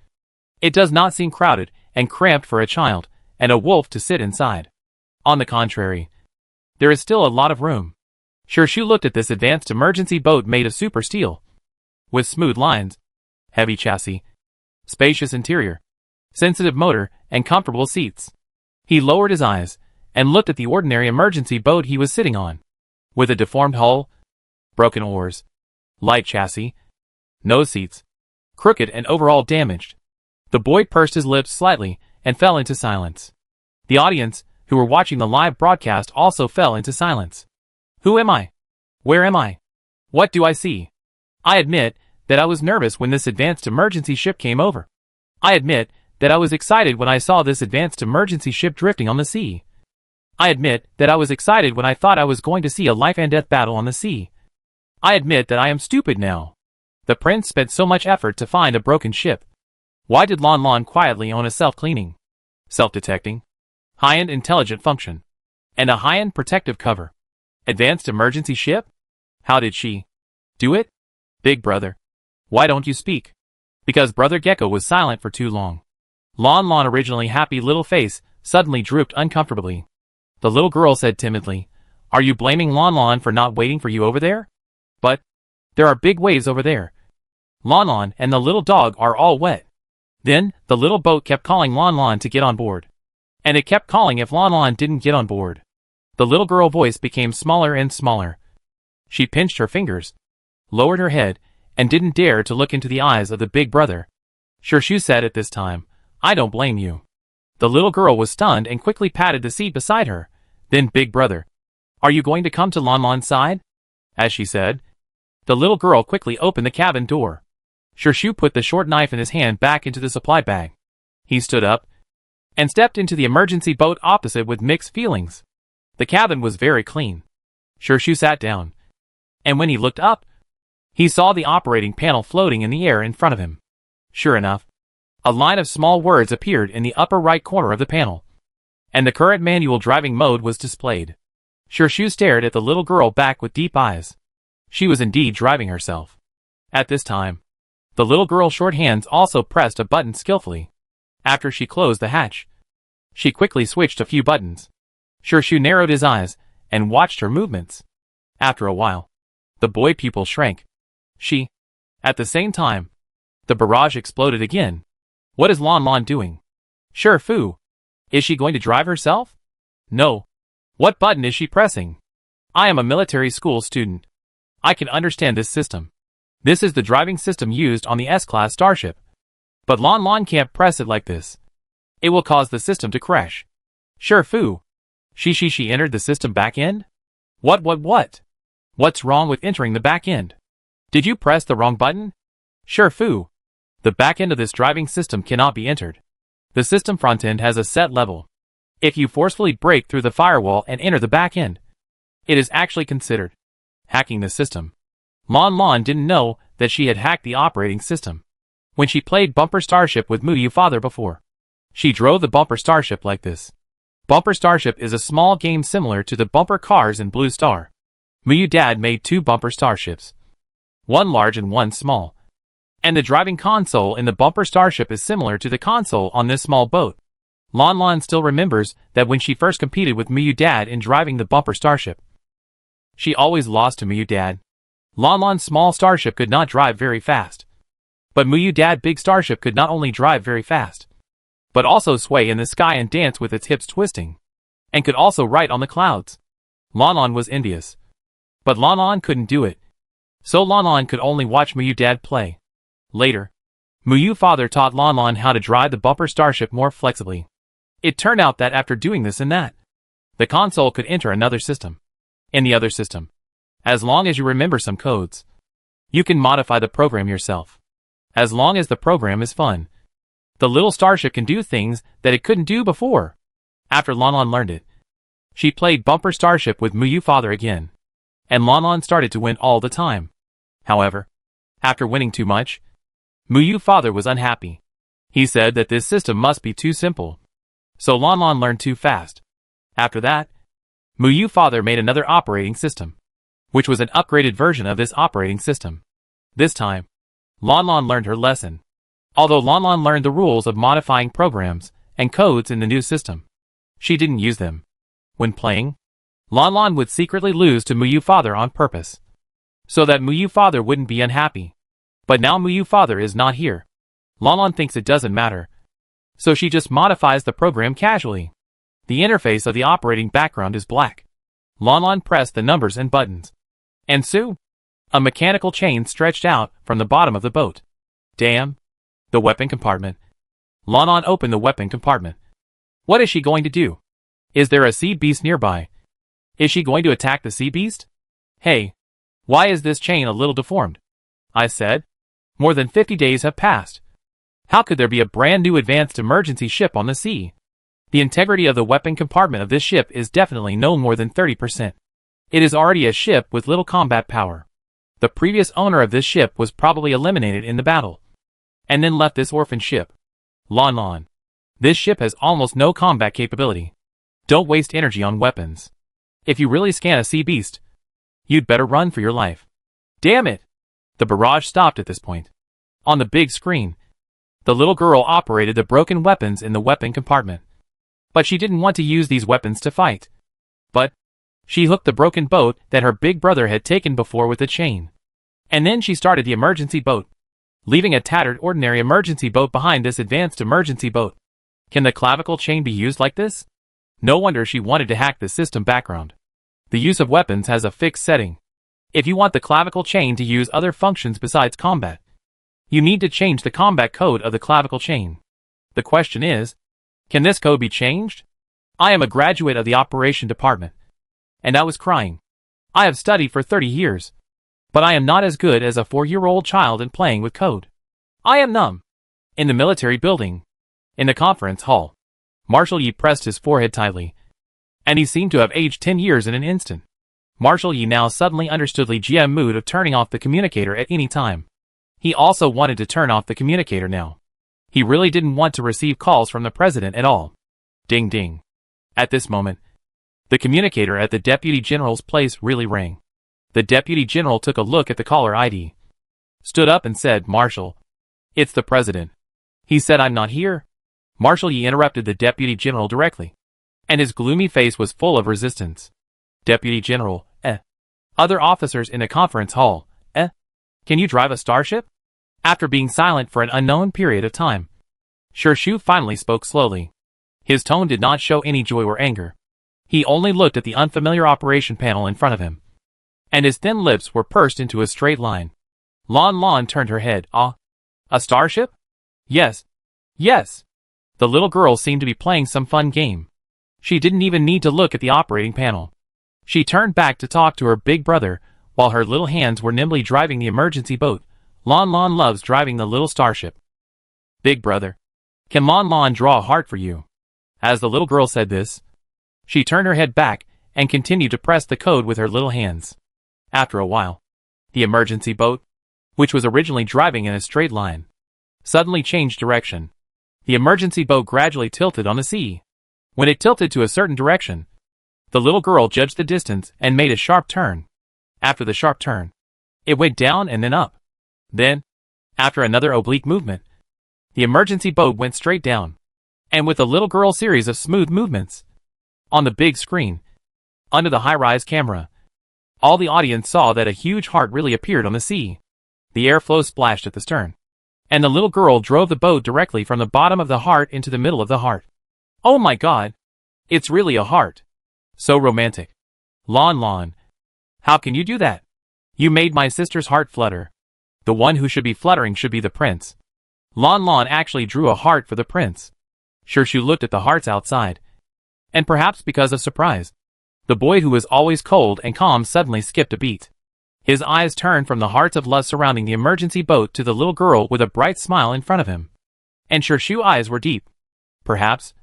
Speaker 1: it does not seem crowded and cramped for a child and a wolf to sit inside. On the contrary, there is still a lot of room. Shu looked at this advanced emergency boat made of super steel, with smooth lines, heavy chassis, spacious interior, sensitive motor, and comfortable seats. He lowered his eyes and looked at the ordinary emergency boat he was sitting on, with a deformed hull, broken oars, light chassis, no seats, crooked and overall damaged. The boy pursed his lips slightly and fell into silence. The audience, who were watching the live broadcast, also fell into silence. Who am I? Where am I? What do I see? I admit that I was nervous when this advanced emergency ship came over. I admit that I was excited when I saw this advanced emergency ship drifting on the sea. I admit that I was excited when I thought I was going to see a life and death battle on the sea. I admit that I am stupid now. The prince spent so much effort to find a broken ship. Why did Lanlan quietly own a self-cleaning, self-detecting, high-end intelligent function, and a high-end protective cover? Advanced emergency ship? How did she do it? Big brother, why don't you speak? Because Brother Gecko was silent for too long. Lanlan, originally happy little face, suddenly drooped uncomfortably. The little girl said timidly, "Are you blaming Lanlan for not waiting for you over there? But there are big waves over there. Lanlan and the little dog are all wet." Then, the little boat kept calling Lanlan to get on board. And it kept calling if Lanlan didn't get on board. The little girl voice became smaller and smaller. She pinched her fingers, lowered her head, and didn't dare to look into the eyes of the big brother. Shu said at this time, "I don't blame you." The little girl was stunned and quickly patted the seat beside her. Then, "Big brother, are you going to come to Lanlan's side?" As she said, the little girl quickly opened the cabin door. Shu put the short knife in his hand back into the supply bag. He stood up and stepped into the emergency boat opposite with mixed feelings. The cabin was very clean. Shu sat down, and when he looked up, he saw the operating panel floating in the air in front of him. Sure enough, a line of small words appeared in the upper right corner of the panel, and the current manual driving mode was displayed. Shu stared at the little girl back with deep eyes. She was indeed driving herself. At this time, the little girl's short hands also pressed a button skillfully. After she closed the hatch, she quickly switched a few buttons. Shu narrowed his eyes and watched her movements. After a while, the boy pupil shrank. At the same time, the barrage exploded again. What is Lanlan doing? Fu, is she going to drive herself? No. What button is she pressing? I am a military school student. I can understand this system. This is the driving system used on the S-class starship. But Lanlan can't press it like this. It will cause the system to crash. Fu. She entered the system back end? What? What's wrong with entering the back end? Did you press the wrong button? Fu. The back end of this driving system cannot be entered. The system front end has a set level. If you forcefully break through the firewall and enter the back end, it is actually considered hacking the system. Lanlan didn't know that she had hacked the operating system. When she played Bumper Starship with Muyu Father before, she drove the Bumper Starship like this. Bumper Starship is a small game similar to the Bumper Cars in Blue Star. Muyu Dad made 2 Bumper Starships, one large and one small. And the driving console in the Bumper Starship is similar to the console on this small boat. Lanlan still remembers that when she first competed with Muyu Dad in driving the Bumper Starship, she always lost to Muyu Dad. Lanlan's small starship could not drive very fast. But Muyu Dad big starship could not only drive very fast, but also sway in the sky and dance with its hips twisting, and could also ride on the clouds. Lanlan was envious. But Lanlan couldn't do it. So Lanlan could only watch Muyu Dad play. Later, Muyu Father taught Lanlan how to drive the Bumper Starship more flexibly. It turned out that after doing this and that, the console could enter another system. In the other system, as long as you remember some codes, you can modify the program yourself. As long as the program is fun, the little starship can do things that it couldn't do before. After Lanlan learned it, She played Bumper Starship with Muyu Father again. And Lanlan started to win all the time. However, after winning too much, Muyu Father was unhappy. He said that this system must be too simple. So Lanlan learned too fast. After that, Muyu Father made another operating system, which was an upgraded version of this operating system. This time, Lanlan learned her lesson. Although Lanlan learned the rules of modifying programs and codes in the new system, she didn't use them. When playing, Lanlan would secretly lose to Muyu Father on purpose, so that Muyu Father wouldn't be unhappy. But now Muyu Father is not here. Lanlan thinks it doesn't matter, so she just modifies the program casually. The interface of the operating background is black. Lanlan pressed the numbers and buttons, and soon, a mechanical chain stretched out from the bottom of the boat. Damn! The weapon compartment. Lanlan opened the weapon compartment. What is she going to do? Is there a sea beast nearby? Is she going to attack the sea beast? Hey, why is this chain a little deformed? I said. More than 50 days have passed. How could there be a brand new advanced emergency ship on the sea? The integrity of the weapon compartment of this ship is definitely no more than 30%. It is already a ship with little combat power. The previous owner of this ship was probably eliminated in the battle, and then left this orphan ship. Lanlan. This ship has almost no combat capability. Don't waste energy on weapons. If you really scan a sea beast, you'd better run for your life. Damn it! The barrage stopped at this point. On the big screen, the little girl operated the broken weapons in the weapon compartment. But she didn't want to use these weapons to fight. But she hooked the broken boat that her big brother had taken before with a chain. And then she started the emergency boat, leaving a tattered ordinary emergency boat behind this advanced emergency boat. Can the clavicle chain be used like this? No wonder she wanted to hack the system background. The use of weapons has a fixed setting. If you want the clavicle chain to use other functions besides combat, you need to change the combat code of the clavicle chain. The question is, can this code be changed? I am a graduate of the operation department, and I was crying. I have studied for 30 years, but I am not as good as a 4-year-old child in playing with code. I am numb. In the military building, in the conference hall, Marshal Yi pressed his forehead tightly, and he seemed to have aged 10 years in an instant. Marshal Yi now suddenly understood Li Jia's mood of turning off the communicator at any time. He also wanted to turn off the communicator now. He really didn't want to receive calls from the president at all. Ding ding. At this moment, the communicator at the Deputy General's place really rang. The Deputy General took a look at the caller ID, stood up and said, "Marshal, it's the president. He said I'm not here." Marshal Yi interrupted the Deputy General directly, and his gloomy face was full of resistance. Deputy General, Other officers in the conference hall, Can you drive a starship? After being silent for an unknown period of time, Shu finally spoke slowly. His tone did not show any joy or anger. He only looked at the unfamiliar operation panel in front of him, and his thin lips were pursed into a straight line. Lanlan turned her head. A starship? Yes. Yes. The little girl seemed to be playing some fun game. She didn't even need to look at the operating panel. She turned back to talk to her big brother, while her little hands were nimbly driving the emergency boat. Lanlan loves driving the little starship. Big brother, can Lanlan draw a heart for you? As the little girl said this, she turned her head back and continued to press the code with her little hands. After a while, the emergency boat, which was originally driving in a straight line, suddenly changed direction. The emergency boat gradually tilted on the sea. When it tilted to a certain direction, the little girl judged the distance and made a sharp turn. After the sharp turn, it went down and then up. Then, after another oblique movement, the emergency boat went straight down, and with a little girl's series of smooth movements. On the big screen, under the high-rise camera, all the audience saw that a huge heart really appeared on the sea. The airflow splashed at the stern, and the little girl drove the boat directly from the bottom of the heart into the middle of the heart. Oh my god! It's really a heart. So romantic. Lanlan, how can you do that? You made my sister's heart flutter. The one who should be fluttering should be the prince. Lanlan actually drew a heart for the prince. Shu looked at the hearts outside, and perhaps because of surprise, the boy who was always cold and calm suddenly skipped a beat. His eyes turned from the hearts of love surrounding the emergency boat to the little girl with a bright smile in front of him. And Shu's eyes were deep. Perhaps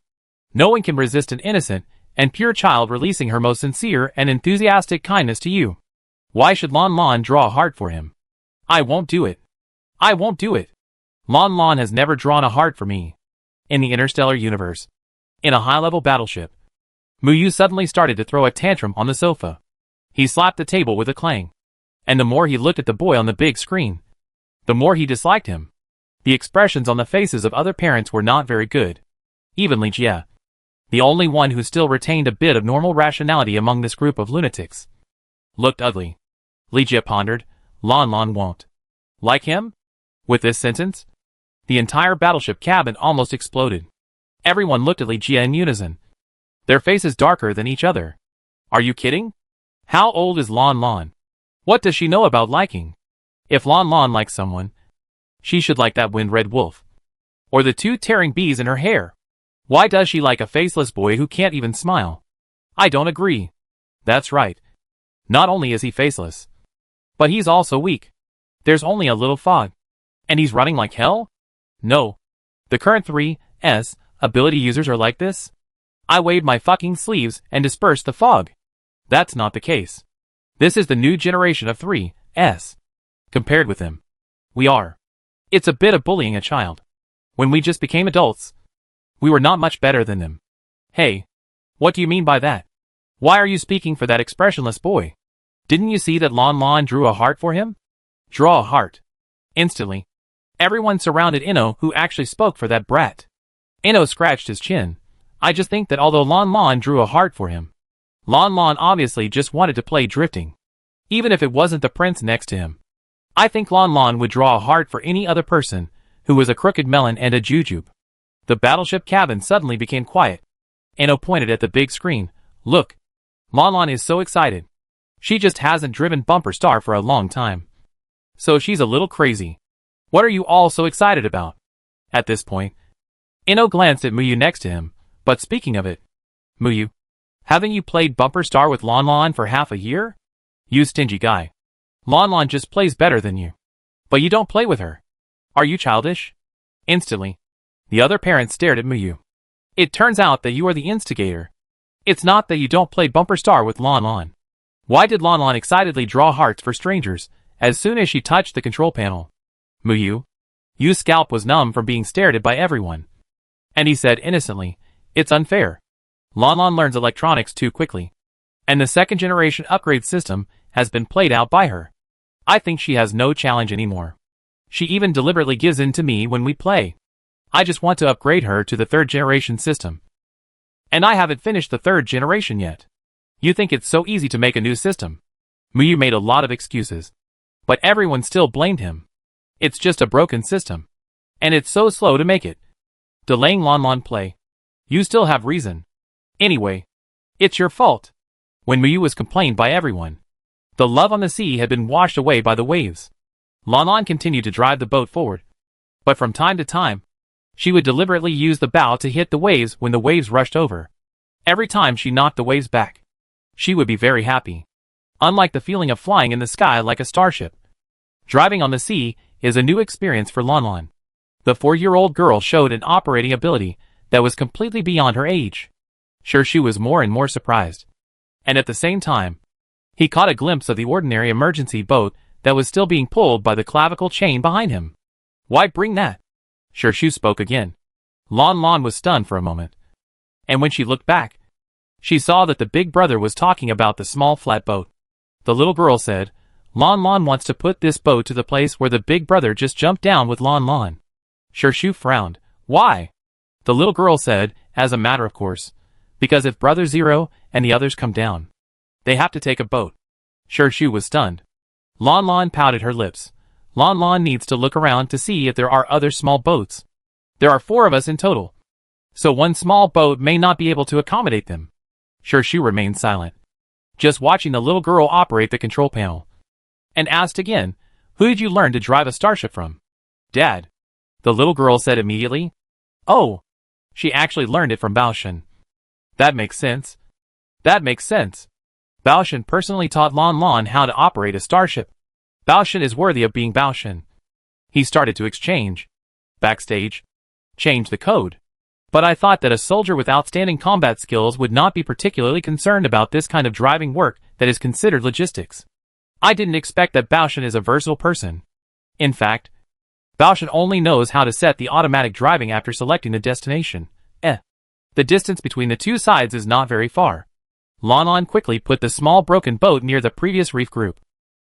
Speaker 1: no one can resist an innocent and pure child releasing her most sincere and enthusiastic kindness to you. Why should Lanlan draw a heart for him? I won't do it. I won't do it. Lanlan has never drawn a heart for me. In the interstellar universe, in a high-level battleship, Muyu suddenly started to throw a tantrum on the sofa. He slapped the table with a clang. And the more he looked at the boy on the big screen, the more he disliked him. The expressions on the faces of other parents were not very good. Even Li Jie, the only one who still retained a bit of normal rationality among this group of lunatics, looked ugly. Li Jie pondered, Lanlan won't like him? With this sentence, the entire battleship cabin almost exploded. Everyone looked at Li Jie in unison, their faces darker than each other. Are you kidding? How old is Lanlan? What does she know about liking? If Lanlan likes someone, she should like that wind-red wolf. Or the 2 tearing bees in her hair. Why does she like a faceless boy who can't even smile? I don't agree. That's right. Not only is he faceless, but he's also weak. There's only a little fog. And he's running like hell? No. The current 3S ability users are like this? I waved my fucking sleeves and dispersed the fog. That's not the case. This is the new generation of 3S. Compared with him, we are. It's a bit of bullying a child. When we just became adults, we were not much better than them. Hey, what do you mean by that? Why are you speaking for that expressionless boy? Didn't you see that Lanlan drew a heart for him? Draw a heart. Instantly, everyone surrounded Inno, who actually spoke for that brat. Inno scratched his chin. I just think that although Lanlan drew a heart for him, Lanlan obviously just wanted to play drifting. Even if it wasn't the prince next to him. I think Lanlan would draw a heart for any other person who was a crooked melon and a jujube. The battleship cabin suddenly became quiet. Inno pointed at the big screen. Look. Lanlan is so excited. She just hasn't driven Bumper Star for a long time. So she's a little crazy. What are you all so excited about? At this point, Inno glanced at Muyu next to him. But speaking of it, Muyu, haven't you played Bumper Star with Lanlan for half a year? You stingy guy. Lanlan just plays better than you. But you don't play with her. Are you childish? Instantly, the other parents stared at Muyu. It turns out that you are the instigator. It's not that you don't play Bumper Star with Lanlan. Why did Lanlan excitedly draw hearts for strangers as soon as she touched the control panel? Muyu, Yu's scalp was numb from being stared at by everyone. And he said innocently, it's unfair. Lanlan learns electronics too quickly. And the second generation upgrade system has been played out by her. I think she has no challenge anymore. She even deliberately gives in to me when we play. I just want to upgrade her to the 3rd generation system. And I haven't finished the 3rd generation yet. You think it's so easy to make a new system? Muyu made a lot of excuses. But everyone still blamed him. It's just a broken system. And it's so slow to make it. Delaying Lanlan play. You still have reason. Anyway, it's your fault. When Muyu was complained by everyone, the love on the sea had been washed away by the waves. Lanlan continued to drive the boat forward. But from time to time, she would deliberately use the bow to hit the waves when the waves rushed over. Every time she knocked the waves back, she would be very happy. Unlike the feeling of flying in the sky like a starship. Driving on the sea is a new experience for Lanlan. The 4-year-old girl showed an operating ability that was completely beyond her age. Sure, she was more and more surprised. And at the same time, he caught a glimpse of the ordinary emergency boat that was still being pulled by the clavicle chain behind him. Why bring that? Shu spoke again. Lanlan was stunned for a moment. And when she looked back, she saw that the big brother was talking about the small flat boat. The little girl said, Lanlan wants to put this boat to the place where the big brother just jumped down with Lanlan. Shu frowned. Why? The little girl said, as a matter of course, because if Brother Zero and the others come down, they have to take a boat. Shu was stunned. Lanlan pouted her lips. Lanlan needs to look around to see if there are other small boats. There are 4 of us in total. So one small boat may not be able to accommodate them. Shu remained silent, just watching the little girl operate the control panel. And asked again, who did you learn to drive a starship from? Dad. The little girl said immediately. Oh. She actually learned it from Baoshan. That makes sense. That makes sense. Baoshan personally taught Lanlan how to operate a starship. Baoshan is worthy of being Baoshan. He started to exchange. Backstage. Change the code. But I thought that a soldier with outstanding combat skills would not be particularly concerned about this kind of driving work that is considered logistics. I didn't expect that Baoshan is a versatile person. In fact, Baoshan only knows how to set the automatic driving after selecting the destination. The distance between the two sides is not very far. Lanlan quickly put the small broken boat near the previous reef group,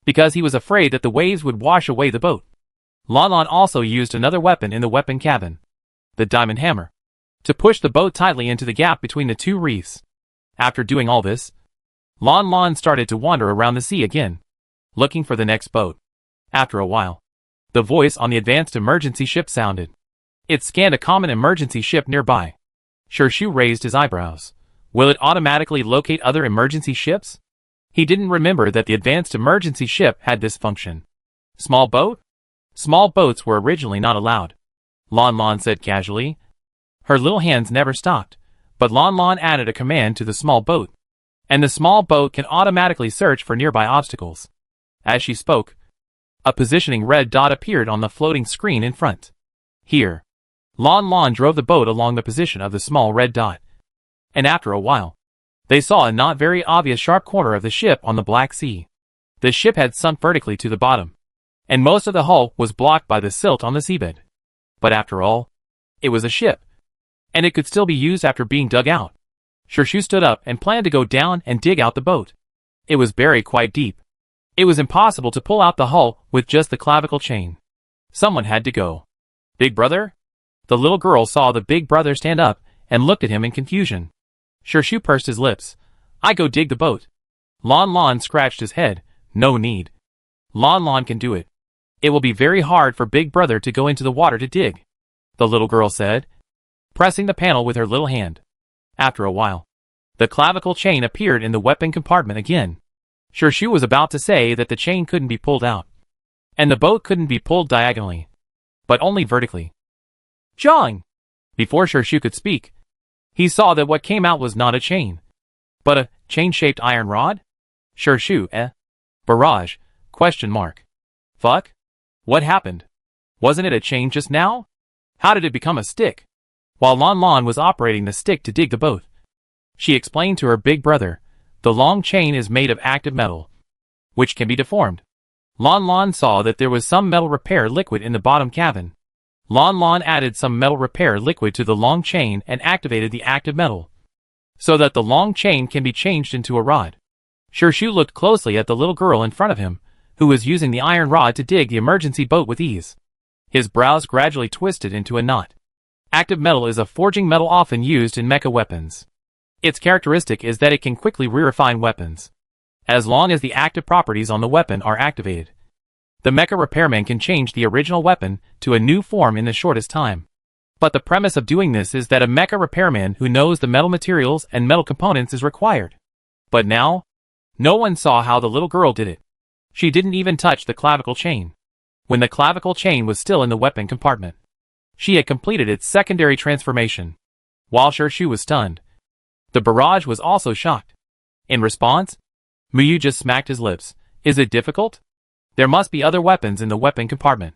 Speaker 1: because he was afraid that the waves would wash away the boat. Lanlan also used another weapon in the weapon cabin, the diamond hammer, to push the boat tightly into the gap between the two reefs. After doing all this, Lanlan started to wander around the sea again, looking for the next boat. After a while, the voice on the advanced emergency ship sounded. It scanned a common emergency ship nearby. Shu raised his eyebrows. Will it automatically locate other emergency ships? He didn't remember that the advanced emergency ship had this function. Small boat? Small boats were originally not allowed, Lanlan said casually. Her little hands never stopped, but Lanlan added a command to the small boat, and the small boat can automatically search for nearby obstacles. As she spoke, a positioning red dot appeared on the floating screen in front. Here, Lanlan drove the boat along the position of the small red dot, and after a while, they saw a not very obvious sharp corner of the ship on the Black Sea. The ship had sunk vertically to the bottom, and most of the hull was blocked by the silt on the seabed. But after all, it was a ship, and it could still be used after being dug out. Shu stood up and planned to go down and dig out the boat. It was buried quite deep. It was impossible to pull out the hull with just the clavicle chain. Someone had to go. Big brother? The little girl saw the big brother stand up and looked at him in confusion. Shu pursed his lips. I go dig the boat. Lanlan scratched his head. No need. Lanlan can do it. It will be very hard for big brother to go into the water to dig, the little girl said, pressing the panel with her little hand. After a while, the clavicle chain appeared in the weapon compartment again. Shu was about to say that the chain couldn't be pulled out, and the boat couldn't be pulled diagonally, but only vertically. Jawing! Before Shu could speak, he saw that what came out was not a chain, but a chain-shaped iron rod? Shu, Barrage? Question mark. Fuck? What happened? Wasn't it a chain just now? How did it become a stick? While Lanlan was operating the stick to dig the boat, she explained to her big brother, the long chain is made of active metal, which can be deformed. Lanlan saw that there was some metal repair liquid in the bottom cabin. Lanlan added some metal repair liquid to the long chain and activated the active metal, so that the long chain can be changed into a rod. Shu looked closely at the little girl in front of him, who was using the iron rod to dig the emergency boat with ease. His brows gradually twisted into a knot. Active metal is a forging metal often used in mecha weapons. Its characteristic is that it can quickly re-refine weapons, as long as the active properties on the weapon are activated. The mecha repairman can change the original weapon to a new form in the shortest time. But the premise of doing this is that a mecha repairman who knows the metal materials and metal components is required. But now, no one saw how the little girl did it. She didn't even touch the clavicle chain, when the clavicle chain was still in the weapon compartment. She had completed its secondary transformation. While Shu was stunned, the barrage was also shocked. In response, Muyu just smacked his lips. Is it difficult? There must be other weapons in the weapon compartment.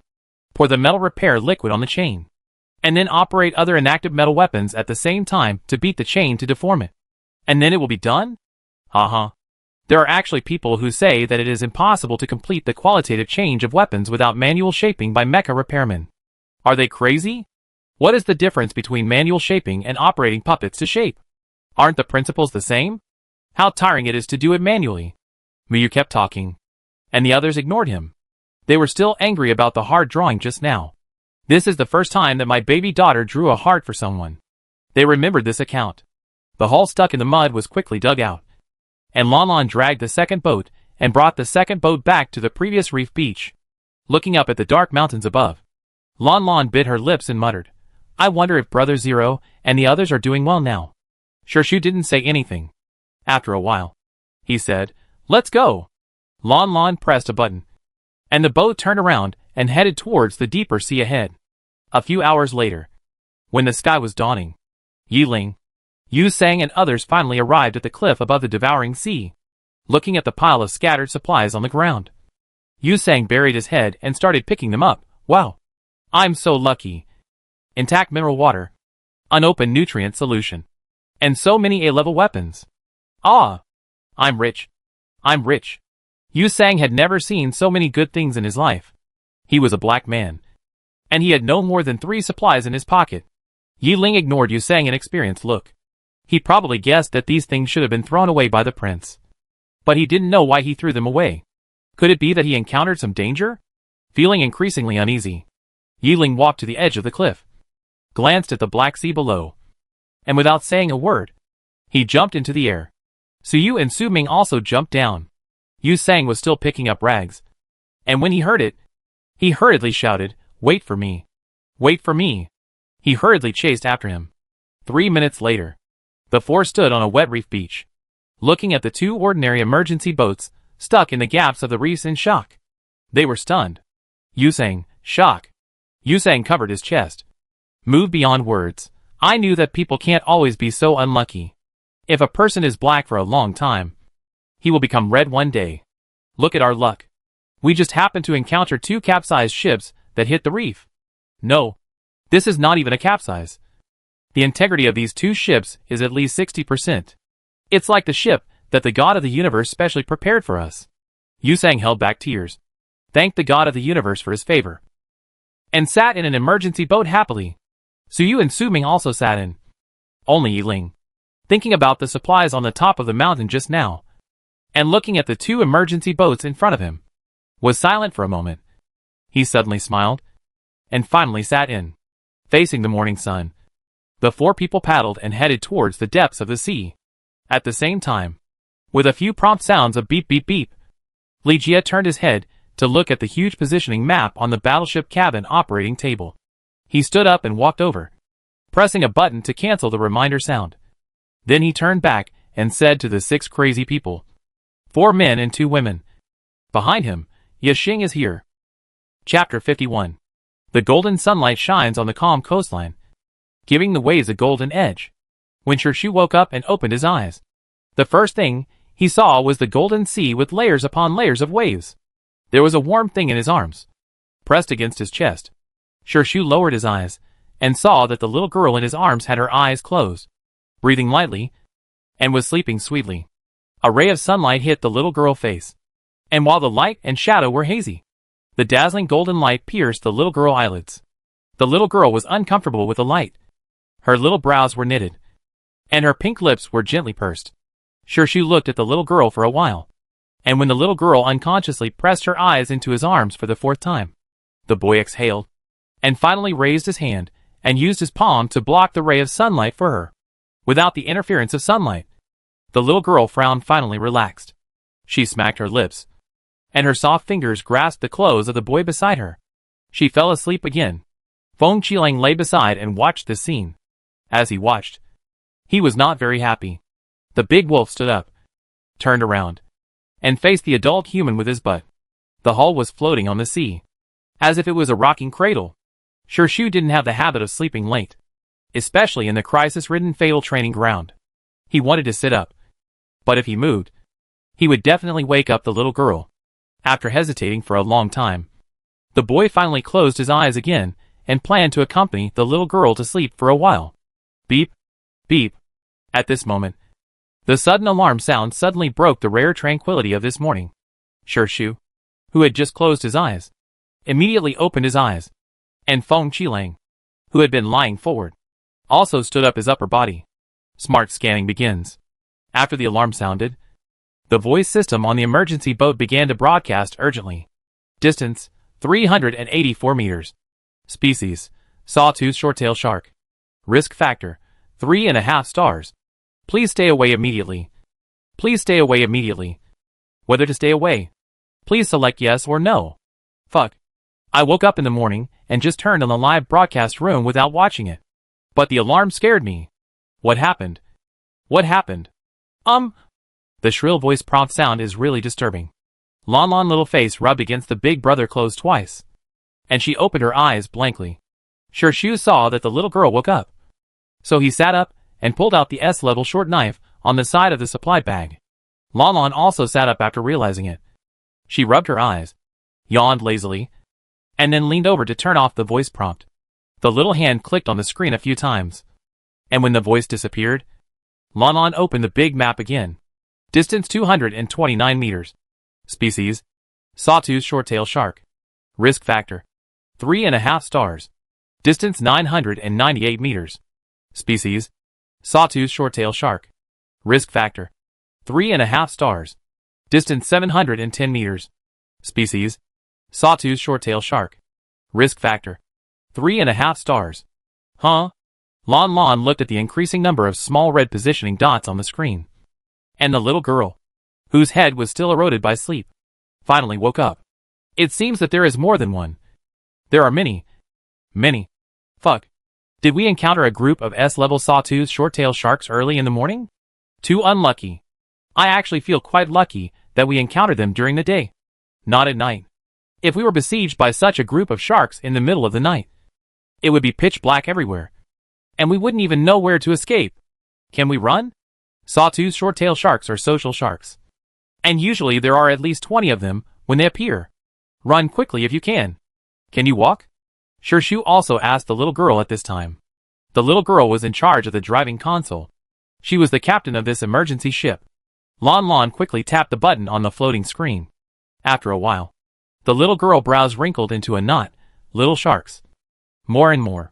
Speaker 1: Pour the metal repair liquid on the chain, and then operate other inactive metal weapons at the same time to beat the chain to deform it. And then it will be done? Haha. There are actually people who say that it is impossible to complete the qualitative change of weapons without manual shaping by mecha repairmen. Are they crazy? What is the difference between manual shaping and operating puppets to shape? Aren't the principles the same? How tiring it is to do it manually. Muyu kept talking, and the others ignored him. They were still angry about the heart drawing just now. This is the first time that my baby daughter drew a heart for someone. They remembered this account. The hull stuck in the mud was quickly dug out, and Lanlan dragged the second boat and brought the second boat back to the previous reef beach. Looking up at the dark mountains above, Lanlan bit her lips and muttered, I wonder if Brother Zero and the others are doing well now. Shu didn't say anything. After a while, he said, Let's go. Lanlan pressed a button, and the boat turned around and headed towards the deeper sea ahead. A few hours later, when the sky was dawning, Yiling, Yu Sang and others finally arrived at the cliff above the devouring sea. Looking at the pile of scattered supplies on the ground, Yu Sang buried his head and started picking them up. Wow. I'm so lucky. Intact mineral water. unopened nutrient solution, and so many A-level weapons. Ah! I'm rich. I'm rich. Yu Sang had never seen so many good things in his life. He was a black man, and he had no more than 3 supplies in his pocket. Yi Ling ignored Yu Sang's inexperienced look. He probably guessed that these things should have been thrown away by the prince. But he didn't know why he threw them away. Could it be that he encountered some danger? Feeling increasingly uneasy, Yi Ling walked to the edge of the cliff, glanced at the black sea below, and without saying a word, he jumped into the air. Su Yu and Su Ming also jumped down. Yu Sang was still picking up rags, and when he heard it, he hurriedly shouted, "Wait for me! Wait for me!" He hurriedly chased after him. 3 minutes later, the 4 stood on a wet reef beach, looking at the 2 ordinary emergency boats stuck in the gaps of the reefs in shock. They were stunned. Yu Sang, shock. Yu Sang covered his chest. Moved beyond words. I knew that people can't always be so unlucky. If a person is black for a long time, he will become red one day. Look at our luck. We just happened to encounter 2 capsized ships that hit the reef. No, this is not even a capsize. The integrity of these 2 ships is at least 60%. It's like the ship that the God of the universe specially prepared for us. Yu Sang held back tears, thanked the God of the universe for his favor, and sat in an emergency boat happily. Su Yu and Su Ming also sat in. Only Yi Ling, thinking about the supplies on the top of the mountain just now, and looking at the 2 emergency boats in front of him, was silent for a moment. He suddenly smiled, and finally sat in, facing the morning sun. The 4 people paddled and headed towards the depths of the sea. At the same time, with a few prompt sounds of beep beep beep, Li Jie turned his head to look at the huge positioning map on the battleship cabin operating table. He stood up and walked over, pressing a button to cancel the reminder sound. Then he turned back and said to the 6 crazy people, 4 men and 2 women. Behind him, Yixing is here. Chapter 51. The golden sunlight shines on the calm coastline, giving the waves a golden edge. When Shu woke up and opened his eyes, the first thing he saw was the golden sea with layers upon layers of waves. There was a warm thing in his arms, pressed against his chest. Shu lowered his eyes, and saw that the little girl in his arms had her eyes closed, breathing lightly, and was sleeping sweetly. A ray of sunlight hit the little girl's face, and while the light and shadow were hazy, the dazzling golden light pierced the little girl's eyelids. The little girl was uncomfortable with the light. Her little brows were knitted, and her pink lips were gently pursed. Shu looked at the little girl for a while, and when the little girl unconsciously pressed her eyes into his arms for the 4th time, the boy exhaled, and finally raised his hand and used his palm to block the ray of sunlight for her. Without the interference of sunlight, the little girl frowned finally relaxed. She smacked her lips, and her soft fingers grasped the clothes of the boy beside her. She fell asleep again. Feng Qilang lay beside and watched this scene. As he watched, he was not very happy. The big wolf stood up, turned around, and faced the adult human with his butt. The hull was floating on the sea, as if it was a rocking cradle. Shu didn't have the habit of sleeping late, especially in the crisis-ridden fatal training ground. He wanted to sit up, but if he moved, he would definitely wake up the little girl. After hesitating for a long time, the boy finally closed his eyes again and planned to accompany the little girl to sleep for a while. Beep, beep. At this moment, the sudden alarm sound suddenly broke the rare tranquility of this morning. Shu, who had just closed his eyes, immediately opened his eyes, and Feng Qilang, who had been lying forward, also stood up his upper body. Smart scanning begins. After the alarm sounded, the voice system on the emergency boat began to broadcast urgently. Distance, 384 meters. Species, sawtooth shorttail shark. Risk factor, 3.5 stars. Please stay away immediately. Please stay away immediately. Whether to stay away, please select yes or no. Fuck. I woke up in the morning and just turned on the live broadcast room without watching it. But the alarm scared me. What happened? What happened? The shrill voice prompt sound is really disturbing. Lanlan little face rubbed against the big brother closed twice, and she opened her eyes blankly. Shu saw that the little girl woke up, so he sat up and pulled out the S-level short knife on the side of the supply bag. Lanlan also sat up after realizing it. She rubbed her eyes, yawned lazily, and then leaned over to turn off the voice prompt. The little hand clicked on the screen a few times. And when the voice disappeared, Lanlan opened the big map again. Distance 229 meters. Species: Sawtooth shorttail shark. Risk factor: 3.5 stars. Distance 998 meters. Species: Sawtooth shorttail shark. Risk factor: 3.5 stars. Distance 710 meters. Species: Sawtooth shorttail shark. Risk factor: 3.5 stars. Huh? Lanlan looked at the increasing number of small red positioning dots on the screen. And the little girl, whose head was still eroded by sleep, finally woke up. It seems that there is more than one. There are many. Fuck. Did we encounter a group of S-level sawtooth shorttail sharks early in the morning? Too unlucky. I actually feel quite lucky that we encountered them during the day, not at night. If we were besieged by such a group of sharks in the middle of the night, it would be pitch black everywhere, and we wouldn't even know where to escape. Can we run? Sawtooth shorttail sharks are social sharks, and usually there are at least 20 of them when they appear. Run quickly if you can. Can you walk? Shu also asked the little girl at this time. The little girl was in charge of the driving console. She was the captain of this emergency ship. Lanlan quickly tapped the button on the floating screen. After a while, the little girl brows wrinkled into a knot. Little sharks. More and more.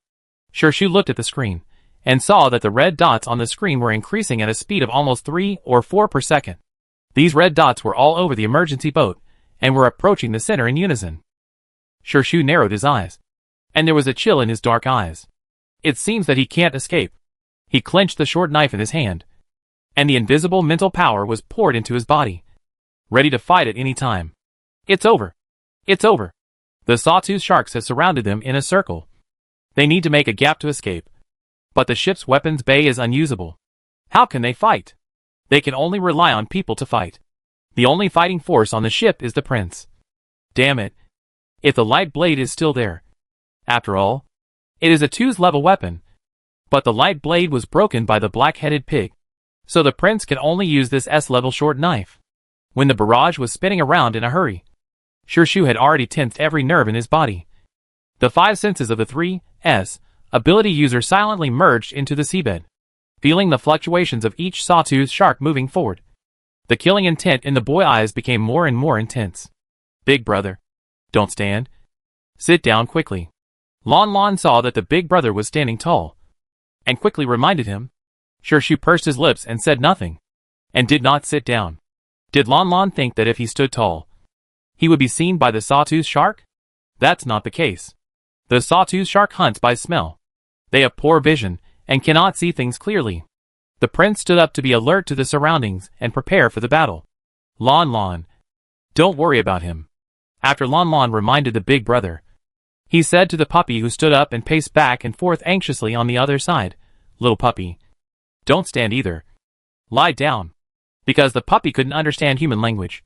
Speaker 1: Shu looked at the screen and saw that the red dots on the screen were increasing at a speed of almost 3 or 4 per second. These red dots were all over the emergency boat and were approaching the center in unison. Shu narrowed his eyes, and there was a chill in his dark eyes. It seems that he can't escape. He clenched the short knife in his hand, and the invisible mental power was poured into his body, ready to fight at any time. It's over. It's over. The sawtooth sharks have surrounded them in a circle. They need to make a gap to escape. But the ship's weapons bay is unusable. How can they fight? They can only rely on people to fight. The only fighting force on the ship is the prince. Damn it. If the light blade is still there. After all, it is a 2's level weapon. But the light blade was broken by the black-headed pig. So the prince can only use this S-level short knife. When the barrage was spinning around in a hurry, Shu had already tensed every nerve in his body. The 5 senses of the 3S ability user silently merged into the seabed, feeling the fluctuations of each sawtooth shark moving forward. The killing intent in the boy's eyes became more and more intense. Big brother. Don't stand. Sit down quickly. Lanlan saw that the big brother was standing tall, and quickly reminded him. Shu pursed his lips and said nothing, and did not sit down. Did Lanlan think that if he stood tall, he would be seen by the sawtooth shark? That's not the case. The sawtooth shark hunts by smell. They have poor vision and cannot see things clearly. The prince stood up to be alert to the surroundings and prepare for the battle. Lanlan. Don't worry about him. After Lanlan reminded the big brother, he said to the puppy who stood up and paced back and forth anxiously on the other side, Little puppy. Don't stand either. Lie down. Because the puppy couldn't understand human language.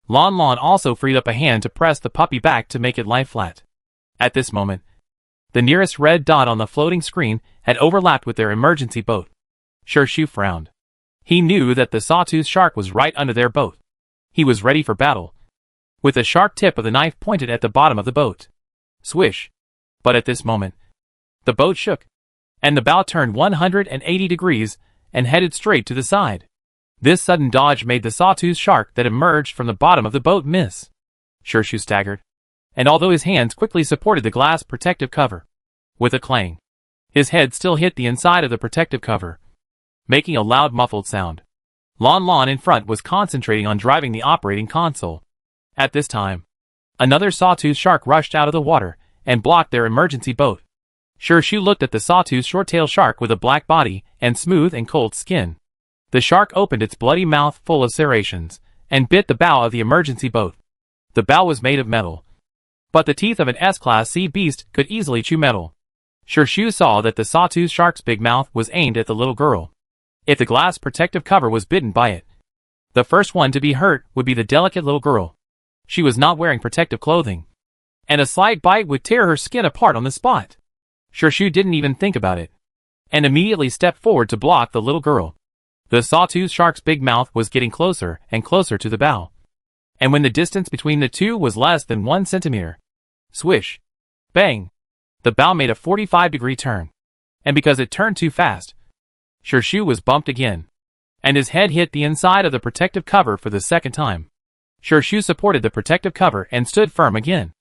Speaker 1: Lanlan also freed up a hand to press the puppy back to make it lie flat. At this moment, the nearest red dot on the floating screen had overlapped with their emergency boat. Shu frowned. He knew that the sawtooth shark was right under their boat. He was ready for battle, with the sharp tip of the knife pointed at the bottom of the boat. Swish. But at this moment, the boat shook, and the bow turned 180 degrees and headed straight to the side. This sudden dodge made the sawtooth shark that emerged from the bottom of the boat miss. Shu staggered, and although his hands quickly supported the glass protective cover, with a clang, his head still hit the inside of the protective cover, making a loud muffled sound. Lanlan in front was concentrating on driving the operating console. At this time, another sawtooth shark rushed out of the water and blocked their emergency boat. Shu looked at the sawtooth shorttail shark with a black body and smooth and cold skin. The shark opened its bloody mouth full of serrations and bit the bow of the emergency boat. The bow was made of metal, but the teeth of an S-class sea beast could easily chew metal. Shu saw that the sawtooth shark's big mouth was aimed at the little girl. If the glass protective cover was bitten by it, the first one to be hurt would be the delicate little girl. She was not wearing protective clothing, and a slight bite would tear her skin apart on the spot. Shu didn't even think about it, and immediately stepped forward to block the little girl. The sawtooth shark's big mouth was getting closer and closer to the bow, and when the distance between the two was less than 1 centimeter, swish, bang, the bow made a 45-degree turn, and because it turned too fast, Shu was bumped again, and his head hit the inside of the protective cover for the second time. Shu supported the protective cover and stood firm again,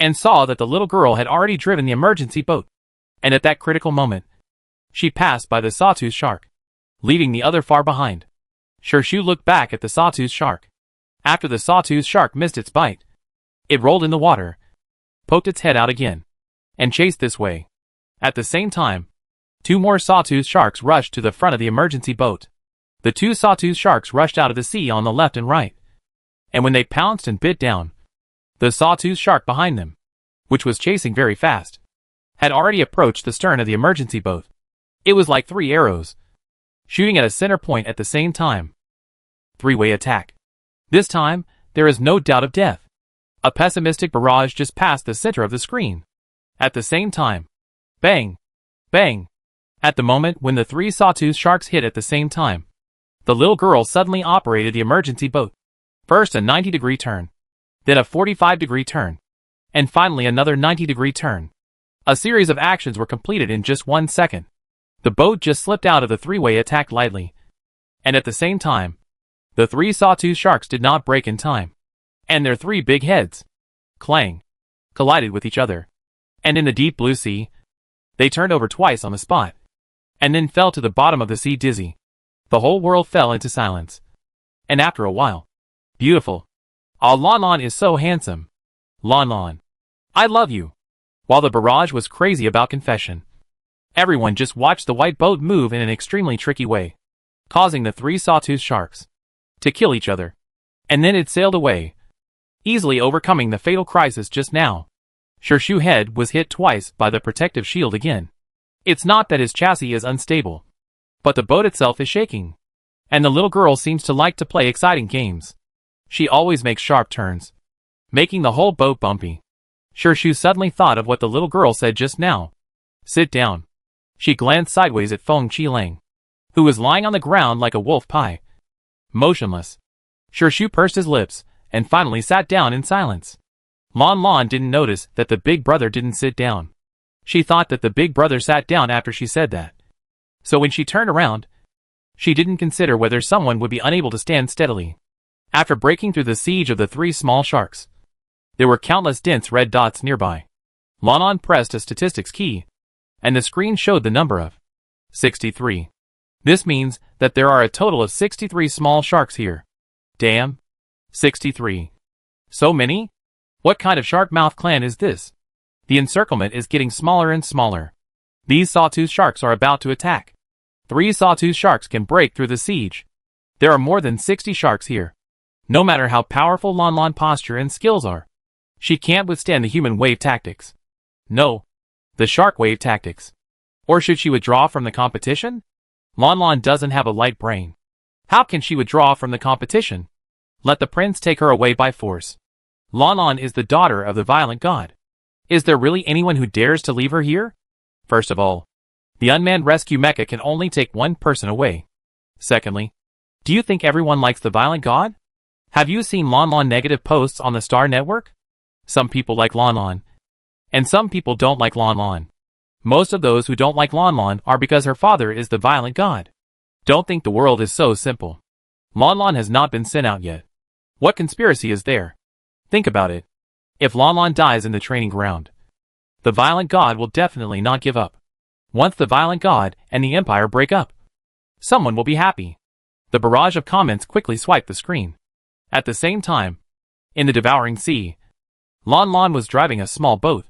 Speaker 1: and saw that the little girl had already driven the emergency boat. And at that critical moment, she passed by the sawtooth shark, leaving the other far behind. Shu looked back at the sawtooth shark. After the sawtooth shark missed its bite, it rolled in the water, poked its head out again, and chased this way. At the same time, 2 more sawtooth sharks rushed to the front of the emergency boat. The 2 sawtooth sharks rushed out of the sea on the left and right, and when they pounced and bit down, the sawtooth shark behind them, which was chasing very fast, had already approached the stern of the emergency boat. It was like 3 arrows, shooting at a center point at the same time. 3-way attack. This time, there is no doubt of death. A pessimistic barrage just passed the center of the screen. At the same time, bang, bang. At the moment when the 3 sawtooth sharks hit at the same time, the little girl suddenly operated the emergency boat. First a 90-degree turn, then a 45-degree turn, and finally another 90-degree turn. A series of actions were completed in just 1 second. The boat just slipped out of the 3-way attack lightly, and at the same time, the 3 sawtooth sharks did not break in time, and their 3 big heads, clang, collided with each other, and in the deep blue sea, they turned over twice on the spot, and then fell to the bottom of the sea dizzy. The whole world fell into silence, and after a while, beautiful. Oh, Lanlan is so handsome. Lanlan, I love you. While the barrage was crazy about confession, everyone just watched the white boat move in an extremely tricky way, causing the 3 sawtooth sharks to kill each other. And then it sailed away, easily overcoming the fatal crisis just now. Shu's head was hit twice by the protective shield again. It's not that his chassis is unstable, but the boat itself is shaking. And the little girl seems to like to play exciting games. She always makes sharp turns, making the whole boat bumpy. Shu suddenly thought of what the little girl said just now. Sit down. She glanced sideways at Feng Qilang, who was lying on the ground like a wolf pie, motionless. Shu pursed his lips, and finally sat down in silence. Lanlan didn't notice that the big brother didn't sit down. She thought that the big brother sat down after she said that. So when she turned around, she didn't consider whether someone would be unable to stand steadily. After breaking through the siege of the 3 small sharks, there were countless dense red dots nearby. Lanlan pressed a statistics key, and the screen showed the number of 63. This means that there are a total of 63 small sharks here. Damn. 63. So many? What kind of shark mouth clan is this? The encirclement is getting smaller and smaller. These sawtooth sharks are about to attack. 3 sawtooth sharks can break through the siege. There are more than 60 sharks here. No matter how powerful Lanlan posture and skills are, she can't withstand the human wave tactics. No, the shark wave tactics. Or should she withdraw from the competition? Lanlan doesn't have a light brain. How can she withdraw from the competition? Let the prince take her away by force. Lanlan is the daughter of the violent god. Is there really anyone who dares to leave her here? First of all, the unmanned rescue mecha can only take 1 person away. Secondly, do you think everyone likes the violent god? Have you seen Lanlan negative posts on the Star Network? Some people like Lanlan, and some people don't like Lanlan. Most of those who don't like Lanlan are because her father is the violent god. Don't think the world is so simple. Lanlan has not been sent out yet. What conspiracy is there? Think about it. If Lanlan dies in the training ground, the violent god will definitely not give up. Once the violent god and the empire break up, someone will be happy. The barrage of comments quickly swiped the screen. At the same time, in the devouring sea, Lanlan was driving a small boat,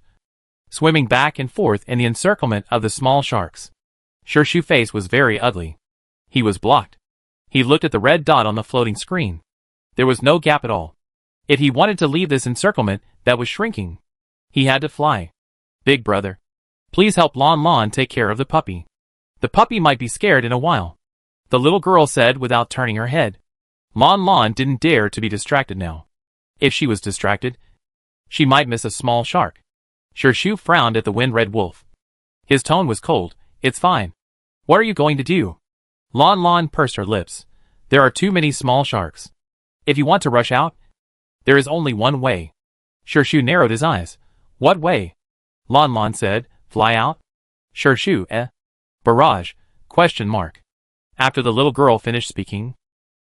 Speaker 1: swimming back and forth in the encirclement of the small sharks. Shu's face was very ugly. He was blocked. He looked at the red dot on the floating screen. There was no gap at all. If he wanted to leave this encirclement that was shrinking, he had to fly. Big brother, please help Lanlan take care of the puppy. The puppy might be scared in a while, the little girl said without turning her head. Lanlan didn't dare to be distracted now. If she was distracted, she might miss a small shark. Shu frowned at the wind-red wolf. His tone was cold. It's fine. What are you going to do? Lanlan pursed her lips. There are too many small sharks. If you want to rush out, there is only one way. Shu narrowed his eyes. What way? Lanlan said. Fly out? Shu, Barrage? Question mark. After the little girl finished speaking,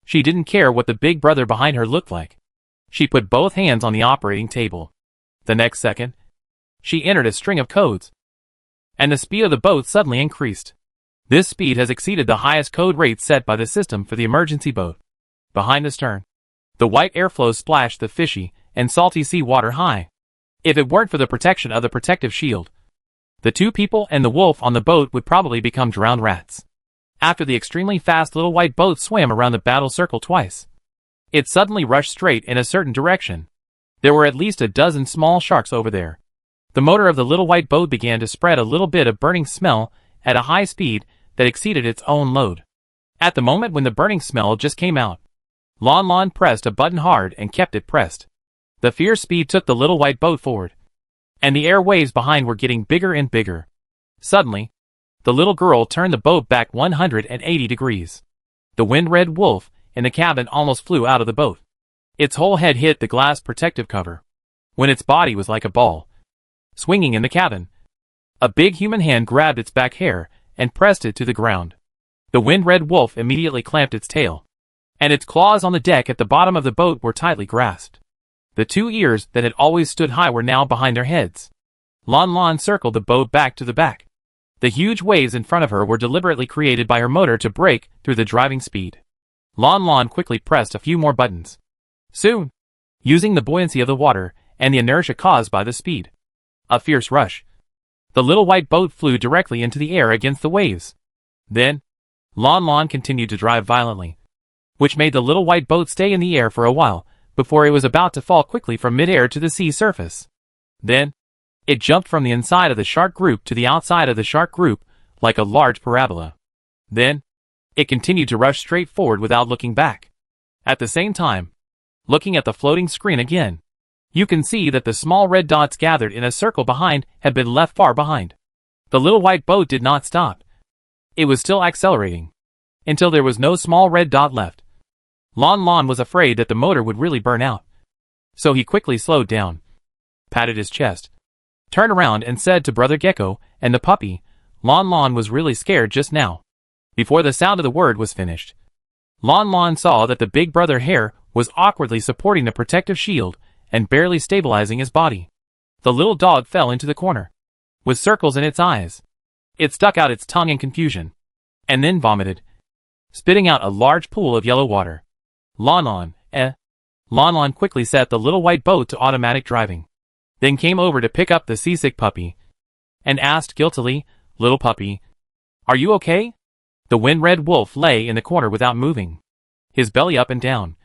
Speaker 1: she didn't care what the big brother behind her looked like. She put both hands on the operating table. The next second, she entered a string of codes, and the speed of the boat suddenly increased. This speed has exceeded the highest code rate set by the system for the emergency boat. Behind the stern, the white airflow splashed the fishy and salty sea water high. If it weren't for the protection of the protective shield, the two people and the wolf on the boat would probably become drowned rats. After the extremely fast little white boat swam around the battle circle twice, it suddenly rushed straight in a certain direction. There were at least a dozen small sharks over there. The motor of the little white boat began to spread a little bit of burning smell at a high speed that exceeded its own load. At the moment when the burning smell just came out, Lanlan pressed a button hard and kept it pressed. The fierce speed took the little white boat forward, and the air waves behind were getting bigger and bigger. Suddenly, the little girl turned the boat back 180 degrees. The wind-red wolf in the cabin almost flew out of the boat. Its whole head hit the glass protective cover, when its body was like a ball, swinging in the cabin. A big human hand grabbed its back hair and pressed it to the ground. The wind-red wolf immediately clamped its tail, and its claws on the deck at the bottom of the boat were tightly grasped. The two ears that had always stood high were now behind their heads. Lanlan circled the boat back to the back. The huge waves in front of her were deliberately created by her motor to break through the driving speed. Lanlan quickly pressed a few more buttons. Soon, using the buoyancy of the water and the inertia caused by the speed, a fierce rush, the little white boat flew directly into the air against the waves. Then, Lanlan continued to drive violently, which made the little white boat stay in the air for a while before it was about to fall quickly from midair to the sea surface. Then, it jumped from the inside of the shark group to the outside of the shark group like a large parabola. Then, it continued to rush straight forward without looking back. At the same time, looking at the floating screen again, you can see that the small red dots gathered in a circle behind had been left far behind. The little white boat did not stop. It was still accelerating, until there was no small red dot left. Lanlan was afraid that the motor would really burn out, so he quickly slowed down, patted his chest, turned around and said to Brother Gecko and the puppy, Lanlan was really scared just now. Before the sound of the word was finished, Lanlan saw that the big brother hare was awkwardly supporting the protective shield and barely stabilizing his body. The little dog fell into the corner, with circles in its eyes. It stuck out its tongue in confusion, and then vomited, spitting out a large pool of yellow water. Lanlan quickly set the little white boat to automatic driving, then came over to pick up the seasick puppy, and asked guiltily, Little puppy, are you okay? The wind-red wolf lay in the corner without moving, his belly up and down,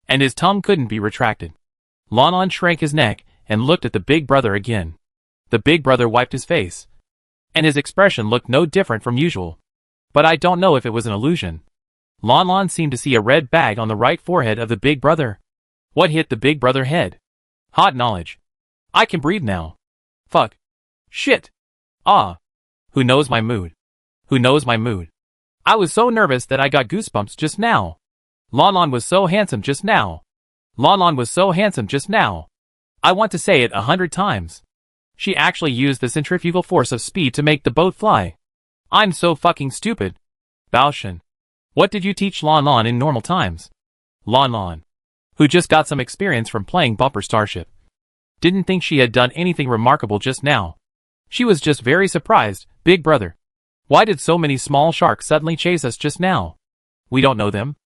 Speaker 1: and his tongue couldn't be retracted. Lanlan shrank his neck and looked at the big brother again. The big brother wiped his face, and his expression looked no different from usual. But I don't know if it was an illusion. Lanlan seemed to see a red bag on the right forehead of the big brother. What hit the big brother head? Hot knowledge. I can breathe now. Fuck. Shit. Ah. Who knows my mood? Who knows my mood? I was so nervous that I got goosebumps just now. Lanlan was so handsome just now. Lanlan was so handsome just now. I want to say it 100 times. She actually used the centrifugal force of speed to make the boat fly. I'm so fucking stupid. Baoshan. What did you teach Lanlan in normal times? Lanlan, who just got some experience from playing Bumper Starship, didn't think she had done anything remarkable just now. She was just very surprised. Big brother, why did so many small sharks suddenly chase us just now? We don't know them.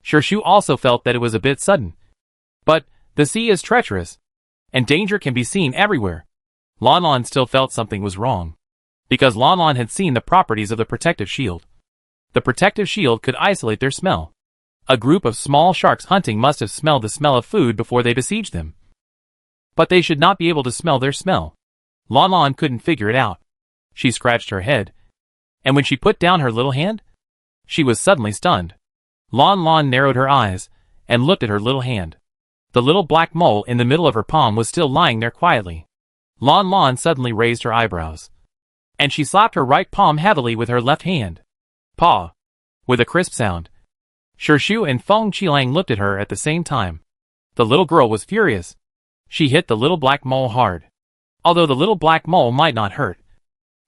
Speaker 1: Shu also felt that it was a bit sudden. But the sea is treacherous, and danger can be seen everywhere. Lanlan still felt something was wrong, because Lanlan had seen the properties of the protective shield. The protective shield could isolate their smell. A group of small sharks hunting must have smelled the smell of food before they besieged them. But they should not be able to smell their smell. Lanlan couldn't figure it out. She scratched her head, and when she put down her little hand, she was suddenly stunned. Lanlan narrowed her eyes and looked at her little hand. The little black mole in the middle of her palm was still lying there quietly. Lanlan suddenly raised her eyebrows, and she slapped her right palm heavily with her left hand. Paw! With a crisp sound. Shu and Feng Qilang looked at her at the same time. The little girl was furious. She hit the little black mole hard. Although the little black mole might not hurt,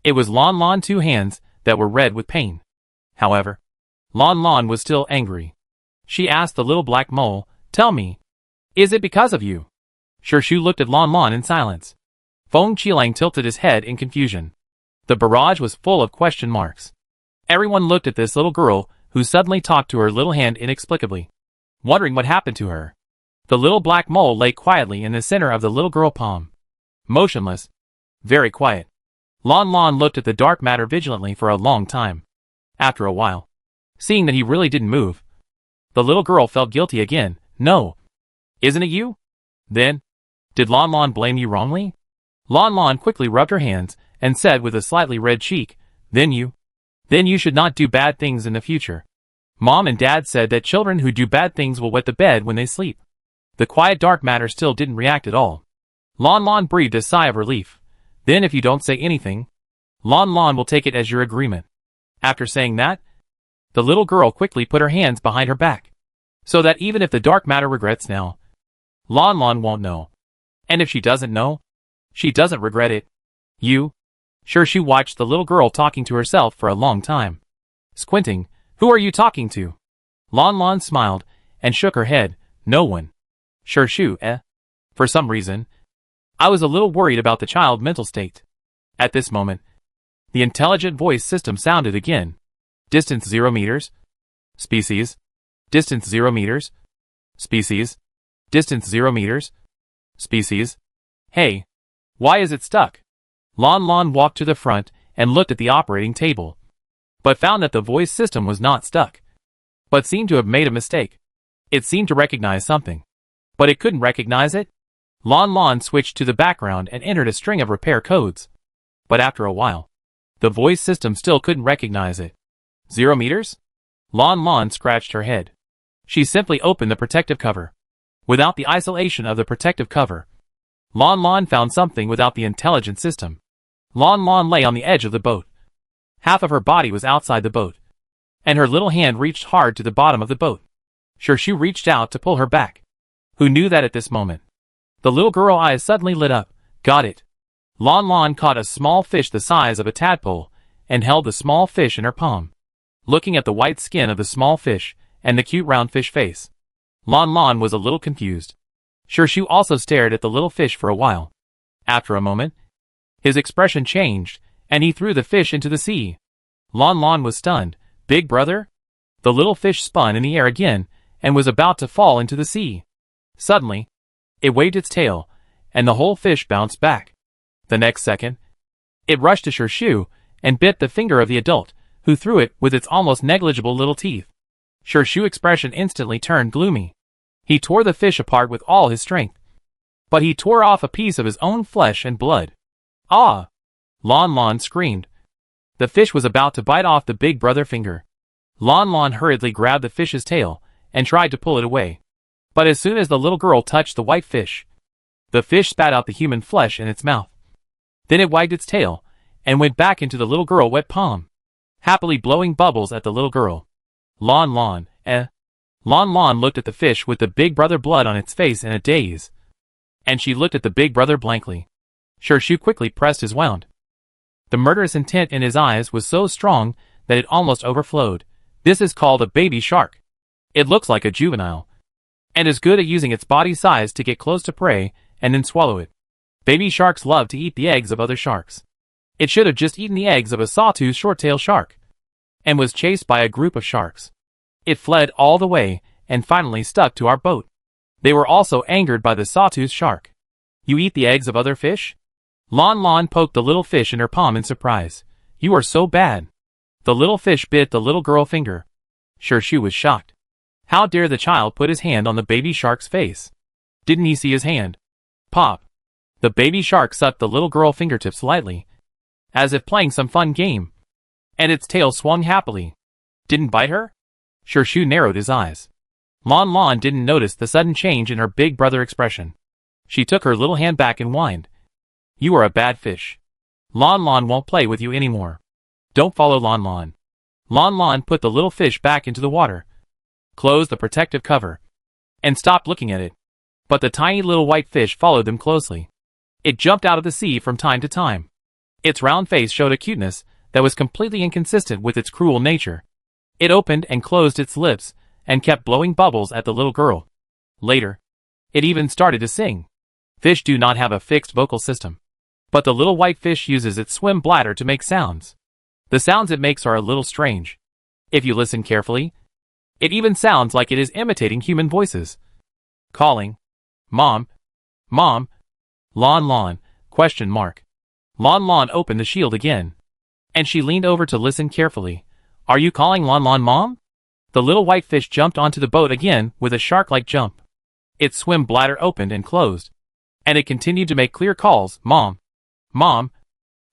Speaker 1: it was Lanlan's two hands that were red with pain. However, Lanlan was still angry. She asked the little black mole, "Tell me, is it because of you?" Shu looked at Lanlan in silence. Feng Qilang tilted his head in confusion. The barrage was full of question marks. Everyone looked at this little girl, who suddenly talked to her little hand inexplicably, wondering what happened to her. The little black mole lay quietly in the center of the little girl palm. Motionless. Very quiet. Lanlan looked at the dark matter vigilantly for a long time. After a while, seeing that he really didn't move, the little girl felt guilty again. "No. Isn't it you? Then, did Lanlan blame you wrongly?" Lanlan quickly rubbed her hands and said with a slightly red cheek, Then you should not do bad things in the future. Mom and Dad said that children who do bad things will wet the bed when they sleep." The quiet dark matter still didn't react at all. Lanlan breathed a sigh of relief. "Then if you don't say anything, Lanlan will take it as your agreement." After saying that, the little girl quickly put her hands behind her back, so that even if the dark matter regrets now, Lanlan won't know. And if she doesn't know, she doesn't regret it. She watched the little girl talking to herself for a long time. Squinting, "Who are you talking to?" Lanlan smiled and shook her head. "No one." "Shu, For some reason, I was a little worried about the child's mental state." At this moment, the intelligent voice system sounded again. "Distance 0 meters. Species. Distance 0 meters. Species. Distance 0 meters. Species. Hey, why is it stuck?" Lanlan walked to the front and looked at the operating table, but found that the voice system was not stuck, but seemed to have made a mistake. It seemed to recognize something, but it couldn't recognize it. Lanlan switched to the background and entered a string of repair codes, but after a while, the voice system still couldn't recognize it. 0 meters? Lanlan scratched her head. She simply opened the protective cover. Without the isolation of the protective cover, Lanlan found something without the intelligent system. Lanlan lay on the edge of the boat. Half of her body was outside the boat, and her little hand reached hard to the bottom of the boat. Shu reached out to pull her back. Who knew that at this moment? The little girl's eyes suddenly lit up. "Got it." Lanlan caught a small fish the size of a tadpole and held the small fish in her palm. Looking at the white skin of the small fish and the cute round fish face, Lanlan was a little confused. Shu also stared at the little fish for a while. After a moment, his expression changed, and he threw the fish into the sea. Lanlan was stunned. "Big brother?" The little fish spun in the air again and was about to fall into the sea. Suddenly, it waved its tail, and the whole fish bounced back. The next second, it rushed to Shu and bit the finger of the adult, who threw it with its almost negligible little teeth. Shu's expression instantly turned gloomy. He tore the fish apart with all his strength, but he tore off a piece of his own flesh and blood. "Ah!" Lanlan screamed. The fish was about to bite off the big brother finger. Lanlan hurriedly grabbed the fish's tail and tried to pull it away. But as soon as the little girl touched the white fish, the fish spat out the human flesh in its mouth. Then it wagged its tail and went back into the little girl's wet palm, happily blowing bubbles at the little girl. Lanlan looked at the fish with the big brother blood on its face in a daze, and she looked at the big brother blankly. Shu quickly pressed his wound. The murderous intent in his eyes was so strong that it almost overflowed. This is called a baby shark. It looks like a juvenile, and is good at using its body size to get close to prey and then swallow it. Baby sharks love to eat the eggs of other sharks. It should have just eaten the eggs of a sawtooth short-tailed shark, and was chased by a group of sharks. It fled all the way, and finally stuck to our boat. They were also angered by the sawtooth shark. "You eat the eggs of other fish?" Lanlan poked the little fish in her palm in surprise. "You are so bad." The little fish bit the little girl finger. Shu was shocked. How dare the child put his hand on the baby shark's face? Didn't he see his hand? Pop. The baby shark sucked the little girl fingertips lightly, as if playing some fun game, and its tail swung happily. Didn't bite her? Shu narrowed his eyes. Lanlan didn't notice the sudden change in her big brother expression. She took her little hand back and whined. "You are a bad fish. Lanlan won't play with you anymore. Don't follow Lanlan." Lanlan put the little fish back into the water, closed the protective cover, and stopped looking at it. But the tiny little white fish followed them closely. It jumped out of the sea from time to time. Its round face showed a cuteness that was completely inconsistent with its cruel nature. It opened and closed its lips, and kept blowing bubbles at the little girl. Later, it even started to sing. Fish do not have a fixed vocal system, but the little white fish uses its swim bladder to make sounds. The sounds it makes are a little strange. If you listen carefully, it even sounds like it is imitating human voices. Calling, Mom, Mom, Lanlan, ? Lanlan opened the shield again, and she leaned over to listen carefully. Are you calling Lanlan Mom? The little white fish jumped onto the boat again with a shark-like jump. Its swim bladder opened and closed, and it continued to make clear calls, Mom, Mom,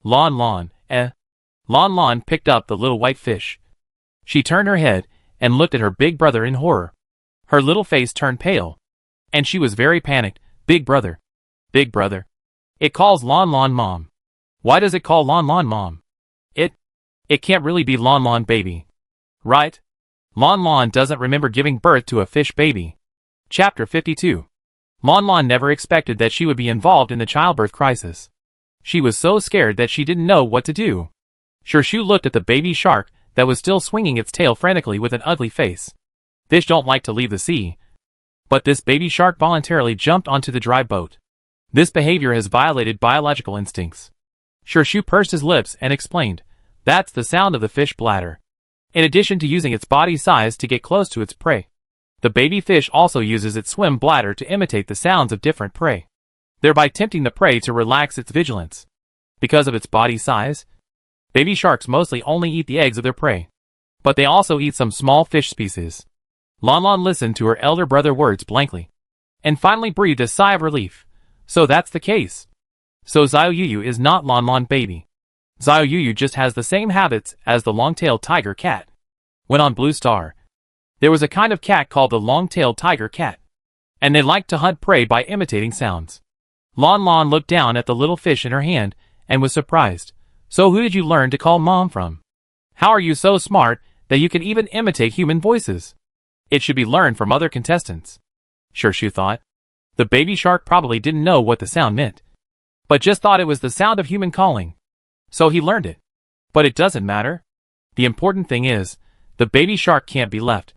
Speaker 1: Lanlan, Lanlan picked up the little white fish. She turned her head and looked at her big brother in horror. Her little face turned pale, and she was very panicked. Big brother. Big brother. It calls Lanlan Mom. Why does it call Lanlan Mom? It can't really be Lanlan baby. Right? Lanlan doesn't remember giving birth to a fish baby. Chapter 52. Lanlan never expected that she would be involved in the childbirth crisis. She was so scared that she didn't know what to do. Shu looked at the baby shark that was still swinging its tail frantically with an ugly face. Fish don't like to leave the sea, but this baby shark voluntarily jumped onto the dry boat. This behavior has violated biological instincts. Shu pursed his lips and explained, that's the sound of the fish bladder. In addition to using its body size to get close to its prey, the baby fish also uses its swim bladder to imitate the sounds of different prey, thereby tempting the prey to relax its vigilance. Because of its body size, baby sharks mostly only eat the eggs of their prey, but they also eat some small fish species. Lanlan listened to her elder brother's words blankly, and finally breathed a sigh of relief. So that's the case. So Xiaoyu is not Lanlan baby. Xiaoyu just has the same habits as the long-tailed tiger cat. When on Blue Star, there was a kind of cat called the long-tailed tiger cat, and they liked to hunt prey by imitating sounds. Lanlan looked down at the little fish in her hand and was surprised. So who did you learn to call Mom from? How are you so smart that you can even imitate human voices? It should be learned from other contestants. Shu thought. The baby shark probably didn't know what the sound meant, but just thought it was the sound of human calling. So he learned it. But it doesn't matter. The important thing is, the baby shark can't be left.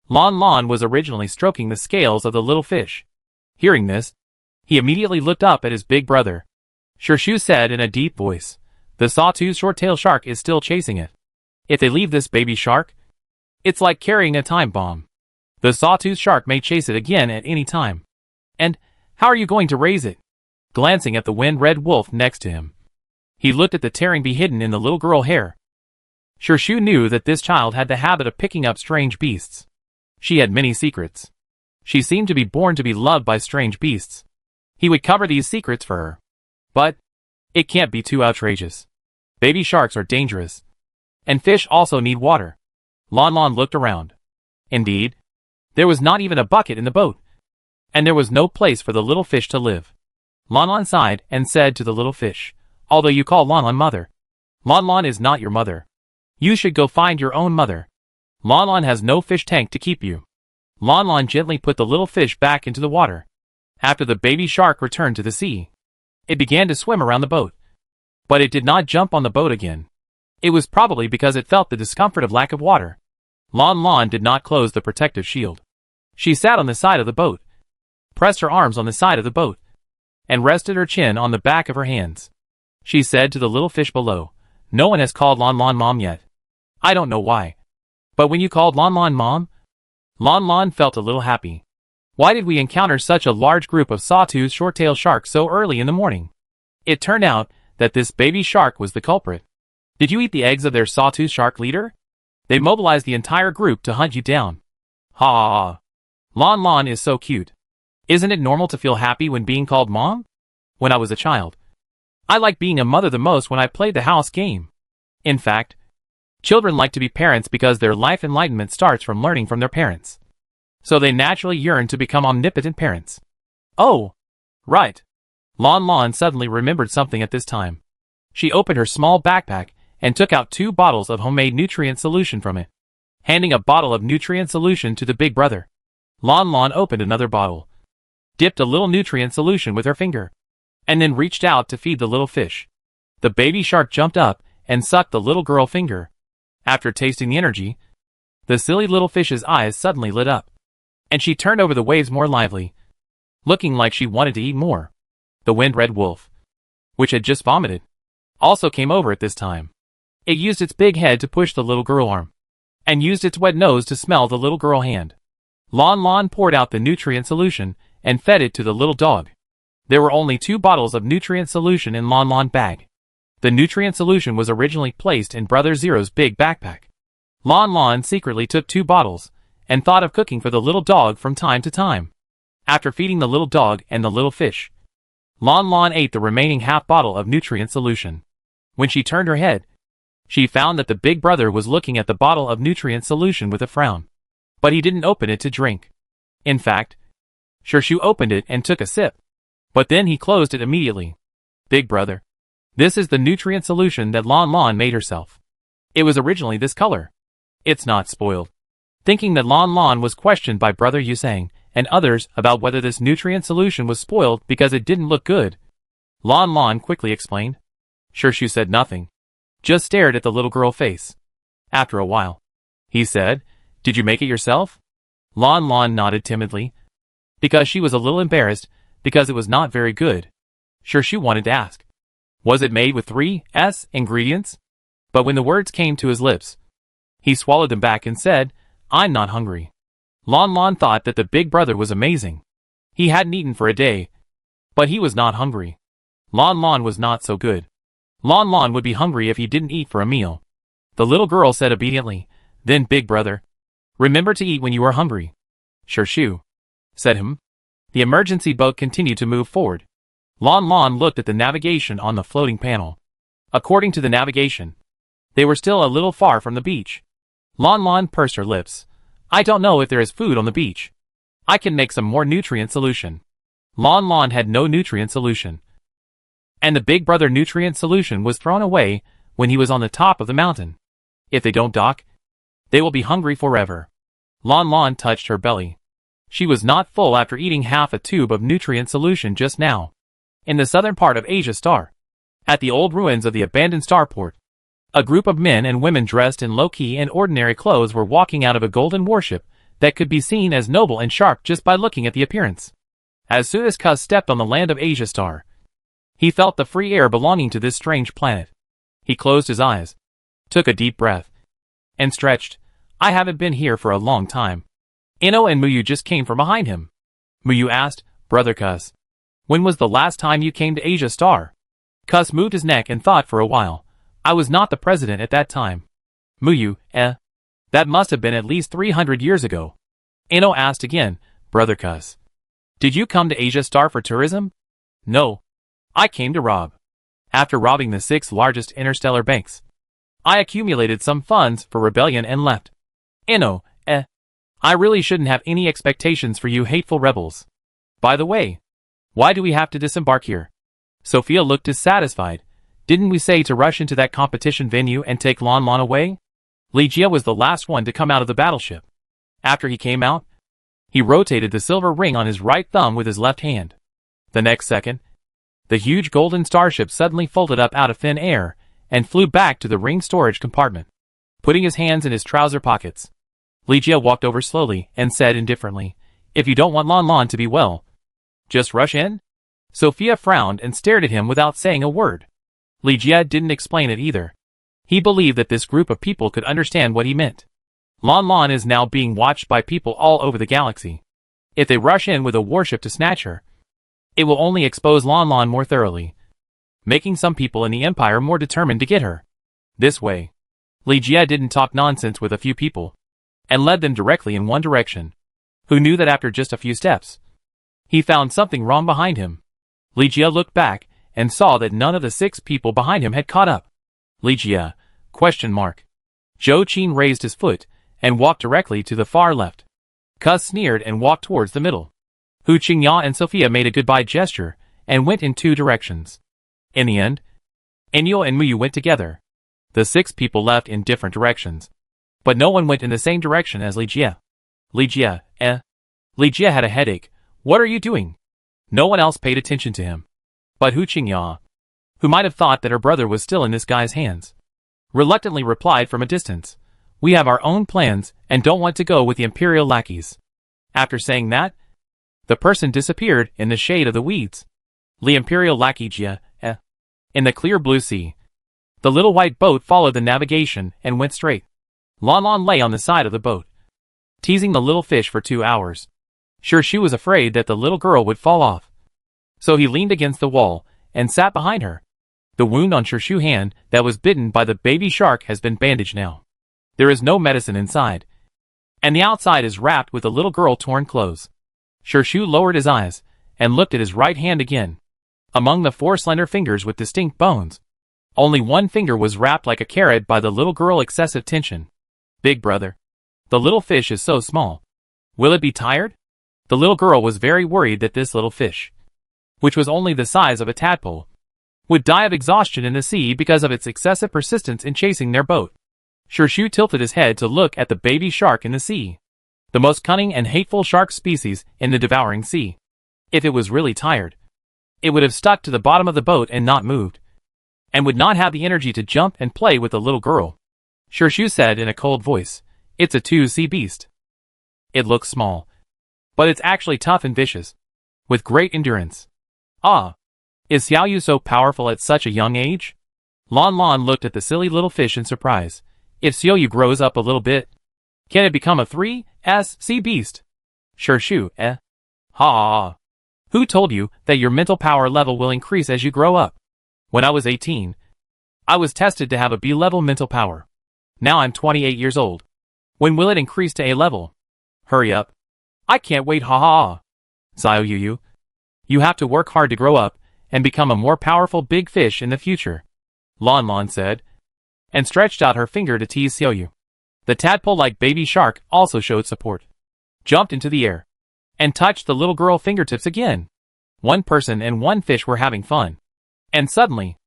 Speaker 1: Lanlan was originally stroking the scales of the little fish. Hearing this, he immediately looked up at his big brother. Shu said in a deep voice, the sawtooth short-tailed shark is still chasing it. If they leave this baby shark, it's like carrying a time bomb. The sawtooth shark may chase it again at any time. And how are you going to raise it? Glancing at the wind-red wolf next to him, he looked at the tearing bee hidden in the little girl hair. Shu knew that this child had the habit of picking up strange beasts. She had many secrets. She seemed to be born to be loved by strange beasts. He would cover these secrets for her. But it can't be too outrageous. Baby sharks are dangerous. And fish also need water. Lanlan looked around. Indeed, there was not even a bucket in the boat. And there was no place for the little fish to live. Lanlan sighed and said to the little fish, although you call Lanlan mother, Lanlan is not your mother. You should go find your own mother. Lanlan has no fish tank to keep you. Lanlan gently put the little fish back into the water. After the baby shark returned to the sea, it began to swim around the boat. But it did not jump on the boat again. It was probably because it felt the discomfort of lack of water. Lanlan did not close the protective shield. She sat on the side of the boat, pressed her arms on the side of the boat, and rested her chin on the back of her hands. She said to the little fish below, no one has called Lanlan Mom yet. I don't know why. But when you called Lanlan Mom, Lanlan felt a little happy. Why did we encounter such a large group of sawtooth short-tailed sharks so early in the morning? It turned out that this baby shark was the culprit. Did you eat the eggs of their sawtooth shark leader? They mobilized the entire group to hunt you down. Ha ha ha. Lanlan is so cute. Isn't it normal to feel happy when being called Mom? When I was a child, I liked being a mother the most when I played the house game. In fact, children like to be parents because their life enlightenment starts from learning from their parents. So they naturally yearn to become omnipotent parents. Oh, right. Lanlan suddenly remembered something at this time. She opened her small backpack and took out 2 bottles of homemade nutrient solution from it. Handing a bottle of nutrient solution to the big brother, Lanlan opened another bottle, dipped a little nutrient solution with her finger, and then reached out to feed the little fish. The baby shark jumped up and sucked the little girl finger. After tasting the energy, The silly little fish's eyes suddenly lit up, and she turned over the waves more lively, looking like she wanted to eat more. The wind-red wolf, which had just vomited, also came over at this time. It used its big head to push the little girl arm, and used its wet nose to smell the little girl hand. Lanlan poured out the nutrient solution and fed it to the little dog. There were only 2 bottles of nutrient solution in Lanlan's bag. The nutrient solution was originally placed in Brother Zero's big backpack. Lanlan secretly took 2 bottles, and thought of cooking for the little dog from time to time. After feeding the little dog and the little fish, Lanlan ate the remaining half bottle of nutrient solution. When she turned her head, she found that the big brother was looking at the bottle of nutrient solution with a frown. But he didn't open it to drink. In fact, Shirshu opened it and took a sip. But then he closed it immediately. Big brother, this is the nutrient solution that Lanlan made herself. It was originally this color. It's not spoiled. Thinking that Lanlan was questioned by Brother Yusang and others about whether this nutrient solution was spoiled because it didn't look good, Lanlan quickly explained. Shirshu said nothing, just stared at the little girl face. After a while, he said, "Did you make it yourself?" Lanlan nodded timidly, because she was a little embarrassed because it was not very good. Shirshu wanted to ask, was it made with 3 ingredients? But when the words came to his lips, he swallowed them back and said, "I'm not hungry." Lanlan thought that the big brother was amazing. He hadn't eaten for a day, but he was not hungry. Lanlan was not so good. Lanlan would be hungry if he didn't eat for a meal. The little girl said obediently, "Then big brother, remember to eat when you are hungry." "Shirshu," said him. The emergency boat continued to move forward. Lanlan looked at the navigation on the floating panel. According to the navigation, they were still a little far from the beach. Lanlan pursed her lips. "I don't know if there is food on the beach. I can make some more nutrient solution." Lanlan had no nutrient solution, and the big brother nutrient solution was thrown away when he was on the top of the mountain. If they don't dock, they will be hungry forever. Lanlan touched her belly. She was not full after eating half a tube of nutrient solution just now. In the southern part of Asia Star, at the old ruins of the abandoned starport, a group of men and women dressed in low-key and ordinary clothes were walking out of a golden warship that could be seen as noble and sharp just by looking at the appearance. As soon as Cuz stepped on the land of Asia Star, he felt the free air belonging to this strange planet. He closed his eyes, took a deep breath, and stretched. "I haven't been here for a long time." Ino and Muyu just came from behind him. Muyu asked, "Brother Cuz, when was the last time you came to Asia Star?" Cuz moved his neck and thought for a while. "I was not the president at that time." Muyu, that must have been at least 300 years ago. Ino asked again, "Brother Cuz, did you come to Asia Star for tourism?" "No. I came to rob." After robbing the 6 largest interstellar banks, I accumulated some funds for rebellion and left. Ino, I really shouldn't have any expectations for you hateful rebels. By the way, why do we have to disembark here? Sophia looked dissatisfied. Didn't we say to rush into that competition venue and take Lanlan away? Li Jia was the last one to come out of the battleship. After he came out, he rotated the silver ring on his right thumb with his left hand. The next second, the huge golden starship suddenly folded up out of thin air and flew back to the ring storage compartment. Putting his hands in his trouser pockets, Li Jia walked over slowly and said indifferently, "If you don't want Lanlan to be well, just rush in?" Sophia frowned and stared at him without saying a word. Li Jia didn't explain it either. He believed that this group of people could understand what he meant. Lanlan is now being watched by people all over the galaxy. If they rush in with a warship to snatch her, it will only expose Lanlan more thoroughly, making some people in the Empire more determined to get her. This way, Li Jia didn't talk nonsense with a few people, and led them directly in one direction, who knew that after just a few steps, he found something wrong behind him. Li Jia looked back and saw that none of the 6 people behind him had caught up. Li Jia, ? Zhou Qin raised his foot and walked directly to the far left. Cuz sneered and walked towards the middle. Hu Qingya and Sophia made a goodbye gesture and went in 2 directions. In the end, Enyo and Muyu went together. The 6 people left in different directions, but no one went in the same direction as Li Jia. Li Jia, Li Jia had a headache. "What are you doing?" No one else paid attention to him. But Hu Qingya, who might have thought that her brother was still in this guy's hands, reluctantly replied from a distance, We have our own plans and don't want to go with the Imperial lackeys. After saying that, the person disappeared in the shade of the weeds. The Imperial lackey in the clear blue sea. The little white boat followed the navigation and went straight. Lanlan lay on the side of the boat, teasing the little fish for 2 hours. Sure, she was afraid that the little girl would fall off. So he leaned against the wall and sat behind her. The wound on Shurshu's hand that was bitten by the baby shark has been bandaged now. There is no medicine inside, and the outside is wrapped with the little girl's torn clothes. Shurshu lowered his eyes and looked at his right hand again. Among the 4 slender fingers with distinct bones, only one finger was wrapped like a carrot by the little girl's excessive tension. Big brother, the little fish is so small. Will it be tired? The little girl was very worried that this little fish, which was only the size of a tadpole, would die of exhaustion in the sea because of its excessive persistence in chasing their boat. Shurshu tilted his head to look at the baby shark in the sea, the most cunning and hateful shark species in the devouring sea. If it was really tired, it would have stuck to the bottom of the boat and not moved, and would not have the energy to jump and play with the little girl. Shurshu said in a cold voice, "It's a 2-sea beast. It looks small, but it's actually tough and vicious, with great endurance." "Ah, is Xiaoyu so powerful at such a young age?" Lanlan looked at the silly little fish in surprise. "If Xiaoyu grows up a little bit, can it become a 3-sea beast?" Shurshu, Ha. Who told you that your mental power level will increase as you grow up? When I was 18, I was tested to have a B-level mental power. Now I'm 28 years old. When will it increase to A level? Hurry up. I can't wait, ha. Xiaoyu, you have to work hard to grow up and become a more powerful big fish in the future, Lanlan said, and stretched out her finger to tease Xiaoyu. The tadpole-like baby shark also showed support, jumped into the air, and touched the little girl fingertips again. One person and one fish were having fun. And suddenly,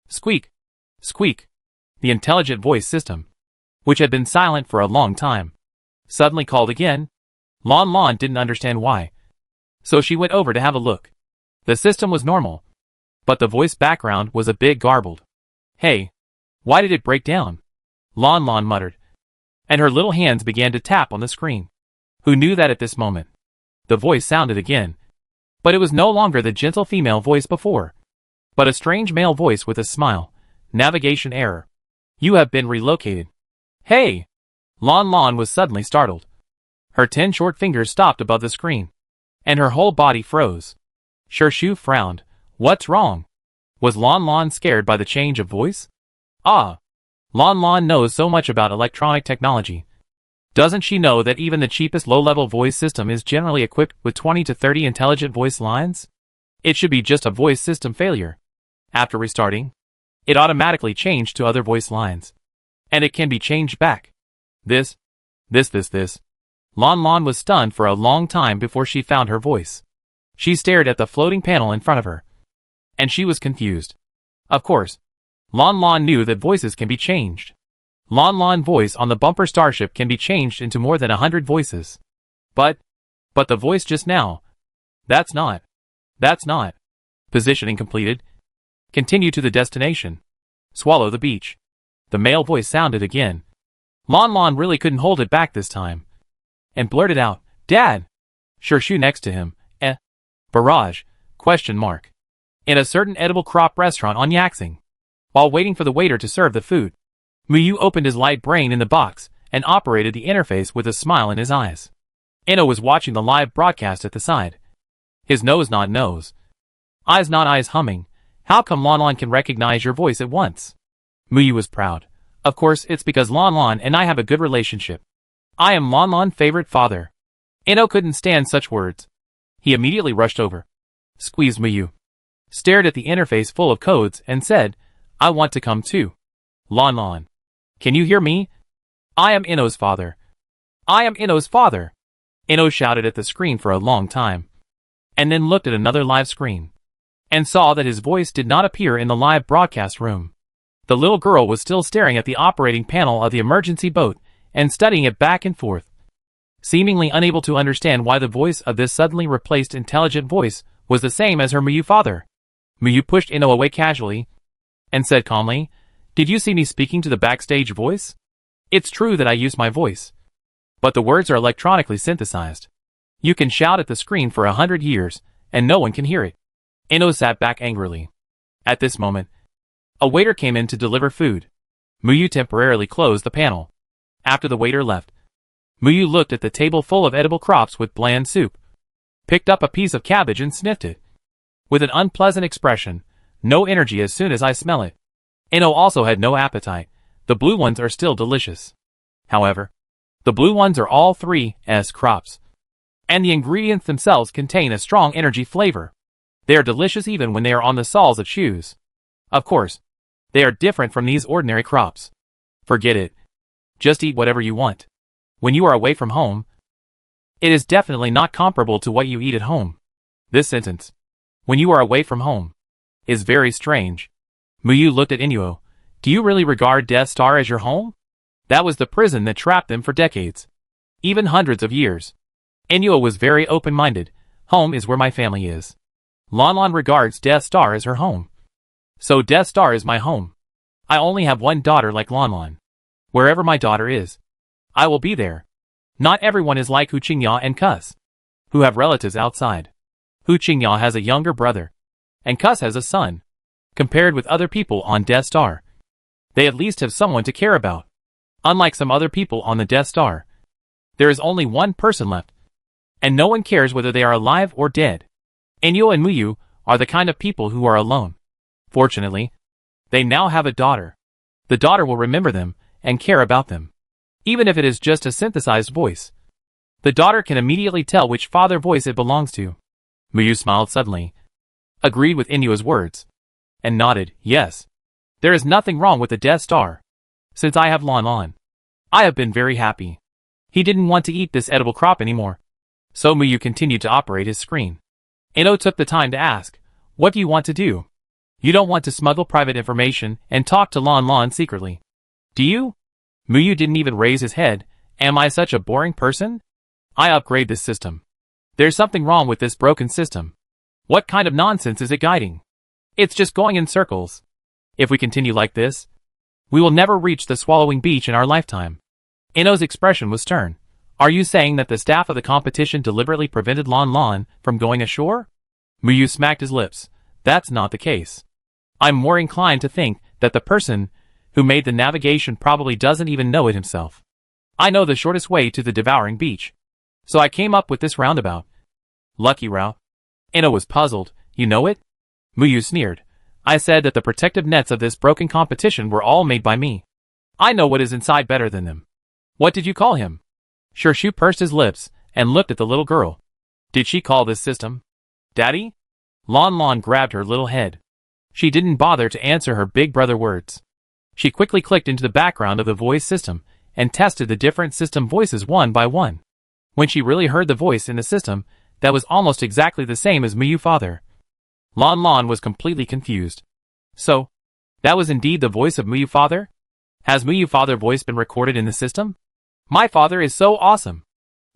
Speaker 1: squeak, squeak, the intelligent voice system, which had been silent for a long time, suddenly called again. Lanlan didn't understand why, so she went over to have a look. The system was normal, but the voice background was a bit garbled. "Hey, why did it break down?" Lanlan muttered, and her little hands began to tap on the screen. Who knew that at this moment? The voice sounded again, but it was no longer the gentle female voice before, but a strange male voice with a smile. "Navigation error. You have been relocated." "Hey!" Lanlan was suddenly startled. Her 10 short fingers stopped above the screen, and her whole body froze. Shurshu frowned. What's wrong? Was Lanlan scared by the change of voice? Ah! Lanlan knows so much about electronic technology. Doesn't she know that even the cheapest low-level voice system is generally equipped with 20 to 30 intelligent voice lines? It should be just a voice system failure. After restarting, it automatically changed to other voice lines. And it can be changed back. This. Lanlan was stunned for a long time before she found her voice. She stared at the floating panel in front of her, and she was confused. Of course, Lanlan knew that voices can be changed. Lanlan voice on the bumper starship can be changed into more than 100 voices. But the voice just now. That's not. Positioning completed. Continue to the destination. Swallow the beach. The male voice sounded again. Lanlan really couldn't hold it back this time, and blurted out, "Dad!" Shurshu next to him. Barrage? ? In a certain edible crop restaurant on Yaxing. While waiting for the waiter to serve the food, Muyu opened his light brain in the box and operated the interface with a smile in his eyes. Ino was watching the live broadcast at the side. His nose not nose. Eyes not eyes humming. How come Lanlan can recognize your voice at once? Muyu was proud. Of course, it's because Lanlan and I have a good relationship. I am Lanlan's favorite father. Ino couldn't stand such words. He immediately rushed over, squeezed Muyu, stared at the interface full of codes, and said, "I want to come too." Lanlan, can you hear me? I am Ino's father. I am Ino's father. Ino shouted at the screen for a long time, and then looked at another live screen, and saw that his voice did not appear in the live broadcast room. The little girl was still staring at the operating panel of the emergency boat and studying it back and forth, seemingly unable to understand why the voice of this suddenly replaced intelligent voice was the same as her Muyu father. Muyu pushed Ino away casually and said calmly, "Did you see me speaking to the backstage voice?" It's true that I use my voice, but the words are electronically synthesized. You can shout at the screen for 100 years, and no one can hear it. Ino sat back angrily. At this moment, a waiter came in to deliver food. Muyu temporarily closed the panel. After the waiter left, Muyu looked at the table full of edible crops with bland soup, picked up a piece of cabbage and sniffed it. With an unpleasant expression, no energy as soon as I smell it. Ino also had no appetite. The blue ones are still delicious. However, the blue ones are all 3S crops, and the ingredients themselves contain a strong energy flavor. They are delicious even when they are on the soles of shoes. Of course, they are different from these ordinary crops. Forget it. Just eat whatever you want. When you are away from home, it is definitely not comparable to what you eat at home. This sentence, when you are away from home, is very strange. Muyu looked at Inuo. Do you really regard Death Star as your home? That was the prison that trapped them for decades, even hundreds of years. Inuo was very open-minded. Home is where my family is. Lanlan regards Death Star as her home. So Death Star is my home. I only have one daughter like Lanlan. Wherever my daughter is, I will be there. Not everyone is like Hu Qingya and Kus, who have relatives outside. Hu Qingya has a younger brother, and Kus has a son. Compared with other people on Death Star, they at least have someone to care about. Unlike some other people on the Death Star, there is only one person left, and no one cares whether they are alive or dead. Inuo and Muyu are the kind of people who are alone. Fortunately, they now have a daughter. The daughter will remember them and care about them, even if it is just a synthesized voice. The daughter can immediately tell which father voice it belongs to. Muyu smiled suddenly, agreed with Inuo's words, and nodded, yes. There is nothing wrong with the Death Star. Since I have Lanlan, I have been very happy. He didn't want to eat this edible crop anymore, so Muyu continued to operate his screen. Ino took the time to ask, what do you want to do? You don't want to smuggle private information and talk to Lanlan secretly, do you? Muyu didn't even raise his head. Am I such a boring person? I upgrade this system. There's something wrong with this broken system. What kind of nonsense is it guiding? It's just going in circles. If we continue like this, we will never reach the swallowing beach in our lifetime. Ino's expression was stern. Are you saying that the staff of the competition deliberately prevented Lanlan from going ashore? Muyu smacked his lips. That's not the case. I'm more inclined to think that the person who made the navigation probably doesn't even know it himself. I know the shortest way to the devouring beach, so I came up with this roundabout. Lucky route. Ino was puzzled. You know it? Muyu sneered. I said that the protective nets of this broken competition were all made by me. I know what is inside better than them. What did you call him? Shirshu pursed his lips and looked at the little girl. Did she call this system Daddy? Lanlan grabbed her little head. She didn't bother to answer her big brother words. She quickly clicked into the background of the voice system and tested the different system voices one by one. When she really heard the voice in the system, that was almost exactly the same as Muyu father. Lanlan was completely confused. So, that was indeed the voice of Muyu father? Has Muyu father voice been recorded in the system? My father is so awesome,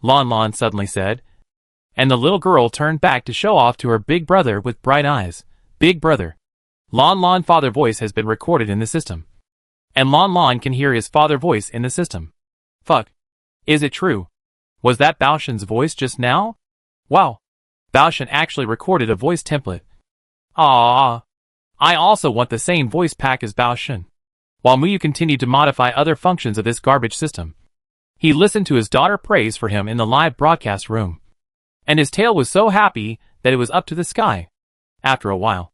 Speaker 1: Lanlan suddenly said. And the little girl turned back to show off to her big brother with bright eyes. Big brother. Lanlan father voice has been recorded in the system. And Lanlan can hear his father voice in the system. Fuck. Is it true? Was that Baoshen's voice just now? Wow. Baoshen actually recorded a voice template. Ah. I also want the same voice pack as Baoshen. While Muyu continued to modify other functions of this garbage system, he listened to his daughter praise for him in the live broadcast room. And his tail was so happy that it was up to the sky. After a while,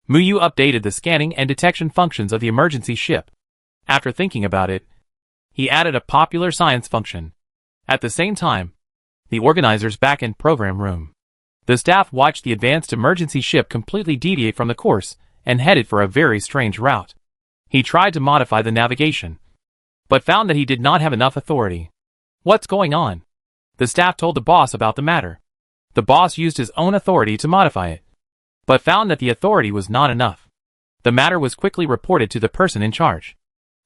Speaker 1: Muyu updated the scanning and detection functions of the emergency ship. After thinking about it, he added a popular science function. At the same time, the organizer's back-end program room. The staff watched the advanced emergency ship completely deviate from the course and headed for a very strange route. He tried to modify the navigation, but found that he did not have enough authority. What's going on? The staff told the boss about the matter. The boss used his own authority to modify it, but found that the authority was not enough. The matter was quickly reported to the person in charge.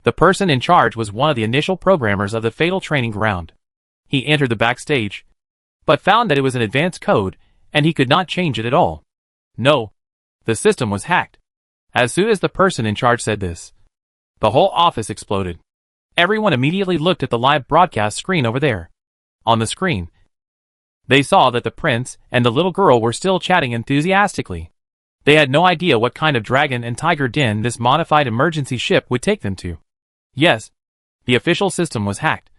Speaker 1: The person in charge was one of the initial programmers of the Fatal Training Ground. He entered the backstage, but found that it was an advanced code, and he could not change it at all. No, the system was hacked. As soon as the person in charge said this, the whole office exploded. Everyone immediately looked at the live broadcast screen over there. On the screen, they saw that the prince and the little girl were still chatting enthusiastically. They had no idea what kind of dragon and tiger den this modified emergency ship would take them to. Yes, the official system was hacked,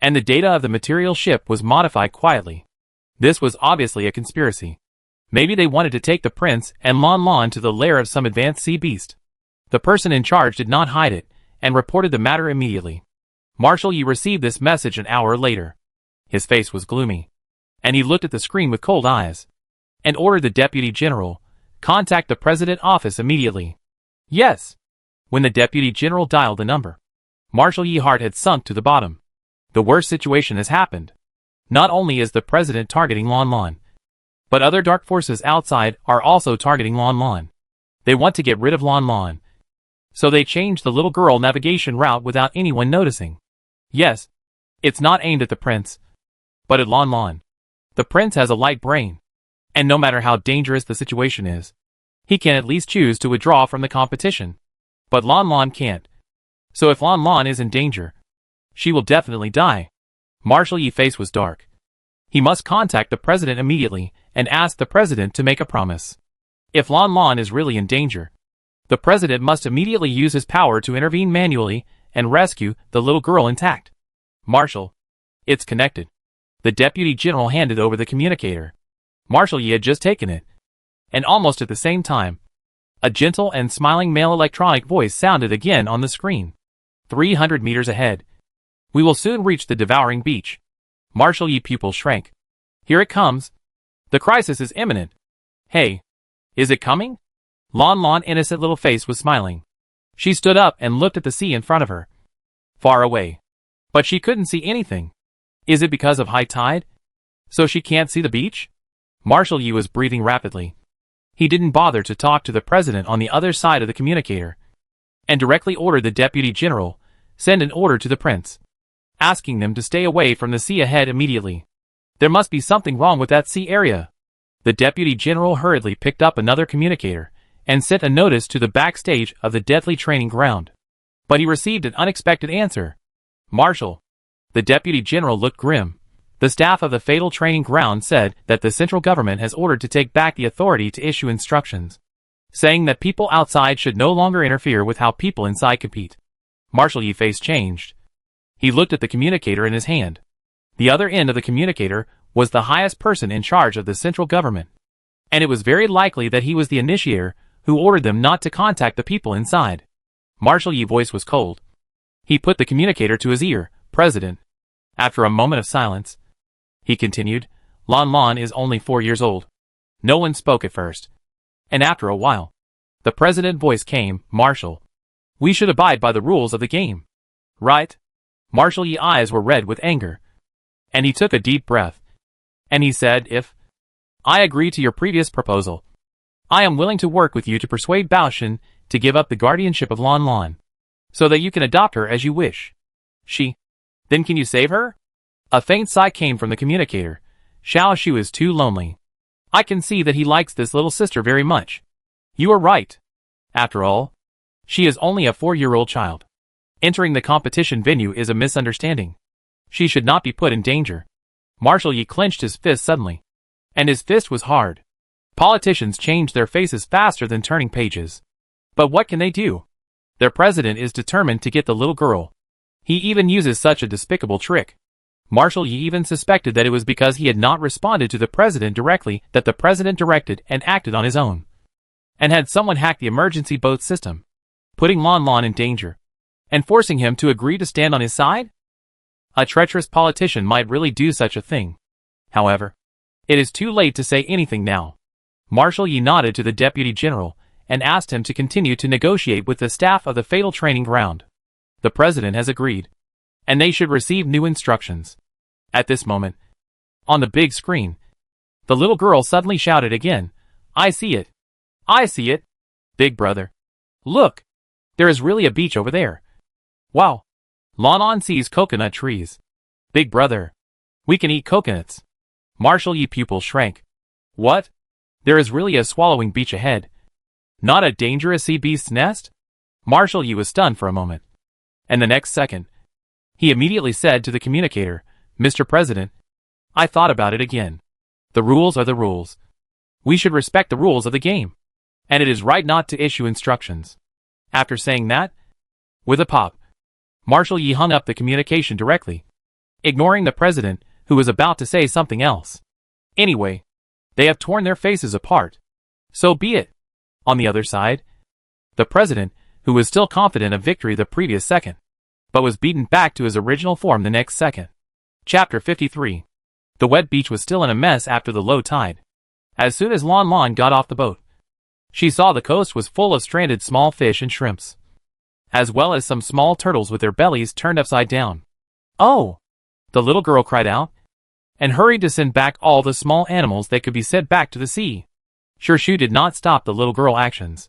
Speaker 1: and the data of the material ship was modified quietly. This was obviously a conspiracy. Maybe they wanted to take the prince and Lanlan to the lair of some advanced sea beast. The person in charge did not hide it, and reported the matter immediately. Marshal Yi received this message an hour later. His face was gloomy, and he looked at the screen with cold eyes, and ordered the Deputy General, contact the President office immediately. Yes. When the Deputy General dialed the number, Marshal Yi's heart had sunk to the bottom. The worst situation has happened. Not only is the President targeting Lanlan, but other dark forces outside are also targeting Lanlan. They want to get rid of Lanlan, so they changed the little girl navigation route without anyone noticing. Yes, it's not aimed at the prince, but at Lanlan. The prince has a light brain, and no matter how dangerous the situation is, he can at least choose to withdraw from the competition. But Lanlan can't. So if Lanlan is in danger, she will definitely die. Marshal Yi's face was dark. He must contact the president immediately and ask the president to make a promise. If Lanlan is really in danger, the president must immediately use his power to intervene manually and rescue the little girl intact. Marshal, it's connected. The Deputy General handed over the communicator. Marshal Yi had just taken it. And almost at the same time, a gentle and smiling male electronic voice sounded again on the screen. 300 meters ahead. We will soon reach the devouring beach. Marshal Yi's pupil shrank. Here it comes. The crisis is imminent. Hey, is it coming? Lanlan's innocent little face was smiling. She stood up and looked at the sea in front of her. Far away. But she couldn't see anything. Is it because of high tide? So she can't see the beach? Marshal Yi was breathing rapidly. He didn't bother to talk to the president on the other side of the communicator, and directly ordered the Deputy General, send an order to the prince, asking them to stay away from the sea ahead immediately. There must be something wrong with that sea area. The Deputy General hurriedly picked up another communicator and sent a notice to the backstage of the deadly training ground. But he received an unexpected answer. Marshal. The Deputy General looked grim. The staff of the fatal training ground said that the central government has ordered to take back the authority to issue instructions, saying that people outside should no longer interfere with how people inside compete. Marshal Yi's face changed. He looked at the communicator in his hand. The other end of the communicator was the highest person in charge of the central government, and it was very likely that he was the initiator who ordered them not to contact the people inside. Marshal Yi's voice was cold. He put the communicator to his ear. President. After a moment of silence, he continued, Lanlan is only 4 years old. No one spoke at first. And after a while, the president's voice came, Marshal. We should abide by the rules of the game. Right? Marshal Yi's eyes were red with anger. And he took a deep breath. And he said, if I agree to your previous proposal, I am willing to work with you to persuade Baoshan to give up the guardianship of Lanlan, so that you can adopt her as you wish. Then can you save her? A faint sigh came from the communicator. Xiaoshu is too lonely. I can see that he likes this little sister very much. You are right. After all, she is only a 4-year-old child. Entering the competition venue is a misunderstanding. She should not be put in danger. Marshal Yi clenched his fist suddenly. And his fist was hard. Politicians change their faces faster than turning pages. But what can they do? Their president is determined to get the little girl. He even uses such a despicable trick. Marshal Yi even suspected that it was because he had not responded to the president directly that the president directed and acted on his own. And had someone hacked the emergency boat system, putting Lanlan in danger, and forcing him to agree to stand on his side? A treacherous politician might really do such a thing. However, it is too late to say anything now. Marshal Yi nodded to the Deputy General and asked him to continue to negotiate with the staff of the fatal training ground. The president has agreed, and they should receive new instructions. At this moment, on the big screen, the little girl suddenly shouted again, I see it. I see it. Big brother. Look, there is really a beach over there. Wow. Lanlan sees coconut trees. Big brother. We can eat coconuts. Marshal Yi's pupil shrank. What? There is really a swallowing beach ahead. Not a dangerous sea beast's nest? Marshal Yi was stunned for a moment. And the next second, He immediately said to the communicator, "Mr. President, I thought about it again. The rules are the rules. We should respect the rules of the game. And it is right not to issue instructions." After saying that, with a pop, Marshal Yi hung up the communication directly, ignoring the president, who was about to say something else. Anyway, they have torn their faces apart. So be it. On the other side, the president, who was still confident of victory the previous second, but was beaten back to his original form the next second. Chapter 53. The wet beach was still in a mess after the low tide. As soon as Lanlan got off the boat, she saw the coast was full of stranded small fish and shrimps, as well as some small turtles with their bellies turned upside down. "Oh!" the little girl cried out, and hurried to send back all the small animals that could be sent back to the sea. Shu did not stop the little girl's actions.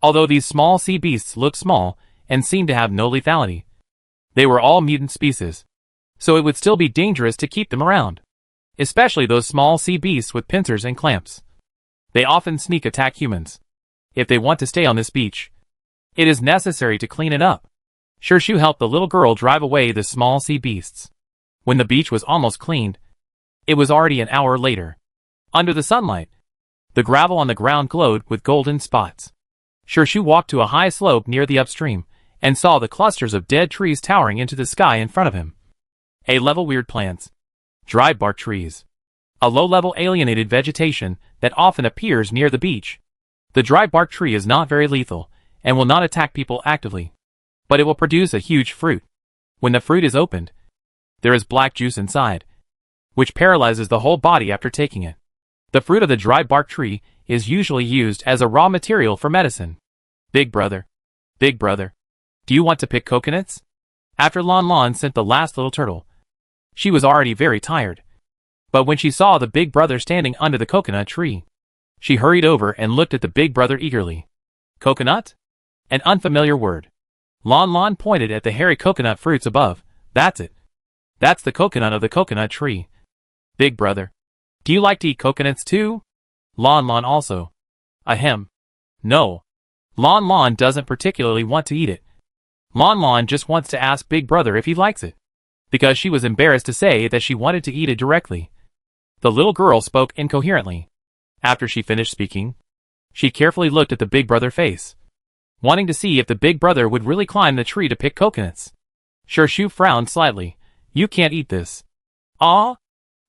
Speaker 1: Although these small sea beasts looked small and seemed to have no lethality, they were all mutant species, so it would still be dangerous to keep them around. Especially those small sea beasts with pincers and clamps. They often sneak attack humans. If they want to stay on this beach, it is necessary to clean it up. Shu helped the little girl drive away the small sea beasts. When the beach was almost cleaned, it was already an hour later. Under the sunlight, the gravel on the ground glowed with golden spots. Shu walked to a high slope near the upstream, and saw the clusters of dead trees towering into the sky in front of him. A-level weird plants. Dry bark trees. A low-level alienated vegetation that often appears near the beach. The dry bark tree is not very lethal, and will not attack people actively. But it will produce a huge fruit. When the fruit is opened, there is black juice inside, which paralyzes the whole body after taking it. The fruit of the dry bark tree is usually used as a raw material for medicine. Big brother, do you want to pick coconuts? After Lanlan sent the last little turtle, she was already very tired. But when she saw the big brother standing under the coconut tree, she hurried over and looked at the big brother eagerly. Coconut? An unfamiliar word. Lanlan pointed at the hairy coconut fruits above. That's it. That's the coconut of the coconut tree. Big brother, do you like to eat coconuts too? Lanlan also. Ahem. No. Lanlan doesn't particularly want to eat it. Lanlan just wants to ask Big Brother if he likes it, because she was embarrassed to say that she wanted to eat it directly. The little girl spoke incoherently. After she finished speaking, she carefully looked at the Big Brother face, wanting to see if the Big Brother would really climb the tree to pick coconuts. Shu frowned slightly. You can't eat this. Ah?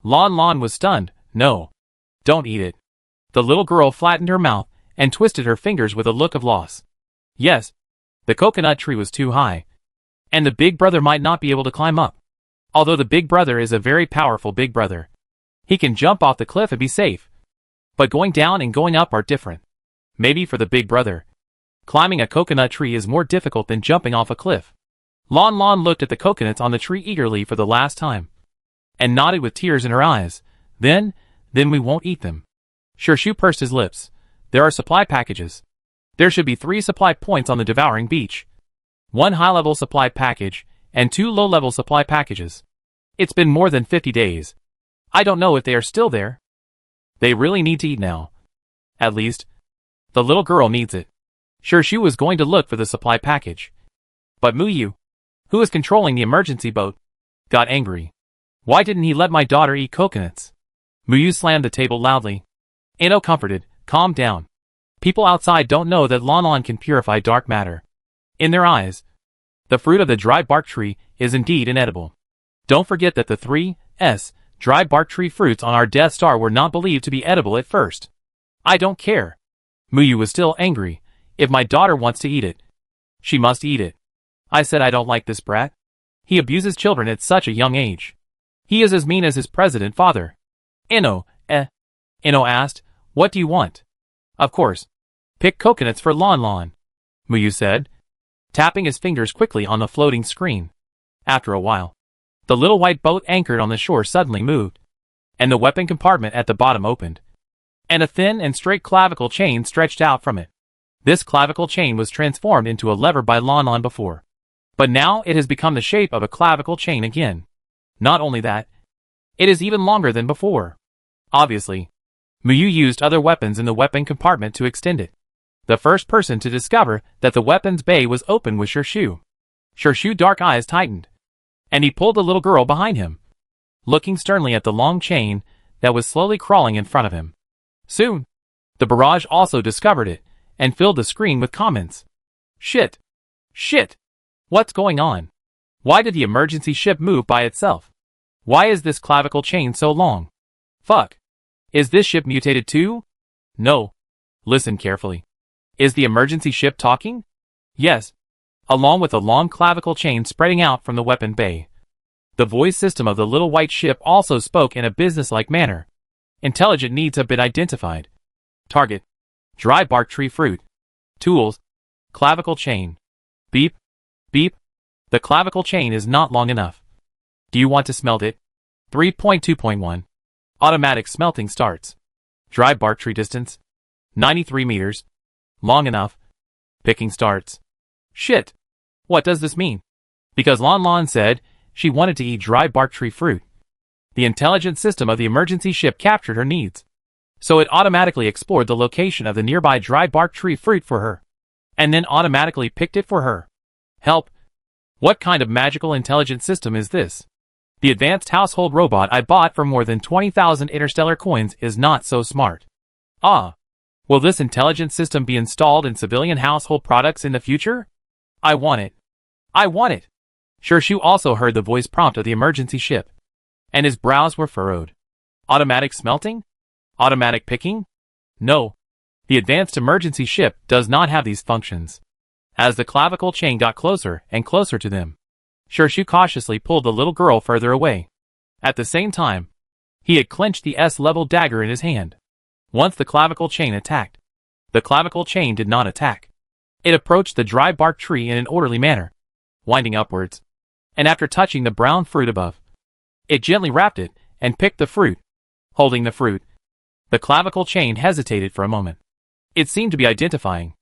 Speaker 1: Lanlan was stunned. No. Don't eat it. The little girl flattened her mouth and twisted her fingers with a look of loss. Yes, the coconut tree was too high, and the Big Brother might not be able to climb up. Although the Big Brother is a very powerful Big Brother, he can jump off the cliff and be safe. But going down and going up are different. Maybe for the Big Brother, climbing a coconut tree is more difficult than jumping off a cliff. Lanlan looked at the coconuts on the tree eagerly for the last time, and nodded with tears in her eyes. Then we won't eat them. Shu pursed his lips. There are supply packages. There should be 3 supply points on the devouring beach. 1 high-level supply package, and 2 low-level supply packages. It's been more than 50 days. I don't know if they are still there. They really need to eat now. At least, the little girl needs it. Shu was going to look for the supply package. But Muyu, who is controlling the emergency boat, got angry. Why didn't he let my daughter eat coconuts? Muyu slammed the table loudly. Ino comforted, calm down. People outside don't know that Lanlan can purify dark matter. In their eyes, the fruit of the dry bark tree is indeed inedible. Don't forget that the 3S dry bark tree fruits on our Death Star were not believed to be edible at first. I don't care. Muyu was still angry. If my daughter wants to eat it, she must eat it. I said I don't like this brat. He abuses children at such a young age. He is as mean as his president father. Ino asked, what do you want? Of course. Pick coconuts for Lanlan, Muyu said, tapping his fingers quickly on the floating screen. After a while, the little white boat anchored on the shore suddenly moved, and the weapon compartment at the bottom opened, and a thin and straight clavicle chain stretched out from it. This clavicle chain was transformed into a lever by Lanlan before, but now it has become the shape of a clavicle chain again. Not only that, it is even longer than before. Obviously, Muyu used other weapons in the weapon compartment to extend it. The first person to discover that the weapons bay was open was Shu. Shu's dark eyes tightened. and he pulled the little girl behind him, looking sternly at the long chain that was slowly crawling in front of him. Soon, the barrage also discovered it and filled the screen with comments. Shit! Shit! What's going on? Why did the emergency ship move by itself? Why is this clavicle chain so long? Fuck! Is this ship mutated too? No. Listen carefully. Is the emergency ship talking? Yes. Along with a long clavicle chain spreading out from the weapon bay. The voice system of the little white ship also spoke in a businesslike manner. Intelligent needs have been identified. Target: dry bark tree fruit. Tools: clavicle chain. Beep. Beep. The clavicle chain is not long enough. Do you want to smelt it? 3.2.1. Automatic smelting starts. Dry bark tree distance: 93 meters. Long enough. Picking starts. Shit! What does this mean? Because Lanlan said she wanted to eat dry bark tree fruit. The intelligent system of the emergency ship captured her needs. So it automatically explored the location of the nearby dry bark tree fruit for her. And then automatically picked it for her. Help! What kind of magical intelligent system is this? The advanced household robot I bought for more than 20,000 Interstellar coins is not so smart. Ah! Will this intelligent system be installed in civilian household products in the future? I want it. I want it! Shu also heard the voice prompt of the emergency ship. And his brows were furrowed. Automatic smelting? Automatic picking? No. The advanced emergency ship does not have these functions. As the clavicle chain got closer and closer to them, Shu cautiously pulled the little girl further away. At the same time, he had clenched the S-level dagger in his hand. Once the clavicle chain attacked, the clavicle chain did not attack. It approached the dry bark tree in an orderly manner, winding upwards, and after touching the brown fruit above, it gently wrapped it and picked the fruit. Holding the fruit, the clavicle chain hesitated for a moment. It seemed to be identifying.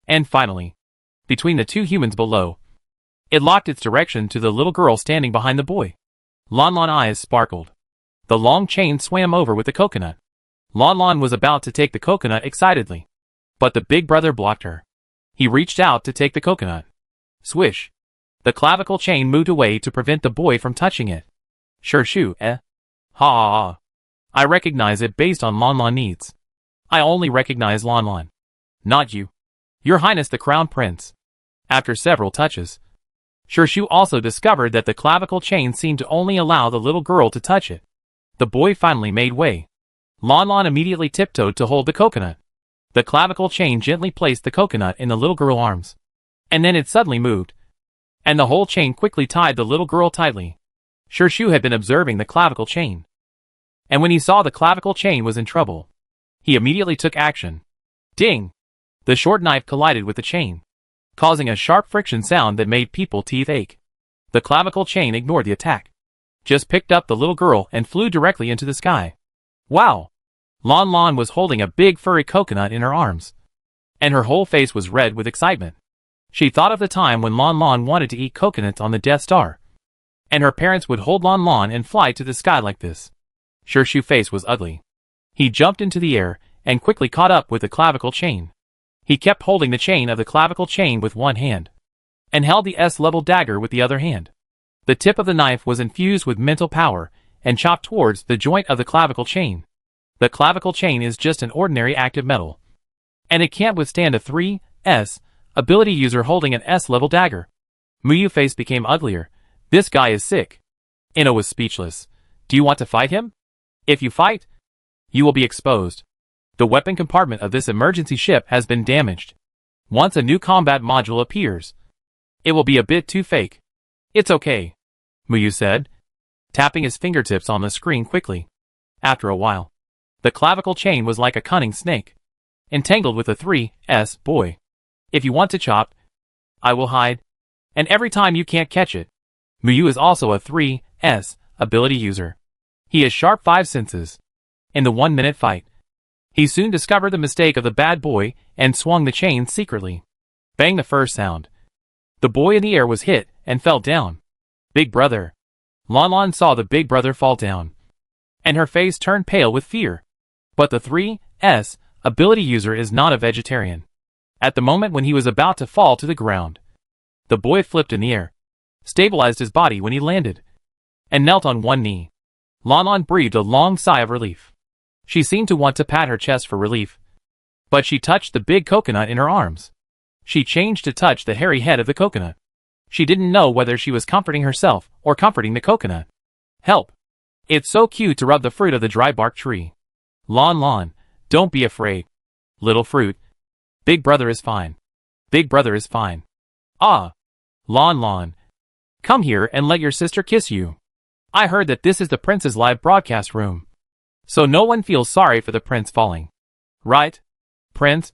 Speaker 1: And finally, between the two humans below, it locked its direction to the little girl standing behind the boy. Lanlan's eyes sparkled. The long chain swam over with the coconut. Lanlan was about to take the coconut excitedly, but the big brother blocked her. He reached out to take the coconut. Swish! The clavicle chain moved away to prevent the boy from touching it. Shu, eh? Ha! I recognize it based on Lanlan needs. I only recognize Lanlan. Not you. Your Highness the Crown Prince. After several touches, Shu also discovered that the clavicle chain seemed to only allow the little girl to touch it. The boy finally made way. Lanlan immediately tiptoed to hold the coconut. The clavicle chain gently placed the coconut in the little girl's arms. And then it suddenly moved. And the whole chain quickly tied the little girl tightly. Shu had been observing the clavicle chain. And when he saw the clavicle chain was in trouble, he immediately took action. Ding! The short knife collided with the chain, causing a sharp friction sound that made people's teeth ache. The clavicle chain ignored the attack, just picked up the little girl and flew directly into the sky. Wow! Lanlan was holding a big furry coconut in her arms, and her whole face was red with excitement. She thought of the time when Lanlan wanted to eat coconuts on the Death Star, and her parents would hold Lanlan and fly to the sky like this. Shu's face was ugly. He jumped into the air and quickly caught up with the clavicle chain. He kept holding the chain of the clavicle chain with one hand, and held the S-level dagger with the other hand. The tip of the knife was infused with mental power and chopped towards the joint of the clavicle chain. The clavicle chain is just an ordinary active metal, and it can't withstand a 3S ability user holding an S-level dagger. Muyu's face became uglier. This guy is sick. Ino was speechless. Do you want to fight him? If you fight, you will be exposed. The weapon compartment of this emergency ship has been damaged. Once a new combat module appears, it will be a bit too fake. It's okay, Muyu said, tapping his fingertips on the screen quickly. After a while, the clavicle chain was like a cunning snake, entangled with a 3S boy. If you want to chop, I will hide. And every time you can't catch it. Muyu is also a 3S ability user. He has sharp 5 senses. In the 1-minute fight, he soon discovered the mistake of the bad boy and swung the chain secretly. Bang the first sound. The boy in the air was hit and fell down. Big brother. Lanlan saw the big brother fall down, and her face turned pale with fear. But the 3S ability user is not a vegetarian. At the moment when he was about to fall to the ground, the boy flipped in the air, stabilized his body when he landed, and knelt on one knee. Lanlan breathed a long sigh of relief. She seemed to want to pat her chest for relief, but she touched the big coconut in her arms. She changed to touch the hairy head of the coconut. She didn't know whether she was comforting herself or comforting the coconut. Help! It's so cute to rub the fruit of the dry bark tree. Lanlan, don't be afraid. Little fruit. Big brother is fine. Big brother is fine. Ah! Lanlan. Come here and let your sister kiss you. I heard that this is the prince's live broadcast room, so no one feels sorry for the prince falling. Right? Prince?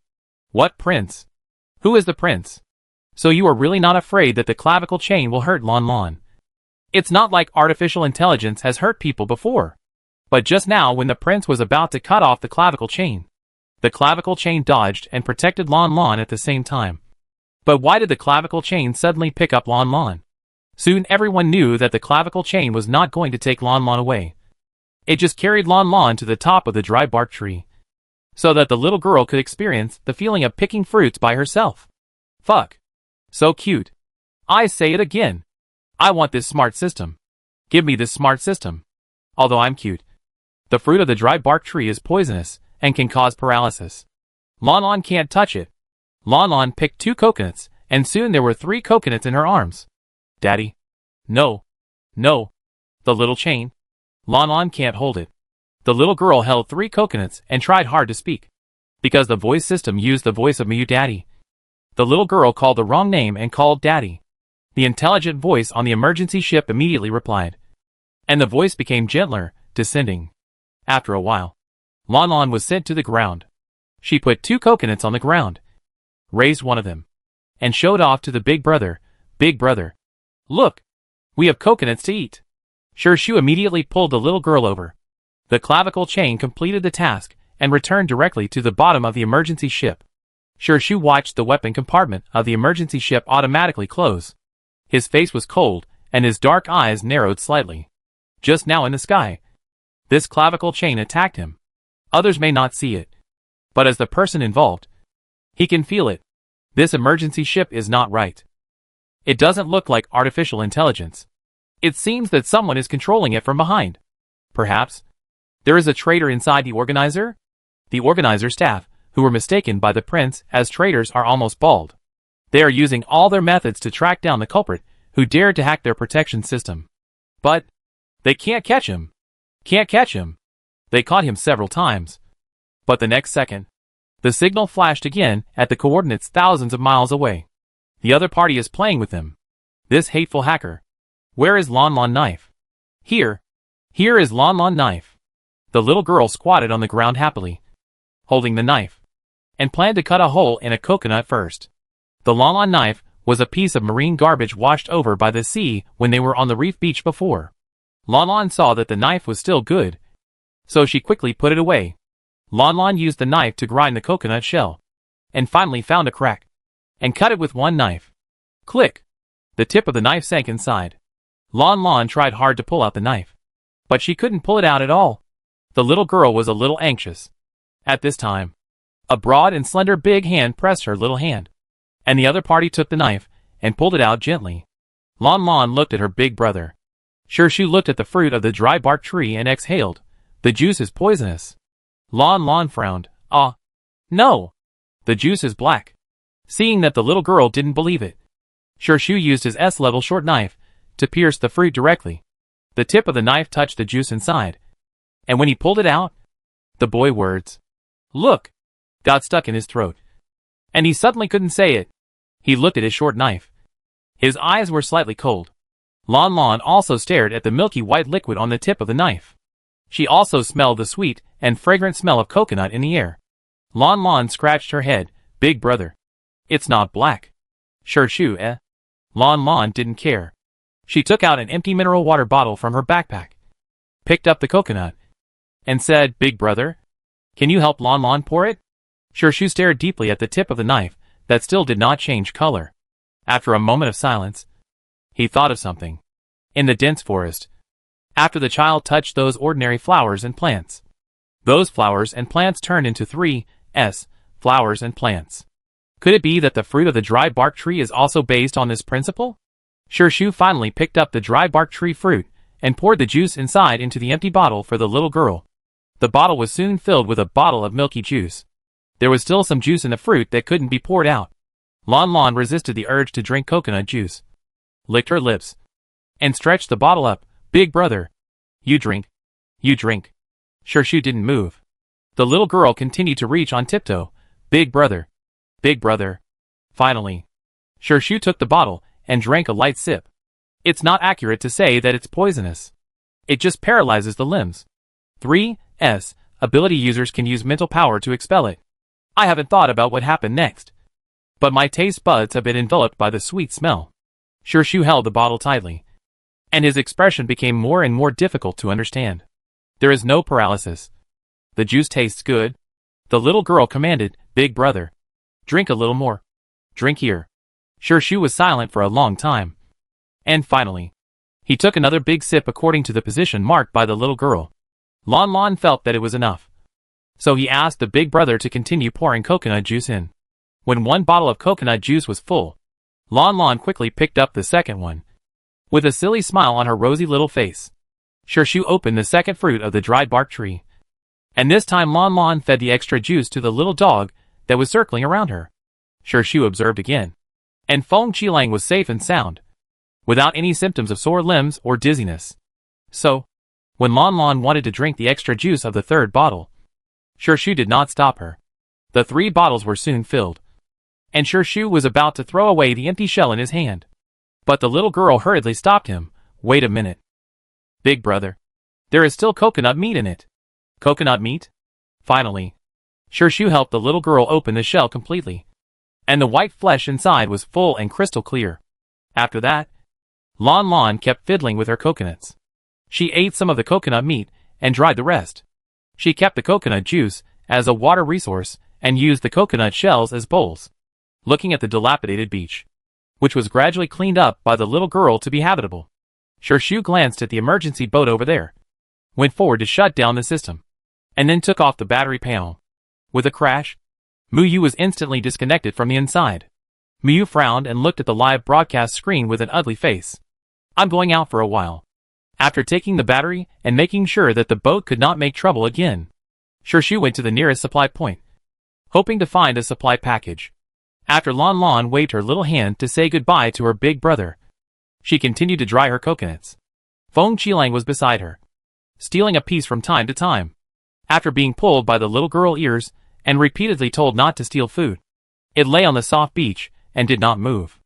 Speaker 1: What prince? Who is the prince? So you are really not afraid that the clavicle chain will hurt Lanlan? It's not like artificial intelligence has hurt people before. But just now when the prince was about to cut off the clavicle chain dodged and protected Lanlan at the same time. But why did the clavicle chain suddenly pick up Lanlan? Soon everyone knew that the clavicle chain was not going to take Lanlan away. It just carried Lanlan to the top of the dry bark tree, so that the little girl could experience the feeling of picking fruits by herself. Fuck. So cute. I say it again. I want this smart system. Give me this smart system. Although I'm cute. The fruit of the dry bark tree is poisonous and can cause paralysis. Lanlan can't touch it. Lanlan picked 2 coconuts, and soon there were 3 coconuts in her arms. Daddy? No. No. The little chain. Lanlan can't hold it. The little girl held 3 coconuts and tried hard to speak, because the voice system used the voice of Miu Daddy. The little girl called the wrong name and called Daddy. The intelligent voice on the emergency ship immediately replied, and the voice became gentler, descending. After a while, Lanlan was sent to the ground. She put 2 coconuts on the ground, raised one of them, and showed off to the big brother. Big brother, look, we have coconuts to eat. Shu immediately pulled the little girl over. The clavicle chain completed the task and returned directly to the bottom of the emergency ship. Shu watched the weapon compartment of the emergency ship automatically close. His face was cold, and his dark eyes narrowed slightly. Just now in the sky, this clavicle chain attacked him. Others may not see it, but as the person involved, he can feel it. This emergency ship is not right. It doesn't look like artificial intelligence. It seems that someone is controlling it from behind. Perhaps there is a traitor inside the organizer? The organizer staff, who were mistaken by the prince as traitors, are almost bald. They are using all their methods to track down the culprit who dared to hack their protection system. But they can't catch him. Can't catch him. They caught him several times. But the next second, the signal flashed again at the coordinates thousands of miles away. The other party is playing with them. This hateful hacker. Where is Lanlan knife? Here. Here is Lanlan knife. The little girl squatted on the ground happily, holding the knife, and planned to cut a hole in a coconut first. The Lanlan knife was a piece of marine garbage washed over by the sea when they were on the reef beach before. Lanlan saw that the knife was still good, so she quickly put it away. Lanlan used the knife to grind the coconut shell, and finally found a crack, and cut it with one knife. Click! The tip of the knife sank inside. Lanlan tried hard to pull out the knife, but she couldn't pull it out at all. The little girl was a little anxious. At this time, a broad and slender big hand pressed her little hand, and the other party took the knife and pulled it out gently. Lanlan looked at her big brother. Shu looked at the fruit of the dry bark tree and exhaled. The juice is poisonous. Lanlan frowned. Ah, no! The juice is black. Seeing that the little girl didn't believe it, Shu used his S-level short knife to pierce the fruit directly. The tip of the knife touched the juice inside, and when he pulled it out, the boy words, "Look," got stuck in his throat, and he suddenly couldn't say it. He looked at his short knife. His eyes were slightly cold. Lanlan also stared at the milky white liquid on the tip of the knife. She also smelled the sweet and fragrant smell of coconut in the air. Lanlan scratched her head. Big brother, it's not black. Shu, eh? Lanlan didn't care. She took out an empty mineral water bottle from her backpack, picked up the coconut, and said, "Big brother, can you help Lanlan pour it?" Shu stared deeply at the tip of the knife that still did not change color. After a moment of silence, he thought of something. In the dense forest, after the child touched those ordinary flowers and plants, those flowers and plants turned into 3S, flowers and plants. Could it be that the fruit of the dry bark tree is also based on this principle? Shu finally picked up the dry bark tree fruit and poured the juice inside into the empty bottle for the little girl. The bottle was soon filled with a bottle of milky juice. There was still some juice in the fruit that couldn't be poured out. Lanlan resisted the urge to drink coconut juice, licked her lips, and stretched the bottle up. Big brother. You drink. You drink. Shu didn't move. The little girl continued to reach on tiptoe. Big brother. Big brother. Finally, Shu took the bottle and drank a light sip. It's not accurate to say that it's poisonous. It just paralyzes the limbs. 3S. Ability users can use mental power to expel it. I haven't thought about what happened next, but my taste buds have been enveloped by the sweet smell. Shu held the bottle tightly, and his expression became more and more difficult to understand. There is no paralysis. The juice tastes good. The little girl commanded. Big brother. Drink a little more. Drink here. Shu was silent for a long time. And finally, he took another big sip according to the position marked by the little girl. Lanlan felt that it was enough, so he asked the big brother to continue pouring coconut juice in. When one bottle of coconut juice was full, Lanlan quickly picked up the second one. With a silly smile on her rosy little face, Shu opened the second fruit of the dried bark tree. And this time Lanlan fed the extra juice to the little dog that was circling around her. Shu observed again, and Feng Qilang was safe and sound, without any symptoms of sore limbs or dizziness. So, when Lanlan wanted to drink the extra juice of the third bottle, Shu did not stop her. The 3 bottles were soon filled, and Shu was about to throw away the empty shell in his hand. But the little girl hurriedly stopped him. Wait a minute. Big brother. There is still coconut meat in it. Coconut meat? Finally, Shu helped the little girl open the shell completely, and the white flesh inside was full and crystal clear. After that, Lanlan kept fiddling with her coconuts. She ate some of the coconut meat and dried the rest. She kept the coconut juice as a water resource and used the coconut shells as bowls. Looking at the dilapidated beach, which was gradually cleaned up by the little girl to be habitable, Shu glanced at the emergency boat over there, went forward to shut down the system, and then took off the battery panel. With a crash, Muyu was instantly disconnected from the inside. Muyu frowned and looked at the live broadcast screen with an ugly face. I'm going out for a while. After taking the battery and making sure that the boat could not make trouble again, Shu went to the nearest supply point, hoping to find a supply package. After Lanlan waved her little hand to say goodbye to her big brother, she continued to dry her coconuts. Feng Qilang was beside her, stealing a piece from time to time. After being pulled by the little girl ears and repeatedly told not to steal food, it lay on the soft beach and did not move.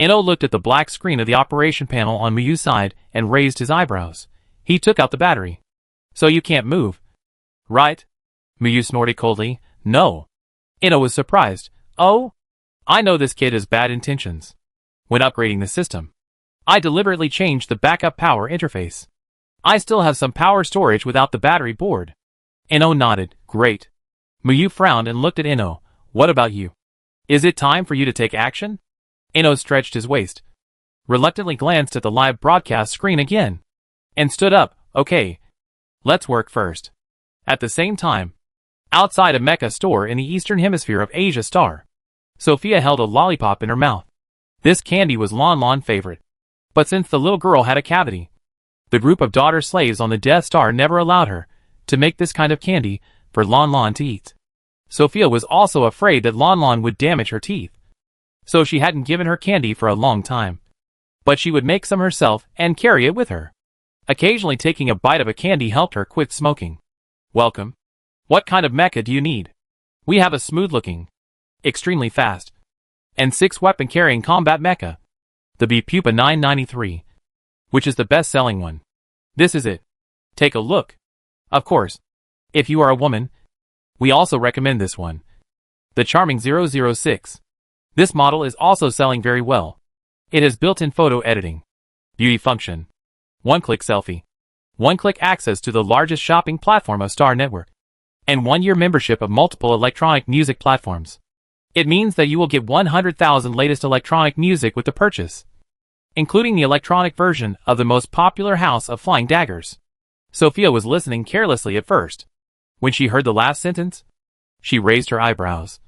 Speaker 1: Ino looked at the black screen of the operation panel on Muyu's side and raised his eyebrows. He took out the battery. So you can't move, right? Muyu snorted coldly. No. Ino was surprised. Oh? I know this kid has bad intentions. When upgrading the system, I deliberately changed the backup power interface. I still have some power storage without the battery board. Ino nodded. Great. Muyu frowned and looked at Ino. What about you? Is it time for you to take action? Ino stretched his waist, reluctantly glanced at the live broadcast screen again, and stood up. Okay. Let's work first. At the same time, outside a mecha store in the eastern hemisphere of Asia Star, Sophia held a lollipop in her mouth. This candy was Lanlan's favorite. But since the little girl had a cavity, the group of daughter slaves on the Death Star never allowed her to make this kind of candy for Lanlan to eat. Sophia was also afraid that Lanlan would damage her teeth, so she hadn't given her candy for a long time. But she would make some herself and carry it with her. Occasionally taking a bite of a candy helped her quit smoking. Welcome. What kind of mecha do you need? We have a smooth-looking, extremely fast, and 6-weapon-carrying combat mecha, the EP31, which is the best-selling one. This is it. Take a look. Of course, if you are a woman, we also recommend this one, the charming 006. This model is also selling very well. It has built-in photo editing, beauty function, one-click selfie, one-click access to the largest shopping platform of Star Network, and 1-year membership of multiple electronic music platforms. It means that you will get 100,000 latest electronic music with the purchase, including the electronic version of the most popular House of Flying Daggers. Sophia was listening carelessly at first. When she heard the last sentence, she raised her eyebrows,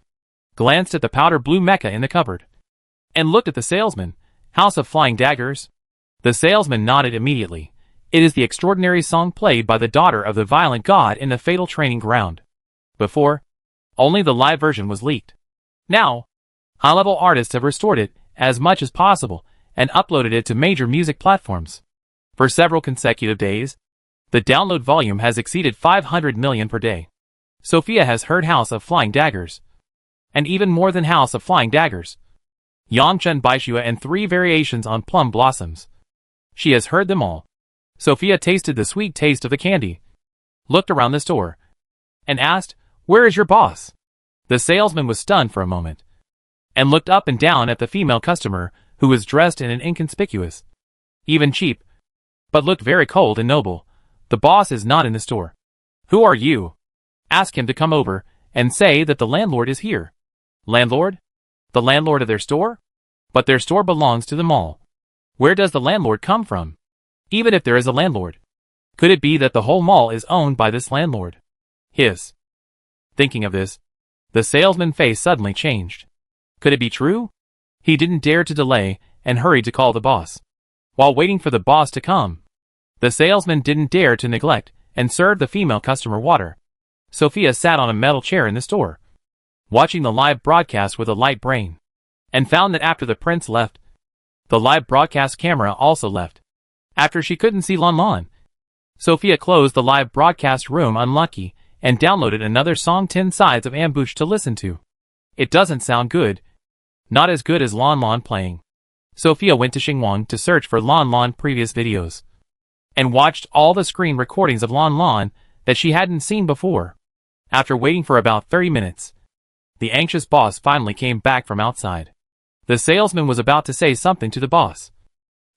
Speaker 1: glanced at the powder blue mecha in the cupboard, and looked at the salesman, House of Flying Daggers? The salesman nodded immediately. It is the extraordinary song played by the daughter of the violent god in the fatal training ground. Before, only the live version was leaked. Now, high-level artists have restored it as much as possible and uploaded it to major music platforms. For several consecutive days, the download volume has exceeded 500 million per day. Sophia has heard House of Flying Daggers. And even more than House of Flying Daggers. Yangchen Baishua and 3 variations on Plum Blossoms. She has heard them all. Sophia tasted the sweet taste of the candy, looked around the store, and asked, "Where is your boss?" The salesman was stunned for a moment, and looked up and down at the female customer, who was dressed in an inconspicuous, even cheap, but looked very cold and noble. "The boss is not in the store." "Who are you?" "Ask him to come over, and say that the landlord is here." "Landlord? The landlord of their store?" "But their store belongs to the mall. Where does the landlord come from? Even if there is a landlord, could it be that the whole mall is owned by this landlord?" His. Thinking of this, the salesman's face suddenly changed. Could it be true? He didn't dare to delay, and hurried to call the boss. While waiting for the boss to come, the salesman didn't dare to neglect, and served the female customer water. Sophia sat on a metal chair in the store, watching the live broadcast with a light brain, and found that after the prince left, the live broadcast camera also left. After she couldn't see Lanlan, Sophia closed the live broadcast room unlucky, and downloaded another song 10 Sides of Ambush to listen to. It doesn't sound good. Not as good as Lanlan playing. Sophia went to Xinguang to search for Lanlan previous videos, and watched all the screen recordings of Lanlan that she hadn't seen before. After waiting for about 30 minutes, the anxious boss finally came back from outside. The salesman was about to say something to the boss,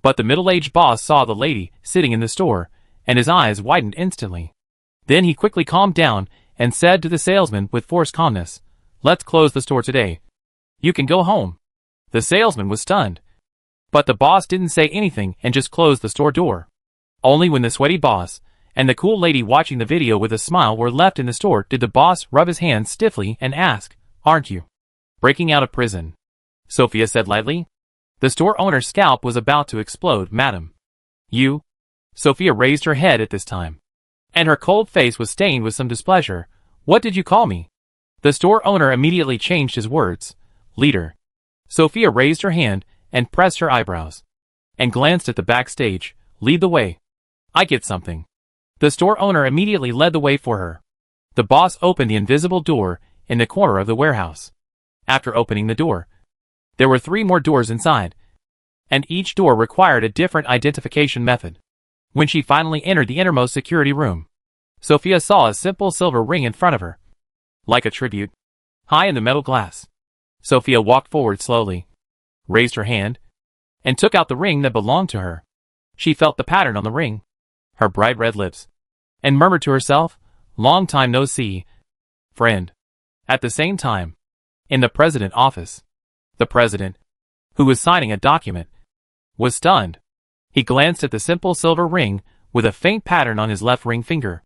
Speaker 1: but the middle-aged boss saw the lady sitting in the store, and his eyes widened instantly. Then he quickly calmed down and said to the salesman with forced calmness, "Let's close the store today. You can go home." The salesman was stunned, but the boss didn't say anything and just closed the store door. Only when the sweaty boss and the cool lady watching the video with a smile were left in the store did the boss rub his hands stiffly and ask, "Aren't you breaking out of prison?" Sophia said lightly. The store owner's scalp was about to explode. "Madam, you?" Sophia raised her head at this time, and her cold face was stained with some displeasure. "What did you call me?" The store owner immediately changed his words. "Leader." Sophia raised her hand and pressed her eyebrows, and glanced at the backstage. "Lead the way. I get something." The store owner immediately led the way for her. The boss opened the invisible door in the corner of the warehouse. After opening the door, there were 3 more doors inside, and each door required a different identification method. When she finally entered the innermost security room, Sophia saw a simple silver ring in front of her, like a tribute, high in the metal glass. Sophia walked forward slowly, raised her hand, and took out the ring that belonged to her. She felt the pattern on the ring, her bright red lips, and murmured to herself, "Long time no see, friend." At the same time, in the president's office, the president, who was signing a document, was stunned. He glanced at the simple silver ring with a faint pattern on his left ring finger.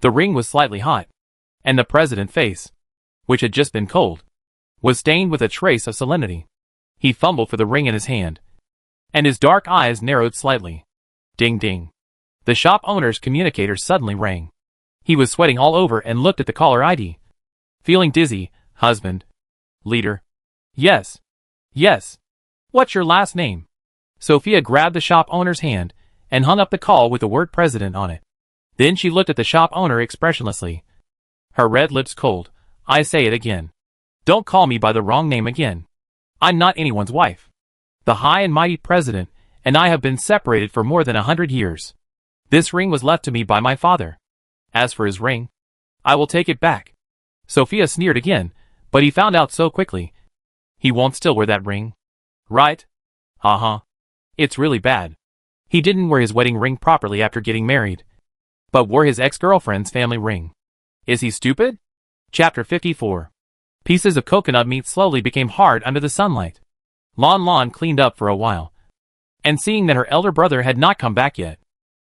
Speaker 1: The ring was slightly hot, and the president's face, which had just been cold, was stained with a trace of salinity. He fumbled for the ring in his hand, and his dark eyes narrowed slightly. Ding ding. The shop owner's communicator suddenly rang. He was sweating all over and looked at the caller ID. "Feeling dizzy, husband." "Leader." "Yes. Yes. What's your last name?" Sophia grabbed the shop owner's hand and hung up the call with the word president on it. Then she looked at the shop owner expressionlessly, her red lips cold. "I say it again. Don't call me by the wrong name again. I'm not anyone's wife. The high and mighty president and I have been separated for more than 100 years. This ring was left to me by my father. As for his ring, I will take it back." Sophia sneered again, but he found out so quickly. He won't still wear that ring, right? Uh-huh. It's really bad. He didn't wear his wedding ring properly after getting married, but wore his ex-girlfriend's family ring. Is he stupid? Chapter 54. Pieces of coconut meat slowly became hard under the sunlight. Lanlan cleaned up for a while, and seeing that her elder brother had not come back yet,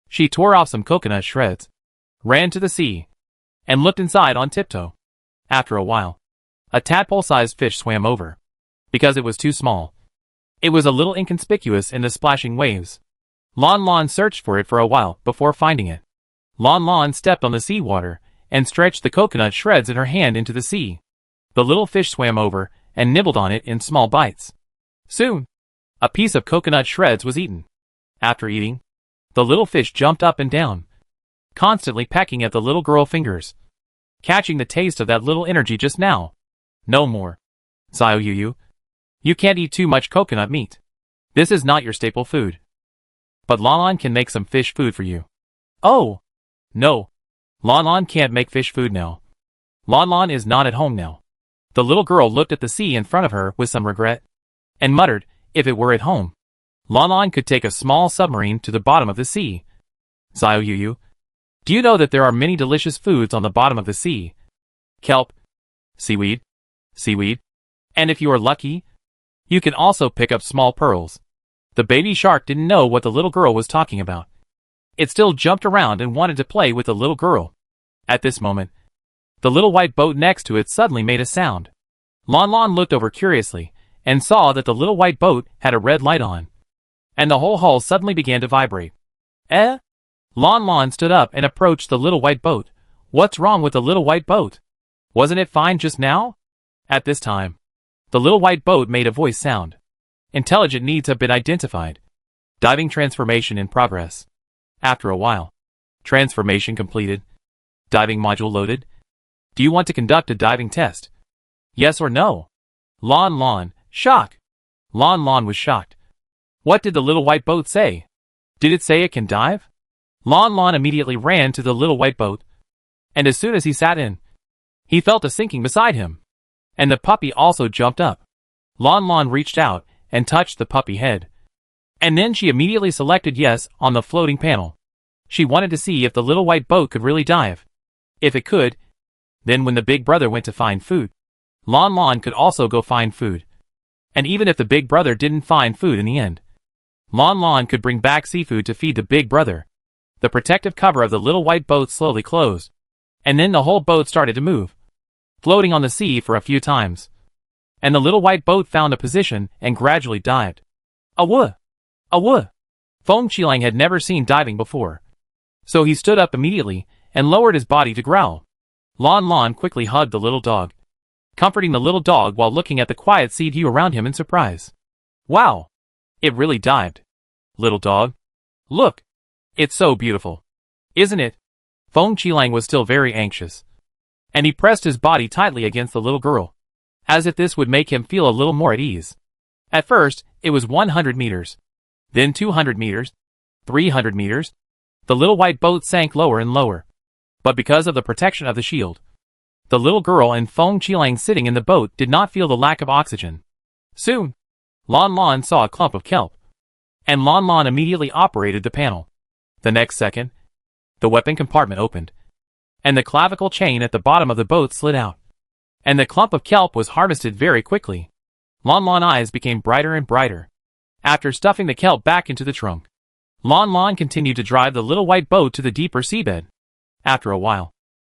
Speaker 1: she tore off some coconut shreds, ran to the sea, and looked inside on tiptoe. After a while, a tadpole-sized fish swam over, because it was too small. It was a little inconspicuous in the splashing waves. Lanlan searched for it for a while before finding it. Lanlan stepped on the seawater and stretched the coconut shreds in her hand into the sea. The little fish swam over and nibbled on it in small bites. Soon, a piece of coconut shreds was eaten. After eating, the little fish jumped up and down, constantly pecking at the little girl fingers, catching the taste of that little energy just now. No more. Xiaoyu, you can't eat too much coconut meat. This is not your staple food. But Lanlan can make some fish food for you. Oh! No. Lanlan can't make fish food now. Lanlan is not at home now. The little girl looked at the sea in front of her with some regret, and muttered, if it were at home, Lanlan could take a small submarine to the bottom of the sea. Xiaoyu, do you know that there are many delicious foods on the bottom of the sea? Kelp, seaweed, and if you are lucky, you can also pick up small pearls. The baby shark didn't know what the little girl was talking about. It still jumped around and wanted to play with the little girl. At this moment, the little white boat next to it suddenly made a sound. Lanlan looked over curiously and saw that the little white boat had a red light on, and the whole hull suddenly began to vibrate. Eh? Lanlan stood up and approached the little white boat. What's wrong with the little white boat? Wasn't it fine just now? At this time, the little white boat made a voice sound. Intelligent needs have been identified. Diving transformation in progress. After a while, transformation completed. Diving module loaded. Do you want to conduct a diving test? Yes or no? Lanlan, shock. Lanlan was shocked. What did the little white boat say? Did it say it can dive? Lanlan immediately ran to the little white boat, and as soon as he sat in, he felt a sinking beside him, and the puppy also jumped up. Lanlan reached out and touched the puppy head, and then she immediately selected yes on the floating panel. She wanted to see if the little white boat could really dive. If it could, then when the big brother went to find food, Lanlan could also go find food. And even if the big brother didn't find food in the end, Lanlan could bring back seafood to feed the big brother. The protective cover of the little white boat slowly closed, and then the whole boat started to move, floating on the sea for a few times. And the little white boat found a position and gradually dived. Awoo! Awoo! Feng Qilang had never seen diving before, so he stood up immediately and lowered his body to growl. Lanlan quickly hugged the little dog, comforting the little dog while looking at the quiet sea view around him in surprise. Wow! It really dived. Little dog, look! It's so beautiful. Isn't it? Feng Qilang was still very anxious, and he pressed his body tightly against the little girl, as if this would make him feel a little more at ease. At first, it was 100 meters, then 200 meters, 300 meters. The little white boat sank lower and lower, but because of the protection of the shield, the little girl and Feng Qilang sitting in the boat did not feel the lack of oxygen. Soon, Lanlan saw a clump of kelp, and Lanlan immediately operated the panel. The next second, the weapon compartment opened, and the clavicle chain at the bottom of the boat slid out, and the clump of kelp was harvested very quickly. Lanlan's eyes became brighter and brighter. After stuffing the kelp back into the trunk, Lanlan continued to drive the little white boat to the deeper seabed. After a while,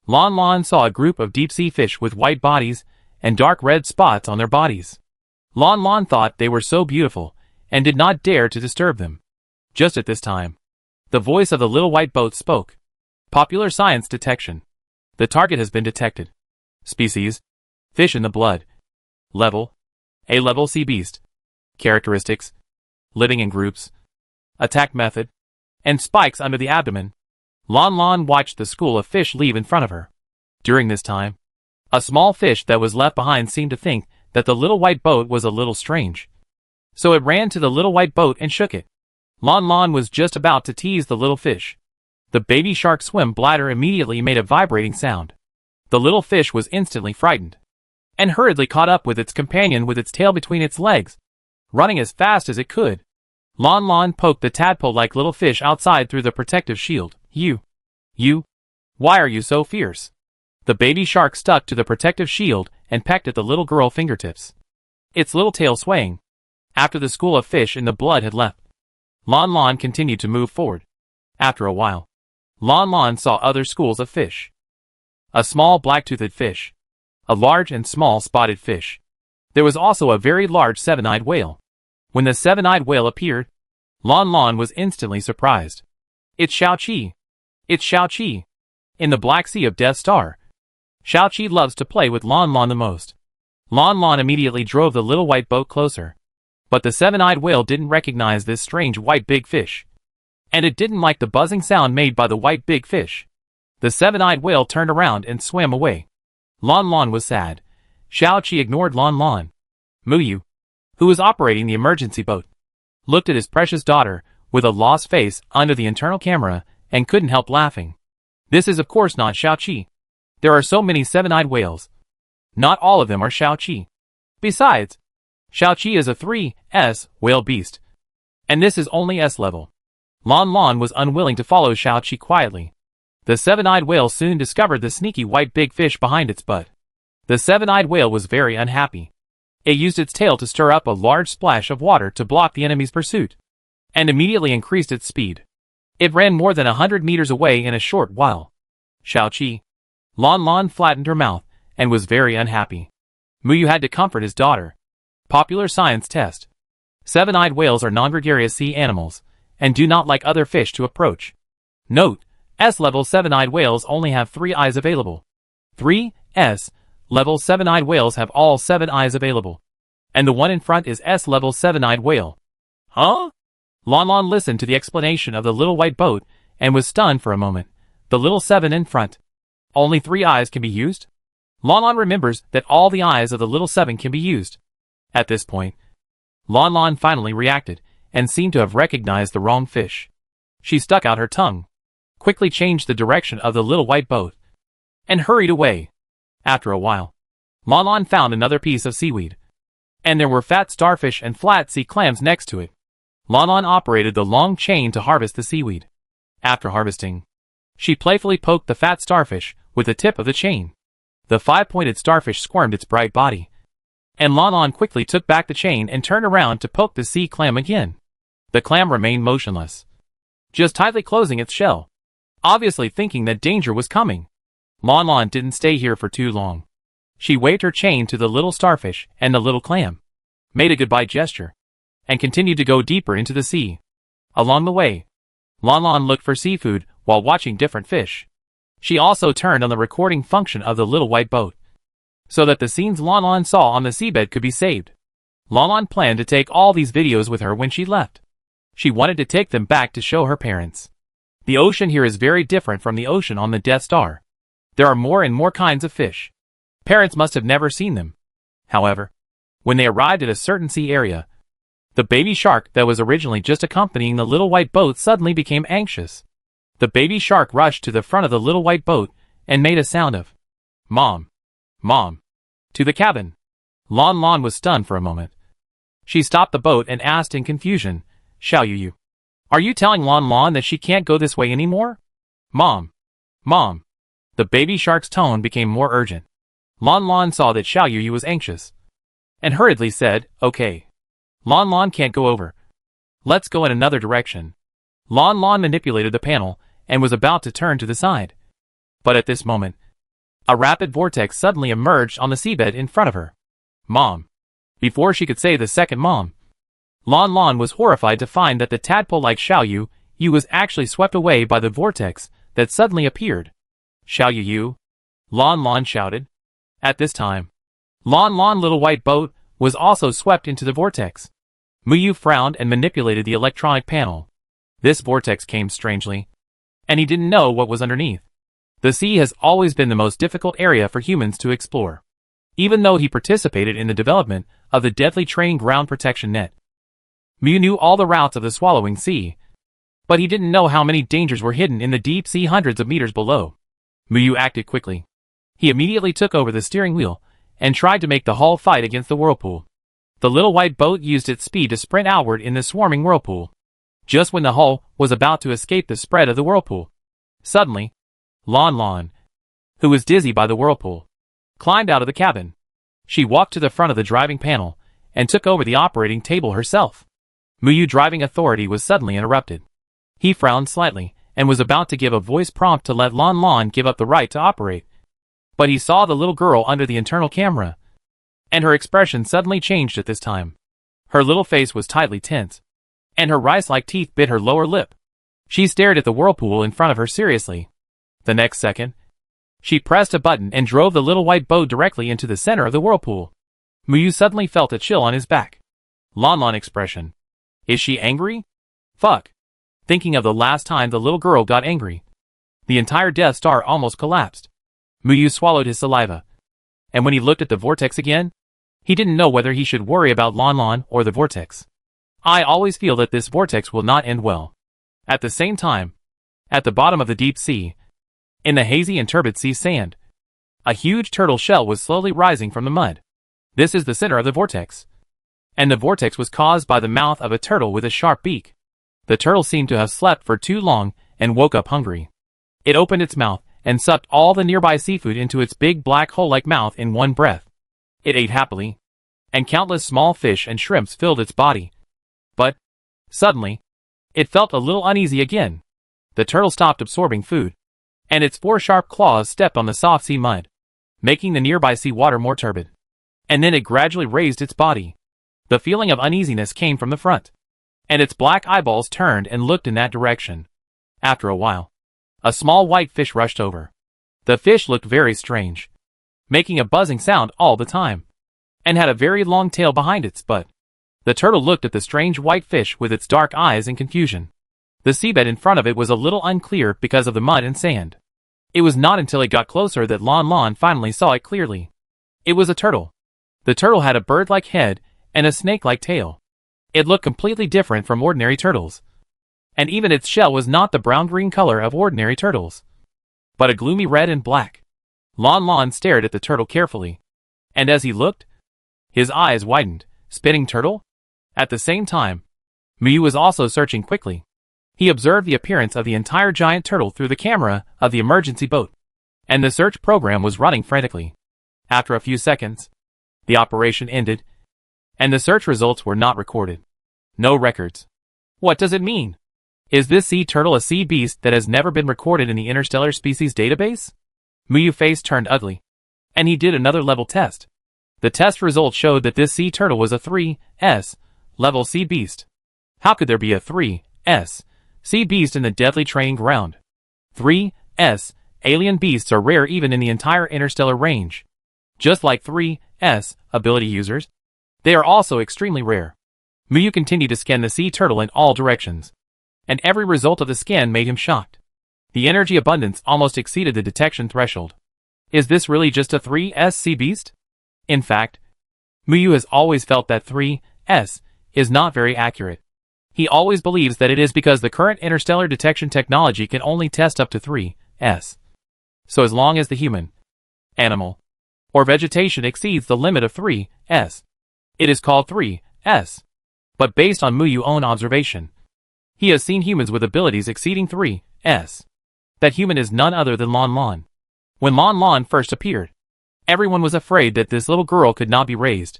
Speaker 1: Lanlan saw a group of deep-sea fish with white bodies and dark red spots on their bodies. Lanlan thought they were so beautiful and did not dare to disturb them. Just at this time, the voice of the little white boat spoke. Popular science detection. The target has been detected. Species: fish in the blood. Level: A-level sea beast. Characteristics: living in groups. Attack method: and spikes under the abdomen. Lanlan watched the school of fish leave in front of her. During this time, a small fish that was left behind seemed to think that the little white boat was a little strange. So it ran to the little white boat and shook it. Lanlan was just about to tease the little fish. The baby shark swim bladder immediately made a vibrating sound. The little fish was instantly frightened, and hurriedly caught up with its companion with its tail between its legs, running as fast as it could. Lanlan poked the tadpole-like little fish outside through the protective shield. Why are you so fierce? The baby shark stuck to the protective shield and pecked at the little girl fingertips, its little tail swaying. After the school of fish in the blood had left, Lanlan continued to move forward. After a while, Lanlan saw other schools of fish. A small black-toothed fish, a large and small spotted fish. There was also a very large seven-eyed whale. When the seven-eyed whale appeared, Lanlan was instantly surprised. It's Xiaoqi. It's Xiaoqi. In the Black Sea of Death Star, Xiaoqi loves to play with Lanlan the most. Lanlan immediately drove the little white boat closer. But the seven-eyed whale didn't recognize this strange white big fish. And it didn't like the buzzing sound made by the white big fish. The seven-eyed whale turned around and swam away. Lanlan was sad. Xiaoqi ignored Lanlan. Muyu, who was operating the emergency boat, looked at his precious daughter with a lost face under the internal camera and couldn't help laughing. This is of course not Xiaoqi. There are so many seven-eyed whales. Not all of them are Xiaoqi. Besides, Xiaoqi is a 3S whale beast. And this is only S level. Lanlan was unwilling to follow Xiaoqi quietly. The seven-eyed whale soon discovered the sneaky white big fish behind its butt. The seven-eyed whale was very unhappy. It used its tail to stir up a large splash of water to block the enemy's pursuit, and immediately increased its speed. It ran more than 100 meters away in a short while. Xiaoqi. Lanlan flattened her mouth and was very unhappy. Muyu had to comfort his daughter. Popular science test. Seven-eyed whales are non-gregarious sea animals and do not like other fish to approach. Note: S-level seven-eyed whales only have 3 eyes available. 3S level seven-eyed whales have all 7 eyes available. And the one in front is S-level seven-eyed whale. Huh? Lanlan listened to the explanation of the little white boat and was stunned for a moment. The little 7 in front. Only 3 eyes can be used? Lanlan remembers that all the eyes of the little 7 can be used. At this point, Lanlan finally reacted and seemed to have recognized the wrong fish. She stuck out her tongue, quickly changed the direction of the little white boat, and hurried away. After a while, Lanlan found another piece of seaweed, and there were fat starfish and flat sea clams next to it. Lanlan operated the long chain to harvest the seaweed. After harvesting, she playfully poked the fat starfish with the tip of the chain. The 5-pointed starfish squirmed its bright body, and Lanlan quickly took back the chain and turned around to poke the sea clam again. The clam remained motionless, just tightly closing its shell, obviously thinking that danger was coming. Lanlan didn't stay here for too long. She waved her chain to the little starfish and the little clam, made a goodbye gesture, and continued to go deeper into the sea. Along the way, Lanlan looked for seafood while watching different fish. She also turned on the recording function of the little white boat, so that the scenes Lanlan saw on the seabed could be saved. Lanlan planned to take all these videos with her when she left. She wanted to take them back to show her parents. The ocean here is very different from the ocean on the Death Star. There are more and more kinds of fish. Parents must have never seen them. However, when they arrived at a certain sea area, the baby shark that was originally just accompanying the little white boat suddenly became anxious. The baby shark rushed to the front of the little white boat and made a sound of "Mom! Mom!" to the cabin. Lanlan was stunned for a moment. She stopped the boat and asked in confusion, "Xiaoyu, are you telling Lanlan that she can't go this way anymore?" "Mom! Mom!" The baby shark's tone became more urgent. Lanlan saw that Xiaoyu was anxious, and hurriedly said, "Okay. Lanlan can't go over. Let's go in another direction." Lanlan manipulated the panel and was about to turn to the side. But at this moment, a rapid vortex suddenly emerged on the seabed in front of her. "Mom!" Before she could say the second "Mom," Lanlan was horrified to find that the tadpole-like Xiaoyu was actually swept away by the vortex that suddenly appeared. "Xiaoyu!" Lanlan shouted. At this time, Lanlan little white boat was also swept into the vortex. Muyu frowned and manipulated the electronic panel. This vortex came strangely, and he didn't know what was underneath. The sea has always been the most difficult area for humans to explore, even though he participated in the development of the deadly train ground protection net. Muyu knew all the routes of the swallowing sea, but he didn't know how many dangers were hidden in the deep sea hundreds of meters below. Muyu acted quickly. He immediately took over the steering wheel and tried to make the hull fight against the whirlpool. The little white boat used its speed to sprint outward in the swarming whirlpool. Just when the hull was about to escape the spread of the whirlpool, suddenly, Lanlan, who was dizzy by the whirlpool, climbed out of the cabin. She walked to the front of the driving panel and took over the operating table herself. Muyu driving authority was suddenly interrupted. He frowned slightly and was about to give a voice prompt to let Lanlan give up the right to operate. But he saw the little girl under the internal camera, and her expression suddenly changed at this time. Her little face was tightly tense, and her rice-like teeth bit her lower lip. She stared at the whirlpool in front of her seriously. The next second, she pressed a button and drove the little white boat directly into the center of the whirlpool. Muyu suddenly felt a chill on his back. Lanlan expression. Is she angry? Fuck. Thinking of the last time the little girl got angry, the entire Death Star almost collapsed. Muyu swallowed his saliva, and when he looked at the vortex again, he didn't know whether he should worry about Lanlan or the vortex. I always feel that this vortex will not end well. At the same time, at the bottom of the deep sea, in the hazy and turbid sea sand, a huge turtle shell was slowly rising from the mud. This is the center of the vortex, and the vortex was caused by the mouth of a turtle with a sharp beak. The turtle seemed to have slept for too long and woke up hungry. It opened its mouth and sucked all the nearby seafood into its big black hole-like mouth in one breath. It ate happily, and countless small fish and shrimps filled its body. But, suddenly, it felt a little uneasy again. The turtle stopped absorbing food, and its 4 sharp claws stepped on the soft sea mud, making the nearby sea water more turbid. And then it gradually raised its body. The feeling of uneasiness came from the front, and its black eyeballs turned and looked in that direction. After a while, a small white fish rushed over. The fish looked very strange, making a buzzing sound all the time, and had a very long tail behind its butt. The turtle looked at the strange white fish with its dark eyes in confusion. The seabed in front of it was a little unclear because of the mud and sand. It was not until it got closer that Lanlan finally saw it clearly. It was a turtle. The turtle had a bird-like head and a snake-like tail. It looked completely different from ordinary turtles, and even its shell was not the brown-green color of ordinary turtles, but a gloomy red and black. Lanlan stared at the turtle carefully, and as he looked, his eyes widened. Spinning turtle? At the same time, Muyu was also searching quickly. He observed the appearance of the entire giant turtle through the camera of the emergency boat, and the search program was running frantically. After a few seconds, the operation ended, and the search results were not recorded. No records. What does it mean? Is this sea turtle a sea beast that has never been recorded in the Interstellar Species Database? Muyu's face turned ugly, and he did another level test. The test results showed that this sea turtle was a 3S level sea beast. How could there be a 3S sea beast in the deadly training ground? 3S alien beasts are rare even in the entire interstellar range. Just like 3S ability users, they are also extremely rare. Muyu continued to scan the sea turtle in all directions, and every result of the scan made him shocked. The energy abundance almost exceeded the detection threshold. Is this really just a 3S sea beast? In fact, Muyu has always felt that 3S is not very accurate. He always believes that it is because the current interstellar detection technology can only test up to 3S. So as long as the human, animal, or vegetation exceeds the limit of 3S, it is called 3S. But based on Muyu's own observation, he has seen humans with abilities exceeding 3S. That human is none other than Lanlan. When Lanlan first appeared, everyone was afraid that this little girl could not be raised.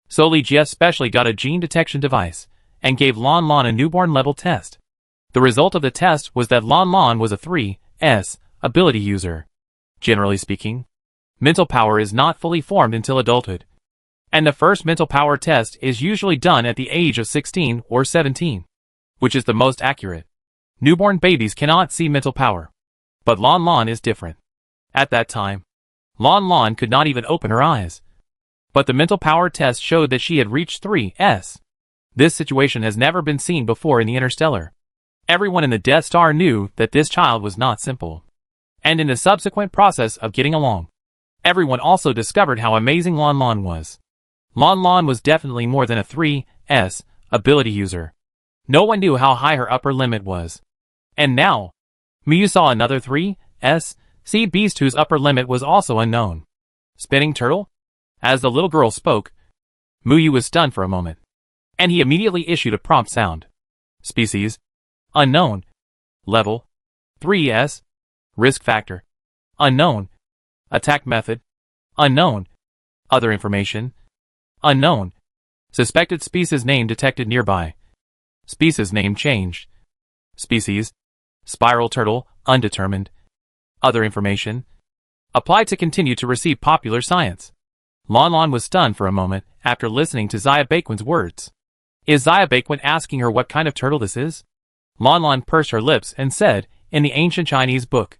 Speaker 1: So Li Jie specially got a gene detection device and gave Lanlan a newborn level test. The result of the test was that Lanlan was a 3S ability user. Generally speaking, mental power is not fully formed until adulthood, and the first mental power test is usually done at the age of 16 or 17, which is the most accurate. Newborn babies cannot see mental power, but Lanlan is different. At that time, Lanlan could not even open her eyes, but the mental power test showed that she had reached 3S. This situation has never been seen before in the Interstellar. Everyone in the Death Star knew that this child was not simple, and in the subsequent process of getting along, everyone also discovered how amazing Lanlan was. Lanlan was definitely more than a 3S ability user. No one knew how high her upper limit was. And now, Muyu saw another 3S sea beast whose upper limit was also unknown. Spinning turtle? As the little girl spoke, Muyu was stunned for a moment, and he immediately issued a prompt sound. Species: unknown. Level: 3S. Risk factor: unknown. Attack method: unknown. Other information: unknown. Suspected species name detected nearby. Species name changed. Species: spiral turtle, undetermined. Other information: apply to continue to receive popular science. Lanlan was stunned for a moment after listening to Xia Baiquan's words. Is Xia Baiquan asking her what kind of turtle this is? Lanlan pursed her lips and said, in the ancient Chinese book,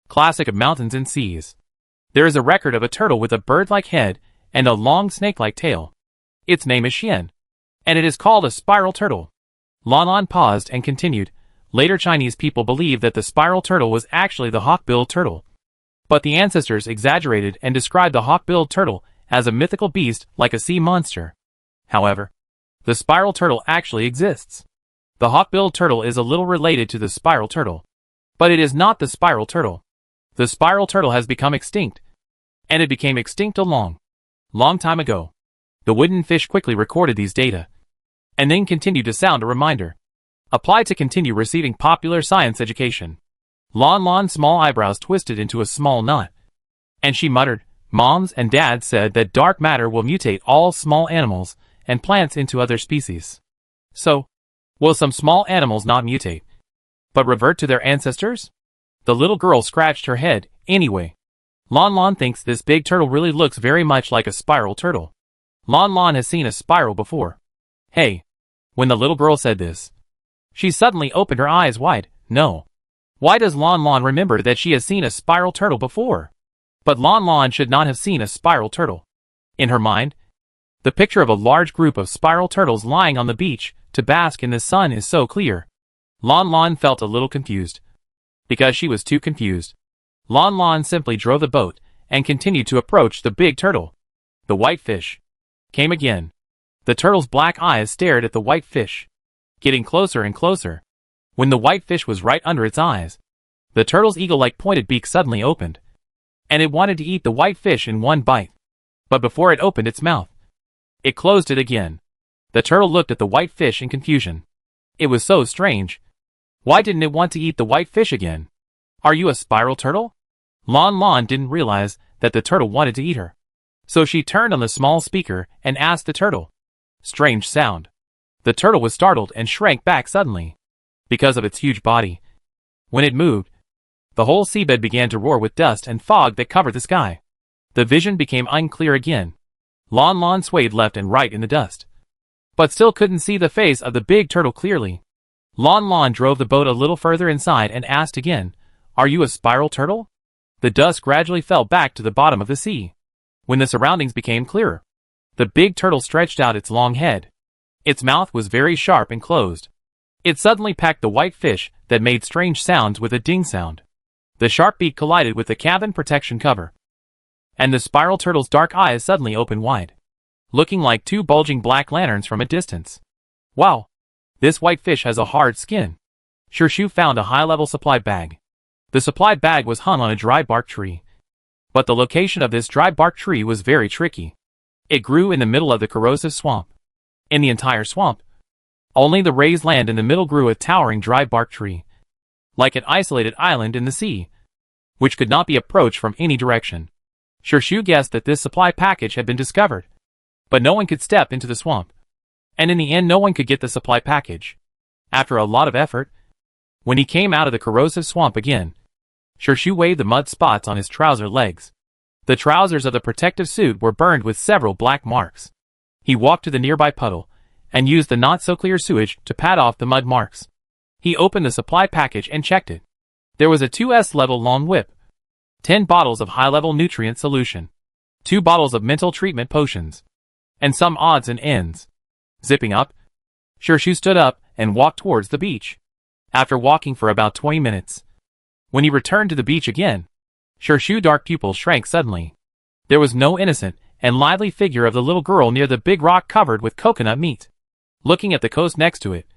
Speaker 1: Classic of Mountains and Seas, there is a record of a turtle with a bird-like head and a long snake-like tail. Its name is Xian, and it is called a spiral turtle. Lanlan paused and continued, later Chinese people believed that the spiral turtle was actually the hawk-billed turtle. But the ancestors exaggerated and described the hawk-billed turtle as a mythical beast like a sea monster. However, the spiral turtle actually exists. The hawk-billed turtle is a little related to the spiral turtle, but it is not the spiral turtle. The spiral turtle has become extinct, and it became extinct a long time ago. The wooden fish quickly recorded these data, and then continued to sound a reminder. Apply to continue receiving popular science education. Lanlan's small eyebrows twisted into a small knot, and she muttered, Moms and Dads said that dark matter will mutate all small animals and plants into other species. So, will some small animals not mutate, but revert to their ancestors? The little girl scratched her head. Anyway, Lanlan thinks this big turtle really looks very much like a spiral turtle. Lanlan has seen a spiral before. Hey. When the little girl said this, she suddenly opened her eyes wide. No. Why does Lanlan remember that she has seen a spiral turtle before? But Lanlan should not have seen a spiral turtle. In her mind, the picture of a large group of spiral turtles lying on the beach to bask in the sun is so clear. Lanlan felt a little confused. Because she was too confused, Lanlan simply drove the boat and continued to approach the big turtle. The white fish came again. The turtle's black eyes stared at the white fish, getting closer and closer. When the white fish was right under its eyes, the turtle's eagle-like pointed beak suddenly opened, and it wanted to eat the white fish in one bite. But before it opened its mouth, it closed it again. The turtle looked at the white fish in confusion. It was so strange. Why didn't it want to eat the white fish again? Are you a spiral turtle? Lanlan didn't realize that the turtle wanted to eat her. So she turned on the small speaker and asked the turtle. Strange sound. The turtle was startled and shrank back suddenly. Because of its huge body. When it moved, the whole seabed began to roar with dust and fog that covered the sky. The vision became unclear again. Lanlan swayed left and right in the dust, but still couldn't see the face of the big turtle clearly. Lanlan drove the boat a little further inside and asked again, Are you a spiral turtle? The dust gradually fell back to the bottom of the sea. When the surroundings became clearer, the big turtle stretched out its long head. Its mouth was very sharp and closed. It suddenly packed the white fish that made strange sounds with a ding sound. The sharp beak collided with the cabin protection cover, and the spiral turtle's dark eyes suddenly opened wide, looking like two bulging black lanterns from a distance. Wow! This white fish has a hard skin. Shu found a high-level supply bag. The supply bag was hung on a dry bark tree. But the location of this dry bark tree was very tricky. It grew in the middle of the corrosive swamp. In the entire swamp, only the raised land in the middle grew a towering dry bark tree, like an isolated island in the sea, which could not be approached from any direction. Shu guessed that this supply package had been discovered, but no one could step into the swamp, and in the end no one could get the supply package. After a lot of effort, when he came out of the corrosive swamp again, Shu waved the mud spots on his trouser legs. The trousers of the protective suit were burned with several black marks. He walked to the nearby puddle and used the not-so-clear sewage to pat off the mud marks. He opened the supply package and checked it. There was a 2S level long whip, 10 bottles of high-level nutrient solution, 2 bottles of mental treatment potions, and some odds and ends. Zipping up, Shu stood up and walked towards the beach. After walking for about 20 minutes, when he returned to the beach again, Shu's dark pupils shrank suddenly. There was no innocent and lively figure of the little girl near the big rock covered with coconut meat. Looking at the coast next to it,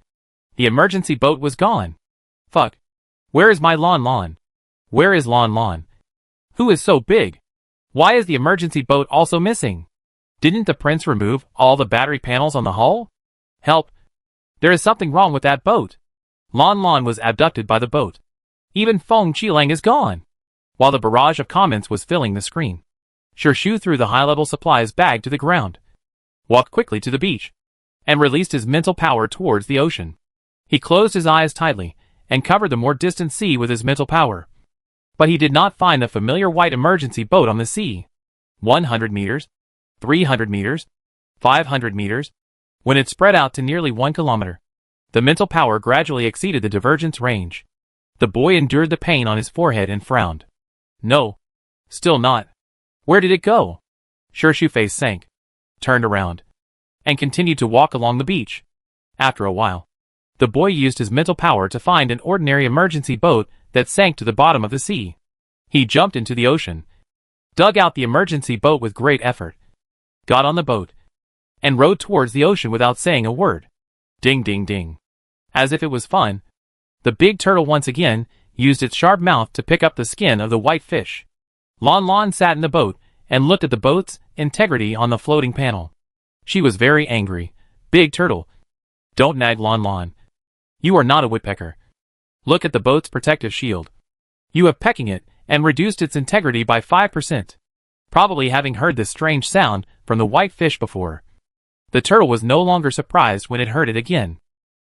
Speaker 1: the emergency boat was gone. Fuck. Where is my Lanlan? Where is Lanlan? Who is so big? Why is the emergency boat also missing? Didn't the prince remove all the battery panels on the hull? Help! There is something wrong with that boat. Lanlan was abducted by the boat. Even Feng Qilang is gone. While the barrage of comments was filling the screen, Shu threw the high-level supplies bag to the ground, walked quickly to the beach, and released his mental power towards the ocean. He closed his eyes tightly and covered the more distant sea with his mental power. But he did not find the familiar white emergency boat on the sea. 100 meters, 300 meters, 500 meters, when it spread out to nearly 1 kilometer. The mental power gradually exceeded the divergence range. The boy endured the pain on his forehead and frowned. No. Still not. Where did it go? Shirshu's face sank, turned around, and continued to walk along the beach. After a while, the boy used his mental power to find an ordinary emergency boat that sank to the bottom of the sea. He jumped into the ocean, dug out the emergency boat with great effort, got on the boat, and rowed towards the ocean without saying a word. Ding ding ding. As if it was fun, the big turtle once again used its sharp mouth to pick up the skin of the white fish. Lanlan sat in the boat and looked at the boat's integrity on the floating panel. She was very angry. Big turtle, don't nag Lanlan. You are not a woodpecker. Look at the boat's protective shield. You have pecking it and reduced its integrity by 5%. Probably having heard this strange sound from the white fish before. The turtle was no longer surprised when it heard it again.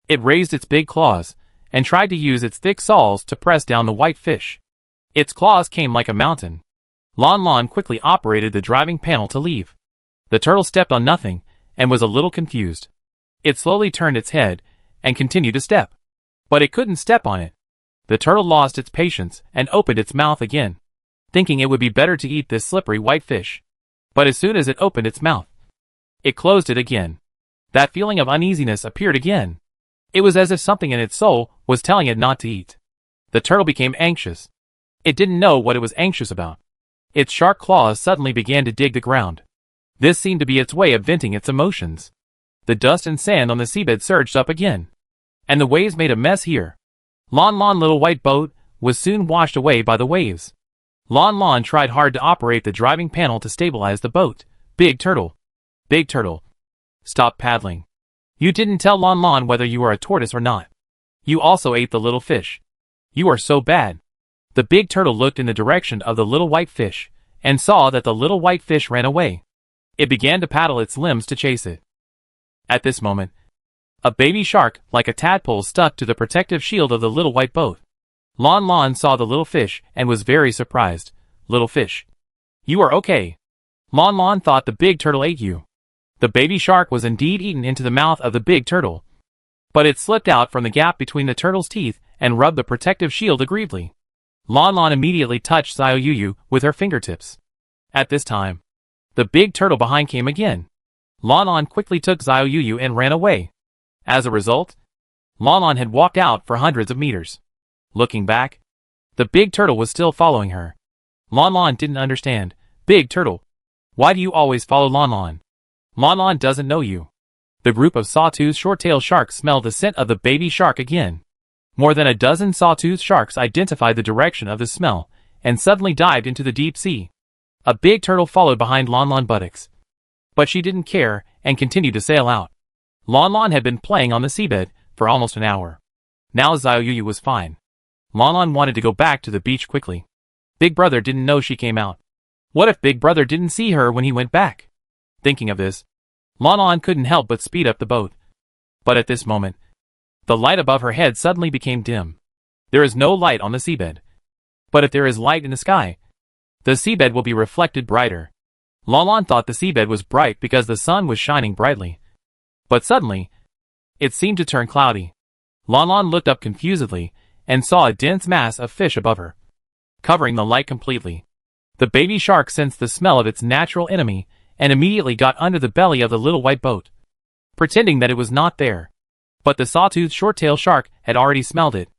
Speaker 1: It raised its big claws and tried to use its thick saws to press down the white fish. Its claws came like a mountain. Lanlan quickly operated the driving panel to leave. The turtle stepped on nothing and was a little confused. It slowly turned its head and continued to step. But it couldn't step on it. The turtle lost its patience and opened its mouth again, thinking it would be better to eat this slippery white fish. But as soon as it opened its mouth, it closed it again. That feeling of uneasiness appeared again. It was as if something in its soul was telling it not to eat. The turtle became anxious. It didn't know what it was anxious about. Its sharp claws suddenly began to dig the ground. This seemed to be its way of venting its emotions. The dust and sand on the seabed surged up again, and the waves made a mess here. Lanlan little white boat was soon washed away by the waves. Lanlan tried hard to operate the driving panel to stabilize the boat. Big turtle, stop paddling. You didn't tell Lanlan whether you were a tortoise or not. You also ate the little fish. You are so bad. The big turtle looked in the direction of the little white fish and saw that the little white fish ran away. It began to paddle its limbs to chase it. At this moment, a baby shark, like a tadpole, stuck to the protective shield of the little white boat. Lanlan saw the little fish and was very surprised. Little fish, you are okay. Lanlan thought the big turtle ate you. The baby shark was indeed eaten into the mouth of the big turtle. But it slipped out from the gap between the turtle's teeth and rubbed the protective shield aggressively. Lanlan immediately touched Xiaoyu with her fingertips. At this time, the big turtle behind came again. Lanlan quickly took Xiaoyu and ran away. As a result, Lanlan had walked out for hundreds of meters. Looking back, the big turtle was still following her. Lanlan didn't understand. Big turtle, why do you always follow Lanlan? Lanlan doesn't know you. The group of sawtooth short-tailed sharks smelled the scent of the baby shark again. More than a dozen sawtooth sharks identified the direction of the smell and suddenly dived into the deep sea. A big turtle followed behind Lanlan buttocks. But she didn't care and continued to sail out. Lanlan had been playing on the seabed for almost an hour. Now Xiaoyu was fine. Lanlan wanted to go back to the beach quickly. Big Brother didn't know she came out. What if Big Brother didn't see her when he went back? Thinking of this, Lanlan couldn't help but speed up the boat. But at this moment, the light above her head suddenly became dim. There is no light on the seabed. But if there is light in the sky, the seabed will be reflected brighter. Lanlan thought the seabed was bright because the sun was shining brightly. But suddenly, it seemed to turn cloudy. Lanlan looked up confusedly and saw a dense mass of fish above her, covering the light completely. The baby shark sensed the smell of its natural enemy and immediately got under the belly of the little white boat, pretending that it was not there. But the sawtooth short-tailed shark had already smelled it.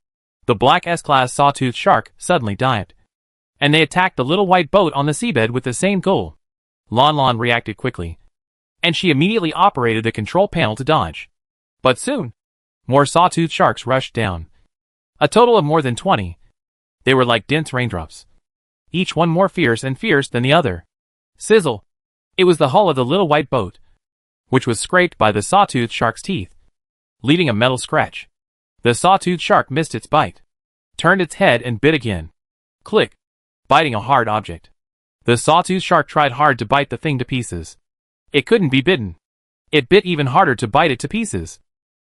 Speaker 1: The black S-class sawtooth shark suddenly dived, and they attacked the little white boat on the seabed with the same goal. Lanlan reacted quickly, and she immediately operated the control panel to dodge. But soon, more sawtooth sharks rushed down. A total of more than 20. They were like dense raindrops, each one more fierce and fierce than the other. Sizzle! It was the hull of the little white boat, which was scraped by the sawtooth shark's teeth, leaving a metal scratch. The sawtooth shark missed its bite, turned its head and bit again. Click! Biting a hard object. The sawtooth shark tried hard to bite the thing to pieces. It couldn't be bitten. It bit even harder to bite it to pieces.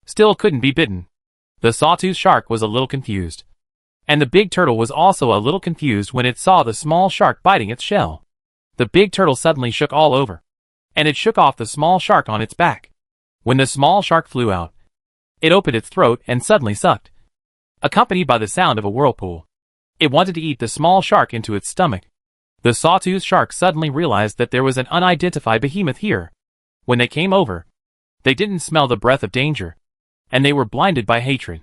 Speaker 1: Still couldn't be bitten. The sawtooth shark was a little confused. And the big turtle was also a little confused when it saw the small shark biting its shell. The big turtle suddenly shook all over. and it shook off the small shark on its back. When the small shark flew out, it opened its throat and suddenly sucked, accompanied by the sound of a whirlpool. It wanted to eat the small shark into its stomach. The sawtooth shark suddenly realized that there was an unidentified behemoth here. When they came over, they didn't smell the breath of danger, and they were blinded by hatred.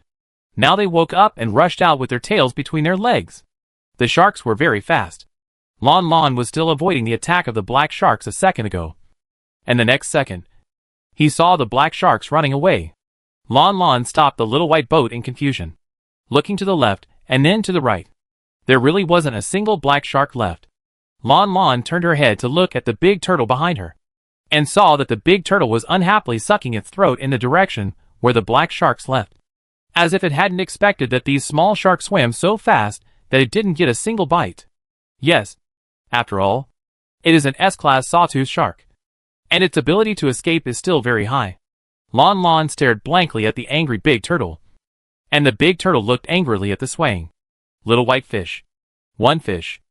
Speaker 1: Now they woke up and rushed out with their tails between their legs. The sharks were very fast. Lanlan was still avoiding the attack of the black sharks a second ago, and the next second, he saw the black sharks running away. Lanlan stopped the little white boat in confusion, looking to the left and then to the right. There really wasn't a single black shark left. Lanlan turned her head to look at the big turtle behind her, and saw that the big turtle was unhappily sucking its throat in the direction where the black sharks left, as if it hadn't expected that these small sharks swam so fast that it didn't get a single bite. Yes, after all, it is an S-class sawtooth shark, and its ability to escape is still very high. Lanlan stared blankly at the angry big turtle, and the big turtle looked angrily at the swaying little white fish. One fish.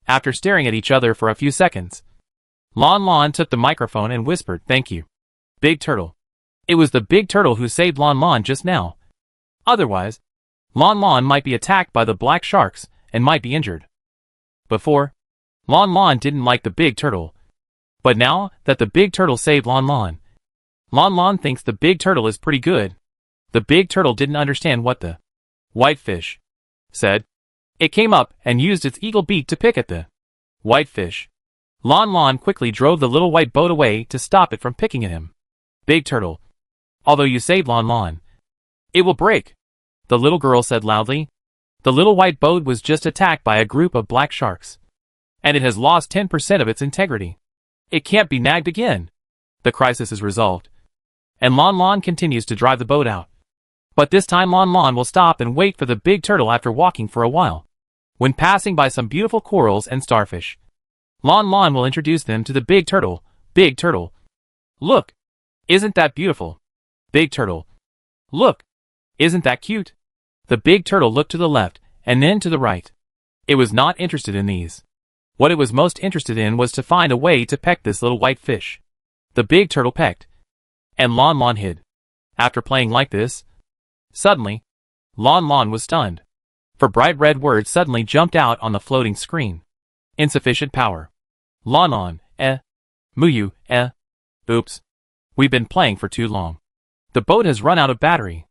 Speaker 1: After staring at each other for a few seconds, Lanlan took the microphone and whispered, "Thank you, Big Turtle." It was the big turtle who saved Lanlan just now. Otherwise, Lanlan might be attacked by the black sharks and might be injured. Before, Lanlan didn't like the big turtle, but now that the big turtle saved Lanlan, Lanlan thinks the big turtle is pretty good. The big turtle didn't understand what the white fish said. It came up and used its eagle beak to pick at the white fish. Lanlan quickly drove the little white boat away to stop it from picking at him. "Big turtle, although you saved Lanlan, it will break," the little girl said loudly. The little white boat was just attacked by a group of black sharks, and it has lost 10% of its integrity. It can't be nagged again. The crisis is resolved, and Lanlan continues to drive the boat out. But this time Lanlan will stop and wait for the big turtle after walking for a while. When passing by some beautiful corals and starfish, Lanlan will introduce them to the big turtle. "Big turtle, look, isn't that beautiful? Big turtle, look, isn't that cute?" The big turtle looked to the left and then to the right. It was not interested in these. What it was most interested in was to find a way to peck this little white fish. The big turtle pecked, and Lanlan hid. After playing like this, suddenly, Lanlan was stunned, for bright red words suddenly jumped out on the floating screen. Insufficient power. Lanlan, Muyu, oops. We've been playing for too long. The boat has run out of battery.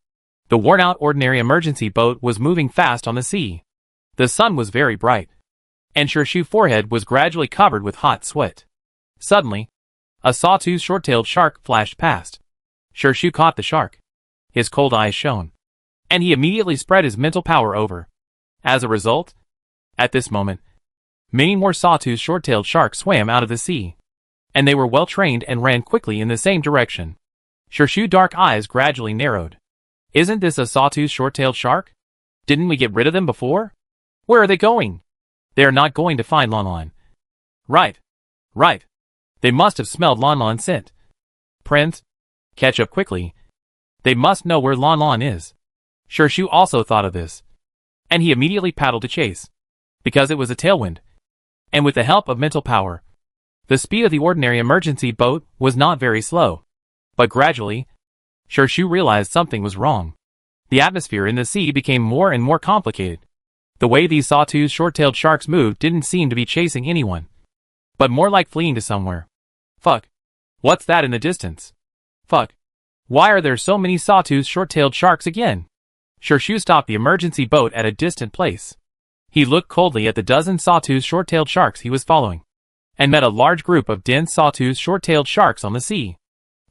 Speaker 1: The worn-out ordinary emergency boat was moving fast on the sea. The sun was very bright, and Shirshu's forehead was gradually covered with hot sweat. Suddenly, a sawtooth short-tailed shark flashed past. Shirshu caught the shark. His cold eyes shone, and he immediately spread his mental power over. As a result, at this moment, many more sawtooth short-tailed sharks swam out of the sea, and they were well trained and ran quickly in the same direction. Shirshu's dark eyes gradually narrowed. "Isn't this a sawtooth short-tailed shark? Didn't we get rid of them before? Where are they going? They are not going to find Lanlan. Right. They must have smelled Lanlan's scent. Prince, catch up quickly. They must know where Lanlan is." Shirshu also thought of this, and he immediately paddled to chase, because it was a tailwind, and with the help of mental power, the speed of the ordinary emergency boat was not very slow. But gradually, Shirshu realized something was wrong. The atmosphere in the sea became more and more complicated. The way these sawtooth short-tailed sharks moved didn't seem to be chasing anyone, but more like fleeing to somewhere. Fuck. What's that in the distance? Fuck. Why are there so many sawtooth short-tailed sharks again? Shirshu stopped the emergency boat at a distant place. He looked coldly at the dozen sawtooth short-tailed sharks he was following, and met a large group of dense sawtooth short-tailed sharks on the sea.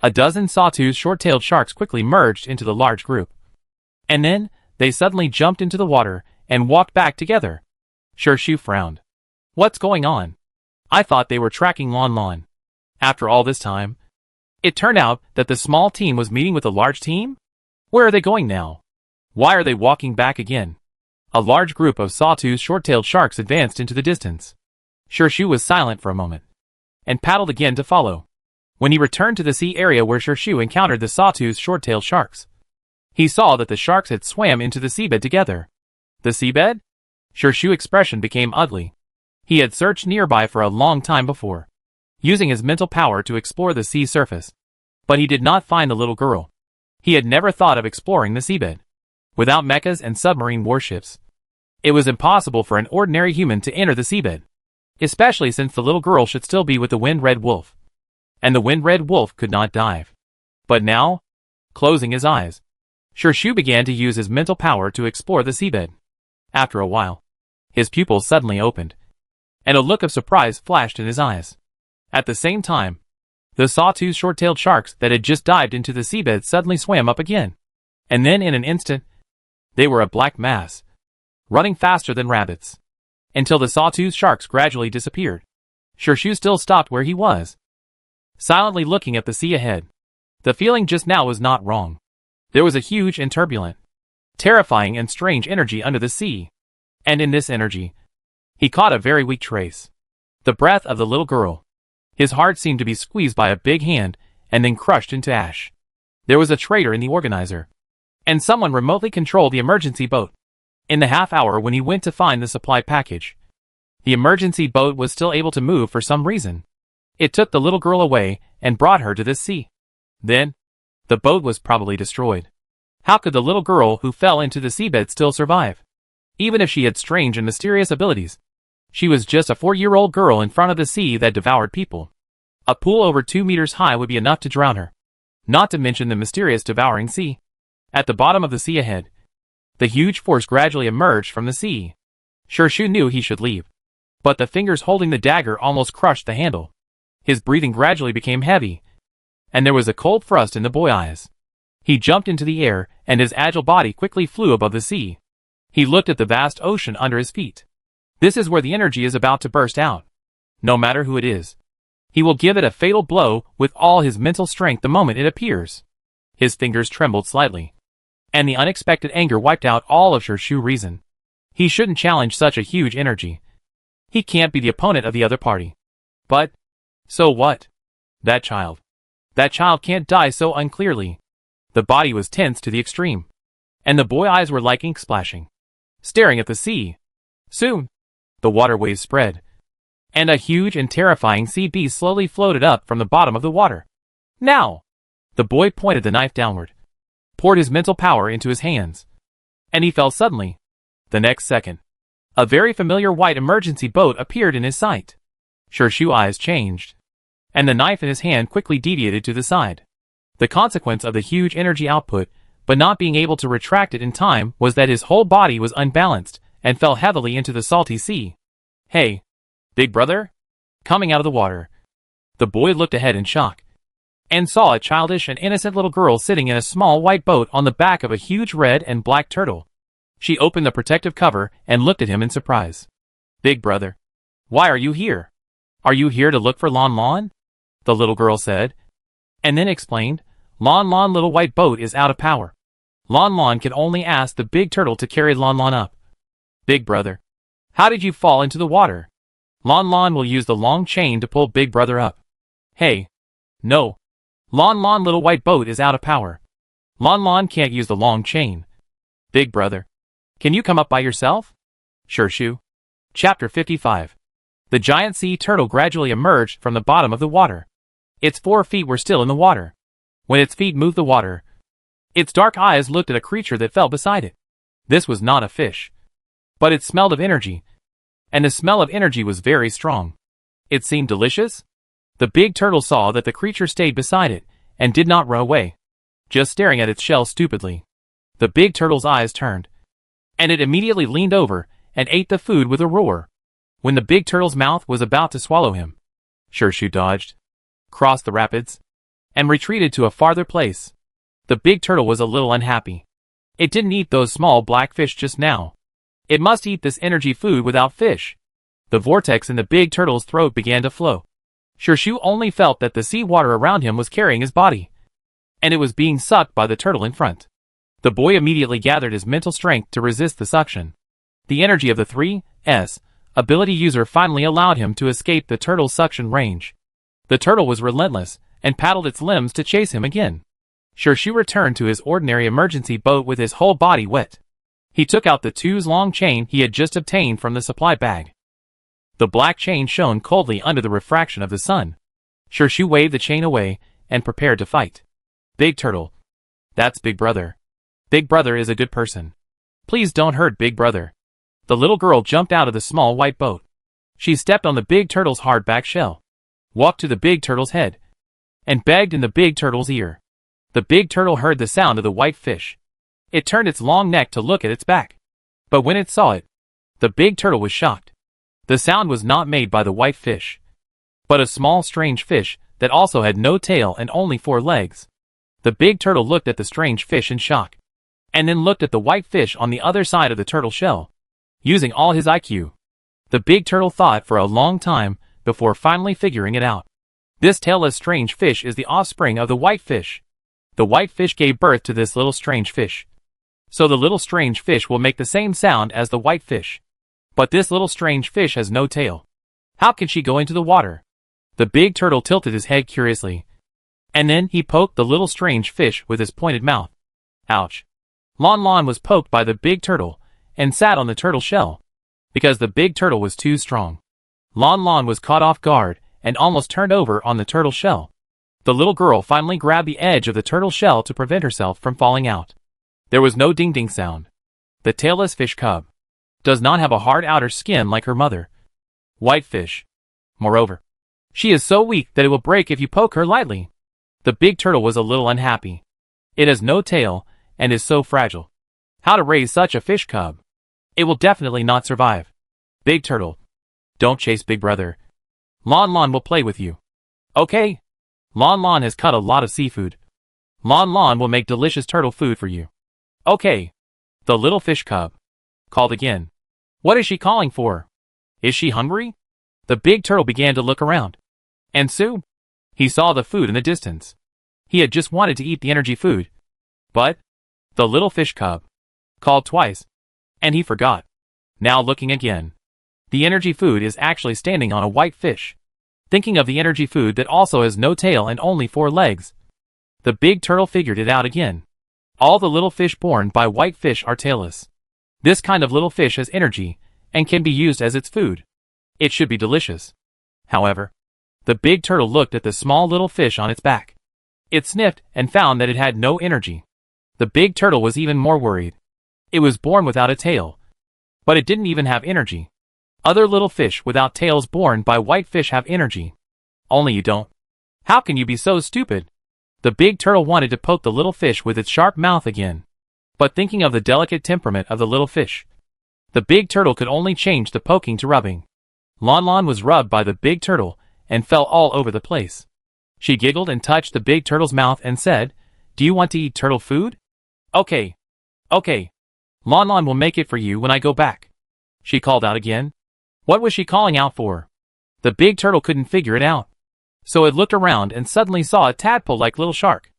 Speaker 1: A dozen sawtooth short-tailed sharks quickly merged into the large group, and then they suddenly jumped into the water and walked back together. Shirshu frowned. What's going on? I thought they were tracking Lanlan. After all this time, it turned out that the small team was meeting with a large team? Where are they going now? Why are they walking back again? A large group of sawtooth short-tailed sharks advanced into the distance. Shirshu was silent for a moment, and paddled again to follow. When he returned to the sea area where Shirshu encountered the sawtooth short-tailed sharks, he saw that the sharks had swam into the seabed together. The seabed? Shirshu's expression became ugly. He had searched nearby for a long time before, using his mental power to explore the sea surface. But he did not find the little girl. He had never thought of exploring the seabed. Without mechas and submarine warships, it was impossible for an ordinary human to enter the seabed, especially since the little girl should still be with the Wind-Red Wolf. And the Wind-Red Wolf could not dive. But now, closing his eyes, Shu began to use his mental power to explore the seabed. After a while, his pupils suddenly opened, and a look of surprise flashed in his eyes. At the same time, the sawtooth short-tailed sharks that had just dived into the seabed suddenly swam up again. And then in an instant, they were a black mass, running faster than rabbits, until the sawtooth sharks gradually disappeared. Shu still stopped where he was, silently looking at the sea ahead. The feeling just now was not wrong. There was a huge and turbulent, terrifying and strange energy under the sea. And in this energy, he caught a very weak trace. The breath of the little girl. His heart seemed to be squeezed by a big hand and then crushed into ash. There was a traitor in the organizer, and someone remotely controlled the emergency boat. In the half hour when he went to find the supply package, the emergency boat was still able to move for some reason. It took the little girl away and brought her to this sea. Then, the boat was probably destroyed. How could the little girl who fell into the seabed still survive? Even if she had strange and mysterious abilities, she was just a 4-year-old girl in front of the sea that devoured people. A pool over 2 meters high would be enough to drown her. Not to mention the mysterious devouring sea. At the bottom of the sea ahead, the huge force gradually emerged from the sea. Shu knew he should leave, but the fingers holding the dagger almost crushed the handle. His breathing gradually became heavy, and there was a cold thrust in the boy's eyes. He jumped into the air, and his agile body quickly flew above the sea. He looked at the vast ocean under his feet. This is where the energy is about to burst out. No matter who it is, he will give it a fatal blow with all his mental strength the moment it appears. His fingers trembled slightly, and the unexpected anger wiped out all of Shu's reason. He shouldn't challenge such a huge energy. He can't be the opponent of the other party. But, so what? That child can't die so unclearly. The body was tense to the extreme, and the boy's eyes were like ink splashing, staring at the sea. Soon, the water waves spread, and a huge and terrifying sea beast slowly floated up from the bottom of the water. Now! The boy pointed the knife downward, poured his mental power into his hands, and he fell suddenly. The next second, a very familiar white emergency boat appeared in his sight. Shu's eyes changed, and the knife in his hand quickly deviated to the side. The consequence of the huge energy output, but not being able to retract it in time, was that his whole body was unbalanced and fell heavily into the salty sea. Hey, big brother? Coming out of the water, the boy looked ahead in shock, and saw a childish and innocent little girl sitting in a small white boat on the back of a huge red and black turtle. She opened the protective cover and looked at him in surprise. Big brother, why are you here? Are you here to look for Lanlan? The little girl said, and then explained, Lanlan little white boat is out of power. Lanlan can only ask the big turtle to carry Lanlan up. Big brother, how did you fall into the water? Lanlan will use the long chain to pull big brother up. Hey, no. Lanlan little white boat is out of power. Lanlan can't use the long chain. Big brother, can you come up by yourself? Sure, Shu. Chapter 55. The giant sea turtle gradually emerged from the bottom of the water. Its 4 feet were still in the water. When its feet moved the water, its dark eyes looked at a creature that fell beside it. This was not a fish, but it smelled of energy, and the smell of energy was very strong. It seemed delicious. The big turtle saw that the creature stayed beside it, and did not run away, just staring at its shell stupidly. The big turtle's eyes turned, and it immediately leaned over, and ate the food with a roar. When the big turtle's mouth was about to swallow him, Shu dodged, crossed the rapids, and retreated to a farther place. The big turtle was a little unhappy. It didn't eat those small black fish just now. It must eat this energy food without fish. The vortex in the big turtle's throat began to flow. Shu only felt that the sea water around him was carrying his body, and it was being sucked by the turtle in front. The boy immediately gathered his mental strength to resist the suction. The energy of the 3S ability user finally allowed him to escape the turtle's suction range. The turtle was relentless, and paddled its limbs to chase him again. Shu returned to his ordinary emergency boat with his whole body wet. He took out the 2's long chain he had just obtained from the supply bag. The black chain shone coldly under the refraction of the sun. Shu waved the chain away and prepared to fight. Big Turtle. That's Big Brother. Big Brother is a good person. Please don't hurt Big Brother. The little girl jumped out of the small white boat. She stepped on the Big Turtle's hardback shell, walked to the Big Turtle's head, and begged in the Big Turtle's ear. The Big Turtle heard the sound of the white fish. It turned its long neck to look at its back. But when it saw it, the Big Turtle was shocked. The sound was not made by the white fish, but a small strange fish that also had no tail and only 4 legs. The Big Turtle looked at the strange fish in shock, and then looked at the white fish on the other side of the turtle shell. Using all his IQ, the Big Turtle thought for a long time before finally figuring it out. This tailless strange fish is the offspring of the white fish. The white fish gave birth to this little strange fish. So the little strange fish will make the same sound as the white fish. But this little strange fish has no tail. How can she go into the water? The Big Turtle tilted his head curiously, and then he poked the little strange fish with his pointed mouth. Ouch! Lanlan was poked by the Big Turtle and sat on the turtle shell, because the Big Turtle was too strong. Lanlan was caught off guard and almost turned over on the turtle shell. The little girl finally grabbed the edge of the turtle shell to prevent herself from falling out. There was no ding-ding sound. The tailless fish cub does not have a hard outer skin like her mother, white fish. Moreover, she is so weak that it will break if you poke her lightly. The Big Turtle was a little unhappy. It has no tail and is so fragile. How to raise such a fish cub? It will definitely not survive. Big Turtle, don't chase Big Brother. Lanlan will play with you. Okay? Lanlan has cut a lot of seafood. Lanlan will make delicious turtle food for you. Okay. The little fish cub called again. What is she calling for? Is she hungry? The Big Turtle began to look around. And soon, he saw the food in the distance. He had just wanted to eat the energy food. But the little fish cub called twice, and he forgot. Now looking again, the energy food is actually standing on a white fish. Thinking of the energy food that also has no tail and only 4 legs, the Big Turtle figured it out again. All the little fish born by white fish are tailless. This kind of little fish has energy and can be used as its food. It should be delicious. However, the Big Turtle looked at the small little fish on its back. It sniffed and found that it had no energy. The Big Turtle was even more worried. It was born without a tail, but it didn't even have energy. Other little fish without tails born by white fish have energy. Only you don't. How can you be so stupid? The Big Turtle wanted to poke the little fish with its sharp mouth again. But thinking of the delicate temperament of the little fish, the Big Turtle could only change the poking to rubbing. Lanlan was rubbed by the Big Turtle and fell all over the place. She giggled and touched the Big Turtle's mouth and said, "Do you want to eat turtle food?" Okay. Okay. Lanlan will make it for you when I go back. She called out again. What was she calling out for? The Big Turtle couldn't figure it out. So it looked around and suddenly saw a tadpole-like little shark.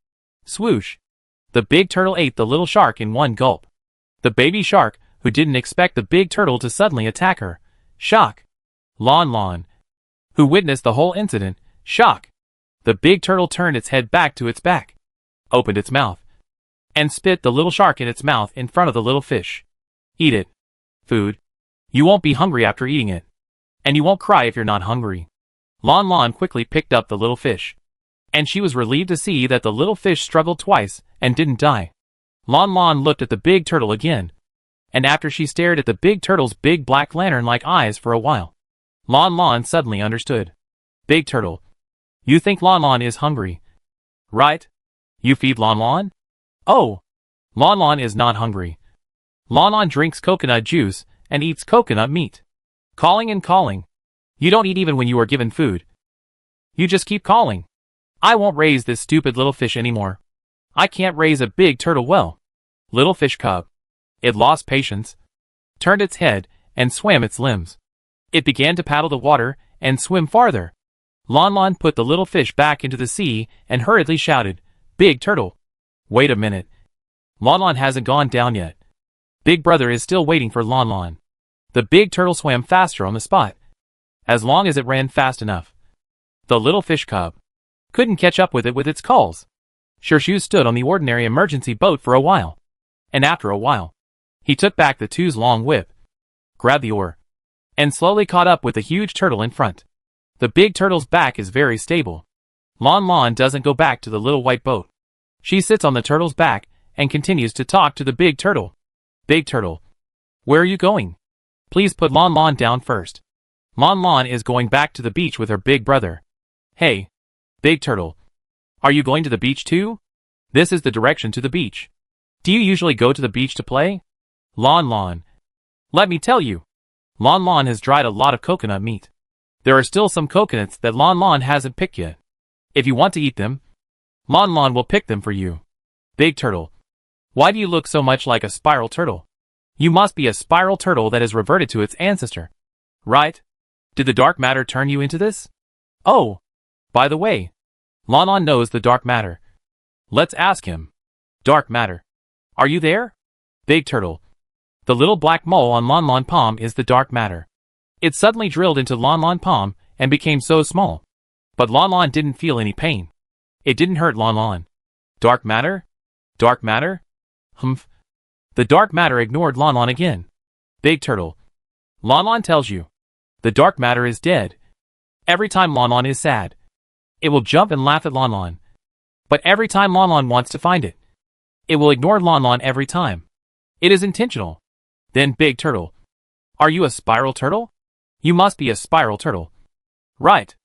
Speaker 1: Swoosh! The Big Turtle ate the little shark in one gulp. The baby shark, who didn't expect the Big Turtle to suddenly attack her, shock. Lanlan, who witnessed the whole incident, shock. The Big Turtle turned its head back to its back, opened its mouth, and spit the little shark in its mouth in front of the little fish. Eat it. Food. You won't be hungry after eating it. And you won't cry if you're not hungry. Lanlan quickly picked up the little fish, and she was relieved to see that the little fish struggled twice and didn't die. Lanlan looked at the Big Turtle again, and after she stared at the Big Turtle's big black lantern-like eyes for a while, Lanlan suddenly understood. Big Turtle, you think Lanlan is hungry, right? You feed Lanlan? Oh, Lanlan is not hungry. Lanlan drinks coconut juice and eats coconut meat. Calling and calling. You don't eat even when you are given food. You just keep calling. I won't raise this stupid little fish anymore. I can't raise a big turtle well. Little fish cub. It lost patience, turned its head, and swam its limbs. It began to paddle the water and swim farther. Lanlan put the little fish back into the sea and hurriedly shouted, "Big Turtle! Wait a minute. Lanlan hasn't gone down yet. Big Brother is still waiting for Lanlan." The Big Turtle swam faster on the spot, as long as it ran fast enough. The little fish cub couldn't catch up with it with its calls. Shu stood on the ordinary emergency boat for a while, and after a while, he took back the two's long whip, grabbed the oar, and slowly caught up with the huge turtle in front. The Big Turtle's back is very stable. Lanlan doesn't go back to the little white boat. She sits on the turtle's back and continues to talk to the big turtle. Big turtle. Where are you going? Please put Lanlan down first. Lanlan is going back to the beach with her big brother. Hey, big turtle. Are you going to the beach too? This is the direction to the beach. Do you usually go to the beach to play? Lanlan. Let me tell you. Lanlan has dried a lot of coconut meat. There are still some coconuts that Lanlan hasn't picked yet. If you want to eat them, Lanlan will pick them for you. Big turtle. Why do you look so much like a spiral turtle? You must be a spiral turtle that has reverted to its ancestor. Right? Did the dark matter turn you into this? Oh, by the way, Lanlan knows the dark matter. Let's ask him. Dark matter. Are you there? Big turtle. The little black mole on Lanlan palm is the dark matter. It suddenly drilled into Lanlan palm and became so small. But Lanlan didn't feel any pain. It didn't hurt Lanlan. Dark matter? Dark matter? Humph. The dark matter ignored Lanlan again. Big turtle. Lanlan tells you. The dark matter is dead. Every time Lanlan is sad, it will jump and laugh at Lanlan. But every time Lanlan wants to find it, it will ignore Lanlan every time. It is intentional. Then Big turtle. Are you a spiral turtle? You must be a spiral turtle. Right.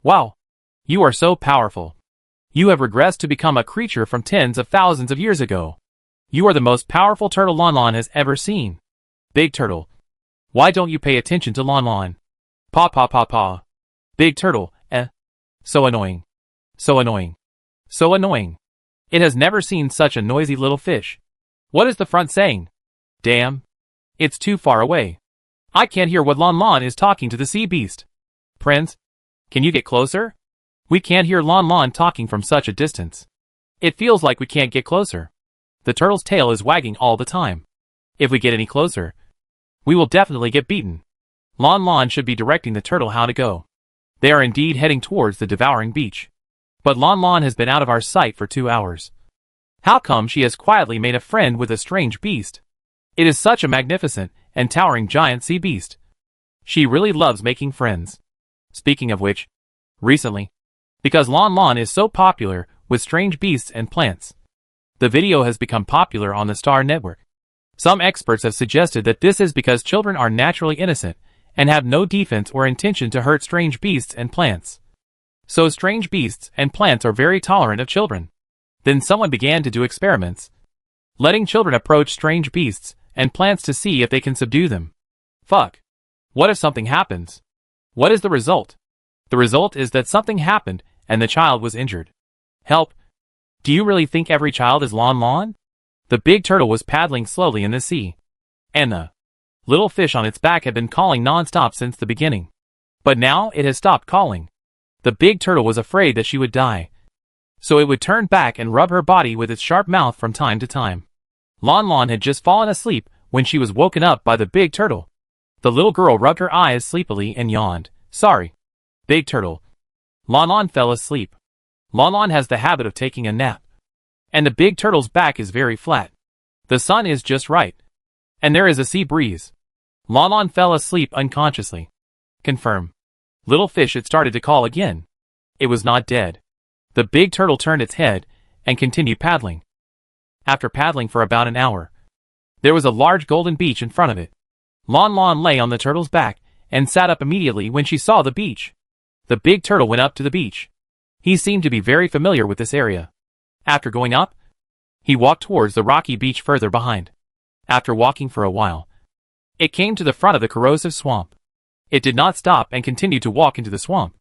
Speaker 1: Wow. You are so powerful. You have regressed to become a creature from tens of thousands of years ago. You are the most powerful turtle Lanlan has ever seen. Big turtle. Why don't you pay attention to Lanlan? Paw paw paw paw. Big turtle, So annoying. So annoying. So annoying. It has never seen such a noisy little fish. What is the front saying? Damn. It's too far away. I can't hear what Lanlan is talking to the sea beast. Prince, can you get closer? We can't hear Lanlan talking from such a distance. It feels like we can't get closer. The turtle's tail is wagging all the time. If we get any closer, we will definitely get beaten. Lanlan should be directing the turtle how to go. They are indeed heading towards the devouring beach. But Lanlan has been out of our sight for 2 hours. How come she has quietly made a friend with a strange beast? It is such a magnificent and towering giant sea beast. She really loves making friends. Speaking of which, recently, because Lanlan is so popular with strange beasts and plants, the video has become popular on the Star Network. Some experts have suggested that this is because children are naturally innocent and have no defense or intention to hurt strange beasts and plants. So strange beasts and plants are very tolerant of children. Then someone began to do experiments, letting children approach strange beasts and plants to see if they can subdue them. Fuck. What if something happens? What is the result? The result is that something happened and the child was injured. Help. Do you really think every child is Lanlan? The big turtle was paddling slowly in the sea, and the little fish on its back had been calling non-stop since the beginning. But now it has stopped calling. The big turtle was afraid that she would die, so it would turn back and rub her body with its sharp mouth from time to time. Lanlan had just fallen asleep when she was woken up by the big turtle. The little girl rubbed her eyes sleepily and yawned. Sorry. Big turtle. Lanlan fell asleep. Lanlan has the habit of taking a nap. And the big turtle's back is very flat. The sun is just right. And there is a sea breeze. Lanlan fell asleep unconsciously. Confirm. Little fish had started to call again. It was not dead. The big turtle turned its head and continued paddling. After paddling for about an hour, there was a large golden beach in front of it. Lanlan lay on the turtle's back and sat up immediately when she saw the beach. The big turtle went up to the beach. He seemed to be very familiar with this area. After going up, he walked towards the rocky beach further behind. After walking for a while, it came to the front of the corrosive swamp. It did not stop and continued to walk into the swamp.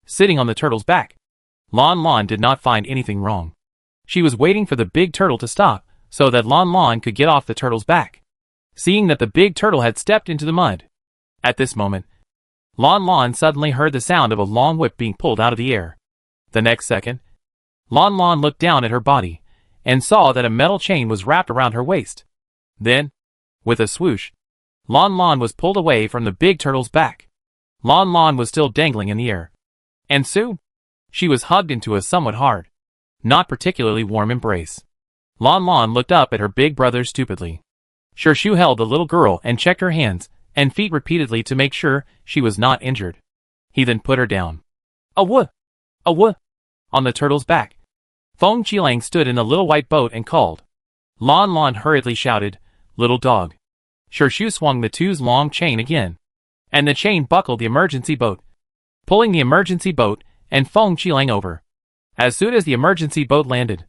Speaker 1: Sitting on the turtle's back, Lanlan did not find anything wrong. She was waiting for the big turtle to stop so that Lanlan could get off the turtle's back, seeing that the big turtle had stepped into the mud. At this moment, Lanlan suddenly heard the sound of a long whip being pulled out of the air. The next second, Lanlan looked down at her body and saw that a metal chain was wrapped around her waist. Then, with a swoosh, Lanlan was pulled away from the big turtle's back. Lanlan was still dangling in the air. And soon, she was hugged into a somewhat hard, not particularly warm embrace. Lanlan looked up at her big brother stupidly. Shu held the little girl and checked her hands and feet repeatedly to make sure she was not injured. He then put her down. Awah! Awah! On the turtle's back, Feng Qilang stood in the little white boat and called. Lanlan hurriedly shouted, "Little dog." Shu swung the two's long chain again, and the chain buckled the emergency boat, pulling the emergency boat and Feng Qilang over. As soon as the emergency boat landed,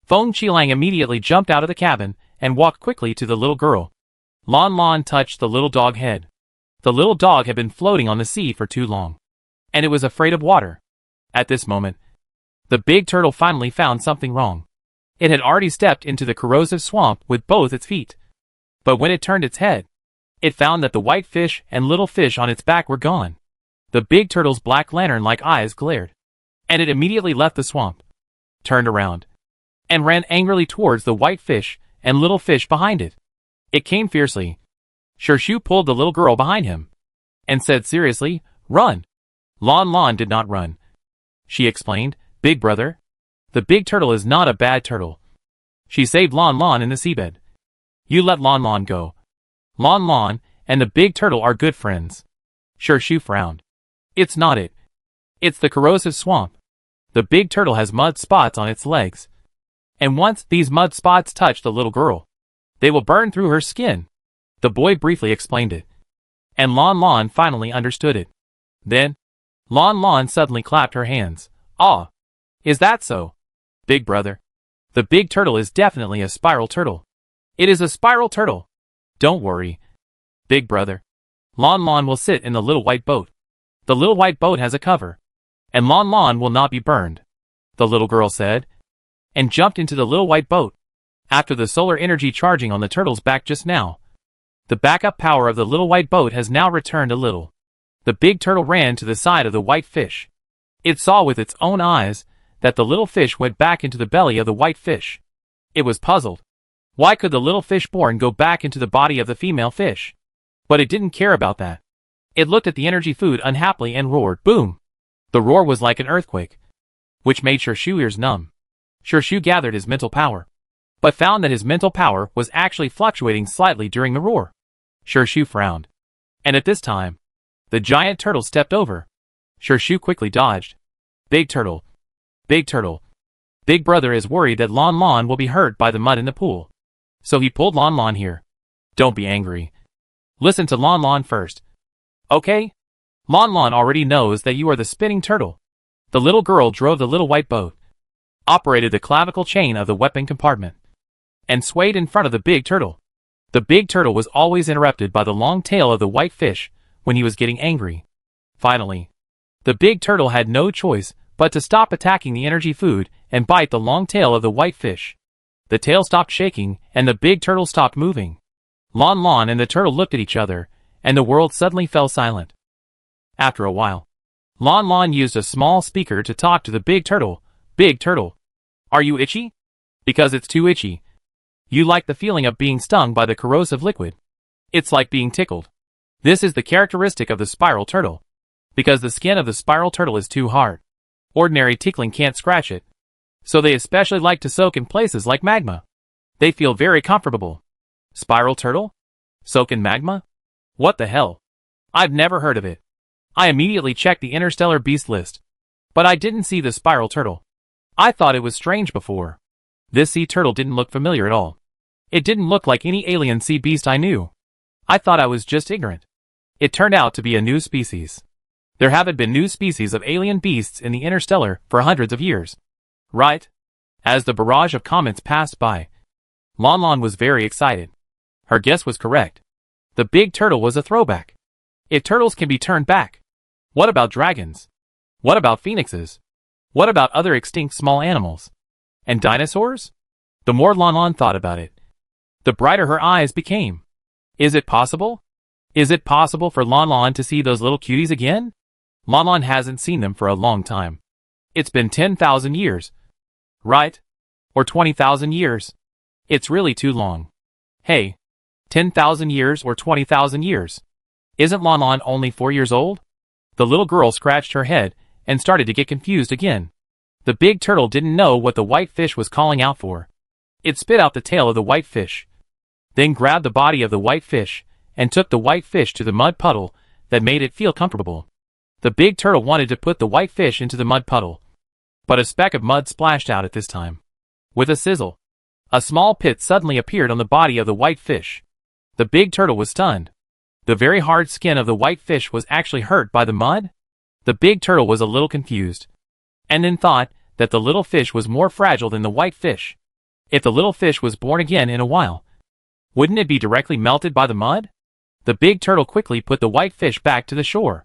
Speaker 1: Feng Qilang immediately jumped out of the cabin and walked quickly to the little girl. Lanlan touched the little dog head. The little dog had been floating on the sea for too long, and it was afraid of water. At this moment, the big turtle finally found something wrong. It had already stepped into the corrosive swamp with both its feet. But when it turned its head, it found that the white fish and little fish on its back were gone. The big turtle's black lantern-like eyes glared, and it immediately left the swamp, turned around, and ran angrily towards the white fish and little fish behind it. It came fiercely. Shu pulled the little girl behind him, and said seriously, "Run." Lanlan did not run. She explained, "Big brother, the big turtle is not a bad turtle. She saved Lanlan in the seabed. You let Lanlan go. Lanlan and the big turtle are good friends." Shu frowned. "It's not it. It's the corrosive swamp. The big turtle has mud spots on its legs. And once these mud spots touch the little girl, they will burn through her skin." The boy briefly explained it, and Lanlan finally understood it. Then, Lanlan suddenly clapped her hands. "Ah! Is that so? Big brother, the big turtle is definitely a spiral turtle. It is a spiral turtle. Don't worry, big brother. Lanlan will sit in the little white boat. The little white boat has a cover, and Lanlan will not be burned," the little girl said, and jumped into the little white boat. After the solar energy charging on the turtle's back just now, the backup power of the little white boat has now returned a little. The big turtle ran to the side of the white fish. It saw with its own eyes that the little fish went back into the belly of the white fish. It was puzzled. Why could the little fish born go back into the body of the female fish? But it didn't care about that. It looked at the energy food unhappily and roared, boom! The roar was like an earthquake, which made Shu's ears numb. Shu gathered his mental power, but found that his mental power was actually fluctuating slightly during the roar. Shu frowned, and at this time, the giant turtle stepped over. Shu quickly dodged. "Big turtle, big turtle. Big brother is worried that Lanlan will be hurt by the mud in the pool, so he pulled Lanlan here. Don't be angry. Listen to Lanlan first. Okay? Lanlan already knows that you are the spinning turtle." The little girl drove the little white boat, operated the clavicle chain of the weapon compartment, and swayed in front of the big turtle. The big turtle was always interrupted by the long tail of the white fish when he was getting angry. Finally, the big turtle had no choice but to stop attacking the energy food and bite the long tail of the white fish. The tail stopped shaking and the big turtle stopped moving. Lanlan and the turtle looked at each other, and the world suddenly fell silent. After a while, Lanlan used a small speaker to talk to the big turtle. "Big turtle, are you itchy? Because it's too itchy. You like the feeling of being stung by the corrosive liquid. It's like being tickled. This is the characteristic of the spiral turtle. Because the skin of the spiral turtle is too hard, ordinary tickling can't scratch it. So they especially like to soak in places like magma. They feel very comfortable." Spiral turtle? Soak in magma? What the hell? I've never heard of it. I immediately checked the Interstellar beast list, but I didn't see the spiral turtle. I thought it was strange before. This sea turtle didn't look familiar at all. It didn't look like any alien sea beast I knew. I thought I was just ignorant. It turned out to be a new species. There haven't been new species of alien beasts in the Interstellar for hundreds of years. Right? As the barrage of comments passed by, Lanlan was very excited. Her guess was correct. The big turtle was a throwback. If turtles can be turned back, what about dragons? What about phoenixes? What about other extinct small animals? And dinosaurs? The more Lanlan thought about it, the brighter her eyes became. Is it possible? Is it possible for Lanlan to see those little cuties again? Lanlan hasn't seen them for a long time. It's been 10,000 years. Right? Or 20,000 years. It's really too long. Hey, 10,000 years or 20,000 years. Isn't Lanlan only 4 years old? The little girl scratched her head and started to get confused again. The big turtle didn't know what the white fish was calling out for. It spit out the tail of the white fish, then grabbed the body of the white fish and took the white fish to the mud puddle that made it feel comfortable. The big turtle wanted to put the white fish into the mud puddle, But a speck of mud splashed out at this time. With a sizzle, a small pit suddenly appeared on the body of the white fish. The big turtle was stunned. The very hard skin of the white fish was actually hurt by the mud? The big turtle was a little confused, and then thought that the little fish was more fragile than the white fish. If the little fish was born again in a while, wouldn't it be directly melted by the mud? The big turtle quickly put the white fish back to the shore.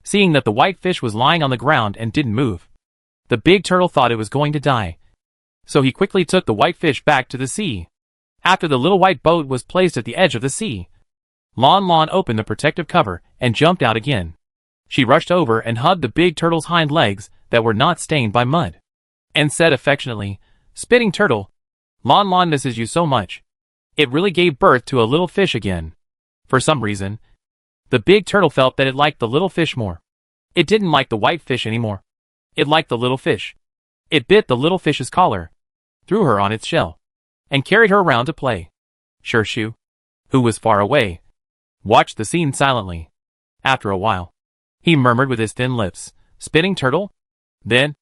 Speaker 1: Seeing that the white fish was lying on the ground and didn't move, the big turtle thought it was going to die. So he quickly took the white fish back to the sea. After the little white boat was placed at the edge of the sea, Lanlan opened the protective cover and jumped out again. She rushed over and hugged the big turtle's hind legs that were not stained by mud, and said affectionately, "Spitting turtle, Lanlan misses you so much." It really gave birth to a little fish again. For some reason, the big turtle felt that it liked the little fish more. It didn't like the white fish anymore. It liked the little fish. It bit the little fish's collar, threw her on its shell, and carried her around to play. Shu, who was far away, watched the scene silently. After a while, he murmured with his thin lips, "Spitting turtle?" Then,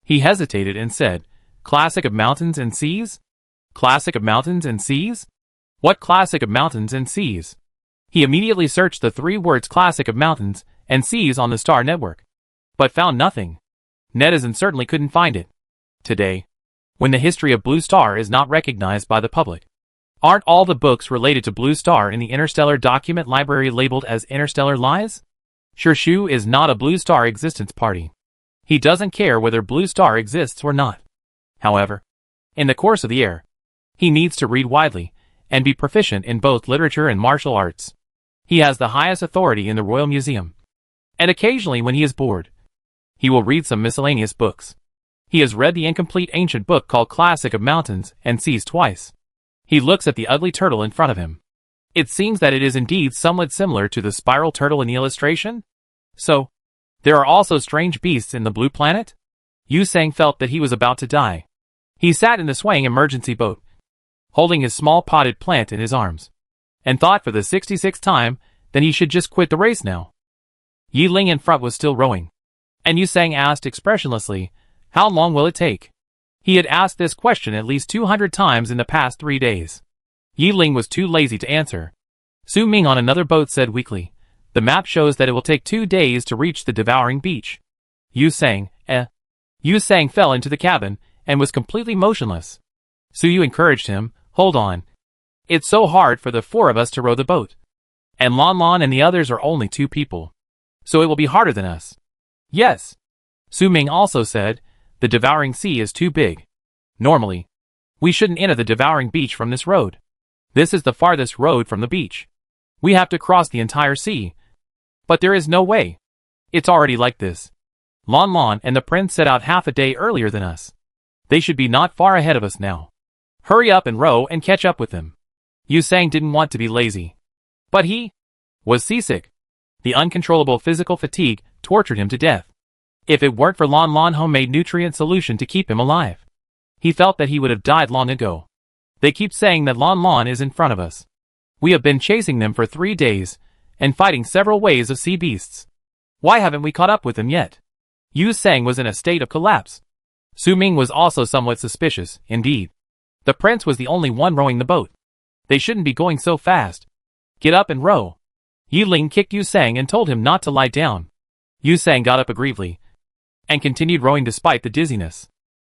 Speaker 1: he hesitated and said, "Classic of mountains and seas? Classic of mountains and seas? What classic of mountains and seas?" He immediately searched the 3 words classic of mountains and seas on the star network, but found nothing. Netizen certainly couldn't find it. Today, when the history of Blue Star is not recognized by the public, aren't all the books related to Blue Star in the Interstellar document library labeled as Interstellar Lies? Shu is not a Blue Star existence party. He doesn't care whether Blue Star exists or not. However, in the course of the year, he needs to read widely and be proficient in both literature and martial arts. He has the highest authority in the Royal Museum, and occasionally when he is bored, he will read some miscellaneous books. He has read the incomplete ancient book called Classic of Mountains and Seas twice. He looks at the ugly turtle in front of him. It seems that it is indeed somewhat similar to the spiral turtle in the illustration. So, there are also strange beasts in the blue planet? Yusang felt that he was about to die. He sat in the swaying emergency boat, holding his small potted plant in his arms, and thought for the 66th time that he should just quit the race now. Yiling in front was still rowing, and Yusang asked expressionlessly, "How long will it take?" He had asked this question at least 200 times in the past 3 days. Yiling was too lazy to answer. Su Ming on another boat said weakly, "The map shows that it will take 2 days to reach the devouring beach." Yusang fell into the cabin and was completely motionless. Suyu encouraged him, "Hold on. It's so hard for the 4 of us to row the boat. And Lanlan and the others are only 2 people. So it will be harder than us." "Yes." Su Ming also said, "The devouring sea is too big. Normally, we shouldn't enter the devouring beach from this road. This is the farthest road from the beach. We have to cross the entire sea. But there is no way. It's already like this. Lanlan and the prince set out half a day earlier than us. They should be not far ahead of us now. Hurry up and row and catch up with them." Yusang didn't want to be lazy, but he was seasick. The uncontrollable physical fatigue tortured him to death. If it weren't for Lanlan's homemade nutrient solution to keep him alive, he felt that he would have died long ago. They keep saying that Lanlan is in front of us. We have been chasing them for 3 days and fighting several waves of sea beasts. Why haven't we caught up with them yet? Yusang was in a state of collapse. Su Ming was also somewhat suspicious, indeed. The prince was the only one rowing the boat. They shouldn't be going so fast. "Get up and row." Yiling kicked Yusang and told him not to lie down. Yusang got up aggressively and continued rowing despite the dizziness.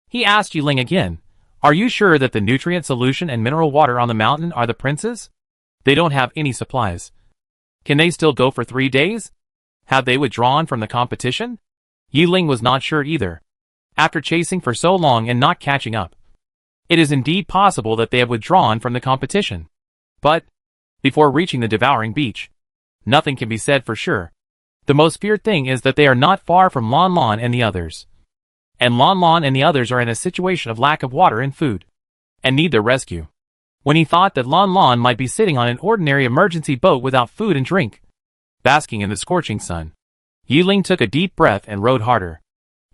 Speaker 1: He asked Yiling again, "Are you sure that the nutrient solution and mineral water on the mountain are the prince's? They don't have any supplies. Can they still go for 3 days? Have they withdrawn from the competition?" Yiling was not sure either. After chasing for so long and not catching up, it is indeed possible that they have withdrawn from the competition. But, before reaching the devouring beach, nothing can be said for sure. The most feared thing is that they are not far from Lanlan and the others. And Lanlan and the others are in a situation of lack of water and food, and need their rescue. When he thought that Lanlan might be sitting on an ordinary emergency boat without food and drink, basking in the scorching sun, Yiling took a deep breath and rowed harder.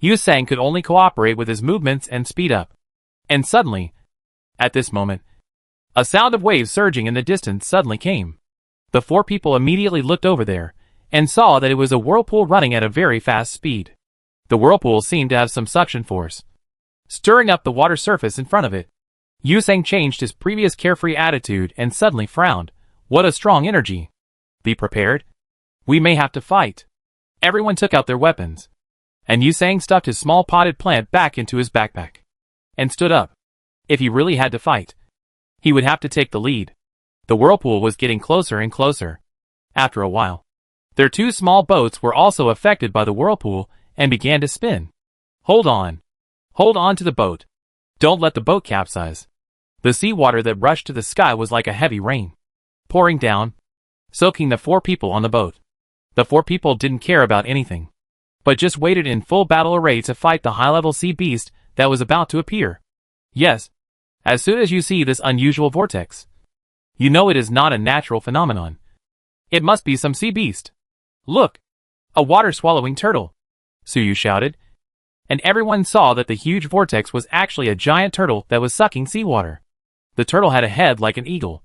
Speaker 1: Yusang could only cooperate with his movements and speed up. And suddenly, at this moment, a sound of waves surging in the distance suddenly came. The 4 people immediately looked over there, and saw that it was a whirlpool running at a very fast speed. The whirlpool seemed to have some suction force, stirring up the water surface in front of it. Yusang changed his previous carefree attitude and suddenly frowned. What a strong energy. Be prepared. We may have to fight. Everyone took out their weapons. And Yusang stuffed his small potted plant back into his backpack. And stood up. If he really had to fight, he would have to take the lead. The whirlpool was getting closer and closer. After a while, their two small boats were also affected by the whirlpool and began to spin. Hold on. Hold on to the boat. Don't let the boat capsize. The seawater that rushed to the sky was like a heavy rain, pouring down, soaking the 4 people on the boat. The 4 people didn't care about anything, but just waited in full battle array to fight the high-level sea beast that was about to appear. Yes, as soon as you see this unusual vortex, you know it is not a natural phenomenon. It must be some sea beast. Look! A water-swallowing turtle! Suyu shouted. And everyone saw that the huge vortex was actually a giant turtle that was sucking seawater. The turtle had a head like an eagle,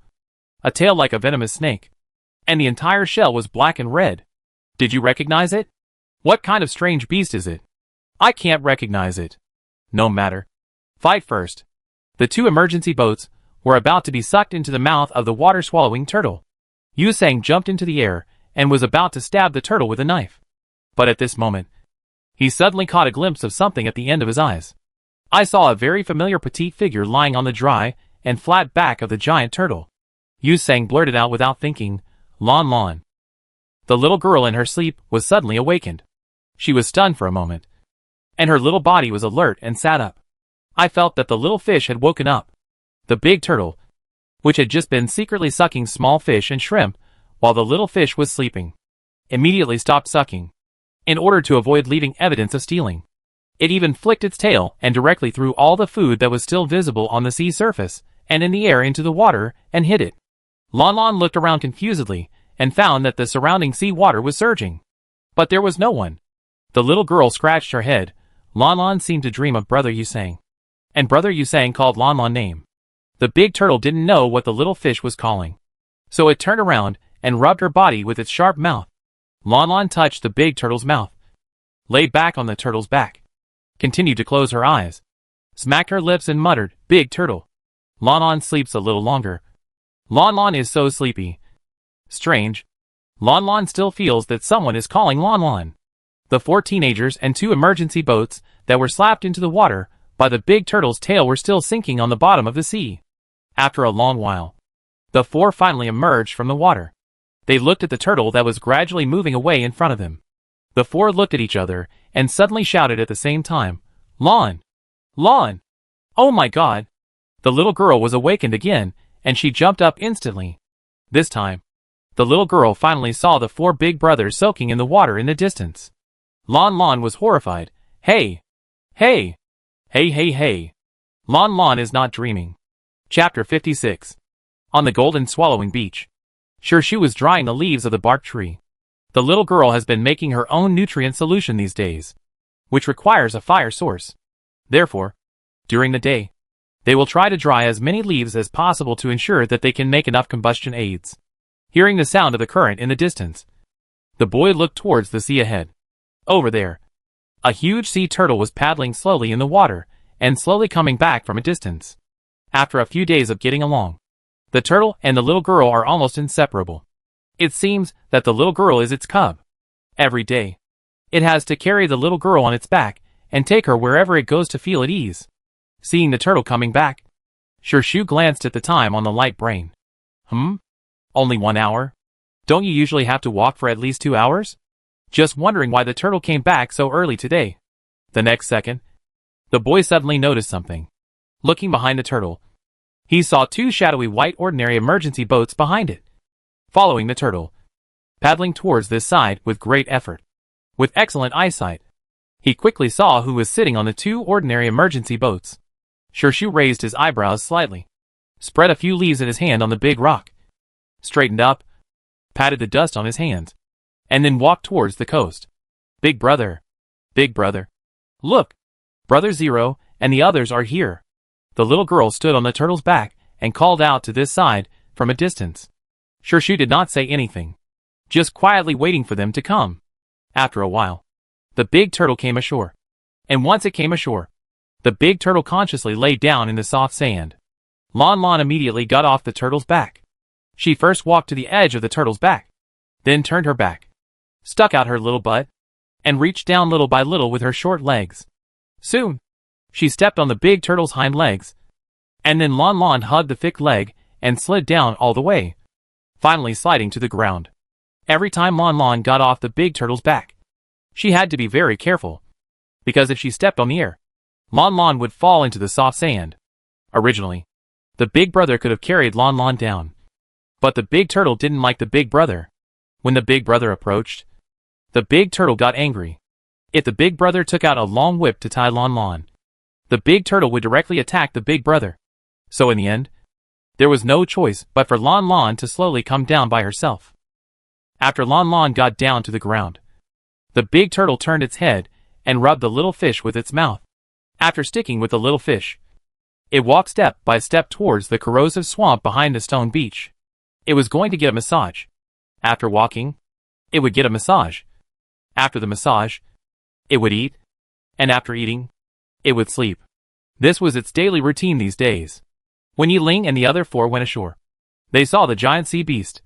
Speaker 1: a tail like a venomous snake, and the entire shell was black and red. Did you recognize it? What kind of strange beast is it? I can't recognize it. No matter. Fight first. The 2 emergency boats were about to be sucked into the mouth of the water-swallowing turtle. Yusang jumped into the air and was about to stab the turtle with a knife. But at this moment, he suddenly caught a glimpse of something at the end of his eyes. I saw a very familiar petite figure lying on the dry and flat back of the giant turtle. Yusang blurted out without thinking, Lanlan. The little girl in her sleep was suddenly awakened. She was stunned for a moment, and her little body was alert and sat up. I felt that the little fish had woken up. The big turtle, which had just been secretly sucking small fish and shrimp while the little fish was sleeping, immediately stopped sucking, in order to avoid leaving evidence of stealing. It even flicked its tail and directly threw all the food that was still visible on the sea surface and in the air into the water and hid it. Lanlan looked around confusedly and found that the surrounding sea water was surging. But there was no one. The little girl scratched her head. Lanlan seemed to dream of Brother Yusang. And Brother Yusang called Lanlan name. The big turtle didn't know what the little fish was calling. So it turned around and rubbed her body with its sharp mouth. Lanlan touched the big turtle's mouth, lay back on the turtle's back, continued to close her eyes, smacked her lips and muttered, Big turtle. Lanlan sleeps a little longer. Lanlan is so sleepy. Strange. Lanlan still feels that someone is calling Lanlan. The 4 teenagers and 2 emergency boats that were slapped into the water by the big turtle's tail were still sinking on the bottom of the sea. After a long while, the 4 finally emerged from the water. They looked at the turtle that was gradually moving away in front of them. The 4 looked at each other and suddenly shouted at the same time, Lan! Lan! Oh my God! The little girl was awakened again, and she jumped up instantly. This time, the little girl finally saw the 4 big brothers soaking in the water in the distance. Lanlan was horrified. Hey! Hey! Hey hey hey! Lanlan is not dreaming. Chapter 56. On the golden swallowing beach. Shu was drying the leaves of the bark tree. The little girl has been making her own nutrient solution these days, which requires a fire source. Therefore, during the day, they will try to dry as many leaves as possible to ensure that they can make enough combustion aids. Hearing the sound of the current in the distance, the boy looked towards the sea ahead. Over there, a huge sea turtle was paddling slowly in the water and slowly coming back from a distance. After a few days of getting along, the turtle and the little girl are almost inseparable. It seems that the little girl is its cub. Every day, it has to carry the little girl on its back and take her wherever it goes to feel at ease. Seeing the turtle coming back, Shu glanced at the time on the light brain. Only 1 hour? Don't you usually have to walk for at least 2 hours? Just wondering why the turtle came back so early today. The next second, the boy suddenly noticed something. Looking behind the turtle, he saw 2 shadowy white ordinary emergency boats behind it, following the turtle, paddling towards this side with great effort. With excellent eyesight, he quickly saw who was sitting on the 2 ordinary emergency boats. Shu raised his eyebrows slightly, spread a few leaves in his hand on the big rock, straightened up, patted the dust on his hands, and then walked towards the coast. Big brother! Big brother! Look! Brother Zero and the others are here. The little girl stood on the turtle's back and called out to this side from a distance. Shu did not say anything, just quietly waiting for them to come. After a while, the big turtle came ashore. And once it came ashore, The big turtle consciously lay down in the soft sand. Lanlan immediately got off the turtle's back. She first walked to the edge of the turtle's back, then turned her back, stuck out her little butt, and reached down little by little with her short legs. Soon, she stepped on the big turtle's hind legs, and then Lanlan hugged the thick leg and slid down all the way, finally sliding to the ground. Every time Lanlan got off the big turtle's back, she had to be very careful, because if she stepped on the air, Lanlan would fall into the soft sand. Originally, the big brother could have carried Lanlan down, but the big turtle didn't like the big brother. When the big brother approached, the big turtle got angry. If the big brother took out a long whip to tie Lanlan, the big turtle would directly attack the big brother. So in the end, there was no choice but for Lanlan to slowly come down by herself. After Lanlan got down to the ground, the big turtle turned its head and rubbed the little fish with its mouth. After sticking with the little fish, it walked step by step towards the corrosive swamp behind the stone beach. It was going to get a massage. After walking, it would get a massage. After the massage, it would eat. And after eating, it would sleep. This was its daily routine these days. When Yiling and the other four went ashore, they saw the giant sea beast,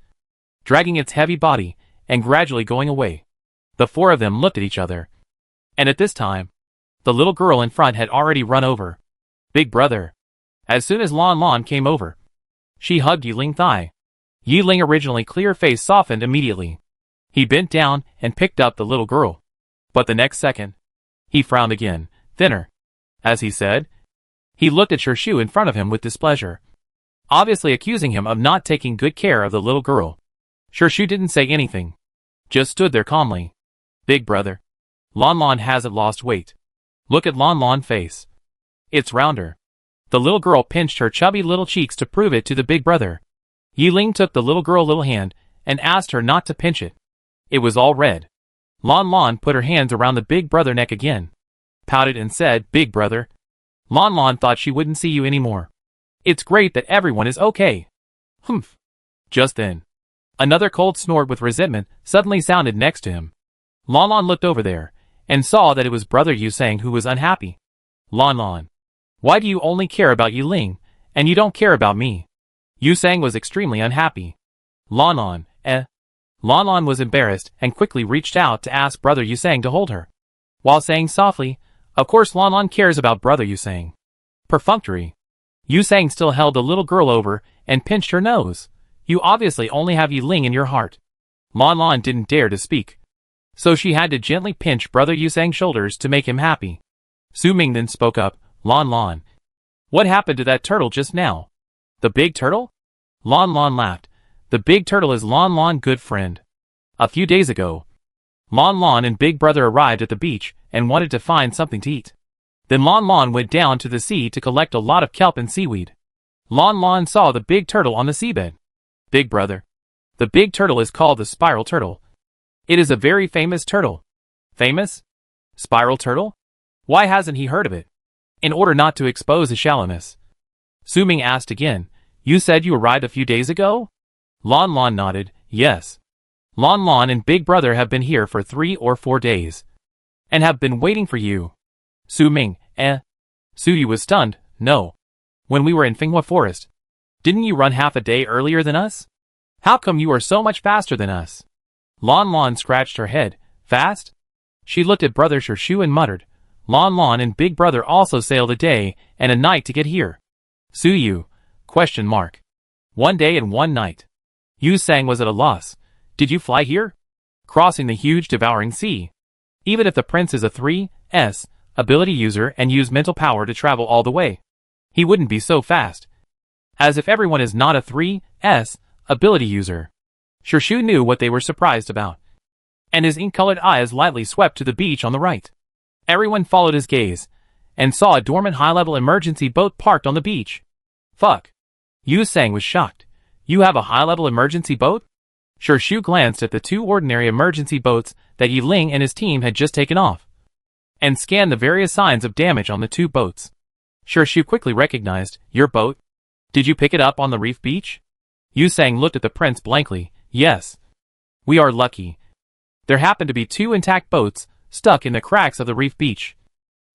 Speaker 1: dragging its heavy body and gradually going away. The four of them looked at each other. And at this time, the little girl in front had already run over Big Brother. As soon as Lanlan came over, she hugged Yiling's thigh. Yiling originally clear face softened immediately. He bent down and picked up the little girl. But the next second, he frowned again, thinner. As he said, he looked at Shirshu in front of him with displeasure, obviously accusing him of not taking good care of the little girl. Shirshu didn't say anything, just stood there calmly. Big Brother, Lanlan hasn't lost weight. Look at Lanlan's face. It's rounder. The little girl pinched her chubby little cheeks to prove it to the big brother. Yiling took the little girl's little hand and asked her not to pinch it. It was all red. Lanlan put her hands around the big brother neck again, pouted and said, Big Brother, Lanlan thought she wouldn't see you anymore. It's great that everyone is okay. Humph. Just then, another cold snort with resentment suddenly sounded next to him. Lanlan looked over there and saw that it was Brother Yusang who was unhappy. Lanlan, why do you only care about Yiling, and you don't care about me? Yusang was extremely unhappy. Lanlan, Lanlan was embarrassed and quickly reached out to ask Brother Yusang to hold her, while saying softly, Of course Lanlan cares about Brother Yusang. Perfunctory. Yusang still held the little girl over and pinched her nose. You obviously only have Yiling in your heart. Lanlan didn't dare to speak, so she had to gently pinch Brother Yusang's shoulders to make him happy. Su Ming then spoke up, Lanlan, what happened to that turtle just now? The big turtle? Lanlan laughed. The big turtle is Lanlan's good friend. A few days ago, Lanlan and Big Brother arrived at the beach and wanted to find something to eat. Then Lanlan went down to the sea to collect a lot of kelp and seaweed. Lanlan saw the big turtle on the seabed. Big Brother, the big turtle is called the spiral turtle. It is a very famous turtle. Famous? Spiral turtle? Why hasn't he heard of it? In order not to expose his shallowness, Su Ming asked again, You said you arrived a few days ago? Lanlan nodded, Yes. Lanlan and Big Brother have been here for 3 or 4 days, and have been waiting for you. Su Ming, Su Yu was stunned, No. When we were in Finghua Forest, didn't you run half a day earlier than us? How come you are so much faster than us? Lanlan scratched her head, Fast? She looked at Brother Shirshu and muttered, Lanlan and Big Brother also sailed a day and a night to get here. Su Yu? 1 day and 1 night. Yusang was at a loss. Did you fly here? Crossing the huge devouring sea. Even if the prince is a 3S ability user and use mental power to travel all the way, he wouldn't be so fast. As if everyone is not a 3S ability user. Shirshu knew what they were surprised about, and his ink-colored eyes lightly swept to the beach on the right. Everyone followed his gaze, and saw a dormant high-level emergency boat parked on the beach. Fuck. Yusang was shocked. You have a high-level emergency boat? Shirshu glanced at the 2 ordinary emergency boats that Yiling and his team had just taken off, and scanned the various signs of damage on the 2 boats. Shirshu quickly recognized, Your boat? Did you pick it up on the reef beach? Yusang looked at the prince blankly. Yes. We are lucky. There happened to be 2 intact boats stuck in the cracks of the reef beach.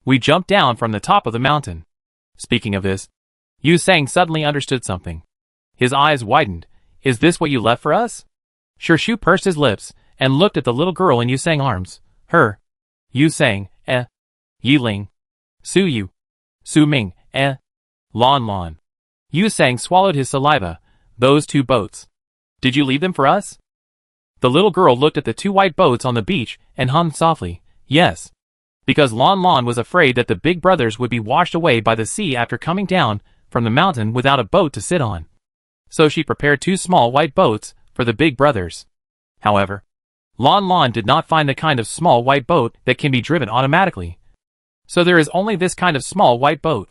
Speaker 1: We jumped down from the top of the mountain. Speaking of this, Yu Sang suddenly understood something. His eyes widened. Is this what you left for us? Shu pursed his lips and looked at the little girl in Yu Sang's arms. Her. Yu Sang, Yi Ling. Su Yu. Su Ming, Lanlan. Yu Sang swallowed his saliva. Those 2 boats. Did you leave them for us? The little girl looked at the 2 white boats on the beach and hummed softly. Yes. Because Lanlan was afraid that the big brothers would be washed away by the sea after coming down from the mountain without a boat to sit on. So she prepared 2 small white boats for the big brothers. However, Lanlan did not find the kind of small white boat that can be driven automatically. So there is only this kind of small white boat.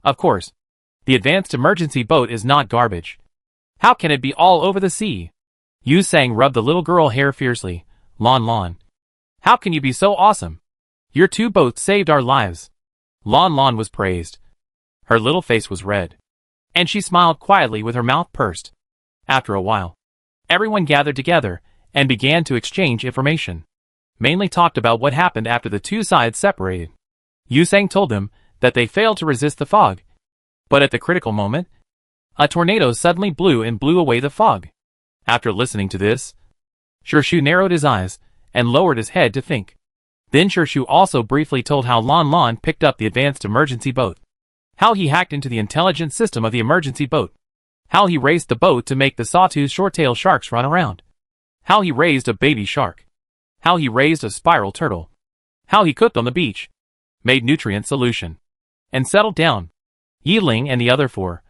Speaker 1: Of course, the advanced emergency boat is not garbage. How can it be all over the sea? Yu Sang rubbed the little girl hair fiercely. Lanlan. How can you be so awesome? Your 2 boats saved our lives. Lanlan was praised. Her little face was red. And she smiled quietly with her mouth pursed. After a while, everyone gathered together and began to exchange information. Mainly talked about what happened after the 2 sides separated. Yu Sang told them that they failed to resist the fog. But at the critical moment, a tornado suddenly blew away the fog. After listening to this, Shu narrowed his eyes and lowered his head to think. Then Shu also briefly told how Lanlan picked up the advanced emergency boat. How he hacked into the intelligence system of the emergency boat. How he raced the boat to make the sawtooth short-tailed sharks run around. How he raised a baby shark. How he raised a spiral turtle. How he cooked on the beach. Made nutrient solution. And settled down. Yi Ling and the other 4,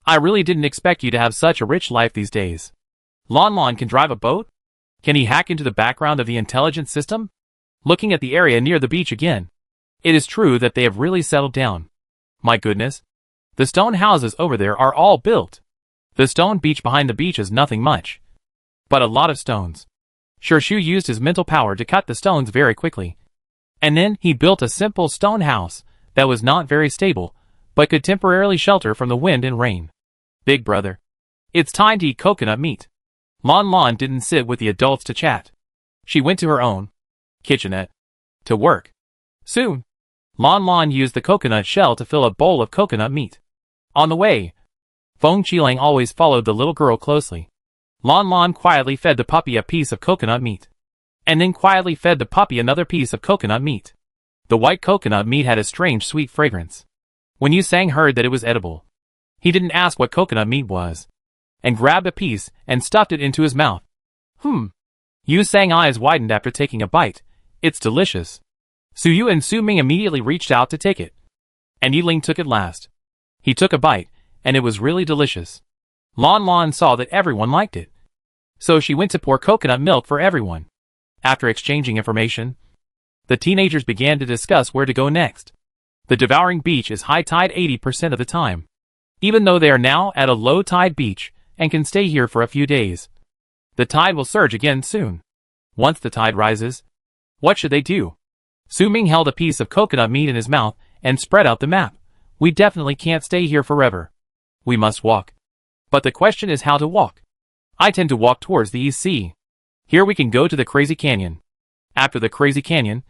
Speaker 1: I really didn't expect you to have such a rich life these days. Lanlan can drive a boat? Can he hack into the background of the intelligence system? Looking at the area near the beach again. It is true that they have really settled down. My goodness. The stone houses over there are all built. The stone beach behind the beach is nothing much. But a lot of stones. Shu used his mental power to cut the stones very quickly. And then he built a simple stone house that was not very stable, but could temporarily shelter from the wind and rain. Big brother. It's time to eat coconut meat. Lanlan didn't sit with the adults to chat. She went to her own kitchenette to work. Soon, Lanlan used the coconut shell to fill a bowl of coconut meat. On the way, Feng Qilang always followed the little girl closely. Lanlan quietly fed the puppy a piece of coconut meat. And then quietly fed the puppy another piece of coconut meat. The white coconut meat had a strange sweet fragrance. When Yu Sang heard that it was edible, he didn't ask what coconut meat was, and grabbed a piece and stuffed it into his mouth. Yu Sang's eyes widened after taking a bite. It's delicious. Su Yu and Su Ming immediately reached out to take it. And Yi Ling took it last. He took a bite, and it was really delicious. Lanlan saw that everyone liked it. So she went to pour coconut milk for everyone. After exchanging information, the teenagers began to discuss where to go next. The devouring beach is high tide 80% of the time. Even though they are now at a low tide beach and can stay here for a few days, the tide will surge again soon. Once the tide rises, what should they do? Su Ming held a piece of coconut meat in his mouth and spread out the map. We definitely can't stay here forever. We must walk. But the question is how to walk. I tend to walk towards the East Sea. Here we can go to the Crazy Canyon. After the Crazy Canyon,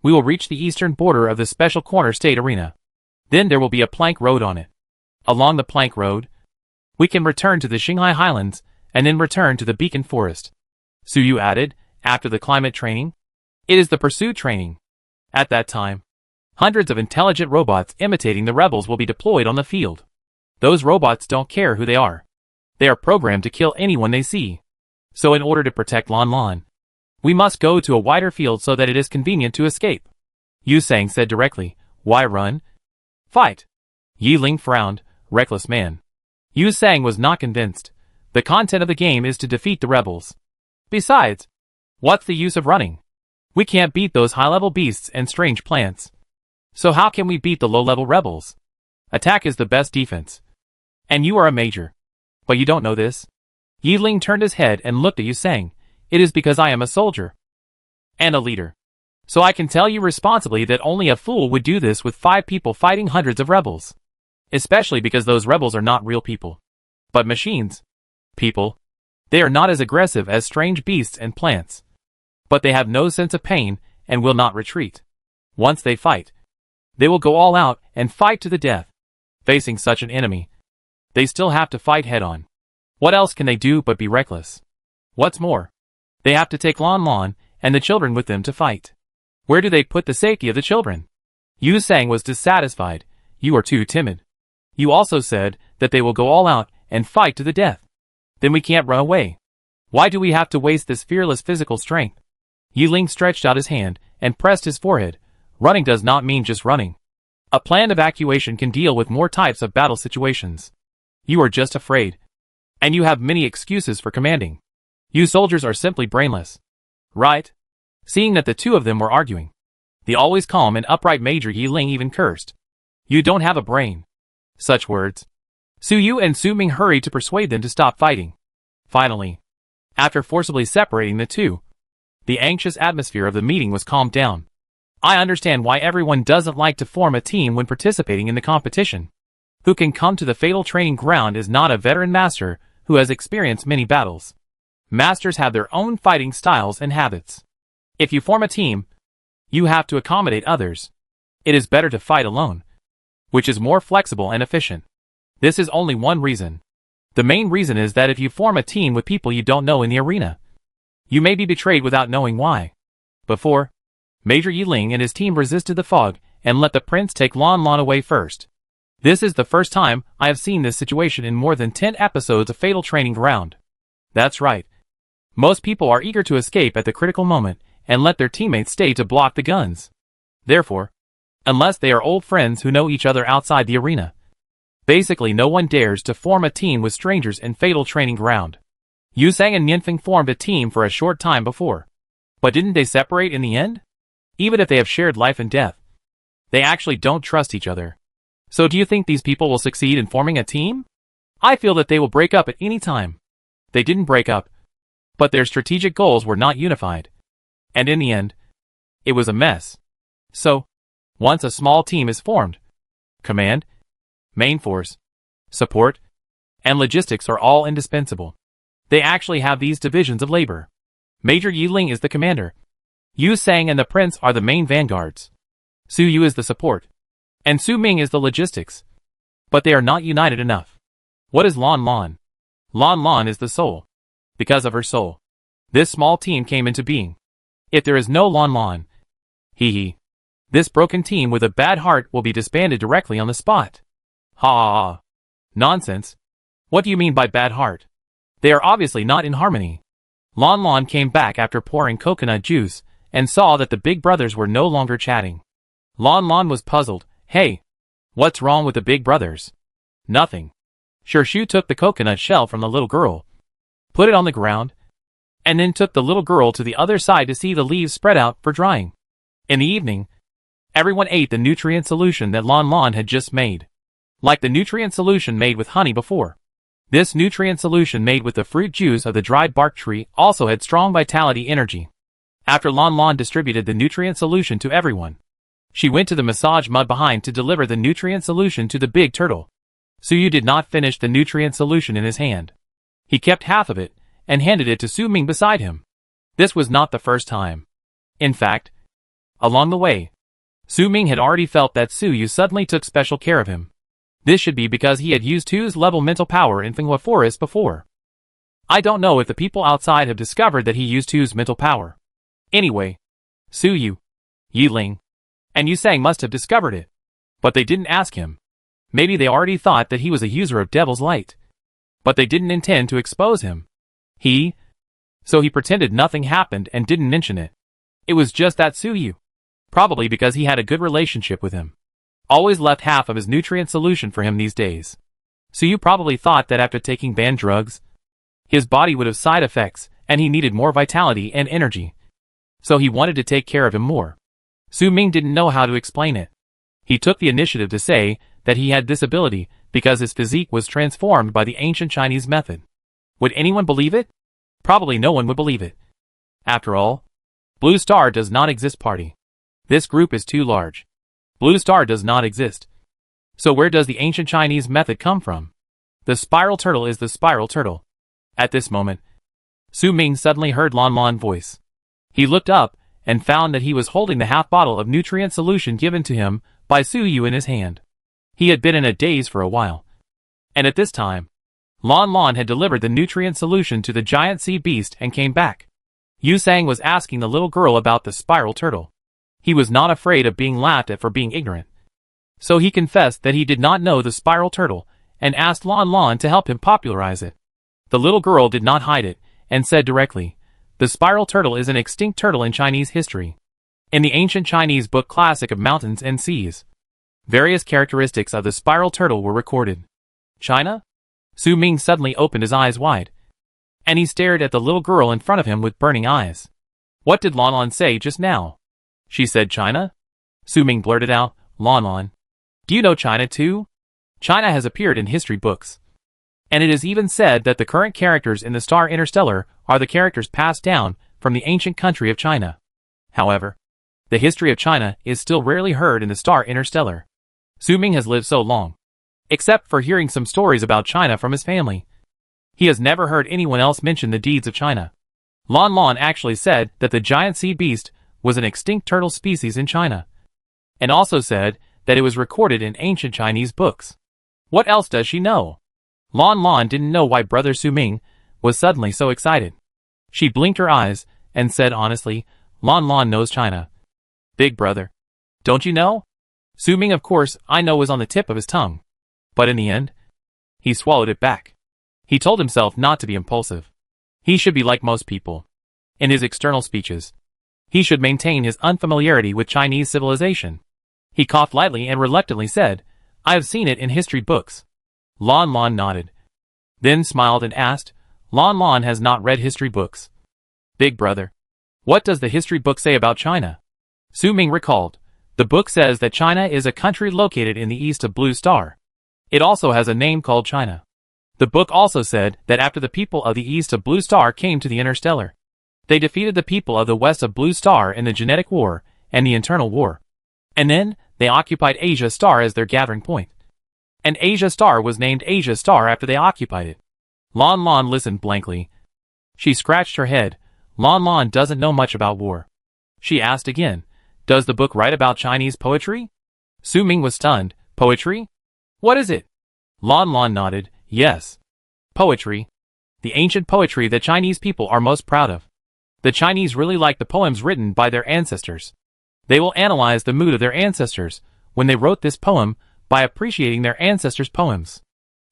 Speaker 1: we will reach the eastern border of the Special Corner State Arena. Then there will be a plank road on it. Along the plank road, we can return to the Qinghai Highlands and then return to the Beacon Forest. Su Yu added, after the climate training, it is the pursuit training. At that time, hundreds of intelligent robots imitating the rebels will be deployed on the field. Those robots don't care who they are. They are programmed to kill anyone they see. So in order to protect Lanlan, we must go to a wider field so that it is convenient to escape. Yu Sang said directly, why run? Fight. Yi Ling frowned, reckless man. Yu Sang was not convinced. The content of the game is to defeat the rebels. Besides, what's the use of running? We can't beat those high-level beasts and strange plants. So how can we beat the low-level rebels? Attack is the best defense. And you are a major. But you don't know this. Yi Ling turned his head and looked at Yu Sang. It is because I am a soldier. And a leader. So I can tell you responsibly that only a fool would do this with 5 people fighting hundreds of rebels. Especially because those rebels are not real people, but machines. People. They are not as aggressive as strange beasts and plants. But they have no sense of pain and will not retreat. Once they fight, They will go all out and fight to the death. Facing such an enemy, they still have to fight head-on. What else can they do but be reckless? What's more, they have to take Lanlan and the children with them to fight. Where do they put the safety of the children? Yu Sang was dissatisfied. You are too timid. You also said that they will go all out and fight to the death. Then we can't run away. Why do we have to waste this fearless physical strength? Yiling stretched out his hand and pressed his forehead. Running does not mean just running. A planned evacuation can deal with more types of battle situations. You are just afraid. And you have many excuses for commanding. You soldiers are simply brainless. Right? Seeing that the two of them were arguing, the always calm and upright Major Yiling even cursed. You don't have a brain. Such words. Su Yu and Su Ming hurried to persuade them to stop fighting. Finally, after forcibly separating the two, the anxious atmosphere of the meeting was calmed down. I understand why everyone doesn't like to form a team when participating in the competition. Who can come to the fatal training ground is not a veteran master who has experienced many battles. Masters have their own fighting styles and habits. If you form a team, you have to accommodate others. It is better to fight alone, which is more flexible and efficient. This is only one reason. The main reason is that if you form a team with people you don't know in the arena, you may be betrayed without knowing why. Before, Major Yiling and his team resisted the fog and let the prince take Lanlan away first. This is the first time I have seen this situation in more than 10 episodes of Fatal Training Ground. That's right. Most people are eager to escape at the critical moment and let their teammates stay to block the guns. Therefore, unless they are old friends who know each other outside the arena, basically no one dares to form a team with strangers in Fatal Training Ground. Yu Sang and Yinfeng formed a team for a short time before. But didn't they separate in the end? Even if they have shared life and death, they actually don't trust each other. So do you think these people will succeed in forming a team? I feel that they will break up at any time. They didn't break up, but their strategic goals were not unified. And in the end, it was a mess. So, once a small team is formed, command, main force, support, and logistics are all indispensable. They actually have these divisions of labor. Major Yiling is the commander. Yu Sang and the prince are the main vanguards. Su Yu is the support. And Su Ming is the logistics. But they are not united enough. What is Lanlan? Lanlan is the soul. Because of her soul, this small team came into being. If there is no Lanlan, this broken team with a bad heart will be disbanded directly on the spot. Ha! Nonsense. What do you mean by bad heart? They are obviously not in harmony. Lanlan came back after pouring coconut juice and saw that the big brothers were no longer chatting. Lanlan was puzzled. Hey, what's wrong with the big brothers? Nothing. Shu took the coconut shell from the little girl, put it on the ground, and then took the little girl to the other side to see the leaves spread out for drying. In the evening, everyone ate the nutrient solution that Lanlan had just made. Like the nutrient solution made with honey before. This nutrient solution made with the fruit juice of the dried bark tree also had strong vitality energy. After Lanlan distributed the nutrient solution to everyone, she went to the massage mud behind to deliver the nutrient solution to the big turtle. Su Yu did not finish the nutrient solution in his hand. He kept half of it and handed it to Su Ming beside him. This was not the first time. In fact, along the way, Su Ming had already felt that Su Yu suddenly took special care of him. This should be because he had used Tu's level mental power in Fenghua Forest before. I don't know if the people outside have discovered that he used Tu's mental power. Anyway, Su Yu, Yiling, and Yu Sang must have discovered it. But they didn't ask him. Maybe they already thought that he was a user of Devil's Light. But they didn't intend to expose him. So he pretended nothing happened and didn't mention it. It was just that Su Yu, probably because he had a good relationship with him, always left half of his nutrient solution for him these days. Su Yu probably thought that after taking banned drugs, his body would have side effects and he needed more vitality and energy. So he wanted to take care of him more. Su Ming didn't know how to explain it. He took the initiative to say that he had this ability because his physique was transformed by the ancient Chinese method. Would anyone believe it? Probably no one would believe it. After all, Blue Star does not exist party. This group is too large. Blue Star does not exist. So where does the ancient Chinese method come from? The spiral turtle is the spiral turtle. At this moment, Su Ming suddenly heard Lanlan's voice. He looked up and found that he was holding the half bottle of nutrient solution given to him by Su Yu in his hand. He had been in a daze for a while. And at this time, Lanlan had delivered the nutrient solution to the giant sea beast and came back. Yu Sang was asking the little girl about the spiral turtle. He was not afraid of being laughed at for being ignorant. So he confessed that he did not know the spiral turtle and asked Lanlan to help him popularize it. The little girl did not hide it and said directly, "The spiral turtle is an extinct turtle in Chinese history. In the ancient Chinese book Classic of Mountains and Seas, various characteristics of the spiral turtle were recorded." China? Su Ming suddenly opened his eyes wide, and he stared at the little girl in front of him with burning eyes. "What did Lanlan say just now?" "She said China?" Su Ming blurted out. "Lanlan, do you know China too? China has appeared in history books. And it is even said that the current characters in the star Interstellar are the characters passed down from the ancient country of China. However, the history of China is still rarely heard in the star Interstellar. Su Ming has lived so long, except for hearing some stories about China from his family. He has never heard anyone else mention the deeds of China. Lanlan actually said that the giant sea beast was an extinct turtle species in China, and also said that it was recorded in ancient Chinese books. What else does she know?" Lanlan didn't know why Brother Su Ming was suddenly so excited. She blinked her eyes and said honestly, "Lanlan knows China. Big brother. Don't you know?" Su Ming, of course, I know, was on the tip of his tongue. But in the end, he swallowed it back. He told himself not to be impulsive. He should be like most people. In his external speeches, he should maintain his unfamiliarity with Chinese civilization. He coughed lightly and reluctantly said, "I have seen it in history books." Lanlan nodded, then smiled and asked, "Lanlan has not read history books. Big brother, what does the history book say about China?" Su Ming recalled, "The book says that China is a country located in the east of Blue Star. It also has a name called China. The book also said that after the people of the east of Blue Star came to the Interstellar, they defeated the people of the west of Blue Star in the Genetic War and the Internal War. And then, they occupied Asia Star as their gathering point. And Asia Star was named Asia Star after they occupied it." Lanlan listened blankly. She scratched her head. Lanlan doesn't know much about war. She asked again, "Does the book write about Chinese poetry?" Su Ming was stunned. "Poetry? What is it?" Lanlan nodded. "Yes. Poetry. The ancient poetry that Chinese people are most proud of. The Chinese really like the poems written by their ancestors. They will analyze the mood of their ancestors when they wrote this poem by appreciating their ancestors' poems.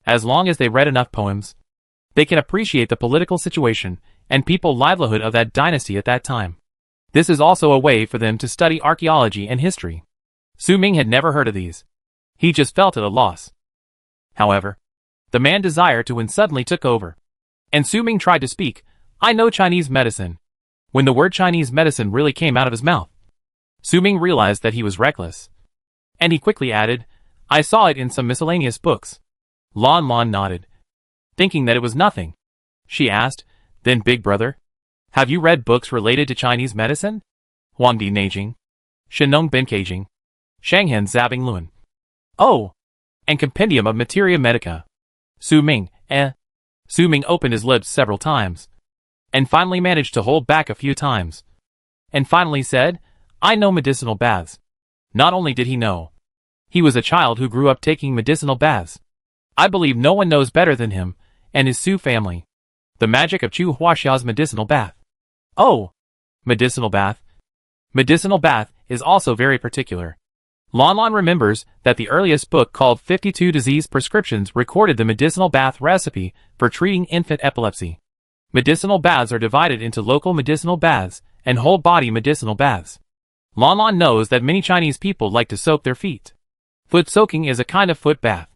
Speaker 1: As long as they read enough poems, they can appreciate the political situation and people livelihood of that dynasty at that time. This is also a way for them to study archaeology and history." Su Ming had never heard of these. He just felt at a loss. However, the man's desire to win suddenly took over, and Su Ming tried to speak, "I know Chinese medicine," when the word Chinese medicine really came out of his mouth. Su Ming realized that he was reckless, and he quickly added, "I saw it in some miscellaneous books." Lanlan nodded, thinking that it was nothing. She asked, "Then big brother, have you read books related to Chinese medicine? Huangdi Neijing, Shenong Benkajing, Shanghen Zabing Luan. Oh, and Compendium of Materia Medica." Su Ming, Su Ming opened his lips several times, and finally managed to hold back a few times, and finally said, "I know medicinal baths." Not only did he know, he was a child who grew up taking medicinal baths. I believe no one knows better than him and his Su family the magic of Chu Huaxia's medicinal bath. Oh, medicinal bath. Medicinal bath is also very particular. Lanlan remembers that the earliest book called 52 Disease Prescriptions recorded the medicinal bath recipe for treating infant epilepsy. Medicinal baths are divided into local medicinal baths and whole body medicinal baths. Lanlan knows that many Chinese people like to soak their feet. Foot soaking is a kind of foot bath.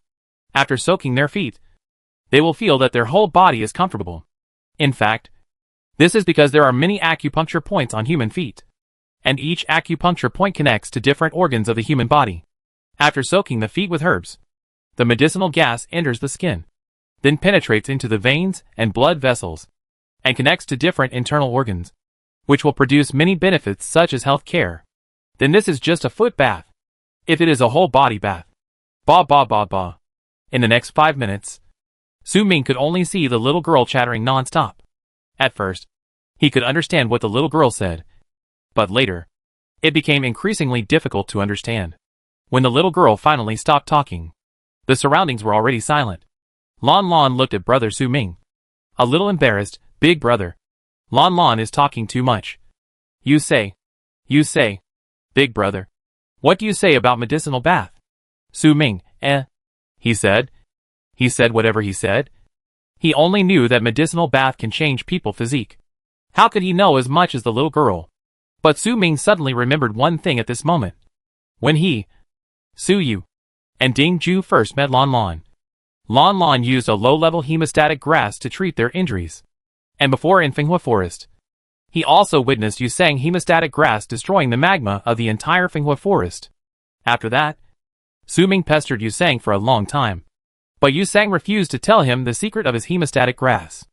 Speaker 1: After soaking their feet, they will feel that their whole body is comfortable. In fact, this is because there are many acupuncture points on human feet, and each acupuncture point connects to different organs of the human body. After soaking the feet with herbs, the medicinal gas enters the skin, then penetrates into the veins and blood vessels, and connects to different internal organs, which will produce many benefits such as health care. Then this is just a foot bath. If it is a whole body bath, ba ba ba ba. In the next 5 minutes, Su Ming could only see the little girl chattering non-stop. At first, he could understand what the little girl said, but later, it became increasingly difficult to understand. When the little girl finally stopped talking, the surroundings were already silent. Lanlan looked at brother Su Ming. A little embarrassed. Big brother. Lanlan is talking too much. You say. Big brother. What do you say about medicinal bath? Su Ming, he said. He said whatever he said. He only knew that medicinal bath can change people's physique. How could he know as much as the little girl? But Su Ming suddenly remembered one thing at this moment. When he, Su Yu, and Ding Ju first met Lanlan, Lanlan used a low-level hemostatic grass to treat their injuries. And before in Finghua Forest, he also witnessed Yu Sang hemostatic grass destroying the magma of the entire Finghua Forest. After that, Su Ming pestered Yu Sang for a long time. But Yu Sang refused to tell him the secret of his hemostatic grass.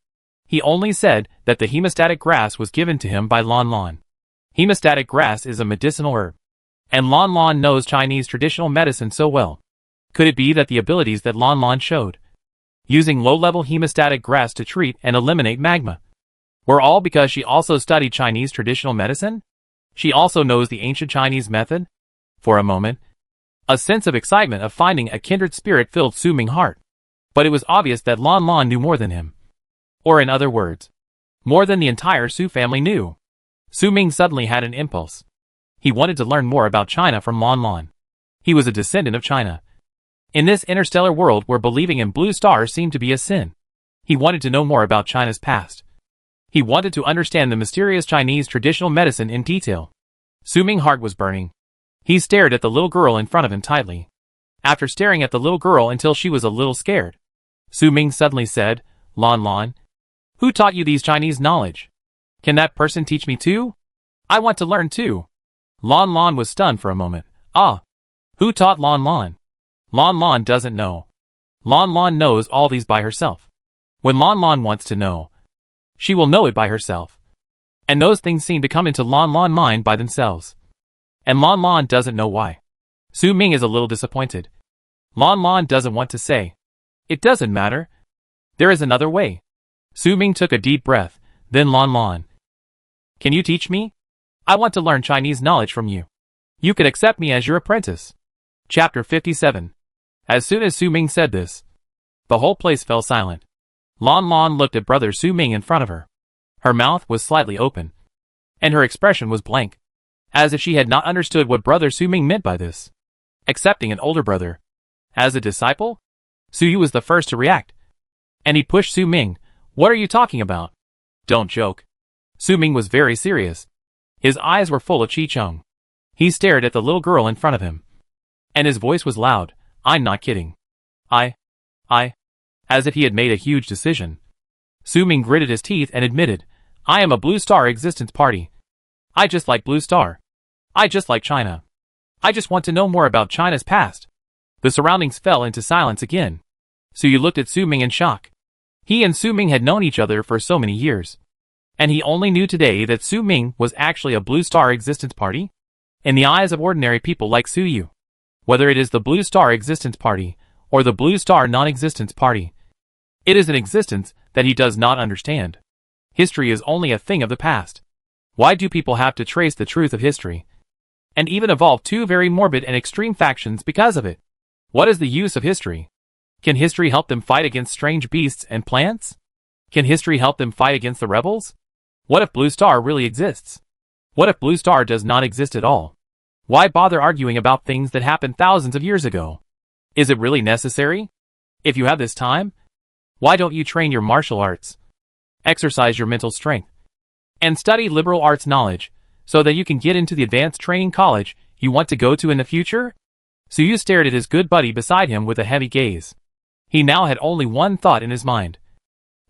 Speaker 1: He only said that the hemostatic grass was given to him by Lanlan. Hemostatic grass is a medicinal herb. And Lanlan knows Chinese traditional medicine so well. Could it be that the abilities that Lanlan showed, using low-level hemostatic grass to treat and eliminate magma, were all because she also studied Chinese traditional medicine? She also knows the ancient Chinese method? For a moment, a sense of excitement of finding a kindred spirit filled Su Ming's heart. But it was obvious that Lanlan knew more than him. Or in other words, more than the entire Su family knew. Su Ming suddenly had an impulse. He wanted to learn more about China from Lanlan. He was a descendant of China. In this interstellar world where believing in blue stars seemed to be a sin, he wanted to know more about China's past. He wanted to understand the mysterious Chinese traditional medicine in detail. Su Ming's heart was burning. He stared at the little girl in front of him tightly. After staring at the little girl until she was a little scared, Su Ming suddenly said, Lanlan, who taught you these Chinese knowledge? Can that person teach me too? I want to learn too. Lanlan was stunned for a moment. Ah, who taught Lanlan? Lanlan doesn't know. Lanlan knows all these by herself. When Lanlan wants to know, she will know it by herself. And those things seem to come into Lanlan's mind by themselves. And Lanlan doesn't know why. Su Ming is a little disappointed. Lanlan doesn't want to say. It doesn't matter. There is another way. Su Ming took a deep breath, then Lanlan. Can you teach me? I want to learn Chinese knowledge from you. You could accept me as your apprentice. Chapter 57. As soon as Su Ming said this, the whole place fell silent. Lanlan looked at brother Su Ming in front of her. Her mouth was slightly open, and her expression was blank, as if she had not understood what brother Su Ming meant by this. Accepting an older brother as a disciple? Su Yu was the first to react, and he pushed Su Ming. What are you talking about? Don't joke. Su Ming was very serious. His eyes were full of Chi-Chung. He stared at the little girl in front of him, and his voice was loud. I'm not kidding. I. As if he had made a huge decision. Su Ming gritted his teeth and admitted, I am a Blue Star Existence Party. I just like Blue Star. I just like China. I just want to know more about China's past. The surroundings fell into silence again. Su Yu looked at Su Ming in shock. He and Su Ming had known each other for so many years. And he only knew today that Su Ming was actually a Blue Star Existence Party? In the eyes of ordinary people like Su Yu, whether it is the Blue Star Existence Party or the Blue Star Non-Existence Party, it is an existence that he does not understand. History is only a thing of the past. Why do people have to trace the truth of history? And even evolve two very morbid and extreme factions because of it? What is the use of history? Can history help them fight against strange beasts and plants? Can history help them fight against the rebels? What if Blue Star really exists? What if Blue Star does not exist at all? Why bother arguing about things that happened thousands of years ago? Is it really necessary? If you have this time, why don't you train your martial arts, exercise your mental strength, and study liberal arts knowledge so that you can get into the advanced training college you want to go to in the future? Su Yu stared at his good buddy beside him with a heavy gaze. He now had only one thought in his mind.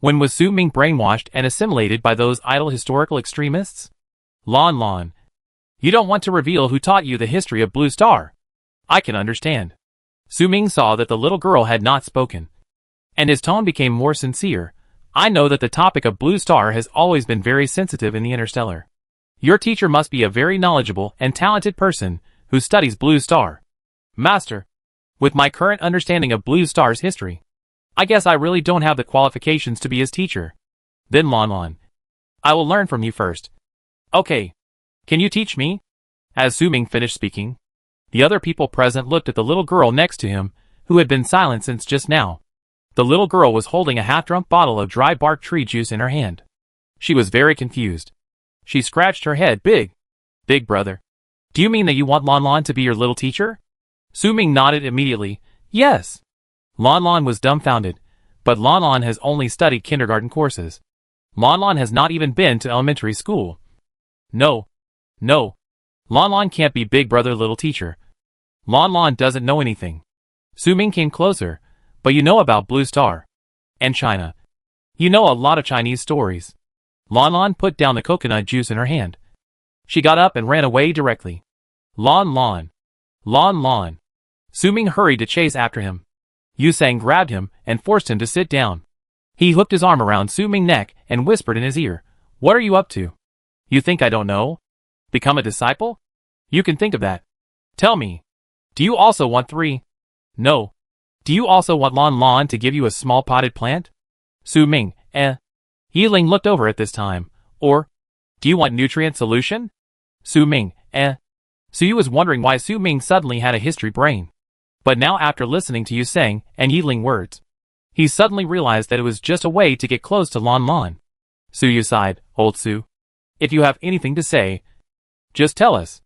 Speaker 1: When was Su Ming brainwashed and assimilated by those idle historical extremists? Lanlan, you don't want to reveal who taught you the history of Blue Star. I can understand. Su Ming saw that the little girl had not spoken, and his tone became more sincere. I know that the topic of Blue Star has always been very sensitive in the Interstellar. Your teacher must be a very knowledgeable and talented person who studies Blue Star. Master, with my current understanding of Blue Star's history, I guess I really don't have the qualifications to be his teacher. Then Lanlan, I will learn from you first. Okay. Can you teach me? As Su Ming finished speaking, The other people present looked at the little girl next to him, who had been silent since just now. The little girl was holding a half-drunk bottle of dry bark tree juice in her hand. She was very confused. She scratched her head. Big brother. Do you mean that you want Lanlan to be your little teacher? Su Ming nodded immediately. Yes. Lanlan was dumbfounded, but Lanlan has only studied kindergarten courses. Lanlan has not even been to elementary school. No. Lanlan can't be big brother little teacher. Lanlan doesn't know anything. Su Ming came closer. But you know about Blue Star. And China. You know a lot of Chinese stories. Lanlan put down the coconut juice in her hand. She got up and ran away directly. Lanlan. Su Ming hurried to chase after him. Yusang grabbed him and forced him to sit down. He hooked his arm around Su Ming's neck and whispered in his ear, "What are you up to? You think I don't know? Become a disciple? You can think of that. Tell me. Do you also want 3? No. Do you also want Lanlan to give you a small potted plant? Su Ming, Yiling looked over at this time. Or, do you want nutrient solution? Su Ming, Su was wondering why Su Ming suddenly had a history brain. But now after listening to Yusang and Yiling words, he suddenly realized that it was just a way to get close to Lanlan. Su sighed, "Old Su. If you have anything to say, just tell us.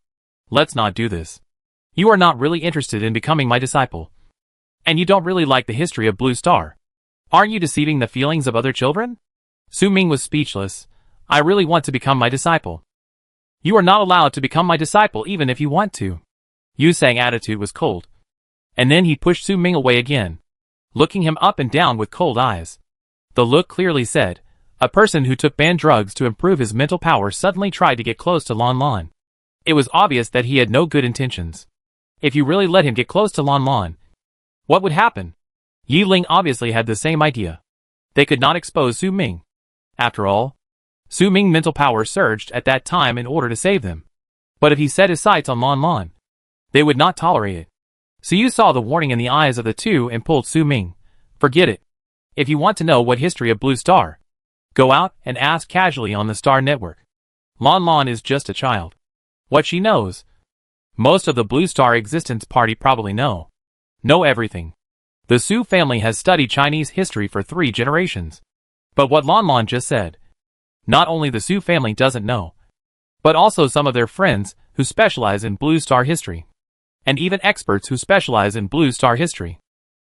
Speaker 1: Let's not do this. You are not really interested in becoming my disciple. And you don't really like the history of Blue Star. Aren't you deceiving the feelings of other children?" Su Ming was speechless. "I really want to become my disciple." "You are not allowed to become my disciple even if you want to." Yusang's attitude was cold. And then he pushed Su Ming away again, looking him up and down with cold eyes. The look clearly said, a person who took banned drugs to improve his mental power suddenly tried to get close to Lanlan. It was obvious that he had no good intentions. If you really let him get close to Lanlan, what would happen? Yiling obviously had the same idea. They could not expose Su Ming. After all, Su Ming's mental power surged at that time in order to save them. But if he set his sights on Lanlan, they would not tolerate it. So you saw the warning in the eyes of the two and pulled Su Ming. Forget it. If you want to know what history of Blue Star, go out and ask casually on the Star Network. Lanlan is just a child. What she knows, most of the Blue Star Existence Party probably know everything. The Su family has studied Chinese history for 3 generations. But what Lanlan just said, not only the Su family doesn't know, but also some of their friends who specialize in Blue Star history. And even experts who specialize in Blue Star history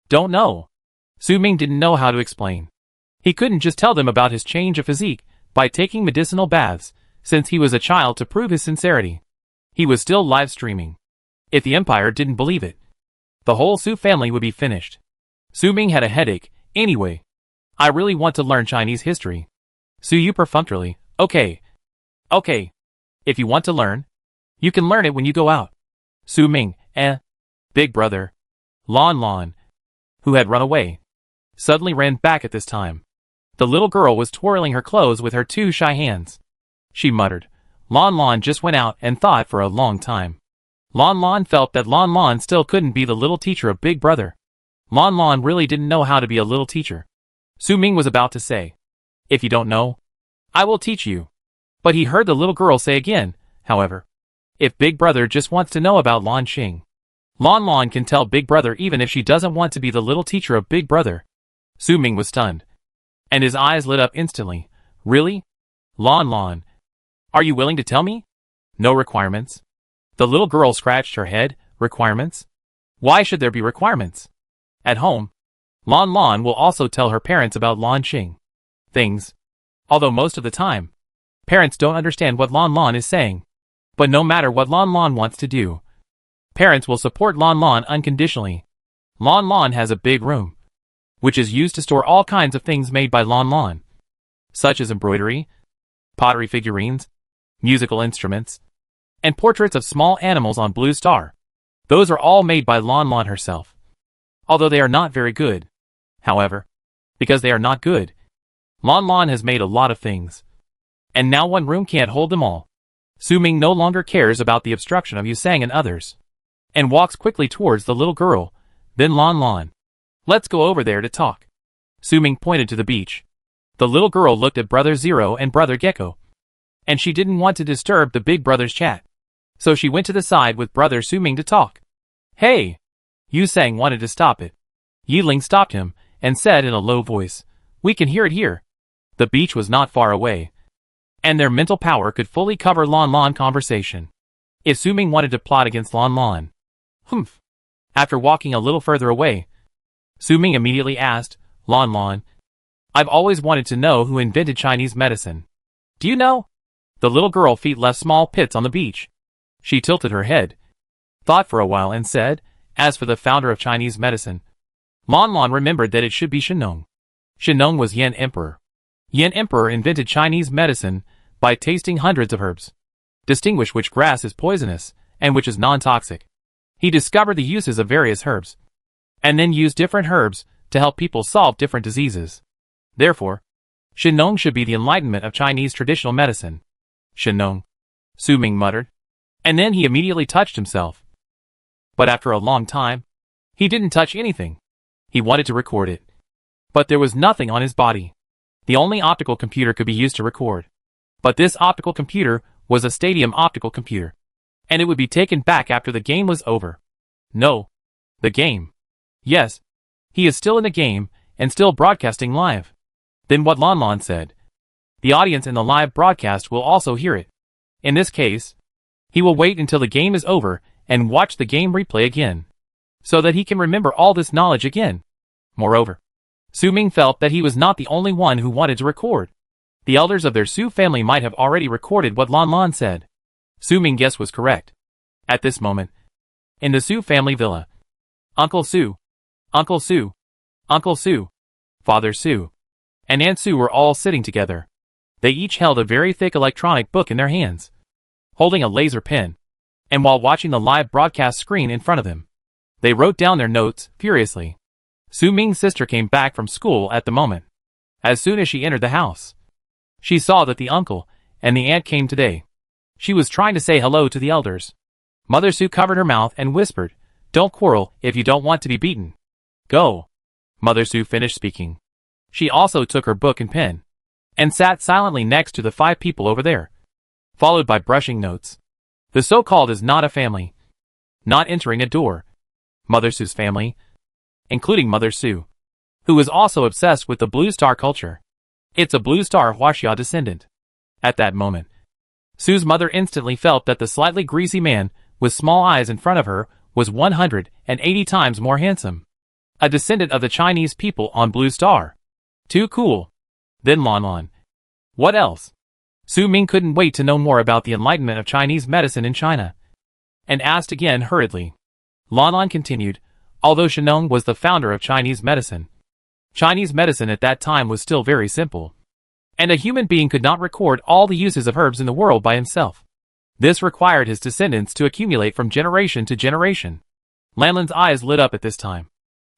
Speaker 1: don't know. Su Ming didn't know how to explain. He couldn't just tell them about his change of physique by taking medicinal baths, since he was a child, to prove his sincerity. He was still live streaming. If the Empire didn't believe it, the whole Su family would be finished. Su Ming had a headache. Anyway, I really want to learn Chinese history. Su perfunctorily. Okay. If you want to learn, you can learn it when you go out. Su Ming, Big brother. Lanlan, who had run away, suddenly ran back at this time. The little girl was twirling her clothes with her 2 shy hands. She muttered. Lanlan just went out and thought for a long time. Lanlan felt that Lanlan still couldn't be the little teacher of Big Brother. Lanlan really didn't know how to be a little teacher. Su Ming was about to say, "If you don't know, I will teach you." But he heard the little girl say again, however, "If Big Brother just wants to know about Lan Xing, Lanlan can tell Big Brother even if she doesn't want to be the little teacher of Big Brother." Su Ming was stunned, and his eyes lit up instantly. "Really? Lanlan, are you willing to tell me? No requirements?" The little girl scratched her head. Requirements? Why should there be requirements? At home, Lanlan will also tell her parents about Lan Xing things. Although most of the time, parents don't understand what Lanlan is saying. But no matter what Lanlan wants to do, parents will support Lanlan unconditionally. Lanlan has a big room, which is used to store all kinds of things made by Lanlan, such as embroidery, pottery figurines, musical instruments, and portraits of small animals on Blue Star. Those are all made by Lanlan herself. Although they are not very good. However, because they are not good, Lanlan has made a lot of things. And now one room can't hold them all. Su Ming no longer cares about the obstruction of Yusang and others, and walks quickly towards the little girl. Then Lanlan, "Let's go over there to talk." Su Ming pointed to the beach. The little girl looked at Brother Zero and Brother Gecko, and she didn't want to disturb the big brother's chat. So she went to the side with Brother Su Ming to talk. Hey! Yu Sang wanted to stop it. Yi Ling stopped him and said in a low voice, "We can hear it here." The beach was not far away, and their mental power could fully cover Lanlan conversation. If Su Ming wanted to plot against Lanlan. Humph. After walking a little further away, Su Ming immediately asked, "Lanlan, I've always wanted to know who invented Chinese medicine. Do you know?" The little girl feet left small pits on the beach. She tilted her head, thought for a while and said, "As for the founder of Chinese medicine." Lanlan remembered that it should be Shennong. Shennong was Yan Emperor. Yan Emperor invented Chinese medicine by tasting hundreds of herbs, distinguish which grass is poisonous and which is non-toxic. He discovered the uses of various herbs, and then used different herbs to help people solve different diseases. Therefore, Shennong should be the enlightenment of Chinese traditional medicine. Shennong, Su Ming muttered, and then he immediately touched himself. But after a long time, he didn't touch anything. He wanted to record it, but there was nothing on his body. The only optical computer could be used to record. But this optical computer was a stadium optical computer, and it would be taken back after the game was over. No. The game. Yes. He is still in the game, and still broadcasting live. Then what Lanlan said. The audience in the live broadcast will also hear it. In this case, he will wait until the game is over and watch the game replay again, so that he can remember all this knowledge again. Moreover, Su Ming felt that he was not the only one who wanted to record. The elders of their Su family might have already recorded what Lanlan said. Su Ming's guess was correct. At this moment, in the Su family villa, Uncle Su, Uncle Su, Uncle Su, Father Su, and Aunt Su were all sitting together. They each held a very thick electronic book in their hands, holding a laser pen, and while watching the live broadcast screen in front of them, they wrote down their notes furiously. Su Ming's sister came back from school at the moment. As soon as she entered the house, she saw that the uncle and the aunt came today. She was trying to say hello to the elders. Mother Su covered her mouth and whispered, "Don't quarrel if you don't want to be beaten. Go." Mother Su finished speaking. She also took her book and pen, and sat silently next to the 5 people over there, followed by brushing notes. The so-called is not a family. Not entering a door. Mother Su's family, including Mother Su, who is also obsessed with the Blue Star culture. It's a Blue Star Huaxia descendant. At that moment, Su's mother instantly felt that the slightly greasy man with small eyes in front of her was 180 times more handsome. A descendant of the Chinese people on Blue Star. Too cool. Then Lanlan. What else? Su Ming couldn't wait to know more about the enlightenment of Chinese medicine in China, and asked again hurriedly. Lanlan continued, although Shennong was the founder of Chinese medicine at that time was still very simple, and a human being could not record all the uses of herbs in the world by himself. This required his descendants to accumulate from generation to generation. Lanlan's eyes lit up at this time,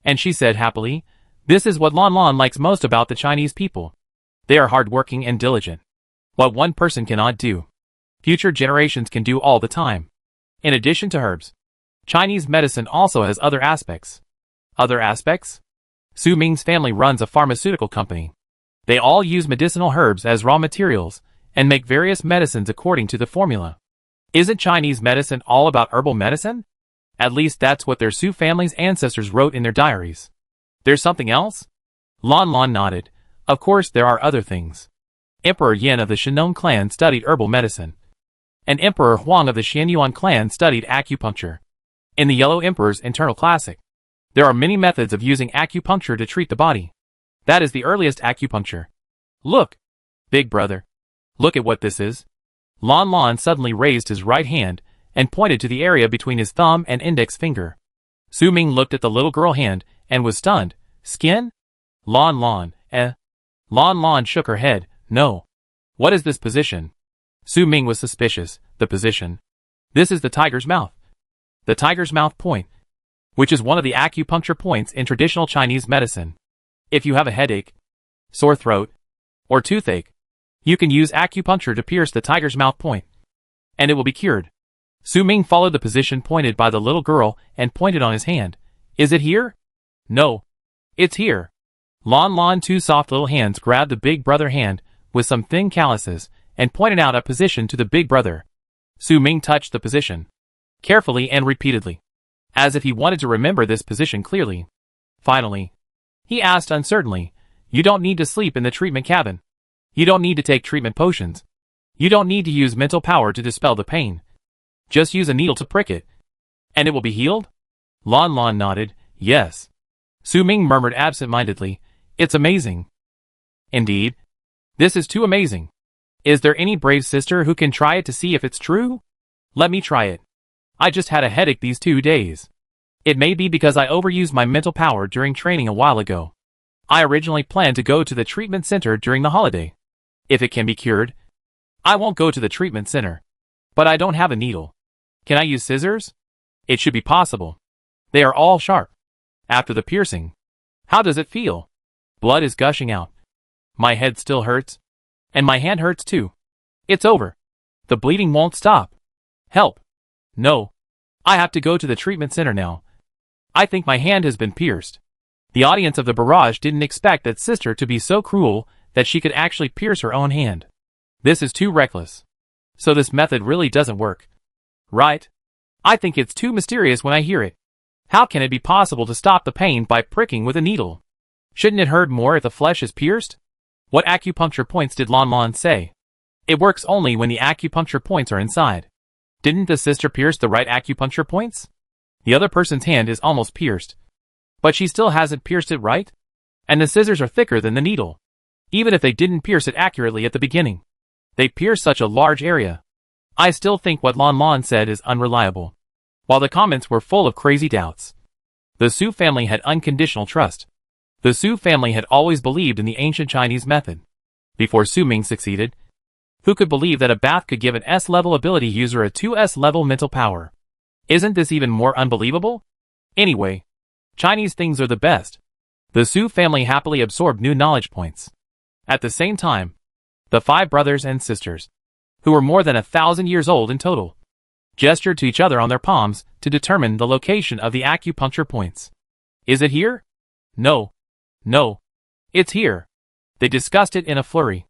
Speaker 1: and she said happily, "This is what Lanlan likes most about the Chinese people. They are hardworking and diligent. What one person cannot do, future generations can do all the time." In addition to herbs, Chinese medicine also has other aspects. Other aspects? Su Ming's family runs a pharmaceutical company. They all use medicinal herbs as raw materials and make various medicines according to the formula. Isn't Chinese medicine all about herbal medicine? At least that's what their Su family's ancestors wrote in their diaries. There's something else? Lanlan nodded. Of course there are other things. Emperor Yin of the Shennong clan studied herbal medicine, and Emperor Huang of the Xianyuan clan studied acupuncture. In the Yellow Emperor's internal classic, there are many methods of using acupuncture to treat the body. That is the earliest acupuncture. Look, big brother. Look at what this is. Lanlan suddenly raised his right hand and pointed to the area between his thumb and index finger. Su Ming looked at the little girl hand and was stunned. Skin? Lanlan, eh? Lanlan shook her head. No. What is this position? Su Ming was suspicious. The position. This is the tiger's mouth. The tiger's mouth point, which is one of the acupuncture points in traditional Chinese medicine. If you have a headache, sore throat, or toothache, you can use acupuncture to pierce the tiger's mouth point, and it will be cured. Su Ming followed the position pointed by the little girl and pointed on his hand. Is it here? No. It's here. Lanlan's 2 soft little hands grabbed the big brother hand with some thin calluses and pointed out a position to the big brother. Su Ming touched the position carefully and repeatedly. as if he wanted to remember this position clearly. Finally, he asked uncertainly, "You don't need to sleep in the treatment cabin. You don't need to take treatment potions. You don't need to use mental power to dispel the pain. Just use a needle to prick it, and it will be healed?" Lanlan nodded, "Yes." Su Ming murmured absent-mindedly, "It's amazing." "Indeed. This is too amazing. Is there any brave sister who can try it to see if it's true? Let me try it. I just had a headache these 2 days. It may be because I overused my mental power during training a while ago. I originally planned to go to the treatment center during the holiday. If it can be cured, I won't go to the treatment center. But I don't have a needle. Can I use scissors? It should be possible. They are all sharp. After the piercing. How does it feel? Blood is gushing out. My head still hurts. And my hand hurts too. It's over. The bleeding won't stop. Help. No. I have to go to the treatment center now. I think my hand has been pierced. The audience of the barrage didn't expect that sister to be so cruel that she could actually pierce her own hand. This is too reckless. So this method really doesn't work. Right? I think it's too mysterious when I hear it. How can it be possible to stop the pain by pricking with a needle? Shouldn't it hurt more if the flesh is pierced? What acupuncture points did Lanlan say? It works only when the acupuncture points are inside. Didn't the sister pierce the right acupuncture points? The other person's hand is almost pierced. But she still hasn't pierced it right? And the scissors are thicker than the needle. Even if they didn't pierce it accurately at the beginning. They pierce such a large area. I still think what Lanlan said is unreliable. While the comments were full of crazy doubts. The Su family had unconditional trust. The Su family had always believed in the ancient Chinese method. Before Su Ming succeeded, who could believe that a bath could give an S-level ability user a 2S-level mental power? Isn't this even more unbelievable? Anyway, Chinese things are the best. The Su family happily absorbed new knowledge points. At the same time, the 5 brothers and sisters, who were more than 1,000 years old in total, gestured to each other on their palms to determine the location of the acupuncture points. Is it here? No. No. It's here. They discussed it in a flurry.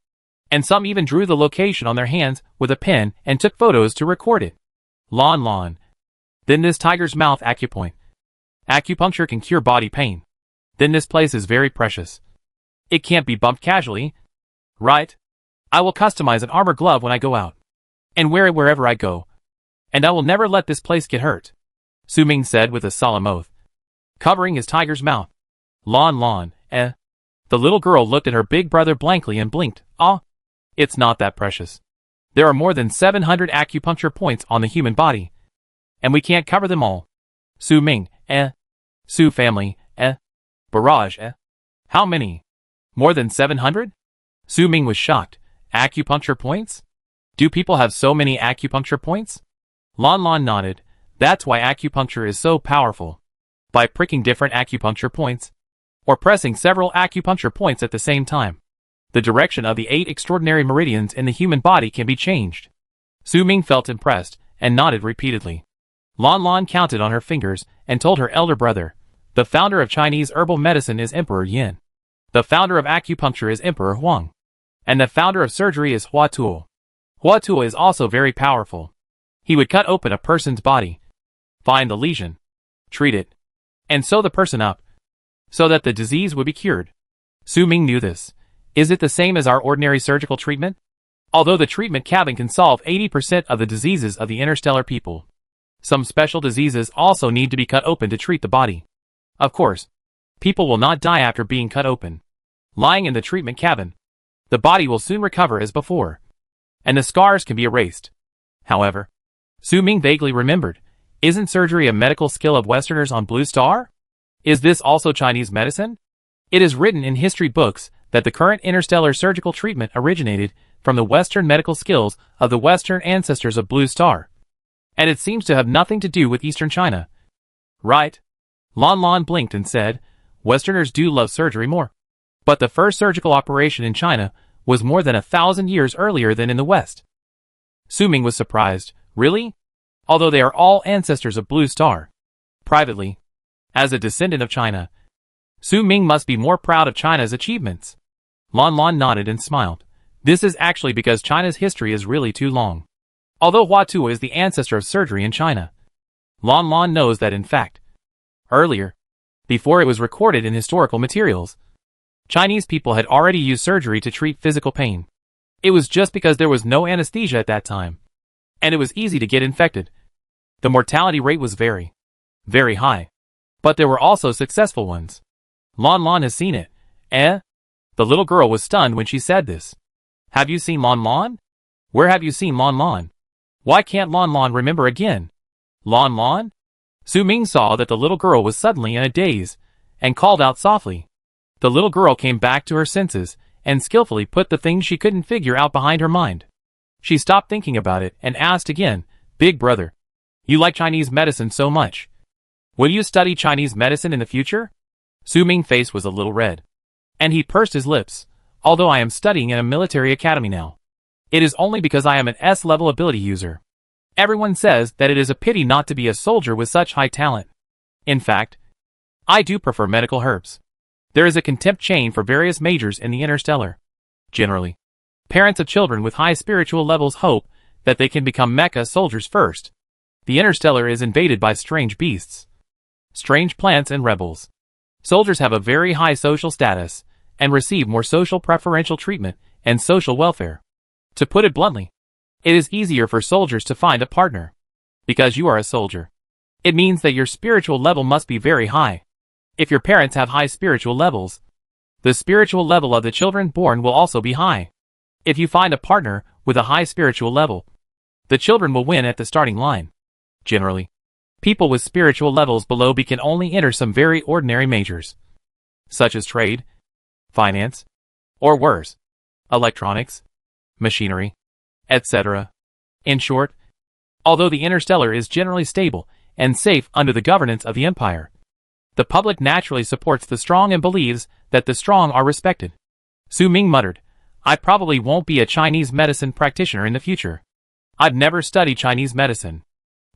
Speaker 1: And some even drew the location on their hands with a pen and took photos to record it. Lanlan. Then this tiger's mouth acupoint. Acupuncture can cure body pain. Then this place is very precious. It can't be bumped casually. Right? I will customize an armor glove when I go out. And wear it wherever I go. And I will never let this place get hurt. Su Ming said with a solemn oath. Covering his tiger's mouth. Lanlan, eh? The little girl looked at her big brother blankly and blinked. Ah, it's not that precious. There are more than 700 acupuncture points on the human body. And we can't cover them all. Su Ming, eh? Su family, eh? Barrage, eh? How many? More than 700? Su Ming was shocked. Acupuncture points? Do people have so many acupuncture points? Lanlan nodded. That's why acupuncture is so powerful. By pricking different acupuncture points, or pressing several acupuncture points at the same time, the direction of the 8 extraordinary meridians in the human body can be changed. Su Ming felt impressed and nodded repeatedly. Lanlan counted on her fingers and told her elder brother, the founder of Chinese herbal medicine is Emperor Yin. The founder of acupuncture is Emperor Huang. And the founder of surgery is Hua Tuo. Hua Tuo is also very powerful. He would cut open a person's body, find the lesion, treat it, and sew the person up, so that the disease would be cured. Su Ming knew this. Is it the same as our ordinary surgical treatment? Although the treatment cabin can solve 80% of the diseases of the interstellar people, some special diseases also need to be cut open to treat the body. Of course, people will not die after being cut open. Lying in the treatment cabin, the body will soon recover as before, and the scars can be erased. However, Su Ming vaguely remembered, isn't surgery a medical skill of Westerners on Blue Star? Is this also Chinese medicine? It is written in history books that the current interstellar surgical treatment originated from the Western medical skills of the Western ancestors of Blue Star. And it seems to have nothing to do with Eastern China. Right? Lanlan blinked and said, Westerners do love surgery more. But the first surgical operation in China was more than 1,000 years earlier than in the West. Su Ming was surprised. Really? Although they are all ancestors of Blue Star. Privately, as a descendant of China, Su Ming must be more proud of China's achievements. Lanlan nodded and smiled. This is actually because China's history is really too long. Although Hua Tuo is the ancestor of surgery in China, Lanlan knows that in fact, earlier, before it was recorded in historical materials, Chinese people had already used surgery to treat physical pain. It was just because there was no anesthesia at that time, and it was easy to get infected. The mortality rate was very, very high. But there were also successful ones. Lanlan has seen it. Eh? The little girl was stunned when she said this. Have you seen Lanlan? Where have you seen Lanlan? Why can't Lanlan remember again? Lanlan? Su Ming saw that the little girl was suddenly in a daze, and called out softly. The little girl came back to her senses, and skillfully put the things she couldn't figure out behind her mind. She stopped thinking about it and asked again, Big brother, you like Chinese medicine so much. Will you study Chinese medicine in the future? Su Ming's face was a little red, and he pursed his lips. Although I am studying in a military academy now, it is only because I am an S-level ability user. Everyone says that it is a pity not to be a soldier with such high talent. In fact, I do prefer medical herbs. There is a contempt chain for various majors in the Interstellar. Generally, parents of children with high spiritual levels hope that they can become mecha soldiers first. The Interstellar is invaded by strange beasts, strange plants and rebels. Soldiers have a very high social status and receive more social preferential treatment and social welfare. To put it bluntly, it is easier for soldiers to find a partner. Because you are a soldier, it means that your spiritual level must be very high. If your parents have high spiritual levels, the spiritual level of the children born will also be high. If you find a partner with a high spiritual level, the children will win at the starting line. Generally, people with spiritual levels below B can only enter some very ordinary majors, such as trade, finance, or worse, electronics, machinery, etc. In short, although the Interstellar is generally stable and safe under the governance of the Empire, the public naturally supports the strong and believes that the strong are respected. Su Ming muttered, I probably won't be a Chinese medicine practitioner in the future. I've never studied Chinese medicine.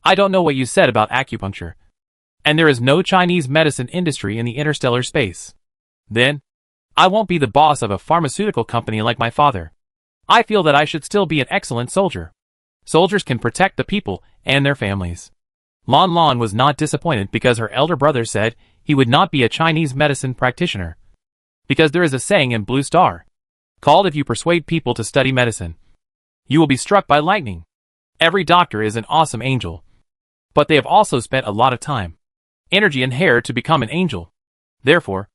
Speaker 1: I don't know what you said about acupuncture. And there is no Chinese medicine industry in the interstellar space. Then, I won't be the boss of a pharmaceutical company like my father. I feel that I should still be an excellent soldier. Soldiers can protect the people and their families. Lanlan was not disappointed because her elder brother said he would not be a Chinese medicine practitioner. Because there is a saying in Blue Star, called if you persuade people to study medicine, you will be struck by lightning. Every doctor is an awesome angel. But they have also spent a lot of time, energy and hair to become an angel. Therefore,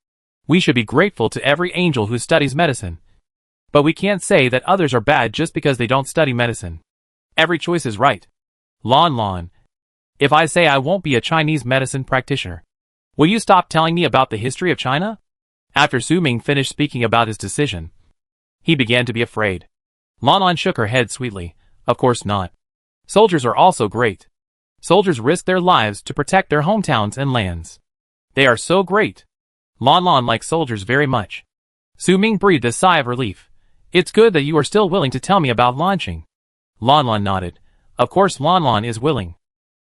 Speaker 1: we should be grateful to every angel who studies medicine. But we can't say that others are bad just because they don't study medicine. Every choice is right. Lanlan, if I say I won't be a Chinese medicine practitioner, will you stop telling me about the history of China? After Su Ming finished speaking about his decision, he began to be afraid. Lanlan shook her head sweetly. Of course not. Soldiers are also great. Soldiers risk their lives to protect their hometowns and lands. They are so great. Lanlan likes soldiers very much. Su Ming breathed a sigh of relief. It's good that you are still willing to tell me about launching. Lanlan nodded. Of course Lanlan is willing.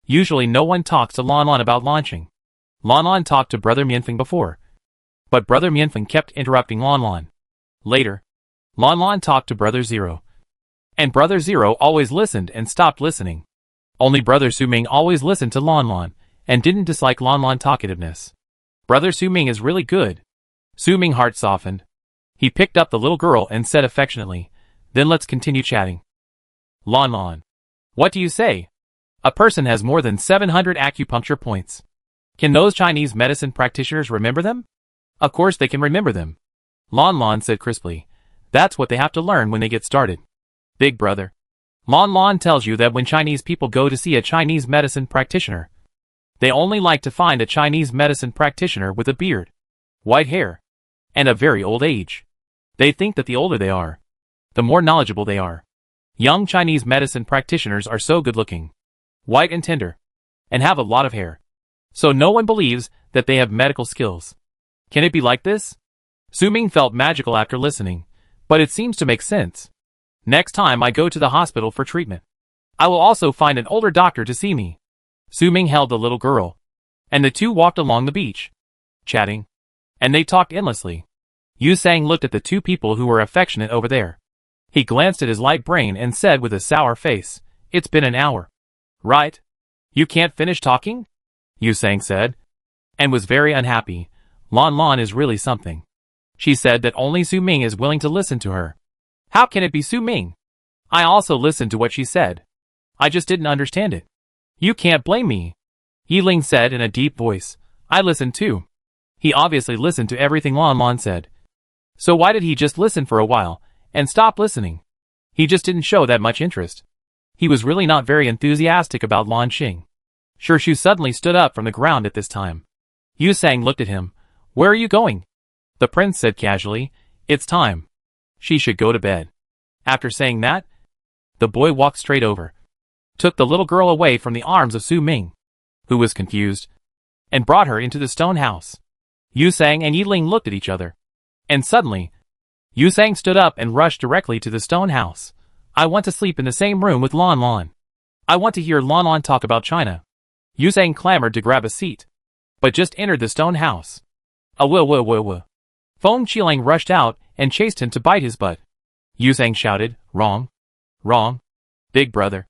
Speaker 1: Usually no one talks to Lanlan about launching. Lanlan talked to Brother Mianfeng before, but Brother Mianfeng kept interrupting Lanlan. Later, Lanlan talked to Brother Zero. And Brother Zero always listened and stopped listening. Only Brother Su Ming always listened to Lanlan, and didn't dislike Lanlan's talkativeness. Brother Su Ming is really good. Su Ming's heart softened. He picked up the little girl and said affectionately, then let's continue chatting. Lanlan, what do you say? A person has more than 700 acupuncture points. Can those Chinese medicine practitioners remember them? Of course they can remember them. Lanlan said crisply. That's what they have to learn when they get started. Big brother. Lanlan tells you that when Chinese people go to see a Chinese medicine practitioner, they only like to find a Chinese medicine practitioner with a beard, white hair, and a very old age. They think that the older they are, the more knowledgeable they are. Young Chinese medicine practitioners are so good-looking, white and tender, and have a lot of hair. So no one believes that they have medical skills. Can it be like this? Su Ming felt magical after listening, but it seems to make sense. Next time I go to the hospital for treatment, I will also find an older doctor to see me. Su Ming held the little girl, and the two walked along the beach, chatting, and they talked endlessly. Yu Sang looked at the two people who were affectionate over there. He glanced at his light brain and said with a sour face, It's been an hour. Right? You can't finish talking? Yu Sang said, and was very unhappy. Lanlan is really something. She said that only Su Ming is willing to listen to her. How can it be Su Ming? I also listened to what she said. I just didn't understand it. You can't blame me. Yiling said in a deep voice. I listened too. He obviously listened to everything Lanlan said. So why did he just listen for a while, and stop listening? He just didn't show that much interest. He was really not very enthusiastic about Lan Xing. Shu suddenly stood up from the ground at this time. Yu Sang looked at him. Where are you going? The prince said casually. It's time. She should go to bed. After saying that, the boy walked straight over, took the little girl away from the arms of Su Ming, who was confused, and brought her into the stone house. Yu Sang and Yiling looked at each other. And suddenly, Yu Sang stood up and rushed directly to the stone house. I want to sleep in the same room with Lanlan. I want to hear Lanlan talk about China. Yu Sang clamored to grab a seat, but just entered the stone house. Feng Qilang rushed out and chased him to bite his butt. Yu Sang shouted, Wrong. Wrong. Big brother.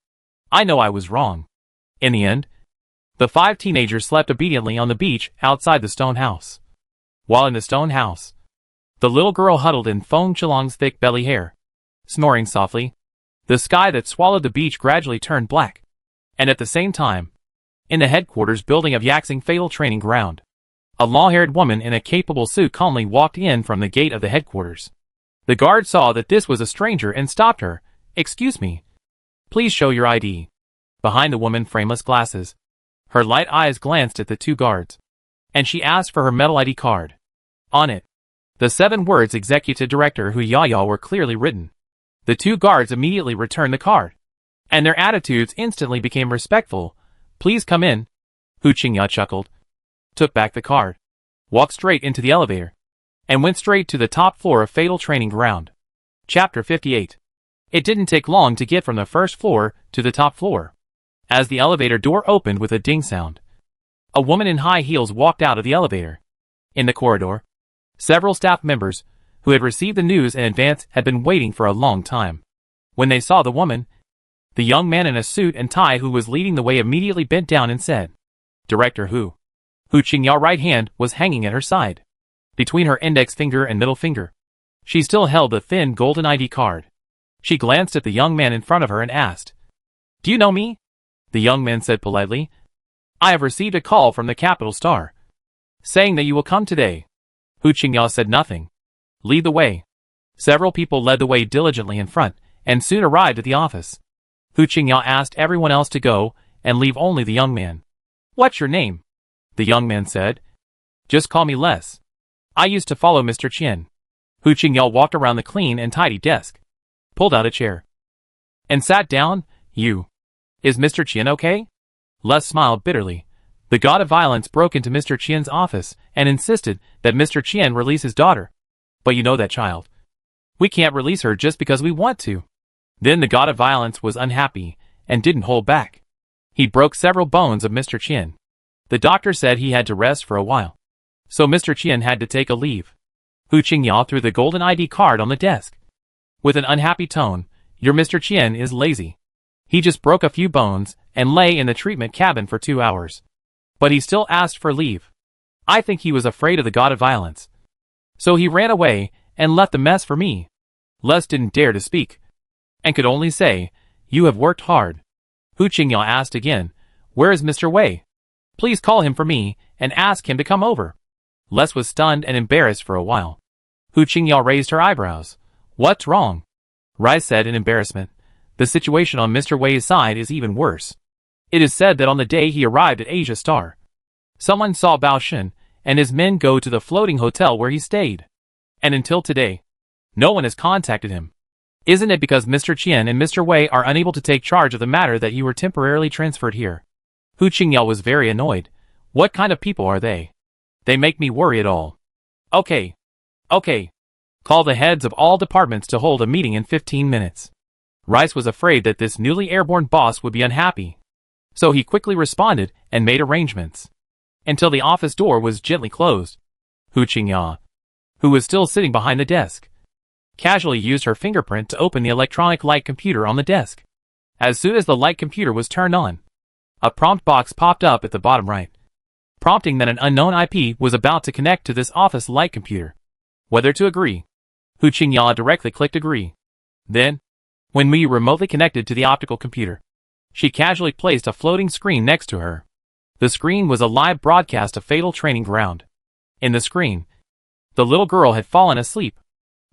Speaker 1: I know I was wrong. In the end, the 5 teenagers slept obediently on the beach outside the stone house. While in the stone house, the little girl huddled in Feng Qilang's thick belly hair, snoring softly. The sky that swallowed the beach gradually turned black. And at the same time, in the headquarters building of Yaxing Fatal Training Ground, a long-haired woman in a capable suit calmly walked in from the gate of the headquarters. The guard saw that this was a stranger and stopped her. Excuse me. Please show your ID. Behind the woman frameless glasses, her light eyes glanced at the 2 guards, and she asked for her metal ID card. On it, the 7 words Executive Director Hu Yaya were clearly written. The 2 guards immediately returned the card, and their attitudes instantly became respectful. Please come in. Hu Qingya chuckled, took back the card, walked straight into the elevator, and went straight to the top floor of Fatal Training Ground. Chapter 58. It didn't take long to get from the first floor to the top floor. As the elevator door opened with a ding sound, a woman in high heels walked out of the elevator. In the corridor, several staff members, who had received the news in advance, had been waiting for a long time. When they saw the woman, the young man in a suit and tie who was leading the way immediately bent down and said, Director Hu. Hu Qingya's right hand was hanging at her side. Between her index finger and middle finger, she still held the thin golden ID card. She glanced at the young man in front of her and asked, Do you know me? The young man said politely, I have received a call from the Capital Star, saying that you will come today. Hu Qingya said nothing. Lead the way. Several people led the way diligently in front, and soon arrived at the office. Hu Qingya asked everyone else to go, and leave only the young man. What's your name? The young man said. Just call me Les. I used to follow Mr. Qian. Hu Qingya walked around the clean and tidy desk, pulled out a chair, and sat down. Is Mr. Qian okay? Les smiled bitterly. The god of violence broke into Mr. Qian's office and insisted that Mr. Qian release his daughter. But you know that child. We can't release her just because we want to. Then the god of violence was unhappy and didn't hold back. He broke several bones of Mr. Qian. The doctor said he had to rest for a while, so Mr. Qian had to take a leave. Hu Qingya threw the golden ID card on the desk. With an unhappy tone, Your Mr. Qian is lazy. He just broke a few bones and lay in the treatment cabin for 2 hours. But he still asked for leave. I think he was afraid of the god of violence. So he ran away and left the mess for me. Les didn't dare to speak, and could only say, You have worked hard. Hu Qingya asked again, Where is Mr. Wei? Please call him for me and ask him to come over. Les was stunned and embarrassed for a while. Hu Qingya raised her eyebrows. What's wrong? Rai said in embarrassment. The situation on Mr. Wei's side is even worse. It is said that on the day he arrived at Asia Star, someone saw Bao Shen and his men go to the floating hotel where he stayed. And until today, no one has contacted him. Isn't it because Mr. Qian and Mr. Wei are unable to take charge of the matter that you were temporarily transferred here? Hu Qingya was very annoyed. What kind of people are they? They make me worry at all. Okay. Call the heads of all departments to hold a meeting in 15 minutes. Rice was afraid that this newly airborne boss would be unhappy, so he quickly responded and made arrangements. Until the office door was gently closed, Hu Qingya, who was still sitting behind the desk, casually used her fingerprint to open the electronic light computer on the desk. As soon as the light computer was turned on, A prompt box popped up at the bottom right, prompting that an unknown IP was about to connect to this office light computer. Whether to agree. Hu Qingya directly clicked agree. Then, when Miyu remotely connected to the optical computer, she casually placed a floating screen next to her. The screen was a live broadcast of Fatal Training Ground. In the screen, the little girl had fallen asleep.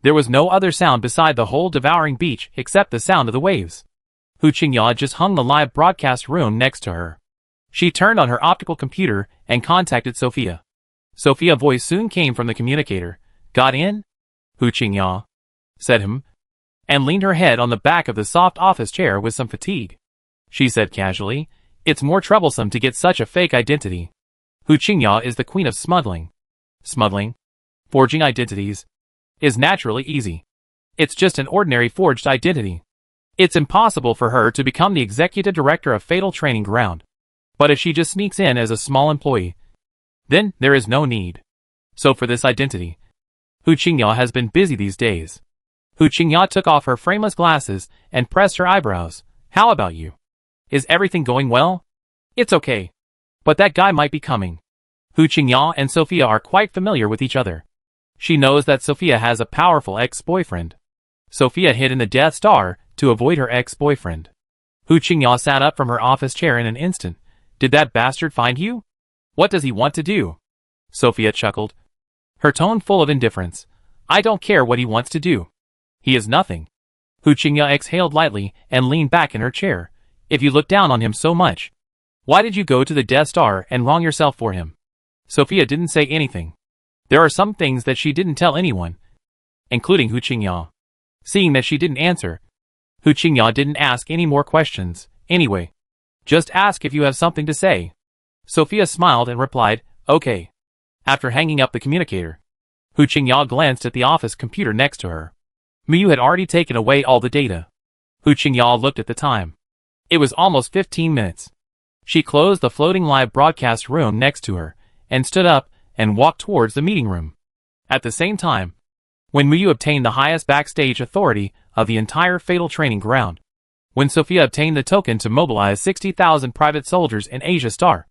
Speaker 1: There was no other sound beside the whole devouring beach except the sound of the waves. Hu Qingya just hung the live broadcast room next to her. She turned on her optical computer and contacted Sophia. Sophia's voice soon came from the communicator. Got in? Hu Qingya said and leaned her head on the back of the soft office chair with some fatigue. She said casually, it's more troublesome to get such a fake identity. Hu Qingya is the queen of smuggling. Smuggling, forging identities, is naturally easy. It's just an ordinary forged identity. It's impossible for her to become the executive director of Fatal Training Ground. But if she just sneaks in as a small employee, then there is no need. So for this identity, Hu Qingya has been busy these days. Hu Qingya took off her frameless glasses and pressed her eyebrows. How about you? Is everything going well? It's okay. But that guy might be coming. Hu Qingya and Sophia are quite familiar with each other. She knows that Sophia has a powerful ex-boyfriend. Sophia hid in the Death Star to avoid her ex-boyfriend. Hu Qingya sat up from her office chair in an instant. Did that bastard find you? What does he want to do? Sophia chuckled, her tone full of indifference. I don't care what he wants to do. He is nothing. Hu Qingya exhaled lightly and leaned back in her chair. If you look down on him so much, why did you go to the Death Star and wrong yourself for him? Sophia didn't say anything. There are some things that she didn't tell anyone, including Hu Qingya. Seeing that she didn't answer, Hu Qingya didn't ask any more questions. Anyway, just ask if you have something to say. Sophia smiled and replied, okay. After hanging up the communicator, Hu Qingya glanced at the office computer next to her. Miyu had already taken away all the data. Hu Qingya looked at the time. It was almost 15 minutes. She closed the floating live broadcast room next to her, and stood up and walked towards the meeting room. At the same time, when Miyu obtained the highest backstage authority of the entire Fatal Training Ground, when Sophia obtained the token to mobilize 60,000 private soldiers in Asia Star,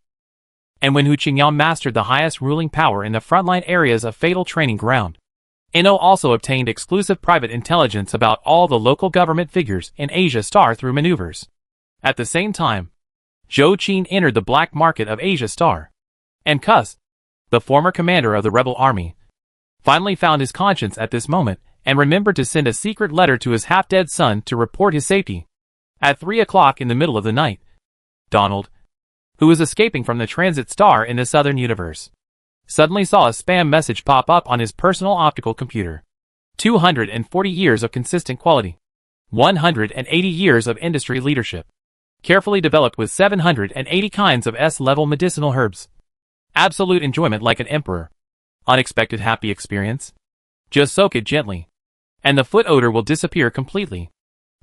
Speaker 1: and when Hu Qingya mastered the highest ruling power in the frontline areas of Fatal Training Ground, Inno also obtained exclusive private intelligence about all the local government figures in Asia Star through maneuvers. At the same time, Zhou Qin entered the black market of Asia Star, and Kus, the former commander of the rebel army, finally found his conscience at this moment and remembered to send a secret letter to his half-dead son to report his safety. At 3 o'clock in the middle of the night, Donald, who was escaping from the transit star in the southern universe, suddenly saw a spam message pop up on his personal optical computer. 240 years of consistent quality. 180 years of industry leadership. Carefully developed with 780 kinds of S-level medicinal herbs. Absolute enjoyment like an emperor. Unexpected happy experience. Just soak it gently, and the foot odor will disappear completely.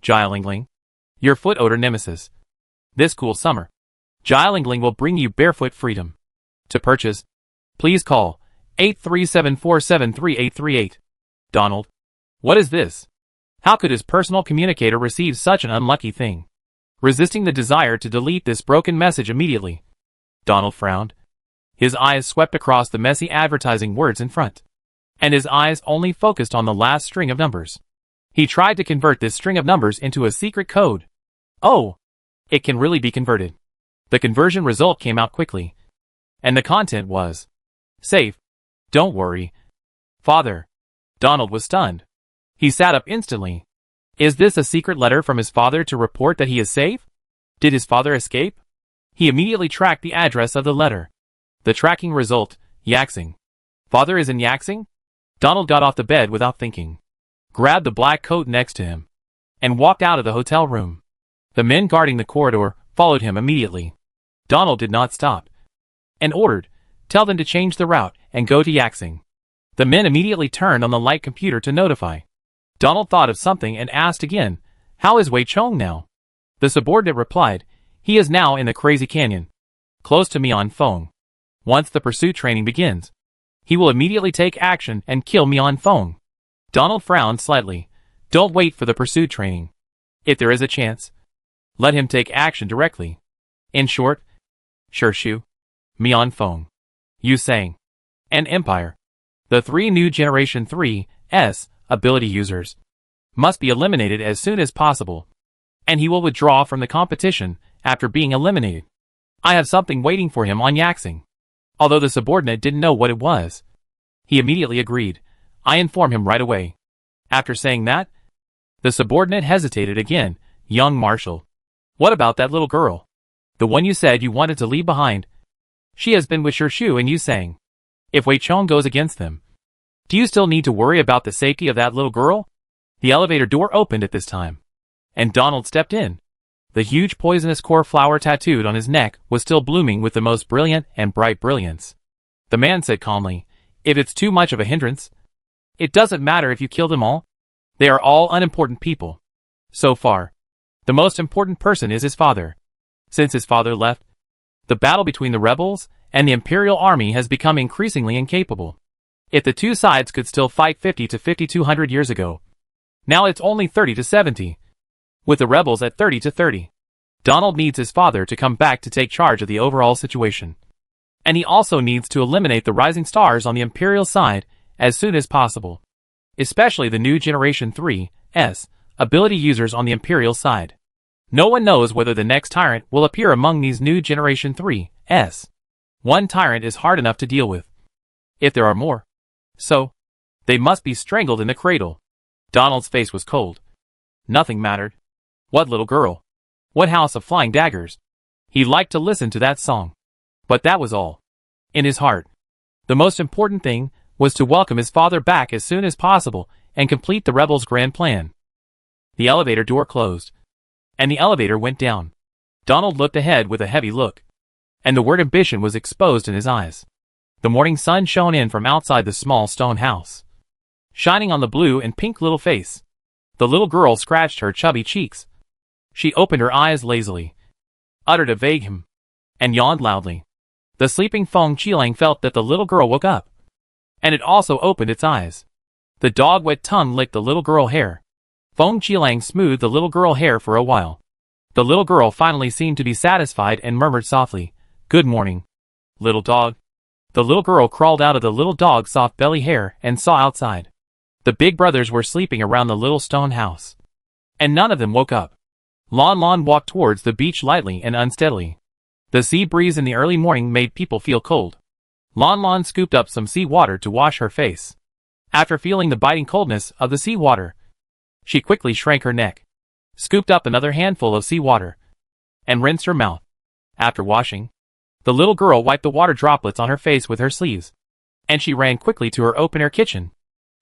Speaker 1: Jilingling, your foot odor nemesis. This cool summer, Jilingling will bring you barefoot freedom. To purchase, please call 837473838. Donald, what is this? How could his personal communicator receive such an unlucky thing? Resisting the desire to delete this broken message immediately, Donald frowned. His eyes swept across the messy advertising words in front, and his eyes only focused on the last string of numbers. He tried to convert this string of numbers into a secret code. Oh, it can really be converted. The conversion result came out quickly, and the content was safe. Don't worry, Father. Donald was stunned. He sat up instantly. Is this a secret letter from his father to report that he is safe? Did his father escape? He immediately tracked the address of the letter. The tracking result, Yaxing. Father is in Yaxing? Donald got off the bed without thinking, grabbed the black coat next to him, and walked out of the hotel room. The men guarding the corridor followed him immediately. Donald did not stop, and ordered, tell them to change the route and go to Yaxing. The men immediately turned on the light computer to notify. Donald thought of something and asked again, how is Wei Chong now? The subordinate replied, he is now in the Crazy Canyon, close to Mian Feng. Once the pursuit training begins, he will immediately take action and kill Mian Feng. Donald frowned slightly. Don't wait for the pursuit training. If there is a chance, let him take action directly. In short, Shirshu, Mian Feng, Yusang, and Empire, the three new Generation 3's ability users, must be eliminated as soon as possible, and he will withdraw from the competition after being eliminated. I have something waiting for him on Yaxing. Although the subordinate didn't know what it was, he immediately agreed. I inform him right away. After saying that, the subordinate hesitated again. Young Marshal, what about that little girl? The one you said you wanted to leave behind? She has been with Shirshu and Yusang. If Wei Chong goes against them, do you still need to worry about the safety of that little girl? The elevator door opened at this time, and Donald stepped in. The huge poisonous core flower tattooed on his neck was still blooming with the most brilliant and bright brilliance. The man said calmly, if it's too much of a hindrance, it doesn't matter if you kill them all. They are all unimportant people. So far, the most important person is his father. Since his father left, the battle between the rebels and the Imperial Army has become increasingly incapable. If the two sides could still fight 50 to 5200 years ago, now it's only 30 to 70. With the rebels at 30 to 30. Donald needs his father to come back to take charge of the overall situation. And he also needs to eliminate the rising stars on the Imperial side as soon as possible. Especially the new Generation 3's ability users on the Imperial side. No one knows whether the next tyrant will appear among these new Generation 3's. One tyrant is hard enough to deal with. If there are more, so they must be strangled in the cradle. Donald's face was cold. Nothing mattered. What little girl? What house of flying daggers? He liked to listen to that song. But that was all. In his heart, the most important thing was to welcome his father back as soon as possible and complete the rebels' grand plan. The elevator door closed, and the elevator went down. Donald looked ahead with a heavy look, and the word ambition was exposed in his eyes. The morning sun shone in from outside the small stone house, shining on the blue and pink little face. The little girl scratched her chubby cheeks. She opened her eyes lazily, uttered a vague hum, and yawned loudly. The sleeping Feng Qilang felt that the little girl woke up, and it also opened its eyes. The dog-wet tongue licked the little girl hair. Feng Qilang smoothed the little girl hair for a while. The little girl finally seemed to be satisfied and murmured softly, "Good morning, little dog." The little girl crawled out of the little dog's soft belly hair and saw outside. The big brothers were sleeping around the little stone house, and none of them woke up. Lanlan walked towards the beach lightly and unsteadily. The sea breeze in the early morning made people feel cold. Lanlan scooped up some sea water to wash her face. After feeling the biting coldness of the sea water, she quickly shrank her neck, scooped up another handful of sea water, and rinsed her mouth. After washing, the little girl wiped the water droplets on her face with her sleeves, and she ran quickly to her open-air kitchen.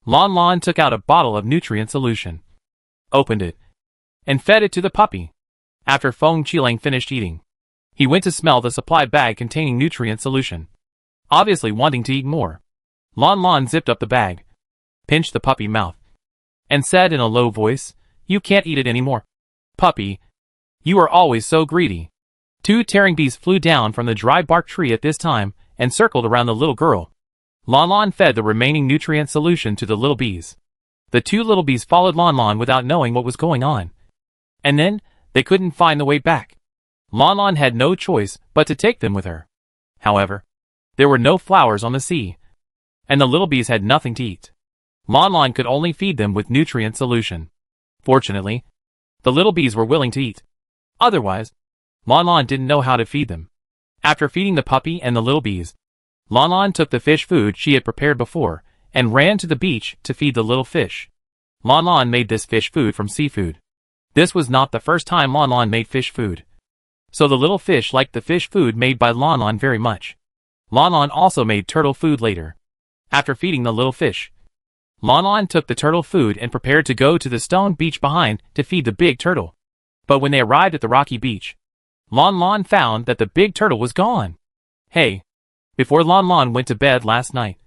Speaker 1: Lanlan took out a bottle of nutrient solution, opened it, and fed it to the puppy. After Feng Qilang finished eating, he went to smell the supply bag containing nutrient solution, obviously wanting to eat more. Lanlan zipped up the bag, pinched the puppy's mouth, and said in a low voice, "You can't eat it anymore. Puppy, you are always so greedy." 2 tearing bees flew down from the dry bark tree at this time and circled around the little girl. Lanlan fed the remaining nutrient solution to the little bees. The 2 little bees followed Lanlan without knowing what was going on. And then, they couldn't find the way back. Lanlan had no choice but to take them with her. However, there were no flowers on the sea, and the little bees had nothing to eat. Lanlan could only feed them with nutrient solution. Fortunately, the little bees were willing to eat. Otherwise, Lanlan didn't know how to feed them. After feeding the puppy and the little bees, Lanlan took the fish food she had prepared before and ran to the beach to feed the little fish. Lanlan made this fish food from seafood. This was not the first time Lanlan made fish food, so the little fish liked the fish food made by Lanlan very much. Lanlan also made turtle food later. After feeding the little fish, Lanlan took the turtle food and prepared to go to the stone beach behind to feed the big turtle. But when they arrived at the rocky beach, Lanlan found that the big turtle was gone. Hey! Before Lanlan went to bed last night,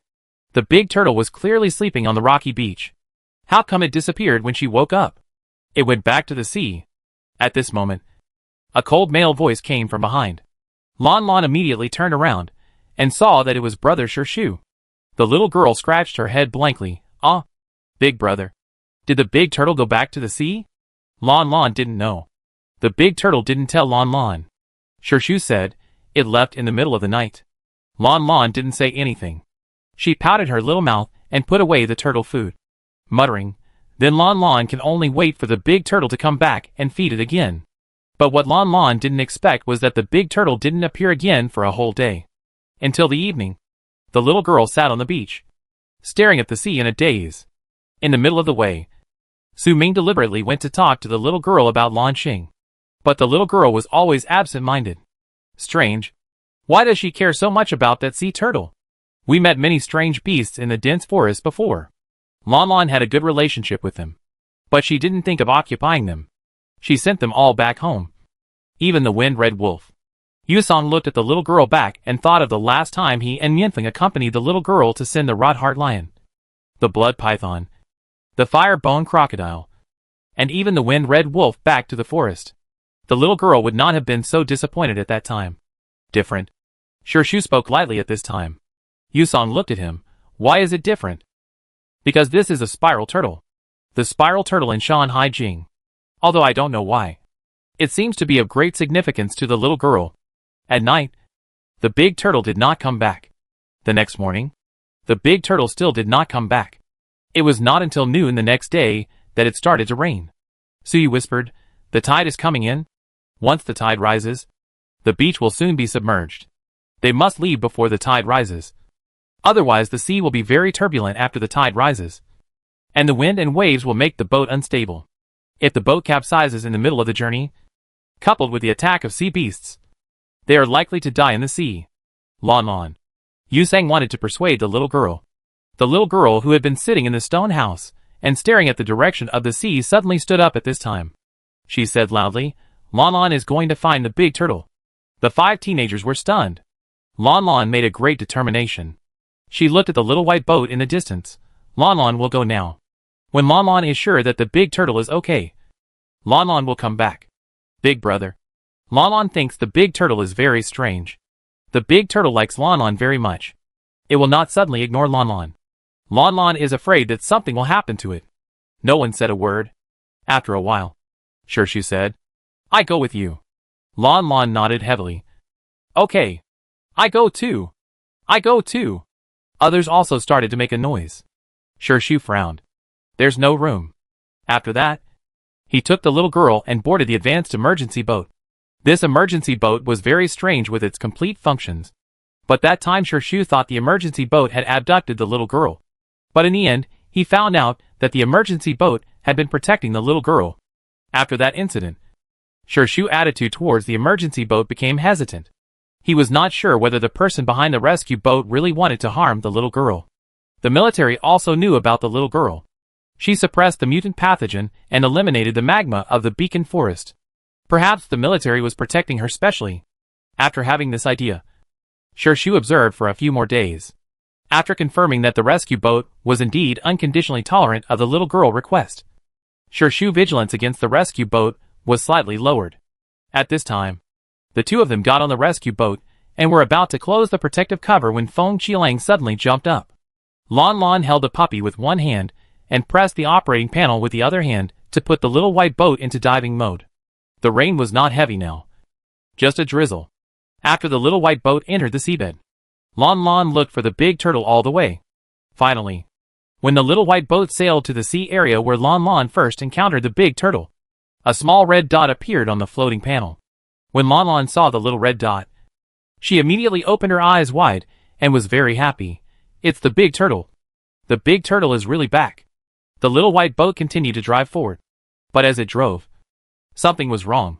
Speaker 1: the big turtle was clearly sleeping on the rocky beach. How come it disappeared when she woke up? It went back to the sea. At this moment, a cold male voice came from behind. Lanlan immediately turned around and saw that it was Brother Shirshu. The little girl scratched her head blankly. "Ah, big brother. Did the big turtle go back to the sea?" Lanlan didn't know. The big turtle didn't tell Lanlan. Shu said. It left in the middle of the night. Lanlan didn't say anything. She pouted her little mouth and put away the turtle food, muttering, "Then Lanlan can only wait for the big turtle to come back and feed it again." But what Lanlan didn't expect was that the big turtle didn't appear again for a whole day. Until the evening, the little girl sat on the beach, staring at the sea in a daze. In the middle of the way, Su Ming deliberately went to talk to the little girl about Lan Xing. But the little girl was always absent-minded. Strange. Why does she care so much about that sea turtle? We met many strange beasts in the dense forest before. Lanlan had a good relationship with them. But she didn't think of occupying them. She sent them all back home. Even the wind-red wolf. Yusong looked at the little girl back and thought of the last time he and Mianfeng accompanied the little girl to send the rod-heart lion, the blood python, the fire-bone crocodile, and even the wind-red wolf back to the forest. The little girl would not have been so disappointed at that time. Different. Shu spoke lightly at this time. Yusong looked at him. Why is it different? Because this is a spiral turtle. The spiral turtle in Shanhai Jing. Although I don't know why. It seems to be of great significance to the little girl. At night, the big turtle did not come back. The next morning, the big turtle still did not come back. It was not until noon the next day that it started to rain. Sui whispered, "The tide is coming in. Once the tide rises, the beach will soon be submerged. They must leave before the tide rises. Otherwise the sea will be very turbulent after the tide rises. And the wind and waves will make the boat unstable. If the boat capsizes in the middle of the journey, coupled with the attack of sea beasts, they are likely to die in the sea." Lanlan. Yusang wanted to persuade the little girl. The little girl who had been sitting in the stone house and staring at the direction of the sea suddenly stood up at this time. She said loudly, "Lanlan is going to find the big turtle." The 5 teenagers were stunned. Lanlan made a great determination. She looked at the little white boat in the distance. Lanlan will go now. When Lanlan is sure that the big turtle is okay, Lanlan will come back. Big brother. Lanlan thinks the big turtle is very strange. The big turtle likes Lanlan very much. It will not suddenly ignore Lanlan. Lanlan is afraid that something will happen to it. No one said a word. After a while, Shu said, "I go with you." Lanlan nodded heavily. "Okay. I go too. I go too." Others also started to make a noise. Shu frowned. "There's no room." After that, he took the little girl and boarded the advanced emergency boat. This emergency boat was very strange with its complete functions. But that time Shu thought the emergency boat had abducted the little girl. But in the end, he found out that the emergency boat had been protecting the little girl. After that incident, Shu's attitude towards the emergency boat became hesitant. He was not sure whether the person behind the rescue boat really wanted to harm the little girl. The military also knew about the little girl. She suppressed the mutant pathogen and eliminated the magma of the beacon forest. Perhaps the military was protecting her specially. After having this idea, Shu observed for a few more days. After confirming that the rescue boat was indeed unconditionally tolerant of the little girl request, Shu's vigilance against the rescue boat was slightly lowered. At this time, the two of them got on the rescue boat and were about to close the protective cover when Feng Qilang suddenly jumped up. Lanlan held the puppy with one hand and pressed the operating panel with the other hand to put the little white boat into diving mode. The rain was not heavy now, just a drizzle. After the little white boat entered the seabed, Lanlan looked for the big turtle all the way. Finally, when the little white boat sailed to the sea area where Lanlan first encountered the big turtle, a small red dot appeared on the floating panel. When Lanlan saw the little red dot, she immediately opened her eyes wide and was very happy. "It's the big turtle. The big turtle is really back." The little white boat continued to drive forward. But as it drove, something was wrong.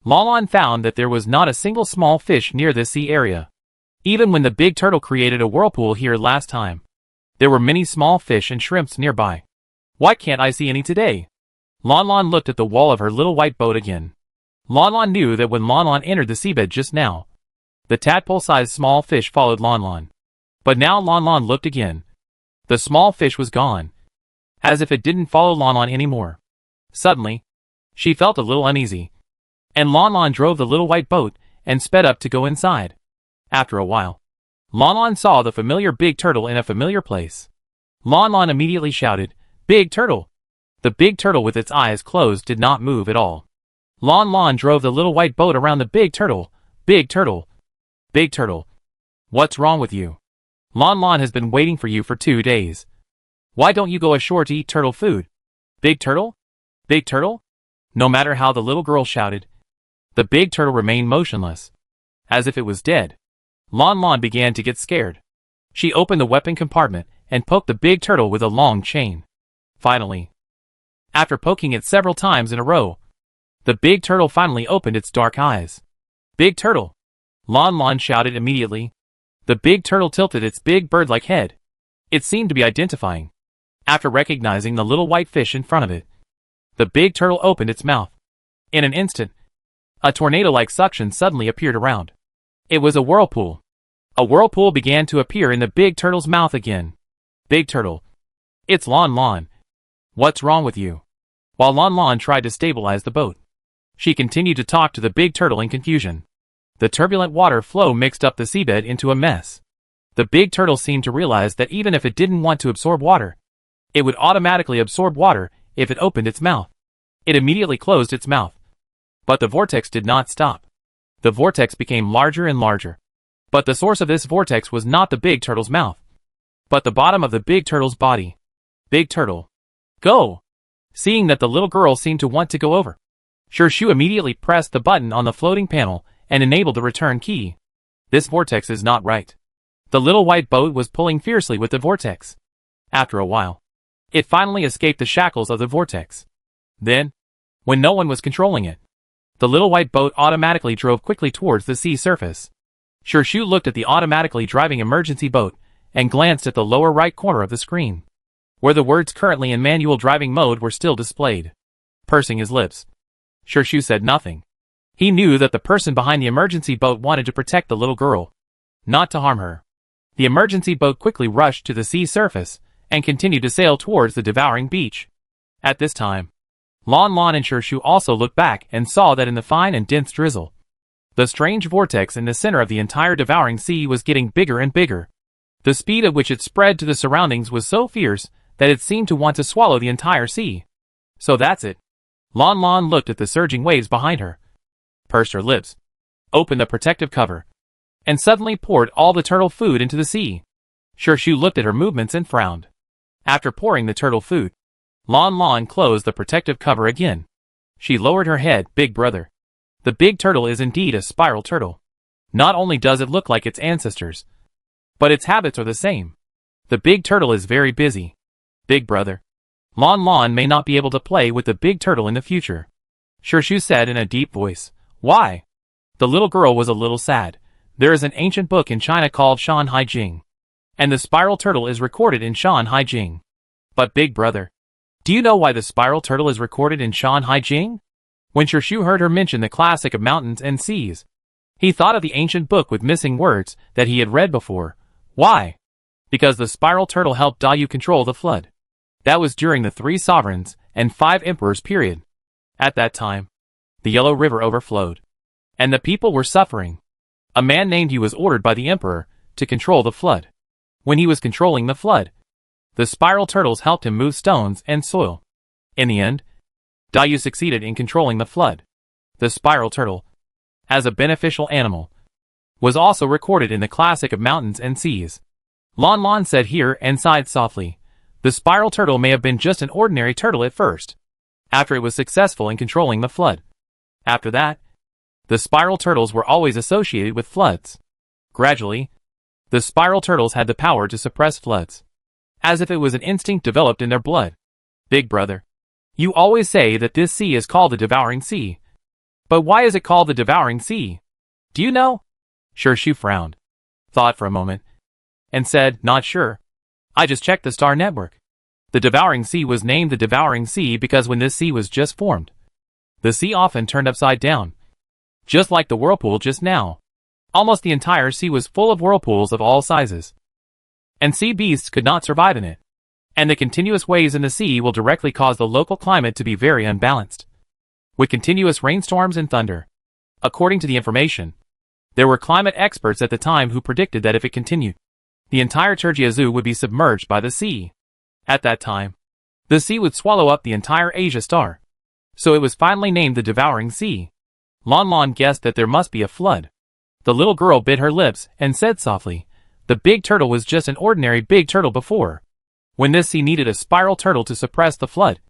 Speaker 1: Lanlan found that there was not a single small fish near this sea area. Even when the big turtle created a whirlpool here last time, there were many small fish and shrimps nearby. Why can't I see any today? Lanlan looked at the wall of her little white boat again. Lanlan knew that when Lanlan entered the seabed just now, the tadpole-sized small fish followed Lanlan. But now Lanlan looked again. The small fish was gone, as if it didn't follow Lanlan anymore. Suddenly, she felt a little uneasy, and Lanlan drove the little white boat and sped up to go inside. After a while, Lanlan saw the familiar big turtle in a familiar place. Lanlan immediately shouted, "Big turtle!" The big turtle with its eyes closed did not move at all. Lanlan drove the little white boat around the big turtle, Big Turtle. Big Turtle. What's wrong with you? Lanlan has been waiting for you for 2 days. Why don't you go ashore to eat turtle food? Big Turtle? Big Turtle? No matter how the little girl shouted, the big turtle remained motionless, as if it was dead. Lanlan began to get scared. She opened the weapon compartment and poked the big turtle with a long chain. Finally, after poking it several times in a row, the big turtle finally opened its dark eyes. Big Turtle! Lanlan shouted immediately. The big turtle tilted its big bird-like head. It seemed to be identifying. After recognizing the little white fish in front of it, the big turtle opened its mouth. In an instant, a tornado-like suction suddenly appeared around. It was a whirlpool. A whirlpool began to appear in the big turtle's mouth again. Big Turtle. It's Lanlan. What's wrong with you? While Lanlan tried to stabilize the boat, she continued to talk to the big turtle in confusion. The turbulent water flow mixed up the seabed into a mess. The big turtle seemed to realize that even if it didn't want to absorb water, it would automatically absorb water if it opened its mouth. It immediately closed its mouth. But the vortex did not stop. The vortex became larger and larger. But the source of this vortex was not the big turtle's mouth, but the bottom of the big turtle's body. Big Turtle. Go! Seeing that the little girl seemed to want to go over, Shu immediately pressed the button on the floating panel and enabled the return key. This vortex is not right. The little white boat was pulling fiercely with the vortex. After a while, it finally escaped the shackles of the vortex. Then, when no one was controlling it, the little white boat automatically drove quickly towards the sea surface. Shu looked at the automatically driving emergency boat and glanced at the lower right corner of the screen, where the words currently in manual driving mode were still displayed. Pursing his lips, Shu said nothing. He knew that the person behind the emergency boat wanted to protect the little girl, not to harm her. The emergency boat quickly rushed to the sea surface and continued to sail towards the devouring beach. At this time, Lanlan and Shu also looked back and saw that in the fine and dense drizzle, the strange vortex in the center of the entire devouring sea was getting bigger and bigger. The speed at which it spread to the surroundings was so fierce that it seemed to want to swallow the entire sea. So that's it. Lanlan looked at the surging waves behind her, pursed her lips, opened the protective cover, and suddenly poured all the turtle food into the sea. Shu looked at her movements and frowned. After pouring the turtle food, Lanlan closed the protective cover again. She lowered her head. Big brother. The big turtle is indeed a spiral turtle. Not only does it look like its ancestors, but its habits are the same. The big turtle is very busy. Big brother. Lanlan may not be able to play with the big turtle in the future, Shu said in a deep voice. Why? The little girl was a little sad. There is an ancient book in China called Shan Hai Jing, and the spiral turtle is recorded in Shan Hai Jing. But big brother, do you know why the spiral turtle is recorded in Shan Hai Jing? When Shu heard her mention the classic of mountains and seas, he thought of the ancient book with missing words that he had read before. Why? Because the spiral turtle helped Dayu control the flood. That was during the 3 sovereigns and 5 emperors period. At that time, the Yellow River overflowed, and the people were suffering. A man named Yu was ordered by the emperor to control the flood. When he was controlling the flood, the spiral turtles helped him move stones and soil. In the end, Dayu succeeded in controlling the flood. The spiral turtle, as a beneficial animal, was also recorded in the classic of mountains and seas. Lanlan said here and sighed softly. The spiral turtle may have been just an ordinary turtle at first, after it was successful in controlling the flood. After that, the spiral turtles were always associated with floods. Gradually, the spiral turtles had the power to suppress floods, as if it was an instinct developed in their blood. Big brother, you always say that this sea is called the devouring sea. But why is it called the devouring sea? Do you know? Shu frowned, thought for a moment, and said, not sure. I just checked the star network. The devouring sea was named the devouring sea because when this sea was just formed, the sea often turned upside down, just like the whirlpool just now. Almost the entire sea was full of whirlpools of all sizes, and sea beasts could not survive in it. And the continuous waves in the sea will directly cause the local climate to be very unbalanced, with continuous rainstorms and thunder. According to the information, there were climate experts at the time who predicted that if it continued, the entire Turjiazhu would be submerged by the sea. At that time, the sea would swallow up the entire Asia star. So it was finally named the Devouring Sea. Lanlan guessed that there must be a flood, The little girl bit her lips and said softly, "The big turtle was just an ordinary big turtle before. When this sea needed a spiral turtle to suppress the flood,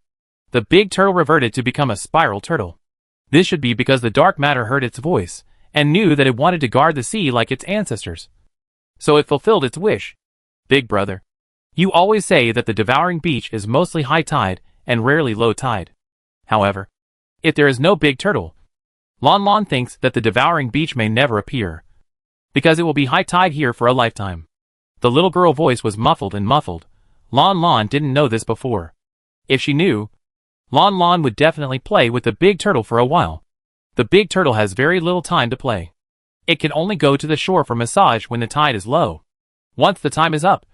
Speaker 1: the big turtle reverted to become a spiral turtle. This should be because the dark matter heard its voice, and knew that it wanted to guard the sea like its ancestors. So it fulfilled its wish. Big brother, you always say that the devouring beach is mostly high tide and rarely low tide. However, if there is no big turtle, Lanlan thinks that the devouring beach may never appear, because it will be high tide here for a lifetime." The little girl voice was muffled and muffled. Lanlan didn't know this before. If she knew, Lanlan would definitely play with the big turtle for a while. The big turtle has very little time to play. It can only go to the shore for massage when the tide is low. Once the time is up,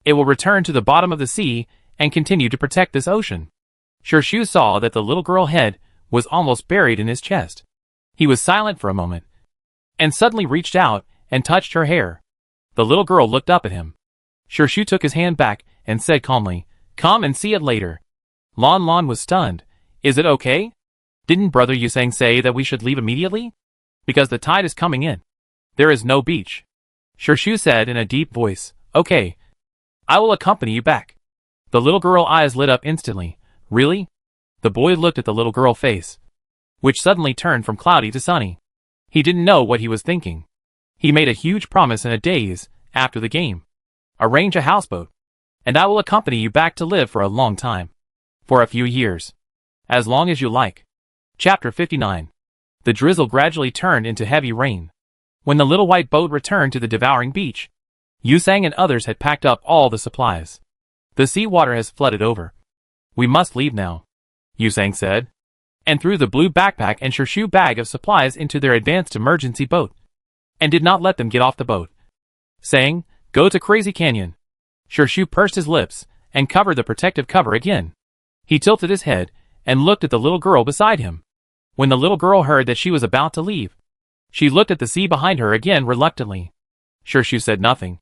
Speaker 1: it will return to the bottom of the sea and continue to protect this ocean. Shu saw that the little girl's head was almost buried in his chest. He was silent for a moment, and suddenly reached out and touched her hair. The little girl looked up at him. Shu took his hand back and said calmly, "Come and see it later." Lanlan was stunned. "Is it okay? Didn't Brother Yusang say that we should leave immediately? Because the tide is coming in. There is no beach." Shu said in a deep voice, "Okay. I will accompany you back." The little girl's eyes lit up instantly. "Really?" The boy looked at the little girl's face, which suddenly turned from cloudy to sunny. He didn't know what he was thinking. He made a huge promise in a daze after the game. "Arrange a houseboat, and I will accompany you back to live for a long time. For a few years. As long as you like." Chapter 59. The drizzle gradually turned into heavy rain. When the little white boat returned to the devouring beach, Yusang and others had packed up all the supplies. "The sea water has flooded over. We must leave now," Yusang said, and threw the blue backpack and Shu bag of supplies into their advanced emergency boat, and did not let them get off the boat, saying, "Go to Crazy Canyon." Shu pursed his lips and covered the protective cover again. He tilted his head and looked at the little girl beside him. When the little girl heard that she was about to leave, she looked at the sea behind her again reluctantly. Shu said nothing,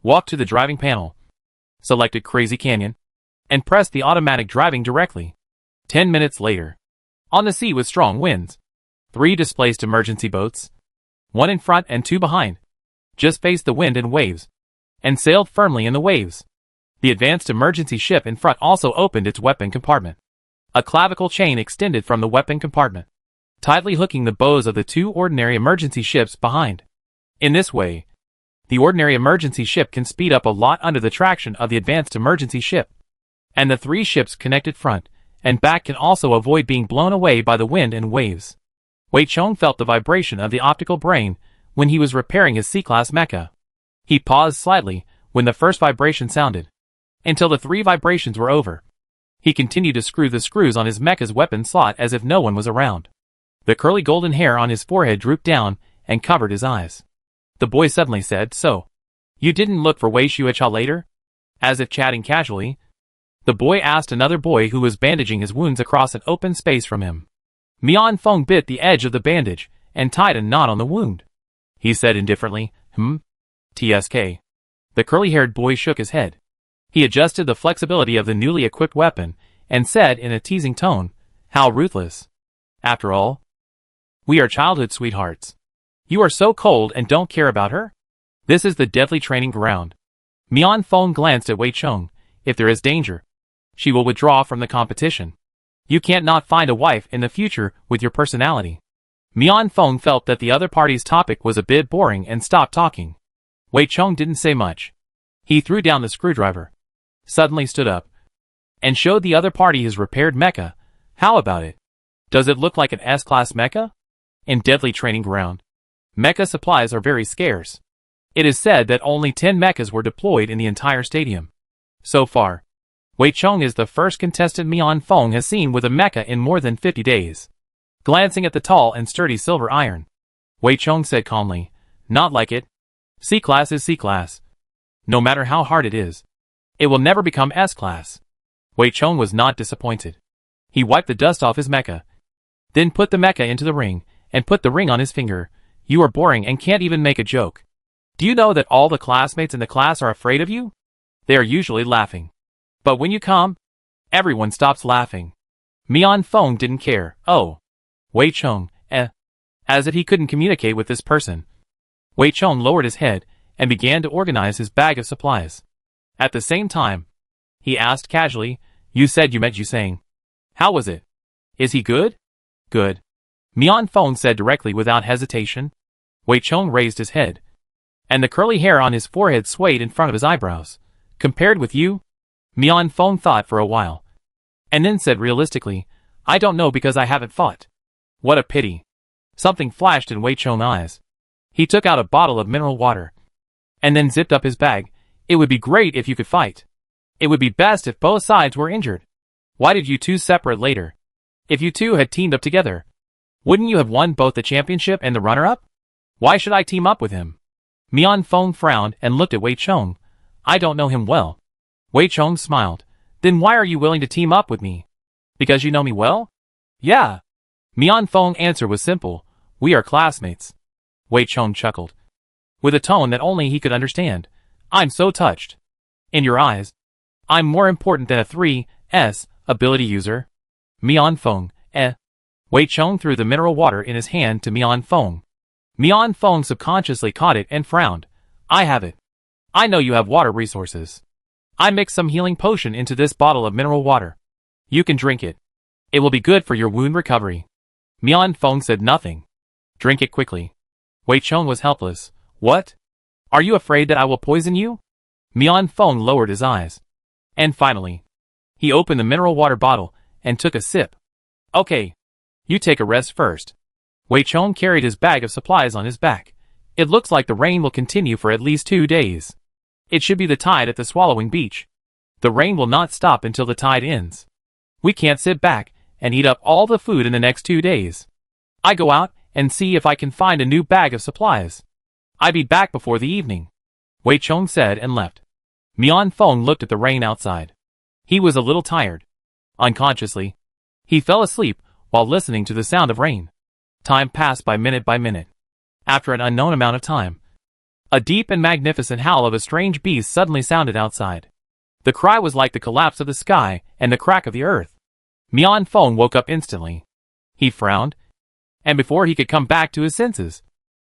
Speaker 1: walked to the driving panel, selected Crazy Canyon, and pressed the automatic driving directly. 10 minutes later, on the sea with strong winds, 3 displaced emergency boats, 1 in front and 2 behind, just faced the wind and waves, and sailed firmly in the waves. The advanced emergency ship in front also opened its weapon compartment. A clavicle chain extended from the weapon compartment, tightly hooking the bows of the 2 ordinary emergency ships behind. In this way, the ordinary emergency ship can speed up a lot under the traction of the advanced emergency ship, and the 3 ships connected front and back can also avoid being blown away by the wind and waves. Wei Chong felt the vibration of the optical brain when he was repairing his C-class mecha. He paused slightly when the first vibration sounded, until the 3 vibrations were over. He continued to screw the screws on his mecha's weapon slot as if no one was around. The curly golden hair on his forehead drooped down and covered his eyes. The boy suddenly said, "So, you didn't look for Wei Xuecha later?" As if chatting casually, the boy asked another boy who was bandaging his wounds across an open space from him. Mian Feng bit the edge of the bandage and tied a knot on the wound. He said indifferently, "TSK." The curly-haired boy shook his head. He adjusted the flexibility of the newly equipped weapon and said in a teasing tone, "How ruthless. After all, we are childhood sweethearts. You are so cold and don't care about her? This is the deadly training ground." Mian Feng glanced at Wei Chong. "If there is danger, she will withdraw from the competition. You can't not find a wife in the future with your personality." Mian Feng felt that the other party's topic was a bit boring and stopped talking. Wei Chong didn't say much. He threw down the screwdriver, suddenly stood up, and showed the other party his repaired mecha. "How about it? Does it look like an S-class mecha? In deadly training ground, mecha supplies are very scarce. It is said that only 10 mechas were deployed in the entire stadium. So far, Wei Chong is the first contestant Mian Feng has seen with a mecha in more than 50 days. Glancing at the tall and sturdy silver iron, Wei Chong said calmly, "Not like it. C-class is C-class. No matter how hard it is, it will never become S-class." Wei Chong was not disappointed. He wiped the dust off his mecha, then put the mecha into the ring, and put the ring on his finger. "You are boring and can't even make a joke. Do you know that all the classmates in the class are afraid of you? They are usually laughing. But when you come, everyone stops laughing." Mian Feng didn't care. "Oh. Wei Chong, as if he couldn't communicate with this person. Wei Chong lowered his head and began to organize his bag of supplies. At the same time, he asked casually, "You said you met Yusang. How was it? Is he good?" "Good," Mian Feng said directly without hesitation. Wei Chong raised his head, and the curly hair on his forehead swayed in front of his eyebrows. "Compared with you?" Mian Feng thought for a while, and then said realistically, "I don't know because I haven't fought." "What a pity." Something flashed in Wei Chong's eyes. He took out a bottle of mineral water, and then zipped up his bag. "It would be great if you could fight. It would be best if both sides were injured. Why did you two separate later? If you two had teamed up together, wouldn't you have won both the championship and the runner-up? Why should I team up with him?" Mian Feng frowned and looked at Wei Chong. "I don't know him well." Wei Chong smiled. "Then why are you willing to team up with me? Because you know me well?" "Yeah." Mian Feng's answer was simple. "We are classmates." Wei Chong chuckled, with a tone that only he could understand. "I'm so touched. In your eyes, I'm more important than a 3S ability user." Mian Feng, Wei Chong threw the mineral water in his hand to Mian Feng. Mian Feng subconsciously caught it and frowned. "I have it. I know you have water resources. I mixed some healing potion into this bottle of mineral water. You can drink it. It will be good for your wound recovery." Mian Feng said nothing. "Drink it quickly." Wei Chong was helpless. "What? Are you afraid that I will poison you?" Mian Feng lowered his eyes. And finally, he opened the mineral water bottle and took a sip. "Okay. You take a rest first." Wei Chong carried his bag of supplies on his back. "It looks like the rain will continue for at least 2 days. It should be the tide at the Swallowing Beach. The rain will not stop until the tide ends. We can't sit back and eat up all the food in the next 2 days. I go out and see if I can find a new bag of supplies. I'll be back before the evening." Wei Chong said and left. Mian Feng looked at the rain outside. He was a little tired. Unconsciously, he fell asleep while listening to the sound of rain. Time passed by minute. After an unknown amount of time, a deep and magnificent howl of a strange beast suddenly sounded outside. The cry was like the collapse of the sky and the crack of the earth. Mian Feng woke up instantly. He frowned, and before he could come back to his senses,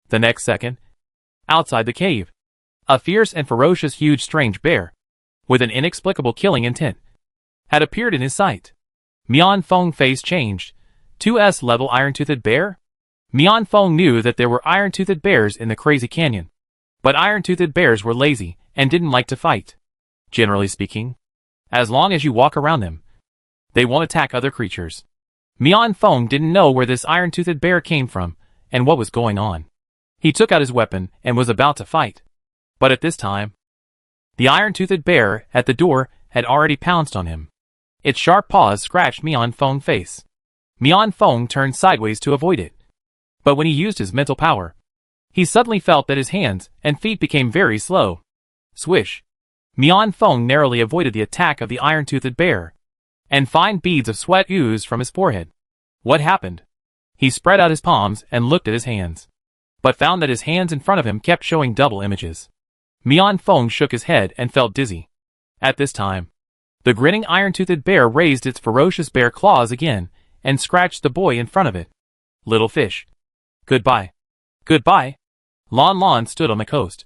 Speaker 1: the next second, outside the cave, a fierce and ferocious huge strange bear, with an inexplicable killing intent, had appeared in his sight. Mian Feng's face changed. 2S level iron-toothed bear? Mian Feng knew that there were iron-toothed bears in the crazy canyon, but iron-toothed bears were lazy and didn't like to fight. Generally speaking, as long as you walk around them, they won't attack other creatures. Mian Feng didn't know where this iron-toothed bear came from and what was going on. He took out his weapon and was about to fight. But at this time, the iron-toothed bear at the door had already pounced on him. Its sharp paws scratched Mian Feng's face. Mian Feng turned sideways to avoid it. But when he used his mental power, he suddenly felt that his hands and feet became very slow. Swish! Mian Feng narrowly avoided the attack of the iron-toothed bear, and fine beads of sweat oozed from his forehead. What happened? He spread out his palms and looked at his hands, but found that his hands in front of him kept showing double images. Mian Feng shook his head and felt dizzy. At this time, the grinning iron-toothed bear raised its ferocious bear claws again and scratched the boy in front of it. "Little fish. Goodbye." "Goodbye." Lanlan stood on the coast,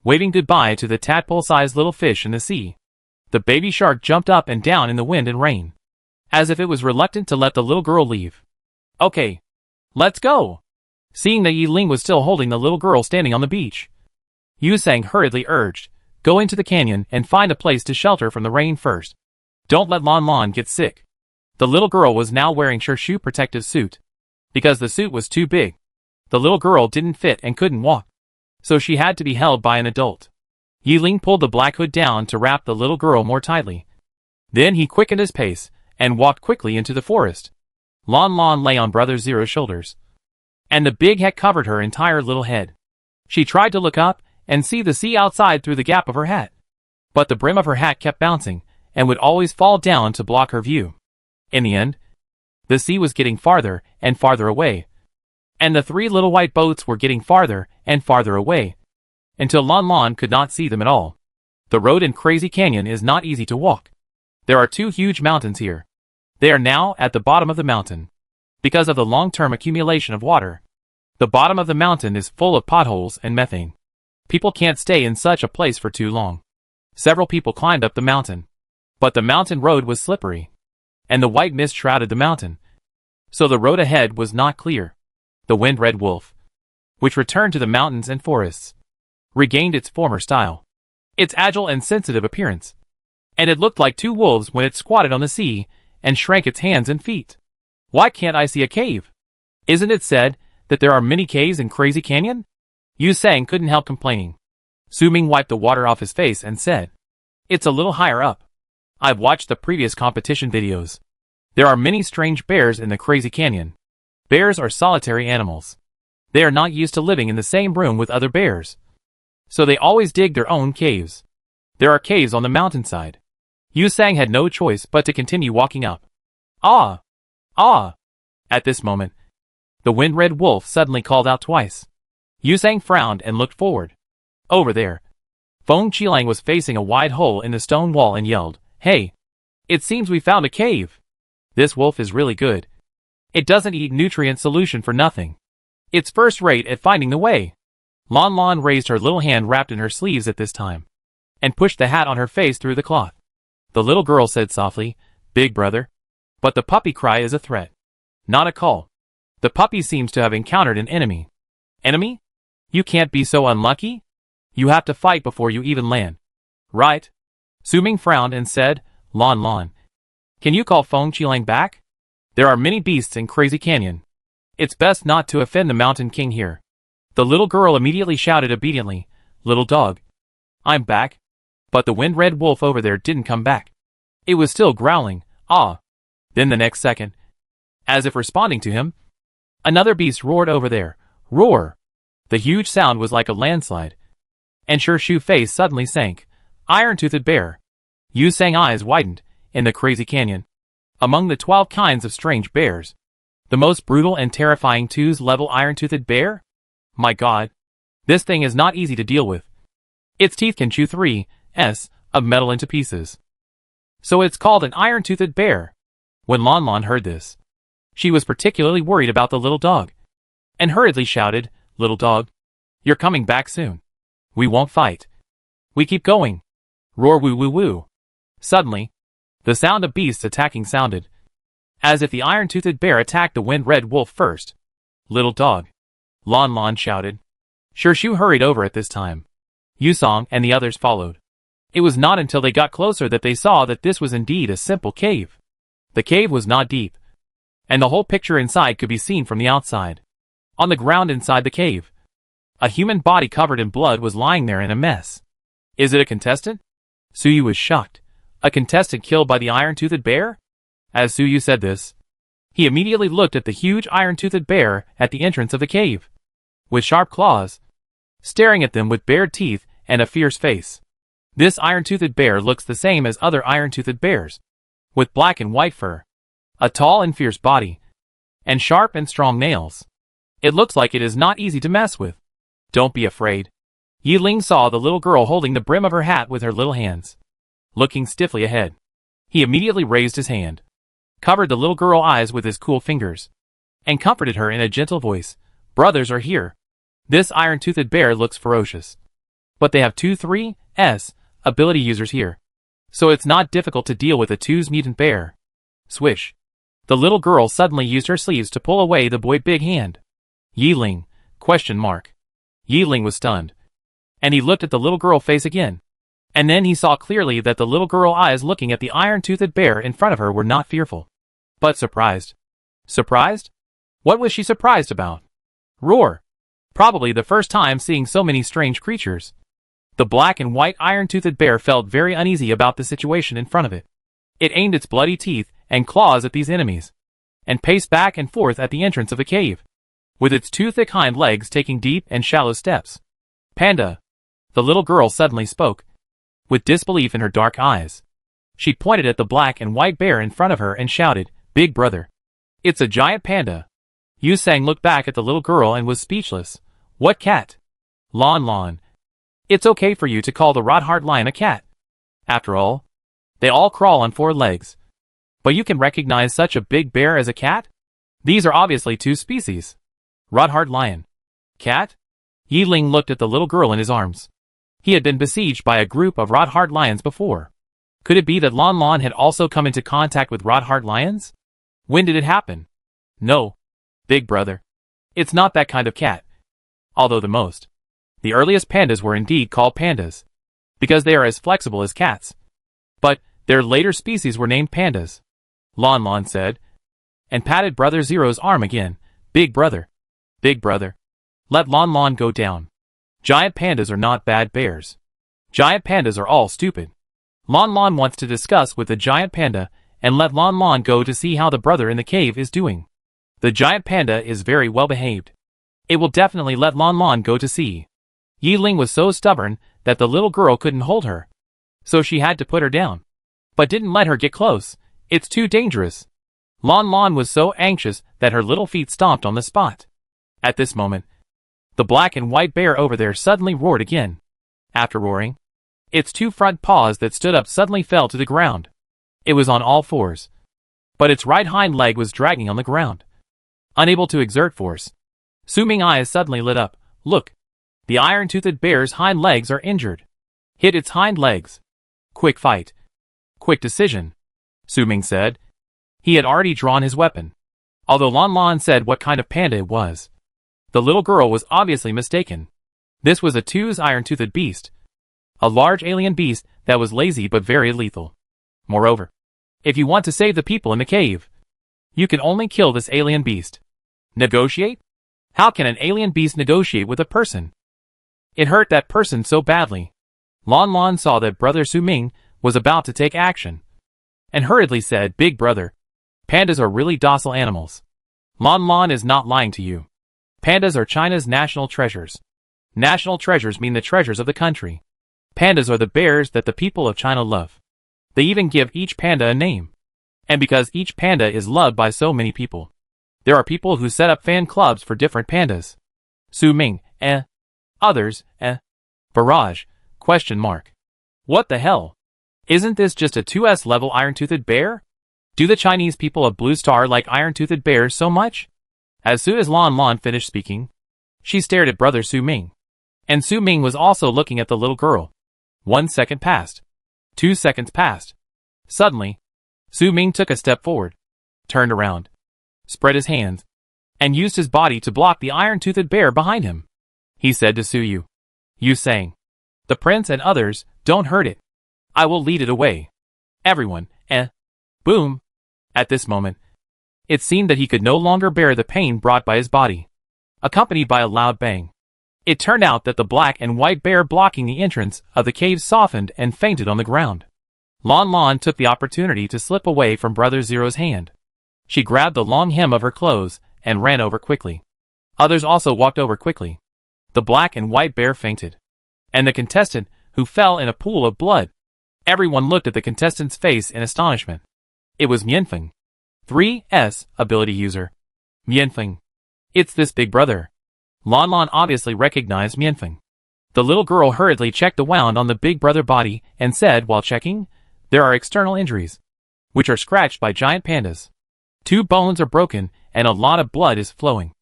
Speaker 1: waving goodbye to the tadpole-sized little fish in the sea. The baby shark jumped up and down in the wind and rain, as if it was reluctant to let the little girl leave. "Okay. Let's go." Seeing that Yi Ling was still holding the little girl standing on the beach, Yusang hurriedly urged, "Go into the canyon and find a place to shelter from the rain first. Don't let Lanlan get sick." The little girl was now wearing her shoe protective suit. Because the suit was too big, the little girl didn't fit and couldn't walk, so she had to be held by an adult. Yi Ling pulled the black hood down to wrap the little girl more tightly. Then he quickened his pace and walked quickly into the forest. Lanlan lay on Brother Zero's shoulders, and the big hat covered her entire little head. She tried to look up and see the sea outside through the gap of her hat, but the brim of her hat kept bouncing and would always fall down to block her view. In the end, the sea was getting farther and farther away, and the 3 little white boats were getting farther and farther away, until Lanlan could not see them at all. The road in Crazy Canyon is not easy to walk. There are 2 huge mountains here. They are now at the bottom of the mountain, because of the long-term accumulation of water. The bottom of the mountain is full of potholes and methane. People can't stay in such a place for too long. Several people climbed up the mountain. But the mountain road was slippery. And the white mist shrouded the mountain. So the road ahead was not clear. The wind-red wolf, which returned to the mountains and forests, regained its former style, its agile and sensitive appearance. And it looked like two wolves when it squatted on the sea and shrank its hands and feet. Why can't I see a cave? Isn't it said that there are many caves in Crazy Canyon? Yu Sang couldn't help complaining. Su Ming wiped the water off his face and said, "It's a little higher up. I've watched the previous competition videos. There are many strange bears in the Crazy Canyon. Bears are solitary animals. They are not used to living in the same room with other bears. So they always dig their own caves. There are caves on the mountainside." Yu Sang had no choice but to continue walking up. Ah! Ah! At this moment, the wind-red wolf suddenly called out twice. Yu Sang frowned and looked forward. Over there, Feng Qilang was facing a wide hole in the stone wall and yelled, "Hey! It seems we found a cave! This wolf is really good. It doesn't eat nutrient solution for nothing. It's first rate at finding the way." Lanlan raised her little hand wrapped in her sleeves at this time, and pushed the hat on her face through the cloth. The little girl said softly, "Big brother." But the puppy cry is a threat, not a call. The puppy seems to have encountered an enemy. Enemy? You can't be so unlucky? You have to fight before you even land. Right? Su Ming frowned and said, Lanlan, can you call Feng Qilang back? There are many beasts in Crazy Canyon. It's best not to offend the Mountain King here. The little girl immediately shouted obediently, "Little dog, I'm back." But the wind-red wolf over there didn't come back. It was still growling, "Ah." Then the next second, as if responding to him, another beast roared over there. Roar! The huge sound was like a landslide. And Shu's face suddenly sank. Iron-toothed bear. Yu Sang's eyes widened. In the Crazy Canyon, among the 12 kinds of strange bears, the most brutal and terrifying 2's level iron-toothed bear? My god, this thing is not easy to deal with. Its teeth can chew 3s of metal into pieces. So it's called an iron-toothed bear. When Lanlan heard this, she was particularly worried about the little dog, and hurriedly shouted, "Little dog, you're coming back soon. We won't fight. We keep going. Roar woo woo woo." Suddenly, the sound of beasts attacking sounded, as if the iron-toothed bear attacked the wind-red wolf first. "Little dog," Lanlan shouted. Shu hurried over at this time. Yu Sang and the others followed. It was not until they got closer that they saw that this was indeed a simple cave. The cave was not deep, and the whole picture inside could be seen from the outside. On the ground inside the cave, a human body covered in blood was lying there in a mess. Is it a contestant? Suyu was shocked. A contestant killed by the iron-toothed bear? As Suyu said this, he immediately looked at the huge iron-toothed bear at the entrance of the cave, with sharp claws, staring at them with bared teeth and a fierce face. This iron-toothed bear looks the same as other iron-toothed bears, with black and white fur, a tall and fierce body, and sharp and strong nails. It looks like it is not easy to mess with. Don't be afraid. Yi Ling saw the little girl holding the brim of her hat with her little hands, looking stiffly ahead. He immediately raised his hand, covered the little girl's eyes with his cool fingers, and comforted her in a gentle voice. Brothers are here. This iron-toothed bear looks ferocious, but they have 2-3s ability users here, so it's not difficult to deal with a 2's mutant bear. Swish. The little girl suddenly used her sleeves to pull away the boy's big hand. Yi Ling? ? Yi Ling was stunned, and he looked at the little girl face again. And then he saw clearly that the little girl's eyes looking at the iron-toothed bear in front of her were not fearful, but surprised. Surprised? What was she surprised about? Roar! Probably the first time seeing so many strange creatures. The black and white iron-toothed bear felt very uneasy about the situation in front of it. It aimed its bloody teeth and claws at these enemies, and paced back and forth at the entrance of the cave, with its 2 thick hind legs taking deep and shallow steps. Panda! The little girl suddenly spoke, with disbelief in her dark eyes. She pointed at the black and white bear in front of her and shouted, Big brother! It's a giant panda! Yu Sang looked back at the little girl and was speechless. What cat? Lanlan. It's okay for you to call the Rodheart lion a cat. After all, they all crawl on 4 legs. But you can recognize such a big bear as a cat? These are obviously 2 species. Rodheart lion. Cat? Yi Ling looked at the little girl in his arms. He had been besieged by a group of Rot-Heart lions before. Could it be that Lanlan had also come into contact with Rot-Heart lions? When did it happen? No, big brother. It's not that kind of cat. Although the earliest pandas were indeed called pandas, because they are as flexible as cats. But their later species were named pandas, Lanlan said, and patted Brother Zero's arm again. Big brother. Big brother. Let Lanlan go down. Giant pandas are not bad bears. Giant pandas are all stupid. Lanlan wants to discuss with the giant panda and let Lanlan go to see how the brother in the cave is doing. The giant panda is very well behaved. It will definitely let Lanlan go to see. Yi Ling was so stubborn that the little girl couldn't hold her, so she had to put her down, but didn't let her get close. It's too dangerous. Lanlan was so anxious that her little feet stomped on the spot. At this moment, the black and white bear over there suddenly roared again. After roaring, its two front paws that stood up suddenly fell to the ground. It was on all fours, but its right hind leg was dragging on the ground. Unable to exert force, Su Ming's eyes suddenly lit up. Look, the iron-toothed bear's hind legs are injured. Hit its hind legs. Quick fight. Quick decision, Su Ming said. He had already drawn his weapon. Although Lanlan said what kind of panda it was, the little girl was obviously mistaken. This was a Two's iron-toothed beast, a large alien beast that was lazy but very lethal. Moreover, if you want to save the people in the cave, you can only kill this alien beast. Negotiate? How can an alien beast negotiate with a person? It hurt that person so badly. Lanlan saw that Brother Su Ming was about to take action, and hurriedly said, Big brother, pandas are really docile animals. Lanlan is not lying to you. Pandas are China's national treasures. National treasures mean the treasures of the country. Pandas are the bears that the people of China love. They even give each panda a name. And because each panda is loved by so many people, there are people who set up fan clubs for different pandas. Su Ming, Others, Barrage, ? What the hell? Isn't this just a 2S level iron-toothed bear? Do the Chinese people of Blue Star like iron-toothed bears so much? As soon as Lanlan finished speaking, she stared at Brother Su Ming. And Su Ming was also looking at the little girl. 1 second passed. 2 seconds passed. Suddenly, Su Ming took a step forward, turned around, spread his hands, and used his body to block the iron-toothed bear behind him. He said to Su Yu saying, The prince and others, don't hurt it. I will lead it away. Everyone, Boom. At this moment, it seemed that he could no longer bear the pain brought by his body, accompanied by a loud bang. It turned out that the black and white bear blocking the entrance of the cave softened and fainted on the ground. Lanlan took the opportunity to slip away from Brother Zero's hand. She grabbed the long hem of her clothes and ran over quickly. Others also walked over quickly. The black and white bear fainted, and the contestant, who fell in a pool of blood. Everyone looked at the contestant's face in astonishment. It was Mianfeng, 3S ability user. Mianfeng. It's this big brother. Lanlan obviously recognized Mianfeng. The little girl hurriedly checked the wound on the big brother body and said while checking, There are external injuries, which are scratched by giant pandas. 2 bones are broken and a lot of blood is flowing.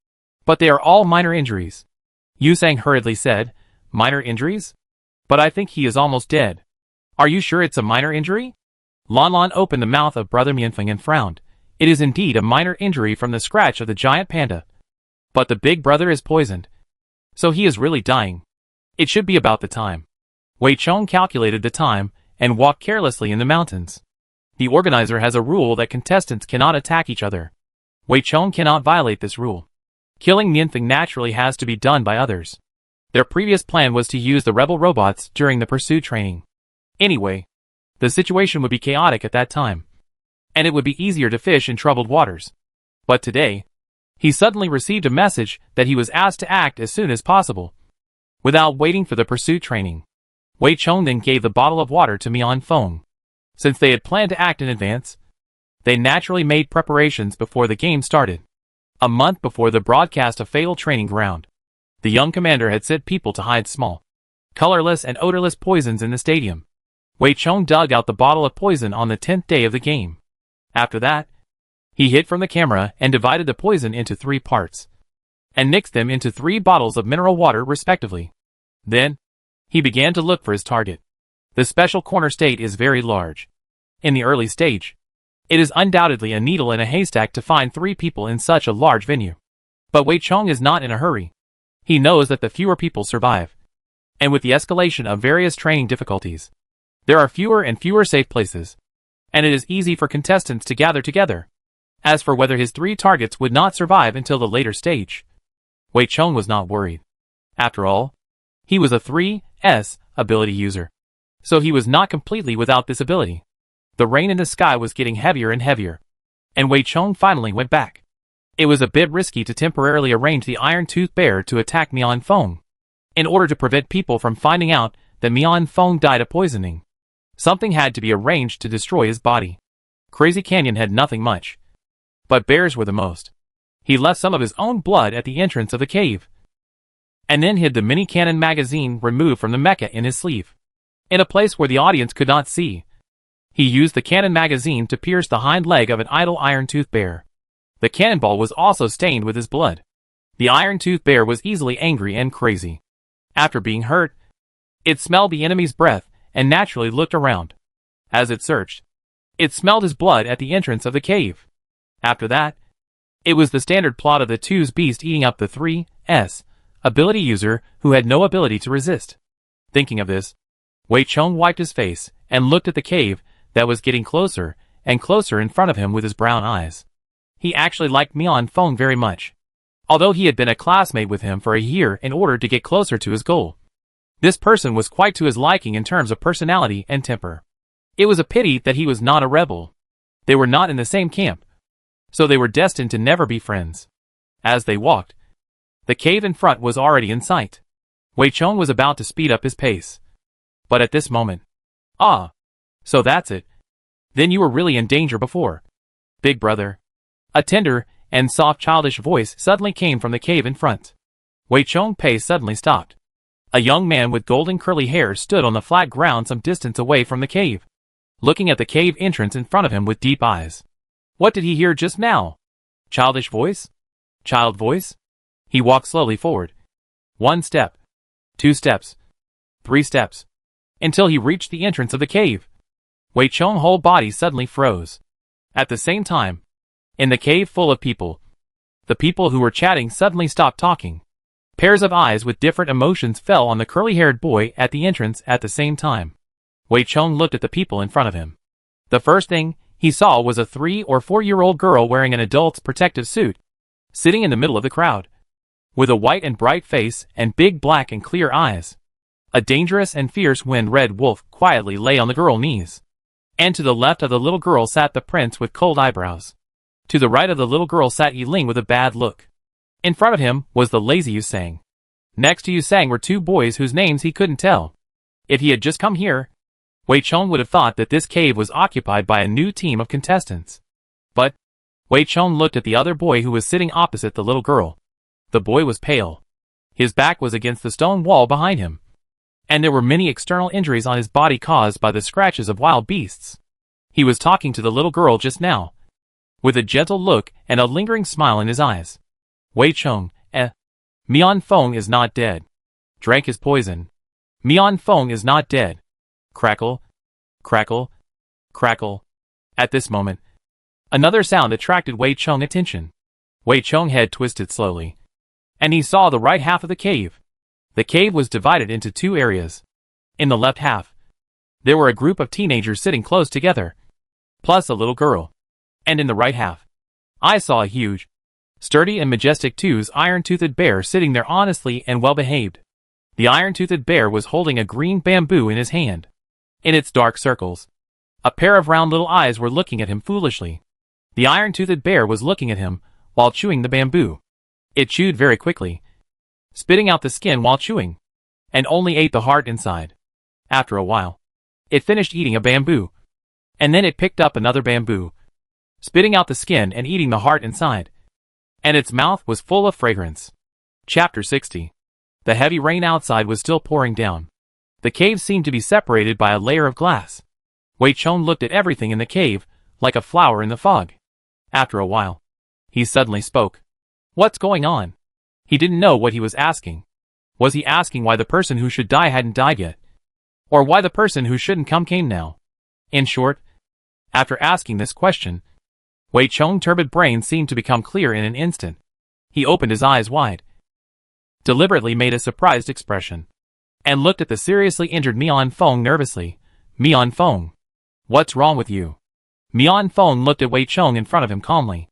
Speaker 1: But they are all minor injuries. Yusang hurriedly said, Minor injuries? But I think he is almost dead. Are you sure it's a minor injury? Lanlan opened the mouth of Brother Mianfeng and frowned. It is indeed a minor injury from the scratch of the giant panda. But the big brother is poisoned, so he is really dying. It should be about the time. Wei Chong calculated the time and walked carelessly in the mountains. The organizer has a rule that contestants cannot attack each other. Wei Chong cannot violate this rule. Killing Mianfeng naturally has to be done by others. Their previous plan was to use the rebel robots during the pursuit training. Anyway, the situation would be chaotic at that time, and it would be easier to fish in troubled waters. But today, he suddenly received a message that he was asked to act as soon as possible, without waiting for the pursuit training. Wei Chong then gave the bottle of water to Mian Feng. Since they had planned to act in advance, they naturally made preparations before the game started. A month before the broadcast of Fatal Training Ground, the young commander had sent people to hide small, colorless and odorless poisons in the stadium. Wei Chong dug out the bottle of poison on the 10th day of the game. After that, he hid from the camera and divided the poison into 3 parts. and mixed them into 3 bottles of mineral water respectively. Then, he began to look for his target. The special corner state is very large. In the early stage, it is undoubtedly a needle in a haystack to find 3 people in such a large venue. But Wei Chong is not in a hurry. He knows that the fewer people survive. And with the escalation of various training difficulties, there are fewer and fewer safe places, and it is easy for contestants to gather together. As for whether his 3 targets would not survive until the later stage, Wei Chong was not worried. After all, he was a 3S ability user, so he was not completely without this ability. The rain in the sky was getting heavier and heavier, and Wei Chong finally went back. It was a bit risky to temporarily arrange the iron-toothed bear to attack Mian Feng, in order to prevent people from finding out that Mian Feng died of poisoning. Something had to be arranged to destroy his body. Crazy Canyon had nothing much, but bears were the most. He left some of his own blood at the entrance of the cave, and then hid the mini cannon magazine removed from the mecha in his sleeve. In a place where the audience could not see, he used the cannon magazine to pierce the hind leg of an idle iron-toothed bear. The cannonball was also stained with his blood. The iron-toothed bear was easily angry and crazy. After being hurt, it smelled the enemy's breath and naturally looked around. As it searched, it smelled his blood at the entrance of the cave. After that, it was the standard plot of the 2's beast eating up the 3's ability user who had no ability to resist. Thinking of this, Wei Chong wiped his face and looked at the cave that was getting closer and closer in front of him with his brown eyes. He actually liked Mian Feng very much, although he had been a classmate with him for a year in order to get closer to his goal. This person was quite to his liking in terms of personality and temper. It was a pity that he was not a rebel. They were not in the same camp, so they were destined to never be friends. As they walked, the cave in front was already in sight. Wei Chong was about to speed up his pace. But at this moment, "Ah, so that's it. Then you were really in danger before, big brother." A tender and soft childish voice suddenly came from the cave in front. Wei Chong's pace suddenly stopped. A young man with golden curly hair stood on the flat ground some distance away from the cave, looking at the cave entrance in front of him with deep eyes. What did he hear just now? Childish voice? Child voice? He walked slowly forward. 1 step, 2 steps, 3 steps, until he reached the entrance of the cave. Wei Chong's whole body suddenly froze. At the same time, in the cave full of people, the people who were chatting suddenly stopped talking. Pairs of eyes with different emotions fell on the curly-haired boy at the entrance at the same time. Wei Chong looked at the people in front of him. The first thing he saw was a 3 or 4-year-old girl wearing an adult's protective suit, sitting in the middle of the crowd, with a white and bright face and big black and clear eyes. A dangerous and fierce wind-red wolf quietly lay on the girl's knees. And to the left of the little girl sat the prince with cold eyebrows. To the right of the little girl sat Yiling with a bad look. In front of him was the lazy Yusang. Next to Yusang were 2 boys whose names he couldn't tell. If he had just come here, Wei Chong would have thought that this cave was occupied by a new team of contestants. But Wei Chong looked at the other boy who was sitting opposite the little girl. The boy was pale. His back was against the stone wall behind him, and there were many external injuries on his body caused by the scratches of wild beasts. He was talking to the little girl just now, with a gentle look and a lingering smile in his eyes. Wei Chong, Mian Feng is not dead. Drank his poison. Mian Feng is not dead. Crackle, crackle, crackle. At this moment, another sound attracted Wei Chong's attention. Wei Chong's head twisted slowly, and he saw the right half of the cave. The cave was divided into 2 areas. In the left half, there were a group of teenagers sitting close together, plus a little girl. And in the right half, I saw a huge, sturdy and majestic 2's iron-toothed bear sitting there honestly and well-behaved. The iron-toothed bear was holding a green bamboo in his hand. In its dark circles, a pair of round little eyes were looking at him foolishly. The iron-toothed bear was looking at him while chewing the bamboo. It chewed very quickly, spitting out the skin while chewing, and only ate the heart inside. After a while, it finished eating a bamboo, and then it picked up another bamboo, spitting out the skin and eating the heart inside, and its mouth was full of fragrance. Chapter 60. The heavy rain outside was still pouring down. The cave seemed to be separated by a layer of glass. Wei Chong looked at everything in the cave, like a flower in the fog. After a while, he suddenly spoke. What's going on? He didn't know what he was asking. Was he asking why the person who should die hadn't died yet? Or why the person who shouldn't come came now? In short, after asking this question, Wei Chong's turbid brain seemed to become clear in an instant. He opened his eyes wide, deliberately made a surprised expression, and looked at the seriously injured Mian Feng nervously. Mian Feng, what's wrong with you? Mian Feng looked at Wei Chong in front of him calmly.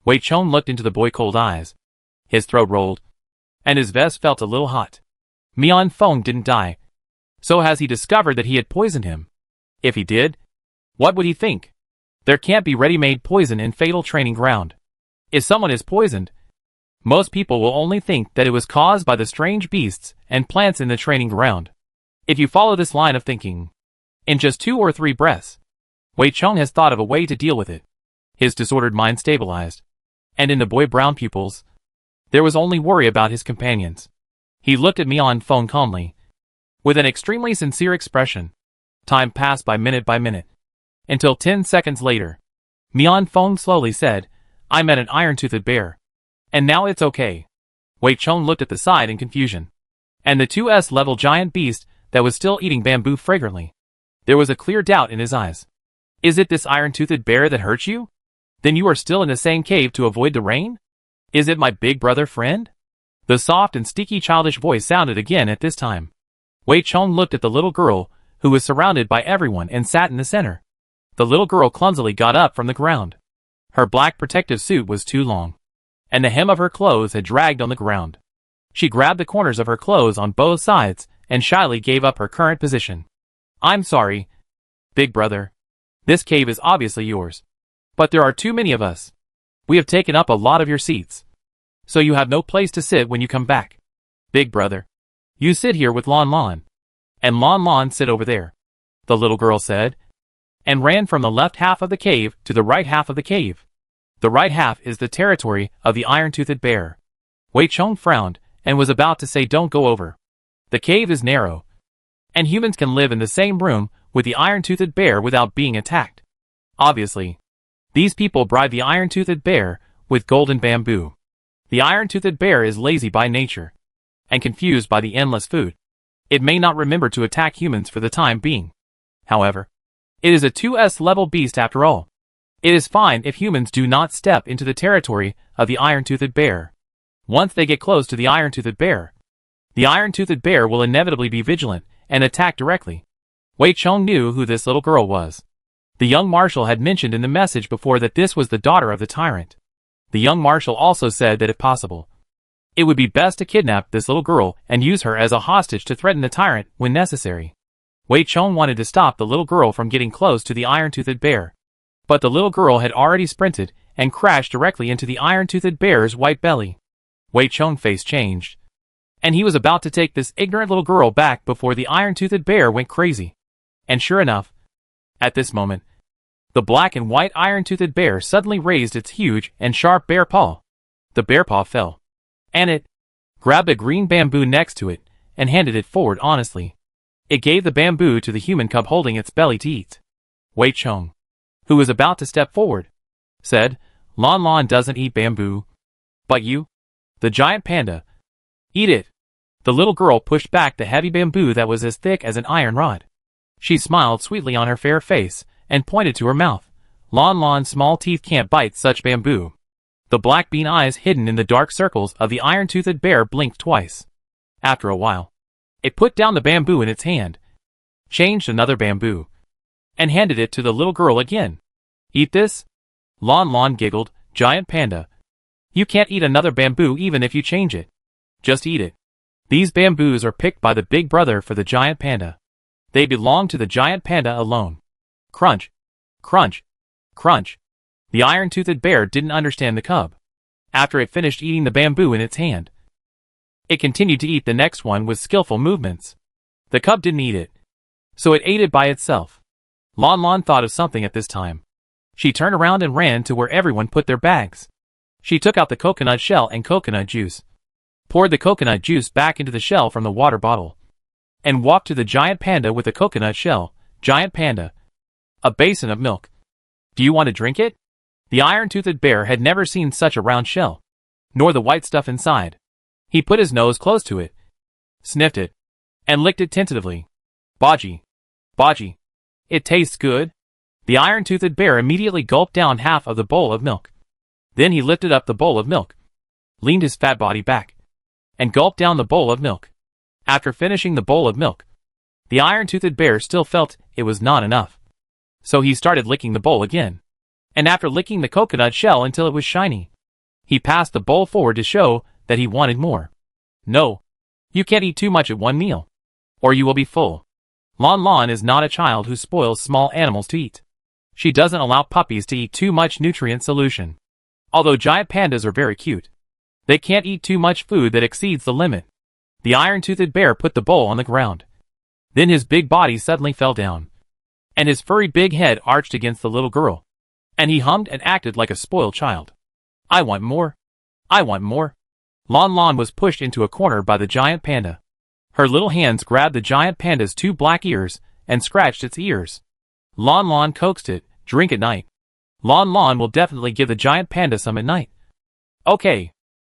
Speaker 1: Wei Chong looked into the boy's cold eyes. His throat rolled, and his vest felt a little hot. Mian Feng didn't die. So has he discovered that he had poisoned him? If he did, what would he think? There can't be ready-made poison in fatal training ground. If someone is poisoned, most people will only think that it was caused by the strange beasts and plants in the training ground. If you follow this line of thinking, in just 2 or 3 breaths, Wei Chong has thought of a way to deal with it. His disordered mind stabilized, and in the boy's brown pupils, there was only worry about his companions. He looked at Mian Feng calmly, with an extremely sincere expression. Time passed by minute, until 10 seconds later. Mian Feng slowly said, I met an iron-toothed bear. And now it's okay. Wei Chong looked at the side in confusion. And the 2S-level giant beast that was still eating bamboo fragrantly. There was a clear doubt in his eyes. Is it this iron-toothed bear that hurt you? Then you are still in the same cave to avoid the rain? Is it my big brother friend? The soft and sticky childish voice sounded again at this time. Wei Chong looked at the little girl, who was surrounded by everyone and sat in the center. The little girl clumsily got up from the ground. Her black protective suit was too long, and the hem of her clothes had dragged on the ground. She grabbed the corners of her clothes on both sides and shyly gave up her current position. I'm sorry, big brother. This cave is obviously yours. But there are too many of us. We have taken up a lot of your seats. So you have no place to sit when you come back. Big brother, you sit here with Lanlan. And Lanlan sit over there, the little girl said, and ran from the left half of the cave to the right half of the cave. The right half is the territory of the iron-toothed bear. Wei Chong frowned and was about to say don't go over. The cave is narrow, and humans can live in the same room with the iron-toothed bear without being attacked. Obviously, these people bribe the iron-toothed bear with golden bamboo. The iron-toothed bear is lazy by nature, and confused by the endless food. It may not remember to attack humans for the time being. However, it is a 2S-level beast after all. It is fine if humans do not step into the territory of the iron-toothed bear. Once they get close to the iron-toothed bear, the iron-toothed bear will inevitably be vigilant and attack directly. Wei Chong knew who this little girl was. The young marshal had mentioned in the message before that this was the daughter of the tyrant. The young marshal also said that if possible, it would be best to kidnap this little girl and use her as a hostage to threaten the tyrant when necessary. Wei Chong wanted to stop the little girl from getting close to the iron-toothed bear. But the little girl had already sprinted and crashed directly into the iron-toothed bear's white belly. Wei Chong's face changed, and he was about to take this ignorant little girl back before the iron-toothed bear went crazy. And sure enough, at this moment, the black and white iron-toothed bear suddenly raised its huge and sharp bear paw. The bear paw fell, and it grabbed a green bamboo next to it and handed it forward honestly. It gave the bamboo to the human cub holding its belly to eat. Wei Chong, who was about to step forward, said, Lanlan doesn't eat bamboo. But you, the giant panda, eat it. The little girl pushed back the heavy bamboo that was as thick as an iron rod. She smiled sweetly on her fair face and pointed to her mouth. Lanlan's small teeth can't bite such bamboo. The black bean eyes hidden in the dark circles of the iron-toothed bear blinked twice. After a while, it put down the bamboo in its hand, changed another bamboo, and handed it to the little girl again. Eat this? Lanlan giggled, Giant panda. You can't eat another bamboo even if you change it. Just eat it. These bamboos are picked by the big brother for the giant panda. They belong to the giant panda alone. Crunch. Crunch. Crunch. The iron-toothed bear didn't understand the cub. After it finished eating the bamboo in its hand, it continued to eat the next one with skillful movements. The cub didn't eat it, so it ate it by itself. Lanlan thought of something at this time. She turned around and ran to where everyone put their bags. She took out the coconut shell and coconut juice, poured the coconut juice back into the shell from the water bottle, and walked to the giant panda with the coconut shell. Giant panda, a basin of milk. Do you want to drink it? The iron-toothed bear had never seen such a round shell, nor the white stuff inside. He put his nose close to it, sniffed it, and licked it tentatively. Baji. Baji. It tastes good. The iron-toothed bear immediately gulped down half of the bowl of milk. Then he lifted up the bowl of milk, leaned his fat body back, and gulped down the bowl of milk. After finishing the bowl of milk, the iron-toothed bear still felt it was not enough. So he started licking the bowl again. And after licking the coconut shell until it was shiny, he passed the bowl forward to show that he wanted more. No, you can't eat too much at one meal, or you will be full. Lanlan is not a child who spoils small animals to eat. She doesn't allow puppies to eat too much nutrient solution. Although giant pandas are very cute, they can't eat too much food that exceeds the limit. The iron-toothed bear put the bowl on the ground. Then his big body suddenly fell down, and his furry big head arched against the little girl, and he hummed and acted like a spoiled child. I want more. I want more. Lanlan was pushed into a corner by the giant panda. Her little hands grabbed the giant panda's two black ears and scratched its ears. Lanlan coaxed it, drink at night. Lanlan will definitely give the giant panda some at night. Okay.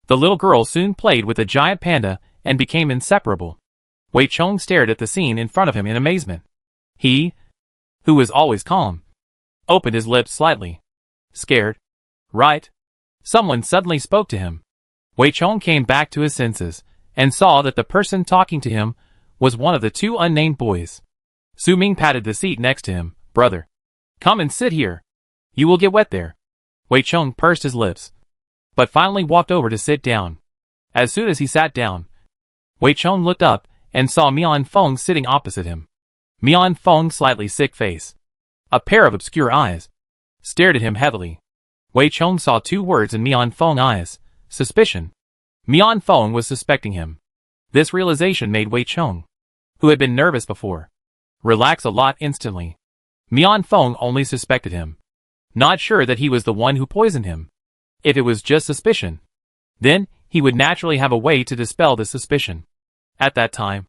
Speaker 1: The little girl soon played with the giant panda and became inseparable. Wei Chong stared at the scene in front of him in amazement. He, who was always calm, opened his lips slightly. Scared. Right? Someone suddenly spoke to him. Wei Chong came back to his senses and saw that the person talking to him was one of the two unnamed boys. Su Ming patted the seat next to him. Brother, come and sit here. You will get wet there. Wei Chong pursed his lips, but finally walked over to sit down. As soon as he sat down, Wei Chong looked up and saw Mian Feng sitting opposite him. Mian Feng's slightly sick face, a pair of obscure eyes, stared at him heavily. Wei Chong saw two words in Mian Feng's eyes: suspicion. Mian Feng was suspecting him. This realization made Wei Chong, who had been nervous before, relax a lot instantly. Mian Feng only suspected him, not sure that he was the one who poisoned him. If it was just suspicion, then he would naturally have a way to dispel this suspicion. At that time,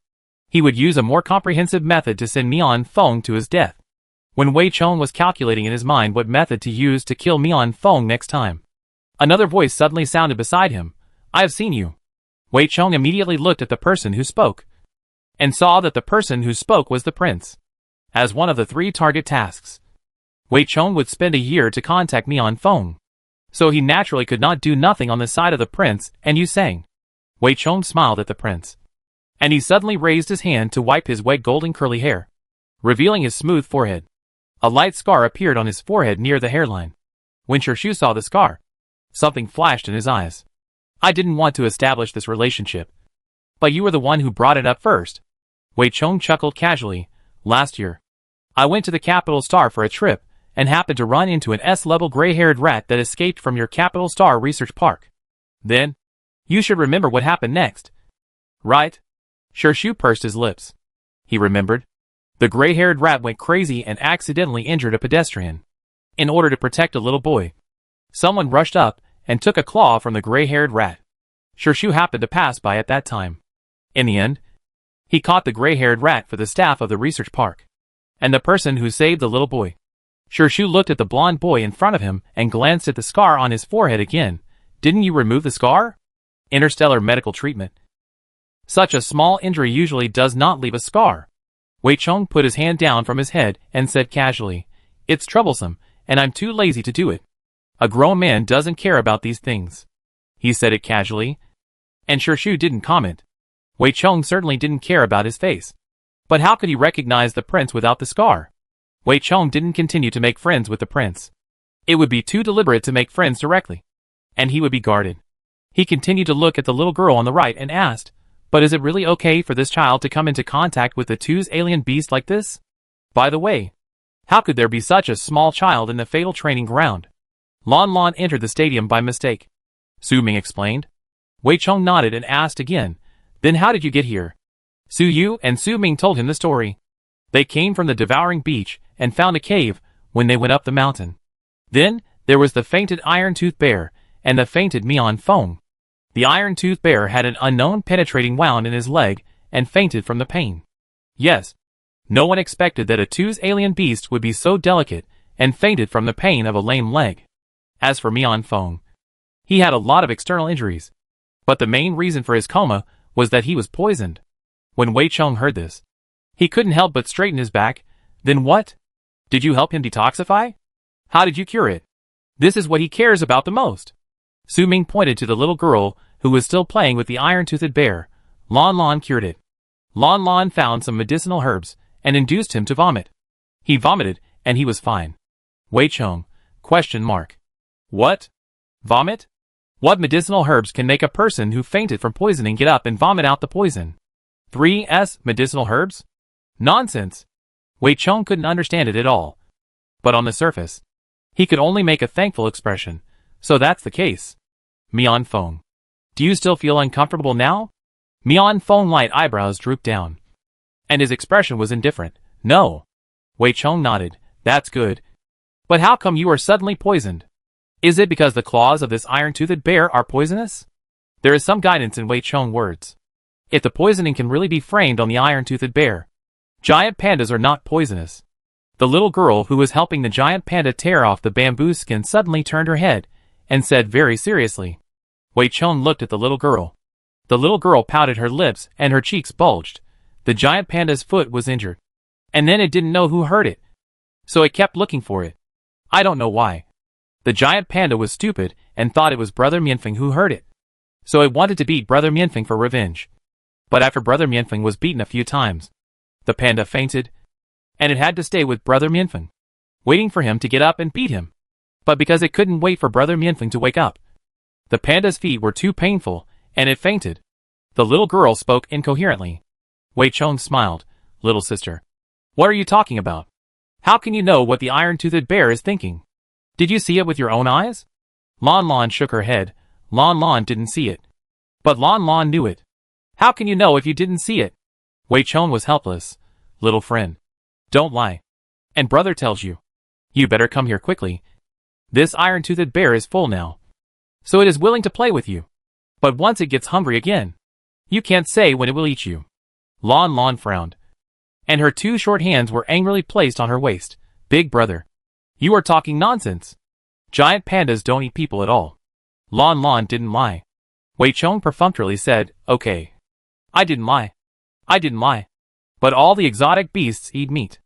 Speaker 1: he would use a more comprehensive method to send Mian Feng to his death. When Wei Chong was calculating in his mind what method to use to kill Mian Feng next time, another voice suddenly sounded beside him. I have seen you. Wei Chong immediately looked at the person who spoke, and saw that the person who spoke was the prince. As one of the 3 target tasks, Wei Chong would spend a year to contact Mian Feng, so he naturally could not do nothing on the side of the prince and Yu Sang. Wei Chong smiled at the prince, and he suddenly raised his hand to wipe his wet golden curly hair, revealing his smooth forehead. A light scar appeared on his forehead near the hairline. When Shu saw the scar, something flashed in his eyes. I didn't want to establish this relationship, but you were the one who brought it up first. Wei Chong chuckled casually. Last year, I went to the Capital Star for a trip and happened to run into an S-level gray-haired rat that escaped from your Capital Star Research Park. Then, you should remember what happened next. Right? Shu pursed his lips. He remembered. The gray-haired rat went crazy and accidentally injured a pedestrian. In order to protect a little boy, someone rushed up and took a claw from the gray-haired rat. Shu happened to pass by at that time. In the end, he caught the gray-haired rat for the staff of the research park, and the person who saved the little boy. Shu looked at the blonde boy in front of him and glanced at the scar on his forehead again. Didn't you remove the scar? Interstellar medical treatment. Such a small injury usually does not leave a scar. Wei Chong put his hand down from his head and said casually, It's troublesome, and I'm too lazy to do it. A grown man doesn't care about these things. He said it casually, and Shu didn't comment. Wei Chong certainly didn't care about his face. But how could he recognize the prince without the scar? Wei Chong didn't continue to make friends with the prince. It would be too deliberate to make friends directly, and he would be guarded. He continued to look at the little girl on the right and asked, But is it really okay for this child to come into contact with the two's alien beast like this? By the way, how could there be such a small child in the fatal training ground? Lanlan entered the stadium by mistake, Su Ming explained. Wei Chong nodded and asked again, Then how did you get here? Su Yu and Su Ming told him the story. They came from the devouring beach and found a cave when they went up the mountain. Then, there was the fainted iron-toothed bear and the fainted Mian Feng. The iron-toothed bear had an unknown penetrating wound in his leg and fainted from the pain. Yes, no one expected that a two's alien beast would be so delicate and fainted from the pain of a lame leg. As for Mian Feng, he had a lot of external injuries, But the main reason for his coma was that he was poisoned. When Wei Cheng heard this, he couldn't help but straighten his back. Then what? Did you help him detoxify? How did you cure it? This is what he cares about the most. Su Ming pointed to the little girl who was still playing with the iron-toothed bear. Lanlan cured it. Lanlan found some medicinal herbs and induced him to vomit. He vomited and he was fine. Wei Cheng? ? What? Vomit? What medicinal herbs can make a person who fainted from poisoning get up and vomit out the poison? 3S medicinal herbs? Nonsense. Wei Cheng couldn't understand it at all. But on the surface, he could only make a thankful expression. So that's the case. Mian Feng. Do you still feel uncomfortable now? Mian Feng's light eyebrows drooped down. And his expression was indifferent. No. Wei Cheng nodded. That's good. But how come you are suddenly poisoned? Is it because the claws of this iron-toothed bear are poisonous? There is some guidance in Wei Cheng's words. If the poisoning can really be framed on the iron-toothed bear, giant pandas are not poisonous. The little girl who was helping the giant panda tear off the bamboo skin suddenly turned her head and said very seriously. Wei Cheng looked at the little girl. The little girl pouted her lips and her cheeks bulged. The giant panda's foot was injured. And then it didn't know who hurt it. So it kept looking for it. I don't know why. The giant panda was stupid and thought it was Brother Mianfeng who hurt it. So it wanted to beat Brother Mianfeng for revenge. But after Brother Mianfeng was beaten a few times, the panda fainted, and it had to stay with Brother Mianfeng, waiting for him to get up and beat him. But because it couldn't wait for Brother Mianfeng to wake up, the panda's feet were too painful, and it fainted. The little girl spoke incoherently. Wei Cheng smiled. Little sister, what are you talking about? How can you know what the iron-toothed bear is thinking? Did you see it with your own eyes? Lanlan shook her head. Lanlan didn't see it. But Lanlan knew it. How can you know if you didn't see it? Wei Cheng was helpless. Little friend, don't lie. And brother tells you. You better come here quickly. This iron-toothed bear is full now. So it is willing to play with you. But once it gets hungry again, you can't say when it will eat you. Lanlan frowned. And her two short hands were angrily placed on her waist. Big brother, you are talking nonsense. Giant pandas don't eat people at all. Lanlan didn't lie. Wei Cheng perfunctorily said, okay. I didn't lie. I didn't lie. But all the exotic beasts eat meat.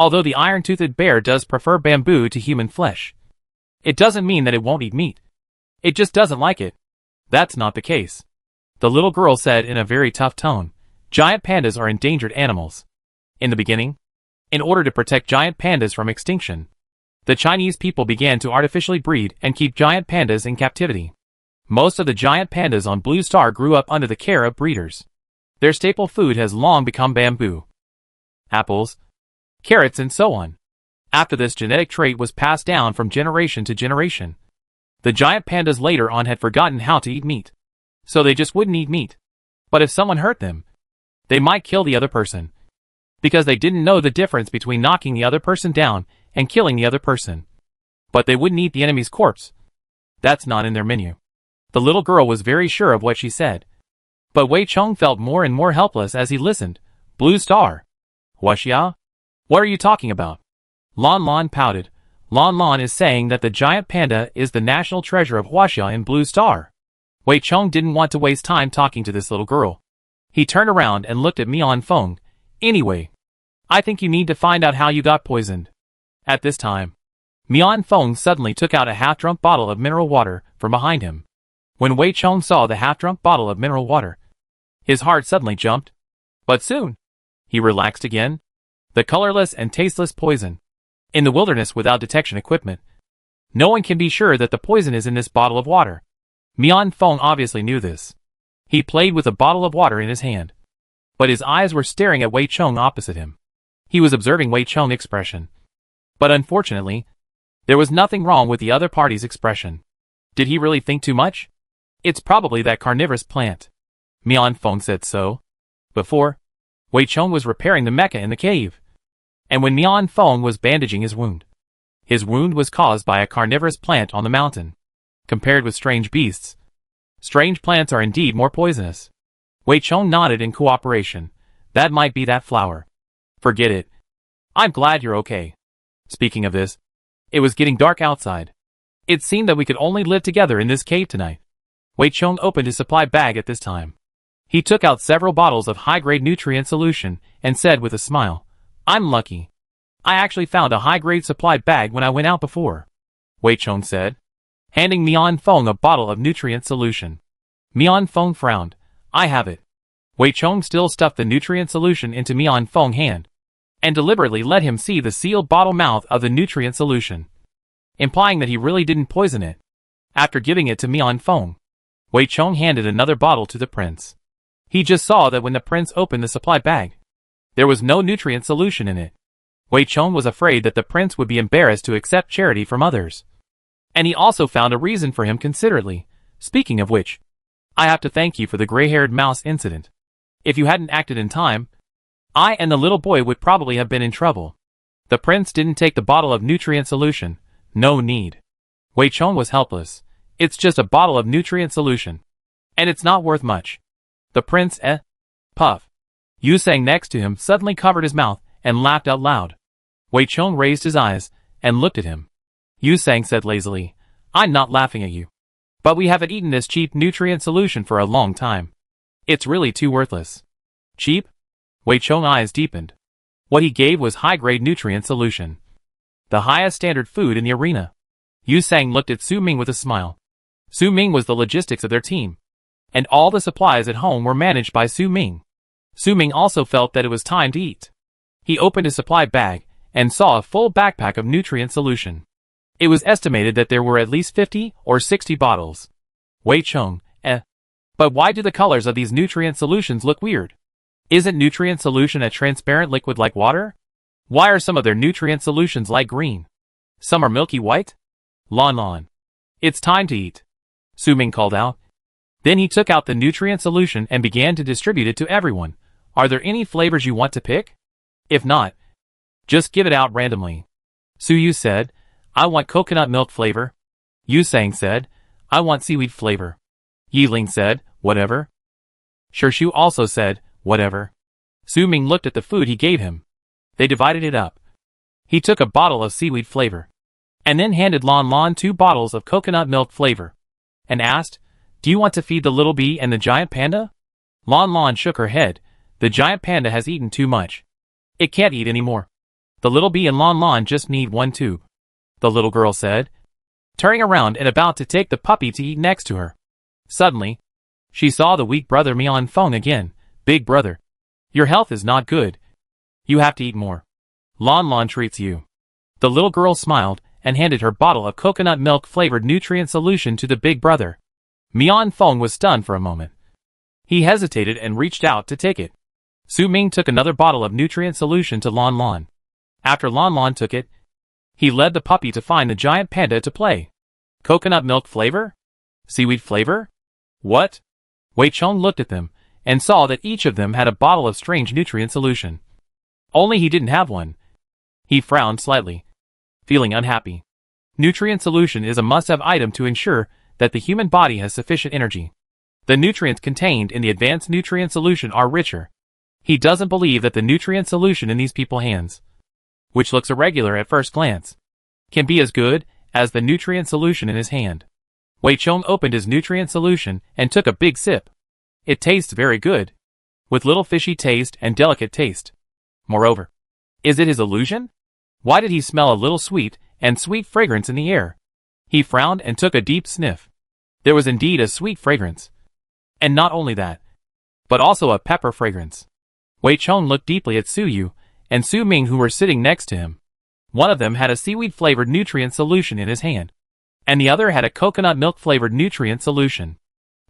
Speaker 1: Although the iron-toothed bear does prefer bamboo to human flesh, it doesn't mean that it won't eat meat. It just doesn't like it. That's not the case. The little girl said in a very tough tone. Giant pandas are endangered animals. In the beginning, in order to protect giant pandas from extinction, the Chinese people began to artificially breed and keep giant pandas in captivity. Most of the giant pandas on Blue Star grew up under the care of breeders. Their staple food has long become bamboo, apples, carrots, and so on. After this genetic trait was passed down from generation to generation, the giant pandas later on had forgotten how to eat meat. So they just wouldn't eat meat. But if someone hurt them, they might kill the other person. Because they didn't know the difference between knocking the other person down and killing the other person. But they wouldn't eat the enemy's corpse. That's not in their menu. The little girl was very sure of what she said. But Wei Cheng felt more and more helpless as he listened. Blue Star. Huaxia? What are you talking about? Lanlan pouted. Lanlan is saying that the giant panda is the national treasure of Huaxia in Blue Star. Wei Cheng didn't want to waste time talking to this little girl. He turned around and looked at Mian Feng. Anyway, I think you need to find out how you got poisoned. At this time, Mian Feng suddenly took out a half-drunk bottle of mineral water from behind him. When Wei Cheng saw the half-drunk bottle of mineral water, his heart suddenly jumped. But soon, he relaxed again. The colorless and tasteless poison. In the wilderness without detection equipment, no one can be sure that the poison is in this bottle of water. Mian Feng obviously knew this. He played with a bottle of water in his hand. But his eyes were staring at Wei Cheng opposite him. He was observing Wei Cheng's expression. But unfortunately, there was nothing wrong with the other party's expression. Did he really think too much? It's probably that carnivorous plant. Mian Feng said so. Before, Wei Cheng was repairing the mecha in the cave. And when Mian Feng was bandaging his wound was caused by a carnivorous plant on the mountain. Compared with strange beasts, strange plants are indeed more poisonous. Wei Cheng nodded in cooperation. That might be that flower. Forget it. I'm glad you're okay. Speaking of this, it was getting dark outside. It seemed that we could only live together in this cave tonight. Wei Chong opened his supply bag at this time. He took out several bottles of high-grade nutrient solution and said with a smile, "I'm lucky. I actually found a high-grade supply bag when I went out before," Wei Chong said, handing Mian Feng a bottle of nutrient solution. Mian Feng frowned. "I have it." Wei Chong still stuffed the nutrient solution into Mian Feng's hand, and deliberately let him see the sealed bottle mouth of the nutrient solution, implying that he really didn't poison it. After giving it to Mian Feng, Wei Chong handed another bottle to the prince. He just saw that when the prince opened the supply bag, there was no nutrient solution in it. Wei Chong was afraid that the prince would be embarrassed to accept charity from others. And he also found a reason for him considerately. "Speaking of which, I have to thank you for the gray-haired mouse incident. If you hadn't acted in time, I and the little boy would probably have been in trouble." The prince didn't take the bottle of nutrient solution. No need. Wei Chong was helpless. "It's just a bottle of nutrient solution. And it's not worth much." The prince, Puff. Yu Sang next to him suddenly covered his mouth and laughed out loud. Wei Chong raised his eyes and looked at him. Yu Sang said lazily, "I'm not laughing at you. But we haven't eaten this cheap nutrient solution for a long time. It's really too worthless." "Cheap?" Wei Chong's eyes deepened. What he gave was high-grade nutrient solution, the highest standard food in the arena. Yu Sang looked at Su Ming with a smile. Su Ming was the logistics of their team, and all the supplies at home were managed by Su Ming. Su Ming also felt that it was time to eat. He opened his supply bag and saw a full backpack of nutrient solution. It was estimated that there were at least 50 or 60 bottles. Wei Chong, But why do the colors of these nutrient solutions look weird? Isn't nutrient solution a transparent liquid like water? Why are some of their nutrient solutions light green? Some are milky white? Lanlan. It's time to eat, Su Ming called out. Then he took out the nutrient solution and began to distribute it to everyone. "Are there any flavors you want to pick? If not, just give it out randomly." Su Yu said, "I want coconut milk flavor." Yu Sang said, "I want seaweed flavor." Yi Ling said, "Whatever." Shu also said, "Whatever." Su Ming looked at the food he gave him. They divided it up. He took a bottle of seaweed flavor, and then handed Lanlan 2 bottles of coconut milk flavor, and asked, "Do you want to feed the little bee and the giant panda?" Lanlan shook her head. "The giant panda has eaten too much. It can't eat anymore. The little bee and Lanlan just need 1 tube," the little girl said, turning around and about to take the puppy to eat next to her. Suddenly, she saw the weak brother Mian Feng again. "Big brother, your health is not good. You have to eat more. Lanlan treats you." The little girl smiled and handed her bottle of coconut milk flavored nutrient solution to the big brother. Mian Feng was stunned for a moment. He hesitated and reached out to take it. Su Ming took another bottle of nutrient solution to Lanlan. After Lanlan took it, he led the puppy to find the giant panda to play. "Coconut milk flavor? Seaweed flavor? What?" Wei Chong looked at them and saw that each of them had a bottle of strange nutrient solution. Only he didn't have one. He frowned slightly, feeling unhappy. Nutrient solution is a must-have item to ensure that the human body has sufficient energy. The nutrients contained in the advanced nutrient solution are richer. He doesn't believe that the nutrient solution in these people's hands, which looks irregular at first glance, can be as good as the nutrient solution in his hand. Wei Chong opened his nutrient solution and took a big sip. It tastes very good, with little fishy taste and delicate taste. Moreover, is it his illusion? Why did he smell a little sweet and sweet fragrance in the air? He frowned and took a deep sniff. There was indeed a sweet fragrance. And not only that, but also a pepper fragrance. Wei Chong looked deeply at Su Yu and Su Ming, who were sitting next to him. One of them had a seaweed-flavored nutrient solution in his hand, and the other had a coconut milk-flavored nutrient solution.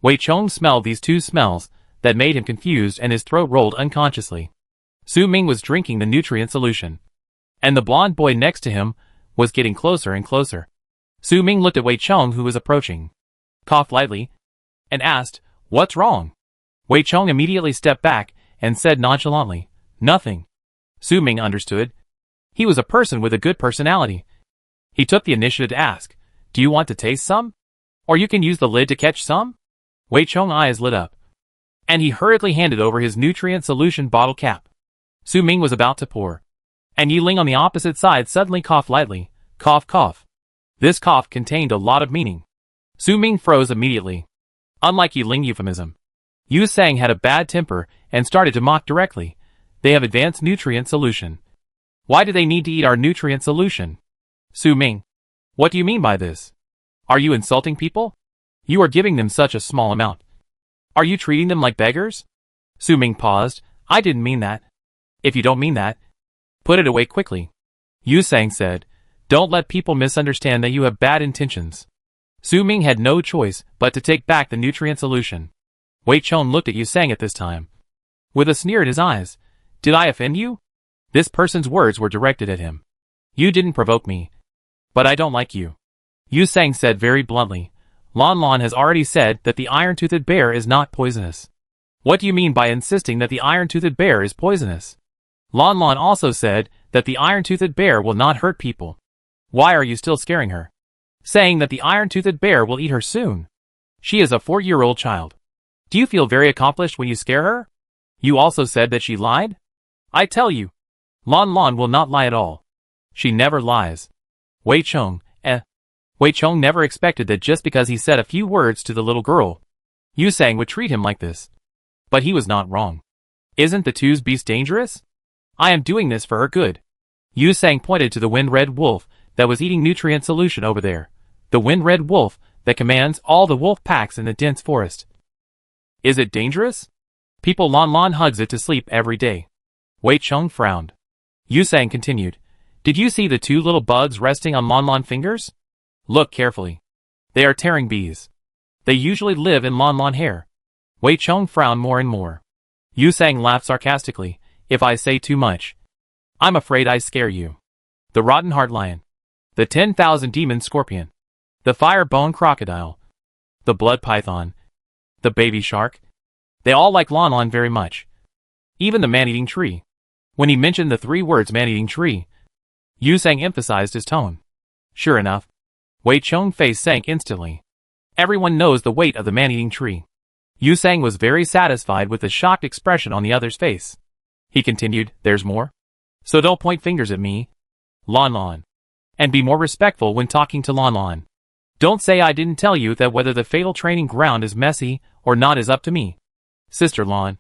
Speaker 1: Wei Chong smelled these two smells that made him confused and his throat rolled unconsciously. Su Ming was drinking the nutrient solution, and the blonde boy next to him was getting closer and closer. Su Ming looked at Wei Chong, who was approaching, coughed lightly, and asked, "What's wrong?" Wei Chong immediately stepped back and said nonchalantly, "Nothing." Su Ming understood. He was a person with a good personality. He took the initiative to ask, "Do you want to taste some? Or you can use the lid to catch some?" Wei Chong's eyes lit up, and he hurriedly handed over his nutrient solution bottle cap. Su Ming was about to pour, and Yi Ling on the opposite side suddenly coughed lightly. Cough, cough. This cough contained a lot of meaning. Su Ming froze immediately. Unlike Yiling euphemism, Yu Sang had a bad temper and started to mock directly. They have advanced nutrient solution. Why do they need to eat our nutrient solution? Su Ming. What do you mean by this? Are you insulting people? You are giving them such a small amount. Are you treating them like beggars? Su Ming paused. I didn't mean that. If you don't mean that, put it away quickly. Yu Sang said, don't let people misunderstand that you have bad intentions. Su Ming had no choice but to take back the nutrient solution. Wei Chong looked at Yu Sang at this time, with a sneer in his eyes. Did I offend you? This person's words were directed at him. You didn't provoke me, but I don't like you. Yu Sang said very bluntly. Lanlan has already said that the iron-toothed bear is not poisonous. What do you mean by insisting that the iron-toothed bear is poisonous? Lanlan also said that the iron-toothed bear will not hurt people. Why are you still scaring her? Saying that the iron-toothed bear will eat her soon. She is a 4-year-old child. Do you feel very accomplished when you scare her? You also said that she lied? I tell you, Lanlan will not lie at all. She never lies. Wei Chong never expected that just because he said a few words to the little girl, Yu Sang would treat him like this. But he was not wrong. Isn't the two's beast dangerous? I am doing this for her good. Yu Sang pointed to the wind-red wolf that was eating nutrient solution over there. The wind-red wolf that commands all the wolf packs in the dense forest. Is it dangerous? People Lanlan hugs it to sleep every day. Wei Chong frowned. Yu Sang continued. Did you see the 2 little bugs resting on Lanlan fingers? Look carefully. They are tearing bees. They usually live in Lanlan hair. Wei Chong frowned more and more. Yu Sang laughed sarcastically. If I say too much, I'm afraid I scare you. The rotten heart lion. The 10,000 demon scorpion. The fire bone crocodile. The blood python. The baby shark. They all like Lanlan very much. Even the man-eating tree. When he mentioned the 3 words man-eating tree, Yu Sang emphasized his tone. Sure enough, Wei Chong's face sank instantly. Everyone knows the weight of the man-eating tree. Yu Sang was very satisfied with the shocked expression on the other's face. He continued, there's more? So don't point fingers at me, Lanlan. And be more respectful when talking to Lanlan. Don't say I didn't tell you that whether the fatal training ground is messy or not is up to me. Sister Lan.